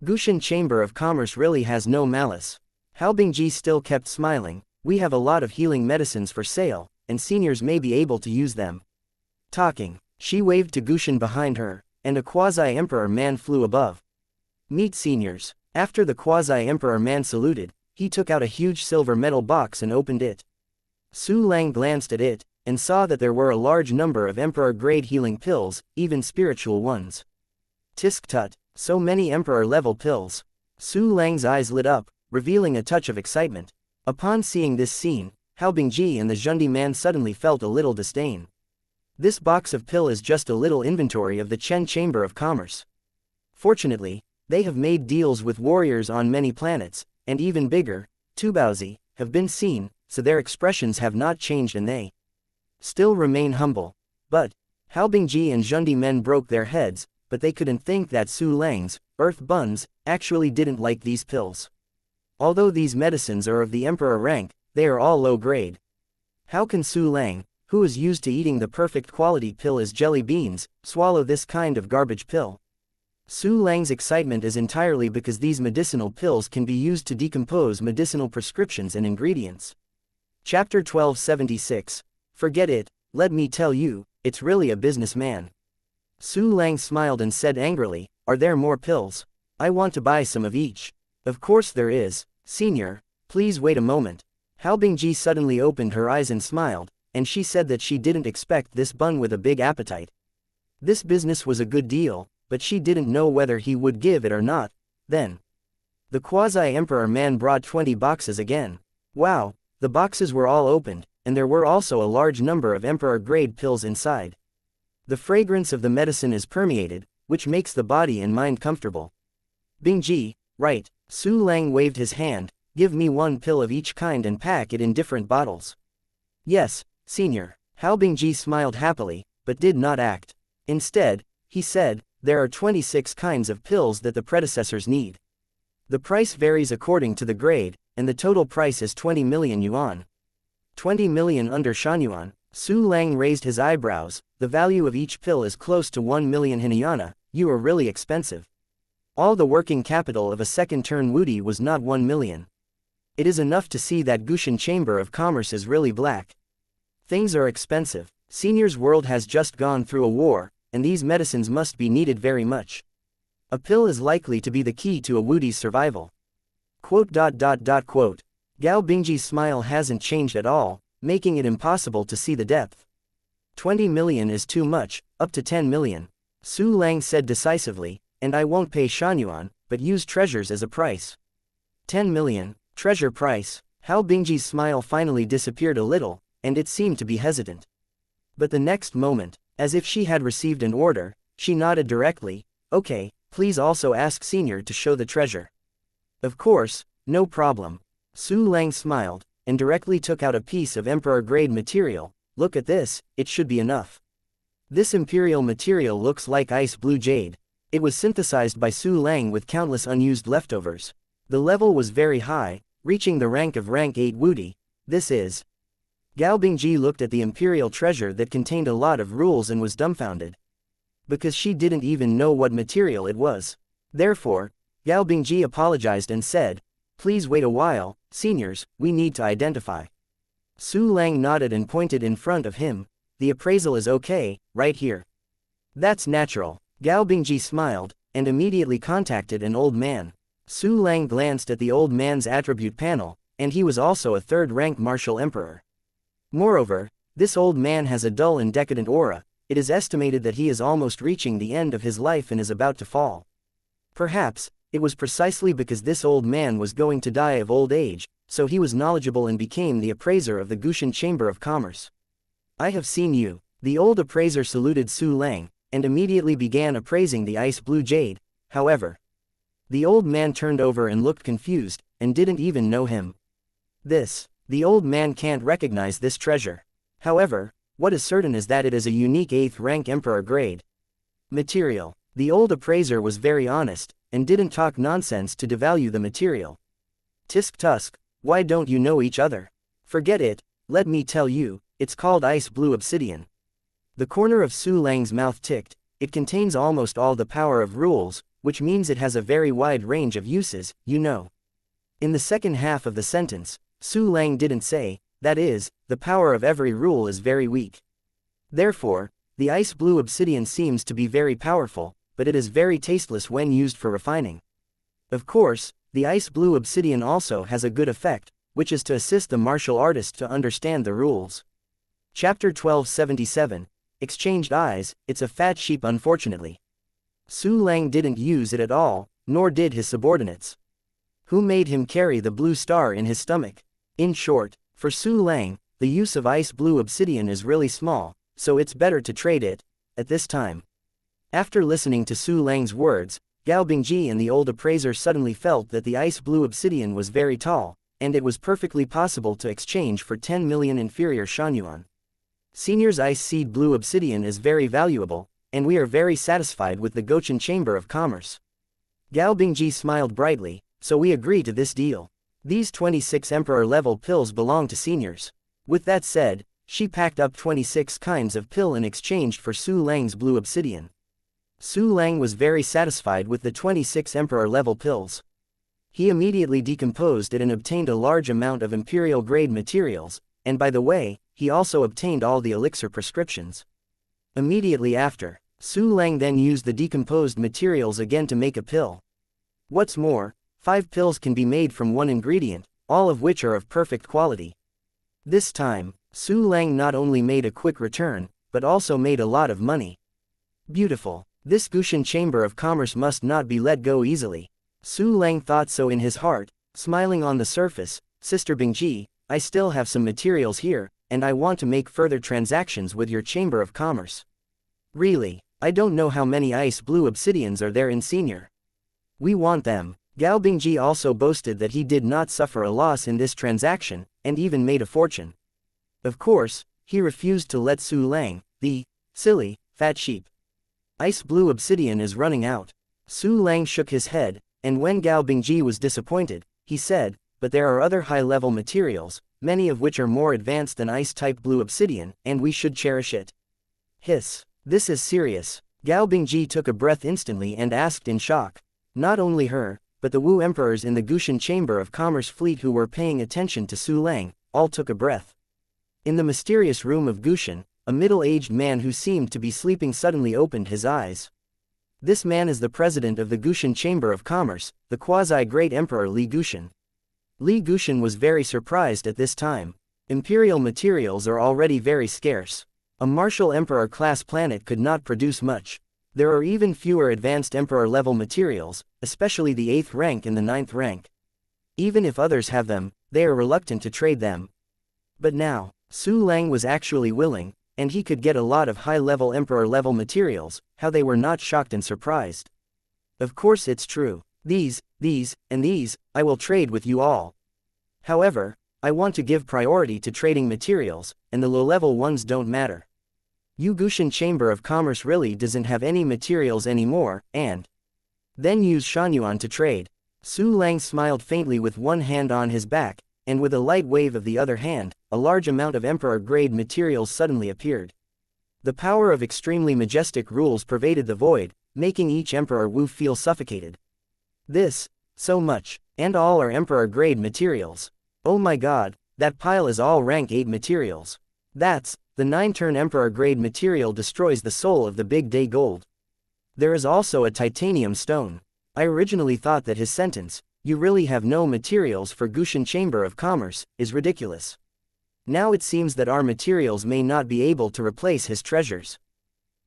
Gushan Chamber of Commerce really has no malice. Hao Bingji still kept smiling. We have a lot of healing medicines for sale, and seniors may be able to use them. Talking, she waved to Gushan behind her, and a quasi-emperor man flew above. Meet seniors. After the quasi-emperor man saluted, he took out a huge silver metal box and opened it. Su Lang glanced at it, and saw that there were a large number of emperor-grade healing pills, even spiritual ones. Tisk tut, so many emperor-level pills. Su Lang's eyes lit up, revealing a touch of excitement. Upon seeing this scene, Hao Bingji and the Zhundi man suddenly felt a little disdain. This box of pill is just a little inventory of the Chen Chamber of Commerce. Fortunately, they have made deals with warriors on many planets, and even bigger, Tubaozi, have been seen, so their expressions have not changed and they still remain humble. But, Hao Bingji and Zhundi men broke their heads, but they couldn't think that Su Lang's earth buns actually didn't like these pills. Although these medicines are of the emperor rank, they are all low grade. How can Su Lang, who is used to eating the perfect quality pill as jelly beans, swallow this kind of garbage pill? Su Lang's excitement is entirely because these medicinal pills can be used to decompose medicinal prescriptions and ingredients. Chapter 1276. Forget it, let me tell you, it's really a businessman. Su Lang smiled and said angrily, "Are there more pills? I want to buy some of each." "Of course there is, senior, please wait a moment." Hao Bingji suddenly opened her eyes and smiled, and she said that she didn't expect this bun with a big appetite. This business was a good deal, but she didn't know whether he would give it or not. Then, the quasi-emperor man brought 20 boxes again. Wow, the boxes were all opened, and there were also a large number of emperor-grade pills inside. The fragrance of the medicine is permeated, which makes the body and mind comfortable. Bingji, right, Su Lang waved his hand, "Give me 1 pill of each kind and pack it in different bottles." "Yes, senior." Hao Bingji smiled happily, but did not act. Instead, he said, "There are 26 kinds of pills that the predecessors need. The price varies according to the grade, and the total price is 20 million yuan. 20 million under Shan-yuan." Su Lang raised his eyebrows. "The value of each pill is close to 1 million hinayana, you are really expensive." All the working capital of a second-turn Wudi was not 1 million. It is enough to see that Gushan Chamber of Commerce is really black. Things are expensive. Senior's world has just gone through a war, and these medicines must be needed very much. A pill is likely to be the key to a Wudi's survival. Quote. Gao Bingji's smile hasn't changed at all, making it impossible to see the depth. 20 million is too much, up to 10 million. Su Lang said decisively, "And I won't pay Shan-yuan, but use treasures as a price." 10 million, treasure price. Hao Bingji's smile finally disappeared a little, and it seemed to be hesitant. But the next moment, as if she had received an order, she nodded directly, "Okay, please also ask senior to show the treasure." "Of course, no problem." Su Lang smiled, and directly took out a piece of emperor-grade material. "Look at this, it should be enough." This imperial material looks like ice blue jade. It was synthesized by Su Lang with countless unused leftovers. The level was very high, reaching the rank of rank 8 Wudi. This is... Gao Bingji looked at the imperial treasure that contained a lot of rules and was dumbfounded. Because she didn't even know what material it was. Therefore, Gao Bingji apologized and said, "Please wait a while, seniors, we need to identify." Su Lang nodded and pointed in front of him. "The appraisal is okay, right here." "That's natural." Gao Bingji smiled, and immediately contacted an old man. Su Lang glanced at the old man's attribute panel, and he was also a third-rank martial emperor. Moreover, this old man has a dull and decadent aura. It is estimated that he is almost reaching the end of his life and is about to fall. Perhaps, it was precisely because this old man was going to die of old age, so he was knowledgeable and became the appraiser of the Gushan Chamber of Commerce. "I have seen you." The old appraiser saluted Su Lang, and immediately began appraising the ice blue jade. However, the old man turned over and looked confused, and didn't even know him. The old man can't recognize this treasure. However, what is certain is that it is a unique 8th rank emperor grade material. The old appraiser was very honest, and didn't talk nonsense to devalue the material. "Tisk tusk, why don't you know each other?" "Forget it, let me tell you, it's called ice blue obsidian." The corner of Su Lang's mouth ticked. "It contains almost all the power of rules, which means it has a very wide range of uses, you know." In the second half of the sentence, Su Lang didn't say, "That is, the power of every rule is very weak." Therefore, the ice blue obsidian seems to be very powerful, but it is very tasteless when used for refining. Of course, the ice blue obsidian also has a good effect, which is to assist the martial artist to understand the rules. Chapter 1277. Exchanged eyes. It's a fat sheep unfortunately. Su Lang didn't use it at all, nor did his subordinates. Who made him carry the blue star in his stomach? In short, for Su Lang, the use of ice blue obsidian is really small, so it's better to trade it, at this time. After listening to Su Lang's words, Gao Bingji and the old appraiser suddenly felt that the ice blue obsidian was very tall, and it was perfectly possible to exchange for 10 million inferior Shan-yuan. Senior's ice seed blue obsidian is very valuable, and we are very satisfied with the Goshen Chamber of Commerce. Gao Bingji smiled brightly, so we agree to this deal. These 26 emperor-level pills belong to seniors. With that said, she packed up 26 kinds of pill in exchange for Su Lang's blue obsidian. Su Lang was very satisfied with the 26 emperor-level pills. He immediately decomposed it and obtained a large amount of imperial-grade materials, and by the way, he also obtained all the elixir prescriptions. Immediately after, Su Lang then used the decomposed materials again to make a pill. What's more, 5 pills can be made from one ingredient, all of which are of perfect quality. This time, Su Lang not only made a quick return, but also made a lot of money. Beautiful. This Gushan Chamber of Commerce must not be let go easily. Su Lang thought so in his heart, smiling on the surface. Sister Bingji, I still have some materials here, and I want to make further transactions with your Chamber of Commerce. Really, I don't know how many ice blue obsidians are there in Senior. We want them. Gao Bingji also boasted that he did not suffer a loss in this transaction, and even made a fortune. Of course, he refused to let Su Lang, the silly, fat sheep. Ice blue obsidian is running out. Su Lang shook his head, and when Gao Bingji was disappointed, he said, but there are other high-level materials, many of which are more advanced than ice-type blue obsidian, and we should cherish it. Hiss. This is serious. Gao Bingji took a breath instantly and asked in shock. Not only her, but the Wu emperors in the Gushan Chamber of Commerce fleet who were paying attention to Su Lang, all took a breath. In the mysterious room of Gushan, a middle-aged man who seemed to be sleeping suddenly opened his eyes. This man is the president of the Gushan Chamber of Commerce, the quasi-great emperor Li Gushan. Li Gushan was very surprised at this time. Imperial materials are already very scarce. A martial emperor-class planet could not produce much. There are even fewer advanced emperor-level materials, especially the 8th rank and the 9th rank. Even if others have them, they are reluctant to trade them. But now, Su Lang was actually willing, and he could get a lot of high-level emperor-level materials. How they were not shocked and surprised. Of course it's true. These, and these, I will trade with you all. However, I want to give priority to trading materials, and the low-level ones don't matter. Gushan Chamber of Commerce really doesn't have any materials anymore, and then use Shanyuan to trade. Su Lang smiled faintly with one hand on his back, and with a light wave of the other hand, a large amount of emperor-grade materials suddenly appeared. The power of extremely majestic rules pervaded the void, making each Emperor Wu feel suffocated. This, so much, and all are emperor-grade materials. Oh my god, that pile is all rank 8 materials. That's, the 9-turn emperor-grade material destroys the soul of the big day gold. There is also a titanium stone. I originally thought that his sentence, you really have no materials for Gushan Chamber of Commerce, is ridiculous. Now it seems that our materials may not be able to replace his treasures.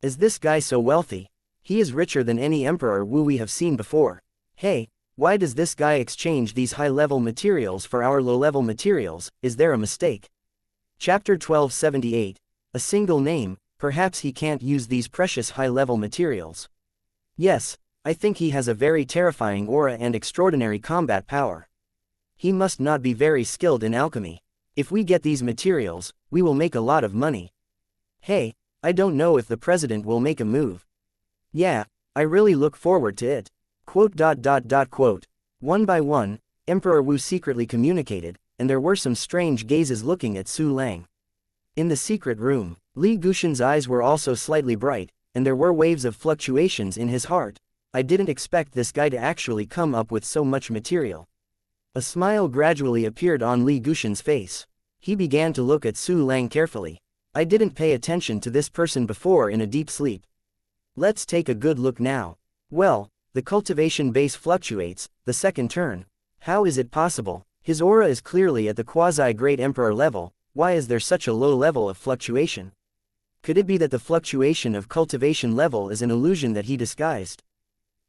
Is this guy so wealthy? He is richer than any Emperor Wu we have seen before. Hey, why does this guy exchange these high-level materials for our low-level materials? Is there a mistake? Chapter 1278. A single name. Perhaps he can't use these precious high-level materials. Yes, I think he has a very terrifying aura and extraordinary combat power. He must not be very skilled in alchemy. If we get these materials, we will make a lot of money. Hey, I don't know if the president will make a move. Yeah, I really look forward to it. Quote. One by one, Emperor Wu secretly communicated, and there were some strange gazes looking at Su Lang. In the secret room, Li Gushan's eyes were also slightly bright, and there were waves of fluctuations in his heart. I didn't expect this guy to actually come up with so much material. A smile gradually appeared on Li Gushan's face. He began to look at Su Lang carefully. I didn't pay attention to this person before in a deep sleep. Let's take a good look now. Well, the cultivation base fluctuates, the second turn. How is it possible? His aura is clearly at the quasi-great emperor level. Why is there such a low level of fluctuation? Could it be that the fluctuation of cultivation level is an illusion that he disguised?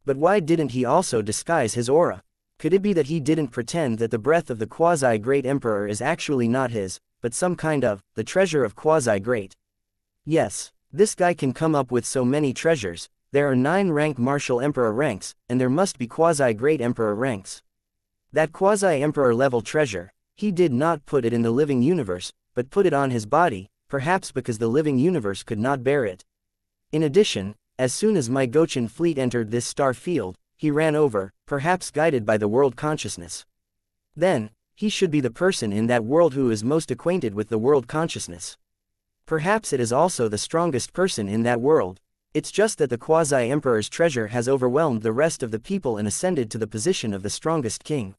But why didn't he also disguise his aura? Could it be that he didn't pretend that the breath of the quasi-great emperor is actually not his, but some kind of, the treasure of quasi-great? Yes, this guy can come up with so many treasures. There are 9 rank martial emperor ranks, and there must be quasi-great emperor ranks. That quasi-emperor level treasure, he did not put it in the living universe, but put it on his body, perhaps because the living universe could not bear it. In addition, as soon as my Gochin fleet entered this star field, he ran over, perhaps guided by the world consciousness. Then, he should be the person in that world who is most acquainted with the world consciousness. Perhaps it is also the strongest person in that world. It's just that the quasi-emperor's treasure has overwhelmed the rest of the people and ascended to the position of the strongest king.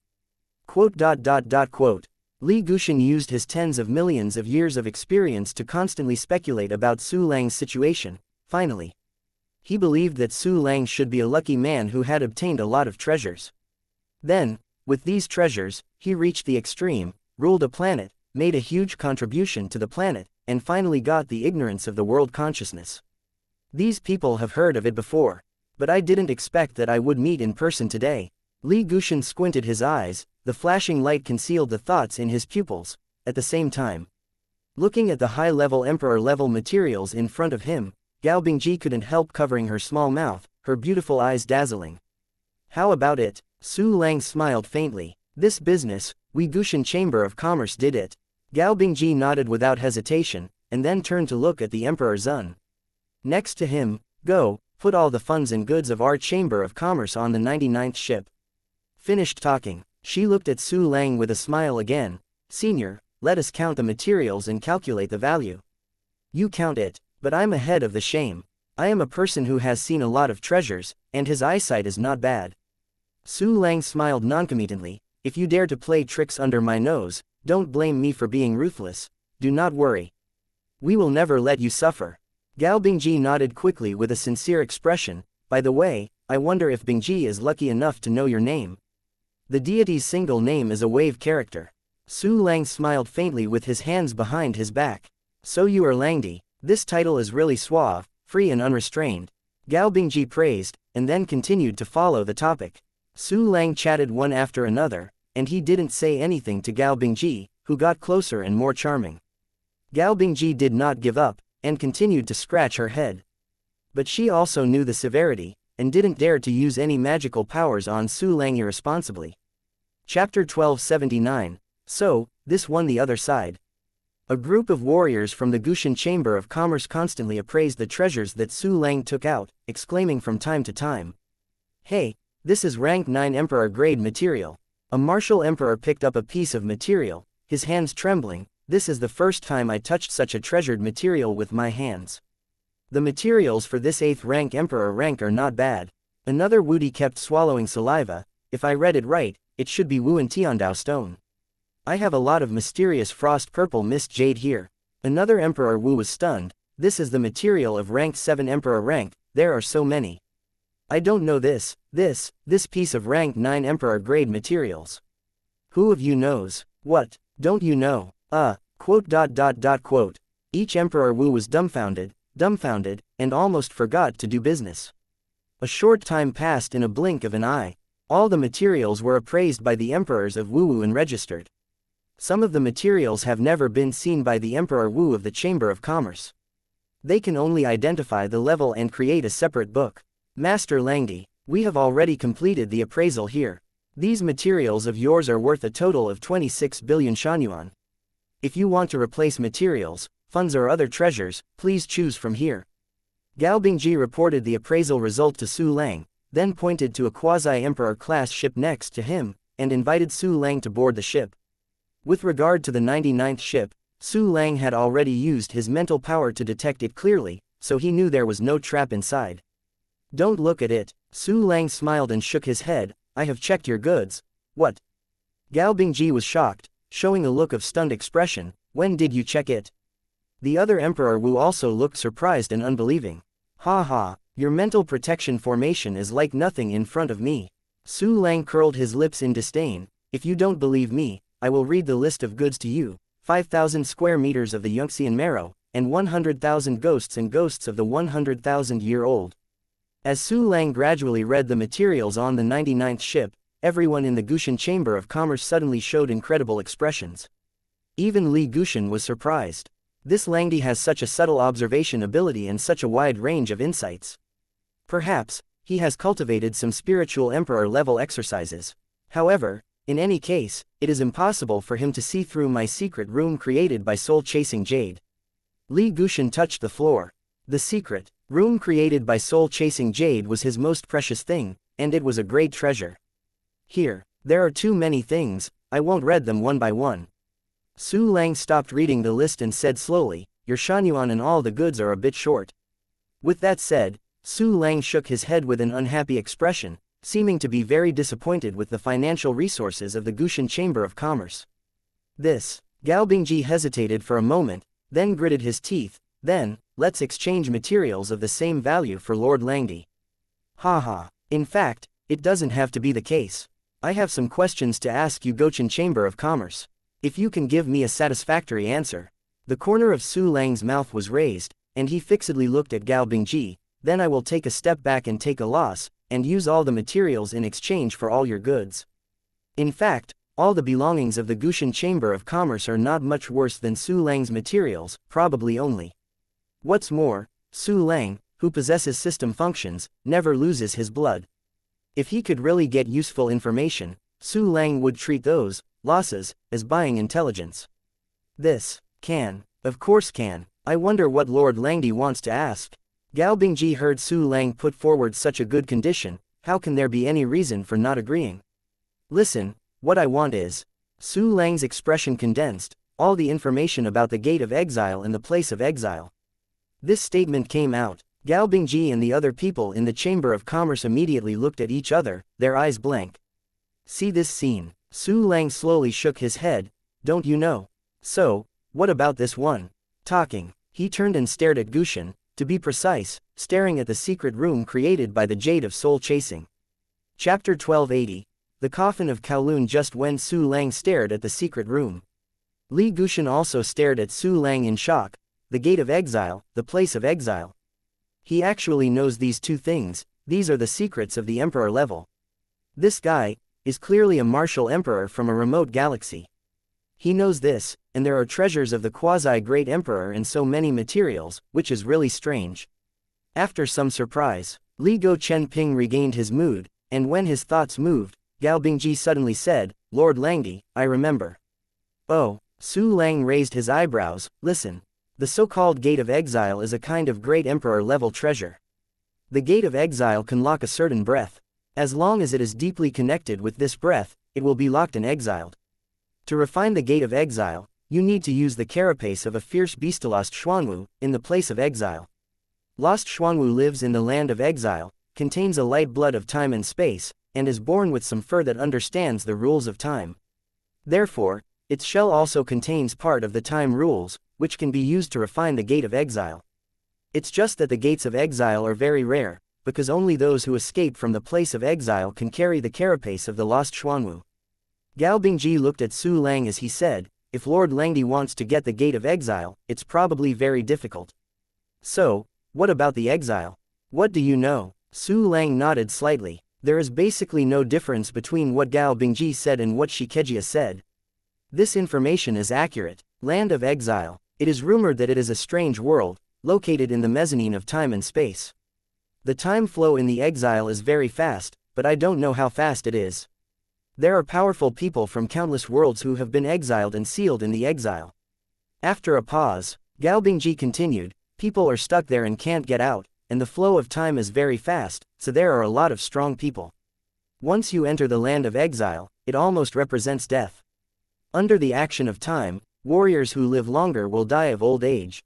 Quote. Li Gushan used his tens of millions of years of experience to constantly speculate about Su Lang's situation. Finally, He believed that Su Lang should be a lucky man who had obtained a lot of treasures. Then, with these treasures, he reached the extreme, ruled a planet, made a huge contribution to the planet, and finally got the ignorance of the world consciousness. These people have heard of it before, but I didn't expect that I would meet in person today. Li Guxian squinted his eyes, the flashing light concealed the thoughts in his pupils, at the same time. Looking at the high-level emperor-level materials in front of him, Gao Bingji couldn't help covering her small mouth, her beautiful eyes dazzling. How about it? Su Lang smiled faintly. This business, Li Guxian Chamber of Commerce did it. Gao Bingji nodded without hesitation, and then turned to look at the Emperor Zun. Next to him, go, put all the funds and goods of our Chamber of Commerce on the 99th ship. Finished talking, she looked at Su Lang with a smile again. Senior, let us count the materials and calculate the value. You count it, but I'm ahead of the shame. I am a person who has seen a lot of treasures, and his eyesight is not bad. Su Lang smiled noncommittently. If you dare to play tricks under my nose, don't blame me for being ruthless. Do not worry. We will never let you suffer. Gao Bingji nodded quickly with a sincere expression. By the way, I wonder if Bingji is lucky enough to know your name. The deity's single name is a wave character. Su Lang smiled faintly with his hands behind his back. So you are Langdi. This title is really suave, free and unrestrained. Gao Bingji praised, and then continued to follow the topic. Su Lang chatted one after another, and he didn't say anything to Gao Bingji, who got closer and more charming. Gao Bingji did not give up, and continued to scratch her head. But she also knew the severity, and didn't dare to use any magical powers on Su Lang irresponsibly. Chapter 1279. So, this won the other side. A group of warriors from the Guxian Chamber of Commerce constantly appraised the treasures that Su Lang took out, exclaiming from time to time, "Hey, this is rank 9 Emperor-grade material." A martial emperor picked up a piece of material, his hands trembling. "This is the first time I touched such a treasured material with my hands. The materials for this 8th rank emperor rank are not bad." Another Wudi kept swallowing saliva. "If I read it right, it should be Wu and Tiandao stone. I have a lot of mysterious frost purple mist jade here." Another Emperor Wu was stunned. "This is the material of rank 7 Emperor rank, there are so many. I don't know this piece of rank 9 Emperor grade materials. Who of you knows? What, don't you know? Quote. Each Emperor Wu was dumbfounded, and almost forgot to do business. A short time passed in a blink of an eye. All the materials were appraised by the emperors of Wu and registered. Some of the materials have never been seen by the Emperor Wu of the Chamber of Commerce. They can only identify the level and create a separate book. Master Langdi, we have already completed the appraisal here. These materials of yours are worth a total of 26 billion shangyuan. If you want to replace materials, funds or other treasures, please choose from here. Gao Bingji reported the appraisal result to Su Lang, then pointed to a quasi-emperor class ship next to him, and invited Su Lang to board the ship. With regard to the 99th ship, Su Lang had already used his mental power to detect it clearly, so he knew there was no trap inside. Don't look at it. Su Lang smiled and shook his head. I have checked your goods. What? Gao Bingji was shocked, showing a look of stunned expression. When did you check it? The other Emperor Wu also looked surprised and unbelieving. Ha, your mental protection formation is like nothing in front of me. Su Lang curled his lips in disdain. If you don't believe me, I will read the list of goods to you. 5,000 square meters of the xianxia marrow, and 100,000 ghosts and ghosts of the 100,000-year-old. As Su Lang gradually read the materials on the 99th ship, everyone in the Guxian Chamber of Commerce suddenly showed incredible expressions. Even Li Guxian was surprised. This Langdi has such a subtle observation ability and such a wide range of insights. Perhaps, he has cultivated some spiritual emperor-level exercises. However, in any case, it is impossible for him to see through my secret room created by soul-chasing jade. Li Guxian touched the floor. The secret room created by soul-chasing jade was his most precious thing, and it was a great treasure. Here, there are too many things, I won't read them one by one. Su Lang stopped reading the list and said slowly, your shangyuan and all the goods are a bit short. With that said, Su Lang shook his head with an unhappy expression, seeming to be very disappointed with the financial resources of the Guxian Chamber of Commerce. Gao Bingji hesitated for a moment, then gritted his teeth. Then, let's exchange materials of the same value for Lord Langdi. Haha. In fact, it doesn't have to be the case. I have some questions to ask you, Gochin Chamber of Commerce. If you can give me a satisfactory answer. The corner of Su Lang's mouth was raised, and he fixedly looked at Gao Bingji. Then I will take a step back and take a loss, and use all the materials in exchange for all your goods. In fact, all the belongings of the Gushin Chamber of Commerce are not much worse than Su Lang's materials, probably only. What's more, Su Lang, who possesses system functions, never loses his blood. If he could really get useful information, Su Lang would treat those losses as buying intelligence. This can, of course can. I wonder what Lord Langdi wants to ask. Gao Bingji heard Su Lang put forward such a good condition. How can there be any reason for not agreeing? Listen, what I want is. Su Lang's expression condensed all the information about the Gate of Exile and the Place of Exile. This statement came out. Gao Bingji and the other people in the Chamber of Commerce immediately looked at each other, their eyes blank. See this scene. Su Lang slowly shook his head. Don't you know? So, what about this one? Talking. He turned and stared at Gushin, to be precise, staring at the secret room created by the Jade of Soul Chasing. Chapter 1280. The Coffin of Kowloon. Just when Su Lang stared at the secret room, Li Gushin also stared at Su Lang in shock. The Gate of Exile, the Place of Exile. He actually knows these two things. These are the secrets of the Emperor level. This guy is clearly a martial emperor from a remote galaxy. He knows this, and there are treasures of the quasi-great emperor and so many materials, which is really strange. After some surprise, Li Go Chenping regained his mood, and when his thoughts moved, Gao Bingji suddenly said, Lord Langdi, I remember. Oh, Su Lang raised his eyebrows. Listen. The so-called Gate of Exile is a kind of great emperor-level treasure. The Gate of Exile can lock a certain breath. As long as it is deeply connected with this breath, it will be locked and exiled. To refine the Gate of Exile, you need to use the carapace of a fierce beast. Lost Xuanwu, in the Place of Exile. Lost Xuanwu lives in the land of exile, contains a light blood of time and space, and is born with some fur that understands the rules of time. Therefore, its shell also contains part of the time rules, which can be used to refine the Gate of Exile. It's just that the Gates of Exile are very rare, because only those who escape from the Place of Exile can carry the carapace of the Lost Xuanwu. Gao Bingji looked at Su Lang as he said, if Lord Langdi wants to get the Gate of Exile, it's probably very difficult. So, what about the exile? What do you know? Su Lang nodded slightly. There is basically no difference between what Gao Bingji said and what Shikejia said. This information is accurate. Land of Exile. It is rumored that it is a strange world, located in the mezzanine of time and space. The time flow in the exile is very fast, but I don't know how fast it is. There are powerful people from countless worlds who have been exiled and sealed in the exile. After a pause, Gao Bingji continued, people are stuck there and can't get out, and the flow of time is very fast, so there are a lot of strong people. Once you enter the land of exile, it almost represents death. Under the action of time, warriors who live longer will die of old age.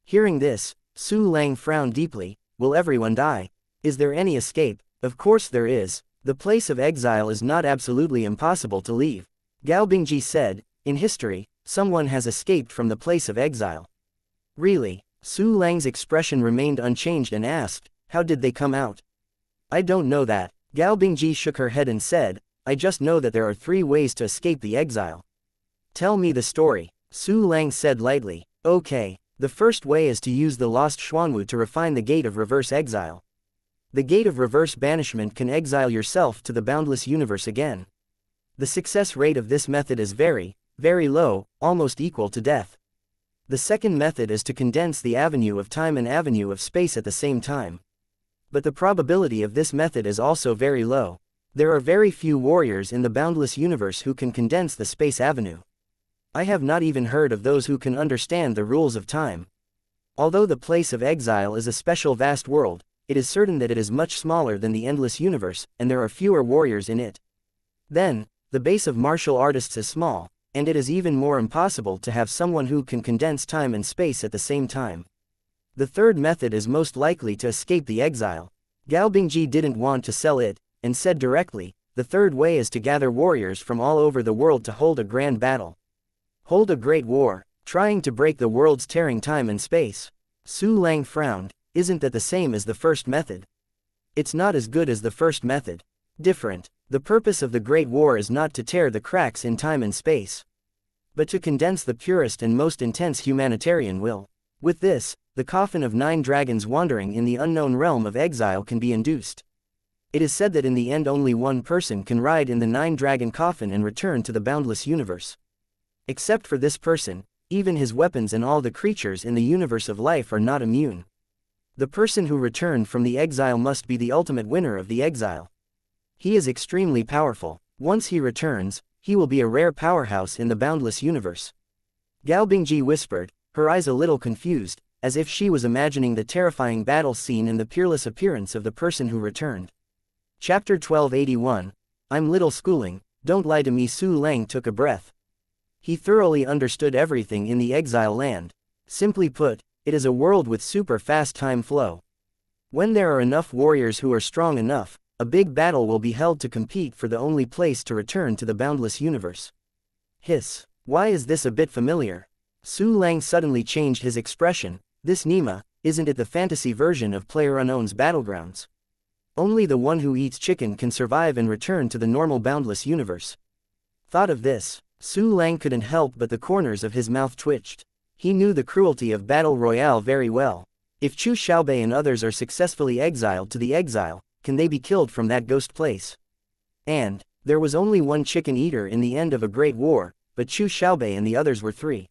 Hearing this, Su Lang frowned deeply. Will everyone die? Is there any escape? Of course there is. The place of exile is not absolutely impossible to leave. Gao Bingji said, in history, someone has escaped from the place of exile. Really? Su Lang's expression remained unchanged and asked, how did they come out? I don't know that. Gao Bingji shook her head and said, I just know that there are 3 ways to escape the exile. Tell me the story. Su Lang said lightly. Okay. The first way is to use the Lost Xuanwu to refine the Gate of Reverse Exile. The Gate of Reverse Banishment can exile yourself to the boundless universe again. The success rate of this method is very, very low, almost equal to death. The second method is to condense the avenue of time and avenue of space at the same time. But the probability of this method is also very low. There are very few warriors in the boundless universe who can condense the space avenue. I have not even heard of those who can understand the rules of time. Although the place of exile is a special vast world, it is certain that it is much smaller than the endless universe, and there are fewer warriors in it. Then, the base of martial artists is small, and it is even more impossible to have someone who can condense time and space at the same time. The third method is most likely to escape the exile. Gao Bingji didn't want to sell it, and said directly, the third way is to gather warriors from all over the world to hold a grand battle. Hold a great war, trying to break the world's tearing time and space. Su Lang frowned. Isn't that the same as the first method? It's not as good as the first method. Different. The purpose of the Great War is not to tear the cracks in time and space, but to condense the purest and most intense humanitarian will. With this, the coffin of 9 dragons wandering in the unknown realm of exile can be induced. It is said that in the end only one person can ride in the 9-dragon coffin and return to the boundless universe. Except for this person, even his weapons and all the creatures in the universe of life are not immune. The person who returned from the exile must be the ultimate winner of the exile. He is extremely powerful. Once he returns, he will be a rare powerhouse in the boundless universe. Gao Bingji whispered, her eyes a little confused, as if she was imagining the terrifying battle scene and the peerless appearance of the person who returned. Chapter 1281. I'm little schooling, don't lie to me. Su Lang took a breath. He thoroughly understood everything in the exile land. Simply put, it is a world with super fast time flow. When there are enough warriors who are strong enough, a big battle will be held to compete for the only place to return to the boundless universe. Hiss. Why is this a bit familiar? Su Lang suddenly changed his expression. This Nima, isn't it the fantasy version of PlayerUnknown's Battlegrounds? Only the one who eats chicken can survive and return to the normal boundless universe. Thought of this, Su Lang couldn't help but the corners of his mouth twitched. He knew the cruelty of Battle Royale very well. If Chu Xiaobei and others are successfully exiled to the exile, can they be killed from that ghost place? And there was only one chicken eater in the end of a great war, but Chu Xiaobei and the others were 3.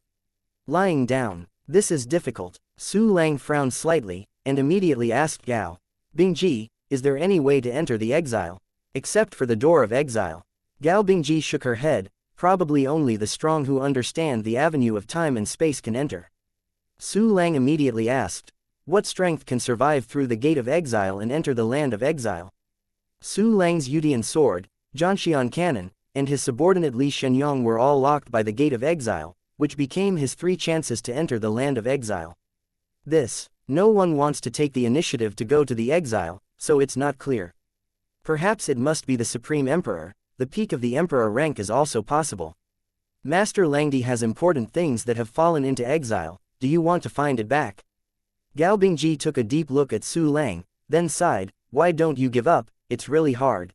Lying down. This is difficult. Su Lang frowned slightly, and immediately asked Gao Bingji, is there any way to enter the exile? Except for the door of exile. Gao Bingji shook her head. Probably only the strong who understand the avenue of time and space can enter. Su Lang immediately asked, what strength can survive through the gate of exile and enter the land of exile? Su Lang's Yudian sword, Zhanxian cannon, and his subordinate Li Shenyang were all locked by the gate of exile, which became his 3 chances to enter the land of exile. No one wants to take the initiative to go to the exile, so it's not clear. Perhaps it must be the Supreme Emperor. The peak of the Emperor rank is also possible. Master Langdi has important things that have fallen into exile. Do you want to find it back? Gao Bingji took a deep look at Su Lang, then sighed, why don't you give up, it's really hard.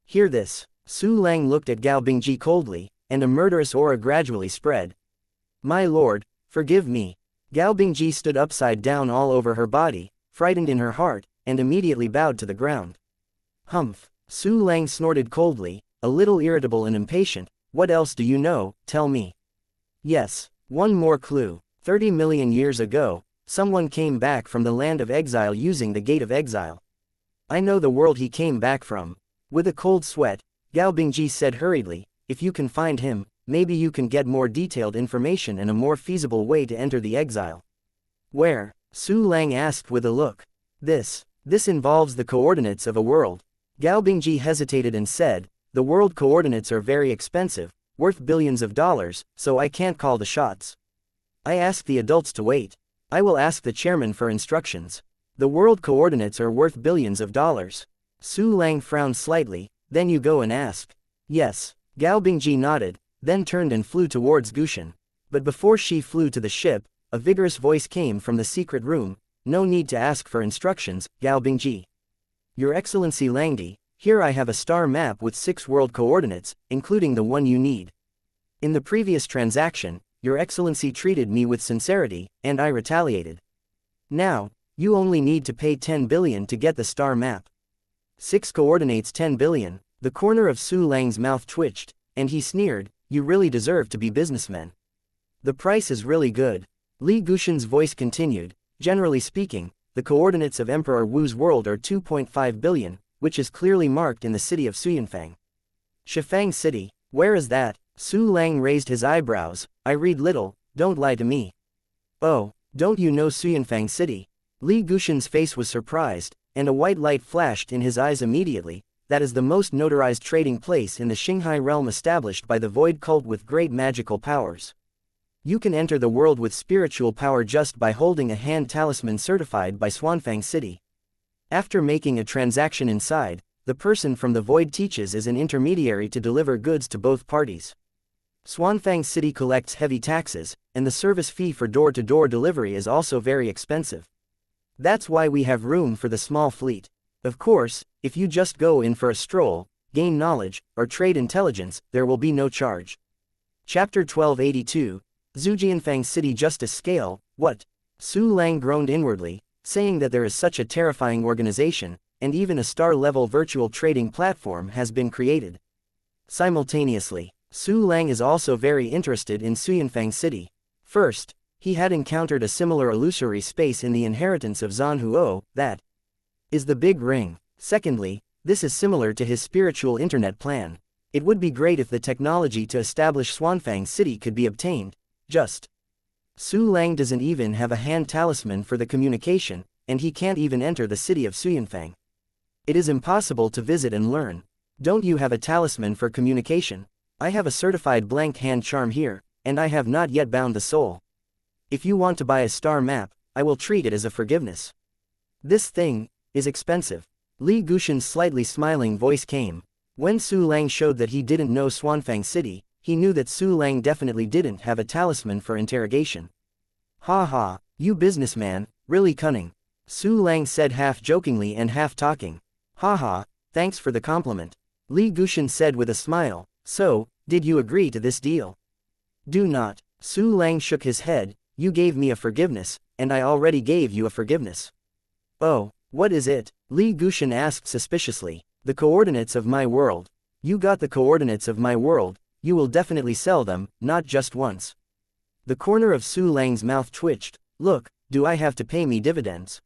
Hear this. Su Lang looked at Gao Bingji coldly, and a murderous aura gradually spread. My lord, forgive me. Gao Bingji stood upside down all over her body, frightened in her heart, and immediately bowed to the ground. Humph. Su Lang snorted coldly, a little irritable and impatient. What else do you know, tell me. Yes, one more clue. 30 million years ago, someone came back from the land of exile using the gate of exile. I know the world he came back from. With a cold sweat, Gao Bingji said hurriedly, if you can find him, maybe you can get more detailed information and a more feasible way to enter the exile. Where? Su Lang asked with a look. This involves the coordinates of a world. Gao Bingji hesitated and said, the world coordinates are very expensive, worth billions of dollars, so I can't call the shots. I ask the adults to wait. I will ask the chairman for instructions. The world coordinates are worth billions of dollars. Su Lang frowned slightly, then you go and ask. Yes. Gao Bingji nodded, then turned and flew towards Gushan. But before she flew to the ship, a vigorous voice came from the secret room. No need to ask for instructions, Gao Bingji. Your Excellency Langdi, here I have a star map with 6 world coordinates, including the one you need. In the previous transaction, Your Excellency treated me with sincerity, and I retaliated. Now, you only need to pay 10 billion to get the star map. 6 coordinates 10 billion, the corner of Su Lang's mouth twitched, and he sneered, you really deserve to be businessmen. The price is really good. Li Gushan's voice continued, generally speaking, the coordinates of Emperor Wu's world are 2.5 billion, which is clearly marked in the city of Suyanfang. Shifang City, where is that? Su Lang raised his eyebrows, I read little, don't lie to me. Oh, don't you know Suyanfang City? Li Gushan's face was surprised, and a white light flashed in his eyes immediately. That is the most notarized trading place in the Xinghai realm established by the Void Cult with great magical powers. You can enter the world with spiritual power just by holding a hand talisman certified by Swanfang City. After making a transaction inside, the person from the Void teaches is an intermediary to deliver goods to both parties. Xuanfang City collects heavy taxes, and the service fee for door-to-door delivery is also very expensive. That's why we have room for the small fleet. Of course, if you just go in for a stroll, gain knowledge, or trade intelligence, there will be no charge. Chapter 1282, Zhujianfang City Justice Scale, what? Su Lang groaned inwardly, saying that there is such a terrifying organization, and even a star-level virtual trading platform has been created. Simultaneously, Su Lang is also very interested in Suyanfang City. First, he had encountered a similar illusory space in the inheritance of Zanhuo, that is the Big Ring. Secondly, this is similar to his spiritual internet plan. It would be great if the technology to establish Xuanfang City could be obtained. Just. Su Lang doesn't even have a hand talisman for the communication, and he can't even enter the city of Suyanfang. It is impossible to visit and learn. Don't you have a talisman for communication? I have a certified blank hand charm here, and I have not yet bound the soul. If you want to buy a star map, I will treat it as a forgiveness. This thing is expensive. Li Gushin's slightly smiling voice came. When Su Lang showed that he didn't know Xuanfang City, he knew that Su Lang definitely didn't have a talisman for interrogation. Ha ha, you businessman, really cunning. Su Lang said half jokingly and half talking. Ha ha, thanks for the compliment. Li Gushin said with a smile, so, did you agree to this deal? Do not. Su Lang shook his head, you gave me a forgiveness, and I already gave you a forgiveness. Oh, what is it? Li Gushin asked suspiciously. The coordinates of my world. You got the coordinates of my world, you will definitely sell them, not just once. The corner of Su Lang's mouth twitched. Look, do I have to pay me dividends?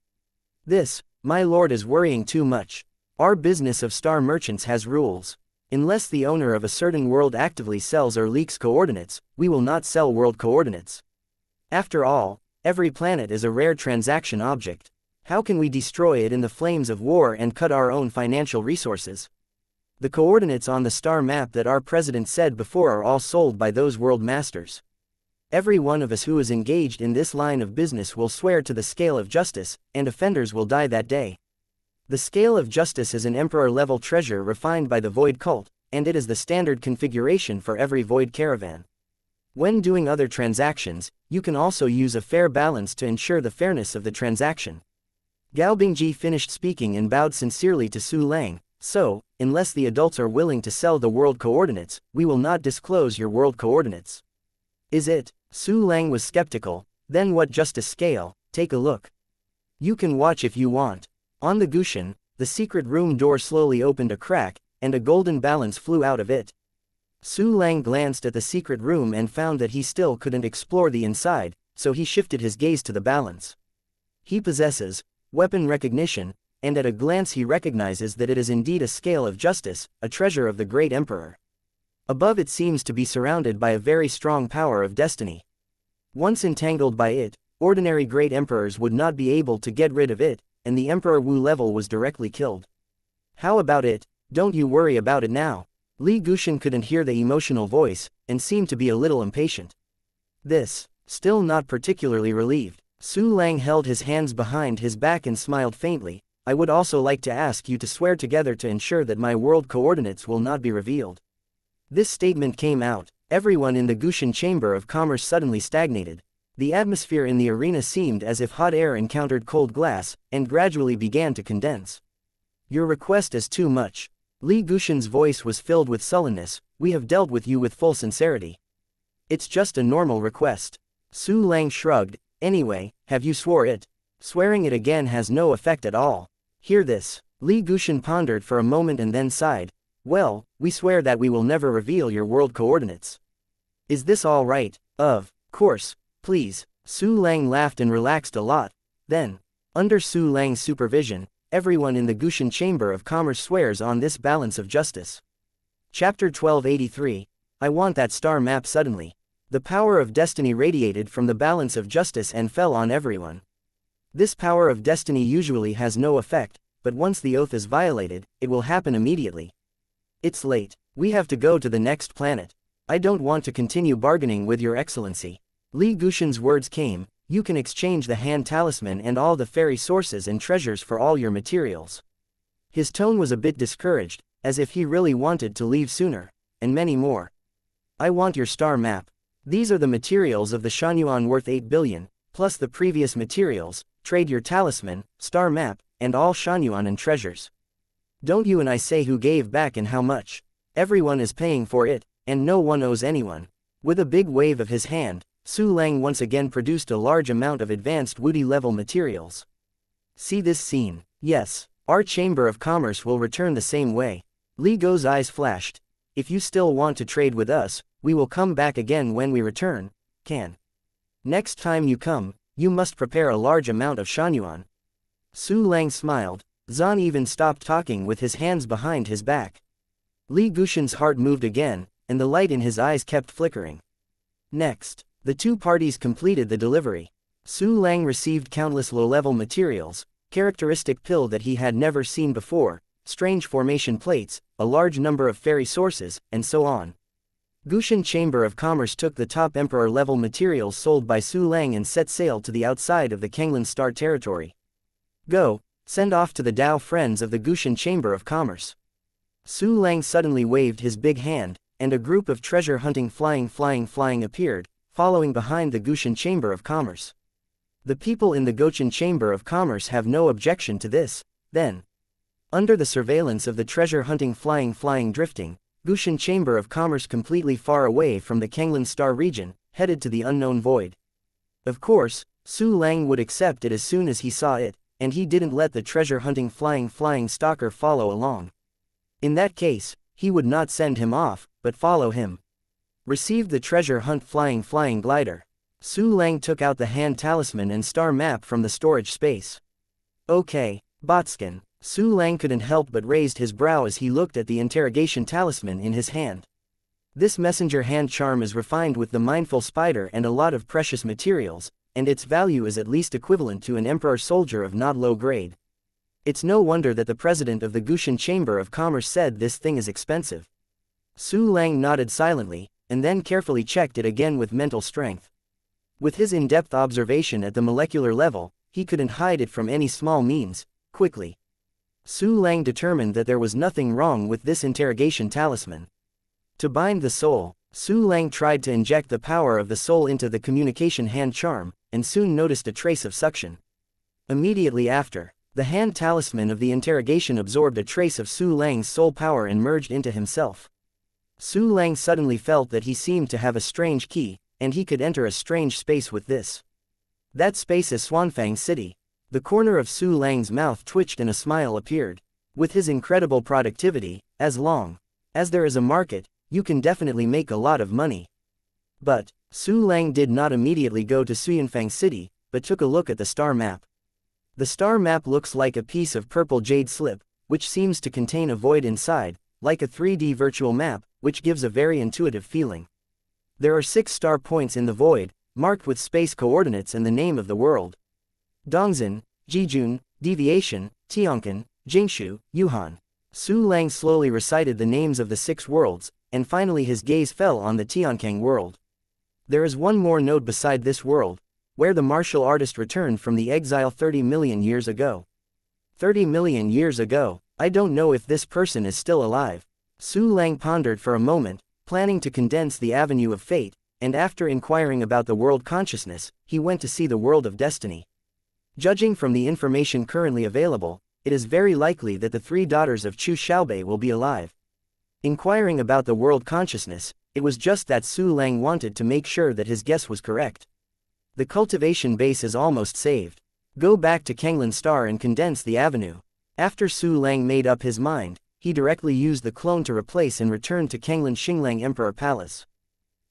This, my lord, is worrying too much. Our business of star merchants has rules. Unless the owner of a certain world actively sells or leaks coordinates, we will not sell world coordinates. After all, every planet is a rare transaction object. How can we destroy it in the flames of war and cut our own financial resources? The coordinates on the star map that our president said before are all sold by those world masters. Every one of us who is engaged in this line of business will swear to the scale of justice, and offenders will die that day. The scale of justice is an emperor-level treasure refined by the Void cult, and it is the standard configuration for every Void caravan. When doing other transactions, you can also use a fair balance to ensure the fairness of the transaction. Gao Bingji finished speaking and bowed sincerely to Su Lang. So, unless the adults are willing to sell the world coordinates, we will not disclose your world coordinates. Is it? Su Lang was skeptical. Then what justice scale? Take a look. You can watch if you want. On the Gushin, the secret room door slowly opened a crack, and a golden balance flew out of it. Su Lang glanced at the secret room and found that he still couldn't explore the inside, so he shifted his gaze to the balance. He possesses weapon recognition, and at a glance he recognizes that it is indeed a scale of justice, a treasure of the great emperor. Above it seems to be surrounded by a very strong power of destiny. Once entangled by it, ordinary great emperors would not be able to get rid of it, and the Emperor Wu level was directly killed. How about it? Don't you worry about it now. Li Gushin couldn't hear the emotional voice, and seemed to be a little impatient. This, still not particularly relieved. Su Lang held his hands behind his back and smiled faintly. I would also like to ask you to swear together to ensure that my world coordinates will not be revealed. This statement came out. Everyone in the Gushin Chamber of Commerce suddenly stagnated. The atmosphere in the arena seemed as if hot air encountered cold glass, and gradually began to condense. Your request is too much. Li Gushin's voice was filled with sullenness. We have dealt with you with full sincerity. It's just a normal request. Su Lang shrugged. Anyway, have you swore it? Swearing it again has no effect at all. Hear this. Li Gushin pondered for a moment and then sighed. Well, we swear that we will never reveal your world coordinates. Is this all right? Of course, please. Su Lang laughed and relaxed a lot. Then, under Su Lang's supervision, everyone in the Gushin Chamber of Commerce swears on this balance of justice. Chapter 1283. I want that star map suddenly. The power of destiny radiated from the balance of justice and fell on everyone. This power of destiny usually has no effect, but once the oath is violated, it will happen immediately. It's late. We have to go to the next planet. I don't want to continue bargaining with your excellency. Li Gushin's words came. You can exchange the hand talisman and all the fairy sources and treasures for all your materials. His tone was a bit discouraged, as if he really wanted to leave sooner, and many more. I want your star map. These are the materials of the xianyuan worth 8 billion, plus the previous materials, trade your talisman, star map, and all xianyuan and treasures. Don't you and I say who gave back and how much. Everyone is paying for it, and no one owes anyone. With a big wave of his hand, Su Lang once again produced a large amount of advanced wuxia level materials. See this scene. Yes, our Chamber of Commerce will return the same way. Li Go's eyes flashed. If you still want to trade with us, we will come back again when we return, can. Next time you come, you must prepare a large amount of xianyuan. Su Lang smiled. Zan even stopped talking with his hands behind his back. Li Gushin's heart moved again, and the light in his eyes kept flickering. Next, the two parties completed the delivery. Su Lang received countless low-level materials, characteristic pill that he had never seen before, strange formation plates, a large number of fairy sources, and so on. Gushin Chamber of Commerce took the top emperor-level materials sold by Su Lang and set sail to the outside of the Kanglan Star territory. Go, send off to the Dao friends of the Gushin Chamber of Commerce. Su Lang suddenly waved his big hand, and a group of treasure-hunting flying appeared, following behind the Gushin Chamber of Commerce. The people in the Goshin Chamber of Commerce have no objection to this, then. Under the surveillance of the treasure-hunting flying drifting, Gushin Chamber of Commerce completely far away from the Kanglan Star region, headed to the unknown void. Of course, Su Lang would accept it as soon as he saw it, and he didn't let the treasure-hunting flying stalker follow along. In that case, he would not send him off, but follow him. Received the treasure hunt flying glider. Su Lang took out the hand talisman and star map from the storage space. Okay, Botskin. Su Lang couldn't help but raised his brow as he looked at the interrogation talisman in his hand. This messenger hand charm is refined with the mindful spider and a lot of precious materials, and its value is at least equivalent to an emperor soldier of not low grade. It's no wonder that the president of the Gushin Chamber of Commerce said this thing is expensive. Su Lang nodded silently, and then carefully checked it again with mental strength. With his in-depth observation at the molecular level, he couldn't hide it from any small means, quickly. Su Lang determined that there was nothing wrong with this interrogation talisman. To bind the soul, Su Lang tried to inject the power of the soul into the communication hand charm, and soon noticed a trace of suction. Immediately after, the hand talisman of the interrogation absorbed a trace of Su Lang's soul power and merged into himself. Su Lang suddenly felt that he seemed to have a strange key, and he could enter a strange space with this. That space is Xuanfang City. The corner of Su Lang's mouth twitched and a smile appeared. With his incredible productivity, as long as there is a market, you can definitely make a lot of money. But, Su Lang did not immediately go to Xuanfang City, but took a look at the star map. The star map looks like a piece of purple jade slip, which seems to contain a void inside, like a 3D virtual map, which gives a very intuitive feeling. There are 6 star points in the void, marked with space coordinates and the name of the world. Dongzhen, Jijun, Deviation, Tianquan, Jingshu, Yuhan. Su Lang slowly recited the names of the 6 worlds, and finally his gaze fell on the Tiankang world. There is one more node beside this world, where the martial artist returned from the exile 30 million years ago. 30 million years ago, I don't know if this person is still alive. Su Lang pondered for a moment, planning to condense the avenue of fate, and after inquiring about the world consciousness, he went to see the world of destiny. Judging from the information currently available, it is very likely that the 3 daughters of Chu Xiaobei will be alive. Inquiring about the world consciousness, it was just that Su Lang wanted to make sure that his guess was correct. The cultivation base is almost saved. Go back to Kanglan Star and condense the avenue. After Su Lang made up his mind, he directly used the clone to replace and returned to Kanglan Xinglang Emperor Palace.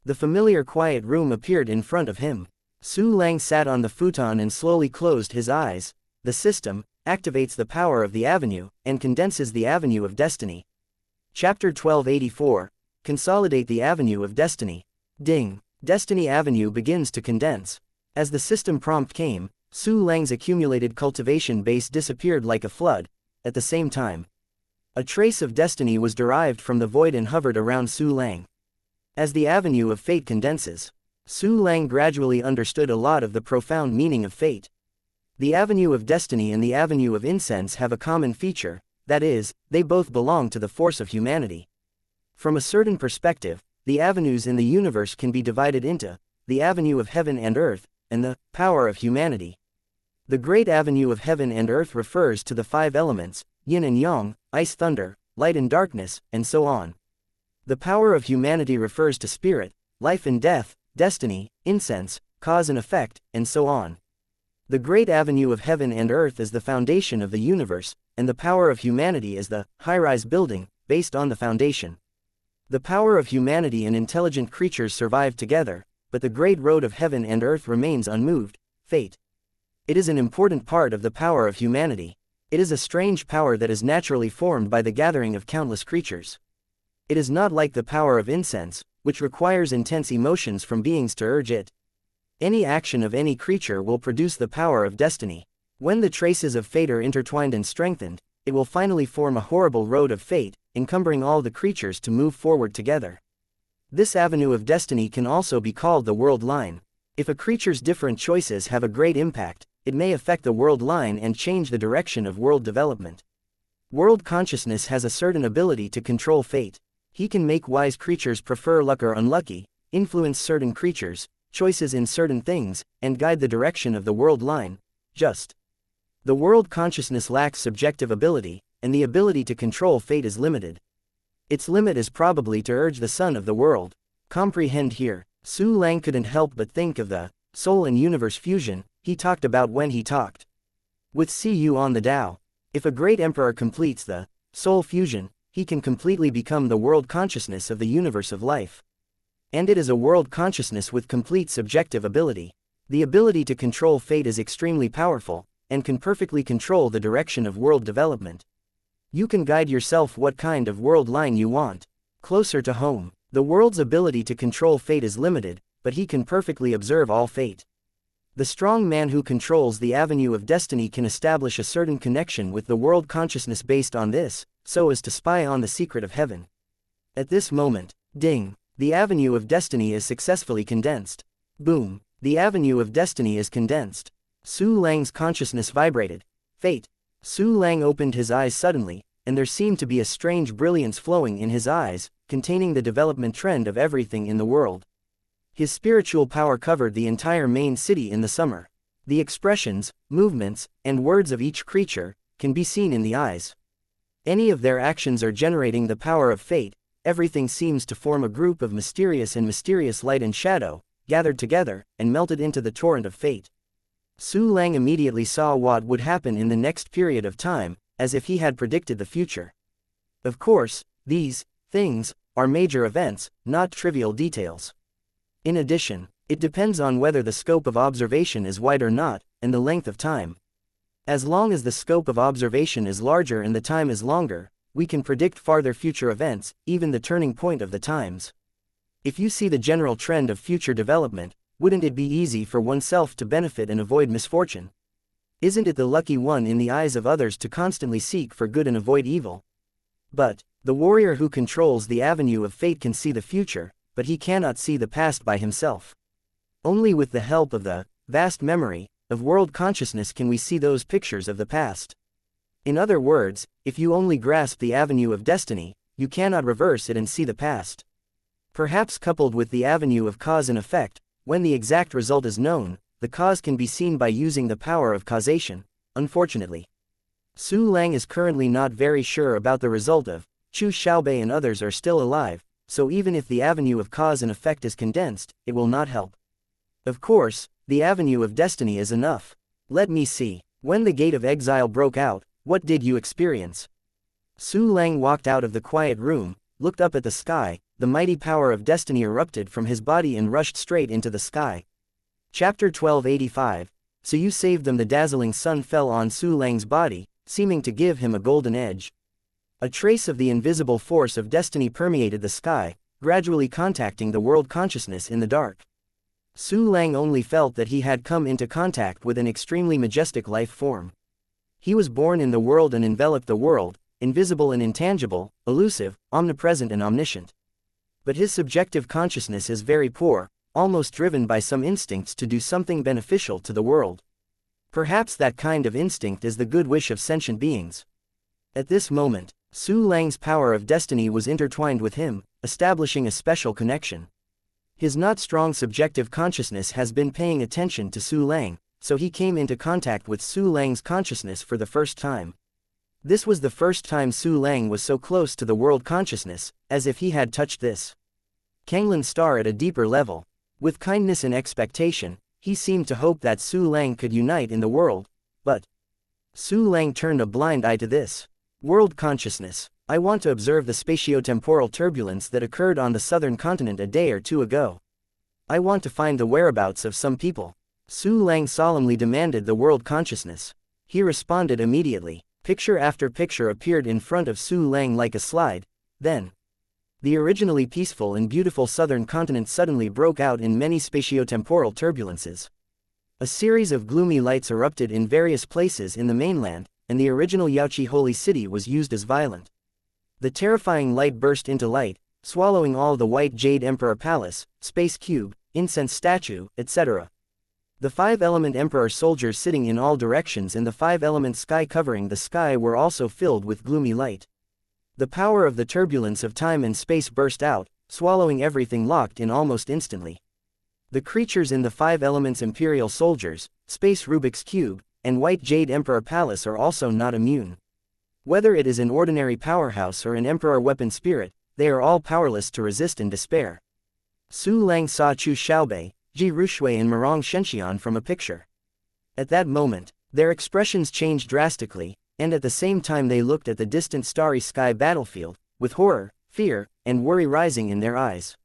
The familiar quiet room appeared in front of him. Su Lang sat on the futon and slowly closed his eyes. The system activates the power of the avenue and condenses the avenue of destiny. Chapter 1284. Consolidate the avenue of destiny. Ding. Destiny avenue begins to condense. As the system prompt came, Su Lang's accumulated cultivation base disappeared like a flood. At the same time, a trace of destiny was derived from the void and hovered around Su Lang. As the avenue of fate condenses, Su Lang gradually understood a lot of the profound meaning of fate. The avenue of destiny and the avenue of incense have a common feature, that is, they both belong to the force of humanity. From a certain perspective, the avenues in the universe can be divided into the avenue of heaven and earth, and the power of humanity. The great avenue of heaven and earth refers to the 5 elements, yin and yang, ice, thunder, light and darkness, and so on. The power of humanity refers to spirit, life and death, destiny, incense, cause and effect, and so on. The great avenue of heaven and earth is the foundation of the universe, and the power of humanity is the high-rise building, based on the foundation. The power of humanity and intelligent creatures survive together, but the great road of heaven and earth remains unmoved, fate. It is an important part of the power of humanity. It is a strange power that is naturally formed by the gathering of countless creatures. It is not like the power of incense, which requires intense emotions from beings to urge it. Any action of any creature will produce the power of destiny. When the traces of fate are intertwined and strengthened, it will finally form a horrible road of fate, encumbering all the creatures to move forward together. This avenue of destiny can also be called the world line. If a creature's different choices have a great impact, it may affect the world line and change the direction of world development. World consciousness has a certain ability to control fate. He can make wise creatures prefer luck or unlucky, influence certain creatures, choices in certain things, and guide the direction of the world line. The world consciousness lacks subjective ability, and the ability to control fate is limited. Its limit is probably to urge the son of the world. Comprehend here. Su Lang couldn't help but think of the soul and universe fusion he talked about when he talked with Cu on the Tao. If a great emperor completes the soul fusion, he can completely become the world consciousness of the universe of life. And it is a world consciousness with complete subjective ability. The ability to control fate is extremely powerful, and can perfectly control the direction of world development. You can guide yourself what kind of world line you want. Closer to home, the world's ability to control fate is limited, but he can perfectly observe all fate. The strong man who controls the avenue of destiny can establish a certain connection with the world consciousness based on this, so as to spy on the secret of heaven. At this moment, ding, the avenue of destiny is successfully condensed. Boom, the avenue of destiny is condensed. Su Lang's consciousness vibrated. Fate. Su Lang opened his eyes suddenly, and there seemed to be a strange brilliance flowing in his eyes, containing the development trend of everything in the world. His spiritual power covered the entire main city in the summer. The expressions, movements, and words of each creature can be seen in the eyes. Any of their actions are generating the power of fate. Everything seems to form a group of mysterious light and shadow, gathered together, and melted into the torrent of fate. Su Lang immediately saw what would happen in the next period of time, as if he had predicted the future. Of course, these things are major events, not trivial details. In addition, it depends on whether the scope of observation is wide or not, and the length of time. As long as the scope of observation is larger and the time is longer, we can predict farther future events, even the turning point of the times. If you see the general trend of future development, wouldn't it be easy for oneself to benefit and avoid misfortune? Isn't it the lucky one in the eyes of others to constantly seek for good and avoid evil? But the warrior who controls the avenue of fate can see the future, but he cannot see the past by himself. Only with the help of the vast memory of world consciousness can we see those pictures of the past. In other words, if you only grasp the avenue of destiny, you cannot reverse it and see the past. Perhaps coupled with the avenue of cause and effect, when the exact result is known, the cause can be seen by using the power of causation. Unfortunately, Su Lang is currently not very sure about the result of Chu Xiaobei and others are still alive, so even if the avenue of cause and effect is condensed, it will not help. Of course, the avenue of destiny is enough. Let me see. When the gate of exile broke out, what did you experience? Su Lang walked out of the quiet room, looked up at the sky. The mighty power of destiny erupted from his body and rushed straight into the sky. Chapter 1285. So you saved them. The dazzling sun fell on Su Lang's body, seeming to give him a golden edge. A trace of the invisible force of destiny permeated the sky, gradually contacting the world consciousness in the dark. Su Lang only felt that he had come into contact with an extremely majestic life form. He was born in the world and enveloped the world, invisible and intangible, elusive, omnipresent and omniscient. But his subjective consciousness is very poor, almost driven by some instincts to do something beneficial to the world. Perhaps that kind of instinct is the good wish of sentient beings. At this moment, Su Lang's power of destiny was intertwined with him, establishing a special connection. His not strong subjective consciousness has been paying attention to Su Lang, so he came into contact with Su Lang's consciousness for the first time. This was the first time Su Lang was so close to the world consciousness, as if he had touched this Kanglan star at a deeper level. With kindness and expectation, he seemed to hope that Su Lang could unite in the world, but Su Lang turned a blind eye to this world consciousness. I want to observe the spatiotemporal turbulence that occurred on the southern continent a day or two ago. I want to find the whereabouts of some people. Su Lang solemnly demanded the world consciousness. He responded immediately. Picture after picture appeared in front of Su Lang like a slide. Then, the originally peaceful and beautiful southern continent suddenly broke out in many spatiotemporal turbulences. A series of gloomy lights erupted in various places in the mainland, and the original Yaoqi holy city was used as violent. The terrifying light burst into light, swallowing all the white jade emperor palace, space cube, incense statue, etc. The five-element emperor soldiers sitting in all directions and the five-element sky covering the sky were also filled with gloomy light. The power of the turbulence of time and space burst out, swallowing everything locked in almost instantly. The creatures in the five elements imperial soldiers, space Rubik's cube, and white jade emperor palace are also not immune. Whether it is an ordinary powerhouse or an emperor weapon spirit, they are all powerless to resist in despair. Su Lang saw Chu Xiaobei, Ji Rushui and Mirong Shenxian from a picture. At that moment, their expressions changed drastically, and at the same time they looked at the distant starry sky battlefield, with horror, fear, and worry rising in their eyes.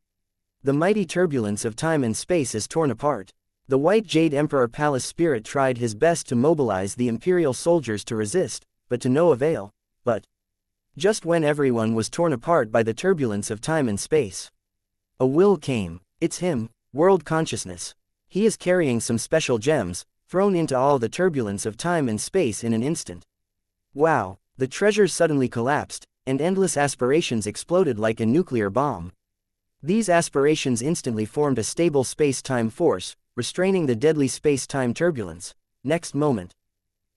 The mighty turbulence of time and space is torn apart. The white jade emperor palace spirit tried his best to mobilize the imperial soldiers to resist, but to no avail. But just when everyone was torn apart by the turbulence of time and space, a will came. It's him, world consciousness. He is carrying some special gems, thrown into all the turbulence of time and space in an instant. Wow, the treasures suddenly collapsed, and endless aspirations exploded like a nuclear bomb. These aspirations instantly formed a stable space-time force, restraining the deadly space-time turbulence. Next moment,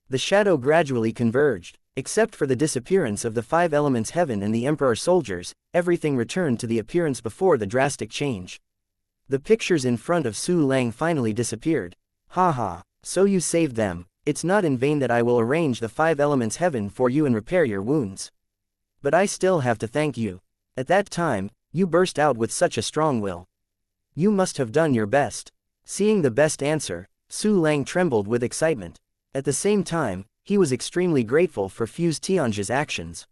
the shadow gradually converged. Except for the disappearance of the five elements heaven and the emperor soldiers, everything returned to the appearance before the drastic change. The pictures in front of Su Lang finally disappeared. Haha, so you saved them. It's not in vain that I will arrange the five elements heaven for you and repair your wounds. But I still have to thank you. At that time, you burst out with such a strong will. You must have done your best. Seeing the best answer, Su Lang trembled with excitement. At the same time, he was extremely grateful for Fuse Tianjie's actions.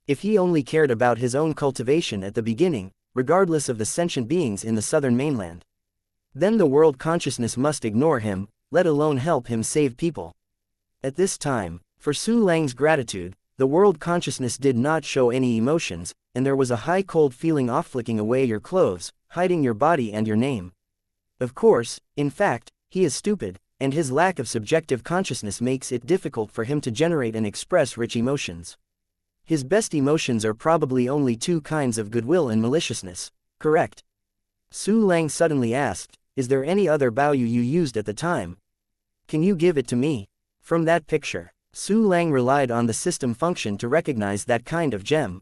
If he only cared about his own cultivation at the beginning, regardless of the sentient beings in the southern mainland, then the world consciousness must ignore him, let alone help him save people. At this time, for Su Lang's gratitude, the world consciousness did not show any emotions, and there was a high cold feeling off flicking away your clothes, hiding your body and your name. Of course, in fact, he is stupid, and his lack of subjective consciousness makes it difficult for him to generate and express rich emotions. His best emotions are probably only two kinds of goodwill and maliciousness, correct? Su Lang suddenly asked, is there any other Baoyu you used at the time? Can you give it to me? From that picture, Su Lang relied on the system function to recognize that kind of gem.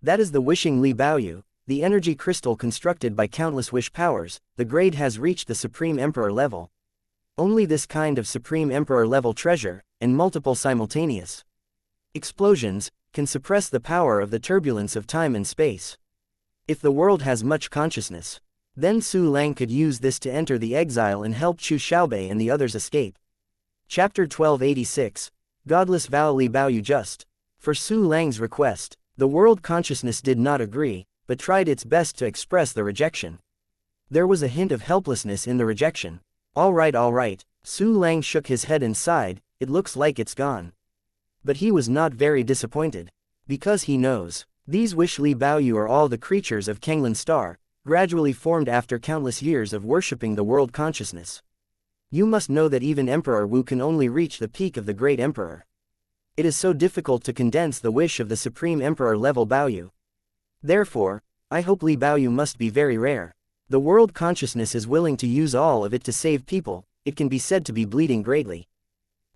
That is the Wishing Li Baoyu, the energy crystal constructed by countless wish powers. The grade has reached the Supreme Emperor level. Only this kind of Supreme Emperor level treasure, and multiple simultaneous explosions, can suppress the power of the turbulence of time and space. If the world has much consciousness, then Su Lang could use this to enter the exile and help Chu Xiaobei and the others escape. Chapter 1286, Godless Vow Li Baoyu Just. For Su Lang's request, the world consciousness did not agree, but tried its best to express the rejection. There was a hint of helplessness in the rejection. All right, Su Lang shook his head and sighed, it looks like it's gone. But he was not very disappointed. Because he knows, these Wish Li Baoyu are all the creatures of Kanglan Star, gradually formed after countless years of worshipping the world consciousness. You must know that even Emperor Wu can only reach the peak of the Great Emperor. It is so difficult to condense the wish of the Supreme Emperor level Baoyu. Therefore, I hope Li Baoyu must be very rare. The world consciousness is willing to use all of it to save people. It can be said to be bleeding greatly.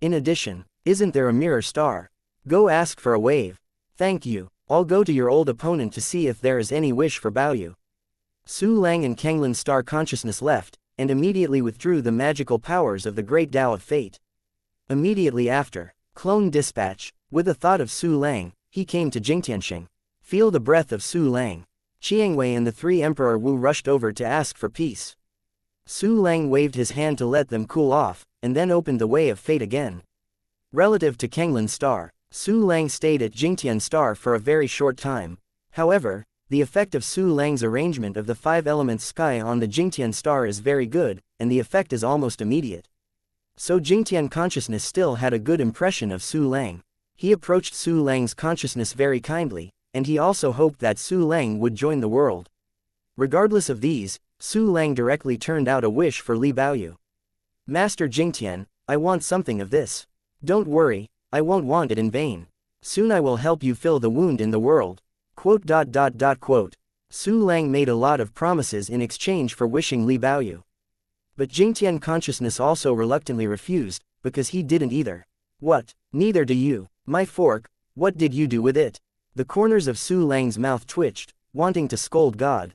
In addition, isn't there a mirror star? Go ask for a wave. Thank you, I'll go to your old opponent to see if there is any wish for Baoyu. Su Lang and Kanglin's star consciousness left, and immediately withdrew the magical powers of the great Tao of Fate. Immediately after, Clone Dispatch, with the thought of Su Lang, he came to Jingtianxing. Feel the breath of Su Lang. Qiangwei and the three Emperor Wu rushed over to ask for peace. Su Lang waved his hand to let them cool off, and then opened the way of fate again. Relative to Kanglin's star, Su Lang stayed at Jingtian star for a very short time. However, the effect of Su Lang's arrangement of the 5 elements sky on the Jingtian star is very good, and the effect is almost immediate. So Jingtian consciousness still had a good impression of Su Lang. He approached Su Lang's consciousness very kindly, and he also hoped that Su Lang would join the world. Regardless of these, Su Lang directly turned out a wish for Li Baoyu. Master Jingtian, I want something of this. Don't worry, I won't want it in vain. Soon I will help you fill the wound in the world. Quote. Su Lang made a lot of promises in exchange for wishing Li Baoyu. But Jingtian consciousness also reluctantly refused, because he didn't either. What? Neither do you. My fork, what did you do with it? The corners of Su Lang's mouth twitched, wanting to scold God.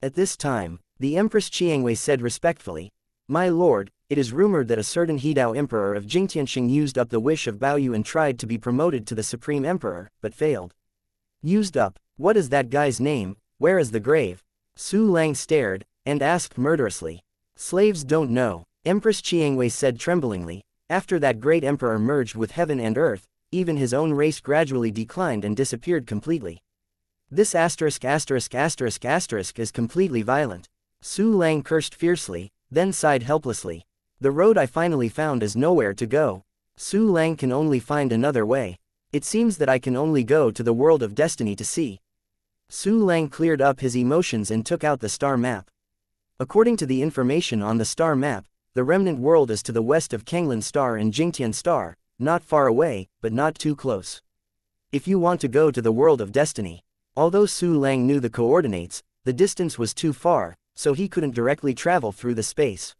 At this time, the Empress Qiangwei said respectfully, My lord, it is rumored that a certain Hedao Emperor of Jingtianxing used up the wish of Baoyu and tried to be promoted to the Supreme Emperor, but failed. Used up? What is that guy's name? Where is the grave? Su Lang stared, and asked murderously. Slaves don't know, Empress Qiangwei said tremblingly. After that great emperor merged with heaven and earth, even his own race gradually declined and disappeared completely. This ***** is completely violent. Su Lang cursed fiercely, then sighed helplessly. The road I finally found is nowhere to go. Su Lang can only find another way. It seems that I can only go to the world of destiny to see. Su Lang cleared up his emotions and took out the star map. According to the information on the star map, the remnant world is to the west of Kanglin's star and Jingtian star, not far away, but not too close. If you want to go to the world of destiny. Although Su Lang knew the coordinates, the distance was too far, so he couldn't directly travel through the space.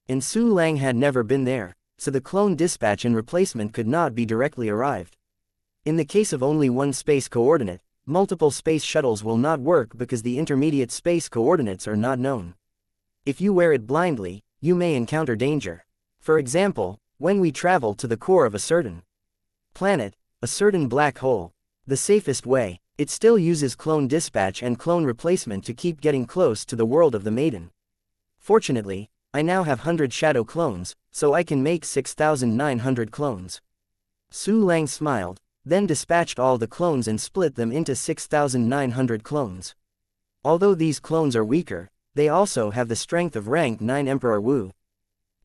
And Su Lang had never been there, so the clone dispatch and replacement could not be directly arrived. In the case of only one space coordinate, multiple space shuttles will not work because the intermediate space coordinates are not known. If you wear it blindly, you may encounter danger. For example, when we travel to the core of a certain planet, a certain black hole, the safest way, it still uses clone dispatch and clone replacement to keep getting close to the world of the maiden. Fortunately, I now have 100 shadow clones, so I can make 6,900 clones. Su Lang smiled, then dispatched all the clones and split them into 6,900 clones. Although these clones are weaker, they also have the strength of rank 9 Emperor Wu.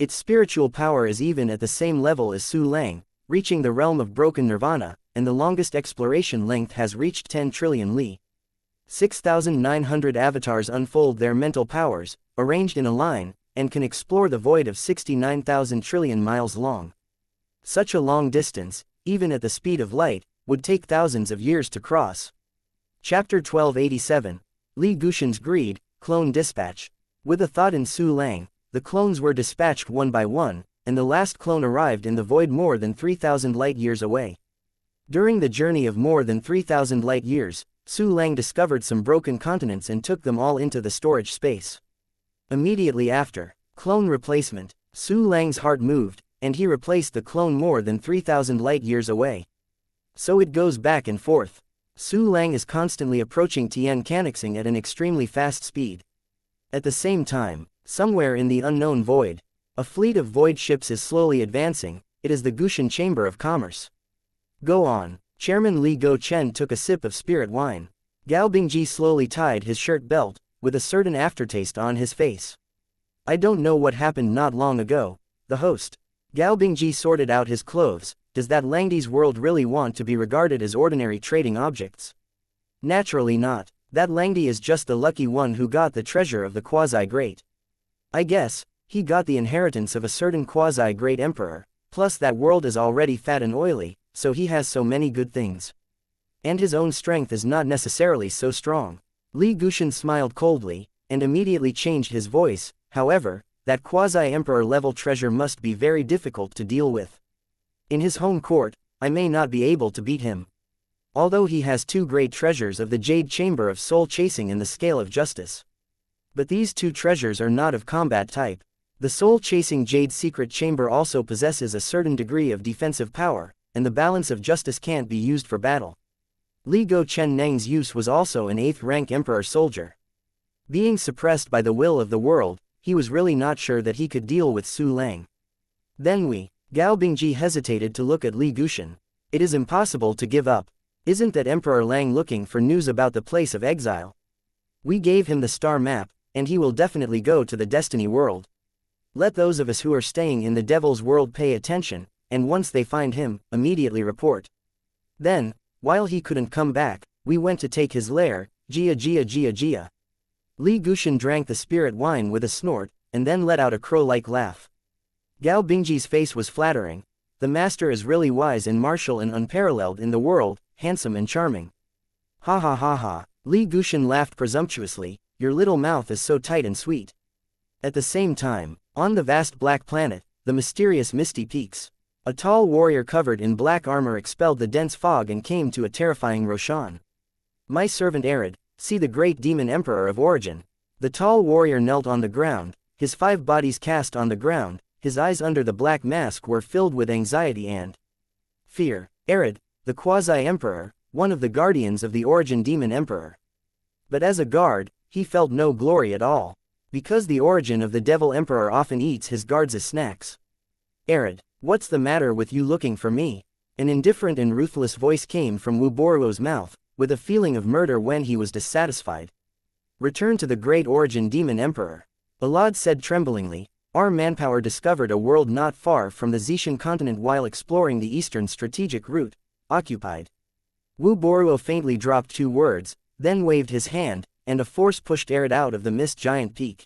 Its spiritual power is even at the same level as Su Lang, reaching the realm of broken nirvana, and the longest exploration length has reached 10 trillion li. 6,900 avatars unfold their mental powers, arranged in a line, and can explore the void of 69,000 trillion miles long. Such a long distance, even at the speed of light, would take thousands of years to cross. Chapter 1287. Li Guxian's Greed, Clone Dispatch. With a thought in Su Lang, the clones were dispatched one by one, and the last clone arrived in the void more than 3,000 light-years away. During the journey of more than 3,000 light-years, Su Lang discovered some broken continents and took them all into the storage space. Immediately after, clone replacement, Su Lang's heart moved, and he replaced the clone more than 3,000 light-years away. So it goes back and forth. Su Lang is constantly approaching Tian Canixing at an extremely fast speed. At the same time, somewhere in the unknown void, a fleet of void ships is slowly advancing. It is the Guxian Chamber of Commerce. Go on. Chairman Li Go-chen took a sip of spirit wine. Gao Bingji slowly tied his shirt belt, with a certain aftertaste on his face. I don't know what happened not long ago. The host. Gao Bingji sorted out his clothes. Does that Langdi's world really want to be regarded as ordinary trading objects? Naturally not. That Langdi is just the lucky one who got the treasure of the quasi-great. I guess, he got the inheritance of a certain quasi-great emperor, plus that world is already fat and oily, so he has so many good things. And his own strength is not necessarily so strong. Li Guxian smiled coldly, and immediately changed his voice. However, that quasi-emperor level treasure must be very difficult to deal with. In his home court, I may not be able to beat him. although he has 2 great treasures of the Jade Chamber of Soul Chasing in the Scale of Justice. But these 2 treasures are not of combat type. The Soul Chasing Jade Secret Chamber also possesses a certain degree of defensive power, and the balance of justice can't be used for battle. Li Go Chen Neng's use was also an 8th rank Emperor soldier. Being suppressed by the will of the world, he was really not sure that he could deal with Su Lang. Then Gao Bingji hesitated to look at Li Gushan. It is impossible to give up. Isn't that Emperor Lang looking for news about the place of exile? We gave him the star map, and he will definitely go to the Destiny world. Let those of us who are staying in the Devil's world pay attention, and once they find him, immediately report. Then, while he couldn't come back, we went to take his lair, Jia. Li Gushan drank the spirit wine with a snort, and then let out a crow-like laugh. Gao Bingji's face was flattering. The master is really wise and martial and unparalleled in the world, handsome and charming. Ha ha ha ha. Li Gushan laughed presumptuously. Your little mouth is so tight and sweet. At the same time, on the vast black planet, the mysterious misty peaks, a tall warrior covered in black armor expelled the dense fog and came to a terrifying Roshan. My servant Arid, see the great demon emperor of origin. The tall warrior knelt on the ground, his 5 bodies cast on the ground. His eyes under the black mask were filled with anxiety and fear. Arid, the quasi-emperor, one of the guardians of the origin demon emperor. But as a guard, he felt no glory at all, because the origin of the devil emperor often eats his guards as snacks. Arid, what's the matter with you looking for me? An indifferent and ruthless voice came from Wu Boruo's mouth, with a feeling of murder when he was dissatisfied. Return to the great origin demon emperor. Alad said tremblingly. Our manpower discovered a world not far from the Zetian continent while exploring the eastern strategic route, occupied. Wu Boruo faintly dropped 2 words, then waved his hand, and a force pushed Arid out of the mist giant peak.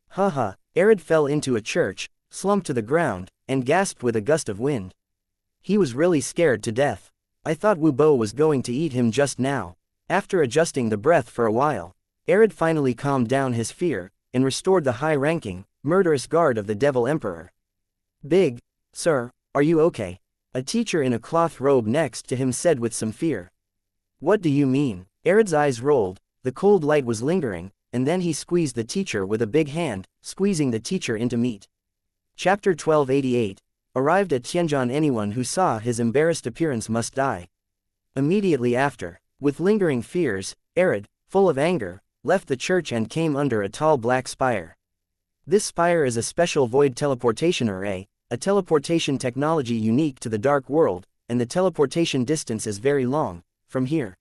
Haha, Arid fell into a church, slumped to the ground, and gasped with a gust of wind. He was really scared to death. I thought Wu Bo was going to eat him just now. After adjusting the breath for a while, Arid finally calmed down his fear, and restored the high-ranking, murderous guard of the Devil Emperor. Big, sir, are you okay? A teacher in a cloth robe next to him said with some fear. What do you mean? Arid's eyes rolled, the cold light was lingering, and then he squeezed the teacher with a big hand, squeezing the teacher into meat. Chapter 1288. Arrived at Tianjin. Anyone who saw his embarrassed appearance must die. Immediately after, with lingering fears, Arid, full of anger, left the church and came under a tall black spire. This spire is a special void teleportation array, a teleportation technology unique to the dark world, and the teleportation distance is very long. From here,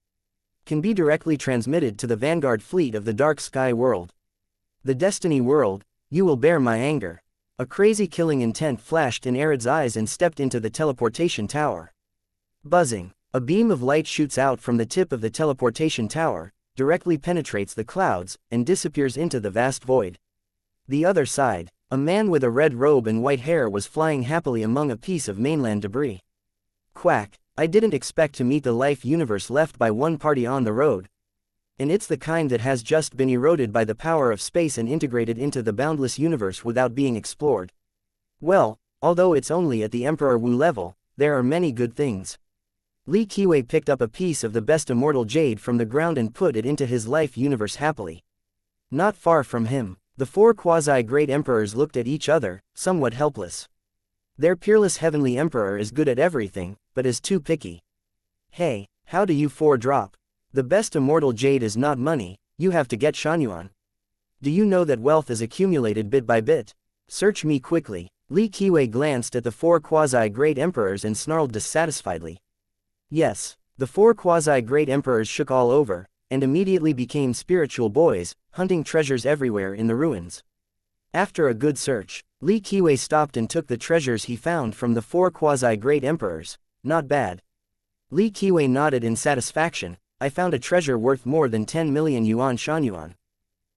can be directly transmitted to the vanguard fleet of the dark sky world. The Destiny world, you will bear my anger. A crazy killing intent flashed in Arid's eyes and stepped into the teleportation tower. Buzzing, a beam of light shoots out from the tip of the teleportation tower, directly penetrates the clouds, and disappears into the vast void. The other side, a man with a red robe and white hair was flying happily among a piece of mainland debris. Quack, I didn't expect to meet the life universe left by one party on the road. And it's the kind that has just been eroded by the power of space and integrated into the boundless universe without being explored. Well, although it's only at the Emperor Wu level, there are many good things. Li Qiwei picked up a piece of the best immortal jade from the ground and put it into his life universe happily. Not far from him, the 4 quasi-great emperors looked at each other, somewhat helpless. Their peerless heavenly emperor is good at everything, but is too picky. Hey, how do you 4 drop? The best immortal jade is not money, you have to get xianxia. Do you know that wealth is accumulated bit by bit? Search me quickly. Li Qiwei glanced at the 4 quasi-great emperors and snarled dissatisfiedly. Yes, the 4 quasi-great emperors shook all over, and immediately became spiritual boys, hunting treasures everywhere in the ruins. After a good search, Li Qiwei stopped and took the treasures he found from the 4 quasi-great emperors. Not bad. Li Qiwei nodded in satisfaction. I found a treasure worth more than 10 million yuan xianxia.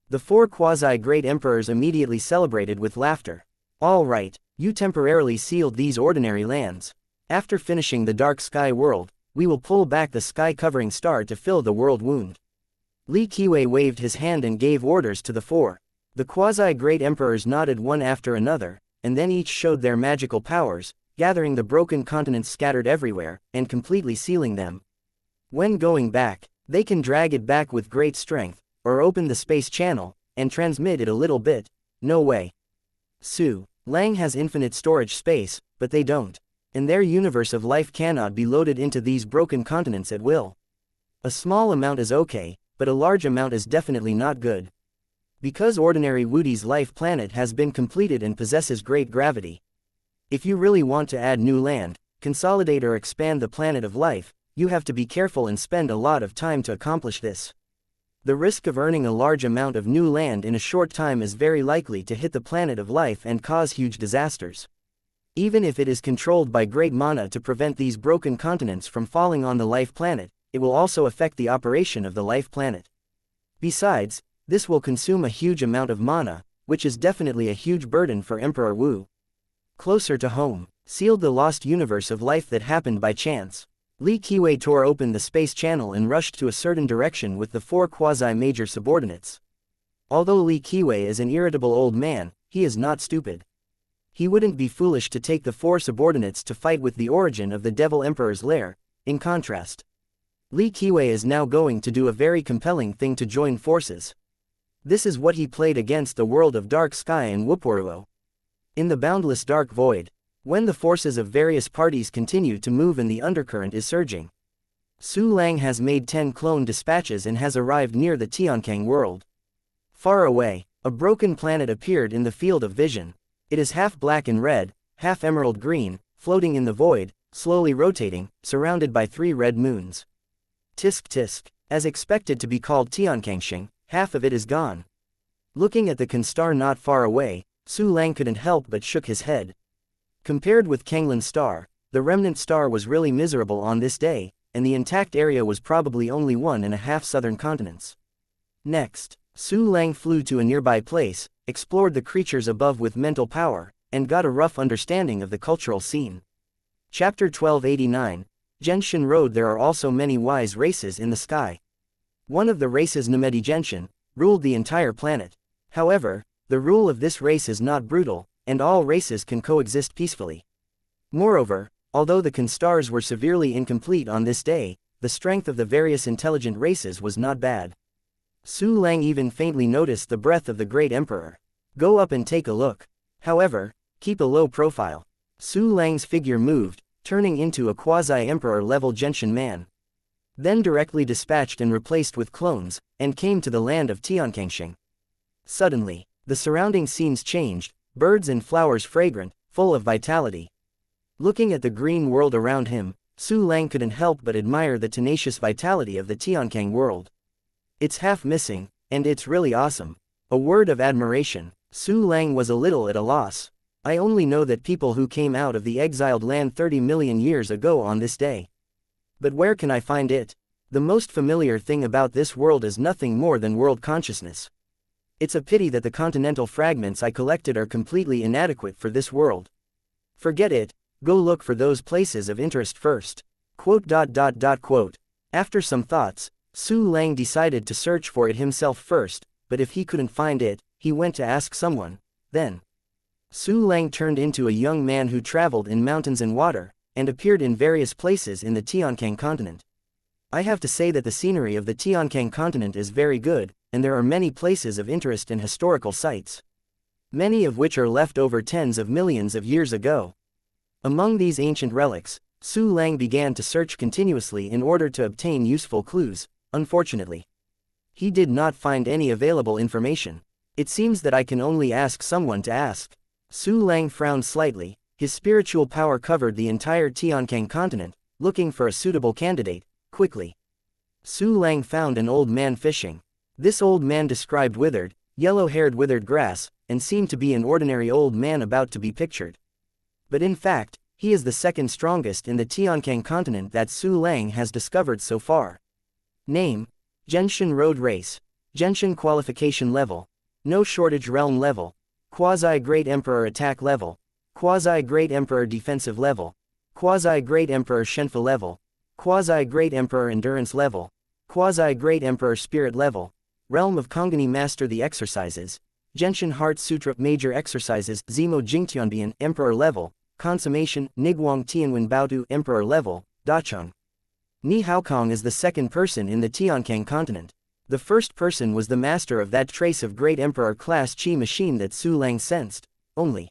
The 4 quasi-great emperors immediately celebrated with laughter. All right, you temporarily sealed these ordinary lands. After finishing the dark sky world, we will pull back the sky-covering star to fill the world wound. Li Qiwei waved his hand and gave orders to the 4. The quasi-great emperors nodded one after another, and then each showed their magical powers, gathering the broken continents scattered everywhere, and completely sealing them. When going back, they can drag it back with great strength, or open the space channel, and transmit it a little bit. No way. Su Lang has infinite storage space, but they don't. And their universe of life cannot be loaded into these broken continents at will. A small amount is okay, but a large amount is definitely not good. Because ordinary Wudi's life planet has been completed and possesses great gravity. If you really want to add new land, consolidate or expand the planet of life, you have to be careful and spend a lot of time to accomplish this. The risk of earning a large amount of new land in a short time is very likely to hit the planet of life and cause huge disasters. Even if it is controlled by great mana to prevent these broken continents from falling on the life planet, it will also affect the operation of the life planet. Besides, this will consume a huge amount of mana, which is definitely a huge burden for Emperor Wu. Closer to home, sealed the lost universe of life that happened by chance. Li Qiwei tore open the space channel and rushed to a certain direction with the 4 quasi-major subordinates. Although Li Qiwei is an irritable old man, he is not stupid. He wouldn't be foolish to take the 4 subordinates to fight with the origin of the Devil Emperor's lair. In contrast, Li Qiwei is now going to do a very compelling thing to join forces. This is what he played against the world of Dark Sky and Wupuruo. In the boundless dark void, when the forces of various parties continue to move and the undercurrent is surging, Su Lang has made 10 clone dispatches and has arrived near the Tiankang world. Far away, a broken planet appeared in the field of vision. It is half black and red, half emerald green, floating in the void, slowly rotating, surrounded by 3 red moons. Tisk tisk. As expected to be called Tiankangshin, half of it is gone. Looking at the Kanstar not far away, Su Lang couldn't help but shook his head. Compared with Kanglin's star, the remnant star was really miserable on this day, and the intact area was probably only 1.5 southern continents. Next, Su Lang flew to a nearby place, explored the creatures above with mental power, and got a rough understanding of the cultural scene. Chapter 1289, Genshin Road. There are also many wise races in the sky. One of the races, Nemedi Genshin, ruled the entire planet. However, the rule of this race is not brutal, and all races can coexist peacefully. Moreover, although the Kanstars were severely incomplete on this day, the strength of the various intelligent races was not bad. Su Lang even faintly noticed the breath of the great emperor. Go up and take a look. However, keep a low profile. Su Lang's figure moved, turning into a quasi-emperor level Genshin man. Then directly dispatched and replaced with clones, and came to the land of Tiankangshin. Suddenly, the surrounding scenes changed, birds and flowers fragrant, full of vitality. Looking at the green world around him, Su Lang couldn't help but admire the tenacious vitality of the Tiankang world. It's half missing, and it's really awesome. A word of admiration. Su Lang was a little at a loss. I only know that people who came out of the exiled land 30 million years ago on this day. But where can I find it? The most familiar thing about this world is nothing more than world consciousness. It's a pity that the continental fragments I collected are completely inadequate for this world. Forget it, go look for those places of interest first. Quote. After some thoughts, Su Lang decided to search for it himself first, but if he couldn't find it, he went to ask someone. Then, Su Lang turned into a young man who traveled in mountains and water, and appeared in various places in the Tiankang continent. I have to say that the scenery of the Tiankang continent is very good, and there are many places of interest and historical sites. Many of which are left over tens of millions of years ago. Among these ancient relics, Su Lang began to search continuously in order to obtain useful clues. Unfortunately, he did not find any available information. It seems that I can only ask someone to ask. Su Lang frowned slightly. His spiritual power covered the entire Tiankang continent, looking for a suitable candidate, quickly. Su Lang found an old man fishing. This old man described withered, yellow-haired withered grass, and seemed to be an ordinary old man about to be pictured. But in fact, he is the second strongest in the Tiankang continent that Su Lang has discovered so far. Name: Genshin Road Race. Genshin Qualification Level. No Shortage Realm Level. Quasi-Great Emperor Attack Level. Quasi-Great Emperor Defensive Level. Quasi-Great Emperor Shenfa Level. Quasi-Great Emperor Endurance Level. Quasi-Great Emperor Spirit Level. Realm of Kongani. Master the exercises. Genshin Heart Sutra Major Exercises. Zemo Jingtianbian Emperor Level. Consummation Nigwang Tianwen Baodu Emperor Level. Dacheng Ni Haokong is the second person in the Tiankang continent. The first person was the master of that trace of great emperor-class chi machine that Su Lang sensed, only.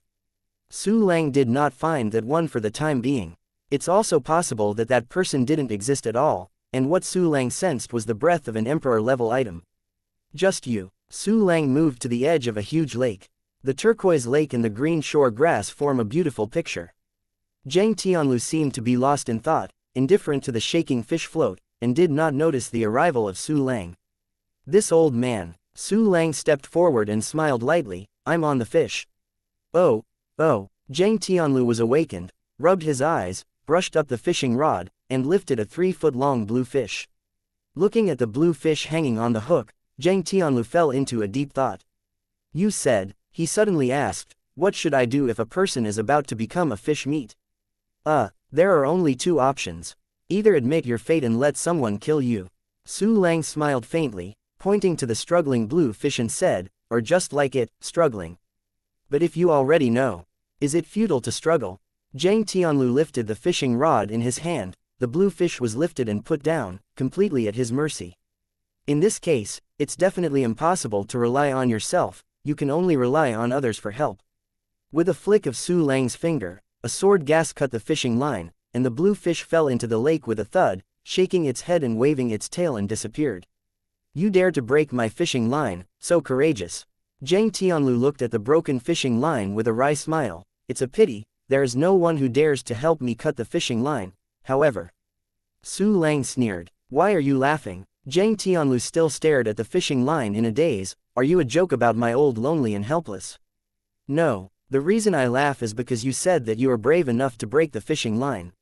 Su Lang did not find that one for the time being. It's also possible that that person didn't exist at all, and what Su Lang sensed was the breath of an emperor-level item. Just you. Su Lang moved to the edge of a huge lake. The turquoise lake and the green shore grass form a beautiful picture. Zhang Tianlu seemed to be lost in thought, indifferent to the shaking fish float, and did not notice the arrival of Su Lang. This old man. Su Lang stepped forward and smiled lightly. I'm on the fish. Oh. Zhang Tianlu was awakened, rubbed his eyes, brushed up the fishing rod, and lifted a 3-foot-long blue fish. Looking at the blue fish hanging on the hook, Zhang Tianlu fell into a deep thought. You said, he suddenly asked, what should I do if a person is about to become a fish meat? There are only two options. Either admit your fate and let someone kill you. Su Lang smiled faintly, pointing to the struggling blue fish and said, or just like it, struggling. But if you already know, is it futile to struggle? Zhang Tianlu lifted the fishing rod in his hand. The blue fish was lifted and put down, completely at his mercy. In this case, it's definitely impossible to rely on yourself, you can only rely on others for help. With a flick of Su Lang's finger, a sword gas cut the fishing line, and the blue fish fell into the lake with a thud, shaking its head and waving its tail and disappeared. You dared to break my fishing line, so courageous. Zhang Tianlu looked at the broken fishing line with a wry smile. It's a pity, there is no one who dares to help me cut the fishing line, however. Su Lang sneered. Why are you laughing? Zhang Tianlu still stared at the fishing line in a daze. Are you a joke about my old lonely and helpless? No, the reason I laugh is because you said that you are brave enough to break the fishing line.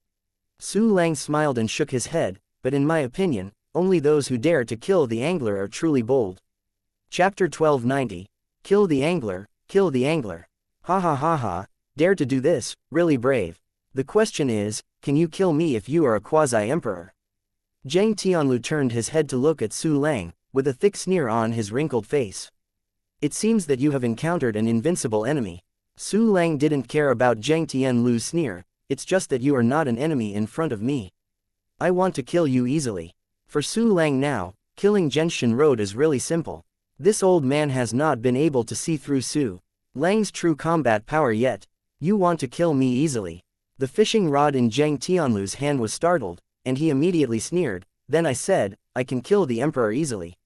Su Lang smiled and shook his head, but in my opinion, only those who dare to kill the angler are truly bold. Chapter 1290. Kill the angler, kill the angler. Ha ha ha ha, dare to do this, really brave. The question is, can you kill me if you are a quasi-emperor? Zhang Tianlu turned his head to look at Su Lang, with a thick sneer on his wrinkled face. It seems that you have encountered an invincible enemy. Su Lang didn't care about Zhang Tianlu's sneer, it's just that you are not an enemy in front of me. I want to kill you easily. For Su Lang now, killing Genshin Road is really simple. This old man has not been able to see through Su Lang's true combat power yet. You want to kill me easily. The fishing rod in Zhang Tianlu's hand was startled, and he immediately sneered. Then I said, I can kill the emperor easily.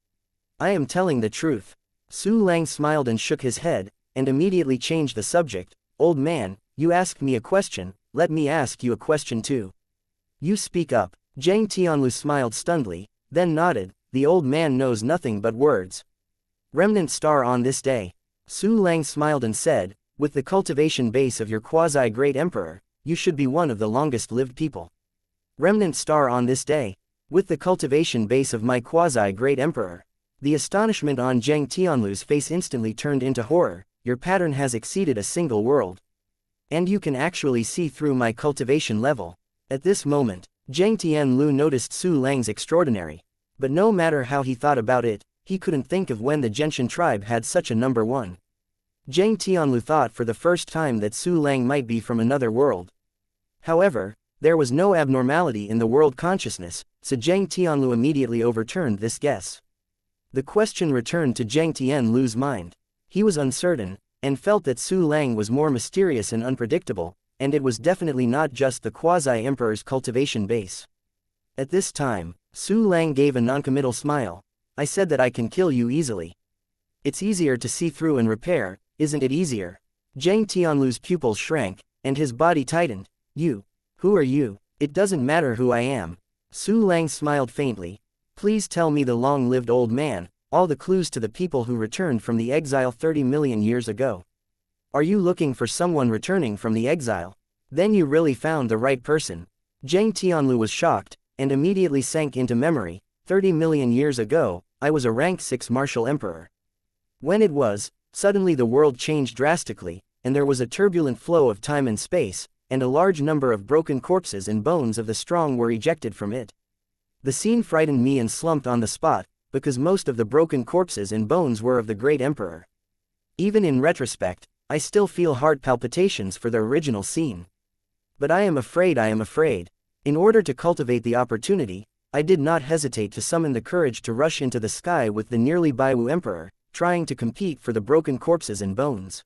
I am telling the truth. Su Lang smiled and shook his head, and immediately changed the subject. Old man, you asked me a question, let me ask you a question too. You speak up. Zhang Tianlu smiled stunnedly, then nodded. The old man knows nothing but words. Remnant star on this day. Su Lang smiled and said, with the cultivation base of your quasi-great emperor, you should be one of the longest-lived people. Remnant star on this day. With the cultivation base of my quasi-great emperor. The astonishment on Zhang Tianlu's face instantly turned into horror. Your pattern has exceeded a single world. And you can actually see through my cultivation level. At this moment, Zhang Tianlu noticed Su Lang's extraordinary. But no matter how he thought about it, he couldn't think of when the Genshin tribe had such a number one. Zhang Tianlu thought for the first time that Su Lang might be from another world. However, there was no abnormality in the world consciousness, so Zhang Tianlu immediately overturned this guess. The question returned to Zhang Tianlu's mind. He was uncertain, and felt that Su Lang was more mysterious and unpredictable, and it was definitely not just the quasi-emperor's cultivation base. At this time, Su Lang gave a noncommittal smile. I said that I can kill you easily. It's easier to see through and repair, isn't it easier? Zhang Tianlu's pupils shrank, and his body tightened. You. Who are you? It doesn't matter who I am. Su Lang smiled faintly. Please tell me, the long-lived old man, all the clues to the people who returned from the exile 30 million years ago. Are you looking for someone returning from the exile? Then you really found the right person. Zhang Tianlu was shocked, and immediately sank into memory. 30 million years ago, I was a rank 6 martial emperor. When it was, suddenly the world changed drastically, and there was a turbulent flow of time and space, and a large number of broken corpses and bones of the strong were ejected from it. The scene frightened me and slumped on the spot, because most of the broken corpses and bones were of the great emperor. Even in retrospect, I still feel heart palpitations for the original scene. But I am afraid. In order to cultivate the opportunity, I did not hesitate to summon the courage to rush into the sky with the nearly Baiwu Emperor, trying to compete for the broken corpses and bones.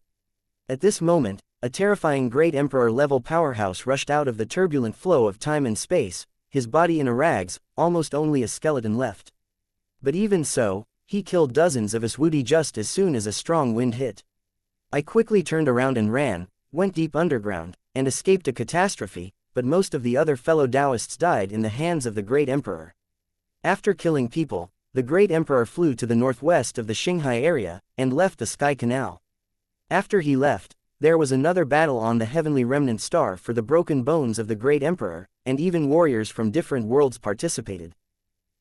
At this moment, a terrifying great Emperor-level powerhouse rushed out of the turbulent flow of time and space, his body in a rags, almost only a skeleton left. But even so, he killed dozens of us Wudi just as soon as a strong wind hit. I quickly turned around and ran, went deep underground, and escaped a catastrophe, but most of the other fellow Taoists died in the hands of the great Emperor. After killing people, the great Emperor flew to the northwest of the Xinghai area, and left the Sky Canal. After he left, there was another battle on the heavenly remnant star for the broken bones of the great Emperor, and even warriors from different worlds participated.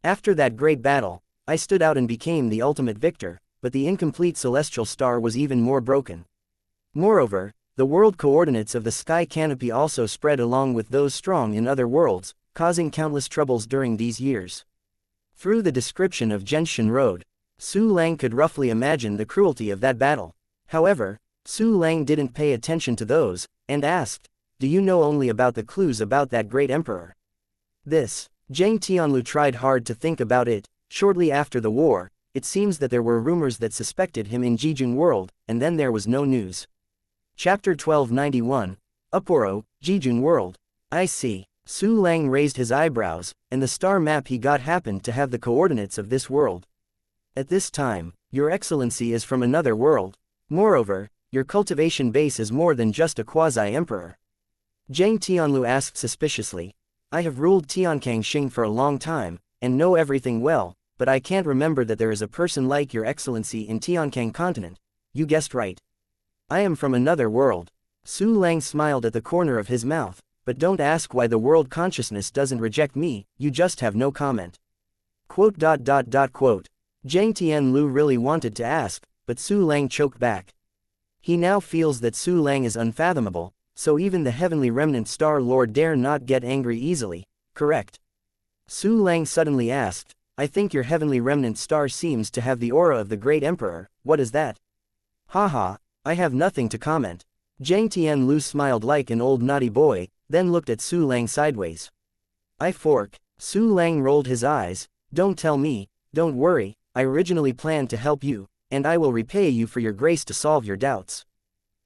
After that great battle, I stood out and became the ultimate victor, but the incomplete celestial star was even more broken. Moreover, the world coordinates of the sky canopy also spread along with those strong in other worlds, causing countless troubles during these years. Through the description of Genshin Road, Su Lang could roughly imagine the cruelty of that battle. However, Su Lang didn't pay attention to those, and asked, "Do you know only about the clues about that great emperor?" This. Zhang Tianlu tried hard to think about it. Shortly after the war, it seems that there were rumors that suspected him in Jijun World, and then there was no news. Chapter 1291, Upporo, Jijun World. I see. Su Lang raised his eyebrows, and the star map he got happened to have the coordinates of this world. At this time, Your Excellency is from another world. Moreover, your cultivation base is more than just a quasi-emperor. Zhang Tianlu asked suspiciously. I have ruled Tiankang Xing for a long time, and know everything well, but I can't remember that there is a person like Your Excellency in Tiankang continent. You guessed right. I am from another world. Su Lang smiled at the corner of his mouth, but don't ask why the world consciousness doesn't reject me, you just have no comment. Quote. Zhang Tianlu really wanted to ask, but Su Lang choked back. He now feels that Su Lang is unfathomable, so even the heavenly remnant star lord dare not get angry easily, correct? Su Lang suddenly asked, I think your heavenly remnant star seems to have the aura of the great emperor, what is that? Haha, I have nothing to comment. Zhang Tianlu smiled like an old naughty boy, then looked at Su Lang sideways. I fork. Su Lang rolled his eyes, don't tell me, don't worry, I originally planned to help you, and I will repay you for your grace to solve your doubts.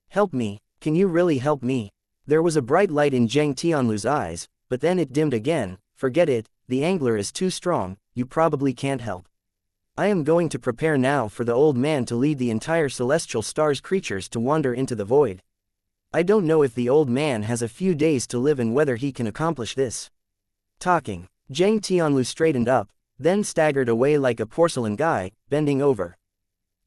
Help me, can you really help me? There was a bright light in Zhang Tianlu's eyes, but then it dimmed again. Forget it, the angler is too strong, you probably can't help. I am going to prepare now for the old man to lead the entire celestial star's creatures to wander into the void. I don't know if the old man has a few days to live and whether he can accomplish this. Talking, Zhang Tianlu straightened up, then staggered away like a porcelain guy, bending over.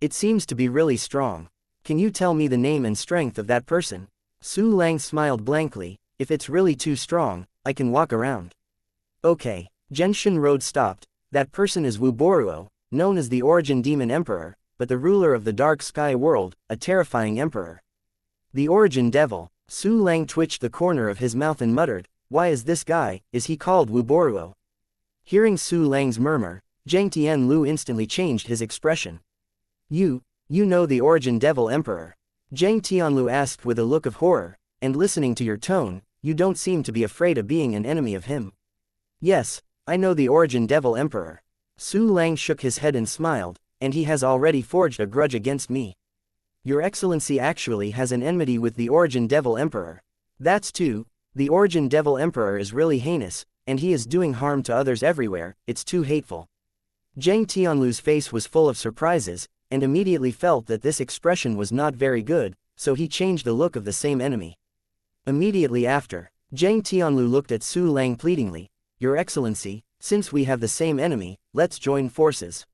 It seems to be really strong. Can you tell me the name and strength of that person? Su Lang smiled blankly, if it's really too strong, I can walk around. Okay, Genshin Road stopped, that person is Wu Boruo, known as the Origin Demon Emperor, but the ruler of the Dark Sky World, a terrifying emperor. The Origin Devil. Su Lang twitched the corner of his mouth and muttered, why is this guy, is he called Wu Boruo? Hearing Su Lang's murmur, Zhang Tianlu instantly changed his expression. You know the Origin Devil Emperor? Zhang Tianlu asked with a look of horror, and listening to your tone, you don't seem to be afraid of being an enemy of him. Yes, I know the Origin Devil Emperor. Su Lang shook his head and smiled, and he has already forged a grudge against me. Your Excellency actually has an enmity with the Origin Devil Emperor. That's too, the Origin Devil Emperor is really heinous, and he is doing harm to others everywhere, it's too hateful. Zhang Tianlu's face was full of surprises, and immediately felt that this expression was not very good, so he changed the look of the same enemy. Immediately after, Zhang Tianlu looked at Su Lang pleadingly, Your Excellency, since we have the same enemy, let's join forces.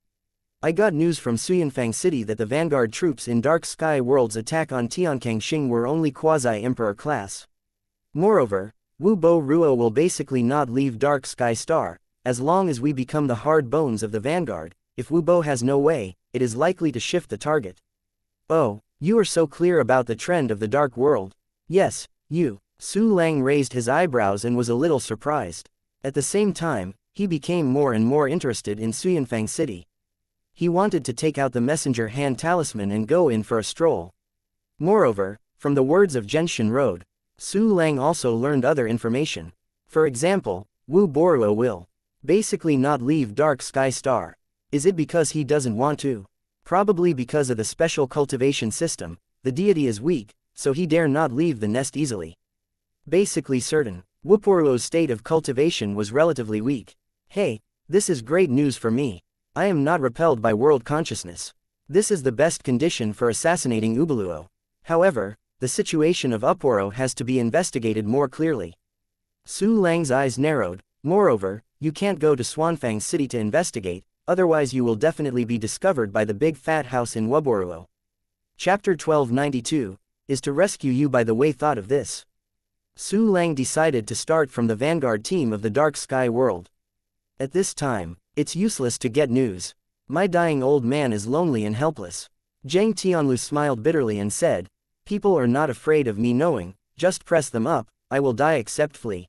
I got news from Suyanfang City that the vanguard troops in Dark Sky World's attack on Tiankang Xing were only quasi-emperor class. Moreover, Wu Boruo will basically not leave Dark Sky Star, as long as we become the hard bones of the vanguard. If Wu Bo has no way, it is likely to shift the target. Oh, you are so clear about the trend of the Dark World. Yes, you. Su Lang raised his eyebrows and was a little surprised. At the same time, he became more and more interested in Suyanfang City. He wanted to take out the messenger hand talisman and go in for a stroll. Moreover, from the words of Genshin Road, Su Lang also learned other information. For example, Wu Boruo will Basically not leave Dark Sky Star. Is it because he doesn't want to? Probably because of the special cultivation system. The deity is weak, so he dare not leave the nest easily. Basically certain. Wupuruo's state of cultivation was relatively weak. Hey, this is great news for me. I am not repelled by world consciousness. This is the best condition for assassinating Ubuluo. However, the situation of Upporo has to be investigated more clearly. Su Lang's eyes narrowed. Moreover, you can't go to Swanfang City to investigate, otherwise you will definitely be discovered by the big fat house in Wuburuo. Chapter 1292, is to rescue you. By the way, thought of this. Su Lang decided to start from the vanguard team of the Dark Sky World. At this time, it's useless to get news. My dying old man is lonely and helpless. Zhang Tianlu smiled bitterly and said, people are not afraid of me knowing, just press them up, I will die except flee.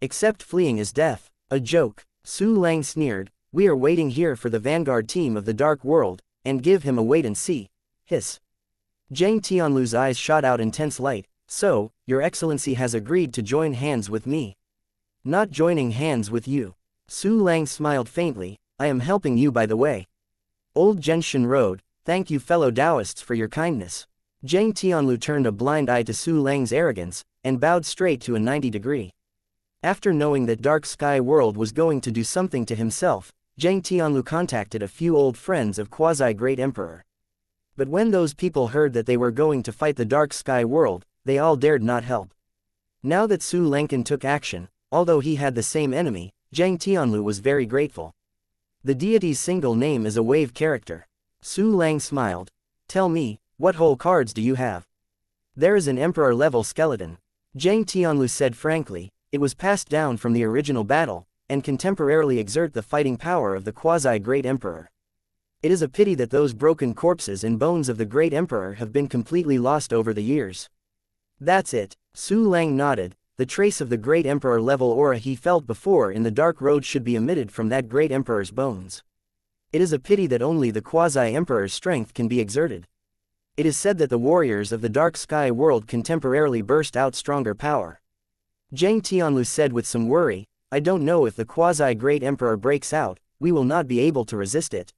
Except fleeing is death. A joke. Su Lang sneered, we are waiting here for the vanguard team of the Dark World, and give him a wait and see. Hiss. Zhang Tianlu's eyes shot out intense light. So, your excellency has agreed to join hands with me. Not joining hands with you. Su Lang smiled faintly, I am helping you by the way. Old Genshin Road, thank you fellow Taoists for your kindness. Zhang Tianlu turned a blind eye to Su Lang's arrogance, and bowed straight to a 90-degree. After knowing that Dark Sky World was going to do something to himself, Zhang Tianlu contacted a few old friends of Quasi-Great Emperor. But when those people heard that they were going to fight the Dark Sky World, they all dared not help. Now that Su Langkin took action, although he had the same enemy, Zhang Tianlu was very grateful. The deity's single name is a wave character. Su Lang smiled. Tell me, what whole cards do you have? There is an emperor-level skeleton. Zhang Tianlu said frankly, it was passed down from the original battle, and can temporarily exert the fighting power of the quasi-great emperor. It is a pity that those broken corpses and bones of the great emperor have been completely lost over the years. That's it. Su Lang nodded. The trace of the great emperor-level aura he felt before in the Dark Road should be emitted from that great emperor's bones. It is a pity that only the quasi-emperor's strength can be exerted. It is said that the warriors of the Dark Sky World can temporarily burst out stronger power. Zhang Tianlu said with some worry, I don't know if the quasi-great emperor breaks out, we will not be able to resist it.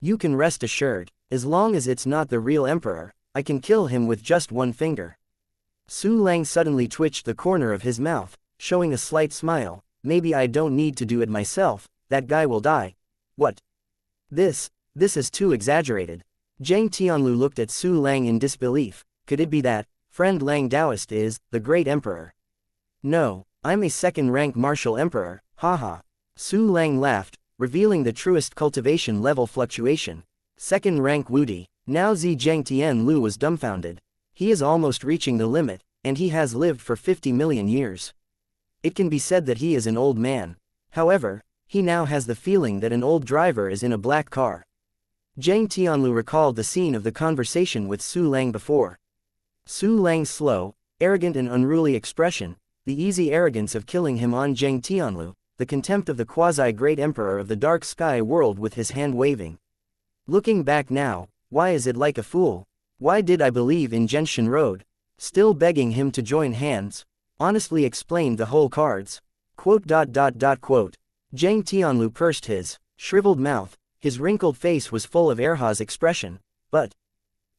You can rest assured, as long as it's not the real emperor, I can kill him with just one finger. Su Lang suddenly twitched the corner of his mouth, showing a slight smile. Maybe I don't need to do it myself, that guy will die. What? This is too exaggerated. Zhang Tianlu looked at Su Lang in disbelief. Could it be that, friend Lang Taoist is, the great emperor? No, I'm a second-rank martial emperor, haha. Su Lang laughed, revealing the truest cultivation level fluctuation. Second-rank Wudi. Now Zhang Tianlu was dumbfounded. He is almost reaching the limit, and he has lived for 50 million years. It can be said that he is an old man. However, he now has the feeling that an old driver is in a black car. Zhang Tianlu recalled the scene of the conversation with Su Lang before. Su Lang's slow, arrogant and unruly expression, the easy arrogance of killing him on Zhang Tianlu, the contempt of the quasi-great emperor of the Dark Sky World with his hand waving. Looking back now, why is it like a fool? Why did I believe in Genshin Road? Still begging him to join hands. Honestly explained the whole cards. Zhang Tianlu pursed his shriveled mouth. His wrinkled face was full of Erha's expression, but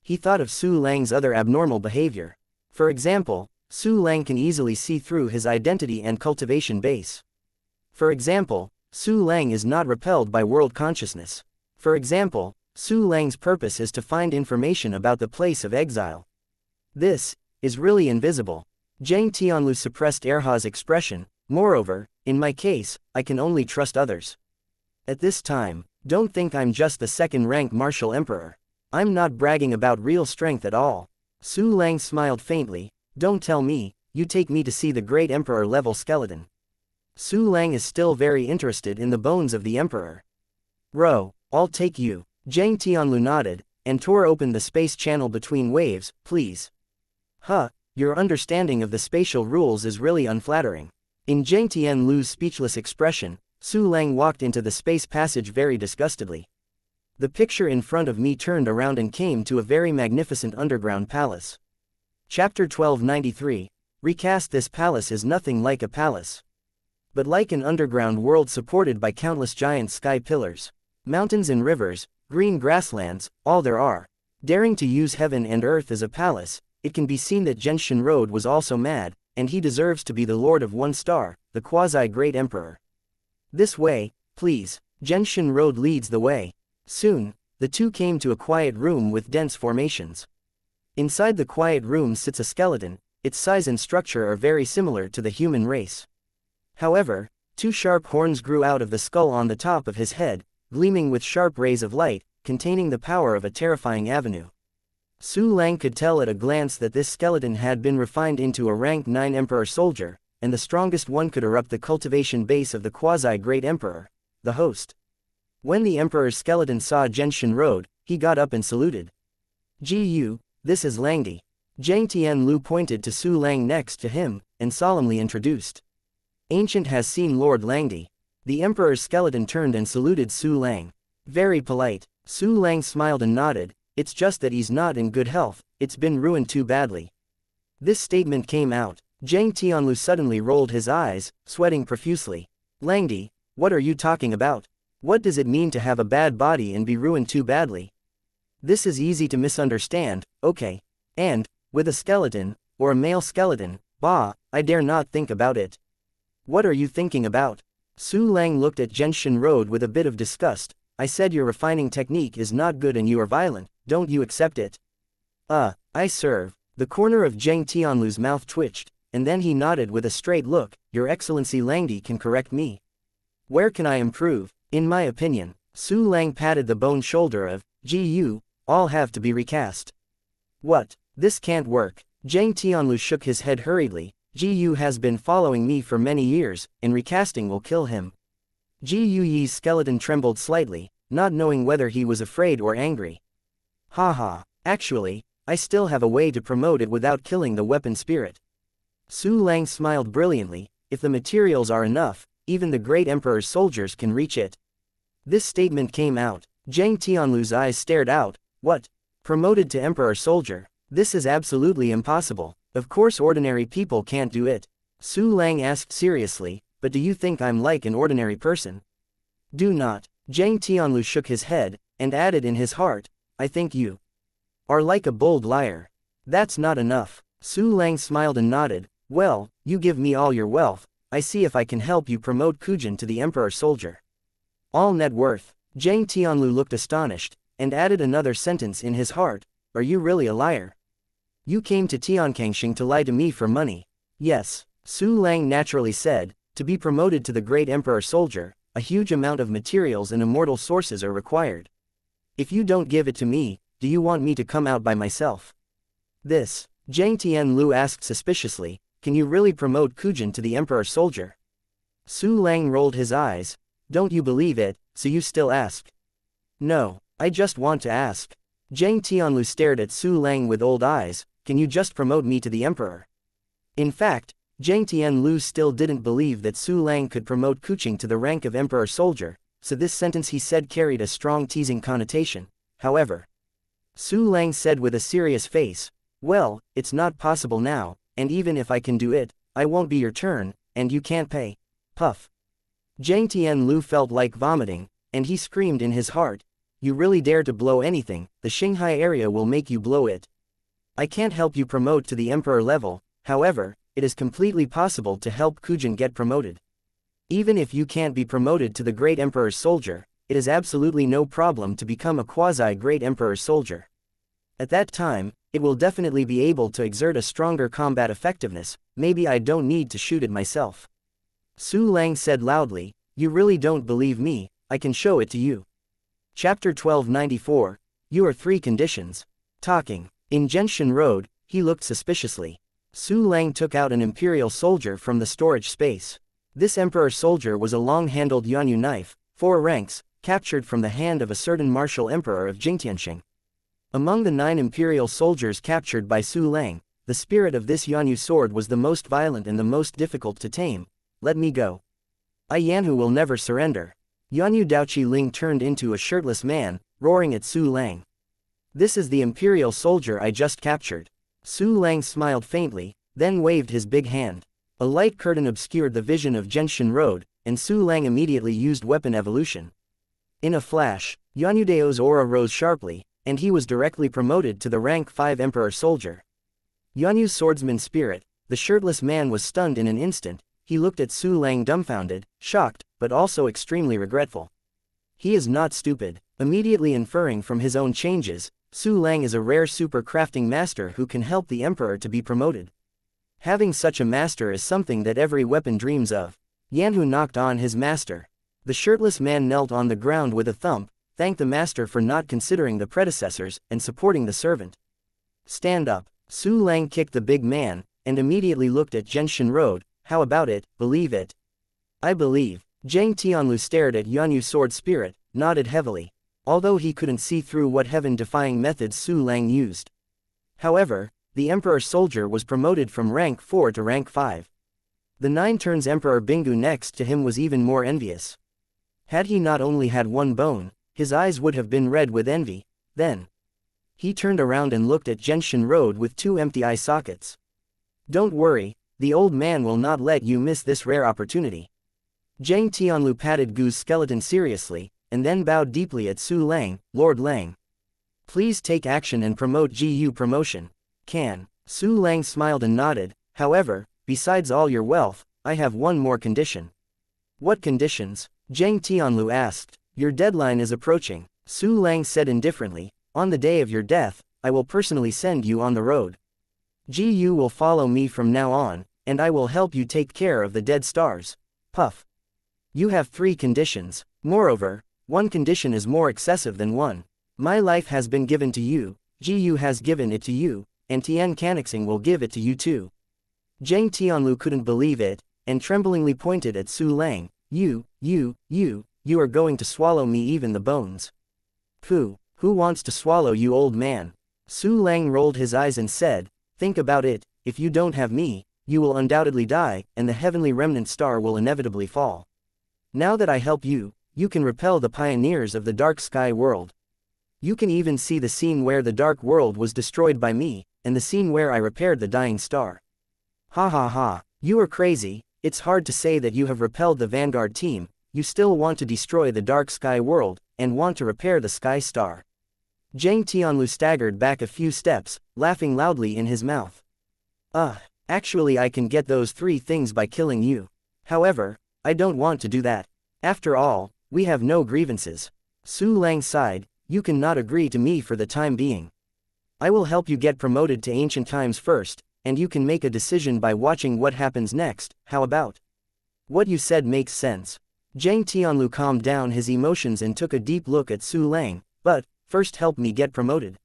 he thought of Su Lang's other abnormal behavior. For example, Su Lang can easily see through his identity and cultivation base. For example, Su Lang is not repelled by world consciousness. For example, Su Lang's purpose is to find information about the place of exile. This is really invisible. Zhang Tianlu suppressed Erha's expression. Moreover, in my case, I can only trust others. At this time, don't think I'm just the second-rank martial emperor. I'm not bragging about real strength at all. Su Lang smiled faintly. Don't tell me, you take me to see the great emperor-level skeleton. Su Lang is still very interested in the bones of the emperor. I'll take you. Zhang Tianlu nodded, and tore open the space channel between waves, please. Your understanding of the spatial rules is really unflattering. In Zhang Tianlu's speechless expression, Su Lang walked into the space passage very disgustedly. The picture in front of me turned around and came to a very magnificent underground palace. Chapter 1293, Recast. This palace is nothing like a palace. but like an underground world supported by countless giant sky pillars. Mountains and rivers, green grasslands, all there are. Daring to use heaven and earth as a palace, it can be seen that Genshin Road was also mad, and he deserves to be the Lord of One Star, the quasi-great emperor. This way, please. Genshin Road leads the way. Soon, the two came to a quiet room with dense formations. Inside the quiet room sits a skeleton. Its size and structure are very similar to the human race. However, two sharp horns grew out of the skull on the top of his head, gleaming with sharp rays of light, containing the power of a terrifying avenue. Su Lang could tell at a glance that this skeleton had been refined into a rank 9 Emperor soldier, and the strongest one could erupt the cultivation base of the quasi-great emperor, the host. When the emperor's skeleton saw Genshin Road, he got up and saluted. "Gu, this is Langdi." Zhang Tianlu pointed to Su Lang next to him, and solemnly introduced. "Ancient has seen Lord Langdi." The emperor's skeleton turned and saluted Su Lang. Very polite. Su Lang smiled and nodded. "It's just that he's not in good health, it's been ruined too badly." This statement came out. Zhang Tianlu suddenly rolled his eyes, sweating profusely. "Langdi, what are you talking about? What does it mean to have a bad body and be ruined too badly? This is easy to misunderstand, okay. And, with a skeleton, or a male skeleton, bah, I dare not think about it." "What are you thinking about?" Su Lang looked at Genshin Road with a bit of disgust. "I said your refining technique is not good and you are violent, don't you accept it?" I serve." The corner of Zhang Tianlu's mouth twitched, and then he nodded with a straight look. "Your Excellency Langdi can correct me. Where can I improve? In my opinion." Su Lang patted the bone shoulder of Gu, "all have to be recast." "What? This can't work." Zhang Tianlu shook his head hurriedly. "Gu has been following me for many years, and recasting will kill him." Ji Yuyi's skeleton trembled slightly, not knowing whether he was afraid or angry. "Haha, actually, I still have a way to promote it without killing the weapon spirit." Su Lang smiled brilliantly. "If the materials are enough, even the great emperor's soldiers can reach it." This statement came out. Zhang Tianlu's eyes stared out. "What? Promoted to emperor soldier? This is absolutely impossible. Of course ordinary people can't do it." Su Lang asked seriously, "But do you think I'm like an ordinary person?" "Do not." Zhang Tianlu shook his head, and added in his heart, "I think you are like a bold liar." "That's not enough." Su Lang smiled and nodded. "Well, you give me all your wealth, I see if I can help you promote Kujin to the emperor soldier." "All net worth." Zhang Tianlu looked astonished, and added another sentence in his heart, "Are you really a liar? You came to Tiankangsing to lie to me for money." "Yes." Su Lang naturally said, "To be promoted to the great emperor soldier, a huge amount of materials and immortal sources are required. If you don't give it to me, do you want me to come out by myself?" This, Zhang Tianlu asked suspiciously, "Can you really promote Kujin to the emperor soldier?" Su Lang rolled his eyes. "Don't you believe it, so you still ask?" "No, I just want to ask." Zhang Tianlu stared at Su Lang with old eyes. "Can you just promote me to the emperor?" In fact, Zhang Tianlu still didn't believe that Su Lang could promote Kuching to the rank of emperor soldier, so this sentence he said carried a strong teasing connotation. However, Su Lang said with a serious face, "Well, it's not possible now, and even if I can do it, I won't be your turn, and you can't pay." Puff. Zhang Tianlu felt like vomiting, and he screamed in his heart, "You really dare to blow anything, the Shanghai area will make you blow it. I can't help you promote to the emperor level, however, it is completely possible to help Kujin get promoted. Even if you can't be promoted to the great emperor's soldier, it is absolutely no problem to become a quasi-great emperor's soldier. At that time, it will definitely be able to exert a stronger combat effectiveness, maybe I don't need to shoot it myself." Su Lang said loudly, "You really don't believe me, I can show it to you." Chapter 1294, You are 3 conditions. Talking. In Genshin Road, he looked suspiciously. Su Lang took out an imperial soldier from the storage space. This emperor soldier was a long-handled Yuanyu knife, 4 ranks, captured from the hand of a certain martial emperor of Jingtianxing. Among the 9 imperial soldiers captured by Su Lang, the spirit of this Yuanyu sword was the most violent and the most difficult to tame. "Let me go. I Yanhu will never surrender." Yuanyu Daoqi Ling turned into a shirtless man, roaring at Su Lang. "This is the imperial soldier I just captured." Su Lang smiled faintly, then waved his big hand. A light curtain obscured the vision of Genshin Road, and Su Lang immediately used weapon evolution. In a flash, Yanyudeo's aura rose sharply, and he was directly promoted to the rank 5 Emperor Soldier. Yanyu's swordsman spirit, the shirtless man was stunned in an instant. He looked at Su Lang dumbfounded, shocked, but also extremely regretful. He is not stupid. Immediately inferring from his own changes, Su Lang is a rare super crafting master who can help the Emperor to be promoted. Having such a master is something that every weapon dreams of. Yanhu knocked on his master. The shirtless man knelt on the ground with a thump, thanked the master for not considering the predecessors, and supporting the servant. Stand up. Su Lang kicked the big man, and immediately looked at Genshin Road. How about it, believe it? I believe. Zhang Tianlu stared at Yanyu's sword spirit, nodded heavily. Although he couldn't see through what heaven-defying methods Su Lang used. However, the Emperor Soldier was promoted from rank 4 to rank 5. The 9 turns Emperor Bingu next to him was even more envious. Had he not only had one bone, his eyes would have been red with envy. Then he turned around and looked at Genshin Road with 2 empty eye sockets. Don't worry, the old man will not let you miss this rare opportunity. Zhang Tianlu patted Gu's skeleton seriously, and then bowed deeply at Su Lang. Lord Lang, please take action and promote GU promotion. Can. Su Lang smiled and nodded. However, besides all your wealth, I have one more condition. What conditions? Zhang Tianlu asked. Your deadline is approaching. Su Lang said indifferently. On the day of your death, I will personally send you on the road. GU will follow me from now on, and I will help you take care of the dead stars. Puff. You have 3 conditions. Moreover, one condition is more excessive than one. My life has been given to you, GU has given it to you, and Tian Canixing will give it to you too. Zhang Tianlu couldn't believe it, and tremblingly pointed at Su Lang. You are going to swallow me even the bones. Who wants to swallow you, old man? Su Lang rolled his eyes and said, think about it, if you don't have me, you will undoubtedly die, and the heavenly remnant star will inevitably fall. Now that I help you, you can repel the pioneers of the dark sky world. You can even see the scene where the dark world was destroyed by me, and the scene where I repaired the dying star. Ha ha ha, you are crazy. It's hard to say that you have repelled the Vanguard team, you still want to destroy the dark sky world, and want to repair the sky star. Zhang Tianlu staggered back a few steps, laughing loudly in his mouth. Actually I can get those 3 things by killing you. However, I don't want to do that. After all, we have no grievances. Su Lang sighed. You cannot agree to me for the time being. I will help you get promoted to ancient times first, and you can make a decision by watching what happens next. How about? What you said makes sense. Zhang Tianlu calmed down his emotions and took a deep look at Su Lang. But, first help me get promoted.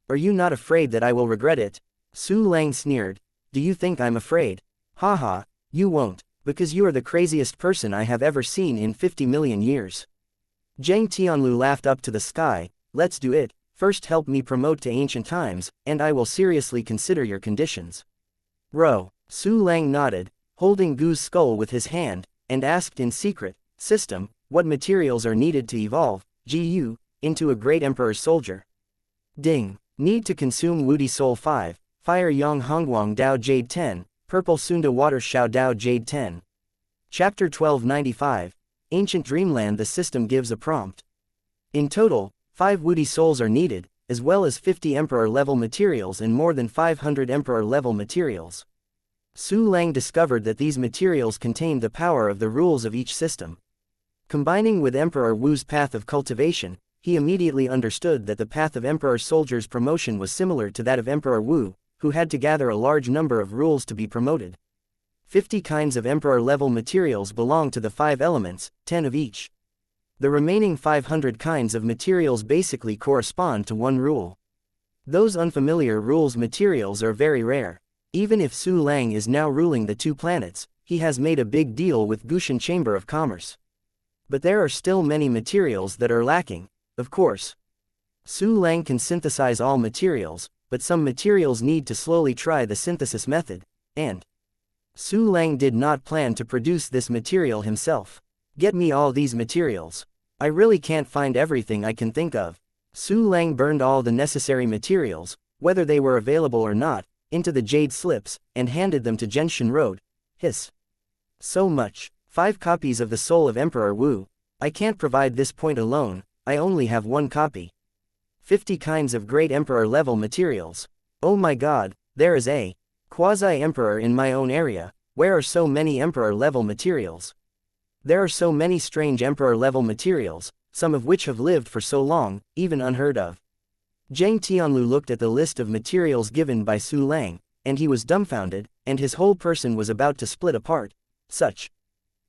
Are you not afraid that I will regret it? Su Lang sneered. Do you think I'm afraid? Haha, you won't, because you are the craziest person I have ever seen in 50 million years. Zhang Tianlu laughed up to the sky. Let's do it. First help me promote to ancient times, and I will seriously consider your conditions. Ro. Su Lang nodded, holding Gu's skull with his hand, and asked in secret, System, what materials are needed to evolve, GU, into a great Emperor Soldier? Ding. Need to consume Wudi Soul 5, Fire Yang Hongguang Dao Jade 10, Purple Sunda Water Shao Dao Jade 10. Chapter 1295. Ancient Dreamland. The system gives a prompt. In total, 5 Wudi Souls are needed, as well as 50 Emperor-level materials and more than 500 Emperor-level materials. Su Lang discovered that these materials contained the power of the rules of each system. Combining with Emperor Wu's path of cultivation, he immediately understood that the path of Emperor Soldier's promotion was similar to that of Emperor Wu, who had to gather a large number of rules to be promoted. 50 kinds of Emperor-level materials belong to the 5 elements, 10 of each. The remaining 500 kinds of materials basically correspond to one rule. Those unfamiliar rules materials are very rare. Even if Su Lang is now ruling the 2 planets, he has made a big deal with Gushan Chamber of Commerce. But there are still many materials that are lacking, of course. Su Lang can synthesize all materials, but some materials need to slowly try the synthesis method, and Su Lang did not plan to produce this material himself. Get me all these materials. I really can't find everything I can think of. Su Lang burned all the necessary materials, whether they were available or not, into the jade slips, and handed them to Genshin Road. Hiss. So much. 5 copies of the soul of Emperor Wu. I can't provide this point alone, I only have 1 copy. 50 kinds of great emperor level materials. Oh my god, there is a quasi-emperor in my own area. Where are so many emperor level materials? There are so many strange emperor level materials, some of which have lived for so long, even unheard of. Zhang Tianlu looked at the list of materials given by Su Lang, and he was dumbfounded, and his whole person was about to split apart. Such.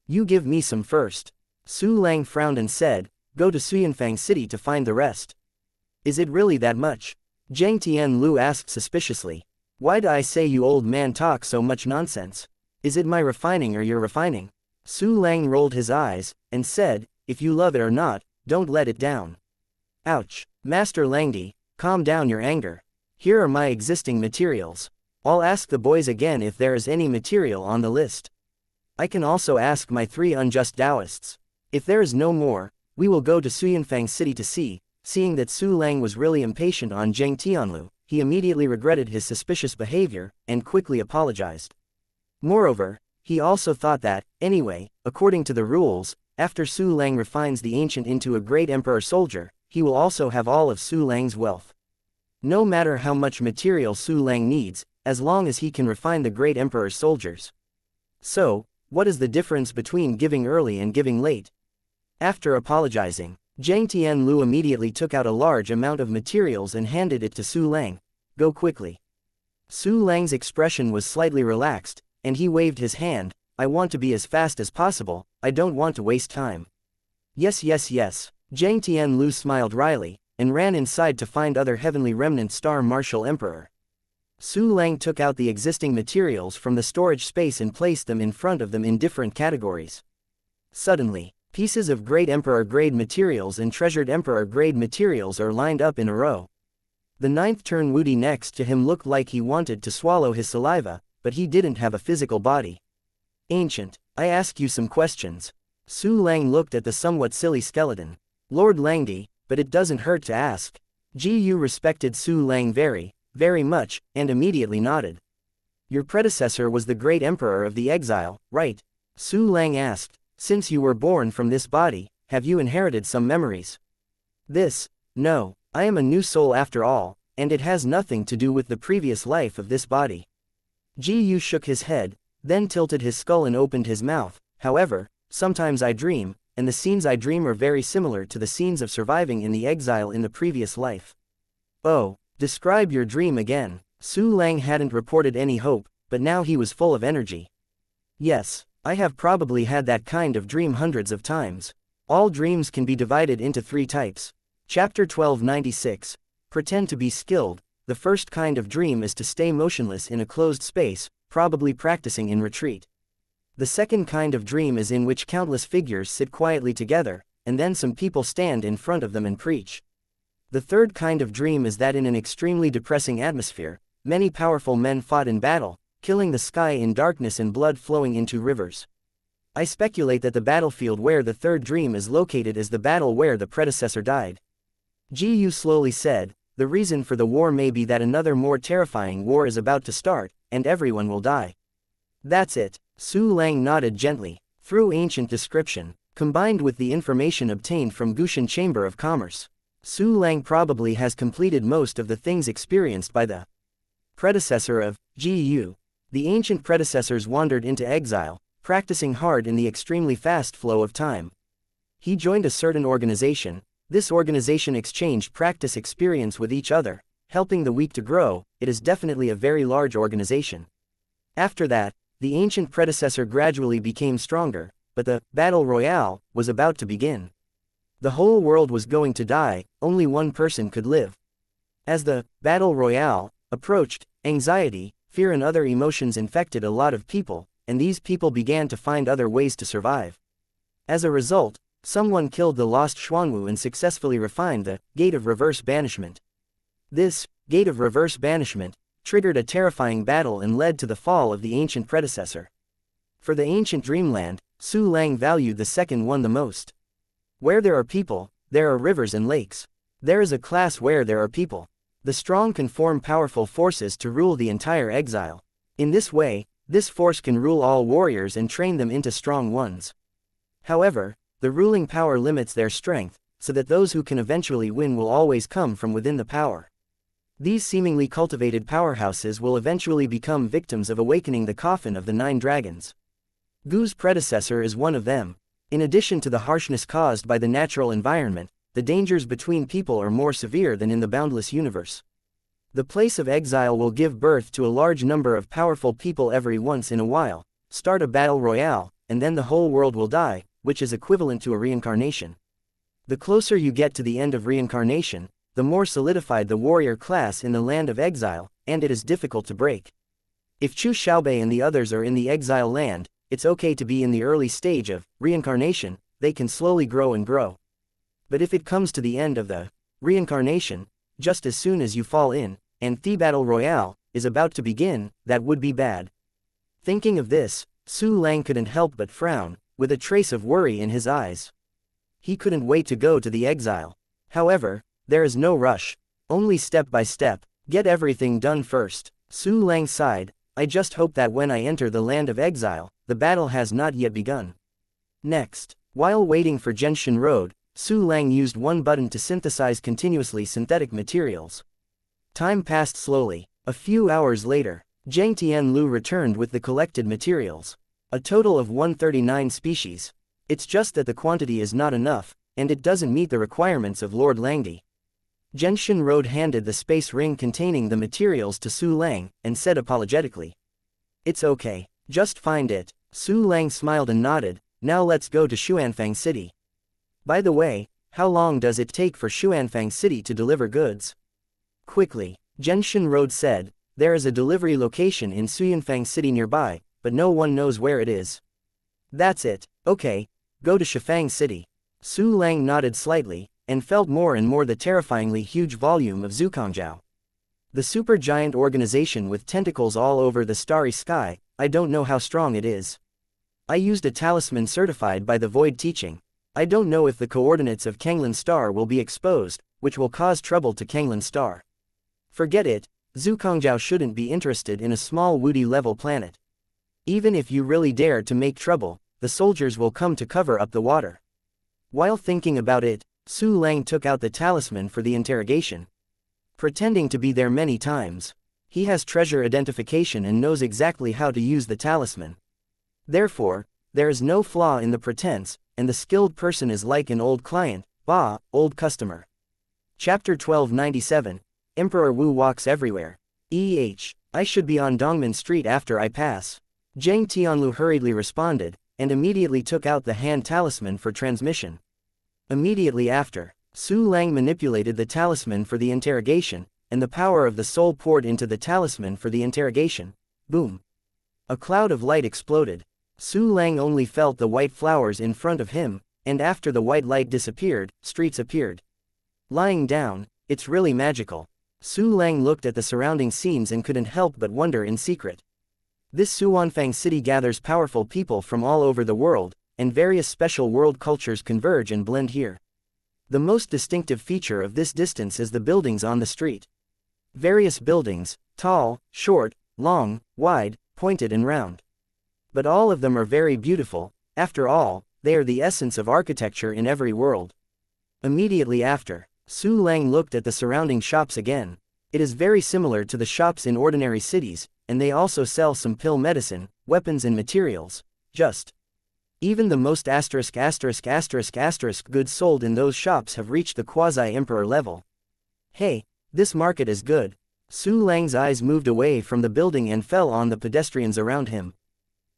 You give me some first. Su Lang frowned and said, go to Suyanfang City to find the rest. Is it really that much? Zhang Tianlu asked suspiciously. Why do I say you old man talk so much nonsense? Is it my refining or your refining? Su Lang rolled his eyes, and said, if you love it or not, don't let it down. Ouch. Master Langdi, calm down your anger. Here are my existing materials. I'll ask the boys again if there is any material on the list. I can also ask my 3 unjust Taoists. If there is no more, we will go to Suyanfang City to see. Seeing that Su Lang was really impatient on Zhang Tianlu, he immediately regretted his suspicious behavior, and quickly apologized. Moreover, he also thought that, anyway, according to the rules, after Su Lang refines the ancient into a great emperor soldier, he will also have all of Su Lang's wealth. No matter how much material Su Lang needs, as long as he can refine the great emperor's soldiers. So, what is the difference between giving early and giving late? After apologizing, Zhang Tianlu immediately took out a large amount of materials and handed it to Su Lang. Go quickly. Su Lang's expression was slightly relaxed, and he waved his hand. I want to be as fast as possible, I don't want to waste time. Yes yes yes. Zhang Tianlu smiled wryly, and ran inside to find other heavenly remnant Star Martial Emperor. Su Lang took out the existing materials from the storage space and placed them in front of them in different categories. Suddenly, pieces of great emperor grade materials and treasured emperor grade materials are lined up in a row. The 9th turn Wudi next to him looked like he wanted to swallow his saliva, but he didn't have a physical body. Ancient, I ask you some questions. Su Lang looked at the somewhat silly skeleton. Lord Langdi, but it doesn't hurt to ask. Gu respected Su Lang very much, and immediately nodded. Your predecessor was the great emperor of the exile, right? Su Lang asked. Since you were born from this body, have you inherited some memories? No, I am a new soul after all, and it has nothing to do with the previous life of this body. Gu shook his head, then tilted his skull and opened his mouth. However, sometimes I dream, and the scenes I dream are very similar to the scenes of surviving in the exile in the previous life. Oh, describe your dream again. Su Lang hadn't reported any hope, but now he was full of energy. Yes. I have probably had that kind of dream hundreds of times. All dreams can be divided into 3 types. Chapter 1296. Pretend to be skilled. The first kind of dream is to stay motionless in a closed space, probably practicing in retreat. The second kind of dream is in which countless figures sit quietly together, and then some people stand in front of them and preach. The third kind of dream is that in an extremely depressing atmosphere, many powerful men fought in battle, killing the sky in darkness and blood flowing into rivers. I speculate that the battlefield where the third dream is located is the battle where the predecessor died. Gu slowly said, the reason for the war may be that another more terrifying war is about to start, and everyone will die. That's it. Su Lang nodded gently. Through ancient description, combined with the information obtained from Gushan Chamber of Commerce, Su Lang probably has completed most of the things experienced by the predecessor of Gu. The ancient predecessors wandered into exile, practicing hard in the extremely fast flow of time. He joined a certain organization. This organization exchanged practice experience with each other, helping the weak to grow. It is definitely a very large organization. After that, the ancient predecessor gradually became stronger, but the battle royale was about to begin. The whole world was going to die, only one person could live. As the battle royale approached, anxiety, fear and other emotions infected a lot of people, and these people began to find other ways to survive. As a result, someone killed the lost Xuanwu and successfully refined the Gate of Reverse Banishment. This Gate of Reverse Banishment triggered a terrifying battle and led to the fall of the ancient predecessor. For the ancient dreamland, Su Lang valued the second one the most. Where there are people, there are rivers and lakes. There is a class where there are people. The strong can form powerful forces to rule the entire exile. In this way, This force can rule all warriors and train them into strong ones. However, the ruling power limits their strength, so that those who can eventually win will always come from within the power. These seemingly cultivated powerhouses will eventually become victims of awakening the coffin of the 9 dragons. Gu's predecessor is one of them. In addition to the harshness caused by the natural environment, the dangers between people are more severe than in the boundless universe. The place of exile will give birth to a large number of powerful people every once in a while, start a battle royale, and then the whole world will die, which is equivalent to a reincarnation. The closer you get to the end of reincarnation, the more solidified the warrior class in the land of exile, and it is difficult to break. If Chu Xiaobei and the others are in the exile land, it's okay to be in the early stage of reincarnation, they can slowly grow and grow. But if it comes to the end of the reincarnation, just as soon as you fall in, and the battle royale is about to begin, that would be bad. Thinking of this, Su Lang couldn't help but frown, with a trace of worry in his eyes. He couldn't wait to go to the exile. However, there is no rush, only step by step, get everything done first. Su Lang sighed, I just hope that when I enter the land of exile, the battle has not yet begun. Next, while waiting for Genshin Road, Su Lang used one button to synthesize continuously synthetic materials. Time passed slowly. A few hours later, Zhang Tianlu returned with the collected materials. A total of 139 species. It's just that the quantity is not enough, and it doesn't meet the requirements of Lord Langdi. Genshin Road handed the space ring containing the materials to Su Lang, and said apologetically, "It's okay, just find it." Su Lang smiled and nodded, "Now let's go to Xuanfang City. By the way, how long does it take for Xuanfang City to deliver goods?" Quickly, Genshin Road said, "There is a delivery location in Xuanfang City nearby, but no one knows where it is." "That's it, okay, go to Shifang City." Su Lang nodded slightly, and felt more and more the terrifyingly huge volume of Zukongzhou. The supergiant organization with tentacles all over the starry sky, I don't know how strong it is. I used a talisman certified by the Void Teaching. I don't know if the coordinates of Kanglan Star will be exposed, which will cause trouble to Kanglan Star. Forget it, Zukongzhou shouldn't be interested in a small Woody-level planet. Even if you really dare to make trouble, the soldiers will come to cover up the water. While thinking about it, Su Lang took out the talisman for the interrogation. Pretending to be there many times, he has treasure identification and knows exactly how to use the talisman. Therefore, there is no flaw in the pretense, and the skilled person is like an old client, old customer. Chapter 1297, Emperor Wu walks everywhere. I should be on Dongmen Street after I pass. Zhang Tianlu hurriedly responded, and immediately took out the hand talisman for transmission. Immediately after, Su Lang manipulated the talisman for the interrogation, and the power of the soul poured into the talisman for the interrogation. Boom! A cloud of light exploded. Su Lang only felt the white flowers in front of him, and after the white light disappeared, streets appeared. Lying down, it's really magical. Su Lang looked at the surrounding scenes and couldn't help but wonder in secret. This Xuanfang city gathers powerful people from all over the world, and various special world cultures converge and blend here. The most distinctive feature of this distance is the buildings on the street. Various buildings, tall, short, long, wide, pointed and round. But all of them are very beautiful. After all, they are the essence of architecture in every world. Immediately after, Su Lang looked at the surrounding shops again. It is very similar to the shops in ordinary cities, and they also sell some pill medicine, weapons and materials. Even the most goods sold in those shops have reached the quasi-emperor level. Hey, this market is good. Su Lang's eyes moved away from the building and fell on the pedestrians around him.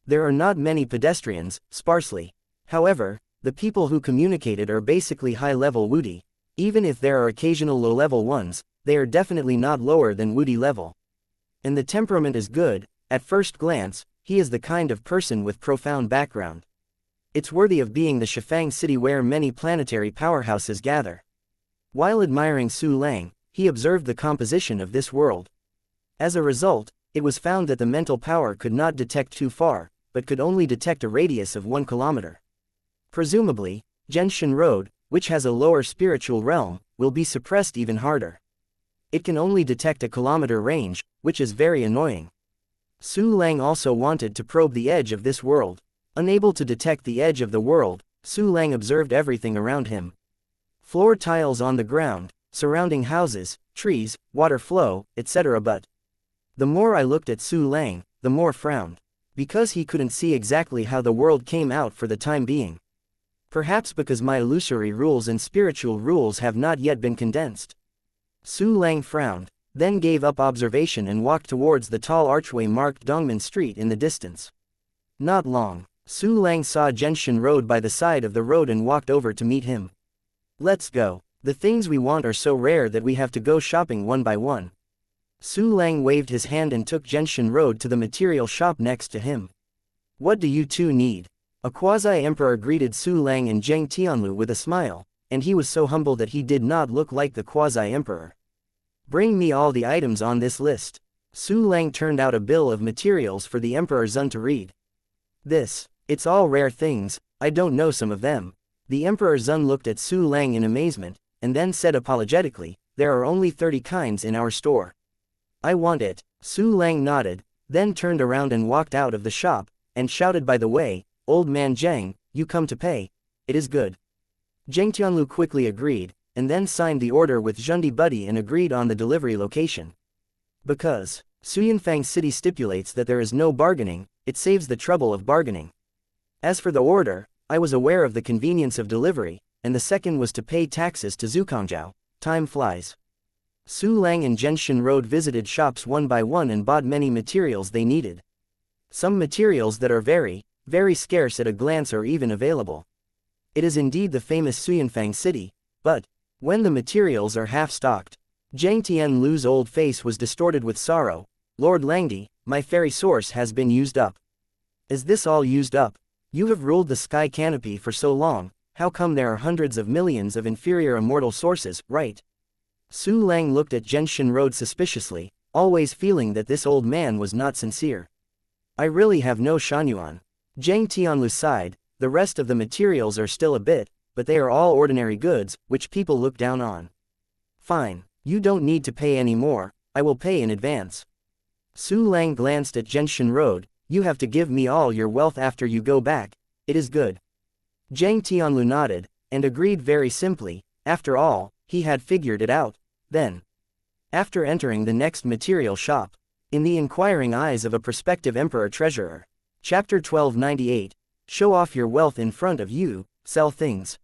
There are not many pedestrians, sparsely. However, the people who communicated are basically high-level Woody. Even if there are occasional low-level ones, they are definitely not lower than Woody level. And the temperament is good. At first glance, he is the kind of person with profound background. It's worthy of being the Shifang city where many planetary powerhouses gather. While admiring Su Lang, he observed the composition of this world. As a result, it was found that the mental power could not detect too far, but could only detect a radius of 1 kilometer. Presumably, Genshin Road, which has a lower spiritual realm, will be suppressed even harder. It can only detect a kilometer range, which is very annoying. Su Lang also wanted to probe the edge of this world. Unable to detect the edge of the world, Su Lang observed everything around him. Floor tiles on the ground, surrounding houses, trees, water flow, etc. But the more I looked at Su Lang, the more frowned. Because he couldn't see exactly how the world came out for the time being. Perhaps because my illusory rules and spiritual rules have not yet been condensed. Su Lang frowned, then gave up observation and walked towards the tall archway marked Dongmen Street in the distance. Not long, Su Lang saw Genshin Road by the side of the road and walked over to meet him. Let's go. The things we want are so rare that we have to go shopping one by one. Su Lang waved his hand and took Genshin Road to the material shop next to him. What do you two need? A quasi-emperor greeted Su Lang and Zheng Tianlu with a smile, and he was so humble that he did not look like the quasi-emperor. Bring me all the items on this list. Su Lang turned out a bill of materials for the Emperor Zun to read. It's all rare things, I don't know some of them. The Emperor Zun looked at Su Lang in amazement, and then said apologetically, there are only 30 kinds in our store. I want it. Su Lang nodded, then turned around and walked out of the shop, and shouted, by the way, old man Zheng, you come to pay. It is good. Zheng Tianlu quickly agreed, and then signed the order with Zhundi Buddy and agreed on the delivery location. Because Suyanfang City stipulates that there is no bargaining, it saves the trouble of bargaining. As for the order, I was aware of the convenience of delivery, and the second was to pay taxes to Zukongzhou. Time flies. Su Lang and Genshin Road visited shops one by one and bought many materials they needed. Some materials that are very, very scarce at a glance are even available. It is indeed the famous Suyanfang City, but when the materials are half-stocked, Zhang Tianlu's old face was distorted with sorrow. Lord Langdi, my fairy source has been used up. Is this all used up? You have ruled the sky canopy for so long, how come there are hundreds of millions of inferior immortal sources, right? Su Lang looked at Genshin Road suspiciously, always feeling that this old man was not sincere. I really have no Shanyuan. Zhang Tianlu sighed, the rest of the materials are still a bit, but they are all ordinary goods, which people look down on. Fine, you don't need to pay any more, I will pay in advance. Su Lang glanced at Genshin Road, you have to give me all your wealth after you go back, it is good. Zhang Tianlu nodded, and agreed very simply, after all, he had figured it out. Then, after entering the next material shop, in the inquiring eyes of a prospective emperor treasurer. Chapter 1298, show off your wealth in front of you, sell things.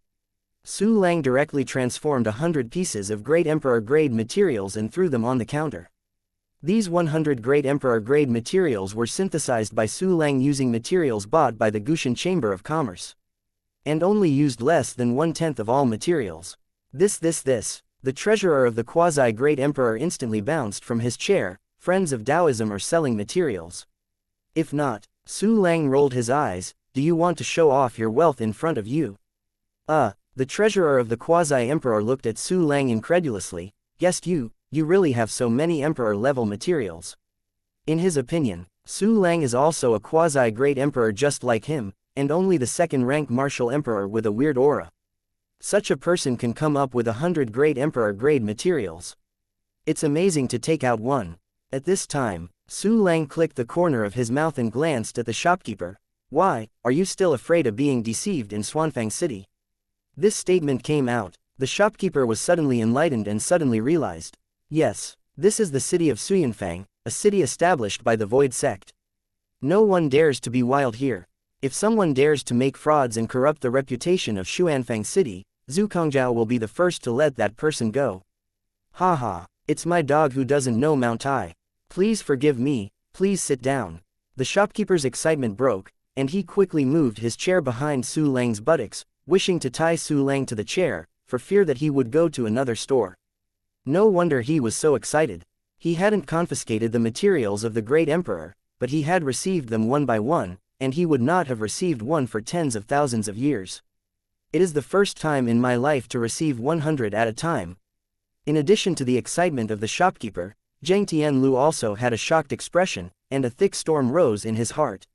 Su Lang directly transformed 100 pieces of great emperor grade materials and threw them on the counter. These 100 great emperor grade materials were synthesized by Su Lang using materials bought by the Gushan Chamber of Commerce. And only used less than 1/10 of all materials. This. The treasurer of the quasi-great emperor instantly bounced from his chair. Friends of Taoism are selling materials. If not, Su Lang rolled his eyes, do you want to show off your wealth in front of you? The treasurer of the quasi-emperor looked at Su Lang incredulously, guessed you really have so many emperor-level materials. In his opinion, Su Lang is also a quasi-great emperor just like him, and only the second-rank martial emperor with a weird aura. Such a person can come up with 100 great emperor-grade materials. It's amazing to take out one. At this time, Su Lang clicked the corner of his mouth and glanced at the shopkeeper. Why, are you still afraid of being deceived in Xuanfang City? This statement came out. The shopkeeper was suddenly enlightened and suddenly realized. Yes, this is the city of Suyanfang, a city established by the Void Sect. No one dares to be wild here. If someone dares to make frauds and corrupt the reputation of Xuanfang City, Zukongzhou will be the first to let that person go. Haha, it's my dog who doesn't know Mount I. Please forgive me, please sit down. The shopkeeper's excitement broke, and he quickly moved his chair behind Su Lang's buttocks, wishing to tie Su Lang to the chair, for fear that he would go to another store. No wonder he was so excited. He hadn't confiscated the materials of the great emperor, but he had received them one by one, and he would not have received one for tens of thousands of years. It is the first time in my life to receive 100 at a time. In addition to the excitement of the shopkeeper, Zhang Tianlu also had a shocked expression, and a thick storm rose in his heart.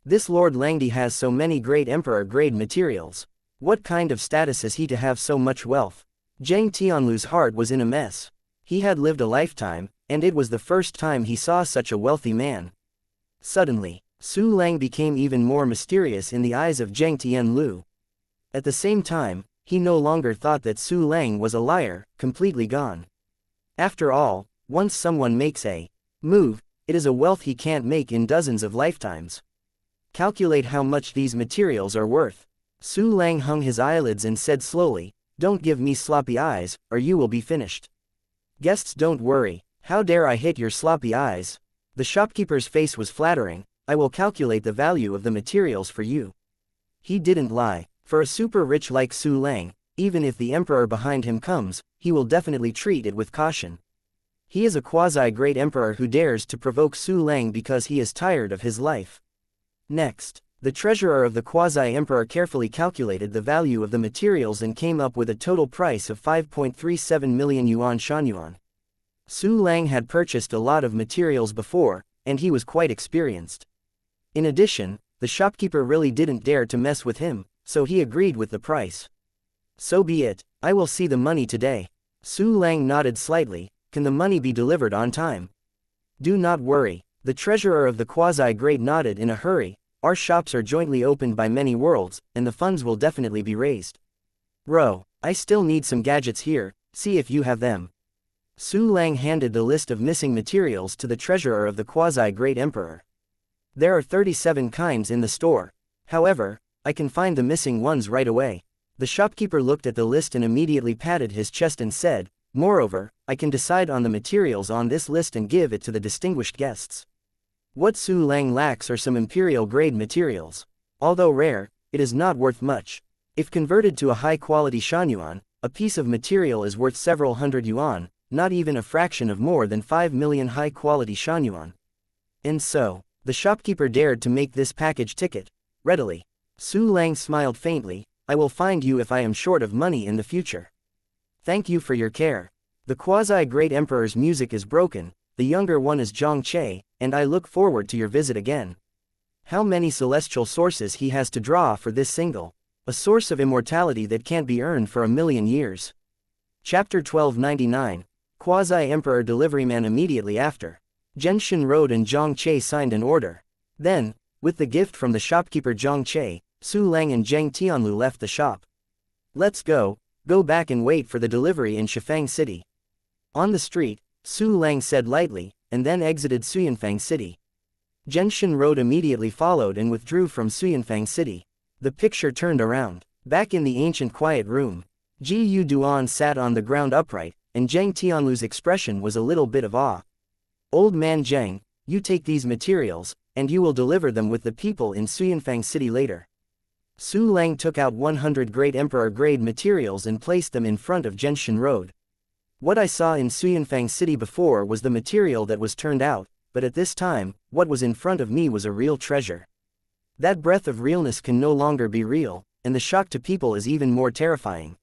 This Lord Langdi has so many great emperor-grade materials. What kind of status is he to have so much wealth? Zhang Tianlu's heart was in a mess. He had lived a lifetime, and it was the first time he saw such a wealthy man. Suddenly, Su Lang became even more mysterious in the eyes of Zheng Tianlu. At the same time, he no longer thought that Su Lang was a liar, completely gone. After all, once someone makes a move, it is a wealth he can't make in dozens of lifetimes. Calculate how much these materials are worth. Su Lang hung his eyelids and said slowly, "Don't give me sloppy eyes, or you will be finished." "Guests, don't worry. How dare I hit your sloppy eyes?" The shopkeeper's face was flattering. "I will calculate the value of the materials for you." He didn't lie. For a super rich like Su Lang, even if the emperor behind him comes, he will definitely treat it with caution. He is a quasi-great emperor who dares to provoke Su Lang because he is tired of his life. Next, the treasurer of the quasi-emperor carefully calculated the value of the materials and came up with a total price of 5.37 million yuan Shan. Su Lang had purchased a lot of materials before, and he was quite experienced. In addition, the shopkeeper really didn't dare to mess with him, so he agreed with the price. "So be it, I will see the money today." Su Lang nodded slightly. "Can the money be delivered on time?" "Do not worry." The treasurer of the quasi-great nodded in a hurry. "Our shops are jointly opened by many worlds, and the funds will definitely be raised." I still need some gadgets here, see if you have them." Su Lang handed the list of missing materials to the treasurer of the quasi-great emperor. "There are 37 kinds in the store. However, I can find the missing ones right away." The shopkeeper looked at the list and immediately patted his chest and said, "Moreover, I can decide on the materials on this list and give it to the distinguished guests." What Su Lang lacks are some imperial-grade materials. Although rare, it is not worth much. If converted to a high-quality shan, a piece of material is worth several hundred yuan, not even a fraction of more than 5 million high-quality shan. And so, the shopkeeper dared to make this package ticket readily. Su Lang smiled faintly. "I will find you if I am short of money in the future." "Thank you for your care. The quasi-great emperor's music is broken, the younger one is Zhang Che, and I look forward to your visit again." How many celestial sources he has to draw for this single. A source of immortality that can't be earned for 1,000,000 years. Chapter 1299. Quasi-Emperor Deliveryman. Immediately after, Genshin Road and Zhang Che signed an order. Then, with the gift from the shopkeeper Zhang Che, Su Lang and Zheng Tianlu left the shop. "Let's go back and wait for the delivery in Shifang City." On the street, Su Lang said lightly, and then exited Suyanfang City. Genshin Road immediately followed and withdrew from Suyanfang City. The picture turned around. Back in the ancient quiet room, Ji Yu Duan sat on the ground upright, and Zheng Tianlu's expression was a little bit of awe. "Old man Zheng, you take these materials, and you will deliver them with the people in Suyanfang City later." Su Lang took out 100 Great Emperor-grade materials and placed them in front of Genshin Road. "What I saw in Suyanfang City before was the material that was turned out, but at this time, what was in front of me was a real treasure. That breath of realness can no longer be real, and the shock to people is even more terrifying."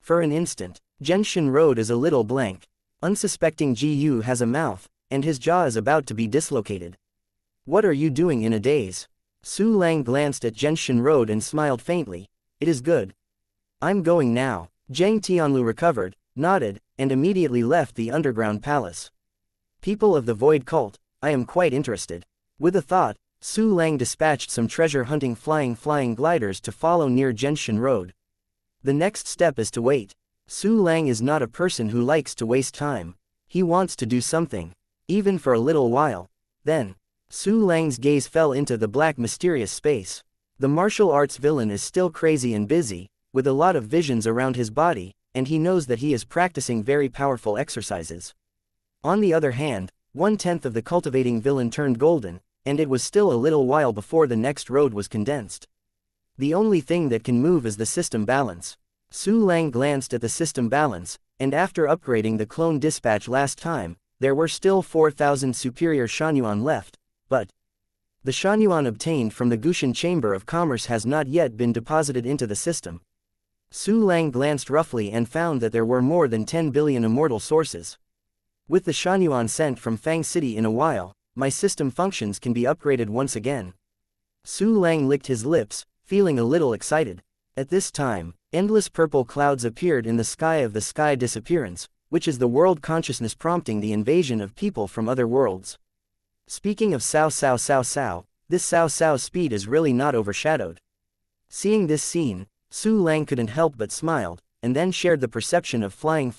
For an instant, Genshin Road is a little blank. Unsuspecting Ji Yu has a mouth, and his jaw is about to be dislocated. "What are you doing in a daze?" Su Lang glanced at Genshin Road and smiled faintly. "It is good. I'm going now." Zheng Tianlu recovered, nodded, and immediately left the underground palace. "People of the Void Cult, I am quite interested." With a thought, Su Lang dispatched some treasure-hunting flying gliders to follow near Genshin Road. The next step is to wait. Su Lang is not a person who likes to waste time. He wants to do something, even for a little while. Then, Su Lang's gaze fell into the black mysterious space. The martial arts villain is still crazy and busy, with a lot of visions around his body, and he knows that he is practicing very powerful exercises. On the other hand, 1/10 of the cultivating villain turned golden, and it was still a little while before the next road was condensed. The only thing that can move is the system balance. Su Lang glanced at the system balance, and after upgrading the clone dispatch last time, there were still 4,000 superior Shanyuan left, but the Shanyuan obtained from the Gushan Chamber of Commerce has not yet been deposited into the system. Su Lang glanced roughly and found that there were more than 10 billion immortal sources. With the Shanyuan sent from Fang City in a while, my system functions can be upgraded once again. Su Lang licked his lips, feeling a little excited. At this time, endless purple clouds appeared in the sky of the sky disappearance, which is the world consciousness prompting the invasion of people from other worlds. Speaking of Sao Sao Sao Sao, this Sao Sao's speed is really not overshadowed. Seeing this scene, Su Lang couldn't help but smiled, and then shared the perception of flying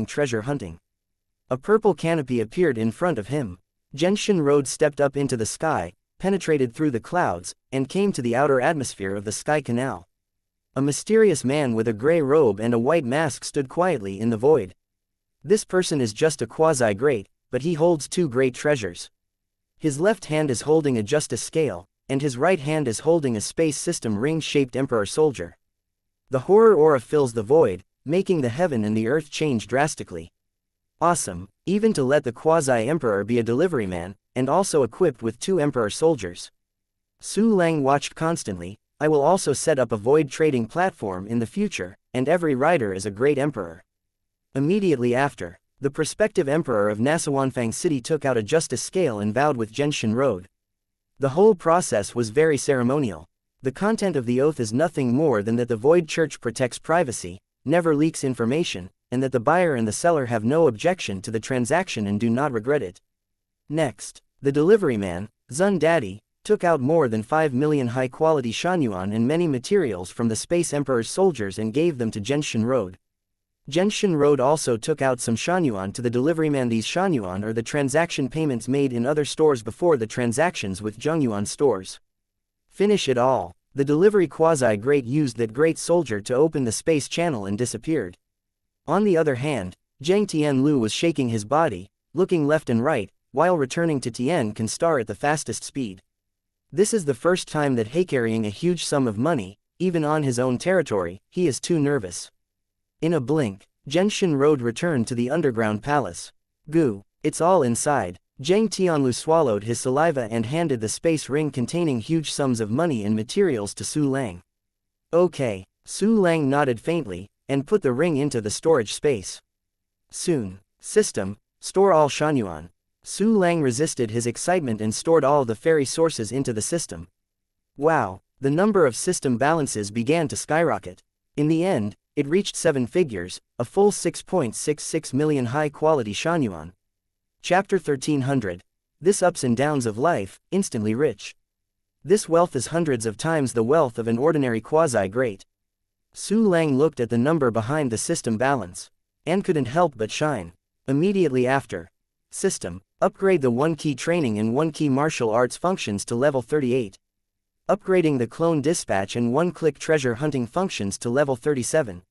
treasure hunting. A purple canopy appeared in front of him. Genshin Road stepped up into the sky, penetrated through the clouds, and came to the outer atmosphere of the Sky Canal. A mysterious man with a gray robe and a white mask stood quietly in the void. This person is just a quasi-great, but he holds two great treasures. His left hand is holding a justice scale, and his right hand is holding a space system ring-shaped emperor soldier. The horror aura fills the void, making the heaven and the earth change drastically. Awesome, even to let the quasi-emperor be a delivery man, and also equipped with two emperor soldiers. Su Lang watched constantly. I will also set up a void trading platform in the future, and every rider is a great emperor. Immediately after, the prospective emperor of Nasawanfang City took out a justice scale and vowed with Genshin Road. The whole process was very ceremonial. The content of the oath is nothing more than that the Void Church protects privacy, never leaks information, and that the buyer and the seller have no objection to the transaction and do not regret it. Next, the delivery man, Zun Daddy, took out more than 5 million high-quality xianxia and many materials from the Space Emperor's soldiers and gave them to Genshin Road. Genshin Road also took out some xianxia to the deliveryman. These xianxia are the transaction payments made in other stores before the transactions with Zhongyuan stores. Finish it all. The delivery quasi-great used that great soldier to open the space channel and disappeared. On the other hand, Zhang Tianlu was shaking his body, looking left and right, while returning to Tian Can Star at the fastest speed. This is the first time that he carrying a huge sum of money, even on his own territory. He is too nervous. In a blink, Genshin Road returned to the underground palace. Goo, it's all inside. Zhang Tianlu swallowed his saliva and handed the space ring containing huge sums of money and materials to Su Lang. Okay, Su Lang nodded faintly, and put the ring into the storage space. Soon, system, store all xianxia. Su Lang resisted his excitement and stored all the fairy sources into the system. Wow, the number of system balances began to skyrocket. In the end, it reached 7 figures, a full 6.66 million high-quality xianxia. Chapter 1300. This ups and downs of life, instantly rich. This wealth is hundreds of times the wealth of an ordinary quasi-great. Su Lang looked at the number behind the system balance, and couldn't help but shine. Immediately after. System, upgrade the 1-key training and 1-key martial arts functions to level 38. Upgrading the clone dispatch and 1-click treasure hunting functions to level 37.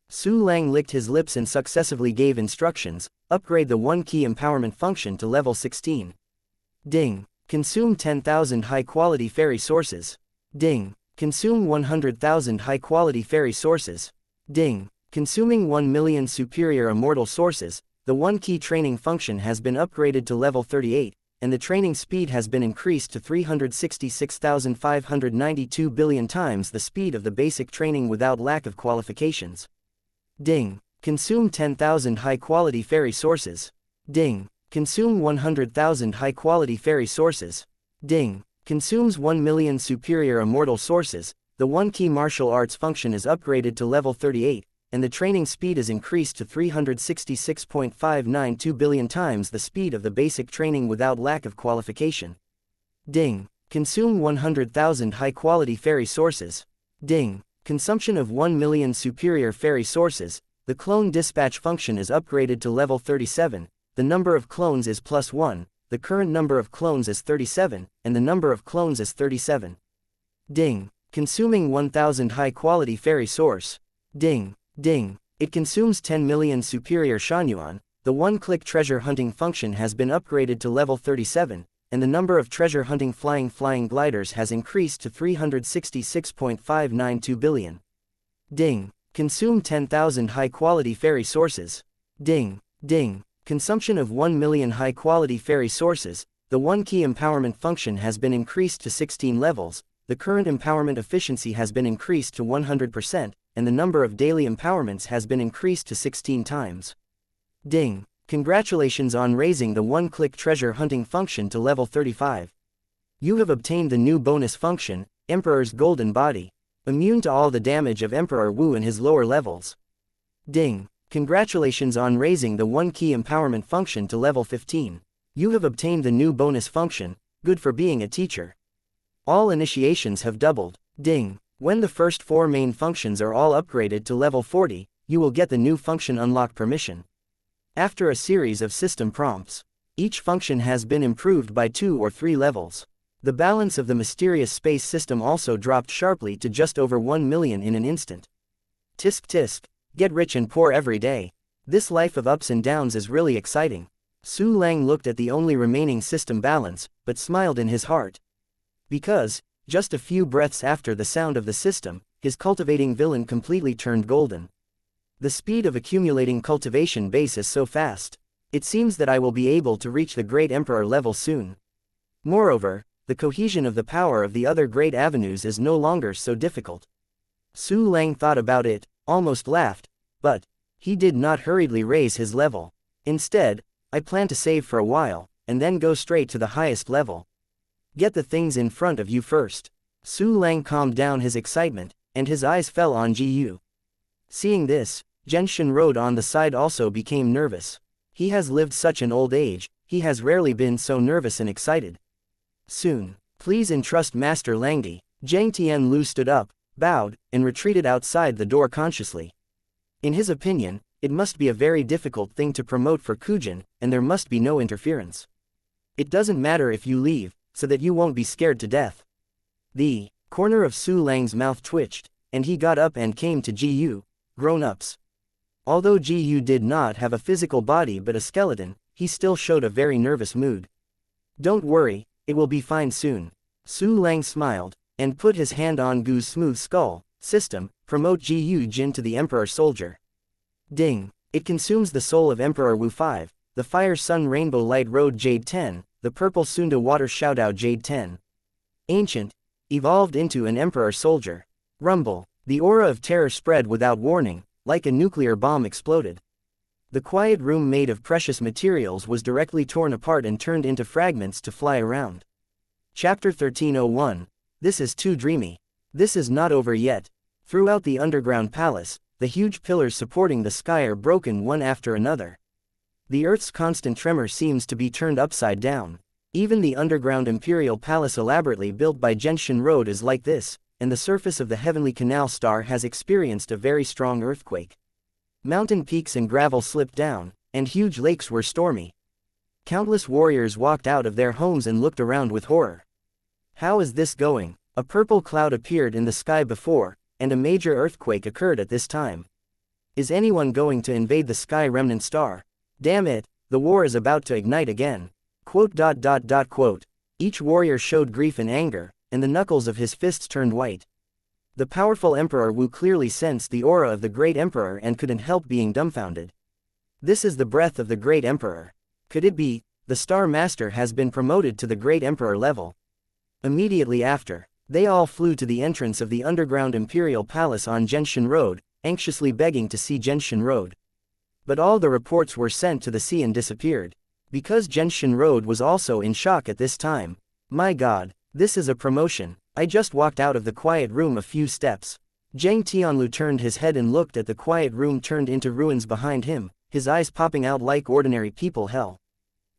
Su Lang licked his lips and successively gave instructions. Upgrade the 1-key empowerment function to level 16. Ding. Consume 10,000 high-quality fairy sources. Ding. Consume 100,000 high-quality fairy sources. Ding. Consuming 1 million superior immortal sources. The 1-key training function has been upgraded to level 38, and the training speed has been increased to 366,592 billion times the speed of the basic training without lack of qualifications. Ding. Consume 10,000 high-quality fairy sources. Ding. Consume 100,000 high-quality fairy sources. Ding. Consumes 1 million superior immortal sources. The 1-key martial arts function is upgraded to level 38, and the training speed is increased to 366.592 billion times the speed of the basic training without lack of qualification. Ding. Consume 100,000 high-quality fairy sources. Ding. Consumption of 1 million superior fairy sources. The clone dispatch function is upgraded to level 37, the number of clones is +1, the current number of clones is 37, and the number of clones is 37. Ding. Consuming 1,000 high-quality fairy source. Ding. Ding. It consumes 10 million superior xianxia. The 1-click treasure hunting function has been upgraded to level 37, and the number of treasure hunting flying gliders has increased to 366.592 billion. Ding. Consume 10,000 high-quality fairy sources. Ding. Ding. Consumption of 1 million high-quality fairy sources. The 1-key empowerment function has been increased to 16 levels, the current empowerment efficiency has been increased to 100%, and the number of daily empowerments has been increased to 16 times. Ding. Congratulations on raising the 1-click treasure hunting function to level 35. You have obtained the new bonus function, Emperor's Golden Body. Immune to all the damage of Emperor Wu in his lower levels. Ding. Congratulations on raising the 1-key empowerment function to level 15. You have obtained the new bonus function, good for being a teacher. All initiations have doubled. Ding. When the first 4 main functions are all upgraded to level 40, you will get the new function unlock permission. After a series of system prompts, each function has been improved by 2 or 3 levels. The balance of the mysterious space system also dropped sharply to just over 1 million in an instant. Tisk tisk, get rich and poor every day. This life of ups and downs is really exciting. Su Lang looked at the only remaining system balance, but smiled in his heart. Because, just a few breaths after the sound of the system, his cultivating villain completely turned golden. The speed of accumulating cultivation base is so fast. It seems that I will be able to reach the Great Emperor level soon. Moreover, the cohesion of the power of the other great avenues is no longer so difficult. Su Lang thought about it, almost laughed, but he did not hurriedly raise his level. Instead, I plan to save for a while, and then go straight to the highest level. Get the things in front of you first. Su Lang calmed down his excitement, and his eyes fell on Ji Yu. Seeing this, Genshin Road on the side also became nervous. He has lived such an old age, he has rarely been so nervous and excited. Soon, please entrust Master Langdi. Zhang Tianlu stood up, bowed, and retreated outside the door consciously. In his opinion, it must be a very difficult thing to promote for Kujin, and there must be no interference. It doesn't matter if you leave, so that you won't be scared to death. The corner of Su Lang's mouth twitched, and he got up and came to Ji Yu. Grown-ups. Although Ji Yu did not have a physical body but a skeleton, he still showed a very nervous mood. Don't worry, it will be fine soon. Su Lang smiled, and put his hand on Gu's smooth skull. System, promote Ji Yu Jin to the Emperor Soldier. Ding. It consumes the soul of Emperor Wu 5, the Fire Sun Rainbow Light Road Jade 10, the Purple Sunda Water Shoutao Jade 10. Ancient, evolved into an Emperor Soldier. Rumble. The aura of terror spread without warning, like a nuclear bomb exploded. The quiet room made of precious materials was directly torn apart and turned into fragments to fly around. Chapter 1301. This is too dreamy. This is not over yet. Throughout the underground palace, the huge pillars supporting the sky are broken one after another. The earth's constant tremor seems to be turned upside down. Even the underground imperial palace elaborately built by Genshin Road is like this, and the surface of the heavenly canal star has experienced a very strong earthquake. Mountain peaks and gravel slipped down, and huge lakes were stormy. Countless warriors walked out of their homes and looked around with horror. How is this going? A purple cloud appeared in the sky before, and a major earthquake occurred at this time. Is anyone going to invade the sky remnant star? Damn it, the war is about to ignite again. Quote. Each warrior showed grief and anger, and the knuckles of his fists turned white. The powerful Emperor Wu clearly sensed the aura of the Great Emperor and couldn't help being dumbfounded. This is the breath of the Great Emperor. Could it be, the Star Master has been promoted to the Great Emperor level? Immediately after, they all flew to the entrance of the underground Imperial Palace on Genshin Road, anxiously begging to see Genshin Road. But all the reports were sent to the sea and disappeared. Because Genshin Road was also in shock at this time. My god, this is a promotion. I just walked out of the quiet room a few steps. Zhang Tianlu turned his head and looked at the quiet room turned into ruins behind him, his eyes popping out like ordinary people hell.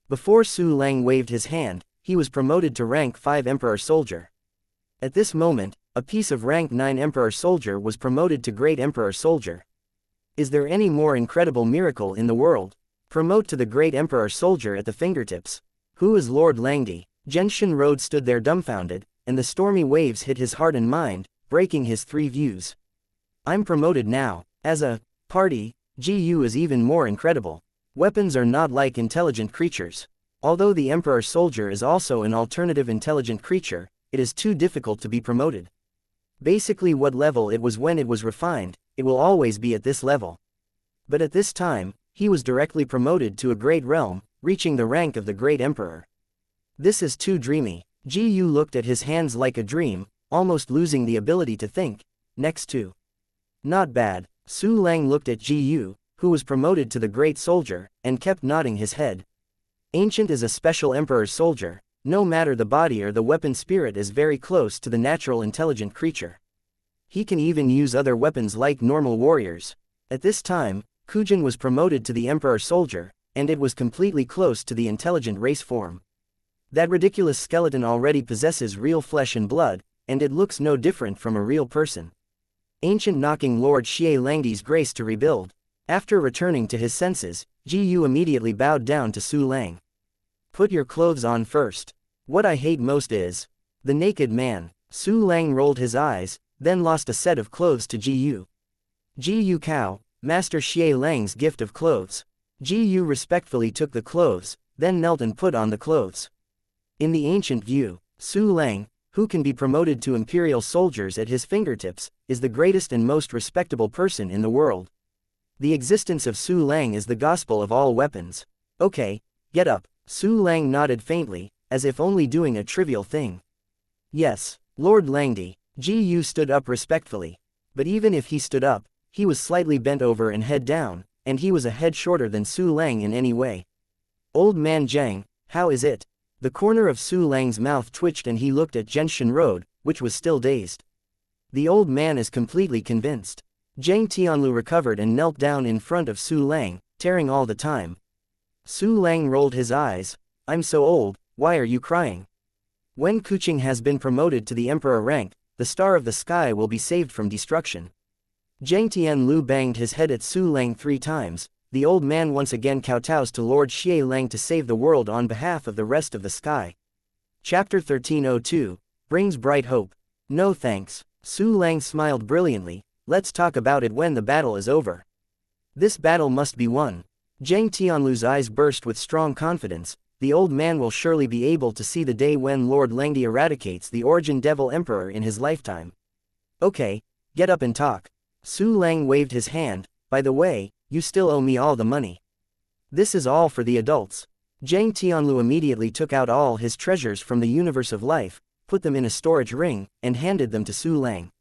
Before Su Lang waved his hand, he was promoted to rank 5 Emperor Soldier. At this moment, a piece of rank 9 Emperor Soldier was promoted to Great Emperor Soldier. Is there any more incredible miracle in the world? Promote to the Great Emperor Soldier at the fingertips. Who is Lord Langdi? Genshin Road stood there dumbfounded, and the stormy waves hit his heart and mind, breaking his 3 views. I'm promoted now. As a party, Ji Yu is even more incredible. Weapons are not like intelligent creatures. Although the Emperor Soldier is also an alternative intelligent creature, it is too difficult to be promoted. Basically what level it was when it was refined, it will always be at this level. But at this time, he was directly promoted to a great realm, reaching the rank of the Great Emperor. This is too dreamy. Ji Yu looked at his hands like a dream, almost losing the ability to think. Next to. Not bad. Su Lang looked at Ji Yu, who was promoted to the Great Soldier, and kept nodding his head. Ancient is a special Emperor's Soldier. No matter the body or the weapon, spirit is very close to the natural intelligent creature. He can even use other weapons like normal warriors. At this time, Kujin was promoted to the Emperor Soldier, and it was completely close to the intelligent race form. That ridiculous skeleton already possesses real flesh and blood, and it looks no different from a real person. Ancient knocking Lord Xie Langdi's grace to rebuild. After returning to his senses, Ji Yu immediately bowed down to Su Lang. Put your clothes on first. What I hate most is the naked man. Su Lang rolled his eyes, then lost a set of clothes to Ji Yu. Ji Yu Cao, Master Xie Lang's gift of clothes. Ji Yu respectfully took the clothes, then knelt and put on the clothes. In the ancient view, Su Lang, who can be promoted to imperial soldiers at his fingertips, is the greatest and most respectable person in the world. The existence of Su Lang is the gospel of all weapons. Okay, get up. Su Lang nodded faintly, as if only doing a trivial thing. Yes, Lord Langdi. Ji Yu stood up respectfully. But even if he stood up, he was slightly bent over and head down, and he was a head shorter than Su Lang in any way. Old man Zhang, how is it? The corner of Su Lang's mouth twitched and he looked at Genshin Road, which was still dazed. The old man is completely convinced. Zhang Tianlu recovered and knelt down in front of Su Lang, tearing all the time. Su Lang rolled his eyes. I'm so old, why are you crying? When Kuching has been promoted to the emperor rank, the star of the sky will be saved from destruction. Zhang Tianlu banged his head at Su Lang 3 times. The old man once again kowtows to Lord Xie Lang to save the world on behalf of the rest of the sky. Chapter 1302, brings bright hope. No thanks. Su Lang smiled brilliantly. Let's talk about it when the battle is over. This battle must be won. Zhang Tianlu's eyes burst with strong confidence. The old man will surely be able to see the day when Lord Langdi eradicates the Origin Devil Emperor in his lifetime. Okay, get up and talk. Su Lang waved his hand. By the way, you still owe me all the money. This is all for the adults. Zhang Tianlu immediately took out all his treasures from the universe of life, put them in a storage ring, and handed them to Su Lang.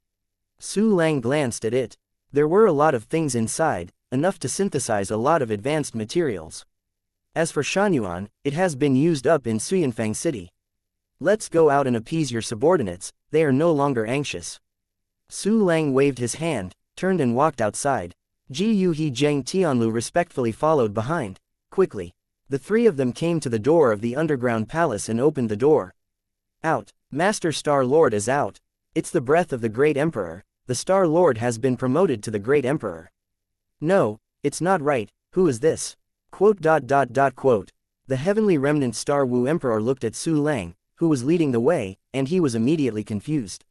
Su Lang glanced at it. There were a lot of things inside, enough to synthesize a lot of advanced materials. As for Shanyuan, it has been used up in Suyanfang City. Let's go out and appease your subordinates, they are no longer anxious. Su Lang waved his hand, turned and walked outside. Ji Yu He Zhang Tianlu respectfully followed behind. Quickly, the 3 of them came to the door of the underground palace and opened the door. Out. Master Star Lord is out. It's the breath of the great emperor. The Star Lord has been promoted to the great emperor. No, it's not right. Who is this? Quote. The heavenly remnant Star Wu Emperor looked at Su Lang, who was leading the way, and he was immediately confused.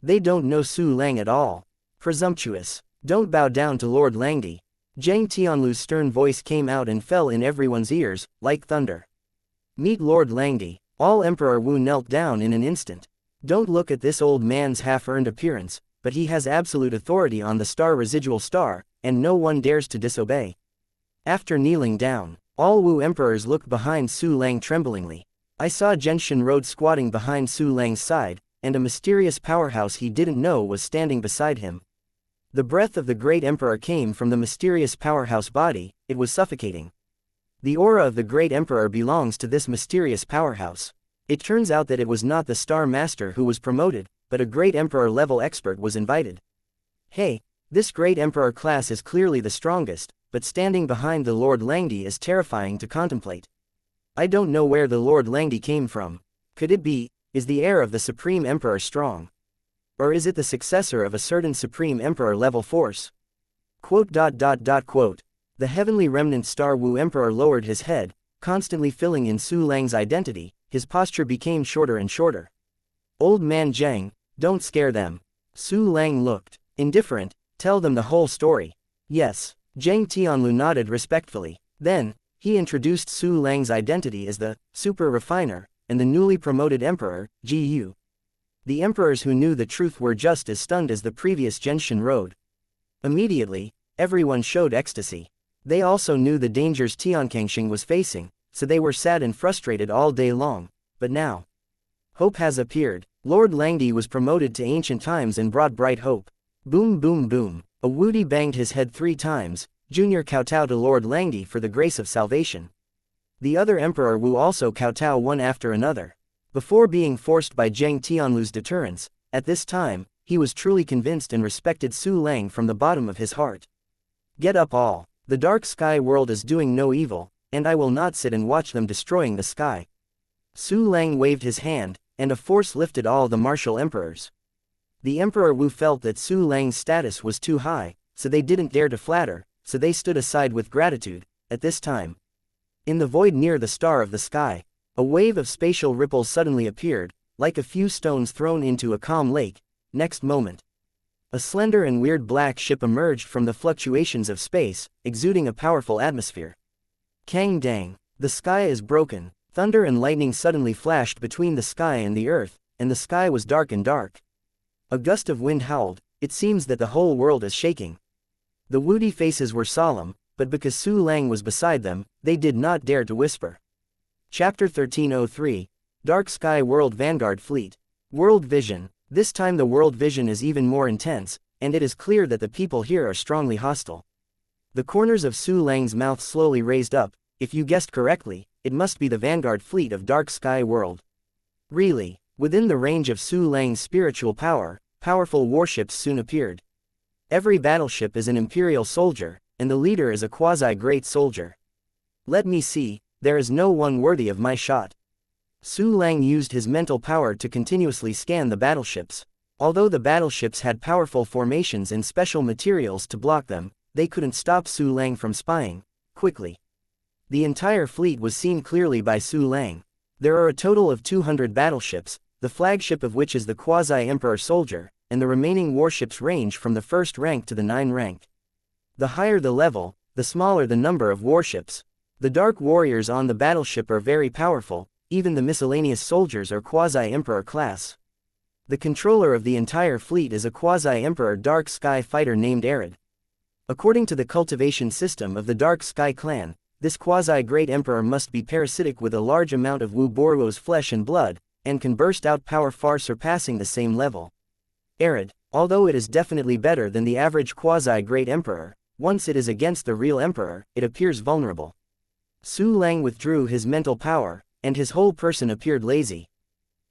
They don't know Su Lang at all. Presumptuous. Don't bow down to Lord Langdi. Zhang Tianlu's stern voice came out and fell in everyone's ears, like thunder. Meet Lord Langdi. All Emperor Wu knelt down in an instant. Don't look at this old man's half-earned appearance, but he has absolute authority on the star residual star, and no one dares to disobey. After kneeling down, all Wu emperors looked behind Su Lang tremblingly. I saw Genshin Road squatting behind Su Lang's side, and a mysterious powerhouse he didn't know was standing beside him. The breath of the great emperor came from the mysterious powerhouse body. It was suffocating. The aura of the great emperor belongs to this mysterious powerhouse. It turns out that it was not the Star Master who was promoted, but a great emperor-level expert was invited. Hey, this great emperor class is clearly the strongest, but standing behind the Lord Langdi is terrifying to contemplate. I don't know where the Lord Langdi came from. Could it be, is the heir of the Supreme Emperor strong? Or is it the successor of a certain Supreme Emperor-level force? Quote. The heavenly remnant Star Wu Emperor lowered his head, constantly filling in Su Lang's identity. His posture became shorter and shorter. Old man Zhang, don't scare them. Su Lang looked indifferent. Tell them the whole story. Yes. Zhang Tianlu nodded respectfully. Then, he introduced Su Lang's identity as the Super Refiner, and the newly promoted Emperor, Ji Yu. The emperors who knew the truth were just as stunned as the previous Genshin Road. Immediately, everyone showed ecstasy. They also knew the dangers Tiankangsing was facing, so they were sad and frustrated all day long. But now, hope has appeared. Lord Langdi was promoted to ancient times and brought bright hope. Boom boom boom. A Wudi banged his head 3 times. Junior kowtowed to Lord Langdi for the grace of salvation. The other Emperor Wu also kowtow one after another. Before being forced by Zhang Tianlu's deterrence, at this time, he was truly convinced and respected Su Lang from the bottom of his heart. Get up all. The dark sky world is doing no evil. and I will not sit and watch them destroying the sky. Su Lang waved his hand, and a force lifted all the martial emperors. The Emperor Wu felt that Su Lang's status was too high, so they didn't dare to flatter, so they stood aside with gratitude. At this time, in the void near the star of the sky, a wave of spatial ripples suddenly appeared, like a few stones thrown into a calm lake. Next moment, a slender and weird black ship emerged from the fluctuations of space, exuding a powerful atmosphere. Kang dang, the sky is broken. Thunder and lightning suddenly flashed between the sky and the earth, and the sky was dark and dark. A gust of wind howled. It seems that the whole world is shaking. The woody faces were solemn, but because Su Lang was beside them, they did not dare to whisper. Chapter 1303, Dark Sky World Vanguard Fleet. World Vision. This time the world vision is even more intense, and it is clear that the people here are strongly hostile. The corners of Su Lang's mouth slowly raised up. If you guessed correctly, it must be the Vanguard Fleet of Dark Sky World. Really, within the range of Su Lang's spiritual power, powerful warships soon appeared. Every battleship is an imperial soldier, and the leader is a quasi-great soldier. Let me see, there is no one worthy of my shot. Su Lang used his mental power to continuously scan the battleships. Although the battleships had powerful formations and special materials to block them, they couldn't stop Su Lang from spying quickly. The entire fleet was seen clearly by Su Lang. There are a total of 200 battleships, the flagship of which is the quasi-emperor soldier, and the remaining warships range from the 1st rank to the 9th rank. The higher the level, the smaller the number of warships. The dark warriors on the battleship are very powerful, even the miscellaneous soldiers are quasi-emperor class. The controller of the entire fleet is a quasi-emperor dark sky fighter named Arid. According to the cultivation system of the Dark Sky clan, this quasi-great emperor must be parasitic with a large amount of Wu Boruo's flesh and blood, and can burst out power far surpassing the same level. Arid, although it is definitely better than the average quasi-great emperor, once it is against the real emperor, it appears vulnerable. Su Lang withdrew his mental power, and his whole person appeared lazy.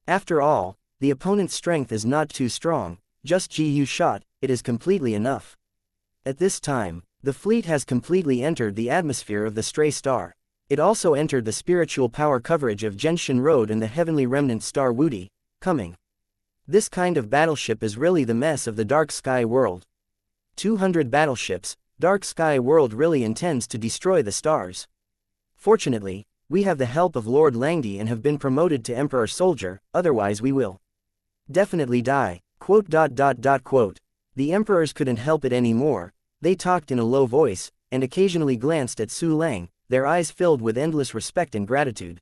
After all, the opponent's strength is not too strong, just GU shot, it is completely enough. At this time, the fleet has completely entered the atmosphere of the stray star. It also entered the spiritual power coverage of Genshin Road and the heavenly remnant star Wudi, coming. This kind of battleship is really the mess of the Dark Sky World. 200 battleships, Dark Sky World really intends to destroy the stars. Fortunately, we have the help of Lord Langdi and have been promoted to Emperor Soldier, otherwise we will definitely die. The emperors couldn't help it anymore. They talked in a low voice, and occasionally glanced at Su Lang, their eyes filled with endless respect and gratitude.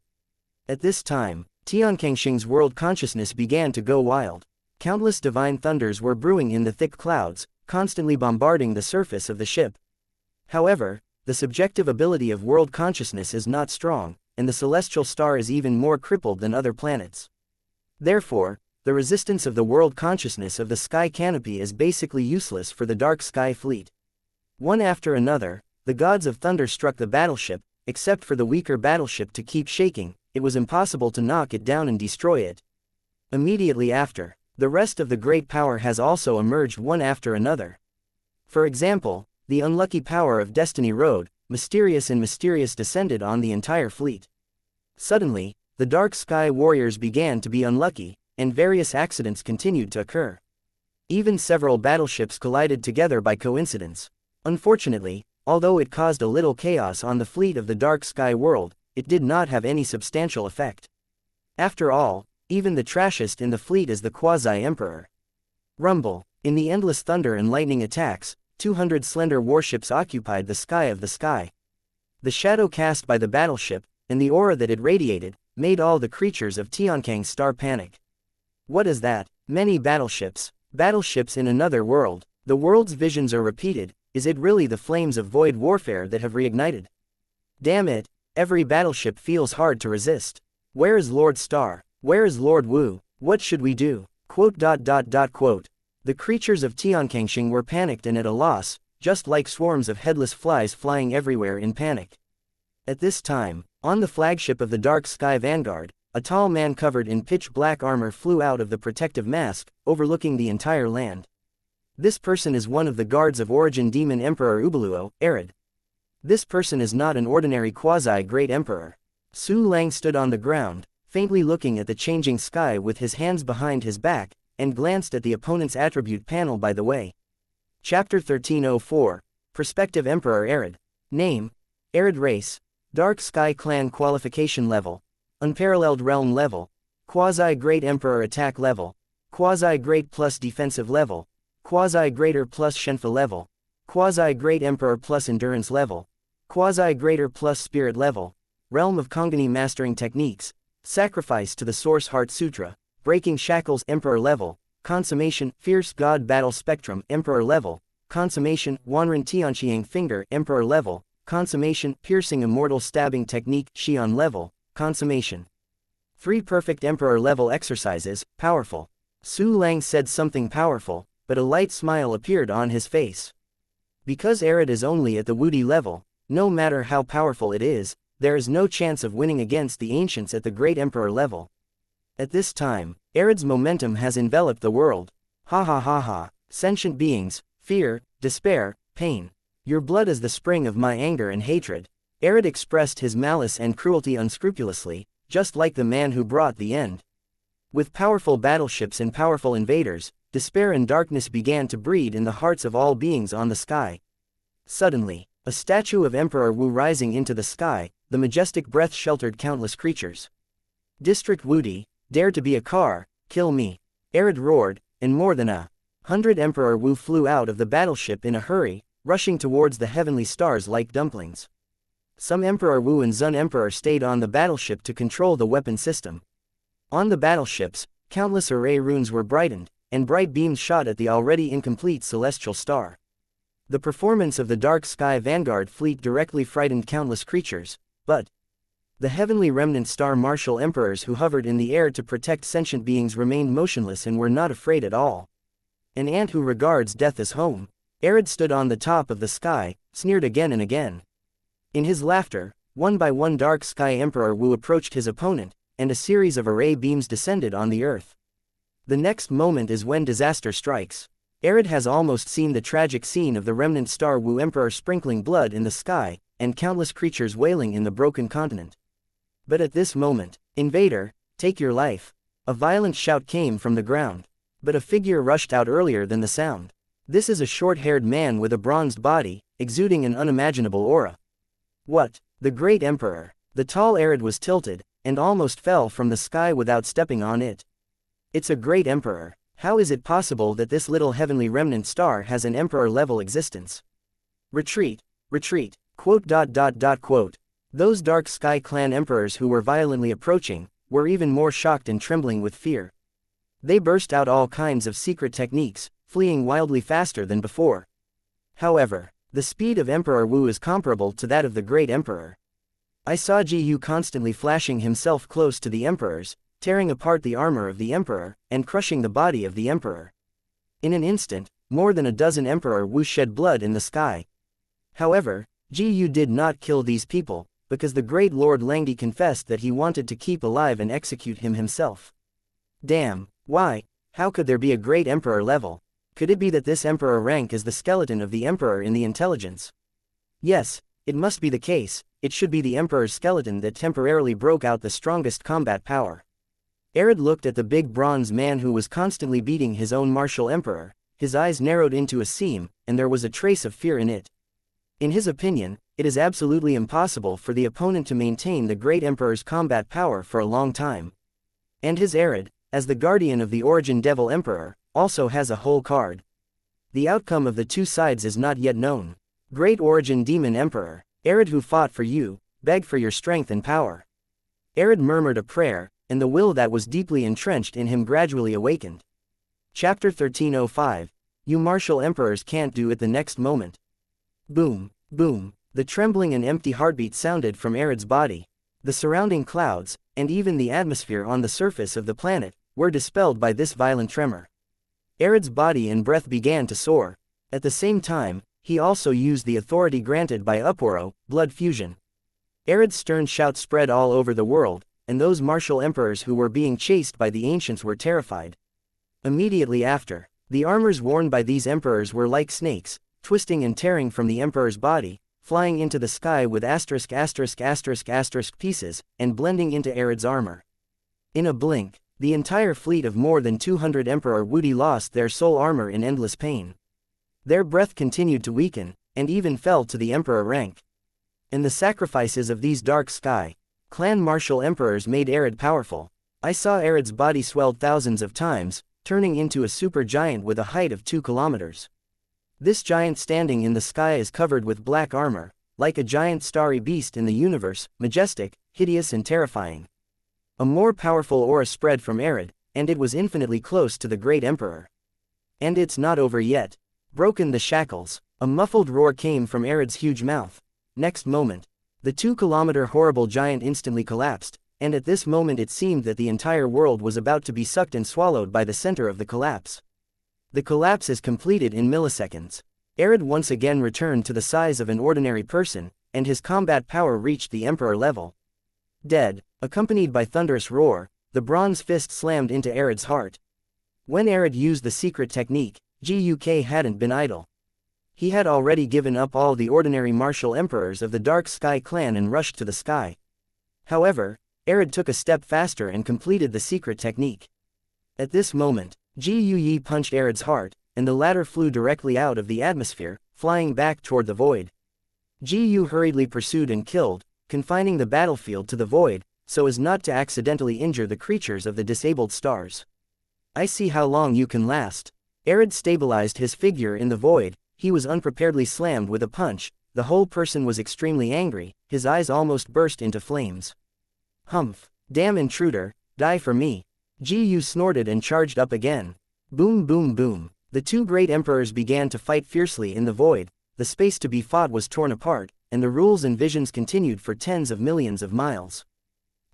At this time, Tiankangsing's world consciousness began to go wild. Countless divine thunders were brewing in the thick clouds, constantly bombarding the surface of the ship. However, the subjective ability of world consciousness is not strong, and the celestial star is even more crippled than other planets. Therefore, the resistance of the world consciousness of the sky canopy is basically useless for the Dark Sky Fleet. One after another, the gods of thunder struck the battleship. Except for the weaker battleship to keep shaking, it was impossible to knock it down and destroy it. Immediately after, the rest of the great power has also emerged one after another. For example, the unlucky power of Destiny Road, mysterious descended on the entire fleet. Suddenly, the Dark Sky Warriors began to be unlucky, and various accidents continued to occur. Even several battleships collided together by coincidence. Unfortunately, although it caused a little chaos on the fleet of the Dark Sky World, it did not have any substantial effect. After all, even the trashiest in the fleet is the quasi-emperor. Rumble. In the endless thunder and lightning attacks, 200 slender warships occupied the sky of the sky. The shadow cast by the battleship, and the aura that it radiated, made all the creatures of Tiankang's star panic. What is that? Many battleships. Battleships in another world. The world's visions are repeated. Is it really the flames of void warfare that have reignited? Damn it, every battleship feels hard to resist. Where is Lord Star? Where is Lord Wu? What should we do? The creatures of Tiankangsing were panicked and at a loss, just like swarms of headless flies flying everywhere in panic. At this time, on the flagship of the Dark Sky Vanguard, a tall man covered in pitch black armor flew out of the protective mask, overlooking the entire land. This person is one of the guards of Origin Demon Emperor Ubuluo, Arid. This person is not an ordinary quasi-great emperor. Su Lang stood on the ground, faintly looking at the changing sky with his hands behind his back, and glanced at the opponent's attribute panel by the way. Chapter 1304, Prospective Emperor Arid. Name: Arid Race. Dark Sky Clan Qualification Level. Unparalleled Realm Level. Quasi-Great Emperor Attack Level. Quasi-Great plus Defensive Level. Quasi-Greater plus Shenfa Level. Quasi-Great Emperor plus Endurance Level. Quasi-Greater plus Spirit Level. Realm of Kongani Mastering Techniques. Sacrifice to the Source Heart Sutra. Breaking Shackles Emperor Level. Consummation Fierce God Battle Spectrum Emperor Level. Consummation Wanren Tianqiang Finger Emperor Level. Consummation Piercing Immortal Stabbing Technique Xian Level. Consummation. 3 Perfect Emperor Level Exercises. Powerful. Su Lang said something powerful, but a light smile appeared on his face. Because Arid is only at the Wudi level, no matter how powerful it is, there is no chance of winning against the ancients at the Great Emperor level. At this time, Arid's momentum has enveloped the world. Ha ha ha ha. Sentient beings, fear, despair, pain. Your blood is the spring of my anger and hatred. Arid expressed his malice and cruelty unscrupulously, just like the man who brought the end. With powerful battleships and powerful invaders, despair and darkness began to breed in the hearts of all beings on the sky. Suddenly, a statue of Emperor Wu rising into the sky, the majestic breath sheltered countless creatures. District Wudi, dare to be a car, kill me. Arid roared, and more than 100 Emperor Wu flew out of the battleship in a hurry, rushing towards the heavenly stars like dumplings. Some Emperor Wu and Zun Emperor stayed on the battleship to control the weapon system. On the battleships, countless array runes were brightened, and bright beams shot at the already incomplete celestial star. The performance of the Dark Sky Vanguard fleet directly frightened countless creatures, but the heavenly remnant star martial emperors who hovered in the air to protect sentient beings remained motionless and were not afraid at all. An ant who regards death as home. Arid stood on the top of the sky, sneered again and again. In his laughter, one by one Dark Sky Emperor Wu approached his opponent, and a series of array beams descended on the earth. The next moment is when disaster strikes. Arid has almost seen the tragic scene of the remnant star Wu Emperor sprinkling blood in the sky, and countless creatures wailing in the broken continent. But at this moment, "Invader, take your life!" A violent shout came from the ground. But a figure rushed out earlier than the sound. This is a short-haired man with a bronzed body, exuding an unimaginable aura. What? The Great Emperor. The tall Arid was tilted, and almost fell from the sky without stepping on it. It's a Great Emperor. How is it possible that this little heavenly remnant star has an emperor-level existence? Retreat, retreat, quote. Those Dark Sky Clan emperors who were violently approaching, were even more shocked and trembling with fear. They burst out all kinds of secret techniques, fleeing wildly faster than before. However, the speed of Emperor Wu is comparable to that of the Great Emperor. I saw Ji constantly flashing himself close to the emperors, tearing apart the armor of the emperor, and crushing the body of the emperor. In an instant, more than a dozen Emperor Wu shed blood in the sky. However, Ji did not kill these people, because the great Lord Langdi confessed that he wanted to keep alive and execute him himself. Damn, why? How could there be a Great Emperor level? Could it be that this emperor rank is the skeleton of the emperor in the intelligence? Yes, it must be the case. It should be the emperor's skeleton that temporarily broke out the strongest combat power. Arid looked at the big bronze man who was constantly beating his own martial emperor. His eyes narrowed into a seam, and there was a trace of fear in it. In his opinion, it is absolutely impossible for the opponent to maintain the great emperor's combat power for a long time. And his Arid, as the guardian of the Origin Devil Emperor, also has a whole card. The outcome of the two sides is not yet known. Great Origin Demon Emperor, Arid who fought for you, beg for your strength and power. Arid murmured a prayer, and the will that was deeply entrenched in him gradually awakened. Chapter 1305, You martial emperors can't do it the next moment. Boom, boom, the trembling and empty heartbeat sounded from Arid's body. The surrounding clouds, and even the atmosphere on the surface of the planet, were dispelled by this violent tremor. Arid's body and breath began to soar. At the same time, he also used the authority granted by Uporo, blood fusion. Arid's stern shout spread all over the world, and those martial emperors who were being chased by the ancients were terrified. Immediately after, the armors worn by these emperors were like snakes, twisting and tearing from the emperor's body, flying into the sky with ***** pieces, and blending into Arid's armor. In a blink, the entire fleet of more than 200 Emperor Wudi lost their soul armor in endless pain. Their breath continued to weaken, and even fell to the Emperor rank. And the sacrifices of these dark sky clan martial emperors made Arid powerful. I saw Arid's body swelled thousands of times, turning into a super giant with a height of 2 kilometers. This giant standing in the sky is covered with black armor, like a giant starry beast in the universe, majestic, hideous and terrifying. A more powerful aura spread from Arid, and it was infinitely close to the great emperor. And it's not over yet. Broken the shackles, a muffled roar came from Arid's huge mouth. Next moment, the 2-kilometer horrible giant instantly collapsed, and at this moment it seemed that the entire world was about to be sucked and swallowed by the center of the collapse. The collapse is completed in milliseconds. Arid once again returned to the size of an ordinary person, and his combat power reached the emperor level. Dead, accompanied by thunderous roar, the bronze fist slammed into Arid's heart. When Arid used the secret technique, Guk hadn't been idle. He had already given up all the ordinary martial emperors of the Dark Sky clan and rushed to the sky. However, Arid took a step faster and completed the secret technique. At this moment, Yi punched Arid's heart, and the latter flew directly out of the atmosphere, flying back toward the void. Gu hurriedly pursued and killed, confining the battlefield to the void, so as not to accidentally injure the creatures of the disabled stars. I see how long you can last. Arid stabilized his figure in the void. He was unpreparedly slammed with a punch. The whole person was extremely angry, his eyes almost burst into flames. Humph! Damn intruder, die for me! Gu snorted and charged up again. Boom boom boom. The two great emperors began to fight fiercely in the void. The space to be fought was torn apart, and the rules and visions continued for tens of millions of miles.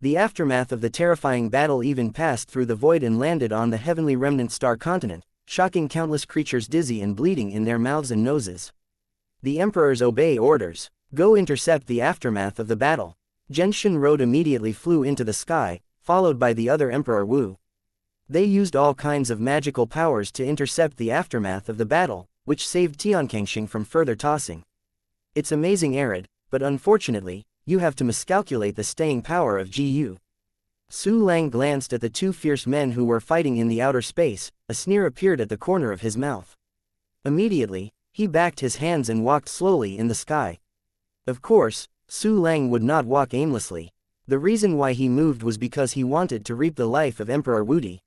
The aftermath of the terrifying battle even passed through the void and landed on the heavenly remnant star continent, shocking countless creatures dizzy and bleeding in their mouths and noses. The emperors obey orders. Go intercept the aftermath of the battle. Genshin Road immediately flew into the sky, followed by the other Emperor Wu. They used all kinds of magical powers to intercept the aftermath of the battle, which saved Tianqingxing from further tossing. It's amazing, Arid, but unfortunately, you have to miscalculate the staying power of Gu. Su Lang glanced at the two fierce men who were fighting in the outer space. A sneer appeared at the corner of his mouth. Immediately, he backed his hands and walked slowly in the sky. Of course, Su Lang would not walk aimlessly. The reason why he moved was because he wanted to reap the life of Emperor Wudi.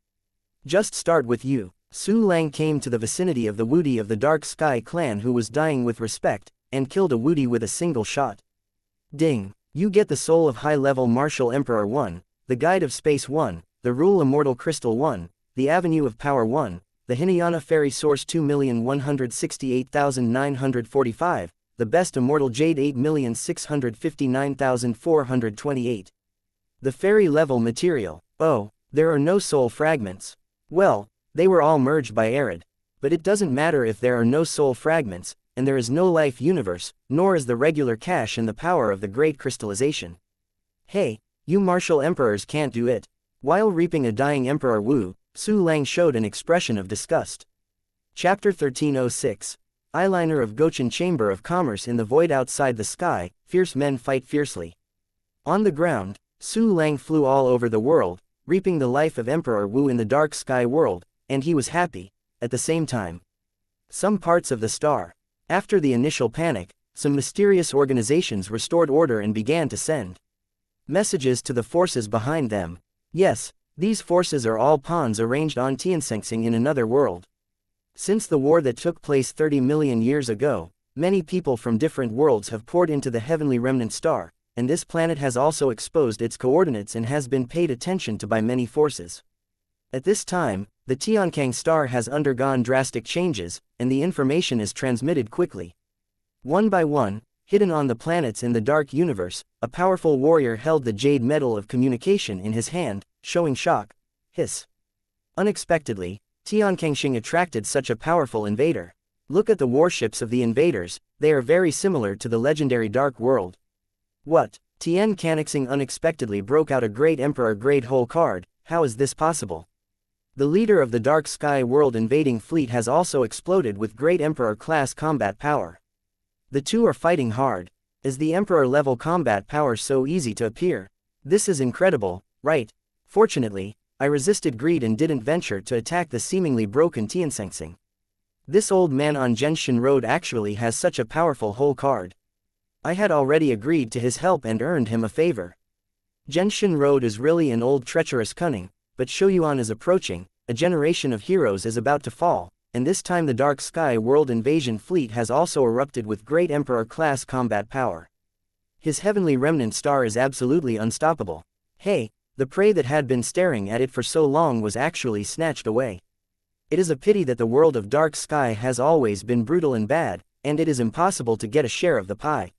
Just start with you. Su Lang came to the vicinity of the Wudi of the Dark Sky clan who was dying with respect, and killed a Wudi with a single shot. Ding! You get the soul of high-level Martial Emperor 1, the Guide of Space 1, the Rule Immortal Crystal 1, the Avenue of Power 1, the Hinayana Fairy Source 2,168,945, the Best Immortal Jade 8,659,428. The Fairy Level Material. Oh, there are no soul fragments. Well, they were all merged by Arid. But it doesn't matter if there are no soul fragments, and there is no life universe, nor is the regular cache in the power of the Great Crystallization. Hey, you martial emperors can't do it. While reaping a dying Emperor Wu, Su Lang showed an expression of disgust. Chapter 1306. Eyeliner of Gochin Chamber of Commerce. In the void outside the sky, fierce men fight fiercely. On the ground, Su Lang flew all over the world, reaping the life of Emperor Wu in the Dark Sky world, and he was happy, at the same time. Some parts of the star. After the initial panic, some mysterious organizations restored order and began to send messages to the forces behind them. Yes, these forces are all pawns arranged on Tianxingxing in another world. Since the war that took place 30 million years ago, many people from different worlds have poured into the heavenly remnant star, and this planet has also exposed its coordinates and has been paid attention to by many forces. At this time, the Tiankang star has undergone drastic changes, and the information is transmitted quickly. One by one, hidden on the planets in the dark universe, a powerful warrior held the jade medal of communication in his hand, showing shock. Hiss. Unexpectedly, Tianqingxing attracted such a powerful invader. Look at the warships of the invaders, they are very similar to the legendary Dark World. What? Tianqingxing unexpectedly broke out a Great Emperor Great Hole card. How is this possible? The leader of the Dark Sky World invading fleet has also exploded with Great Emperor class combat power. The two are fighting hard. Is the Emperor-level combat power so easy to appear? This is incredible, right? Fortunately, I resisted greed and didn't venture to attack the seemingly broken xianxia. This old man on Genshin Road actually has such a powerful whole card. I had already agreed to his help and earned him a favor. Genshin Road is really an old treacherous cunning, but Shoyuan is approaching, a generation of heroes is about to fall, and this time the Dark Sky World Invasion Fleet has also erupted with great Emperor-class combat power. His heavenly remnant star is absolutely unstoppable. Hey, the prey that had been staring at it for so long was actually snatched away. It is a pity that the world of Dark Sky has always been brutal and bad, and it is impossible to get a share of the pie.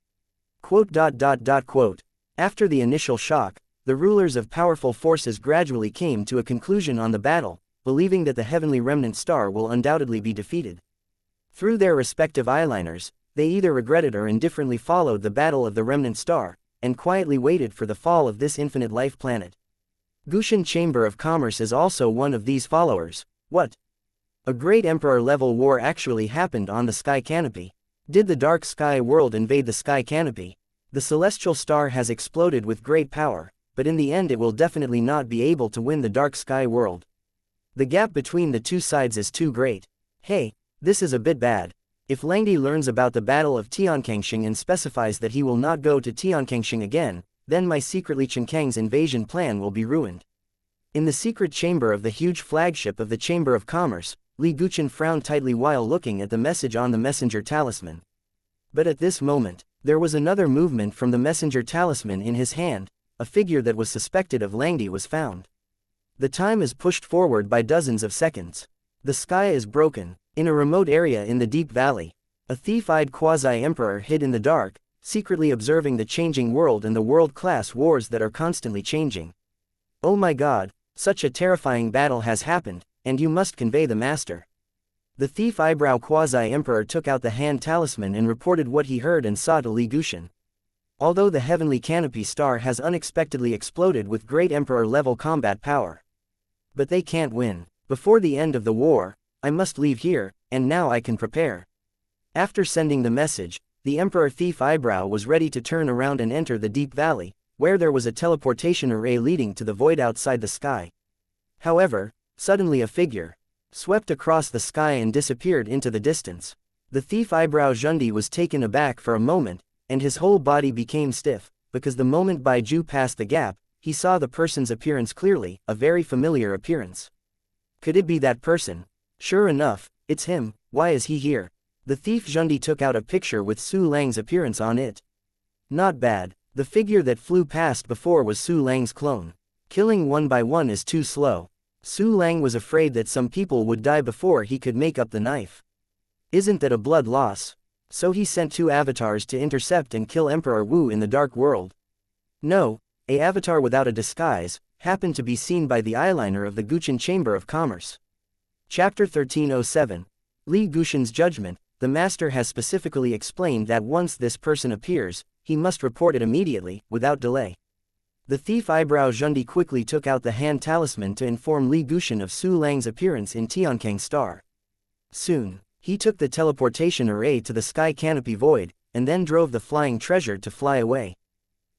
Quote. After the initial shock, the rulers of powerful forces gradually came to a conclusion on the battle, believing that the heavenly remnant star will undoubtedly be defeated. Through their respective eyeliners, they either regretted or indifferently followed the battle of the remnant star, and quietly waited for the fall of this infinite life planet. Gushin Chamber of Commerce is also one of these followers. What? A great Emperor-level war actually happened on the sky canopy. Did the Dark Sky World invade the sky canopy? The celestial star has exploded with great power, but in the end it will definitely not be able to win the Dark Sky World. The gap between the two sides is too great. Hey, this is a bit bad. If Langdi learns about the Battle of Tianquanxing and specifies that he will not go to Tianquanxing again, then my secretly Chenkang's invasion plan will be ruined. In the secret chamber of the huge flagship of the Chamber of Commerce, Li Guchen frowned tightly while looking at the message on the messenger talisman. But at this moment, there was another movement from the messenger talisman in his hand. A figure that was suspected of Langdi was found. The time is pushed forward by dozens of seconds. The sky is broken. In a remote area in the deep valley, a thief-eyed quasi-emperor hid in the dark, secretly observing the changing world and the world-class wars that are constantly changing. Oh my god, such a terrifying battle has happened, and you must convey the master. The thief-eyebrow quasi-emperor took out the hand talisman and reported what he heard and saw to Li Guchen. Although the heavenly canopy star has unexpectedly exploded with great emperor-level combat power. But they can't win. Before the end of the war, I must leave here, and now I can prepare. After sending the message, the Emperor Thief Eyebrow was ready to turn around and enter the deep valley, where there was a teleportation array leading to the void outside the sky. However, suddenly a figure swept across the sky and disappeared into the distance. The Thief Eyebrow Zhundi was taken aback for a moment, and his whole body became stiff, because the moment Baiju passed the gap, he saw the person's appearance clearly, a very familiar appearance. Could it be that person? Sure enough, it's him. Why is he here? The thief Zhundi took out a picture with Su Lang's appearance on it. Not bad. The figure that flew past before was Su Lang's clone. Killing one by one is too slow. Su Lang was afraid that some people would die before he could make up the knife. Isn't that a blood loss? So he sent 2 avatars to intercept and kill Emperor Wu in the Dark World. No, a avatar without a disguise happened to be seen by the eyeliner of the Gushin Chamber of Commerce. Chapter 1307. Li Gushin's Judgment. The master has specifically explained that once this person appears, he must report it immediately, without delay. The thief Eyebrow Zhundi quickly took out the hand talisman to inform Li Gushin of Su Lang's appearance in Tianquang Star. Soon, he took the teleportation array to the sky canopy void, and then drove the flying treasure to fly away.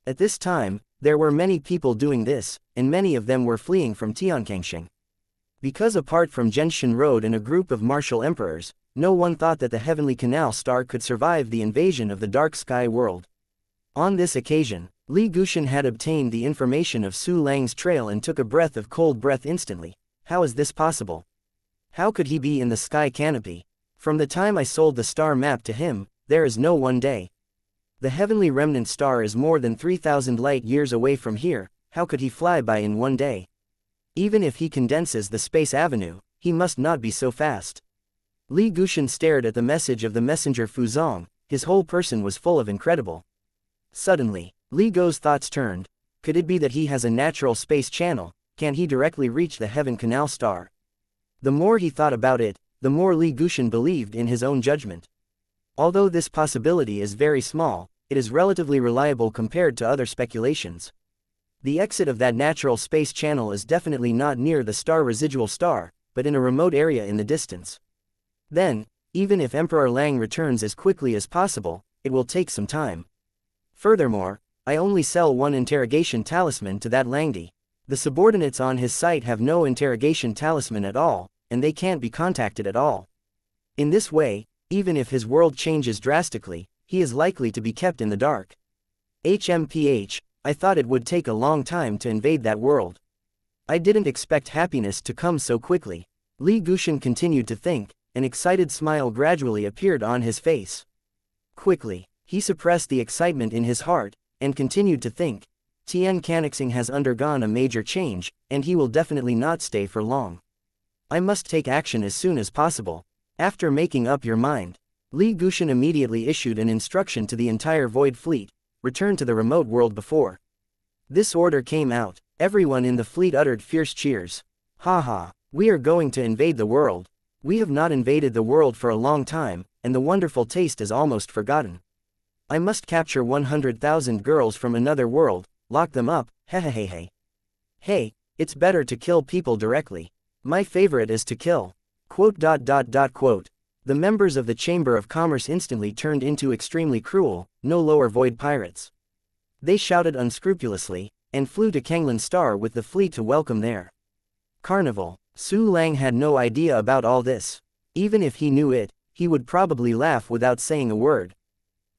At this time, there were many people doing this, and many of them were fleeing from Tianquanxing. Because apart from Genshin Road and a group of martial emperors, no one thought that the Heavenly Canal Star could survive the invasion of the Dark Sky World. On this occasion, Li Gushin had obtained the information of Su Lang's trail and took a breath of cold breath instantly. How is this possible? How could he be in the sky canopy? From the time I sold the star map to him, there is no one day. The heavenly remnant star is more than 3,000 light years away from here. How could he fly by in one day? Even if he condenses the space avenue, he must not be so fast. Li Gushin stared at the message of the messenger Fuzong. His whole person was full of incredible. Suddenly, Li Go's thoughts turned. Could it be that he has a natural space channel? Can he directly reach the Heaven Canal Star? The more he thought about it, the more Li Gushin believed in his own judgment. Although this possibility is very small, it is relatively reliable compared to other speculations. The exit of that natural space channel is definitely not near the star residual star, but in a remote area in the distance. Then, even if Emperor Lang returns as quickly as possible, it will take some time. Furthermore, I only sell one interrogation talisman to that Langdi. The subordinates on his site have no interrogation talisman at all, and they can't be contacted at all. In this way, even if his world changes drastically, he is likely to be kept in the dark. HMPH, I thought it would take a long time to invade that world. I didn't expect happiness to come so quickly. Li Gushan continued to think, an excited smile gradually appeared on his face. Quickly, he suppressed the excitement in his heart, and continued to think. Tian Canixing has undergone a major change, and he will definitely not stay for long. I must take action as soon as possible. After making up your mind, Li Gushan immediately issued an instruction to the entire Void Fleet, return to the remote world before. This order came out, everyone in the fleet uttered fierce cheers. Haha, we are going to invade the world. We have not invaded the world for a long time, and the wonderful taste is almost forgotten. I must capture 100,000 girls from another world, lock them up, hehehehe. Hey, it's better to kill people directly. My favorite is to kill. Quote. The members of the Chamber of Commerce instantly turned into extremely cruel, no lower void pirates. They shouted unscrupulously, and flew to Kanglan Star with the fleet to welcome their carnival. Su Lang had no idea about all this. Even if he knew it, he would probably laugh without saying a word.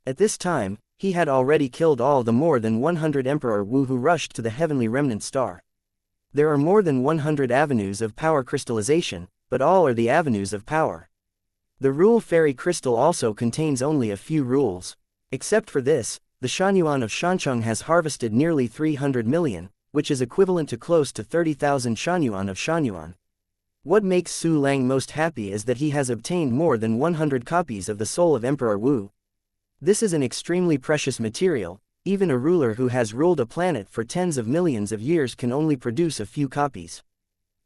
At this time, he had already killed all the more than 100 Emperor Wu who rushed to the heavenly remnant star. There are more than 100 avenues of power crystallization, but all are the avenues of power. The Rule Fairy Crystal also contains only a few rules. Except for this, the Shanyuan of Shancheng has harvested nearly 300 million, which is equivalent to close to 30,000 Shanyuan of Shanyuan. What makes Su Lang most happy is that he has obtained more than 100 copies of the Soul of Emperor Wu. This is an extremely precious material. Even a ruler who has ruled a planet for tens of millions of years can only produce a few copies.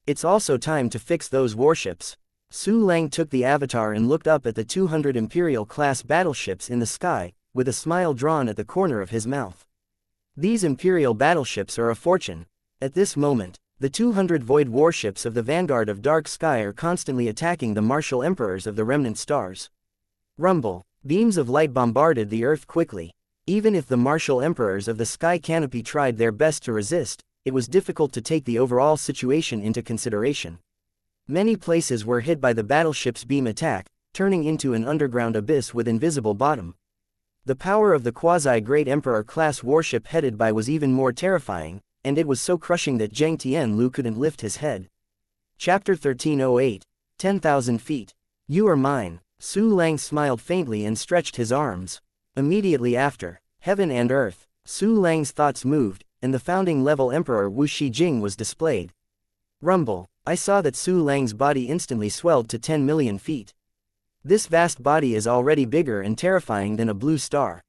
It's also time to fix those warships. Su Lang took the avatar and looked up at the 200 Imperial-class battleships in the sky, with a smile drawn at the corner of his mouth. These Imperial battleships are a fortune. At this moment, the 200 void warships of the Vanguard of Dark Sky are constantly attacking the martial emperors of the remnant stars. Rumble. Beams of light bombarded the earth quickly. Even if the martial emperors of the sky canopy tried their best to resist, it was difficult to take the overall situation into consideration. Many places were hit by the battleship's beam attack, turning into an underground abyss with invisible bottom. The power of the quasi-Great Emperor-class warship headed by was even more terrifying, and it was so crushing that Zhang Tianlu couldn't lift his head. Chapter 1308, 10,000 feet. You are mine. Su Lang smiled faintly and stretched his arms. Immediately after, heaven and earth, Su Lang's thoughts moved, and the founding-level Emperor Wu Shijing was displayed. Rumble. I saw that Su Lang's body instantly swelled to 10 million feet. This vast body is already bigger and terrifying than a blue star.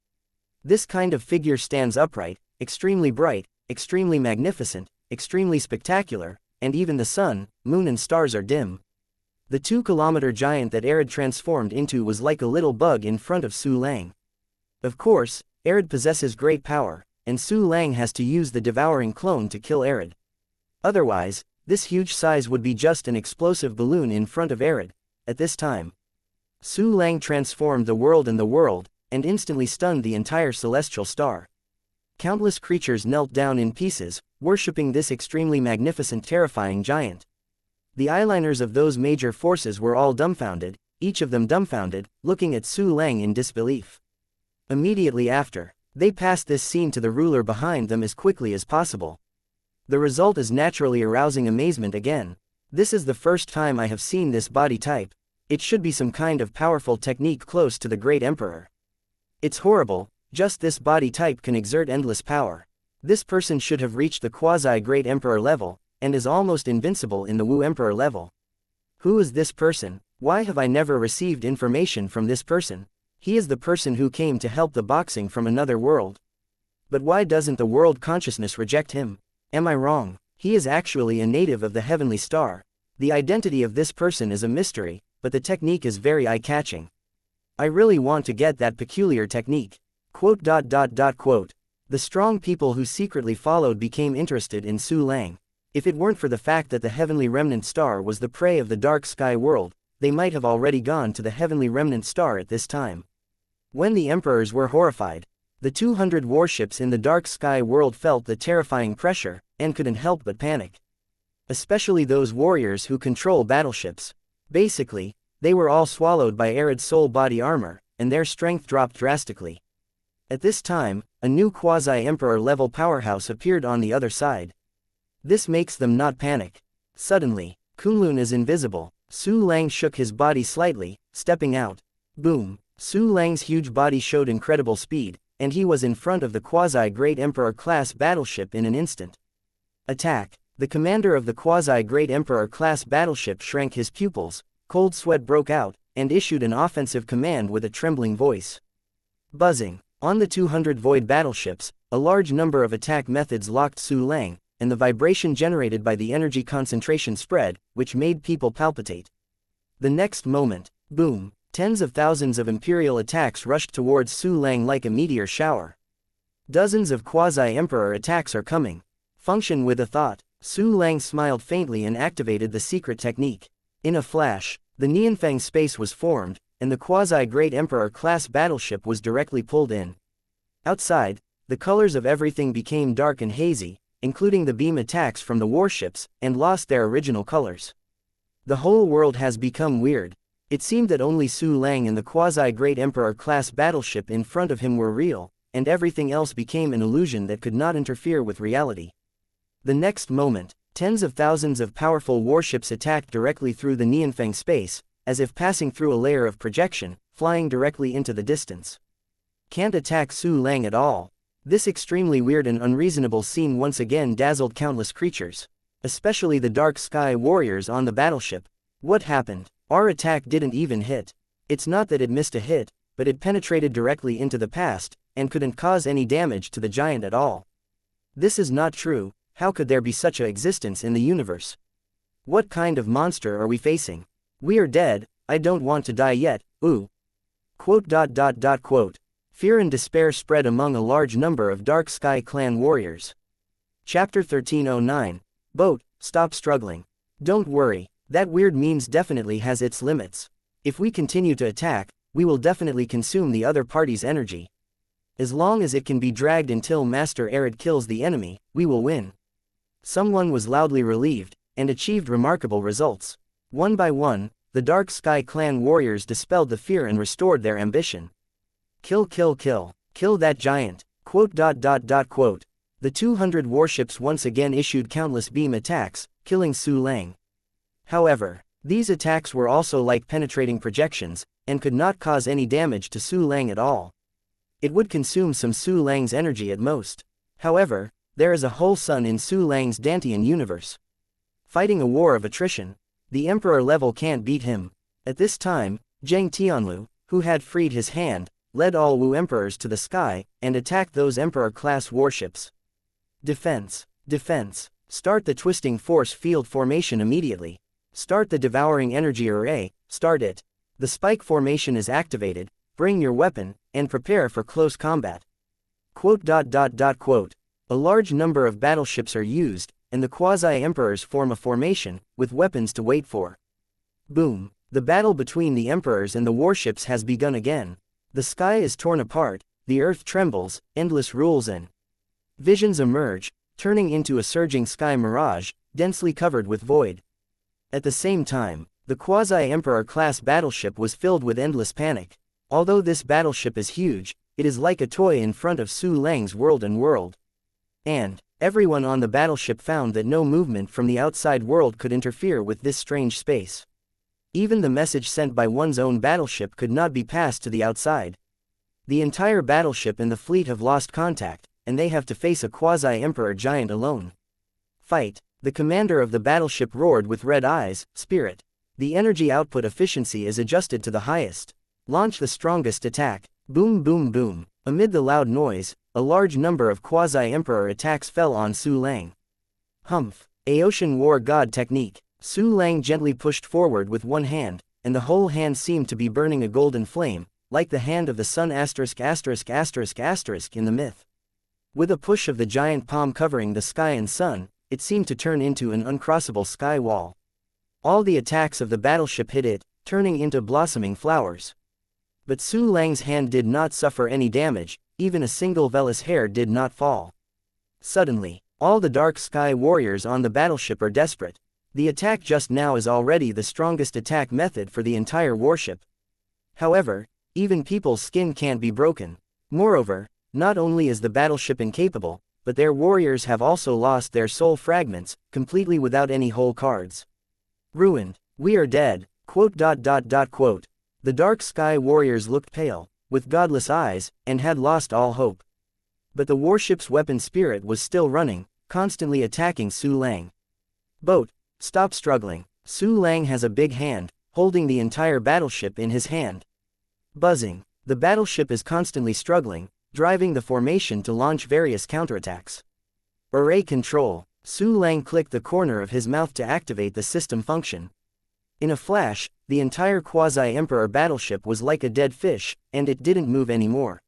This kind of figure stands upright, extremely bright, extremely magnificent, extremely spectacular, and even the sun, moon and stars are dim. The 2-kilometer giant that Arid transformed into was like a little bug in front of Su Lang. Of course, Arid possesses great power, and Su Lang has to use the devouring clone to kill Arid. Otherwise, this huge size would be just an explosive balloon in front of Arid. At this time, Su Lang transformed the world, and instantly stunned the entire celestial star. Countless creatures knelt down in pieces, worshipping this extremely magnificent, terrifying giant. The eyeliners of those major forces were all dumbfounded, each of them dumbfounded, looking at Su Lang in disbelief. Immediately after, they passed this scene to the ruler behind them as quickly as possible. The result is naturally arousing amazement again. This is the first time I have seen this body type. It should be some kind of powerful technique close to the Great Emperor. It's horrible, just this body type can exert endless power. This person should have reached the quasi-Great Emperor level, and is almost invincible in the Wu Emperor level. Who is this person? Why have I never received information from this person? He is the person who came to help the boxing from another world. But why doesn't the world consciousness reject him? Am I wrong? He is actually a native of the heavenly star. The identity of this person is a mystery, but the technique is very eye-catching. I really want to get that peculiar technique. Quote. The strong people who secretly followed became interested in Su Lang. If it weren't for the fact that the heavenly remnant star was the prey of the dark sky world, they might have already gone to the heavenly remnant star at this time. When the emperors were horrified, The 200 warships in the dark sky world felt the terrifying pressure, and couldn't help but panic. Especially those warriors who control battleships. Basically, they were all swallowed by arid soul body armor, and their strength dropped drastically. At this time, a new quasi-emperor level powerhouse appeared on the other side. This makes them not panic. Suddenly, Kunlun is invisible. Su Lang shook his body slightly, stepping out. Boom! Su Lang's huge body showed incredible speed, and he was in front of the quasi-Great Emperor-class battleship in an instant. Attack! The commander of the quasi-Great Emperor-class battleship shrank his pupils, cold sweat broke out, and issued an offensive command with a trembling voice. Buzzing! On the 200 Void battleships, a large number of attack methods locked Su Lang, and the vibration generated by the energy concentration spread, which made people palpitate. The next moment, boom! Tens of thousands of Imperial attacks rushed towards Su Lang like a meteor shower. Dozens of quasi-emperor attacks are coming. Function with a thought. Su Lang smiled faintly and activated the secret technique. In a flash, the Nianfang space was formed, and the quasi-Great Emperor-class battleship was directly pulled in. Outside, the colors of everything became dark and hazy, including the beam attacks from the warships, and lost their original colors. The whole world has become weird. It seemed that only Su Lang and the quasi-Great Emperor-class battleship in front of him were real, and everything else became an illusion that could not interfere with reality. The next moment, tens of thousands of powerful warships attacked directly through the Nianfang space, as if passing through a layer of projection, flying directly into the distance. Can't attack Su Lang at all. This extremely weird and unreasonable scene once again dazzled countless creatures, especially the dark sky warriors on the battleship. What happened? Our attack didn't even hit. It's not that it missed a hit, but it penetrated directly into the past, and couldn't cause any damage to the giant at all. This is not true. How could there be such a existence in the universe? What kind of monster are we facing? We are dead, I don't want to die yet, ooh. Quote. Fear and despair spread among a large number of Dark Sky Clan warriors. Chapter 1309. Boat, stop struggling. Don't worry, that weird memes definitely has its limits. If we continue to attack, we will definitely consume the other party's energy. As long as it can be dragged until Master Arid kills the enemy, we will win. Someone was loudly relieved, and achieved remarkable results. One by one, the Dark Sky Clan warriors dispelled the fear and restored their ambition. Kill that giant. Quote. The 200 warships once again issued countless beam attacks, killing Su Lang. However, these attacks were also like penetrating projections, and could not cause any damage to Su Lang at all. It would consume some Su Lang's energy at most. However, there is a whole sun in Su Lang's Dantian universe. Fighting a war of attrition, the Emperor level can't beat him. At this time, Zheng Tianlu, who had freed his hand, led all Wu Emperors to the sky, and attacked those Emperor-class warships. Defense. Start the Twisting Force field formation immediately. Start the Devouring Energy Array, start it. The Spike formation is activated, bring your weapon, and prepare for close combat. Quote. A large number of battleships are used, and the quasi-emperors form a formation, with weapons to wait for. Boom! The battle between the emperors and the warships has begun again. The sky is torn apart, the earth trembles, endless rules and visions emerge, turning into a surging sky mirage, densely covered with void. At the same time, the quasi-emperor-class battleship was filled with endless panic. Although this battleship is huge, it is like a toy in front of Su Lang's world. And everyone on the battleship found that no movement from the outside world could interfere with this strange space. Even the message sent by one's own battleship could not be passed to the outside. The entire battleship and the fleet have lost contact, and they have to face a quasi-emperor giant alone. Fight! The commander of the battleship roared with red eyes. Spirit! The energy output efficiency is adjusted to the highest. Launch the strongest attack. Boom. Amid the loud noise, a large number of quasi-emperor attacks fell on Su Lang. Humph! Aotian War God Technique. Su Lang gently pushed forward with one hand, and the whole hand seemed to be burning a golden flame, like the hand of the sun ***** in the myth. With a push of the giant palm covering the sky and sun, it seemed to turn into an uncrossable sky wall. All the attacks of the battleship hit it, turning into blossoming flowers. But Su Lang's hand did not suffer any damage, even a single Velis hair did not fall. Suddenly, all the dark sky warriors on the battleship are desperate. The attack just now is already the strongest attack method for the entire warship. However, even people's skin can't be broken. Moreover, not only is the battleship incapable, but their warriors have also lost their soul fragments, completely without any whole cards. Ruined. We are dead. Quote. The dark sky warriors looked pale, with godless eyes, and had lost all hope. But the warship's weapon spirit was still running, constantly attacking Su Lang. Boat, stop struggling. Su Lang has a big hand, holding the entire battleship in his hand. Buzzing. The battleship is constantly struggling, driving the formation to launch various counterattacks. Array control. Su Lang clicked the corner of his mouth to activate the system function. In a flash, the entire quasi-emperor battleship was like a dead fish, and it didn't move anymore.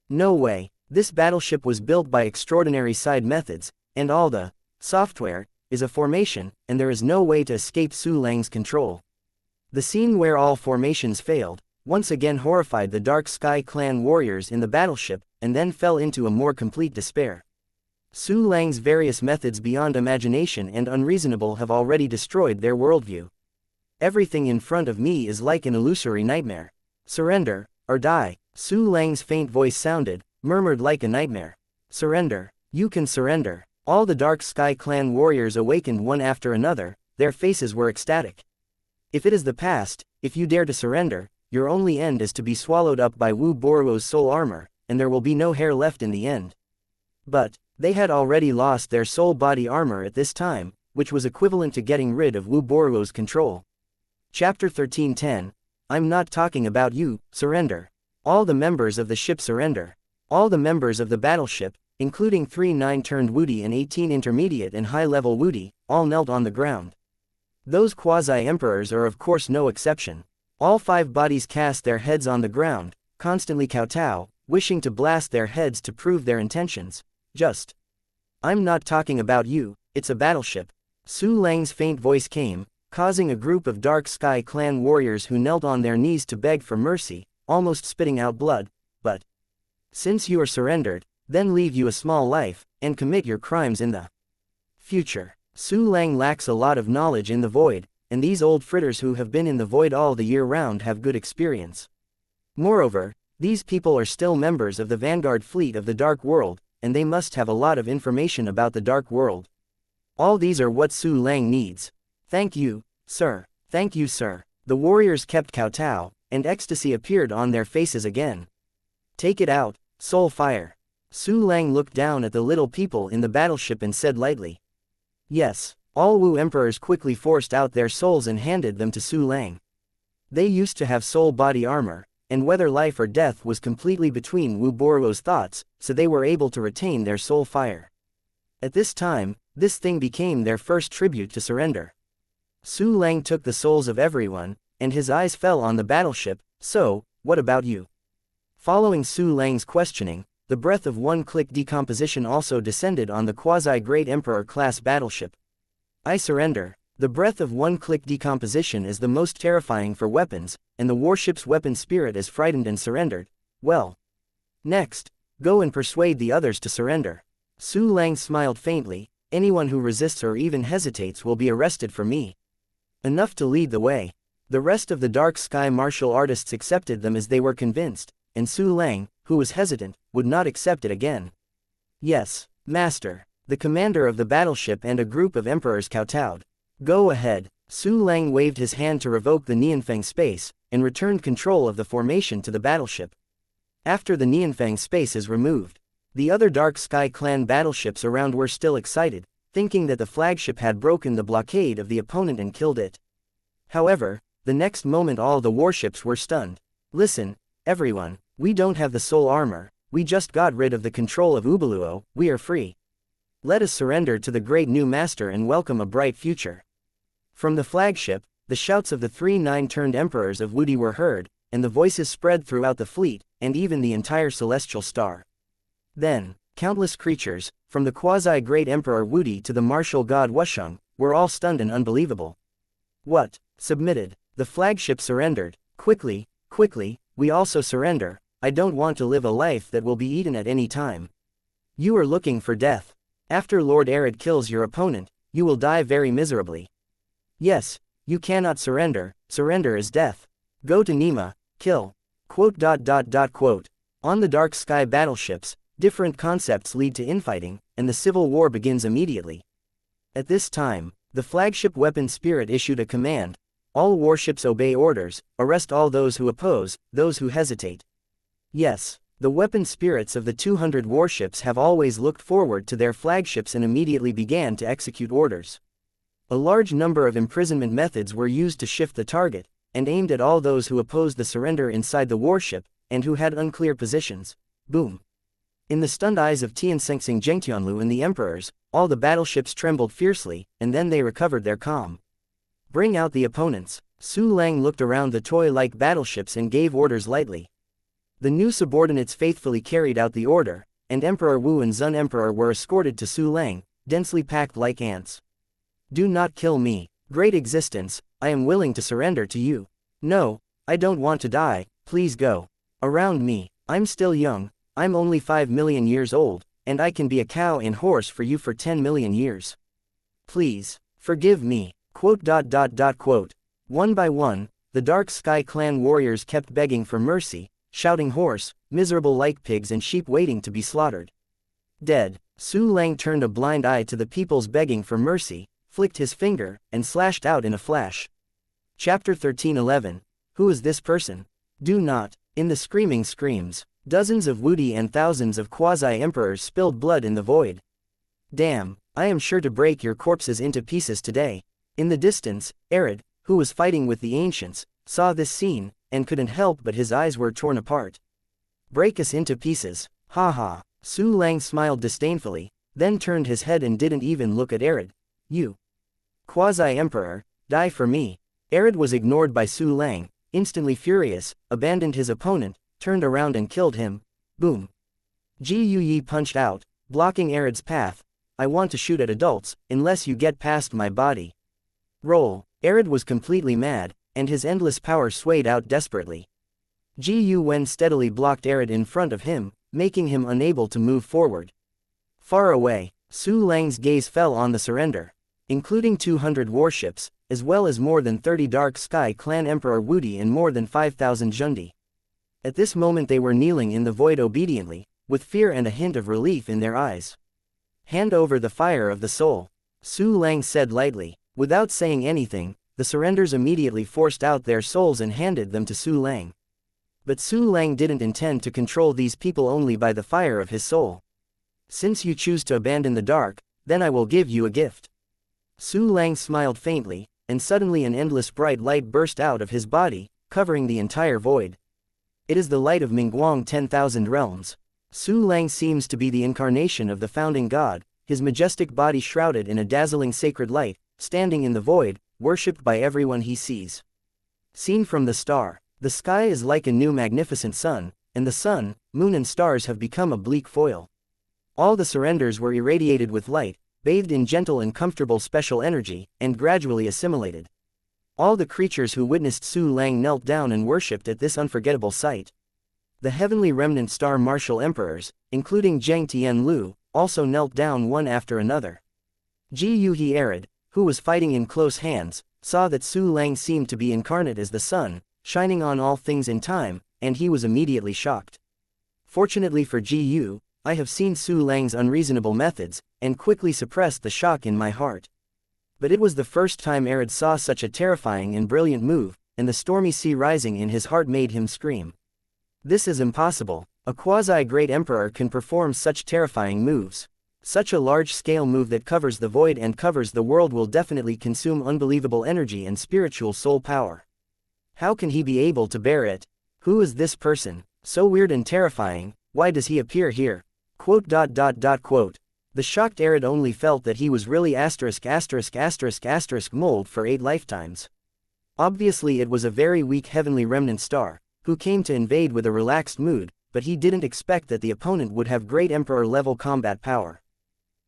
No way. This battleship was built by extraordinary side methods, and all the software is a formation, and there is no way to escape Su Lang's control. The scene where all formations failed once again horrified the Dark Sky Clan warriors in the battleship, and then fell into a more complete despair. Su Lang's various methods beyond imagination and unreasonable have already destroyed their worldview. Everything in front of me is like an illusory nightmare. Surrender, or die. Su Lang's faint voice sounded, murmured like a nightmare. Surrender. You can surrender. All the Dark Sky Clan warriors awakened one after another, their faces were ecstatic. If it is the past, if you dare to surrender, your only end is to be swallowed up by Wu Boruo's soul armor, and there will be no hair left in the end. But they had already lost their soul body armor at this time, which was equivalent to getting rid of Wu Boruo's control. Chapter 13:10. I'm not talking about you. Surrender. All the members of the ship surrender. All the members of the battleship, including 3 9-turned Wudi and 18 intermediate and high-level Wudi, all knelt on the ground. Those quasi-emperors are of course no exception. All 5 bodies cast their heads on the ground, constantly kowtow, wishing to blast their heads to prove their intentions. Just. I'm not talking about you, it's a battleship. Su Lang's faint voice came, causing a group of Dark Sky Clan warriors who knelt on their knees to beg for mercy, almost spitting out blood, but since you are surrendered, then leave you a small life, and commit your crimes in the future. Su Lang lacks a lot of knowledge in the void, and these old fritters who have been in the void all the year round have good experience. Moreover, these people are still members of the vanguard fleet of the Dark World, and they must have a lot of information about the Dark World. All these are what Su Lang needs. Thank you, sir. Thank you, sir. The warriors kept kowtow, and ecstasy appeared on their faces again. Take it out, soul fire. Su Lang looked down at the little people in the battleship and said lightly. Yes. All Wu emperors quickly forced out their souls and handed them to Su Lang. They used to have soul body armor, and whether life or death was completely between Wu Boruo's thoughts, so they were able to retain their soul fire. At this time, this thing became their first tribute to surrender. Su Lang took the souls of everyone, and his eyes fell on the battleship. So, what about you? Following Su Lang's questioning, the breath of one-click decomposition also descended on the quasi-Great Emperor class battleship. I surrender. The breath of one-click decomposition is the most terrifying for weapons, and the warship's weapon spirit is frightened and surrendered. Well. Next, go and persuade the others to surrender. Su Lang smiled faintly. Anyone who resists or even hesitates will be arrested for me. Enough to lead the way. The rest of the Dark Sky martial artists accepted them as they were convinced, and Su Lang, who was hesitant, would not accept it again. Yes, master. The commander of the battleship and a group of emperors kowtowed. Go ahead. Su Lang waved his hand to revoke the Nianfeng space, and returned control of the formation to the battleship. After the Nianfeng space is removed, the other Dark Sky Clan battleships around were still excited, thinking that the flagship had broken the blockade of the opponent and killed it. However, the next moment all the warships were stunned. Listen, everyone, we don't have the soul armor, we just got rid of the control of Ubuluo, we are free. Let us surrender to the great new master and welcome a bright future. From the flagship, the shouts of the 3 9-turned emperors of Wudi were heard, and the voices spread throughout the fleet, and even the entire celestial star. Then, countless creatures, from the quasi-great emperor Wudi to the martial god Wusheng, were all stunned and unbelievable. What? Submitted. The flagship surrendered. Quickly, quickly, we also surrender. I don't want to live a life that will be eaten at any time. You are looking for death. After Lord Arid kills your opponent, you will die very miserably. Yes, you cannot surrender, surrender is death. Go to Nima, kill. Quote. On the dark sky battleships, different concepts lead to infighting, and the civil war begins immediately. At this time, the flagship weapon Spirit issued a command: all warships obey orders, arrest all those who oppose, those who hesitate. Yes, the weapon spirits of the 200 warships have always looked forward to their flagships and immediately began to execute orders. A large number of imprisonment methods were used to shift the target, and aimed at all those who opposed the surrender inside the warship, and who had unclear positions. Boom. In the stunned eyes of Tianxing Zhengtianlu and the emperors, all the battleships trembled fiercely, and then they recovered their calm. Bring out the opponents. Su Lang looked around the toy-like battleships and gave orders lightly. The new subordinates faithfully carried out the order, and Emperor Wu and Zun Emperor were escorted to Su Lang, densely packed like ants. Do not kill me, great existence, I am willing to surrender to you. No, I don't want to die, please go. Around me, I'm still young, I'm only 5 million years old, and I can be a cow and horse for you for 10 million years. Please, forgive me. Quote. One by one, the Dark Sky Clan warriors kept begging for mercy, shouting hoarse, miserable like pigs and sheep waiting to be slaughtered. Dead, Su Lang turned a blind eye to the people's begging for mercy, flicked his finger, and slashed out in a flash. Chapter 1311. Who is this person? Do not. In the screaming screams, dozens of Wudi and thousands of quasi-emperors spilled blood in the void. Damn, I am sure to break your corpses into pieces today. In the distance, Arid, who was fighting with the ancients, saw this scene, and couldn't help but his eyes were torn apart. Break us into pieces, ha ha. Su Lang smiled disdainfully, then turned his head and didn't even look at Arid. You quasi-emperor, die for me. Arid was ignored by Su Lang, instantly furious, abandoned his opponent, turned around and killed him. Boom. Ji Yi punched out, blocking Arid's path. I want to shoot at adults, unless you get past my body. Roll. Arid was completely mad, and his endless power swayed out desperately. Ji Yu steadily blocked Arid in front of him, making him unable to move forward. Far away, Su Lang's gaze fell on the surrender, including 200 warships, as well as more than 30 Dark Sky Clan Emperor Wudi and more than 5,000 Jundi. At this moment they were kneeling in the void obediently, with fear and a hint of relief in their eyes. Hand over the fire of the soul, Su Lang said lightly. Without saying anything, the surrenders immediately forced out their souls and handed them to Su Lang. But Su Lang didn't intend to control these people only by the fire of his soul. Since you choose to abandon the dark, then I will give you a gift. Su Lang smiled faintly, and suddenly an endless bright light burst out of his body, covering the entire void. It is the light of Mingguang 10,000 realms. Su Lang seems to be the incarnation of the founding god, his majestic body shrouded in a dazzling sacred light, standing in the void, worshipped by everyone he sees. Seen from the star, the sky is like a new magnificent sun, and the sun, moon and stars have become a bleak foil. All the surrenders were irradiated with light, bathed in gentle and comfortable special energy, and gradually assimilated. All the creatures who witnessed Su Lang knelt down and worshipped at this unforgettable sight. The heavenly remnant star martial emperors, including Zheng Tianlu, also knelt down one after another. Ji Yuhi Arid, who was fighting in close hands, saw that Su Lang seemed to be incarnate as the sun, shining on all things in time, and he was immediately shocked. Fortunately for Ji Yu, I have seen Su Lang's unreasonable methods, and quickly suppressed the shock in my heart. But it was the first time Arid saw such a terrifying and brilliant move, and the stormy sea rising in his heart made him scream. This is impossible. A quasi-great emperor can perform such terrifying moves. Such a large-scale move that covers the void and covers the world will definitely consume unbelievable energy and spiritual soul power. How can he be able to bear it? Who is this person? So weird and terrifying, why does he appear here? Quote. The shocked Arid only felt that he was really mold for 8 lifetimes. Obviously it was a very weak heavenly remnant star, who came to invade with a relaxed mood, but he didn't expect that the opponent would have great emperor-level combat power.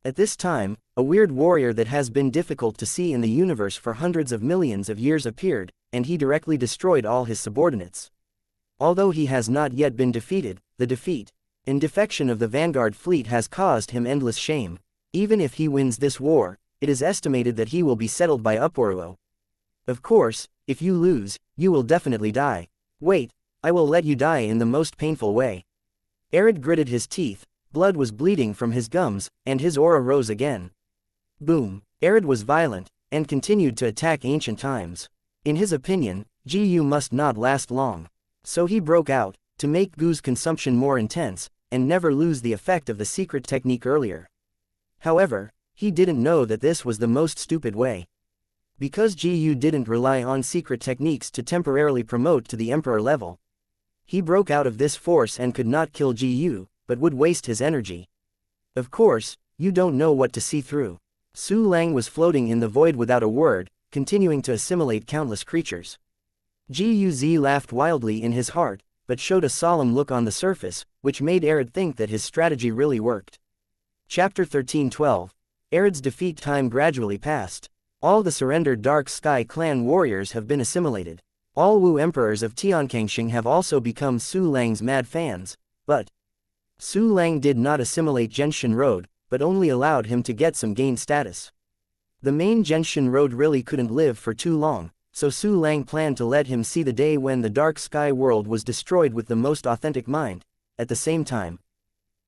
At this time, a weird warrior that has been difficult to see in the universe for hundreds of millions of years appeared, and he directly destroyed all his subordinates. Although he has not yet been defeated, the defeat and defection of the Vanguard fleet has caused him endless shame. Even if he wins this war, it is estimated that he will be settled by Uporuo. Of course, if you lose, you will definitely die. Wait, I will let you die in the most painful way. Arid gritted his teeth, blood was bleeding from his gums, and his aura rose again. Boom! Arid was violent, and continued to attack ancient times. In his opinion, Gu must not last long. So he broke out, to make Gu's consumption more intense, and never lose the effect of the secret technique earlier. However, he didn't know that this was the most stupid way. Because Gu didn't rely on secret techniques to temporarily promote to the Emperor level. He broke out of this force and could not kill Gu, but would waste his energy. Of course, you don't know what to see through. Su Lang was floating in the void without a word, continuing to assimilate countless creatures. Guz laughed wildly in his heart, but showed a solemn look on the surface, which made Arid think that his strategy really worked. Chapter 13:12. Arid's defeat. Time gradually passed. All the surrendered Dark Sky clan warriors have been assimilated. All Wu emperors of Tianxia have also become Su Lang's mad fans, but Su Lang did not assimilate Genshin Road, but only allowed him to get some gain status. The main Genshin Road really couldn't live for too long, so Su Lang planned to let him see the day when the Dark Sky world was destroyed with the most authentic mind. At the same time,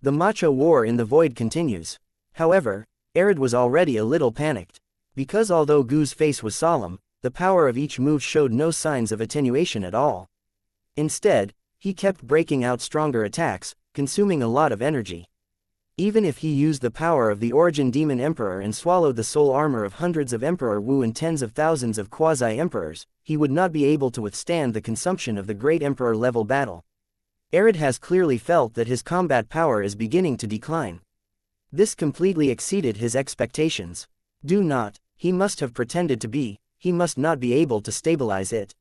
the Matcha war in the void continues. However, Arid was already a little panicked. Because although Gu's face was solemn, the power of each move showed no signs of attenuation at all. Instead, he kept breaking out stronger attacks, consuming a lot of energy. Even if he used the power of the Origin Demon Emperor and swallowed the soul armor of hundreds of Emperor Wu and tens of thousands of quasi-emperors, he would not be able to withstand the consumption of the Great Emperor level battle. Arid has clearly felt that his combat power is beginning to decline. This completely exceeded his expectations. He must have pretended to be, he must not be able to stabilize it.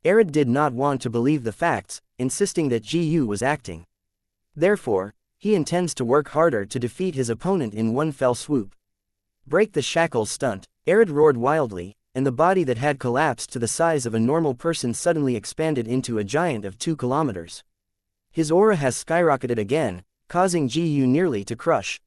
Arid did not want to believe the facts, insisting that Gu was acting. Therefore, he intends to work harder to defeat his opponent in one fell swoop. Break the shackles stunt. Arid roared wildly, and the body that had collapsed to the size of a normal person suddenly expanded into a giant of 2 kilometers. His aura has skyrocketed again, causing Gu nearly to crush.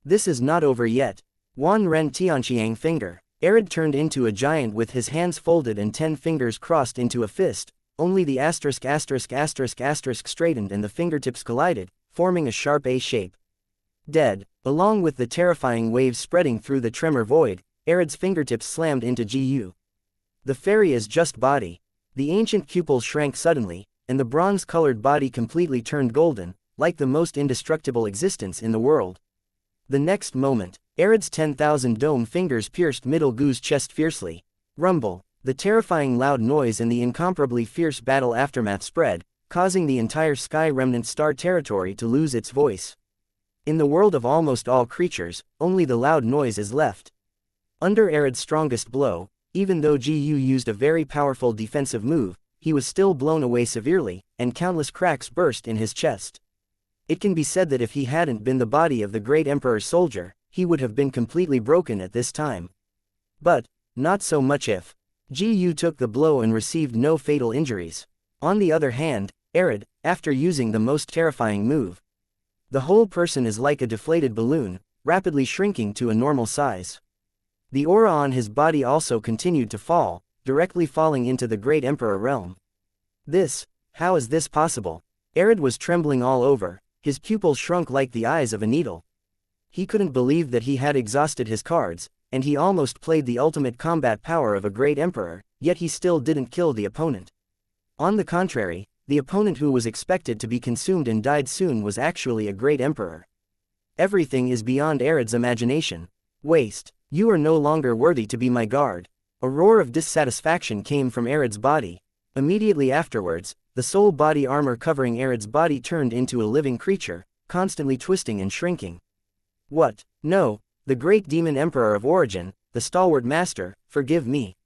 This is not over yet. Wan Ren Tianqiang finger. Arid turned into a giant with his hands folded and 10 fingers crossed into a fist, only the asterisk straightened and the fingertips collided, forming a sharp A shape. Dead. Along with the terrifying waves spreading through the tremor void, Arid's fingertips slammed into Gu. The fairy is just body. The ancient pupils shrank suddenly, and the bronze-colored body completely turned golden, like the most indestructible existence in the world. The next moment, Arid's 10,000 dome fingers pierced middle Gu's chest fiercely. Rumble. The terrifying loud noise and the incomparably fierce battle aftermath spread, causing the entire Sky Remnant Star territory to lose its voice. In the world of almost all creatures, only the loud noise is left. Under Arid's strongest blow, even though Gu used a very powerful defensive move, he was still blown away severely, and countless cracks burst in his chest. It can be said that if he hadn't been the body of the Great Emperor's soldier, he would have been completely broken at this time. But, not so much if Gu took the blow and received no fatal injuries. On the other hand, Arid, after using the most terrifying move, the whole person is like a deflated balloon, rapidly shrinking to a normal size. The aura on his body also continued to fall, directly falling into the Great Emperor realm. How is this possible? Arid was trembling all over, his pupils shrunk like the eyes of a needle. He couldn't believe that he had exhausted his cards, and he almost played the ultimate combat power of a Great Emperor, yet he still didn't kill the opponent. On the contrary, the opponent who was expected to be consumed and died soon was actually a Great Emperor. Everything is beyond Arid's imagination. Waste. You are no longer worthy to be my guard. A roar of dissatisfaction came from Arid's body. Immediately afterwards, the soul body armor covering Arid's body turned into a living creature, constantly twisting and shrinking. What? No, the great demon emperor of origin, the stalwart master, forgive me.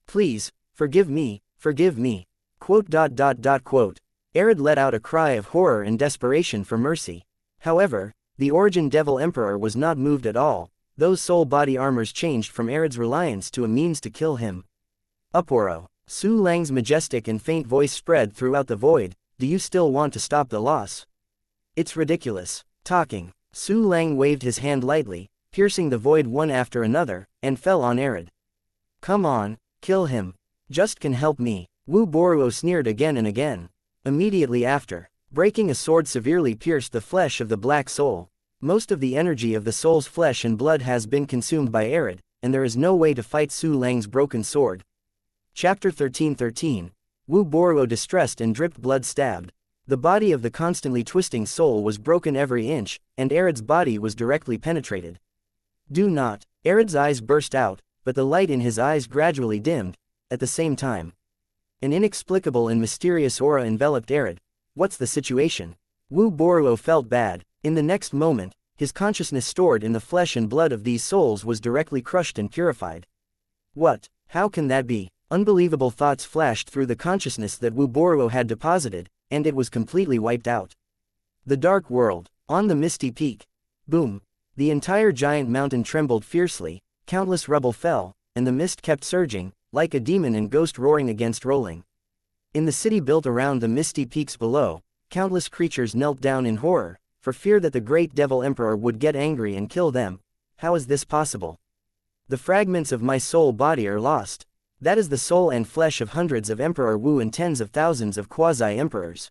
Please, forgive me, forgive me. Quote. Arid let out a cry of horror and desperation for mercy. However, the origin devil emperor was not moved at all. Those soul body armors changed from Arid's reliance to a means to kill him. Uporo. Su Lang's majestic and faint voice spread throughout the void. Do you still want to stop the loss? It's ridiculous. Talking. Su Lang waved his hand lightly, piercing the void one after another, and fell on Arid. Come on, kill him. Just can help me. Wu Boruo sneered again and again. Immediately after, breaking a sword severely pierced the flesh of the black soul. Most of the energy of the soul's flesh and blood has been consumed by Arid, and there is no way to fight Su Lang's broken sword. Chapter 13:13. Wu Boruo distressed and dripped blood stabbed. The body of the constantly twisting soul was broken every inch, and Arid's body was directly penetrated. Do not. Arid's eyes burst out, but the light in his eyes gradually dimmed. At the same time, an inexplicable and mysterious aura enveloped Arid. What's the situation? Wu Boruo felt bad. In the next moment, his consciousness stored in the flesh and blood of these souls was directly crushed and purified. What? How can that be? Unbelievable thoughts flashed through the consciousness that Wu Boruo had deposited, and it was completely wiped out. The dark world. On the misty peak. Boom. The entire giant mountain trembled fiercely, countless rubble fell, and the mist kept surging, like a demon and ghost roaring against rolling. In the city built around the misty peaks below, countless creatures knelt down in horror, for fear that the great devil emperor would get angry and kill them. How is this possible? The fragments of my soul body are lost. That is the soul and flesh of hundreds of Emperor Wu and tens of thousands of quasi-emperors.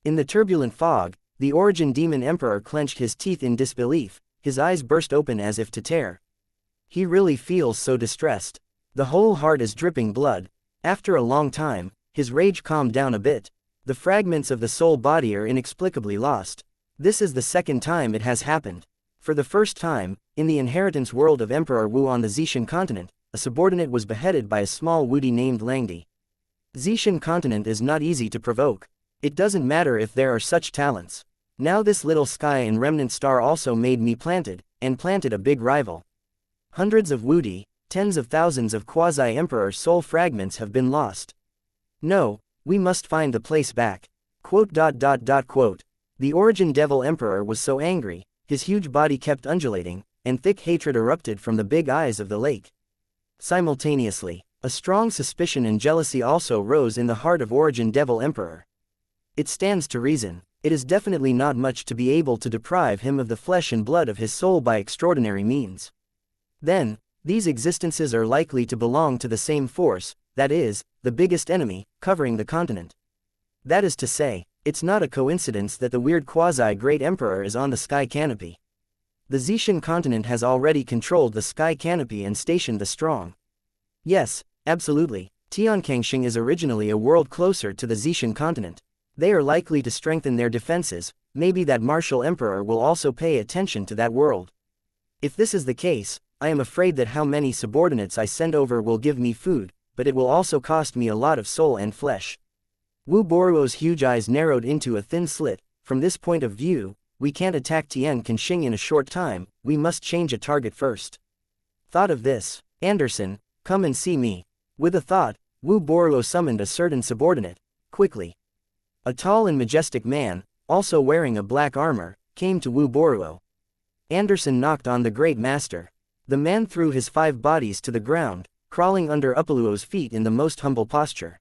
In the turbulent fog, the origin demon emperor clenched his teeth in disbelief, his eyes burst open as if to tear. He really feels so distressed. The whole heart is dripping blood. After a long time, his rage calmed down a bit. The fragments of the soul body are inexplicably lost. This is the second time it has happened. For the first time, in the inheritance world of Emperor Wu on the Zishan continent, a subordinate was beheaded by a small Wudi named Langdi. Zishan continent is not easy to provoke. It doesn't matter if there are such talents. Now this little sky and remnant star also made me planted a big rival. Hundreds of Wudi, tens of thousands of quasi-emperor soul fragments have been lost. No, we must find the place back. Quote. The origin devil emperor was so angry, his huge body kept undulating, and thick hatred erupted from the big eyes of the lake. Simultaneously, a strong suspicion and jealousy also rose in the heart of origin devil emperor. It stands to reason, it is definitely not much to be able to deprive him of the flesh and blood of his soul by extraordinary means. Then, these existences are likely to belong to the same force, that is, the biggest enemy, covering the continent. That is to say, it's not a coincidence that the weird quasi-great emperor is on the sky canopy. The Zishan continent has already controlled the sky canopy and stationed the strong. Yes, absolutely, Tiankangsing is originally a world closer to the Zishan continent. They are likely to strengthen their defenses. Maybe that martial emperor will also pay attention to that world. If this is the case, I am afraid that how many subordinates I send over will give me food, but it will also cost me a lot of soul and flesh. Wu Boruo's huge eyes narrowed into a thin slit. From this point of view, we can't attack Tiankangsing in a short time, we must change a target first. Thought of this. Anderson, come and see me. With a thought, Wu Boruo summoned a certain subordinate. Quickly. A tall and majestic man, also wearing a black armor, came to Wu Boruo. Anderson knocked on the great master. The man threw his 5 bodies to the ground, crawling under Upoluo's feet in the most humble posture.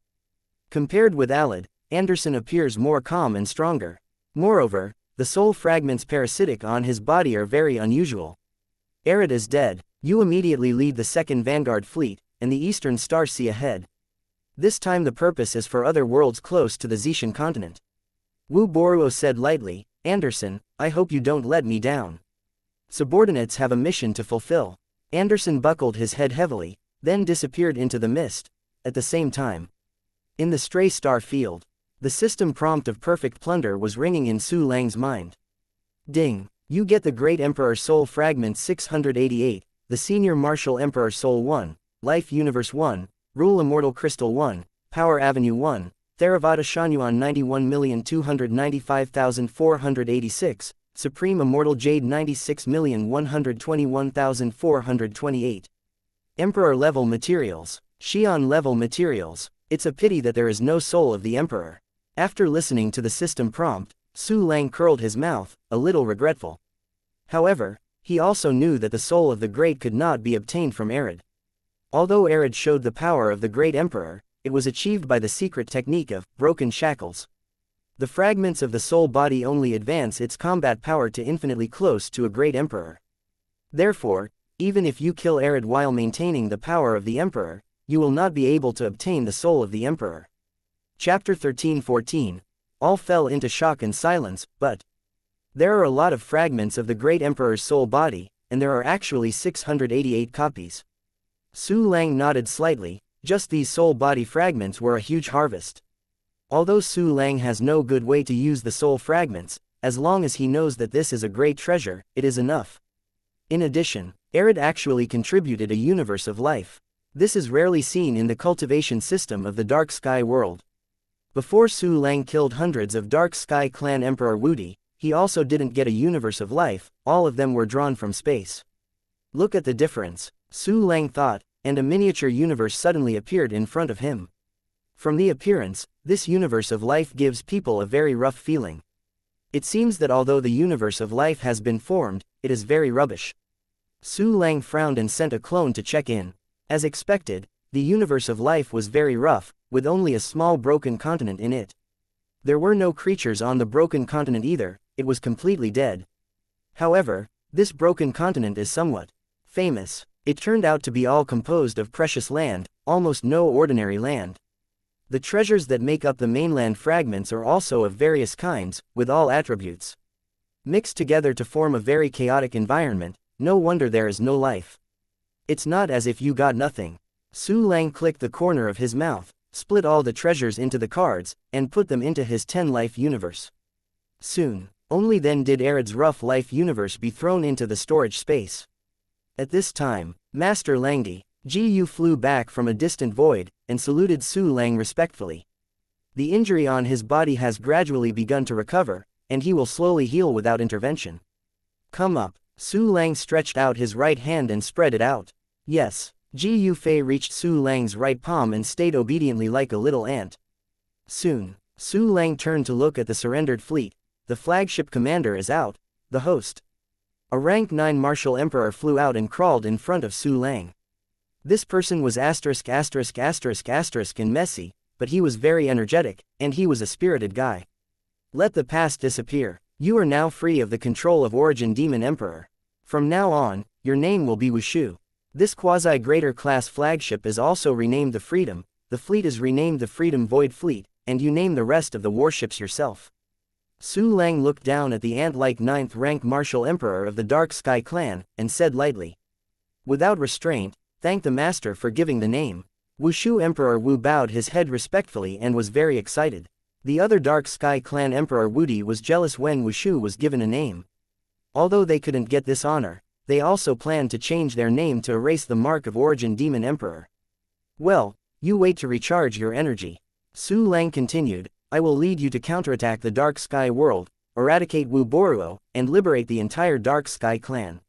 Compared with Alid, Anderson appears more calm and stronger. Moreover, the soul fragments parasitic on his body are very unusual. Arid is dead. You immediately lead the second vanguard fleet, and the eastern star sea ahead. This time the purpose is for other worlds close to the Zishan continent. Wu Boruo said lightly, Anderson, I hope you don't let me down. Subordinates have a mission to fulfill. Anderson buckled his head heavily, then disappeared into the mist. At the same time, in the stray star field, the system prompt of perfect plunder was ringing in Su Lang's mind. Ding! You get the Great Emperor Soul Fragment 688, the Senior Martial Emperor Soul 1, Life Universe 1, Rule Immortal Crystal 1, Power Avenue 1, Theravada Shanyuan 91,295,486, Supreme Immortal Jade 96,121,428. Emperor Level Materials. Xian Level Materials. It's a pity that there is no soul of the Emperor. After listening to the system prompt, Su Lang curled his mouth, a little regretful. However, he also knew that the soul of the Great could not be obtained from Arid. Although Arid showed the power of the Great Emperor, it was achieved by the secret technique of broken shackles. The fragments of the soul body only advance its combat power to infinitely close to a great emperor. Therefore, even if you kill Arid while maintaining the power of the emperor, you will not be able to obtain the soul of the emperor. Chapter 13:14. All fell into shock and silence, but there are a lot of fragments of the great emperor's soul body, and there are actually 688 copies. Su Lang nodded slightly. Just these soul body fragments were a huge harvest. Although Su Lang has no good way to use the soul fragments, as long as he knows that this is a great treasure, it is enough. In addition, Arid actually contributed a universe of life. This is rarely seen in the cultivation system of the Dark Sky world. Before Su Lang killed hundreds of Dark Sky clan Emperor Wudi, he also didn't get a universe of life, all of them were drawn from space. Look at the difference, Su Lang thought, and a miniature universe suddenly appeared in front of him. From the appearance, this universe of life gives people a very rough feeling. It seems that although the universe of life has been formed, it is very rubbish. Su Lang frowned and sent a clone to check in. As expected, the universe of life was very rough, with only a small broken continent in it. There were no creatures on the broken continent either, it was completely dead. However, this broken continent is somewhat famous. It turned out to be all composed of precious land, almost no ordinary land. The treasures that make up the mainland fragments are also of various kinds, with all attributes mixed together to form a very chaotic environment. No wonder there is no life. It's not as if you got nothing. Su Lang clicked the corner of his mouth, split all the treasures into the cards, and put them into his 10-life universe. Soon, only then did Arid's rough life universe be thrown into the storage space. At this time, Master Langdi, Ji flew back from a distant void, and saluted Su Lang respectfully. The injury on his body has gradually begun to recover, and he will slowly heal without intervention. Come up. Su Lang stretched out his right hand and spread it out. Yes, Ji Fei reached Su Lang's right palm and stayed obediently like a little ant. Soon, Su Lang turned to look at the surrendered fleet. The flagship commander is out, the host. A rank 9 martial emperor flew out and crawled in front of Su Lang. This person was and messy, but he was very energetic, and he was a spirited guy. Let the past disappear. You are now free of the control of Origin Demon Emperor. From now on, your name will be Wushu. This quasi-greater class flagship is also renamed the Freedom, the fleet is renamed the Freedom Void Fleet, and you name the rest of the warships yourself. Su Lang looked down at the ant-like 9th rank martial emperor of the Dark Sky clan, and said lightly. Without restraint, thank the master for giving the name. Wushu Emperor Wu bowed his head respectfully and was very excited. The other Dark Sky clan Emperor Wudi was jealous when Wushu was given a name. Although they couldn't get this honor, they also planned to change their name to erase the mark of Origin Demon Emperor. Well, you wait to recharge your energy. Su Lang continued, I will lead you to counterattack the Dark Sky world, eradicate Wu Boruo, and liberate the entire Dark Sky clan.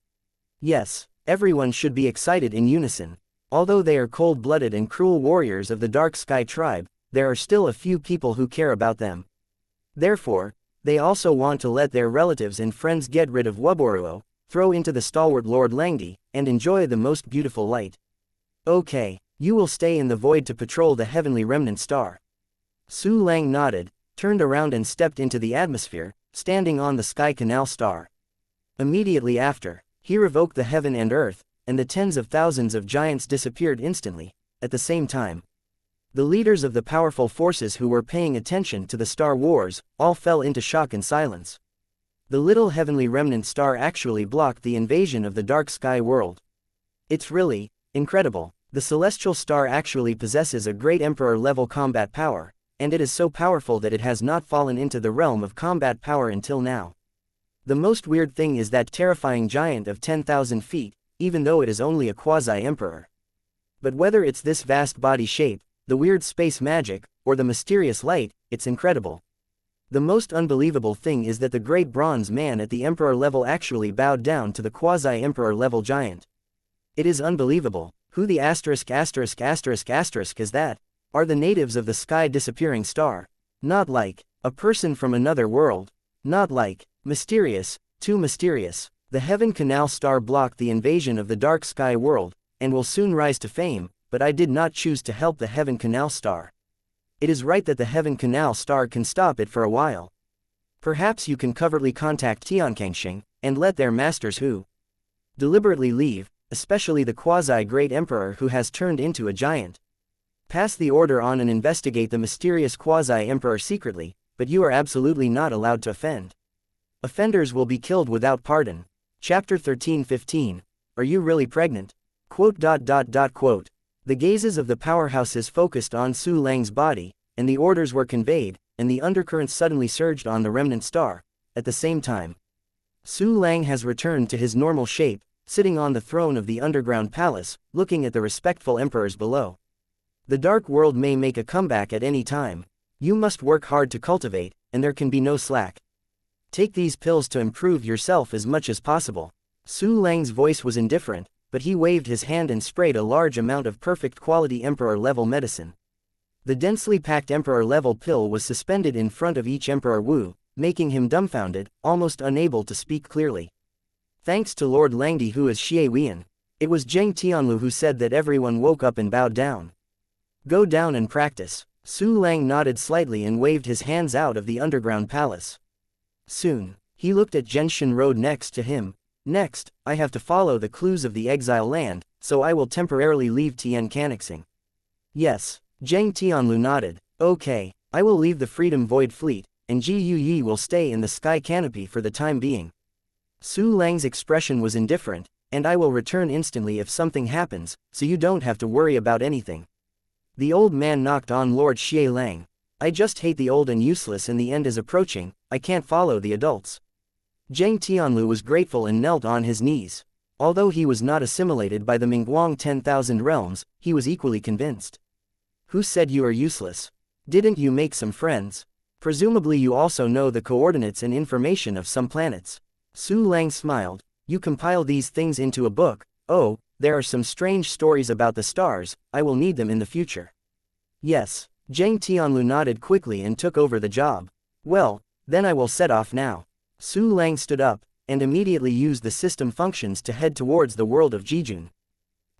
Yes, everyone should be excited in unison. Although they are cold-blooded and cruel warriors of the Dark Sky tribe, there are still a few people who care about them. Therefore, they also want to let their relatives and friends get rid of Wuboruo, throw into the stalwart Lord Langdi, and enjoy the most beautiful light. Okay, you will stay in the void to patrol the heavenly remnant star. Su Lang nodded, turned around and stepped into the atmosphere, standing on the Sky Canal star. Immediately after, he revoked the heaven and earth, and the tens of thousands of giants disappeared instantly. At the same time, the leaders of the powerful forces who were paying attention to the Star Wars all fell into shock and silence. The little heavenly remnant star actually blocked the invasion of the Dark Sky world. It's really incredible. The celestial star actually possesses a great emperor-level combat power, and it is so powerful that it has not fallen into the realm of combat power until now. The most weird thing is that terrifying giant of 10,000 feet, even though it is only a quasi-emperor. But whether it's this vast body shape, the weird space magic, or the mysterious light, it's incredible. The most unbelievable thing is that the great bronze man at the emperor level actually bowed down to the quasi-emperor level giant. It is unbelievable. Who the is that? Are the natives of the sky disappearing star? Not like a person from another world. Not like mysterious, too mysterious. The Heaven Canal star blocked the invasion of the Dark Sky world, and will soon rise to fame, but I did not choose to help the Heaven Canal Star. It is right that the Heaven Canal Star can stop it for a while. Perhaps you can covertly contact Tianqingxing, and let their masters who deliberately leave, especially the quasi-great emperor who has turned into a giant, pass the order on and investigate the mysterious quasi-emperor secretly, but you are absolutely not allowed to offend. Offenders will be killed without pardon. Chapter 13:15. Are you really pregnant? Quote. The gazes of the powerhouses focused on Su Lang's body, and the orders were conveyed, and the undercurrent suddenly surged on the remnant star. At the same time, Su Lang has returned to his normal shape, sitting on the throne of the underground palace, looking at the respectful emperors below. The dark world may make a comeback at any time. You must work hard to cultivate, and there can be no slack. Take these pills to improve yourself as much as possible. Su Lang's voice was indifferent, but he waved his hand and sprayed a large amount of perfect quality emperor-level medicine. The densely packed emperor-level pill was suspended in front of each Emperor Wu, making him dumbfounded, almost unable to speak clearly. Thanks to Lord Langdi who is Xie Wian. It was Zheng Tianlu who said that everyone woke up and bowed down. Go down and practice. Su Lang nodded slightly and waved his hands out of the underground palace. Soon, he looked at Genshin Road next to him. Next, I have to follow the clues of the exile land, so I will temporarily leave Tianqingxing. Yes, Zheng Tianlu nodded. Okay, I will leave the Freedom Void Fleet, and Ji Yuyi will stay in the sky canopy for the time being. Su Lang's expression was indifferent, and I will return instantly if something happens, so you don't have to worry about anything. The old man knocked on Lord Xie Lang. I just hate the old and useless and the end is approaching, I can't follow the adults. Zheng Tianlu was grateful and knelt on his knees. Although he was not assimilated by the Mingguang 10,000 realms, he was equally convinced. Who said you are useless? Didn't you make some friends? Presumably you also know the coordinates and information of some planets. Su Lang smiled. You compile these things into a book. Oh, there are some strange stories about the stars, I will need them in the future. Yes, Zheng Tianlu nodded quickly and took over the job. Well, then I will set off now. Su Lang stood up, and immediately used the system functions to head towards the world of Jijun.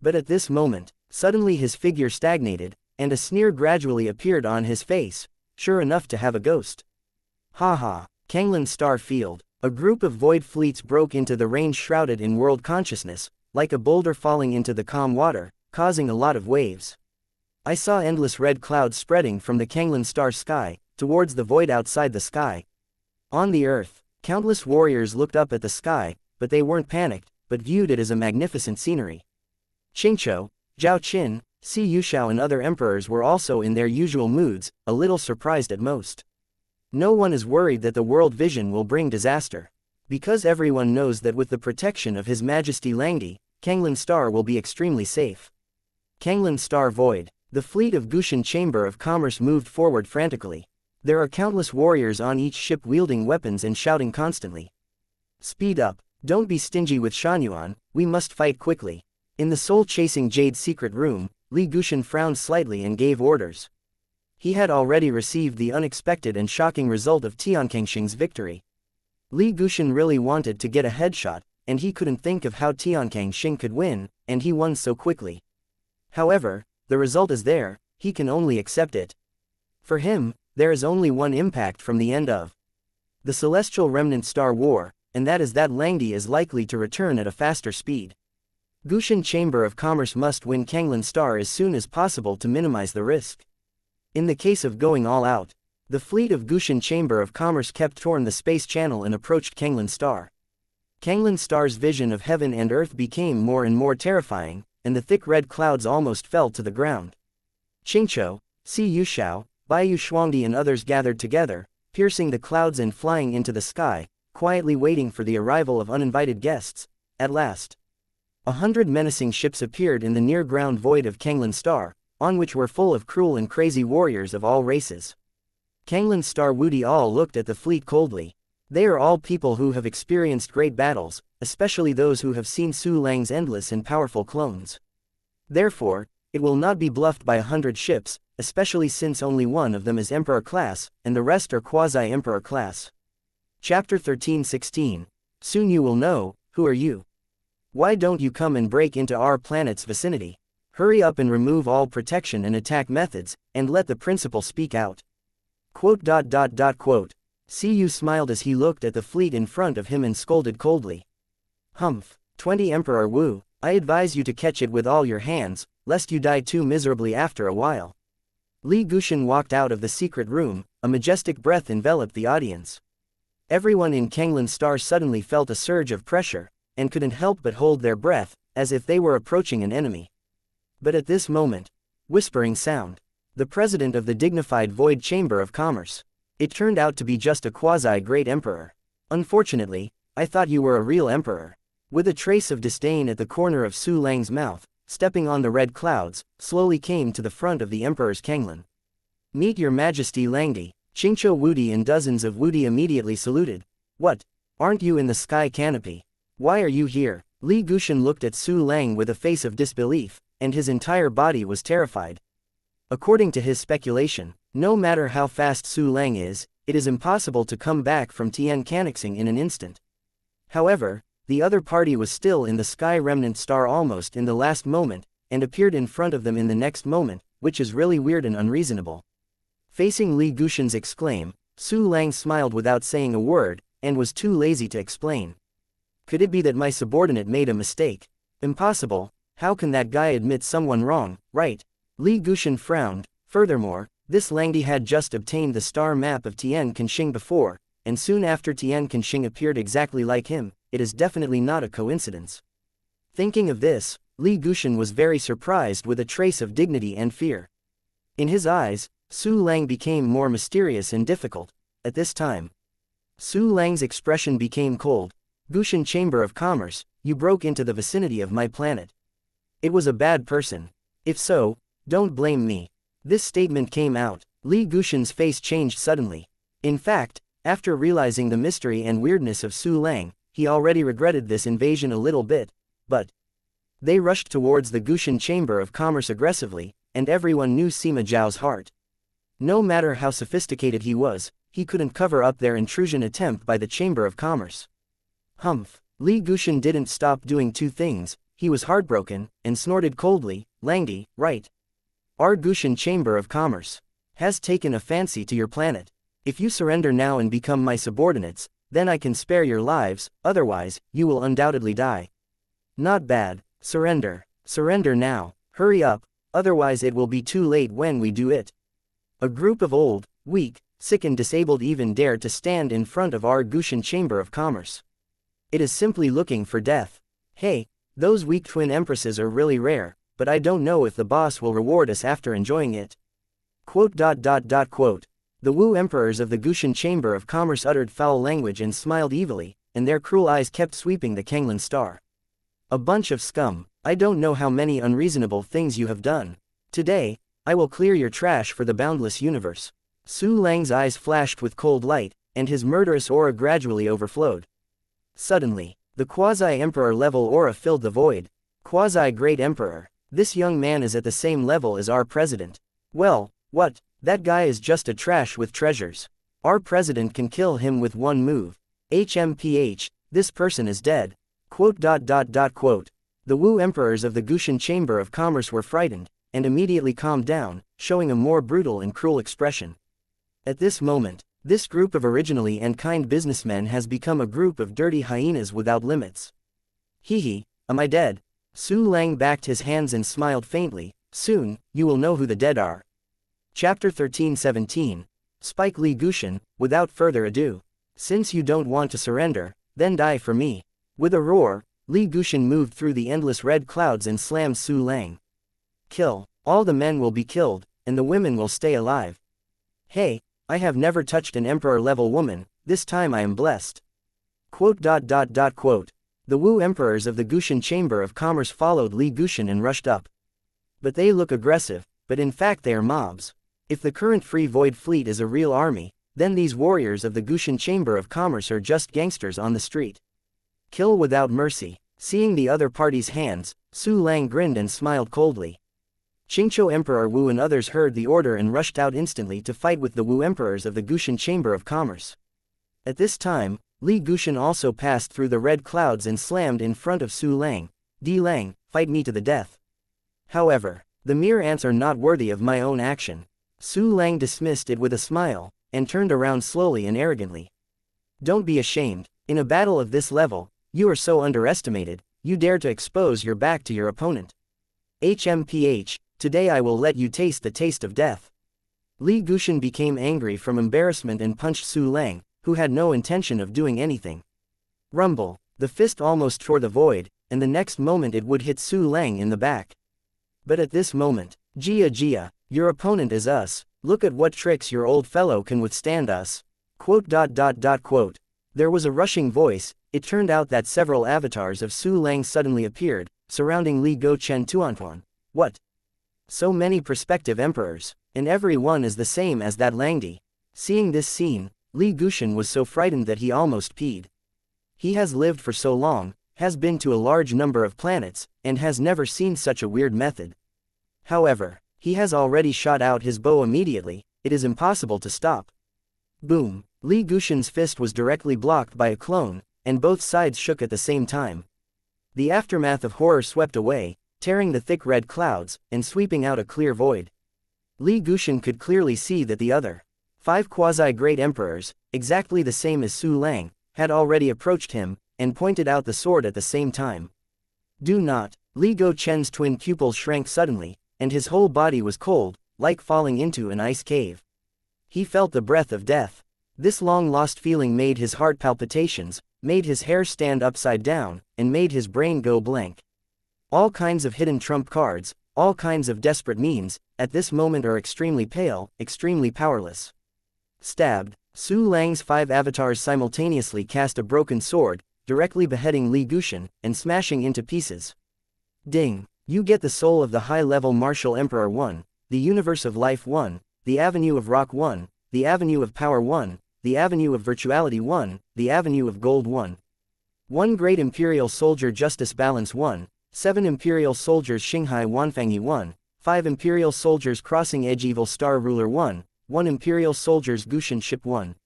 But at this moment, suddenly his figure stagnated, and a sneer gradually appeared on his face, sure enough to have a ghost. Haha, Kanglan Star Field. A group of void fleets broke into the range shrouded in world consciousness, like a boulder falling into the calm water, causing a lot of waves. I saw endless red clouds spreading from the Kanglan Star sky, towards the void outside the sky. On the earth, countless warriors looked up at the sky, but they weren't panicked, but viewed it as a magnificent scenery. Qingqiu, Zhao Qin, Si Yuxiao and other emperors were also in their usual moods, a little surprised at most. No one is worried that the world vision will bring disaster. Because everyone knows that with the protection of His Majesty Langdi, Kanglan Star will be extremely safe. Kanglan Star Void. The fleet of Gushan Chamber of Commerce moved forward frantically. There are countless warriors on each ship wielding weapons and shouting constantly. Speed up, don't be stingy with Shanyuan, we must fight quickly. In the soul-chasing Jade secret room, Li Gushan frowned slightly and gave orders. He had already received the unexpected and shocking result of Tianqingxing's victory. Li Gushan really wanted to get a headshot, and he couldn't think of how Tianqingxing could win, and he won so quickly. However, the result is there, he can only accept it. For him, there is only one impact from the end of the Celestial Remnant Star War, and that is that Langdi is likely to return at a faster speed. Gushan Chamber of Commerce must win Kanglan Star as soon as possible to minimize the risk. In the case of going all out, the fleet of Gushan Chamber of Commerce kept toward the space channel and approached Kanglan Star. Kanglan Star's vision of heaven and earth became more and more terrifying, and the thick red clouds almost fell to the ground. Qingqiu, Si Yuxiao, Baiyu Shuangdi and others gathered together, piercing the clouds and flying into the sky, quietly waiting for the arrival of uninvited guests. At last, 100 menacing ships appeared in the near-ground void of Kanglan Star, on which were full of cruel and crazy warriors of all races. Kanglan Star Wudi all looked at the fleet coldly. They are all people who have experienced great battles, especially those who have seen Su Lang's endless and powerful clones. Therefore, it will not be bluffed by 100 ships, especially since only one of them is Emperor class, and the rest are quasi-Emperor class. Chapter 13:16. Soon you will know, who are you? Why don't you come and break into our planet's vicinity? Hurry up and remove all protection and attack methods, and let the principal speak out. Quote. Cu smiled as he looked at the fleet in front of him and scolded coldly. Humph. 20 Emperor Wu, I advise you to catch it with all your hands, lest you die too miserably after a while. Li Guxian walked out of the secret room, a majestic breath enveloped the audience. Everyone in Kanglan Star suddenly felt a surge of pressure, and couldn't help but hold their breath, as if they were approaching an enemy. But at this moment, whispering sound. The president of the dignified Void Chamber of Commerce. It turned out to be just a quasi-great emperor. Unfortunately, I thought you were a real emperor. With a trace of disdain at the corner of Su Lang's mouth, stepping on the red clouds, slowly came to the front of the emperor's Kanglan. Meet your majesty Langdi. Qingqiu Wudi and dozens of Wudi immediately saluted. What? Aren't you in the sky canopy? Why are you here? Li Guxian looked at Su Lang with a face of disbelief, and his entire body was terrified. According to his speculation, no matter how fast Su Lang is, it is impossible to come back from Tian Cannixing in an instant. However, the other party was still in the sky remnant star almost in the last moment, and appeared in front of them in the next moment, which is really weird and unreasonable. Facing Li Guxian's exclaim, Su Lang smiled without saying a word, and was too lazy to explain. Could it be that my subordinate made a mistake? Impossible. How can that guy admit someone wrong, right? Li Guxian frowned. Furthermore, this Langdi had just obtained the star map of Tian Canxing before, and soon after Tian Canxing appeared exactly like him. It is definitely not a coincidence. Thinking of this, Li Guxian was very surprised with a trace of dignity and fear. In his eyes, Su Lang became more mysterious and difficult. At this time, Su Lang's expression became cold. Guxian Chamber of Commerce, you broke into the vicinity of my planet. It was a bad person. If so, don't blame me. This statement came out. Li Guxian's face changed suddenly. In fact, after realizing the mystery and weirdness of Su Lang, he already regretted this invasion a little bit, but they rushed towards the Guxian Chamber of Commerce aggressively, and everyone knew Sima Zhao's heart. No matter how sophisticated he was, he couldn't cover up their intrusion attempt by the Chamber of Commerce. Humph. Li Guxian didn't stop doing two things. He was heartbroken, and snorted coldly, Langdi, right? Our Guxian Chamber of Commerce has taken a fancy to your planet. If you surrender now and become my subordinates, then I can spare your lives, otherwise, you will undoubtedly die. Not bad. Surrender. Surrender now. Hurry up, otherwise it will be too late when we do it. A group of old, weak, sick and disabled even dared to stand in front of our Guxian Chamber of Commerce. It is simply looking for death. Hey, those weak twin empresses are really rare, but I don't know if the boss will reward us after enjoying it. Quote. The Wu emperors of the Guxian Chamber of Commerce uttered foul language and smiled evilly, and their cruel eyes kept sweeping the Kanglan Star. A bunch of scum. I don't know how many unreasonable things you have done. Today, I will clear your trash for the boundless universe. Su Lang's eyes flashed with cold light, and his murderous aura gradually overflowed. Suddenly, the quasi-emperor level aura filled the void. Quasi-great emperor. This young man is at the same level as our president. Well, what? That guy is just a trash with treasures. Our president can kill him with one move. HMPH, this person is dead. Quote. The Wu emperors of the Guxian Chamber of Commerce were frightened, and immediately calmed down, showing a more brutal and cruel expression. At this moment, this group of originally and kind businessmen has become a group of dirty hyenas without limits. Hee, am I dead? Su Lang backed his hands and smiled faintly. Soon, you will know who the dead are. Chapter 1317. Spike Li Guxian, without further ado. Since you don't want to surrender, then die for me. With a roar, Li Guxian moved through the endless red clouds and slammed Su Lang. Kill. All the men will be killed, and the women will stay alive. Hey, I have never touched an emperor-level woman, this time I am blessed. Quote. The Wu emperors of the Guxian Chamber of Commerce followed Li Guxian and rushed up. But they look aggressive, but in fact they are mobs. If the current Free Void fleet is a real army, then these warriors of the Guxian Chamber of Commerce are just gangsters on the street. Kill without mercy. Seeing the other party's hands, Su Lang grinned and smiled coldly. Qingqiu Emperor Wu and others heard the order and rushed out instantly to fight with the Wu emperors of the Guxian Chamber of Commerce. At this time, Li Guxian also passed through the red clouds and slammed in front of Su Lang. Di Lang, fight me to the death. However, the mere ants are not worthy of my own action. Su Lang dismissed it with a smile, and turned around slowly and arrogantly. Don't be ashamed. In a battle of this level, you are so underestimated, you dare to expose your back to your opponent. HMPH, today I will let you taste the taste of death. Li Guxian became angry from embarrassment and punched Su Lang, who had no intention of doing anything. Rumble, the fist almost tore the void, and the next moment it would hit Su Lang in the back. But at this moment, Jia, your opponent is us, look at what tricks your old fellow can withstand us. Quote. There was a rushing voice. It turned out that several avatars of Su Lang suddenly appeared, surrounding Li Guxian Tuantuan. What? So many prospective emperors, and every one is the same as that Langdi. Seeing this scene, Li Guxian was so frightened that he almost peed. He has lived for so long, has been to a large number of planets, and has never seen such a weird method. However, he has already shot out his bow immediately, it is impossible to stop. Boom! Li Guxian's fist was directly blocked by a clone, and both sides shook at the same time. The aftermath of horror swept away, tearing the thick red clouds, and sweeping out a clear void. Li Guxian could clearly see that the other 5 quasi-great emperors, exactly the same as Su Lang, had already approached him, and pointed out the sword at the same time. Do not! Li Guxian's twin pupils shrank suddenly, and his whole body was cold, like falling into an ice cave. He felt the breath of death. This long-lost feeling made his heart palpitations, made his hair stand upside down, and made his brain go blank. All kinds of hidden trump cards, all kinds of desperate means, at this moment are extremely pale, extremely powerless. Stabbed, Su Lang's 5 avatars simultaneously cast a broken sword, directly beheading Li Guxian, and smashing into pieces. Ding! You get the soul of the high-level martial emperor 1, the universe of life 1, the avenue of rock 1, the avenue of power 1, the avenue of virtuality 1, the avenue of gold 1. 1 great imperial soldier justice balance 1, 7 imperial soldiers Xinghai Wanfangyi 1, 5 imperial soldiers crossing edge evil star ruler 1, 1 imperial soldiers Guxian ship 1.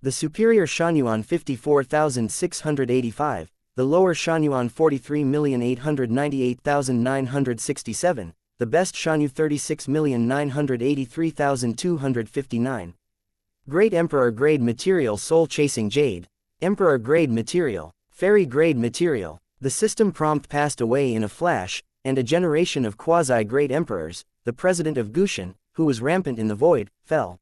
The superior Shanyuan 54,685, the lower Shanyuan 43,898,967, the best Shanyu 36,983,259. Great Emperor grade material soul chasing jade. Emperor grade material. Fairy grade material. The system prompt passed away in a flash, and a generation of quasi-great emperors, the president of Guxian, who was rampant in the void, fell.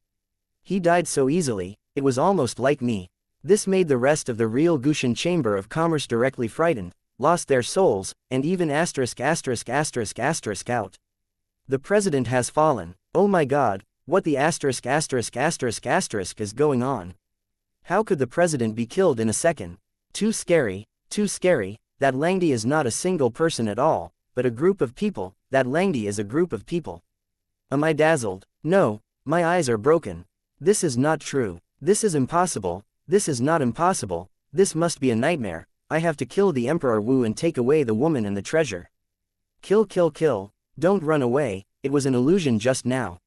He died so easily, it was almost like me. This made the rest of the real Guxian Chamber of Commerce directly frightened, lost their souls, and even out. The president has fallen. Oh my god, what the is going on? How could the president be killed in a second? Too scary, that Langdi is not a single person at all, but a group of people, that Langdi is a group of people. Am I dazzled? No, my eyes are broken. This is not true. This is impossible. This is not impossible. This must be a nightmare. I have to kill the Emperor Wu and take away the woman and the treasure. Kill. Don't run away, it was an illusion just now.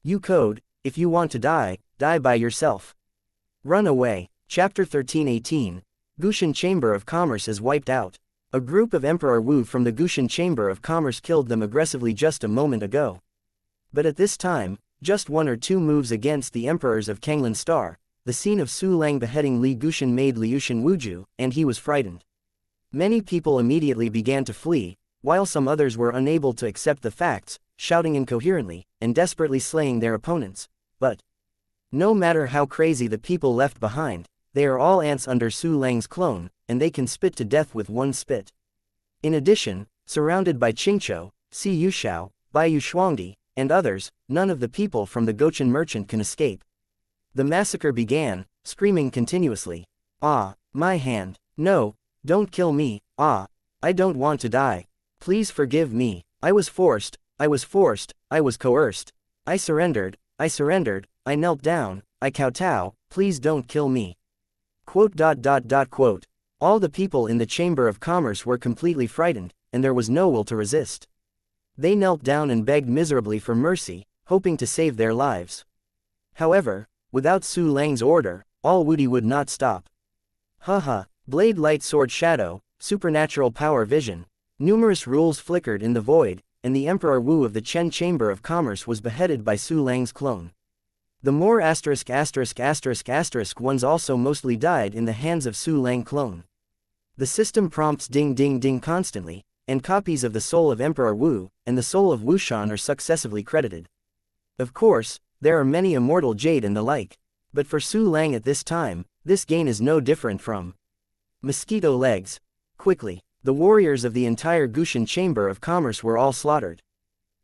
You code, if you want to die, die by yourself. Run away. Chapter 13:18. Guxian Chamber of Commerce is wiped out. A group of Emperor Wu from the Guxian Chamber of Commerce killed them aggressively just a moment ago. But at this time, just 1 or 2 moves against the emperors of Kanglan Star, the scene of Su Lang beheading Li Guxian made Liuxian Wuju, and he was frightened. Many people immediately began to flee, while some others were unable to accept the facts, shouting incoherently, and desperately slaying their opponents. But no matter how crazy the people left behind, they are all ants under Su Lang's clone, and they can spit to death with 1 spit. In addition, surrounded by Qingqiu, Si Yushao, Baiyu Shuangdi, and others, none of the people from the Gochin merchant can escape. The massacre began, screaming continuously. Ah, my hand. No, don't kill me. Ah, I don't want to die. Please forgive me. I was forced, I was coerced. I surrendered, I knelt down, I kowtow, please don't kill me. Quote. All the people in the Chamber of Commerce were completely frightened, and there was no will to resist. They knelt down and begged miserably for mercy, hoping to save their lives. However, without Su Lang's order, all Wudi would not stop. Haha, blade light sword shadow, supernatural power vision. Numerous rules flickered in the void, and the Emperor Wu of the Chen Chamber of Commerce was beheaded by Su Lang's clone. The more ***** ones also mostly died in the hands of Su Lang clone. The system prompts ding ding ding constantly, and copies of the soul of Emperor Wu and the soul of Wushan are successively credited. Of course, there are many immortal jade and the like, but for Su Lang at this time, this gain is no different from mosquito legs. Quickly, the warriors of the entire Gushan Chamber of Commerce were all slaughtered.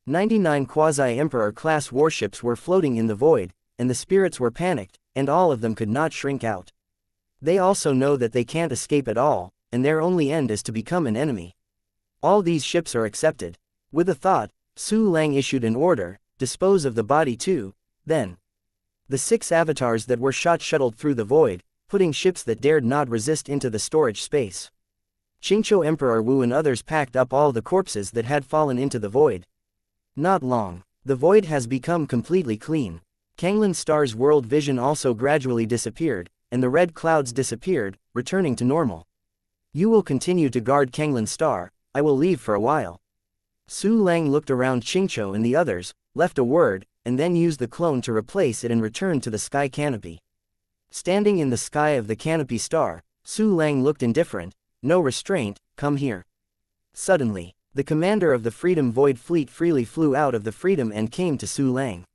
99 quasi-emperor class warships were floating in the void, and the spirits were panicked, and all of them could not shrink out. They also know that they can't escape at all, and their only end is to become an enemy. All these ships are accepted. With a thought, Su Lang issued an order, dispose of the body too, then. The 6 avatars that were shot shuttled through the void, putting ships that dared not resist into the storage space. Qingqiu Emperor Wu and others packed up all the corpses that had fallen into the void. Not long, the void has become completely clean. Kanglan Star's world vision also gradually disappeared, and the red clouds disappeared, returning to normal. You will continue to guard Kanglan Star, I will leave for a while. Su Lang looked around Qingqiu and the others, left a word, and then used the clone to replace it and returned to the sky canopy. Standing in the sky of the canopy star, Su Lang looked indifferent. No restraint, come here. Suddenly, the commander of the Freedom Void Fleet freely flew out of the Freedom and came to Su Lang.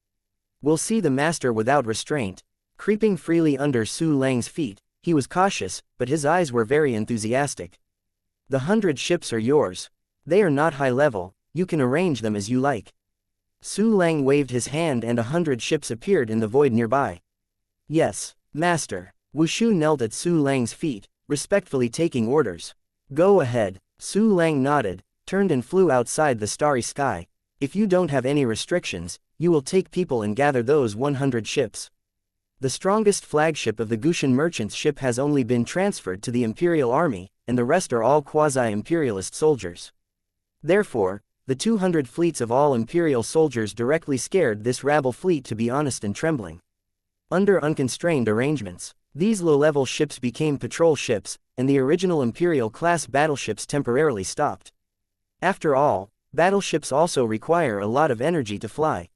We'll see the master without restraint. Creeping freely under Su Lang's feet, he was cautious, but his eyes were very enthusiastic. The 100 ships are yours. They are not high level, you can arrange them as you like. Su Lang waved his hand and 100 ships appeared in the void nearby. Yes, master. Wushu knelt at Su Lang's feet, respectfully taking orders. Go ahead. Su Lang nodded, turned and flew outside the starry sky. If you don't have any restrictions, you will take people and gather those 100 ships. The strongest flagship of the Gushan merchants ship has only been transferred to the Imperial Army, and the rest are all quasi-imperialist soldiers. Therefore, the 200 fleets of all Imperial soldiers directly scared this rabble fleet to be honest and trembling. Under unconstrained arrangements, these low-level ships became patrol ships, and the original Imperial-class battleships temporarily stopped. After all, battleships also require a lot of energy to fly.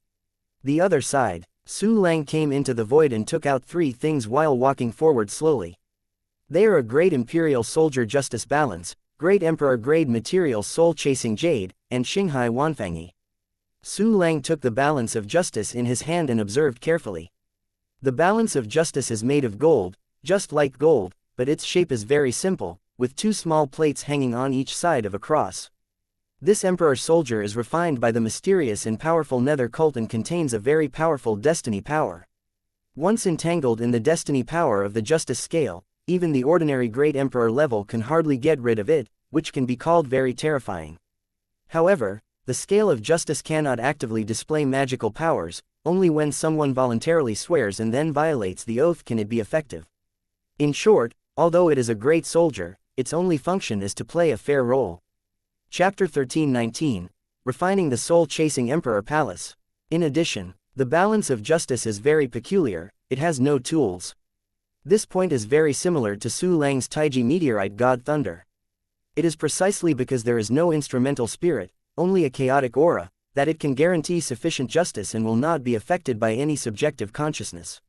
The other side, Su Lang came into the void and took out 3 things while walking forward slowly. They are a Great Imperial Soldier Justice Balance, Great Emperor Grade Material Soul Chasing Jade, and Xinghai Wanfangi. Su Lang took the Balance of Justice in his hand and observed carefully. The Balance of Justice is made of gold, just like gold, but its shape is very simple, with 2 small plates hanging on each side of a cross. This Emperor Soldier is refined by the mysterious and powerful Nether cult and contains a very powerful destiny power. Once entangled in the destiny power of the Justice Scale, even the ordinary Great Emperor level can hardly get rid of it, which can be called very terrifying. However, the Scale of Justice cannot actively display magical powers, only when someone voluntarily swears and then violates the oath can it be effective. In short, although it is a great soldier, its only function is to play a fair role. Chapter 13:19, Refining the Soul-Chasing Emperor Palace. In addition, the Balance of Justice is very peculiar, it has no tools. This point is very similar to Su Lang's Taiji Meteorite God Thunder. It is precisely because there is no instrumental spirit, only a chaotic aura, that it can guarantee sufficient justice and will not be affected by any subjective consciousness.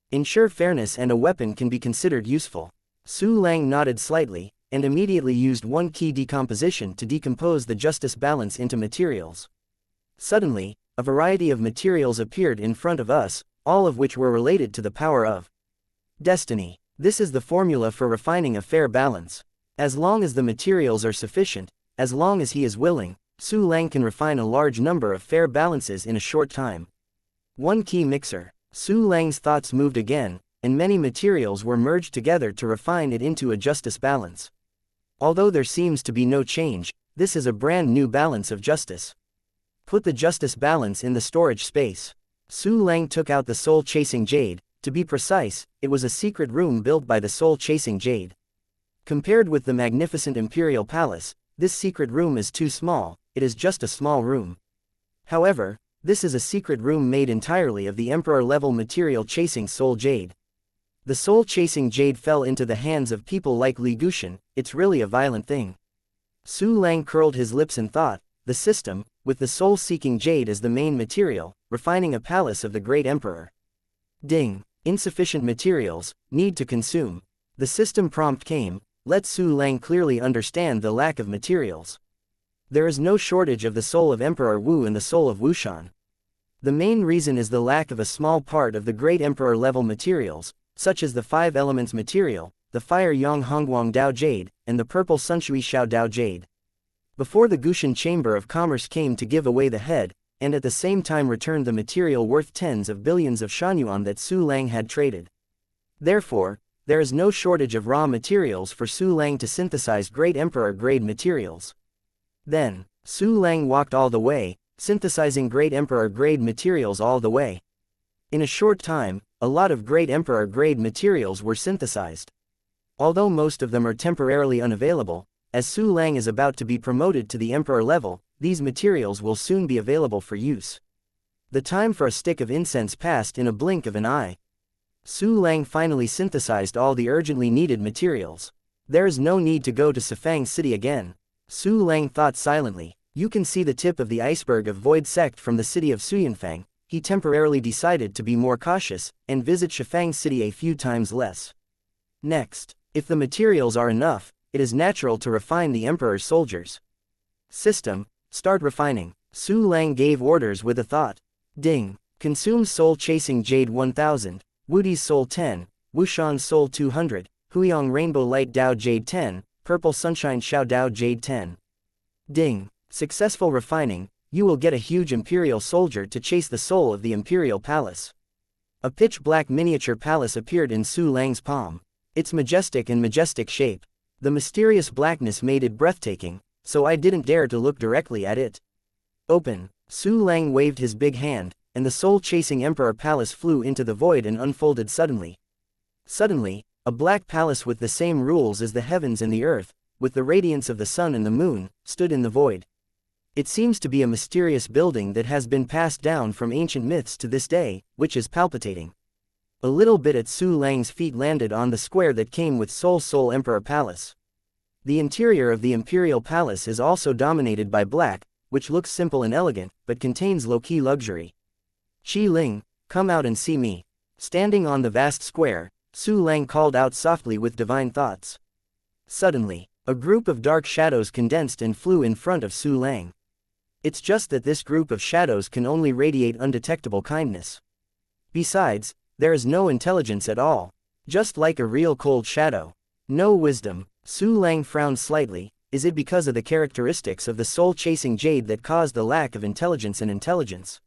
Ensure fairness and a weapon can be considered useful. Su Lang nodded slightly, and immediately used 1 key decomposition to decompose the justice balance into materials. Suddenly, a variety of materials appeared in front of us, all of which were related to the power of destiny. This is the formula for refining a fair balance. As long as the materials are sufficient, as long as he is willing, Su Lang can refine a large number of fair balances in a short time. 1 key mixer. Su Lang's thoughts moved again, and many materials were merged together to refine it into a justice balance. Although there seems to be no change, this is a brand new balance of justice. Put the justice balance in the storage space. Su Lang took out the soul-chasing jade. To be precise, it was a secret room built by the soul-chasing jade. Compared with the magnificent Imperial Palace, this secret room is too small, it is just a small room. However, this is a secret room made entirely of the Emperor-level material-chasing soul jade. The soul-chasing jade fell into the hands of people like Li Gushan, it's really a violent thing. Su Lang curled his lips and thought, the system, with the soul-seeking jade as the main material, refining a palace of the great emperor. Ding. Insufficient materials, need to consume. The system prompt came, let Su Lang clearly understand the lack of materials. There is no shortage of the soul of Emperor Wu and the soul of Wushan. The main reason is the lack of a small part of the great emperor level materials, such as the 5 elements material, the fire Yang Hongguang Dao Jade, and the purple Sunshui Xiao Dao Jade. Before the Gushan Chamber of Commerce came to give away the head, and at the same time returned the material worth tens of billions of shanyuan that Su Lang had traded. Therefore, there is no shortage of raw materials for Su Lang to synthesize great emperor-grade materials. Then, Su Lang walked all the way, synthesizing great emperor-grade materials all the way. In a short time, a lot of great emperor-grade materials were synthesized. Although most of them are temporarily unavailable, as Su Lang is about to be promoted to the emperor level, these materials will soon be available for use. The time for a stick of incense passed in a blink of an eye. Su Lang finally synthesized all the urgently needed materials. There is no need to go to Sifang City again. Su Lang thought silently. You can see the tip of the iceberg of Void Sect from the city of Suyanfang. He temporarily decided to be more cautious, and visit Shifang City a few times less. Next, if the materials are enough, it is natural to refine the Emperor's soldiers. System, start refining. Su Lang gave orders with a thought. Ding. Consume soul-chasing jade 1000, Wudi's soul 10, Wushan's soul 200, Huyang Rainbow Light Dao Jade 10, Purple Sunshine Xiao Dao Jade 10. Ding. Successful refining, you will get a huge Imperial soldier to chase the soul of the Imperial Palace. A pitch-black miniature palace appeared in Su Lang's palm. Its majestic shape. The mysterious blackness made it breathtaking, so I didn't dare to look directly at it. Open. Su Lang waved his big hand, and the soul-chasing Emperor Palace flew into the void and unfolded suddenly. Suddenly, a black palace with the same rules as the heavens and the earth, with the radiance of the sun and the moon, stood in the void. It seems to be a mysterious building that has been passed down from ancient myths to this day, which is palpitating. A little bit at Su Lang's feet landed on the square that came with Soul Emperor Palace. The interior of the Imperial Palace is also dominated by black, which looks simple and elegant, but contains low-key luxury. Qi Ling, come out and see me. Standing on the vast square, Su Lang called out softly with divine thoughts. Suddenly, a group of dark shadows condensed and flew in front of Su Lang. It's just that this group of shadows can only radiate undetectable kindness. Besides, there is no intelligence at all. Just like a real cold shadow. No wisdom. Su Lang frowned slightly. Is it because of the characteristics of the soul-chasing jade that caused the lack of intelligence and intelligence?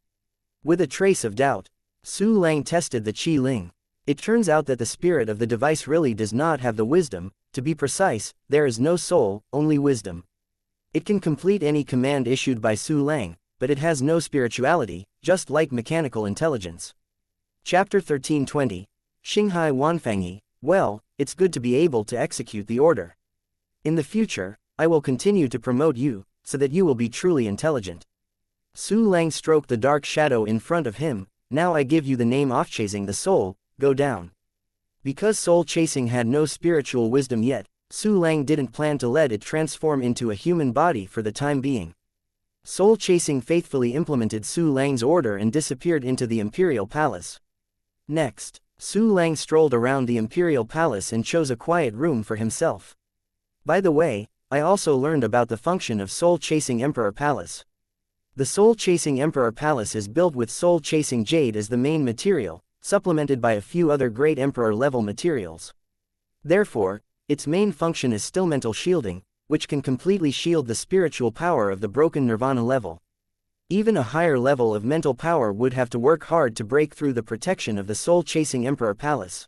With a trace of doubt, Su Lang tested the Qi Ling. It turns out that the spirit of the device really does not have the wisdom. To be precise, there is no soul, only wisdom. It can complete any command issued by Su Lang, but it has no spirituality, just like mechanical intelligence. Chapter 1320. Xinghai Wanfangyi. Well, it's good to be able to execute the order. In the future, I will continue to promote you, so that you will be truly intelligent. Su Lang stroked the dark shadow in front of him. Now I give you the name of chasing the soul, go down. Because soul chasing had no spiritual wisdom yet, Su Lang didn't plan to let it transform into a human body for the time being. Soul chasing faithfully implemented Su Lang's order and disappeared into the Imperial Palace. Next, Su Lang strolled around the Imperial Palace and chose a quiet room for himself. By the way, I also learned about the function of soul-chasing Emperor Palace. The soul-chasing Emperor Palace is built with soul-chasing jade as the main material, supplemented by a few other great Emperor-level materials. Therefore, its main function is still mental shielding, which can completely shield the spiritual power of the broken Nirvana level. Even a higher level of mental power would have to work hard to break through the protection of the soul-chasing Emperor Palace.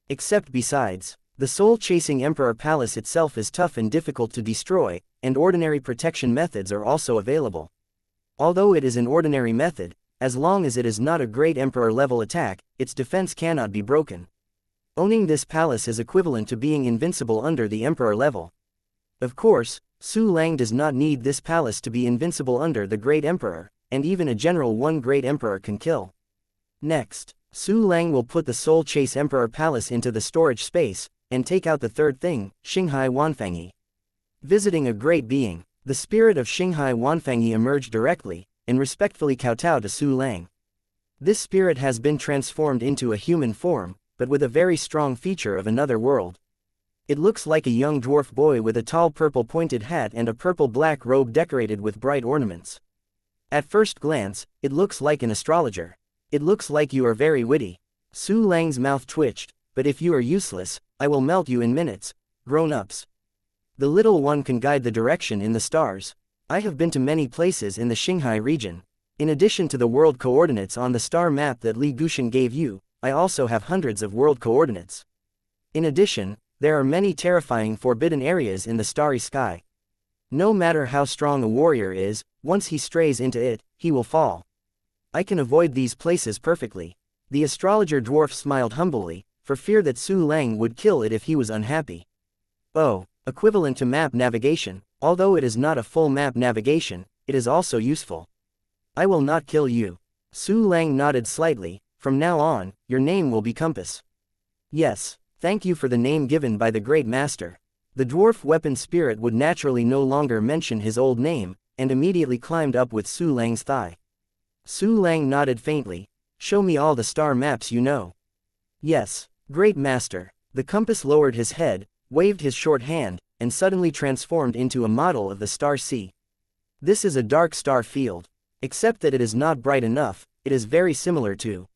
Except besides, the soul-chasing Emperor Palace itself is tough and difficult to destroy, and ordinary protection methods are also available. Although it is an ordinary method, as long as it is not a great Emperor-level attack, its defense cannot be broken. Owning this palace is equivalent to being invincible under the Emperor level. Of course, Su Lang does not need this palace to be invincible under the Great Emperor, and even a general one Great Emperor can kill. Next, Su Lang will put the Soul Chase Emperor Palace into the storage space, and take out the third thing, Xinghai Wanfangyi. Visiting a great being. The spirit of Xinghai Wanfangyi emerged directly, and respectfully kowtowed to Su Lang. This spirit has been transformed into a human form, but with a very strong feature of another world. It looks like a young dwarf boy with a tall purple pointed hat and a purple-black robe decorated with bright ornaments. At first glance, it looks like an astrologer. It looks like you are very witty. Su Lang's mouth twitched, but if you are useless, I will melt you in minutes, grown-ups. The little one can guide the direction in the stars. I have been to many places in the Xinghai region. In addition to the world coordinates on the star map that Li Gushan gave you, I also have hundreds of world coordinates. In addition, there are many terrifying forbidden areas in the starry sky. No matter how strong a warrior is, once he strays into it, he will fall. I can avoid these places perfectly. The astrologer dwarf smiled humbly, for fear that Su Lang would kill it if he was unhappy. Oh, equivalent to map navigation, although it is not a full map navigation, it is also useful. I will not kill you. Su Lang nodded slightly. From now on, your name will be Compass. Yes. Thank you for the name given by the great master. The dwarf weapon spirit would naturally no longer mention his old name, and immediately climbed up with Su Lang's thigh. Su Lang nodded faintly. Show me all the star maps you know. Yes, great master. The compass lowered his head, waved his short hand, and suddenly transformed into a model of the star sea. This is a dark star field. Except that it is not bright enough, it is very similar to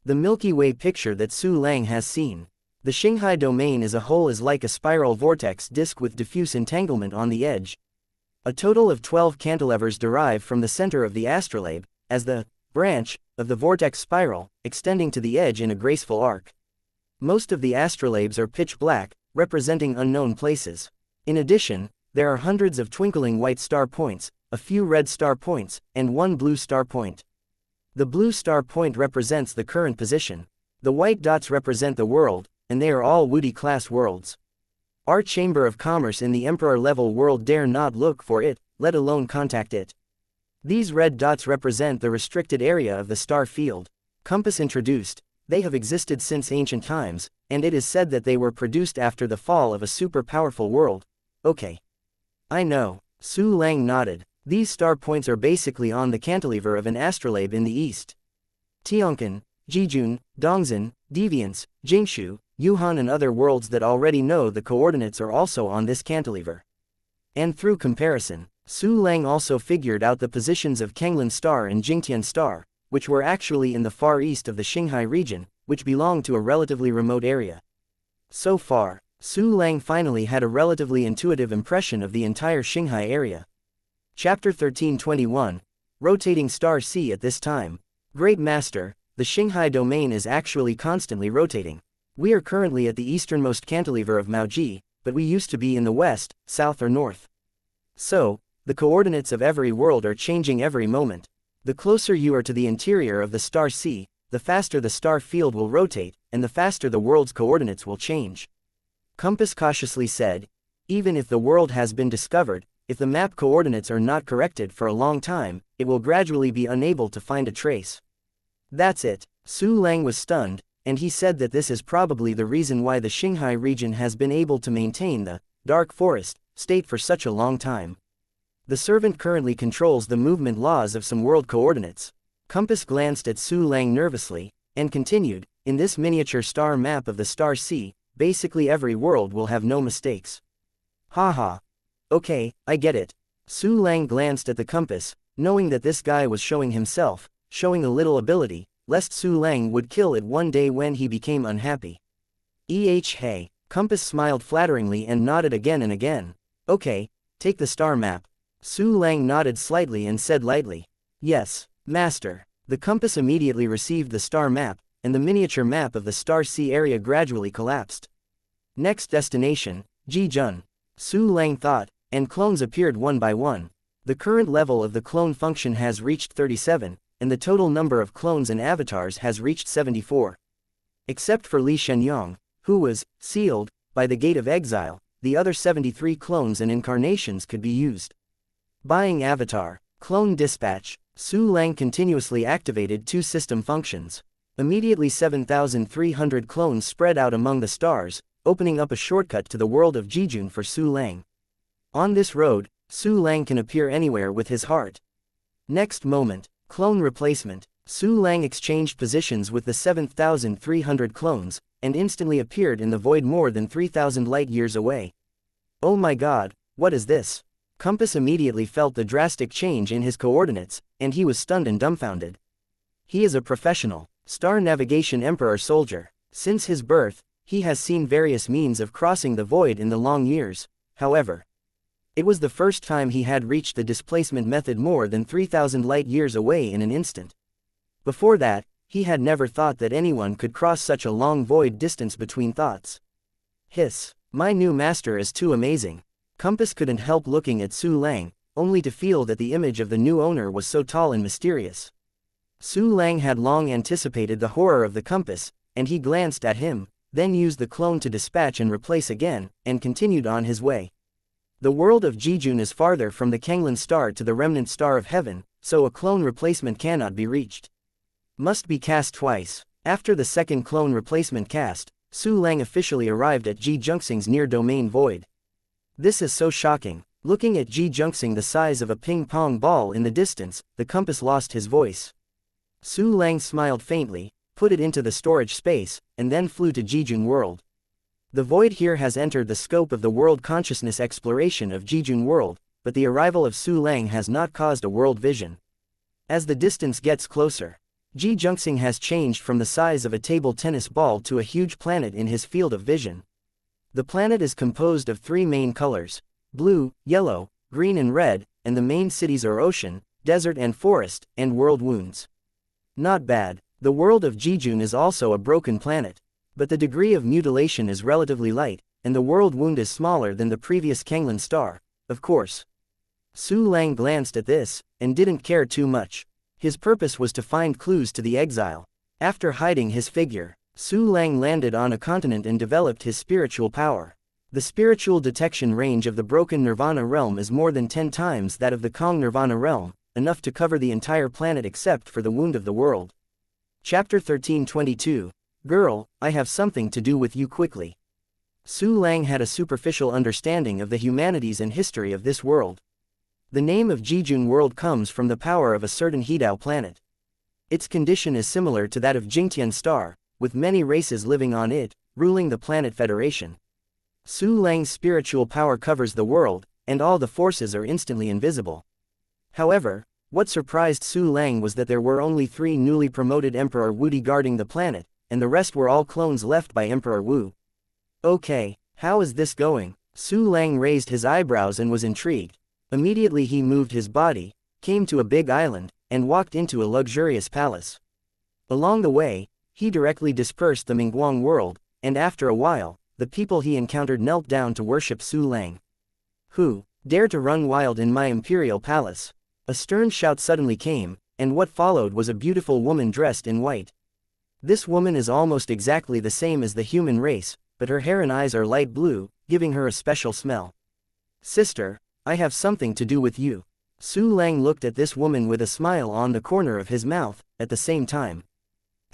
the Milky Way picture that Su Lang has seen. The Xinghai domain as a whole is like a spiral vortex disk with diffuse entanglement on the edge. A total of 12 cantilevers derive from the center of the astrolabe, as the branch of the vortex spiral, extending to the edge in a graceful arc. Most of the astrolabes are pitch black, representing unknown places. In addition, there are hundreds of twinkling white star points, a few red star points, and one blue star point. The blue star point represents the current position. The white dots represent the world, and they are all Woody-class worlds. Our Chamber of Commerce in the Emperor-level world dare not look for it, let alone contact it. These red dots represent the restricted area of the star field. Compass introduced, they have existed since ancient times, and it is said that they were produced after the fall of a super-powerful world. Okay. I know. Su Lang nodded. These star points are basically on the cantilever of an astrolabe in the east. Tianqin, Jijun, Dongzhen, Deviance, Jingshu, Yuhan and other worlds that already know the coordinates are also on this cantilever. And through comparison, Su Lang also figured out the positions of Kenglin Star and Jingtian Star, which were actually in the far east of the Xinghai region, which belonged to a relatively remote area. So far, Su Lang finally had a relatively intuitive impression of the entire Xinghai area. Chapter 1321, Rotating Star Sea at this time. Great Master, the Xinghai domain is actually constantly rotating. We are currently at the easternmost cantilever of Maoji, but we used to be in the west, south or north. So, the coordinates of every world are changing every moment. The closer you are to the interior of the star sea, the faster the star field will rotate, and the faster the world's coordinates will change. Compass cautiously said, even if the world has been discovered, if the map coordinates are not corrected for a long time, it will gradually be unable to find a trace. That's it. Su Lang was stunned, and he said that this is probably the reason why the Xinghai region has been able to maintain the dark forest state for such a long time. The servant currently controls the movement laws of some world coordinates. Compass glanced at Su Lang nervously, and continued, in this miniature star map of the star sea, basically every world will have no mistakes. Haha. Okay, I get it. Su Lang glanced at the compass, knowing that this guy was showing himself, showing a little ability, lest Su Lang would kill it one day when he became unhappy. Hey. Compass smiled flatteringly and nodded again and again. Okay, take the star map. Su Lang nodded slightly and said lightly, yes, master. The compass immediately received the star map, and the miniature map of the star sea area gradually collapsed. Next destination, Jijun. Su Lang thought, and clones appeared one by one. The current level of the clone function has reached 37, and the total number of clones and avatars has reached 74. Except for Li Shenyang, who was sealed by the Gate of Exile, the other 73 clones and incarnations could be used. Buying avatar, clone dispatch. Su Lang continuously activated two system functions. Immediately 7,300 clones spread out among the stars, opening up a shortcut to the world of Jijun for Su Lang. On this road, Su Lang can appear anywhere with his heart. Next moment, clone replacement. Su Lang exchanged positions with the 7,300 clones, and instantly appeared in the void more than 3,000 light-years away. Oh my god, what is this? Compass immediately felt the drastic change in his coordinates, and he was stunned and dumbfounded. He is a professional, star navigation emperor soldier. Since his birth, he has seen various means of crossing the void in the long years, however. It was the first time he had reached the displacement method more than 3,000 light-years away in an instant. Before that, he had never thought that anyone could cross such a long void distance between thoughts. Hiss, my new master is too amazing. Compass couldn't help looking at Su Lang, only to feel that the image of the new owner was so tall and mysterious. Su Lang had long anticipated the horror of the compass, and he glanced at him, then used the clone to dispatch and replace again, and continued on his way. The world of Jijun is farther from the Kanglan star to the remnant star of heaven, so a clone replacement cannot be reached. Must be cast twice. After the second clone replacement cast, Su Lang officially arrived at Ji Junxing's near-domain void. This is so shocking. Looking at Ji Junxing the size of a ping-pong ball in the distance, the compass lost his voice. Su Lang smiled faintly, put it into the storage space, and then flew to Jijun world. The void here has entered the scope of the world consciousness exploration of Jijun world, but the arrival of Su Lang has not caused a world vision. As the distance gets closer, Ji Junxing has changed from the size of a table tennis ball to a huge planet in his field of vision. The planet is composed of three main colors: blue, yellow, green and red, and the main cities are ocean, desert and forest, and world wounds. Not bad. The world of Jijun is also a broken planet. But the degree of mutilation is relatively light, and the world wound is smaller than the previous Kanglan star, of course. Su Lang glanced at this, and didn't care too much. His purpose was to find clues to the exile. After hiding his figure, Su Lang landed on a continent and developed his spiritual power. The spiritual detection range of the broken Nirvana realm is more than 10 times that of the Kong Nirvana realm, enough to cover the entire planet except for the wound of the world. Chapter 1322. Girl, I have something to do with you quickly. Su Lang had a superficial understanding of the humanities and history of this world. The name of Jijun world comes from the power of a certain Hidao planet. Its condition is similar to that of Jingtian star, with many races living on it, ruling the planet Federation. Su Lang's spiritual power covers the world, and all the forces are instantly invisible. However, what surprised Su Lang was that there were only 3 newly promoted Emperor Wu guarding the planet, and the rest were all clones left by Emperor Wu. Okay, how is this going? Su Lang raised his eyebrows and was intrigued. Immediately he moved his body, came to a big island, and walked into a luxurious palace. Along the way, he directly dispersed the Mingguang world, and after a while, the people he encountered knelt down to worship Su Lang. Who dare to run wild in my imperial palace? A stern shout suddenly came, and what followed was a beautiful woman dressed in white. This woman is almost exactly the same as the human race, but her hair and eyes are light blue, giving her a special smell. Sister, I have something to do with you. Su Lang looked at this woman with a smile on the corner of his mouth, at the same time.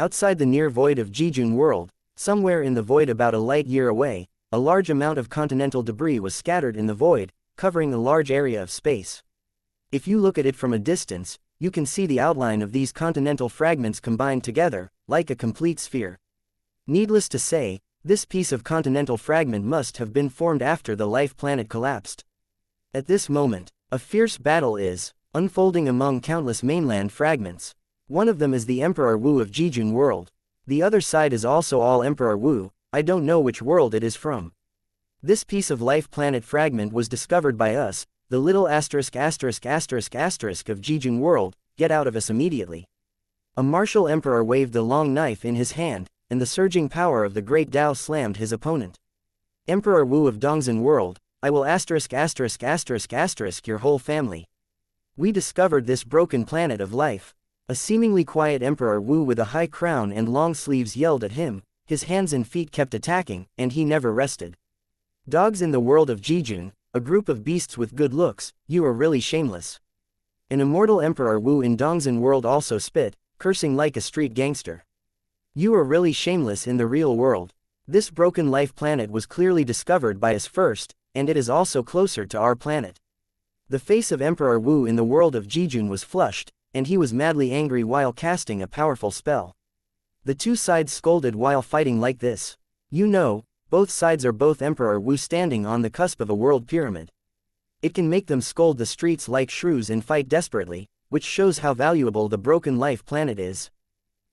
Outside the near void of Jijun world, somewhere in the void about a light year away, a large amount of continental debris was scattered in the void, covering a large area of space. If you look at it from a distance, you can see the outline of these continental fragments combined together, like a complete sphere. Needless to say, this piece of continental fragment must have been formed after the life planet collapsed. At this moment, a fierce battle is unfolding among countless mainland fragments. One of them is the Emperor Wu of Jijun world. The other side is also all Emperor Wu. I don't know which world it is from. This piece of life planet fragment was discovered by us, the little asterisk of Jijun world. Get out of us immediately. A martial emperor waved the long knife in his hand, and the surging power of the great Tao slammed his opponent. Emperor Wu of Dongzhen world, I will your whole family. We discovered this broken planet of life. A seemingly quiet Emperor Wu with a high crown and long sleeves yelled at him. His hands and feet kept attacking, and he never rested. Dogs in the world of Jijun, a group of beasts with good looks, you are really shameless. An immortal Emperor Wu in Dongzhen world also spit, cursing like a street gangster. You are really shameless in the real world. This broken life planet was clearly discovered by us first, and it is also closer to our planet. The face of Emperor Wu in the world of Jijun was flushed, and he was madly angry while casting a powerful spell. The two sides scolded while fighting like this. You know, both sides are both Emperor Wu standing on the cusp of a world pyramid. It can make them scold the streets like shrews and fight desperately, which shows how valuable the broken life planet is.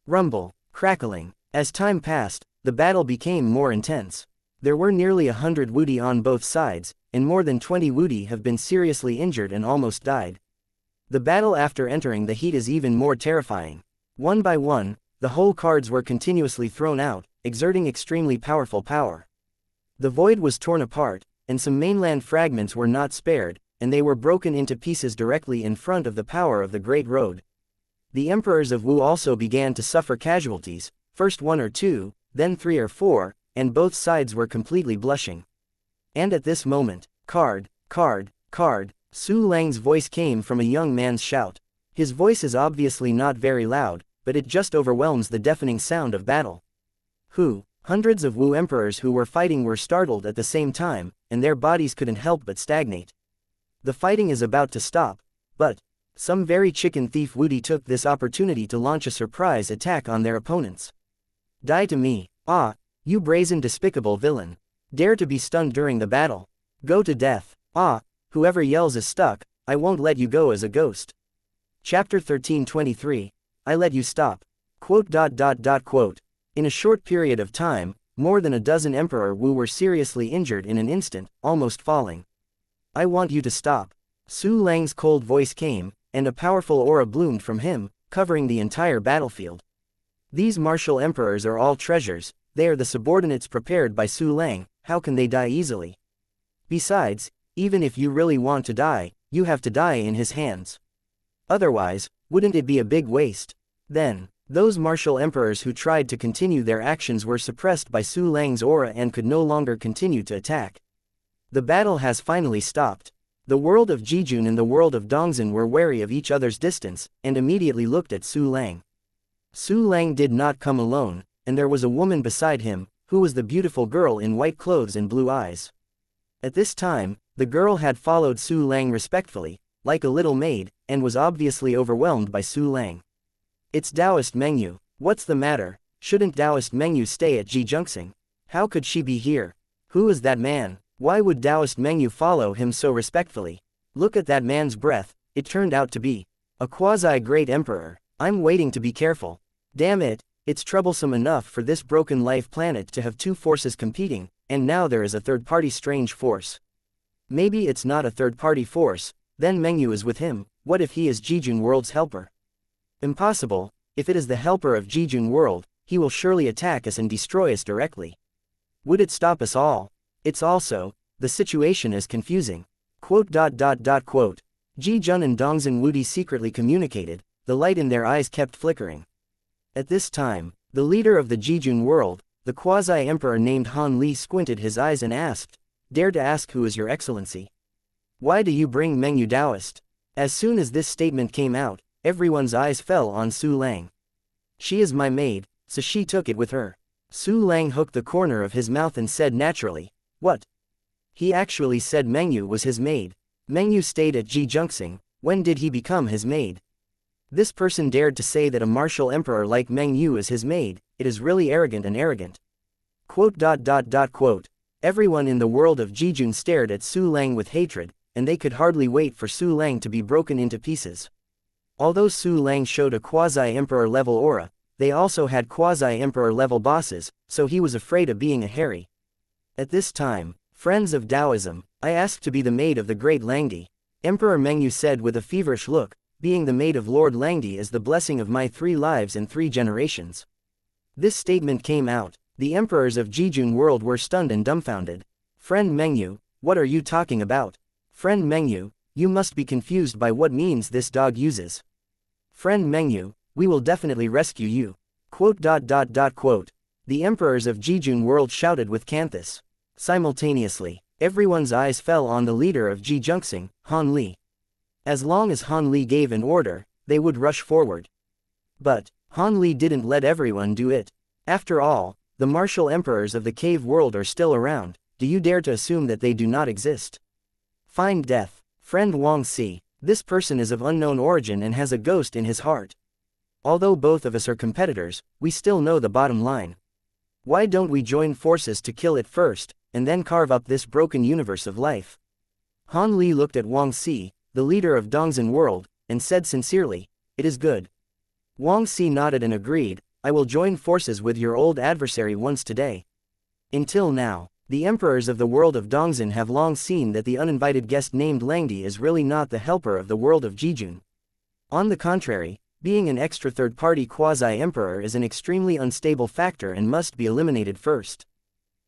Rumble, crackling. As time passed, the battle became more intense. There were nearly 100 Wudi on both sides, and more than 20 Wudi have been seriously injured and almost died. The battle after entering the heat is even more terrifying. One by one, the whole cards were continuously thrown out, exerting extremely powerful power. The void was torn apart, and some mainland fragments were not spared, and they were broken into pieces directly in front of the power of the Great Road. The emperors of Wu also began to suffer casualties, first 1 or 2, then 3 or 4, and both sides were completely blushing. And at this moment, card, Su Lang's voice came from a young man's shout. His voice is obviously not very loud, but it just overwhelms the deafening sound of battle. Hundreds of Wu emperors who were fighting were startled at the same time, and their bodies couldn't help but stagnate. The fighting is about to stop, but some very chicken thief Wudi took this opportunity to launch a surprise attack on their opponents. Die to me, ah, you brazen despicable villain. Dare to be stunned during the battle. Go to death, ah, whoever yells is stuck, I won't let you go as a ghost. Chapter 1323, I let you stop. Quote. In a short period of time, more than a dozen Emperor Wu were seriously injured in an instant, almost falling. I want you to stop. Su Lang's cold voice came, and a powerful aura bloomed from him, covering the entire battlefield. These martial emperors are all treasures, they are the subordinates prepared by Su Lang, how can they die easily? Besides, even if you really want to die, you have to die in his hands. Otherwise, wouldn't it be a big waste? Then, those martial emperors who tried to continue their actions were suppressed by Su Lang's aura and could no longer continue to attack. The battle has finally stopped. The world of Jijun and the world of Dongzhen were wary of each other's distance, and immediately looked at Su Lang. Su Lang did not come alone, and there was a woman beside him, who was the beautiful girl in white clothes and blue eyes. At this time, the girl had followed Su Lang respectfully, like a little maid, and was obviously overwhelmed by Su Lang. It's Taoist Mengyu, what's the matter? Shouldn't Taoist Mengyu stay at Jijunxing? How could she be here? Who is that man? Why would Taoist Mengyu follow him so respectfully? Look at that man's breath, it turned out to be a quasi-great emperor. I'm waiting to be careful. Damn it, it's troublesome enough for this broken life planet to have two forces competing, and now there is a third-party strange force. Maybe it's not a third-party force, then Mengyu is with him. What if he is Jijun World's helper? Impossible. If it is the helper of Jijun World, he will surely attack us and destroy us directly. Would it stop us all? It's also, the situation is confusing. Jijun and Dongzhen Wudi secretly communicated, the light in their eyes kept flickering. At this time, the leader of the Jijun World, the quasi-emperor named Han Li, squinted his eyes and asked, Dare to ask who is your excellency? Why do you bring Mengyu Taoist? As soon as this statement came out, everyone's eyes fell on Su Lang. She is my maid, so she took it with her. Su Lang hooked the corner of his mouth and said naturally, What? He actually said Mengyu was his maid. Mengyu stayed at Jijunxing, when did he become his maid? This person dared to say that a martial emperor like Mengyu is his maid, it is really arrogant and arrogant. Everyone in the world of Jijun stared at Su Lang with hatred, and they could hardly wait for Su Lang to be broken into pieces. Although Su Lang showed a quasi-emperor level aura, they also had quasi-emperor level bosses, so he was afraid of being a Harry. At this time, friends of Taoism, I asked to be the maid of the great Langdi. Emperor Mengyu said with a feverish look, being the maid of Lord Langdi is the blessing of my 3 lives and 3 generations. This statement came out, the emperors of Jijun World were stunned and dumbfounded. Friend Mengyu, what are you talking about? Friend Mengyu, you must be confused by what means this dog uses. Friend Mengyu, we will definitely rescue you. The emperors of Jijun World shouted with Canthus. Simultaneously, everyone's eyes fell on the leader of Jijunxing, Han Li. As long as Han Li gave an order, they would rush forward. But Han Li didn't let everyone do it. After all, the martial emperors of the cave world are still around. Do you dare to assume that they do not exist? Find death. Friend Wang Si, this person is of unknown origin and has a ghost in his heart. Although both of us are competitors, we still know the bottom line. Why don't we join forces to kill it first, and then carve up this broken universe of life? Han Li looked at Wang Si, the leader of Dongzhen world, and said sincerely, "It is good." Wang Si nodded and agreed, "I will join forces with your old adversary once today." Until now, the emperors of the world of Dongzhen have long seen that the uninvited guest named Langdi is really not the helper of the world of Jijun. On the contrary, being an extra third-party quasi-emperor is an extremely unstable factor and must be eliminated first.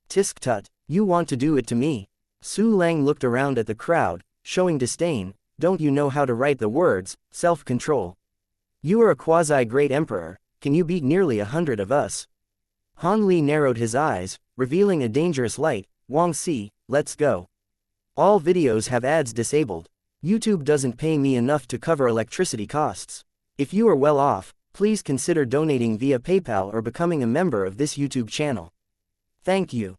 Tisk tut, you want to do it to me? Su Lang looked around at the crowd, showing disdain. Don't you know how to write the words, self-control? You are a quasi-great emperor, can you beat nearly 100 of us? Han Li narrowed his eyes, revealing a dangerous light. Wang Si, let's go. All videos have ads disabled. YouTube doesn't pay me enough to cover electricity costs. If you are well off, please consider donating via PayPal or becoming a member of this YouTube channel. Thank you.